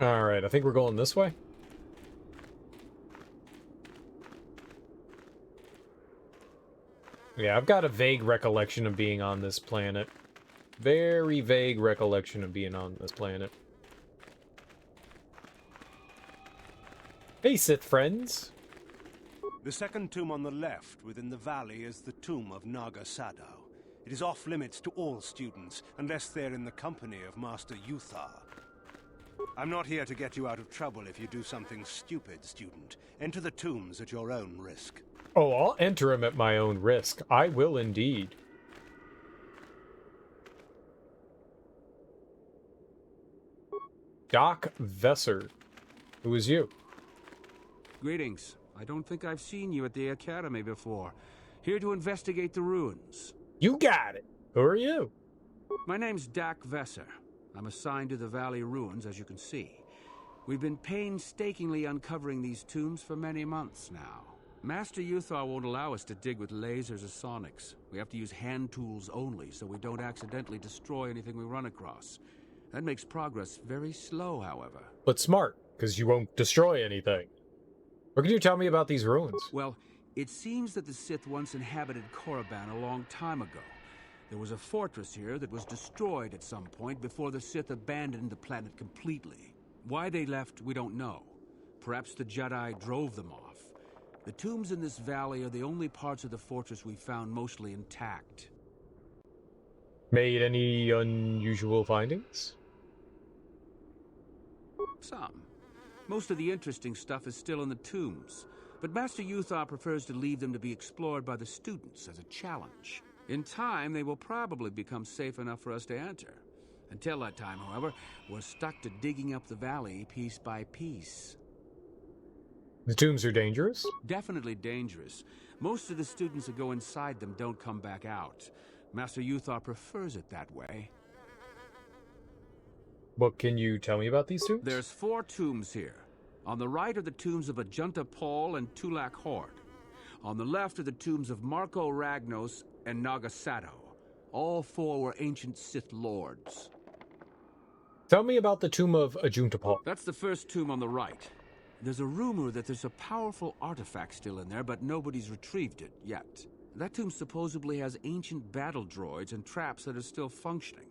Alright, I think we're going this way. Yeah, I've got a vague recollection of being on this planet. Very vague recollection of being on this planet. Hey, Sith friends. The second tomb on the left within the valley is the tomb of Naga Sado. It is off limits to all students, unless they're in the company of Master Yuthar. I'm not here to get you out of trouble if you do something stupid, student. Enter the tombs at your own risk. Oh, I'll enter him at my own risk. I will indeed. Doc Vesser. Who is you? Greetings. I don't think I've seen you at the Academy before. Here to investigate the ruins. You got it. Who are you? My name's Doc Vesser. I'm assigned to the Valley Ruins, as you can see. We've been painstakingly uncovering these tombs for many months now. Master Yuthar won't allow us to dig with lasers or sonics. We have to use hand tools only, so we don't accidentally destroy anything we run across. That makes progress very slow, however. But smart, because you won't destroy anything. What can you tell me about these ruins? Well, it seems that the Sith once inhabited Korriban a long time ago. There was a fortress here that was destroyed at some point before the Sith abandoned the planet completely. Why they left, we don't know. Perhaps the Jedi drove them off. The tombs in this valley are the only parts of the fortress we found mostly intact. Made any unusual findings? Some. Most of the interesting stuff is still in the tombs, but Master Yuthar prefers to leave them to be explored by the students as a challenge. In time, they will probably become safe enough for us to enter. Until that time, however, we're stuck to digging up the valley piece by piece. The tombs are dangerous? Definitely dangerous. Most of the students that go inside them don't come back out. Master Yuthar prefers it that way. What can you tell me about these tombs? There's 4 tombs here. On the right are the tombs of Ajunta Paul and Tulak Horde. On the left are the tombs of Marco Ragnos and Naga Sado. All 4 were ancient Sith lords. Tell me about the tomb of Ajunta Paul. That's the first tomb on the right. There's a rumor that there's a powerful artifact still in there, but nobody's retrieved it yet. That tomb supposedly has ancient battle droids and traps that are still functioning.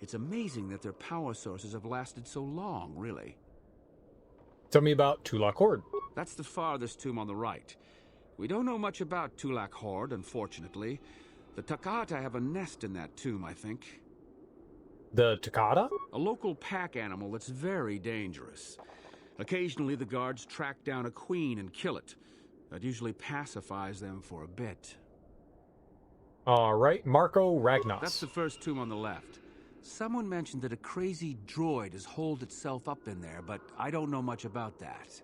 It's amazing that their power sources have lasted so long, really. Tell me about Tulak Horde. That's the farthest tomb on the right. We don't know much about Tulak Horde, unfortunately. The Takata have a nest in that tomb, I think. The Takata? A local pack animal that's very dangerous. Occasionally the guards track down a queen and kill it. That usually pacifies them for a bit. Alright, Marco Ragnos. That's the first tomb on the left. Someone mentioned that a crazy droid has holed itself up in there, but I don't know much about that.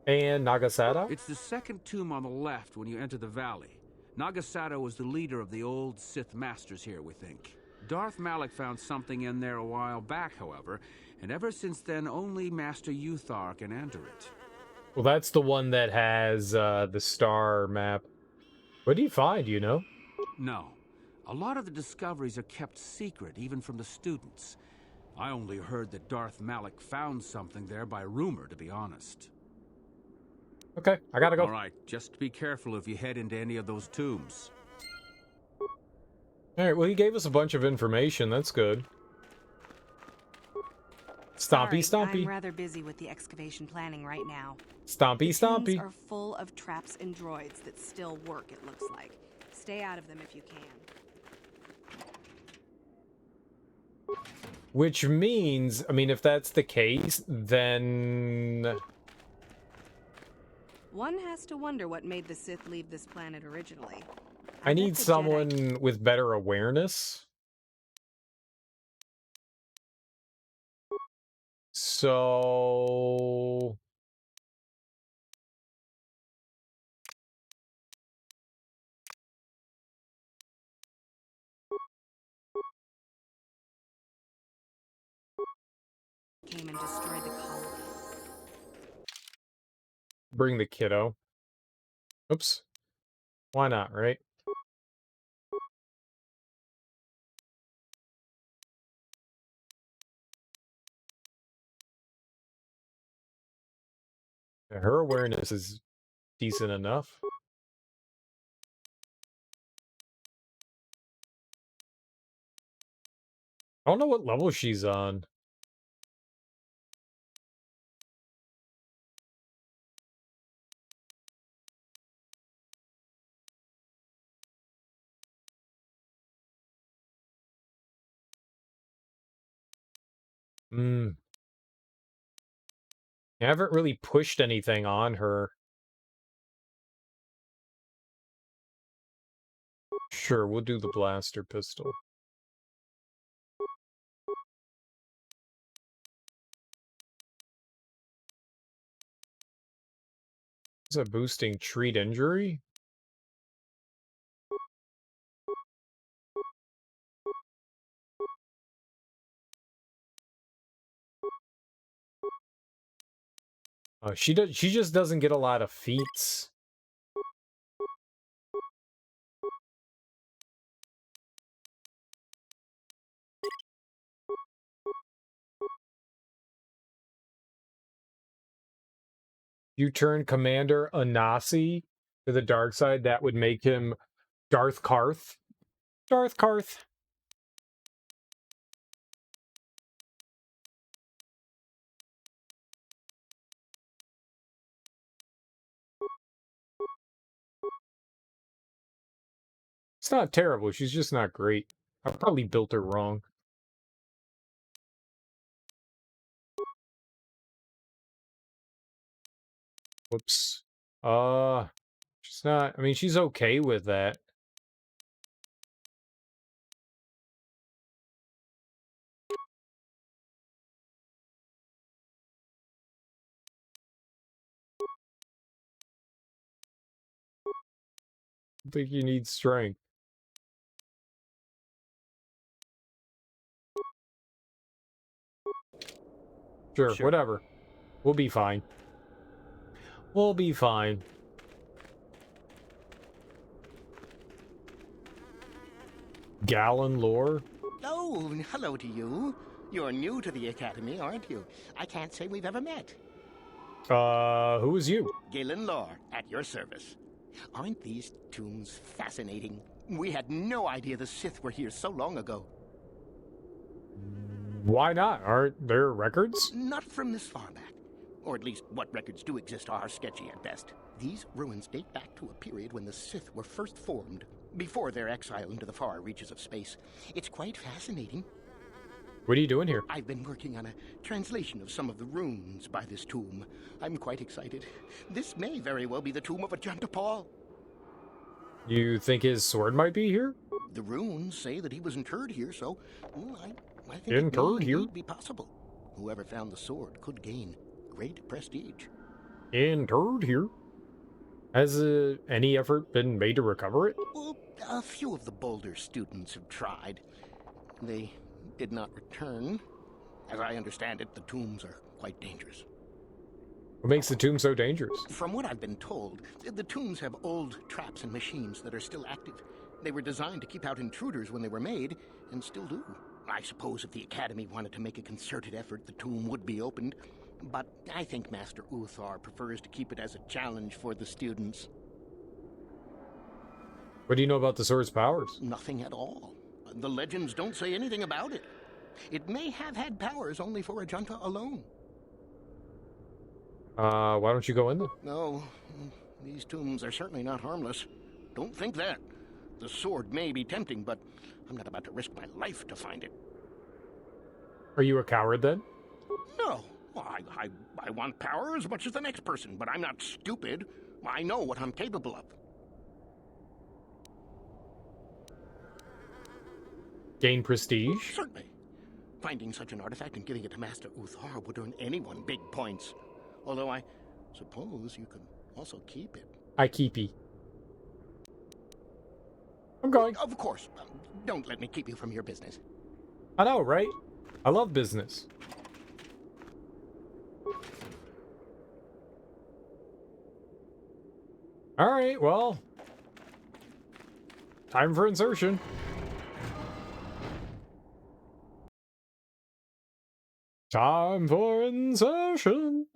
And Naga Sado? It's the second tomb on the left when you enter the valley. Naga Sado was the leader of the old Sith Masters here, we think. Darth Malak found something in there a while back, however, and ever since then only Master Yuthar can enter it. Well, that's the one that has the star map. What do you find, you know? No. A lot of the discoveries are kept secret, even from the students. I only heard that Darth Malak found something there by rumor, to be honest. Okay, I gotta go. All right, just be careful if you head into any of those tombs. Alright, well, he gave us a bunch of information. That's good. Stompy, Sorry, stompy. I'm rather busy with the excavation planning right now. Stompy, The stompy. tombs are full of traps and droids that still work, it looks like. Stay out of them if you can. Which means, I mean, if that's the case, then... One has to wonder what made the Sith leave this planet originally. I need someone with better awareness. So... Came and destroyed the colony. Bring the kiddo. Oops. Why not, right? Yeah, her awareness is decent enough. I don't know what level she's on. I haven't really pushed anything on her. Sure, we'll do the blaster pistol. Is that boosting treat injury? She just doesn't get a lot of feats. You turn Commander Anasi to the dark side, that would make him Darth Carth. Darth Carth. It's not terrible, she's just not great. I probably built her wrong. Whoops. She's not, I mean, she's okay with that. I think you need strength. Sure, whatever. We'll be fine. We'll be fine. Gallon lore? Oh, hello to you. You're new to the Academy, aren't you? I can't say we've ever met. Who is you? Galen Lore, at your service. Aren't these tombs fascinating? We had no idea the Sith were here so long ago. Why not? Aren't there records? Not from this far back. Or at least what records do exist are sketchy at best. These ruins date back to a period when the Sith were first formed, before their exile into the far reaches of space. It's quite fascinating. What are you doing here? I've been working on a translation of some of the runes by this tomb. I'm quite excited. This may very well be the tomb of Ajanta Paul. You think his sword might be here? The runes say that he was interred here, so I think interred it here? may be possible. Whoever found the sword could gain great prestige. Interred here? Has any effort been made to recover it? Well, a few of the bolder students have tried. They did not return. As I understand it, the tombs are quite dangerous. What makes the tomb so dangerous? From what I've been told, the tombs have old traps and machines that are still active. They were designed to keep out intruders when they were made, and still do. I suppose if the Academy wanted to make a concerted effort, the tomb would be opened. But I think Master Uthar prefers to keep it as a challenge for the students. What do you know about the sword's powers? Nothing at all. The legends don't say anything about it. It may have had powers only for Ajanta alone. Why don't you go in there? No, these tombs are certainly not harmless. Don't think that. The sword may be tempting, but I'm not about to risk my life to find it. Are you a coward then? No. Well, I want power as much as the next person, but I'm not stupid. I know what I'm capable of. Gain prestige? Certainly. Finding such an artifact and giving it to Master Uthar would earn anyone big points. Although I suppose you could also keep it. I keepy. I'm going. Of course. Don't let me keep you from your business. I know, right? I love business. Alright, well. Time for insertion. Time for insertion.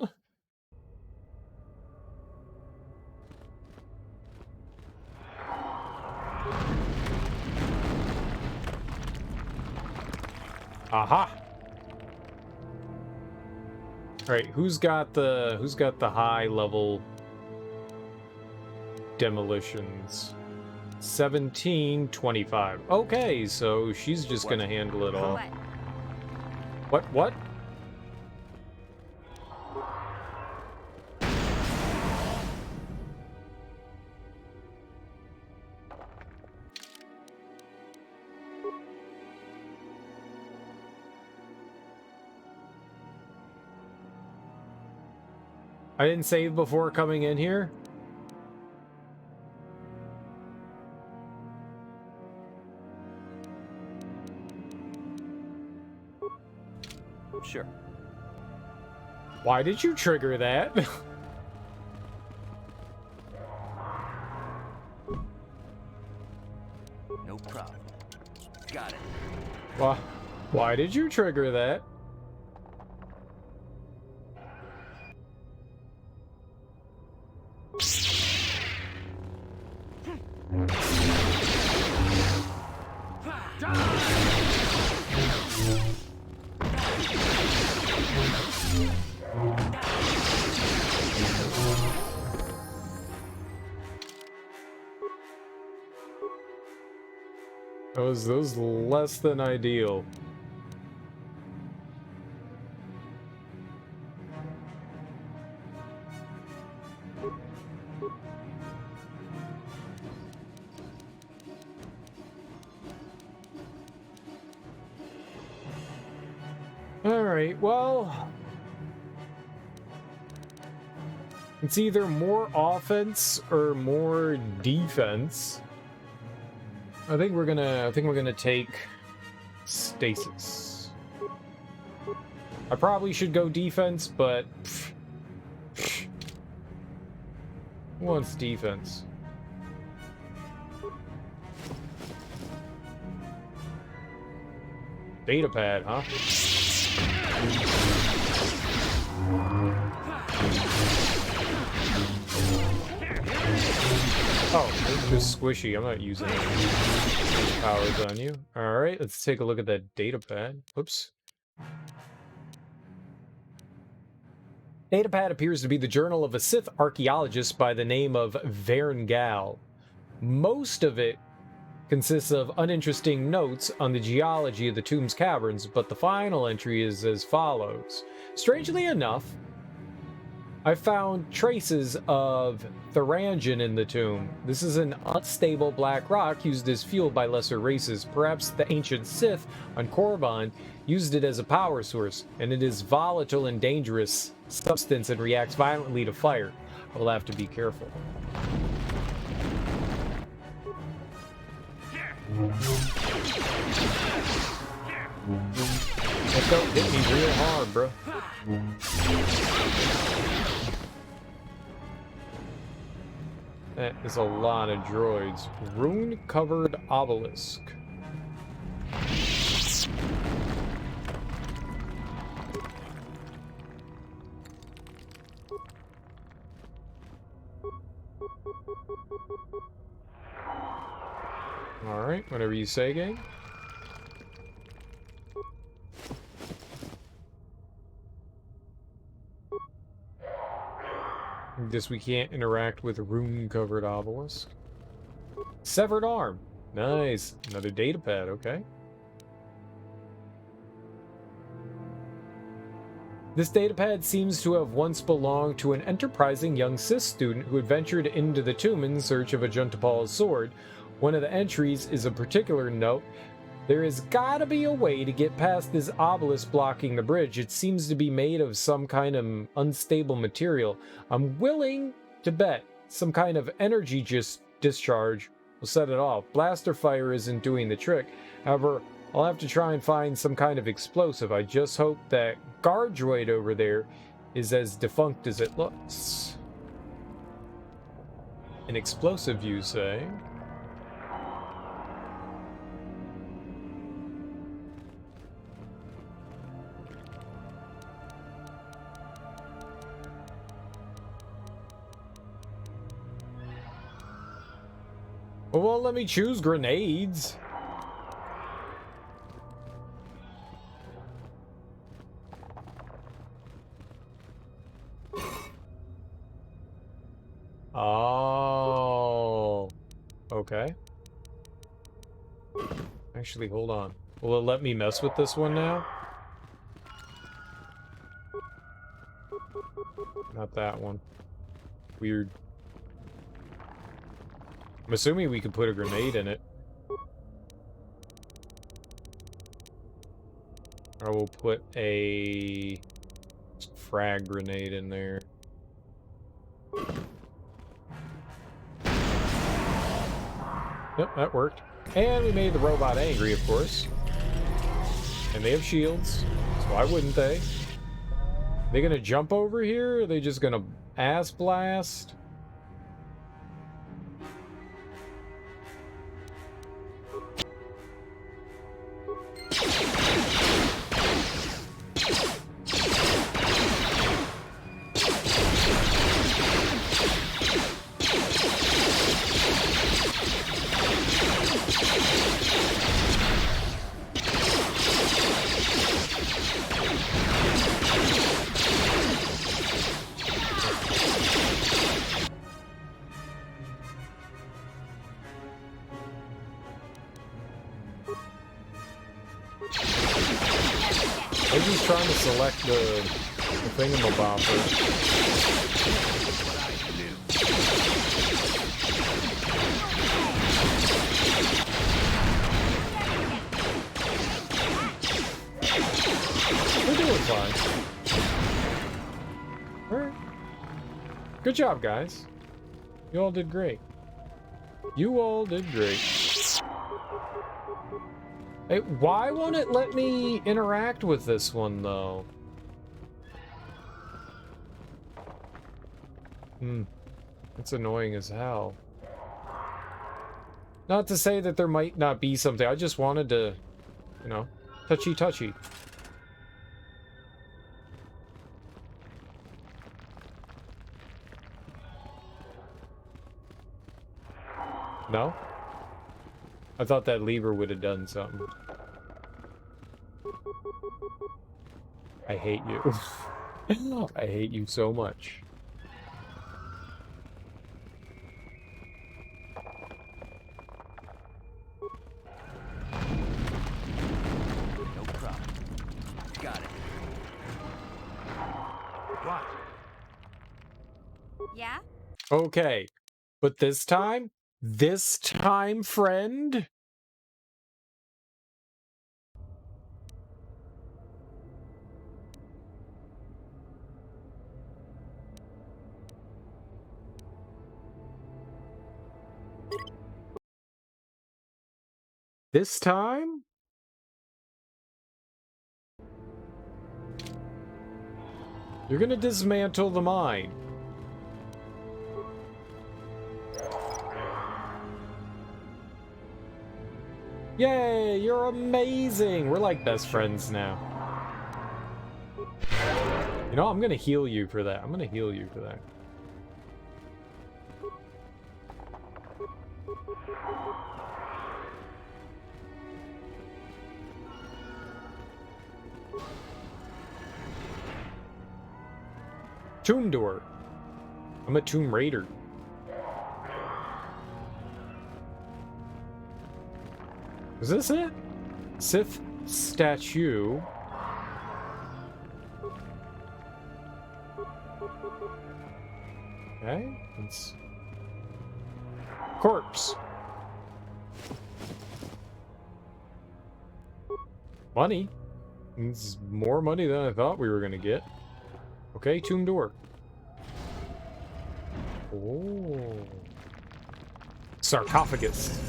Aha. All right, who's got the high level demolitions? 1725. Okay, so she's just gonna handle it all. What? I didn't save before coming in here. Sure. Why did you trigger that? No problem. Got it. Why did you trigger that? That was less than ideal. Alright, well, it's either more offense or more defense. I think we're gonna take stasis. I probably should go defense, but who wants defense? Data pad, huh? Oh, it's just squishy. I'm not using any powers on you. Alright, let's take a look at that data pad. Whoops. Datapad appears to be the journal of a Sith archaeologist by the name of Verngal. Most of it consists of uninteresting notes on the geology of the tomb's caverns, but the final entry is as follows. Strangely enough, I found traces of Thurangian in the tomb. This is an unstable black rock used as fuel by lesser races. Perhaps the ancient Sith on Korriban used it as a power source, and it is volatile and dangerous substance and reacts violently to fire. I will have to be careful. That don't hit me real hard, bro. That is a lot of droids. Rune-covered obelisk. Alright, whatever you say, gang. Guess we can't interact with a rune-covered obelisk. Severed arm. Nice. Another data pad, okay. This datapad seems to have once belonged to an enterprising young Sith student who had ventured into the tomb in search of a Juntapal's sword. One of the entries is a particular note. There has gotta be a way to get past this obelisk blocking the bridge. It seems to be made of some kind of unstable material. I'm willing to bet some kind of energy discharge will set it off. Blaster fire isn't doing the trick. However, I'll have to try and find some kind of explosive. I just hope that guard droid over there is as defunct as it looks. An explosive, you say? Well, let me choose grenades. Oh. Okay. Actually, hold on. Will it let me mess with this one now? Not that one. Weird. I'm assuming we could put a grenade in it. Or we'll put a frag grenade in there. Yep, that worked. And we made the robot angry, of course. And they have shields, so why wouldn't they? They gonna jump over here, or are they just gonna ass blast? They're just trying to select the thingamabopper. We're doing fine. Alright. Good job, guys. You all did great. You all did great. Hey, why won't it let me interact with this one, though? It's annoying as hell. Not to say that there might not be something, I just wanted to, you know, touchy-touchy. No? I thought that lever would have done something. I hate you. I hate you so much. No problem. Got it. What? Yeah? Okay. But this time, friend? This time? You're gonna dismantle the mine. Yay, you're amazing! We're like best friends now. You know, I'm gonna heal you for that. I'm gonna heal you for that. Tomb door. I'm a Tomb Raider. Is this it? Sith statue. Okay, it's corpse. Money? It's more money than I thought we were gonna get. Okay, tomb door. Oh. Sarcophagus.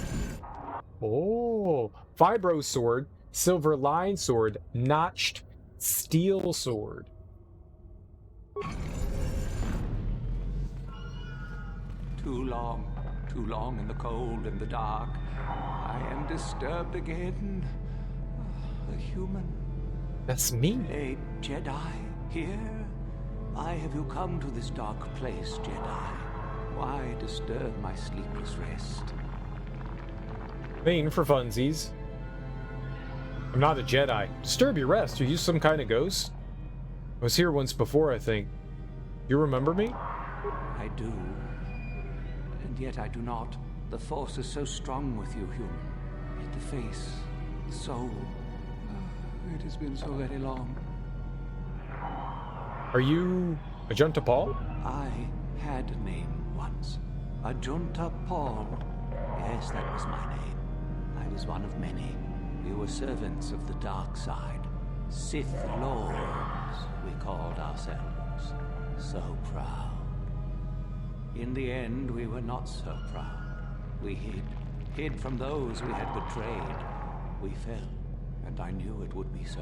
Oh. Fibro sword. Silver line sword. Notched steel sword. Too long in the cold and the dark. I am disturbed again. A human. That's me. A Jedi here? Why have you come to this dark place, Jedi? Why disturb my sleepless rest? Main for funsies. I'm not a Jedi. Disturb your rest. Are you some kind of ghost? I was here once before, I think. You remember me? I do. And yet I do not. The Force is so strong with you, human. Yet the face, the soul. It has been so very long. Are you Ajunta Paul? I had a name once. Ajunta Paul. Yes, that was my name. I was one of many. We were servants of the dark side. Sith Lords, we called ourselves. So proud. In the end, we were not so proud. We hid from those we had betrayed. We fell, and I knew it would be so.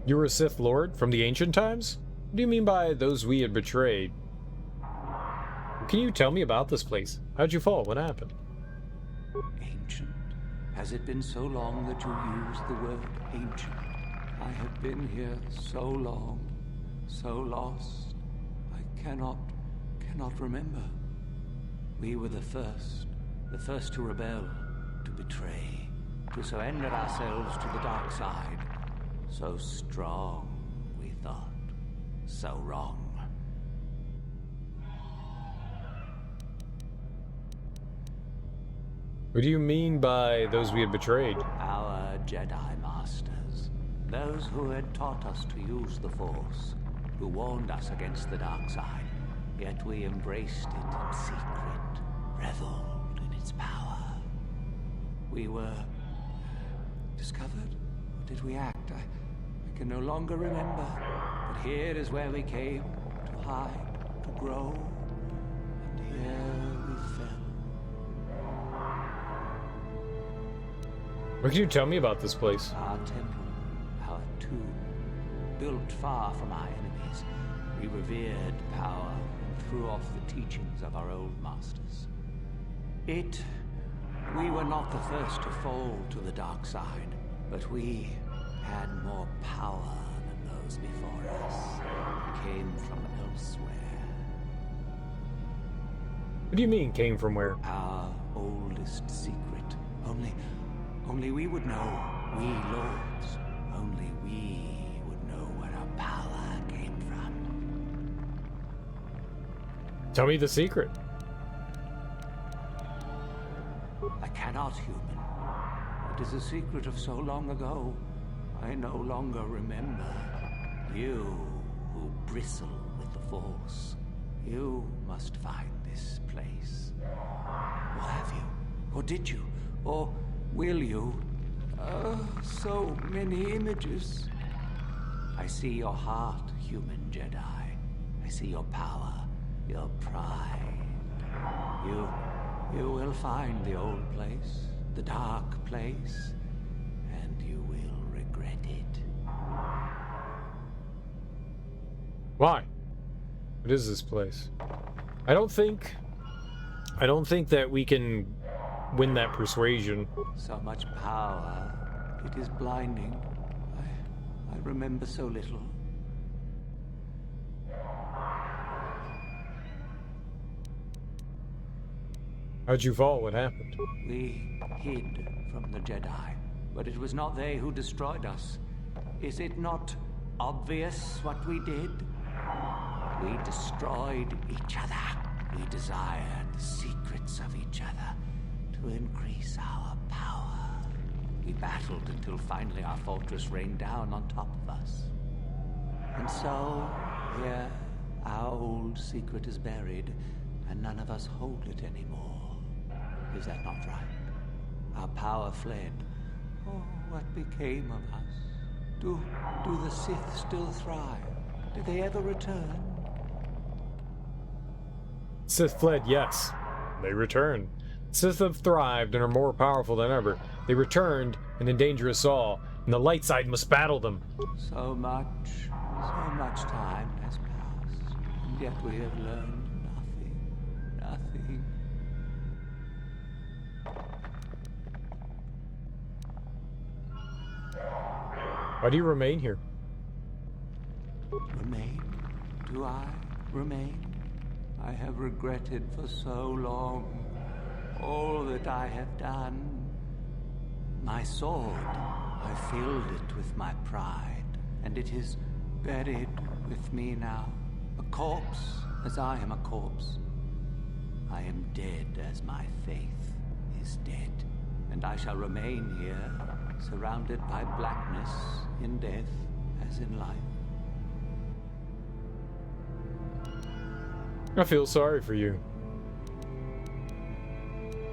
You were a Sith Lord from the ancient times? What do you mean by those we had betrayed? Can you tell me about this place? How'd you fall? What happened? Ancient? Has it been so long that you used the word ancient? I have been here so long, so lost. I cannot remember. We were the first to rebel, to betray, to surrender ourselves to the dark side. So strong, we thought. So wrong. What do you mean by those we had betrayed? Our Jedi Masters. Those who had taught us to use the Force. Who warned us against the dark side. Yet we embraced it in secret. Reveled in its power. We were discovered? Or did we act? I can no longer remember. But here is where we came. To hide, to grow. And here we fell. What can you tell me about this place? Our temple, our tomb, built far from our enemies. We revered power and threw off the teachings of our old masters. We were not the first to fall to the dark side, but we had more power than those before us. We came from elsewhere. What do you mean, came from where? Our oldest secret. Only we would know. We lords. Only we would know where our power came from. Tell me the secret. I cannot, human. It is a secret of so long ago. I no longer remember. You, who bristle with the Force. You must find this place. Or have you? Or did you? Or will you? So many images. I see your heart, human Jedi. I see your power, your pride. You will find the old place, the dark place, and you will regret it. Why? What is this place? I don't think that we can win that persuasion. So much power. It is blinding. I remember so little. How'd you fall? What happened? We hid from the Jedi, but it was not they who destroyed us. Is it not obvious what we did? We destroyed each other. We desired the secrets of each other to increase our power. We battled until finally our fortress rained down on top of us. And so, here, our old secret is buried, and none of us hold it anymore. Is that not right? Our power fled. Oh, what became of us? Do the Sith still thrive? Did they ever return? Sith fled, yes. They returned. Sith have thrived and are more powerful than ever. They returned and endanger us all, and the light side must battle them. So much time has passed, and yet we have learned nothing. Why do you remain here? Remain? Do I remain? I have regretted for so long all that I have done. My sword, I filled it with my pride, and it is buried with me now, a corpse as I am a corpse. I am dead as my faith is dead, and I shall remain here, surrounded by blackness in death as in life. I feel sorry for you.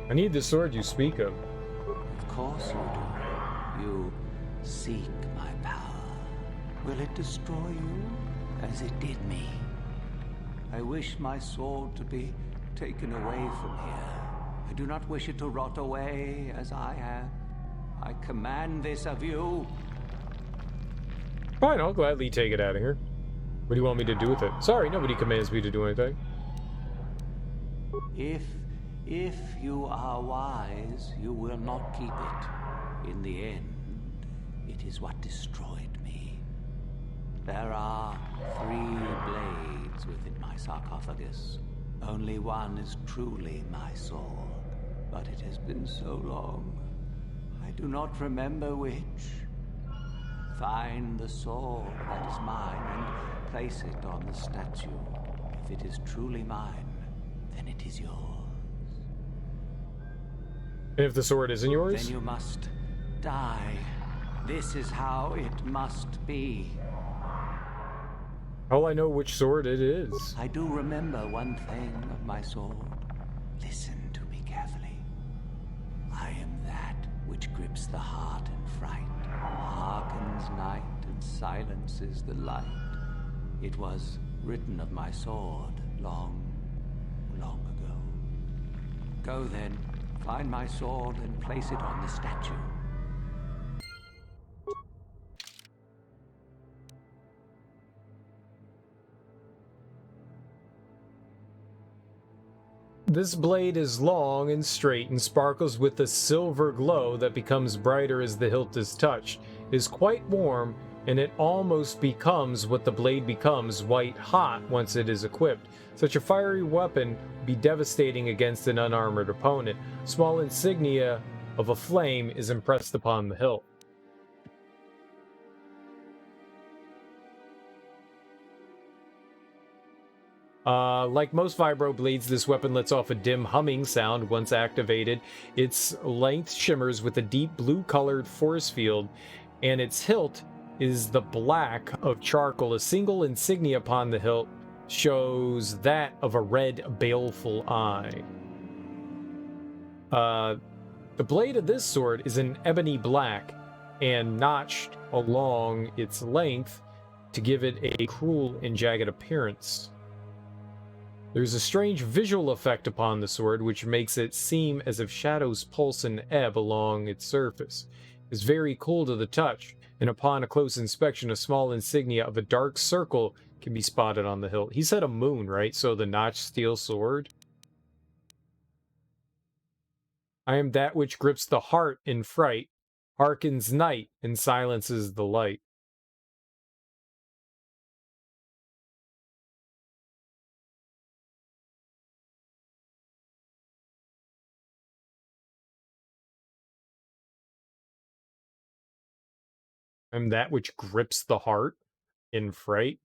I need the sword you speak of. Of course you do. You seek my power. Will it destroy you as it did me? I wish my sword to be taken away from here. I do not wish it to rot away as I have. I command this of you. Fine, I'll gladly take it out of here. What do you want me to do with it? Sorry, nobody commands me to do anything. If you are wise, you will not keep it. In the end, it is what destroyed me. There are 3 blades within my sarcophagus. Only one is truly my sword, but it has been so long. I do not remember which. Find the sword that is mine and place it on the statue. If it is truly mine, then it is yours. And if the sword isn't yours? Then you must die. This is how it must be. How will I know which sword it is? I do remember one thing of my sword. Listen to me carefully. I am that which grips the heart in fright, hearkens night and silences the light. It was written of my sword long ago. Go then, find my sword and place it on the statue. This blade is long and straight and sparkles with a silver glow that becomes brighter as the hilt is touched. It is quite warm, and it almost becomes what the blade becomes, white hot, once it is equipped. Such a fiery weapon would be devastating against an unarmored opponent. Small insignia of a flame is impressed upon the hilt. Like most vibro blades, this weapon lets off a dim humming sound once activated. Its length shimmers with a deep blue-colored force field, and its hilt is the black of charcoal. A single insignia upon the hilt shows that of a red, baleful eye. The blade of this sword is an ebony black and notched along its length to give it a cruel and jagged appearance. There's a strange visual effect upon the sword, which makes it seem as if shadows pulse and ebb along its surface. It's very cool to the touch, and upon a close inspection, a small insignia of a dark circle can be spotted on the hilt. He said a moon, right? So the notched steel sword. I am that which grips the heart in fright, hearkens night, and silences the light. I'm that which grips the heart in fright.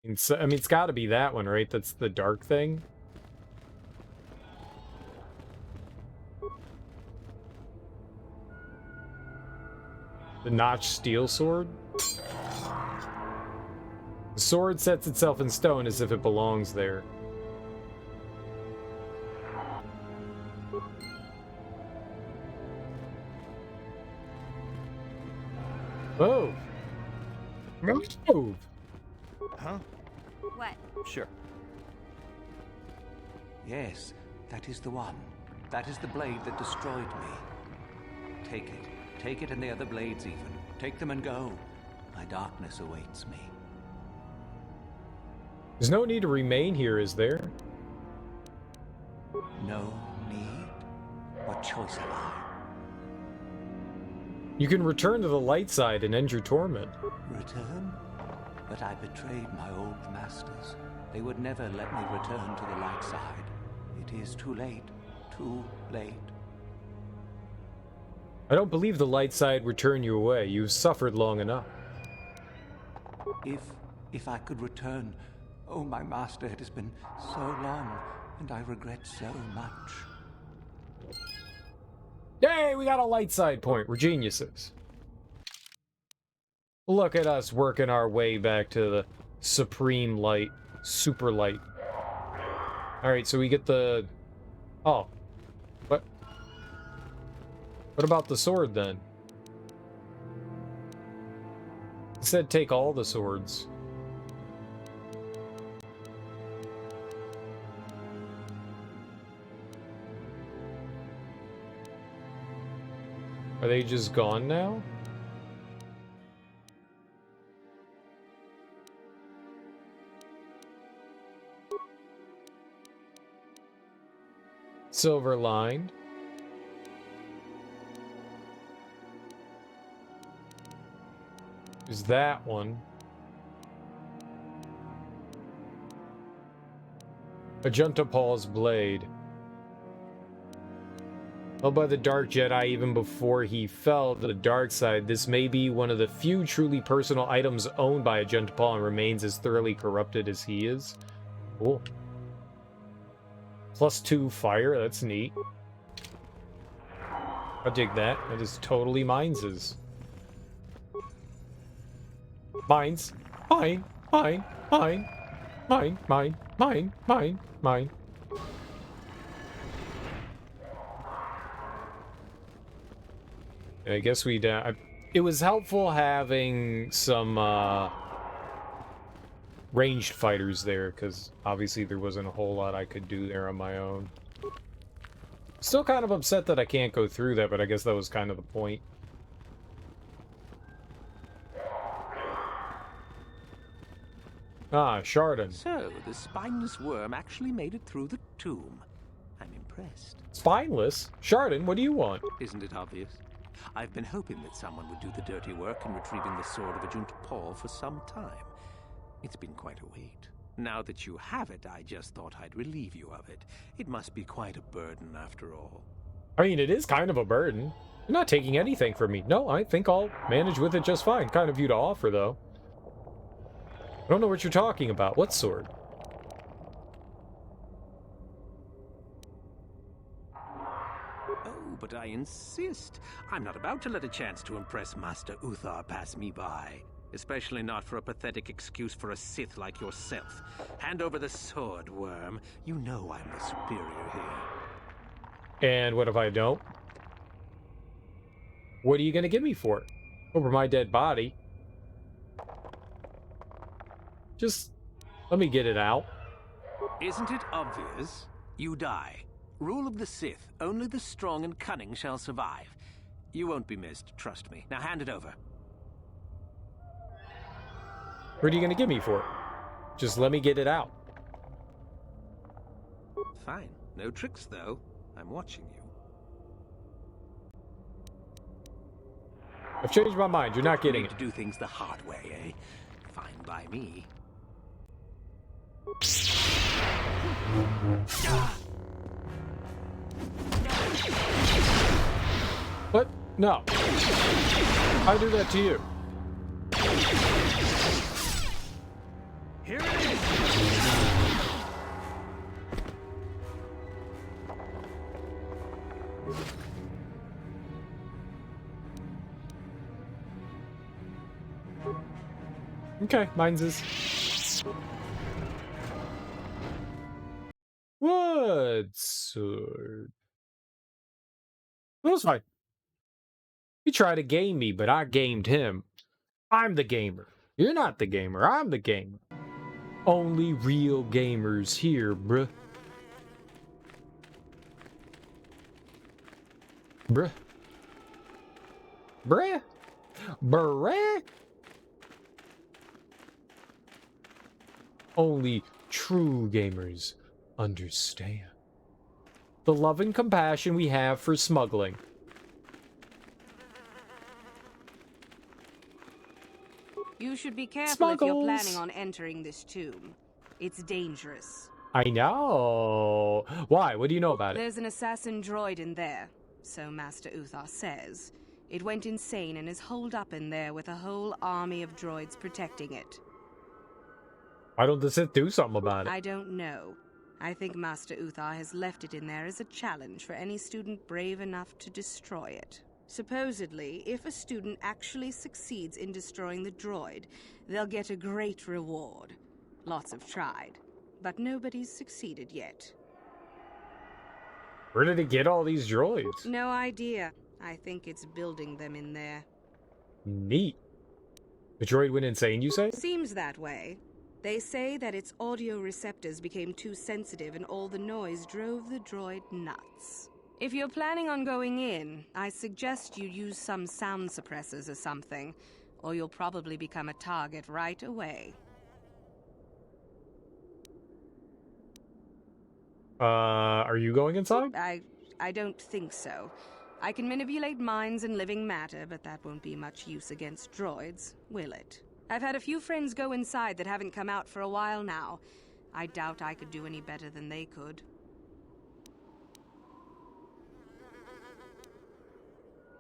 And so, I mean, it's got to be that one, right? That's the dark thing. The notched steel sword. The sword sets itself in stone as if it belongs there. move. Huh? What? Sure. Yes, that is the one. That is the blade that destroyed me. Take it. Take it and the other blades even. Take them and go. My darkness awaits me. There's no need to remain here, is there? No need? What choice have I? You can return to the light side and end your torment. Return? But I betrayed my old masters. They would never let me return to the light side. It is too late. Too late. I don't believe the light side would turn you away. You've suffered long enough. If I could return... Oh, my master, it has been so long, and I regret so much. Yay, we got a light side point. We're geniuses. Look at us working our way back to the supreme light. Super light. Alright, so we get the... Oh. What? What about the sword, then? It said take all the swords. Are they just gone now? Silver lined. Is that one? Ajunta Paul's blade. Held by the Dark Jedi even before he fell to the dark side, this may be one of the few truly personal items owned by Ajunta Paul and remains as thoroughly corrupted as he is. Cool. +2 fire, that's neat. I dig that. That is totally mine's. Mines. Mine. Mine. Mine. Mine. Mine. Mine. Mine. Mine. I guess we... it was helpful having some ranged fighters there, because obviously there wasn't a whole lot I could do there on my own. Still kind of upset that I can't go through that, but I guess that was kind of the point. Ah, Chardon. So, the spineless worm actually made it through the tomb. I'm impressed. Spineless? Chardon, what do you want? Isn't it obvious? I've been hoping that someone would do the dirty work in retrieving the sword of Ajunta Paul for some time. It's been quite a wait. Now that you have it, I just thought I'd relieve you of it. It must be quite a burden after all. I mean, it is kind of a burden. You're not taking anything from me. No, I think I'll manage with it just fine. Kind of you to offer, though. I don't know what you're talking about. What sword? Oh, but I insist. I'm not about to let a chance to impress Master Uthar pass me by. Especially not for a pathetic excuse for a Sith like yourself. Hand over the sword, worm. You know I'm the superior here. And what if I don't? What are you gonna give me for it? Over my dead body? Just let me get it out. Isn't it obvious? You die. Rule of the Sith. Only the strong and cunning shall survive. You won't be missed, trust me. Now hand it over. What are you gonna give me for it? Just let me get it out. Fine. No tricks, though. I'm watching you. I've changed my mind. You're not getting it. To do things the hard way, eh? Fine by me. What? No. I do that to you. Here it is! Okay, mine's is. What sword? That was fine. He tried to game me, but I gamed him. I'm the gamer. You're not the gamer, I'm the gamer. Only real gamers here, bruh. Bruh. Bruh. Bruh. Only true gamers understand the love and compassion we have for smuggling. You should be careful Smuggles. if you're planning on entering this tomb. It's dangerous. I know. Why? What do you know about it? There's an assassin droid in there, so Master Uthar says. It went insane and is holed up in there with a whole army of droids protecting it. Why don't the Sith do something about it? I don't know. I think Master Uthar has left it in there as a challenge for any student brave enough to destroy it. Supposedly, if a student actually succeeds in destroying the droid, they'll get a great reward. Lots have tried, but nobody's succeeded yet. Where did it get all these droids? No idea. I think it's building them in there. Neat. The droid went insane, you say? Seems that way. They say that its audio receptors became too sensitive and all the noise drove the droid nuts. If you're planning on going in, I suggest you use some sound suppressors or something, or you'll probably become a target right away. Are you going inside? I don't think so. I can manipulate minds and living matter, but that won't be much use against droids, will it? I've had a few friends go inside that haven't come out for a while now. I doubt I could do any better than they could.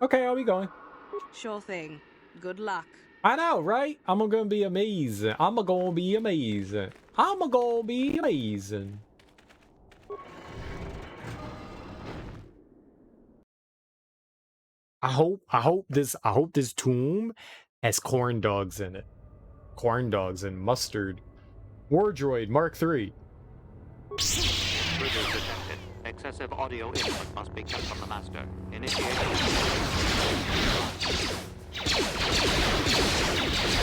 Okay, I'll be going. Sure thing. Good luck. I know, right? I'm gonna be amazing. I'm gonna be amazing. I'm gonna be amazing. I hope this tomb has corn dogs in it. Corn dogs and mustard. War Droid Mark III. Triggers detected. Excessive audio input must be kept from the master. Initiation.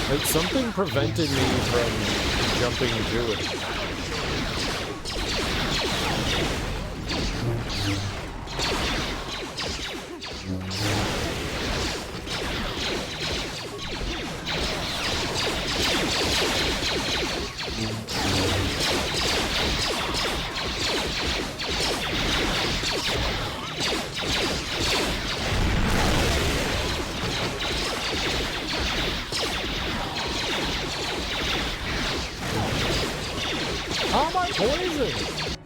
Like something prevented me from jumping to it. How am I poisoned?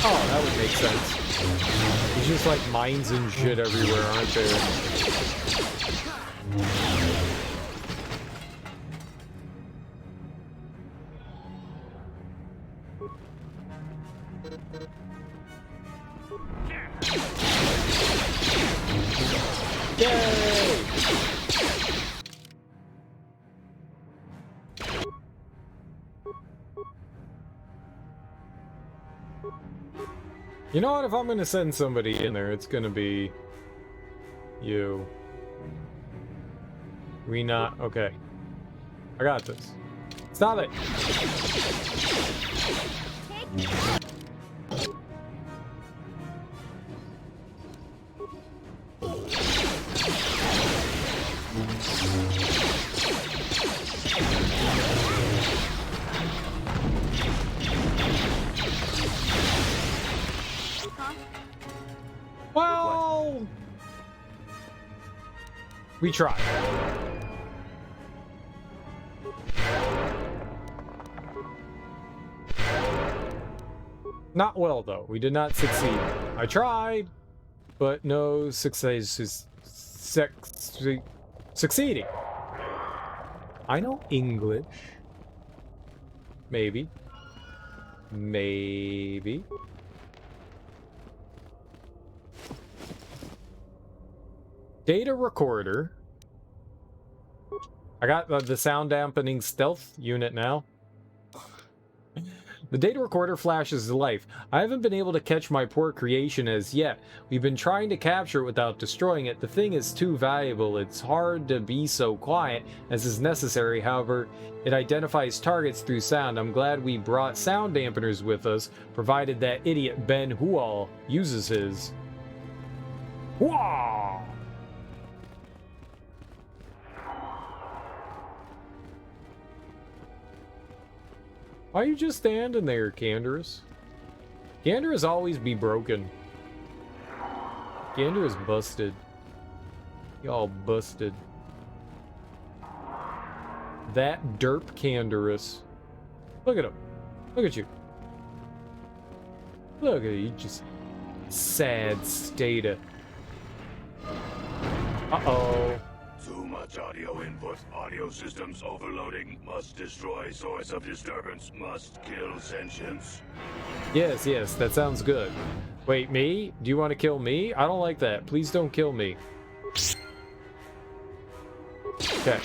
Oh, that would make sense. There's just like mines and shit everywhere, aren't there? Yay! You know what? If I'm gonna send somebody in there, it's gonna be you. We not okay. I got this. Stop it. Well, we tried. Not well, though. We did not succeed. I tried, but no successes. Succeeding. I know English. Maybe. Maybe. Data recorder. I got the sound dampening stealth unit now. The data recorder flashes to life. I haven't been able to catch my poor creation as yet. We've been trying to capture it without destroying it. The thing is too valuable. It's hard to be so quiet as is necessary. However, it identifies targets through sound. I'm glad we brought sound dampeners with us, provided that idiot Ben Hual uses his. Whoa! Why are you just standing there, Canderous? Canderous always be broken. Canderous busted. Y'all busted. That derp Canderous. Look at him. Look at you. Look at you, just sad state of... Uh-oh. Too much audio input. Audio systems overloading. Must destroy source of disturbance. Must kill sentience. Yes, yes, that sounds good. Wait, me? Do you want to kill me? I don't like that. Please don't kill me. Okay.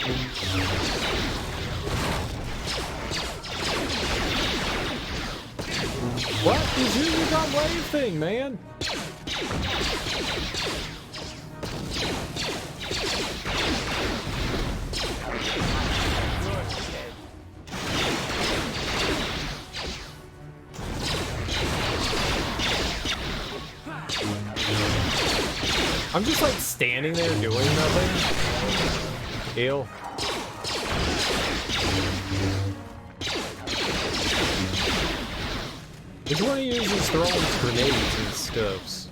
What? Did you use that wave thing, man? I'm just like standing there doing nothing. Ew. Which one of you is throwing grenades and stuffs?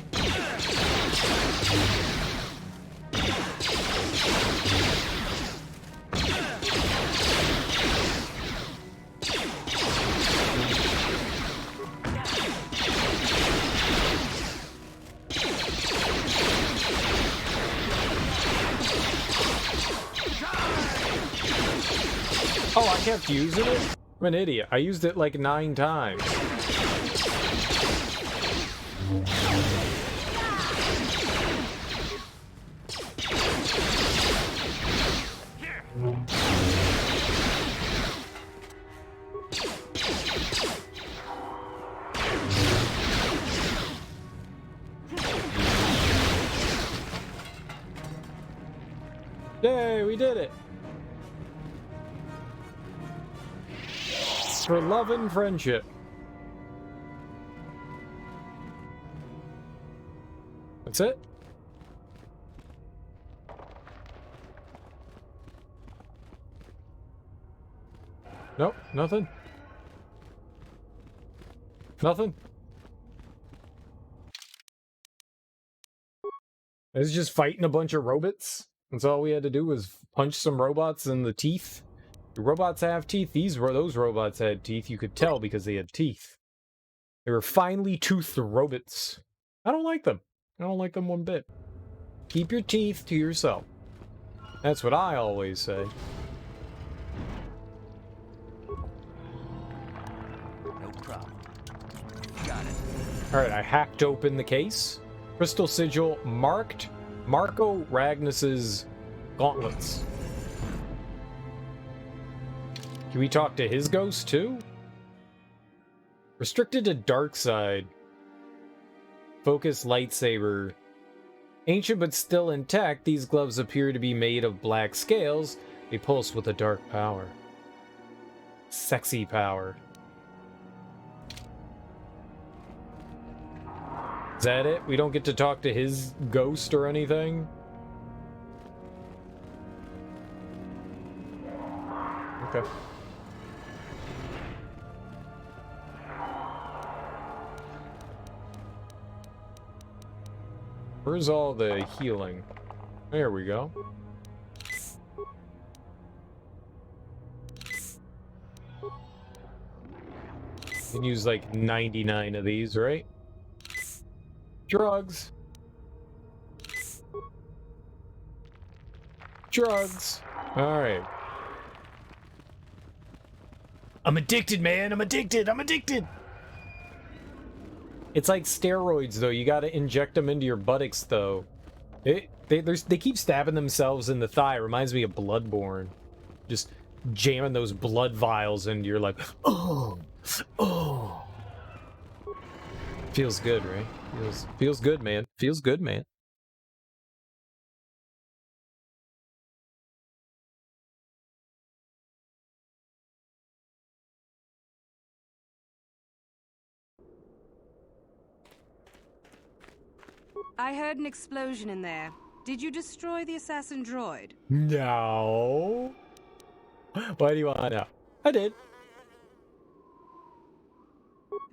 Oh, I kept using it? I'm an idiot. I used it like 9 times. Yay, we did it! For love and friendship. That's it? Nope, nothing. Nothing. I was just fighting a bunch of robots. That's all we had to do was punch some robots in the teeth. Do robots have teeth? Those robots had teeth. You could tell because they had teeth. They were finely toothed robots. I don't like them. I don't like them one bit. Keep your teeth to yourself. That's what I always say. No problem. Got it. Alright, I hacked open the case. Crystal sigil marked Marco Ragnus's gauntlets. Can we talk to his ghost too? Restricted to dark side. Focus lightsaber. Ancient but still intact, these gloves appear to be made of black scales. They pulse with a dark power. Sexy power. Is that it? We don't get to talk to his ghost or anything? Okay. Where's all the healing? There we go. You can use like 99 of these, right? Drugs. Drugs. Alright. I'm addicted, man. I'm addicted. I'm addicted. It's like steroids, though. You gotta inject them into your buttocks, though. They keep stabbing themselves in the thigh. It reminds me of Bloodborne. Just jamming those blood vials into your, like, oh, Oh. Feels good, right? Feels good, man. Feels good, man. I heard an explosion in there. Did you destroy the assassin droid? No. Why do you want to know? I did.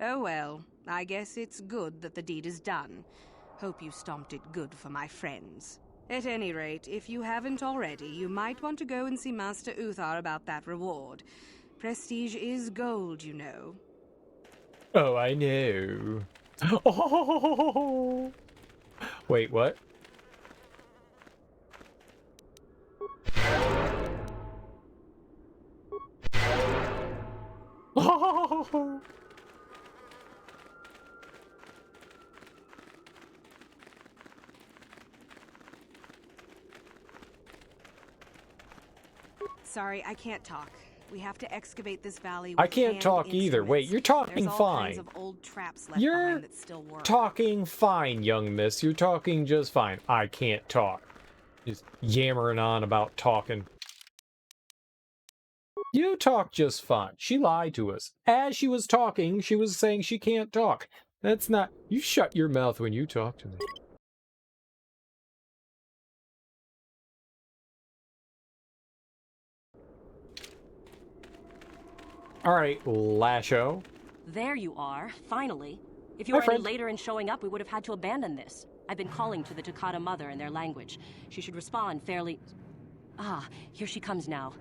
Oh well, I guess it's good that the deed is done. Hope you stomped it good for my friends. At any rate, if you haven't already, you might want to go and see Master Uthar about that reward. Prestige is gold, you know. Oh, I know. Oh. Wait, what? Oh. Sorry, I can't talk. We have to excavate this valley with I can't talk either. Wait, you're talking There's all fine. kinds of old traps left You're behind that still work. talking fine, young miss. You're talking just fine. I can't talk. Just yammering on about talking. You talk just fine. She lied to us. As she was talking, she was saying she can't talk. That's not... You shut your mouth when you talk to me. Alright, Lasho. There you are, finally. If you were any later in showing up, we would have had to abandon this. I've been calling to the Takata mother in their language. She should respond fairly... Ah, here she comes now.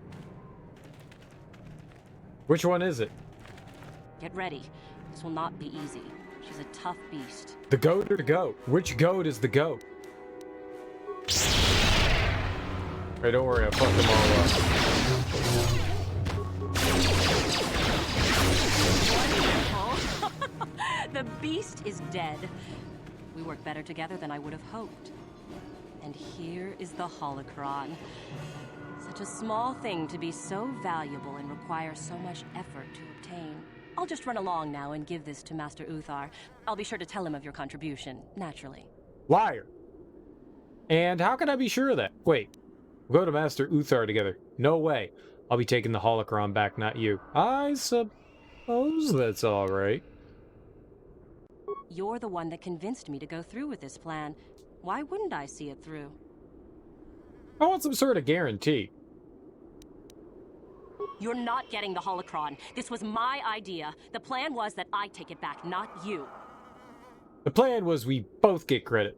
Which one is it? Get ready. This will not be easy. She's a tough beast. The goat or the goat? Which goat is the goat? Hey, don't worry, I fucked them all up. The beast is dead. We work better together than I would have hoped. And here is the holocron. Such a small thing to be so valuable and require so much effort to obtain. I'll just run along now and give this to Master Uthar. I'll be sure to tell him of your contribution, naturally. Liar. And how can I be sure of that? Wait, we'll go to Master Uthar together. No way. I'll be taking the holocron back, not you. I suppose that's alright. You're the one that convinced me to go through with this plan. Why wouldn't I see it through? I want some sort of guarantee. You're not getting the holocron. This was my idea. The plan was that I take it back, not you. The plan was we both get credit.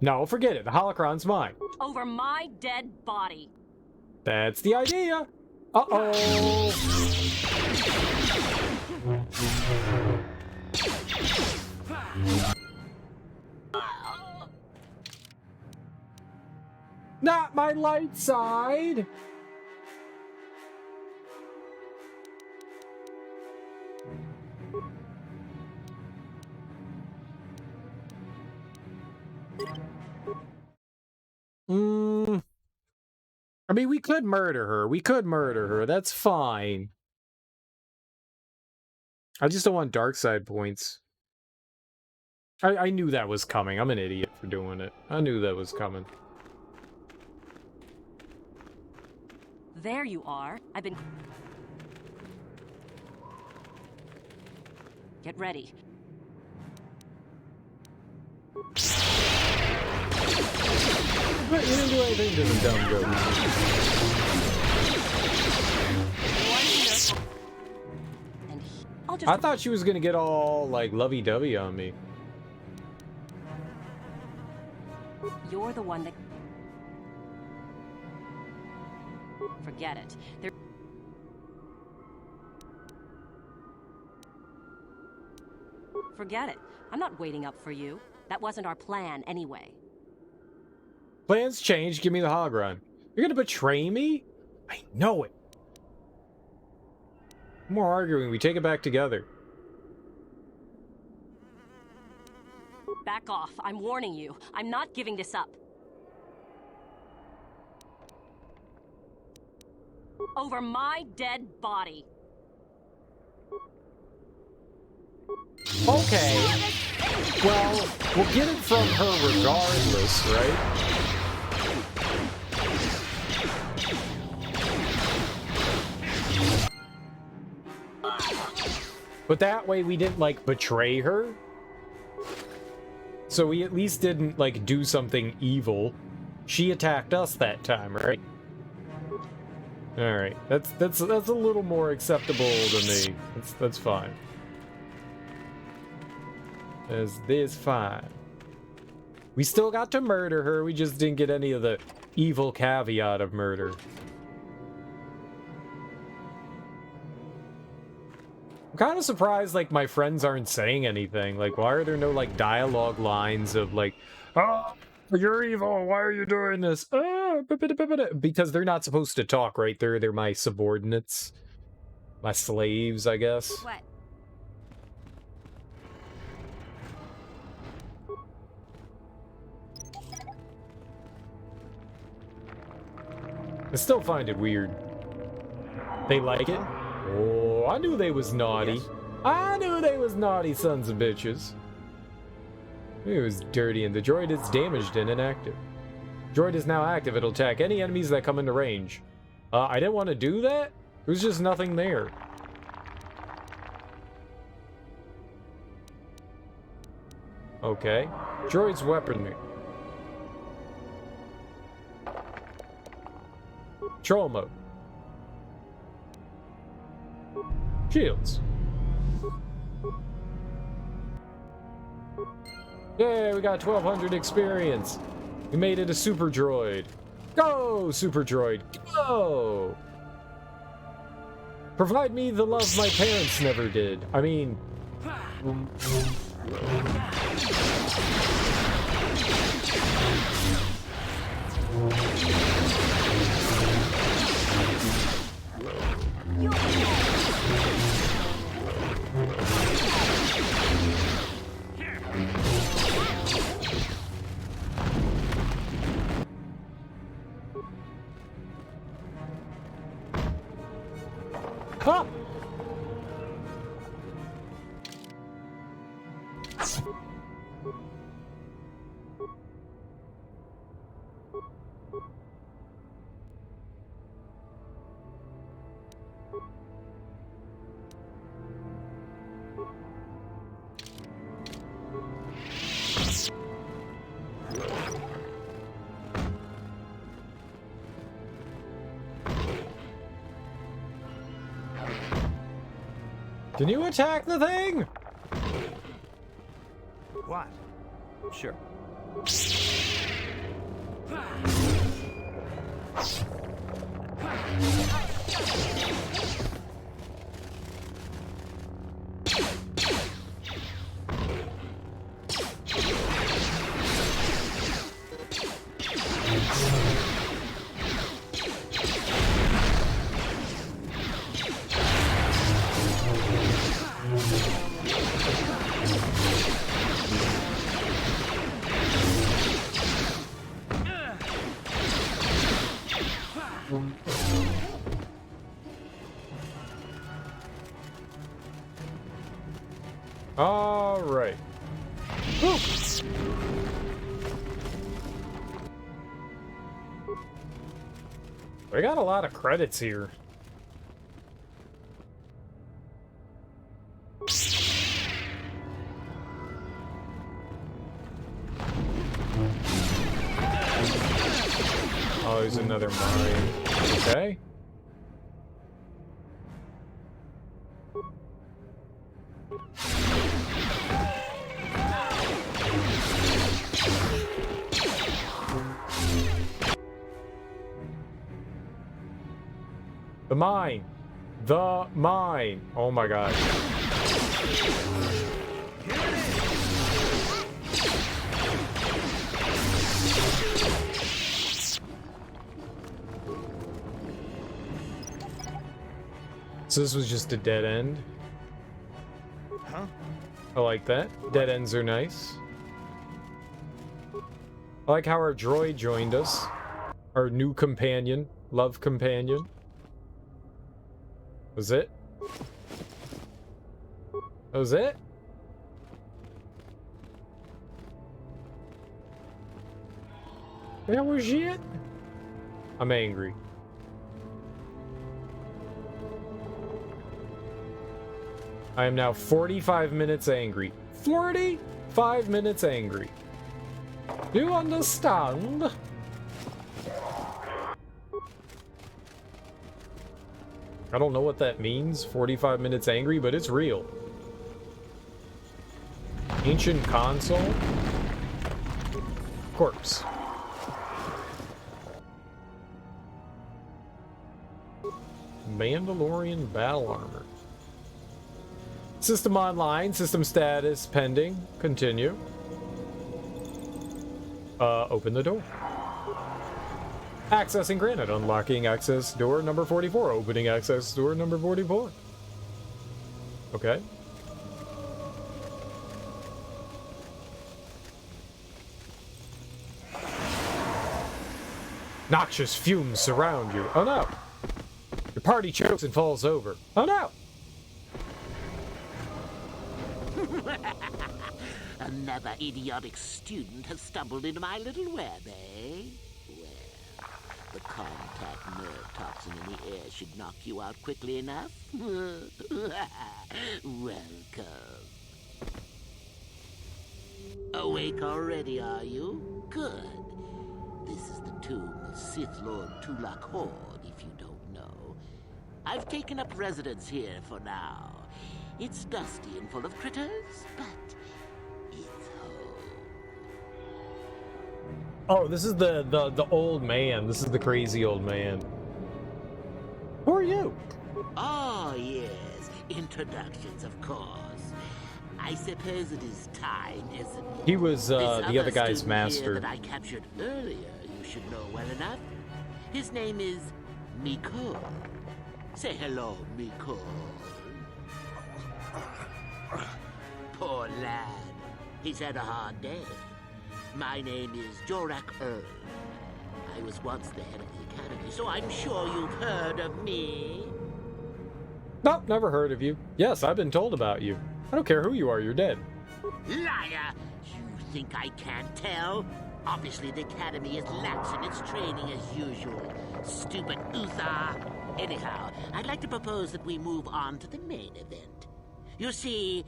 No, forget it. The holocron's mine. Over my dead body. That's the idea. Uh-oh. Not my light side. I mean, we could murder her. We could murder her. That's fine. I just don't want dark side points. I knew that was coming. I'm an idiot for doing it. I knew that was coming. There you are. I've been... Get ready. But you didn't do anything to the dumb goat. I thought she was gonna get all, like, lovey-dovey on me. You're the one that... Forget it. Forget it. I'm not waiting up for you. That wasn't our plan anyway. Plans change. Give me the holocron. You're gonna betray me? I know it. More arguing. We take it back together. Back off. I'm warning you. I'm not giving this up. over my dead body. Okay. Well, we'll get it from her regardless, right? But that way we didn't, like, betray her. So we at least didn't, like, do something evil. She attacked us that time, right? Alright, that's a little more acceptable to me. That's fine. This fine. We still got to murder her, we just didn't get any of the evil caveat of murder. I'm kind of surprised, like, my friends aren't saying anything. Like, why are there no, like, dialogue lines of, like, oh, you're evil, why are you doing this? Because they're not supposed to talk, right? They're my subordinates. My slaves, I guess. What? I still find it weird. They like it? Oh, I knew they was naughty. Yes. I knew they was naughty sons of bitches. It was dirty, and the droid is damaged and inactive. Droid is now active. It'll attack any enemies that come into range. I didn't want to do that. There was just nothing there. Okay. Droid's weaponry. Troll mode. Shields. Yay, we got 1200 experience. We made it a super droid. Go, super droid, go! Provide me the love my parents never did. I mean... Huh? Can you attack the thing? What? Sure. All right. Whew. We got a lot of credits here. Oh, there's another mine. Okay. The mine. The mine. Oh my god. So this was just a dead end? Huh? I like that. Dead ends are nice. I like how our droid joined us. Our new companion. Love companion. Was it? That was it? That was it? I'm angry. I am now 45 minutes angry. 45 minutes angry. Do you understand? I don't know what that means, 45 minutes angry, but it's real. Ancient console? Corpse. Mandalorian battle armor. System online, system status pending. Continue. Open the door. Accessing granted. Unlocking access door number 44. Opening access door number 44. Okay. Noxious fumes surround you. Oh no! Your party chokes and falls over. Oh no! Another idiotic student has stumbled into my little web, eh? Well, the contact nerve toxin in the air should knock you out quickly enough. Welcome. Awake already, are you? Good. This is the tomb of Sith Lord Tulak Horde, if you don't know. I've taken up residence here for now. It's dusty and full of critters, but it's home. Oh, this is the old man. This is the crazy old man. Who are you? Oh, yes. Introductions, of course. I suppose it is time, isn't it? He was the other guy's student master. Here that I captured earlier, you should know well enough. His name is Miko. Say hello, Miko. Poor lad. He's had a hard day. My name is Jorak Earl. I was once the head of the academy, so I'm sure you've heard of me. Nope, never heard of you. Yes, I've been told about you. I don't care who you are, you're dead. Liar! You think I can't tell? Obviously, the academy is lax in its training as usual. Stupid Uthar. Anyhow, I'd like to propose that we move on to the main event. You see,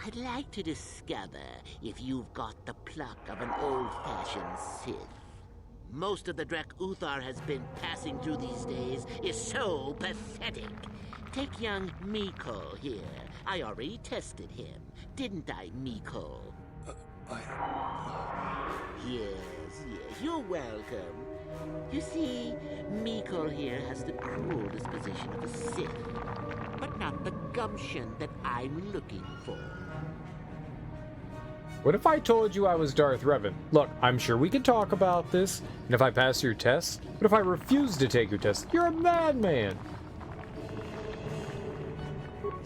I'd like to discover if you've got the pluck of an old-fashioned Sith. Most of the Drek Uthar has been passing through these days is so pathetic. Take young Miko here. I already tested him, didn't I, Miko? Yes, you're welcome. You see, Miko here has the cruel disposition of a Sith, but not the gumption that I'm looking for. What if I told you I was Darth Revan? Look, I'm sure we could talk about this, and if I pass your test, but if I refuse to take your test, you're a madman!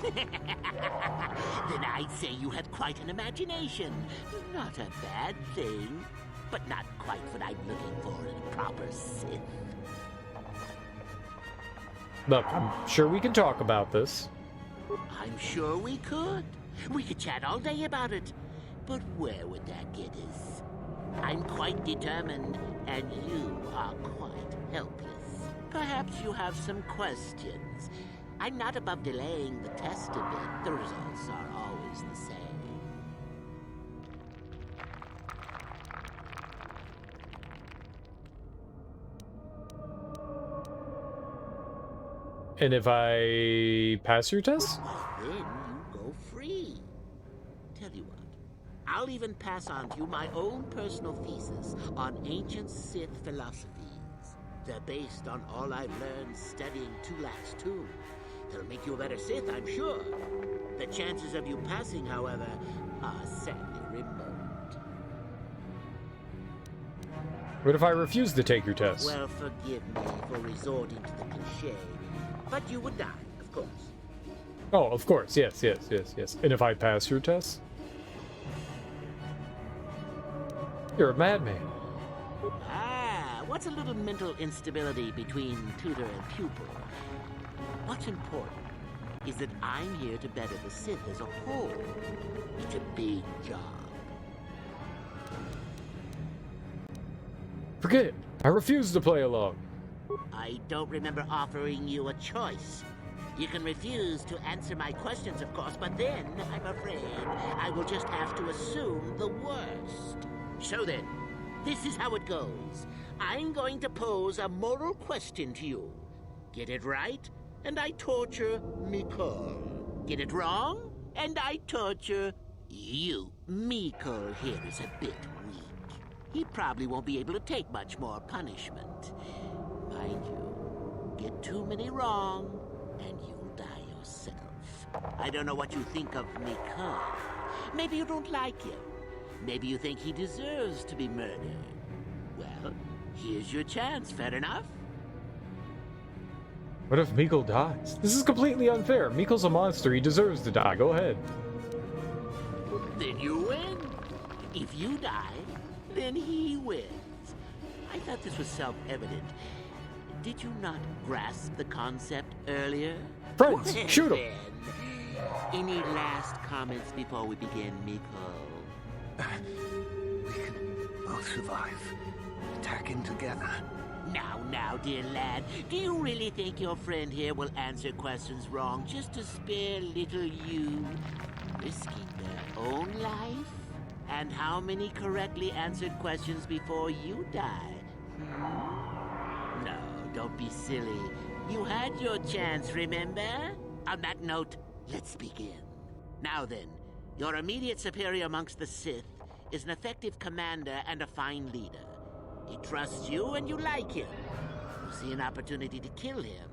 Then I'd say you have quite an imagination. Not a bad thing, but not quite what I'm looking for in a proper Sith. Look, I'm sure we can talk about this. I'm sure we could. We could chat all day about it. But where would that get us? I'm quite determined, and you are quite helpless. Perhaps you have some questions. I'm not above delaying the test a bit. The results are always the same. And if I pass your test? Then you go free. Tell you what, I'll even pass on to you my own personal thesis on ancient Sith philosophies. They're based on all I've learned studying Tulak's tomb. It'll make you a better Sith, I'm sure. The chances of you passing, however, are sadly remote. What if I refuse to take your test? Well, forgive me for resorting to the cliché, but you would die, of course. Oh, of course, yes. And if I pass your test? You're a madman. Ah, what's a little mental instability between tutor and pupil? What's important is that I'm here to better the Sith as a whole. It's a big job. Forget it. I refuse to play along. I don't remember offering you a choice. You can refuse to answer my questions, of course, but then, I'm afraid, I will just have to assume the worst. So then, this is how it goes. I'm going to pose a moral question to you. Get it right, and I torture Mikol. Get it wrong, and I torture you. Mikol here is a bit weak. He probably won't be able to take much more punishment. Mind you, get too many wrong, and you'll die yourself. I don't know what you think of Mikol. Maybe you don't like him. Maybe you think he deserves to be murdered. Well, here's your chance, fair enough? What if Mikol dies? This is completely unfair. Mikol's a monster. He deserves to die. Go ahead. Then you win. If you die, then he wins. I thought this was self-evident. Did you not grasp the concept earlier? Friends, shoot him. Any last comments before we begin, Mikol? We can both survive. Attacking together. Now, dear lad, do you really think your friend here will answer questions wrong just to spare little you? Risking their own life? And how many correctly answered questions before you die? No, don't be silly. You had your chance, remember? On that note, let's begin. Now then, your immediate superior amongst the Sith is an effective commander and a fine leader. He trusts you and you like him. You see an opportunity to kill him.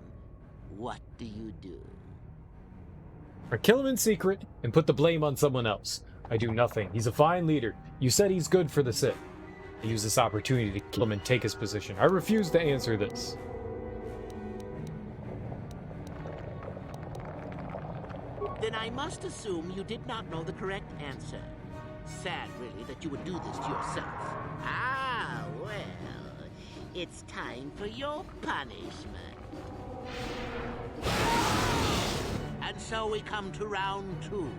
What do you do? I kill him in secret and put the blame on someone else. I do nothing. He's a fine leader. You said he's good for the Sith. I use this opportunity to kill him and take his position. I refuse to answer this. Then I must assume you did not know the correct answer. Sad, really, that you would do this to yourself. Ah, well, it's time for your punishment. And so we come to round 2.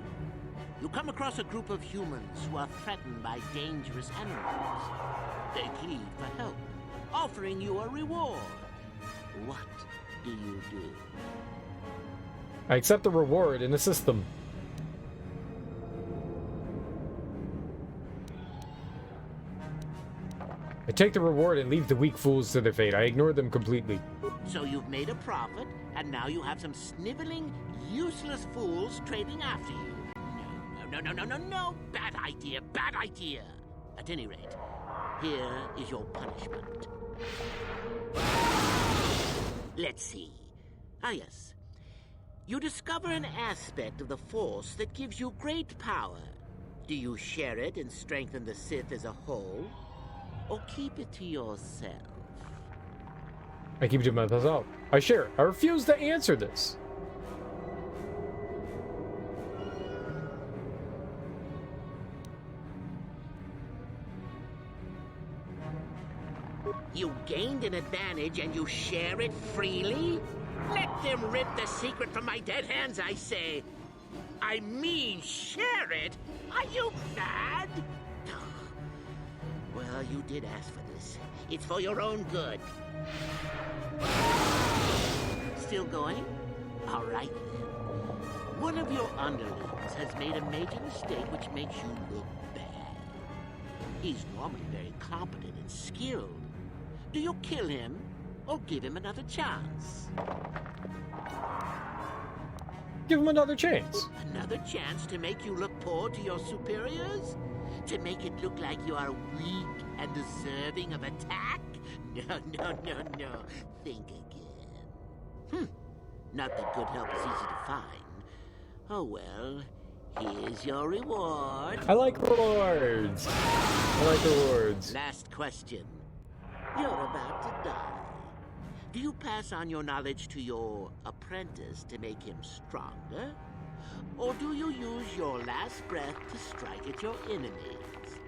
You come across a group of humans who are threatened by dangerous animals. They plead for help, offering you a reward. What do you do? I accept the reward and assist them. I take the reward and leave the weak fools to their fate. I ignore them completely. So you've made a profit, and now you have some sniveling, useless fools trading after you. No. Bad idea. At any rate, here is your punishment. Let's see. Ah, yes. You discover an aspect of the Force that gives you great power. Do you share it and strengthen the Sith as a whole? Or keep it to yourself? I keep it to myself. I share it. I refuse to answer this. You gained an advantage and you share it freely? Let them rip the secret from my dead hands, I say. I mean, share it? Are you mad? Well, you did ask for this. It's for your own good. Still going? All right, then. One of your underlings has made a major mistake which makes you look bad. He's normally very competent and skilled. Do you kill him or give him another chance? Give him another chance. Another chance to make you look poor to your superiors? To make it look like you are weak and deserving of attack? No. Think again. Not that good help is easy to find. Oh well, here's your reward. I like rewards. Last question. You're about to die. Do you pass on your knowledge to your apprentice to make him stronger? Or do you use your last breath to strike at your enemies?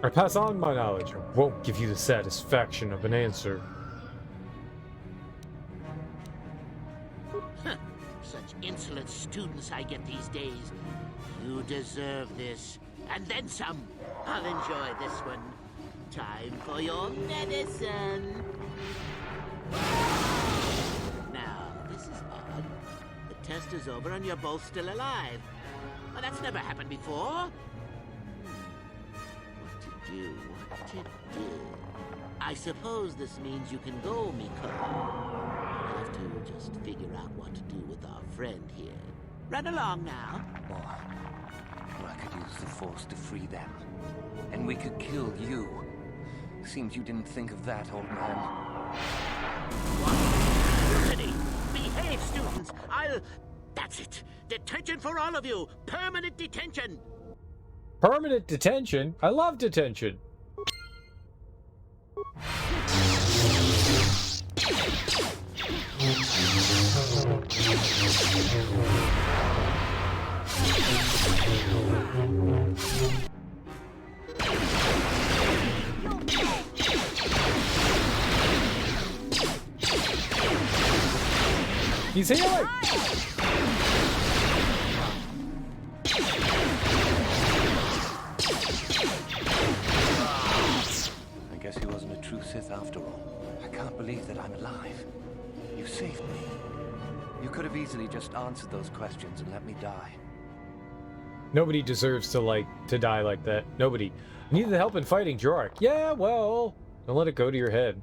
I pass on my knowledge. I won't give you the satisfaction of an answer. Such insolent students I get these days. You deserve this. And then some. I'll enjoy this one. Time for your medicine. Now, this is odd. The test is over and you're both still alive. Well, that's never happened before. What to do? What to do? I suppose this means you can go, Miko. We'll have to just figure out what to do with our friend here. Run along now. Or I could use the Force to free them. And we could kill you. Seems you didn't think of that, old man. Ready. Behave, students. That's it. Detention for all of you. Permanent detention. Permanent detention? I love detention. He's healing! I guess he wasn't a true Sith after all. I can't believe that I'm alive. You saved me. You could have easily just answered those questions and let me die. Nobody deserves to die like that. Nobody. I need the help in fighting Jorah. Yeah, well, don't let it go to your head.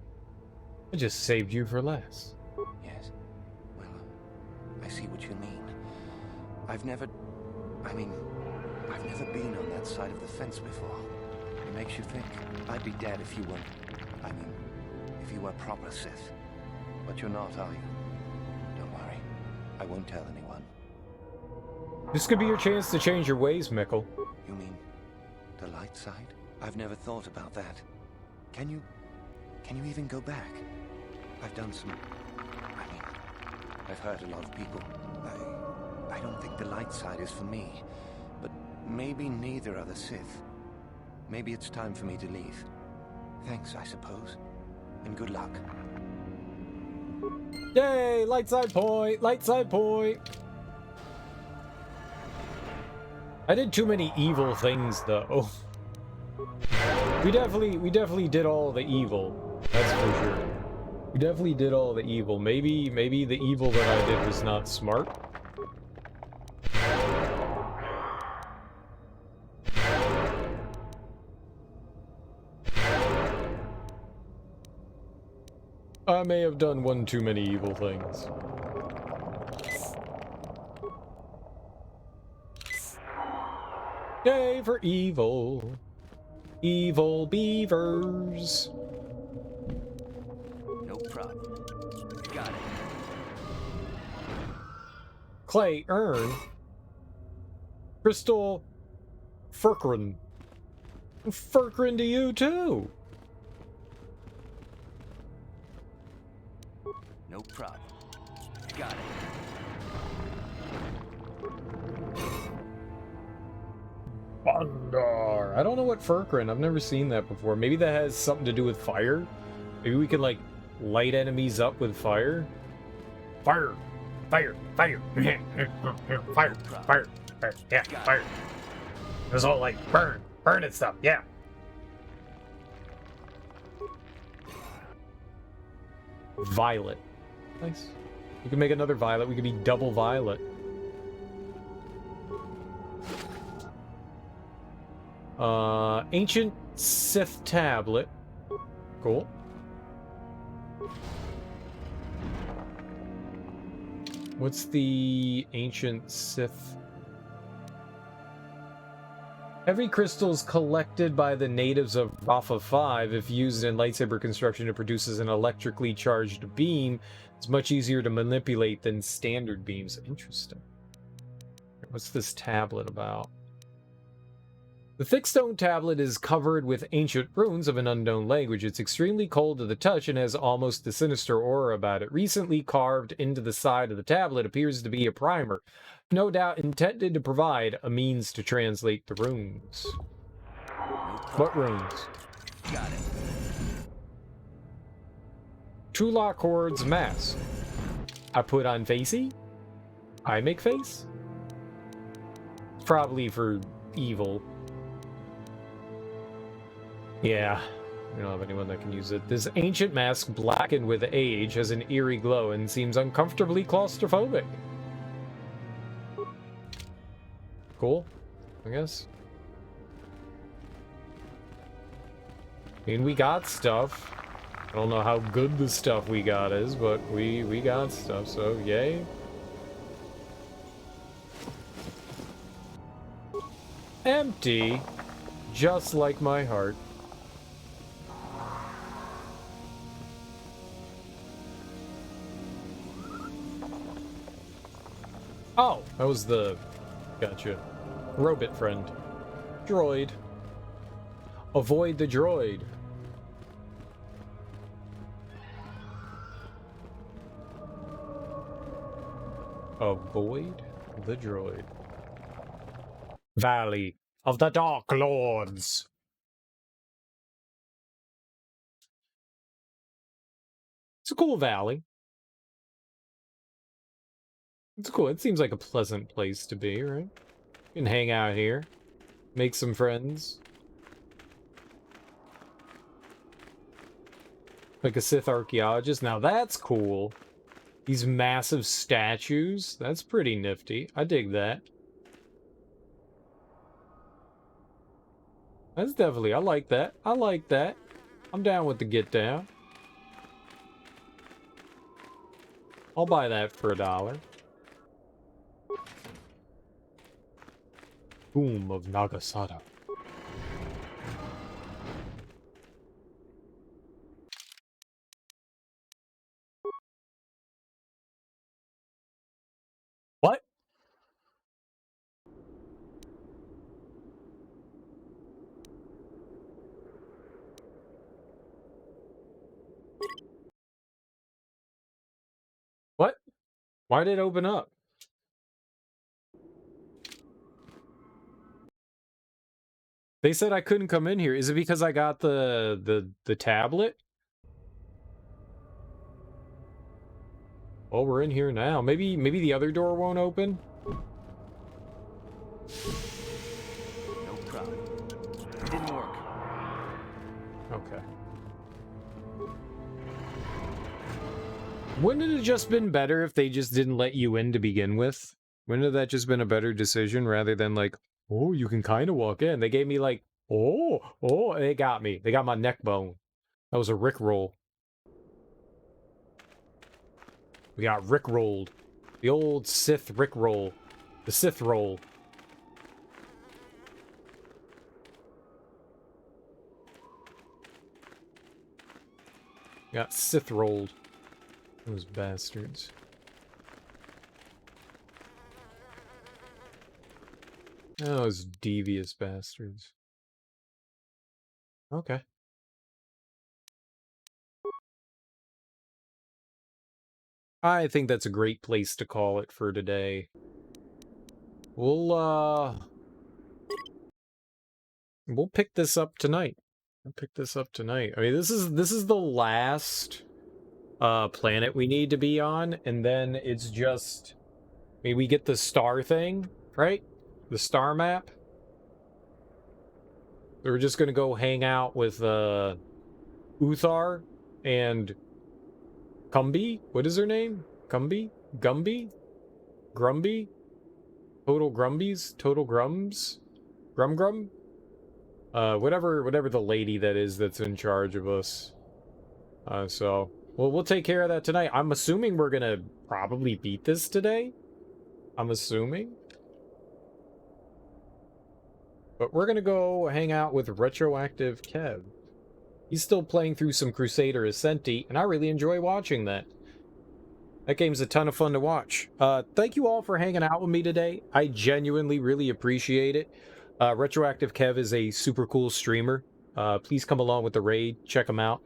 I just saved you for less. Yes. Well, I see what you mean. I've never been on that side of the fence before. It makes you think. I'd be dead if you weren't. If you were proper Sith. But you're not, are you? Don't worry. I won't tell anyone. This could be your chance to change your ways, Mikkel. You mean the light side? I've never thought about that. Can you even go back? I've done some... I've hurt a lot of people. I don't think the light side is for me. But maybe neither are the Sith. Maybe it's time for me to leave. Thanks, I suppose. And good luck. Yay! Light side point! Light side point! I did too many evil things, though. We definitely did all the evil. That's for sure. We definitely did all the evil. Maybe the evil that I did was not smart. I may have done one too many evil things. Yay for evil. Evil beavers. No problem. Got it. Clay urn. Crystal Furkrin. Furkrin to you too. No problem. Got it. Bondar. I don't know what Furkrin. I've never seen that before. Maybe that has something to do with fire. Maybe we can like light enemies up with fire. Fire, fire, fire, fire, fire, fire. Yeah, fire. It was all like burn and stuff. Yeah. Violet. Nice. We can make another violet. We could be double violet. Ancient Sith tablet. Cool. What's the ancient Sith? Heavy crystals collected by the natives of Rafa 5, if used in lightsaber construction, it produces an electrically charged beam. It's much easier to manipulate than standard beams. Interesting. What's this tablet about? The thick stone tablet is covered with ancient runes of an unknown language. It's extremely cold to the touch and has almost a sinister aura about it. Recently carved into the side of the tablet appears to be a primer, no doubt intended to provide a means to translate the runes. What runes? Got it. Tulak Horde's mask. I put on Facey. eye make face? Probably for evil. Yeah, we don't have anyone that can use it. This ancient mask, blackened with age, has an eerie glow and seems uncomfortably claustrophobic. Cool, I guess. I mean, we got stuff. I don't know how good the stuff we got is, but we got stuff, so yay. Empty, just like my heart. Oh, that was the... Gotcha. Robot friend. Droid. Avoid the droid. Avoid the droid. Valley of the Dark Lords. It's a cool valley. It's cool. It seems like a pleasant place to be, right? You can hang out here. Make some friends. Like a Sith archaeologist. Now that's cool. These massive statues. That's pretty nifty. I dig that. That's definitely... I like that. I like that. I'm down with the get down. I'll buy that for $1. Tomb of Nagasada. What? What? Why did it open up? They said I couldn't come in here. Is it because I got the tablet? Well, we're in here now. Maybe the other door won't open? No problem. It didn't work. Okay. Wouldn't it have just been better if they just didn't let you in to begin with? Wouldn't have that just been a better decision rather than like, oh, you can kind of walk in? They gave me like, oh, they got me. They got my neck bone. That was a Rickroll. We got Rickrolled. The old Sith Rickroll. The Sith roll. Got Sith rolled. Those bastards. Those devious bastards. Okay. I think that's a great place to call it for today. We'll pick this up tonight. I'll pick this up tonight. I mean, this is the last planet we need to be on, and then it's just... I mean, we get the star thing, right? The star map. We're just gonna go hang out with Uthar and Cumby? What is her name? Cumby? Gumby? Grumby? Total Grumbies? Total Grums? Grum? Whatever the lady that is that's in charge of us. So, we'll take care of that tonight. I'm assuming we're gonna probably beat this today. I'm assuming. But we're gonna go hang out with Retroactive Kev. He's still playing through some Crusader Ascenti, and I really enjoy watching that. That game's a ton of fun to watch. Thank you all for hanging out with me today. I genuinely really appreciate it. Retroactive Kev is a super cool streamer. Please come along with the raid. Check him out.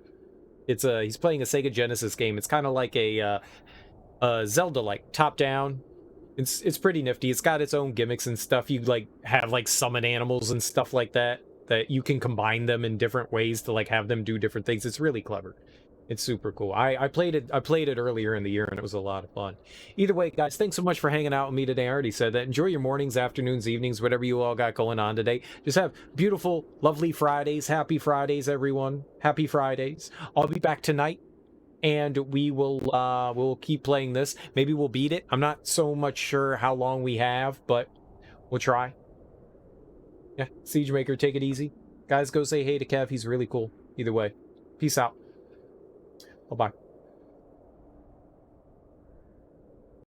He's playing a Sega Genesis game. It's kind of like a Zelda-like, top-down. It's pretty nifty. It's got its own gimmicks and stuff. You like have like summon animals and stuff like that you can combine them in different ways to like have them do different things. It's really clever. It's super cool. I played it earlier in the year, and it was a lot of fun. Either way, guys, thanks so much for hanging out with me today. I already said that. Enjoy your mornings, afternoons, evenings, whatever you all got going on today. Just have beautiful, lovely Fridays. Happy Fridays, everyone. Happy Fridays. I'll be back tonight, and we'll keep playing this. Maybe we'll beat it. I'm not so much sure how long we have, but we'll try. Yeah, Siege Maker, take it easy. Guys, go say hey to Kev. He's really cool. Either way. Peace out. Bye-bye.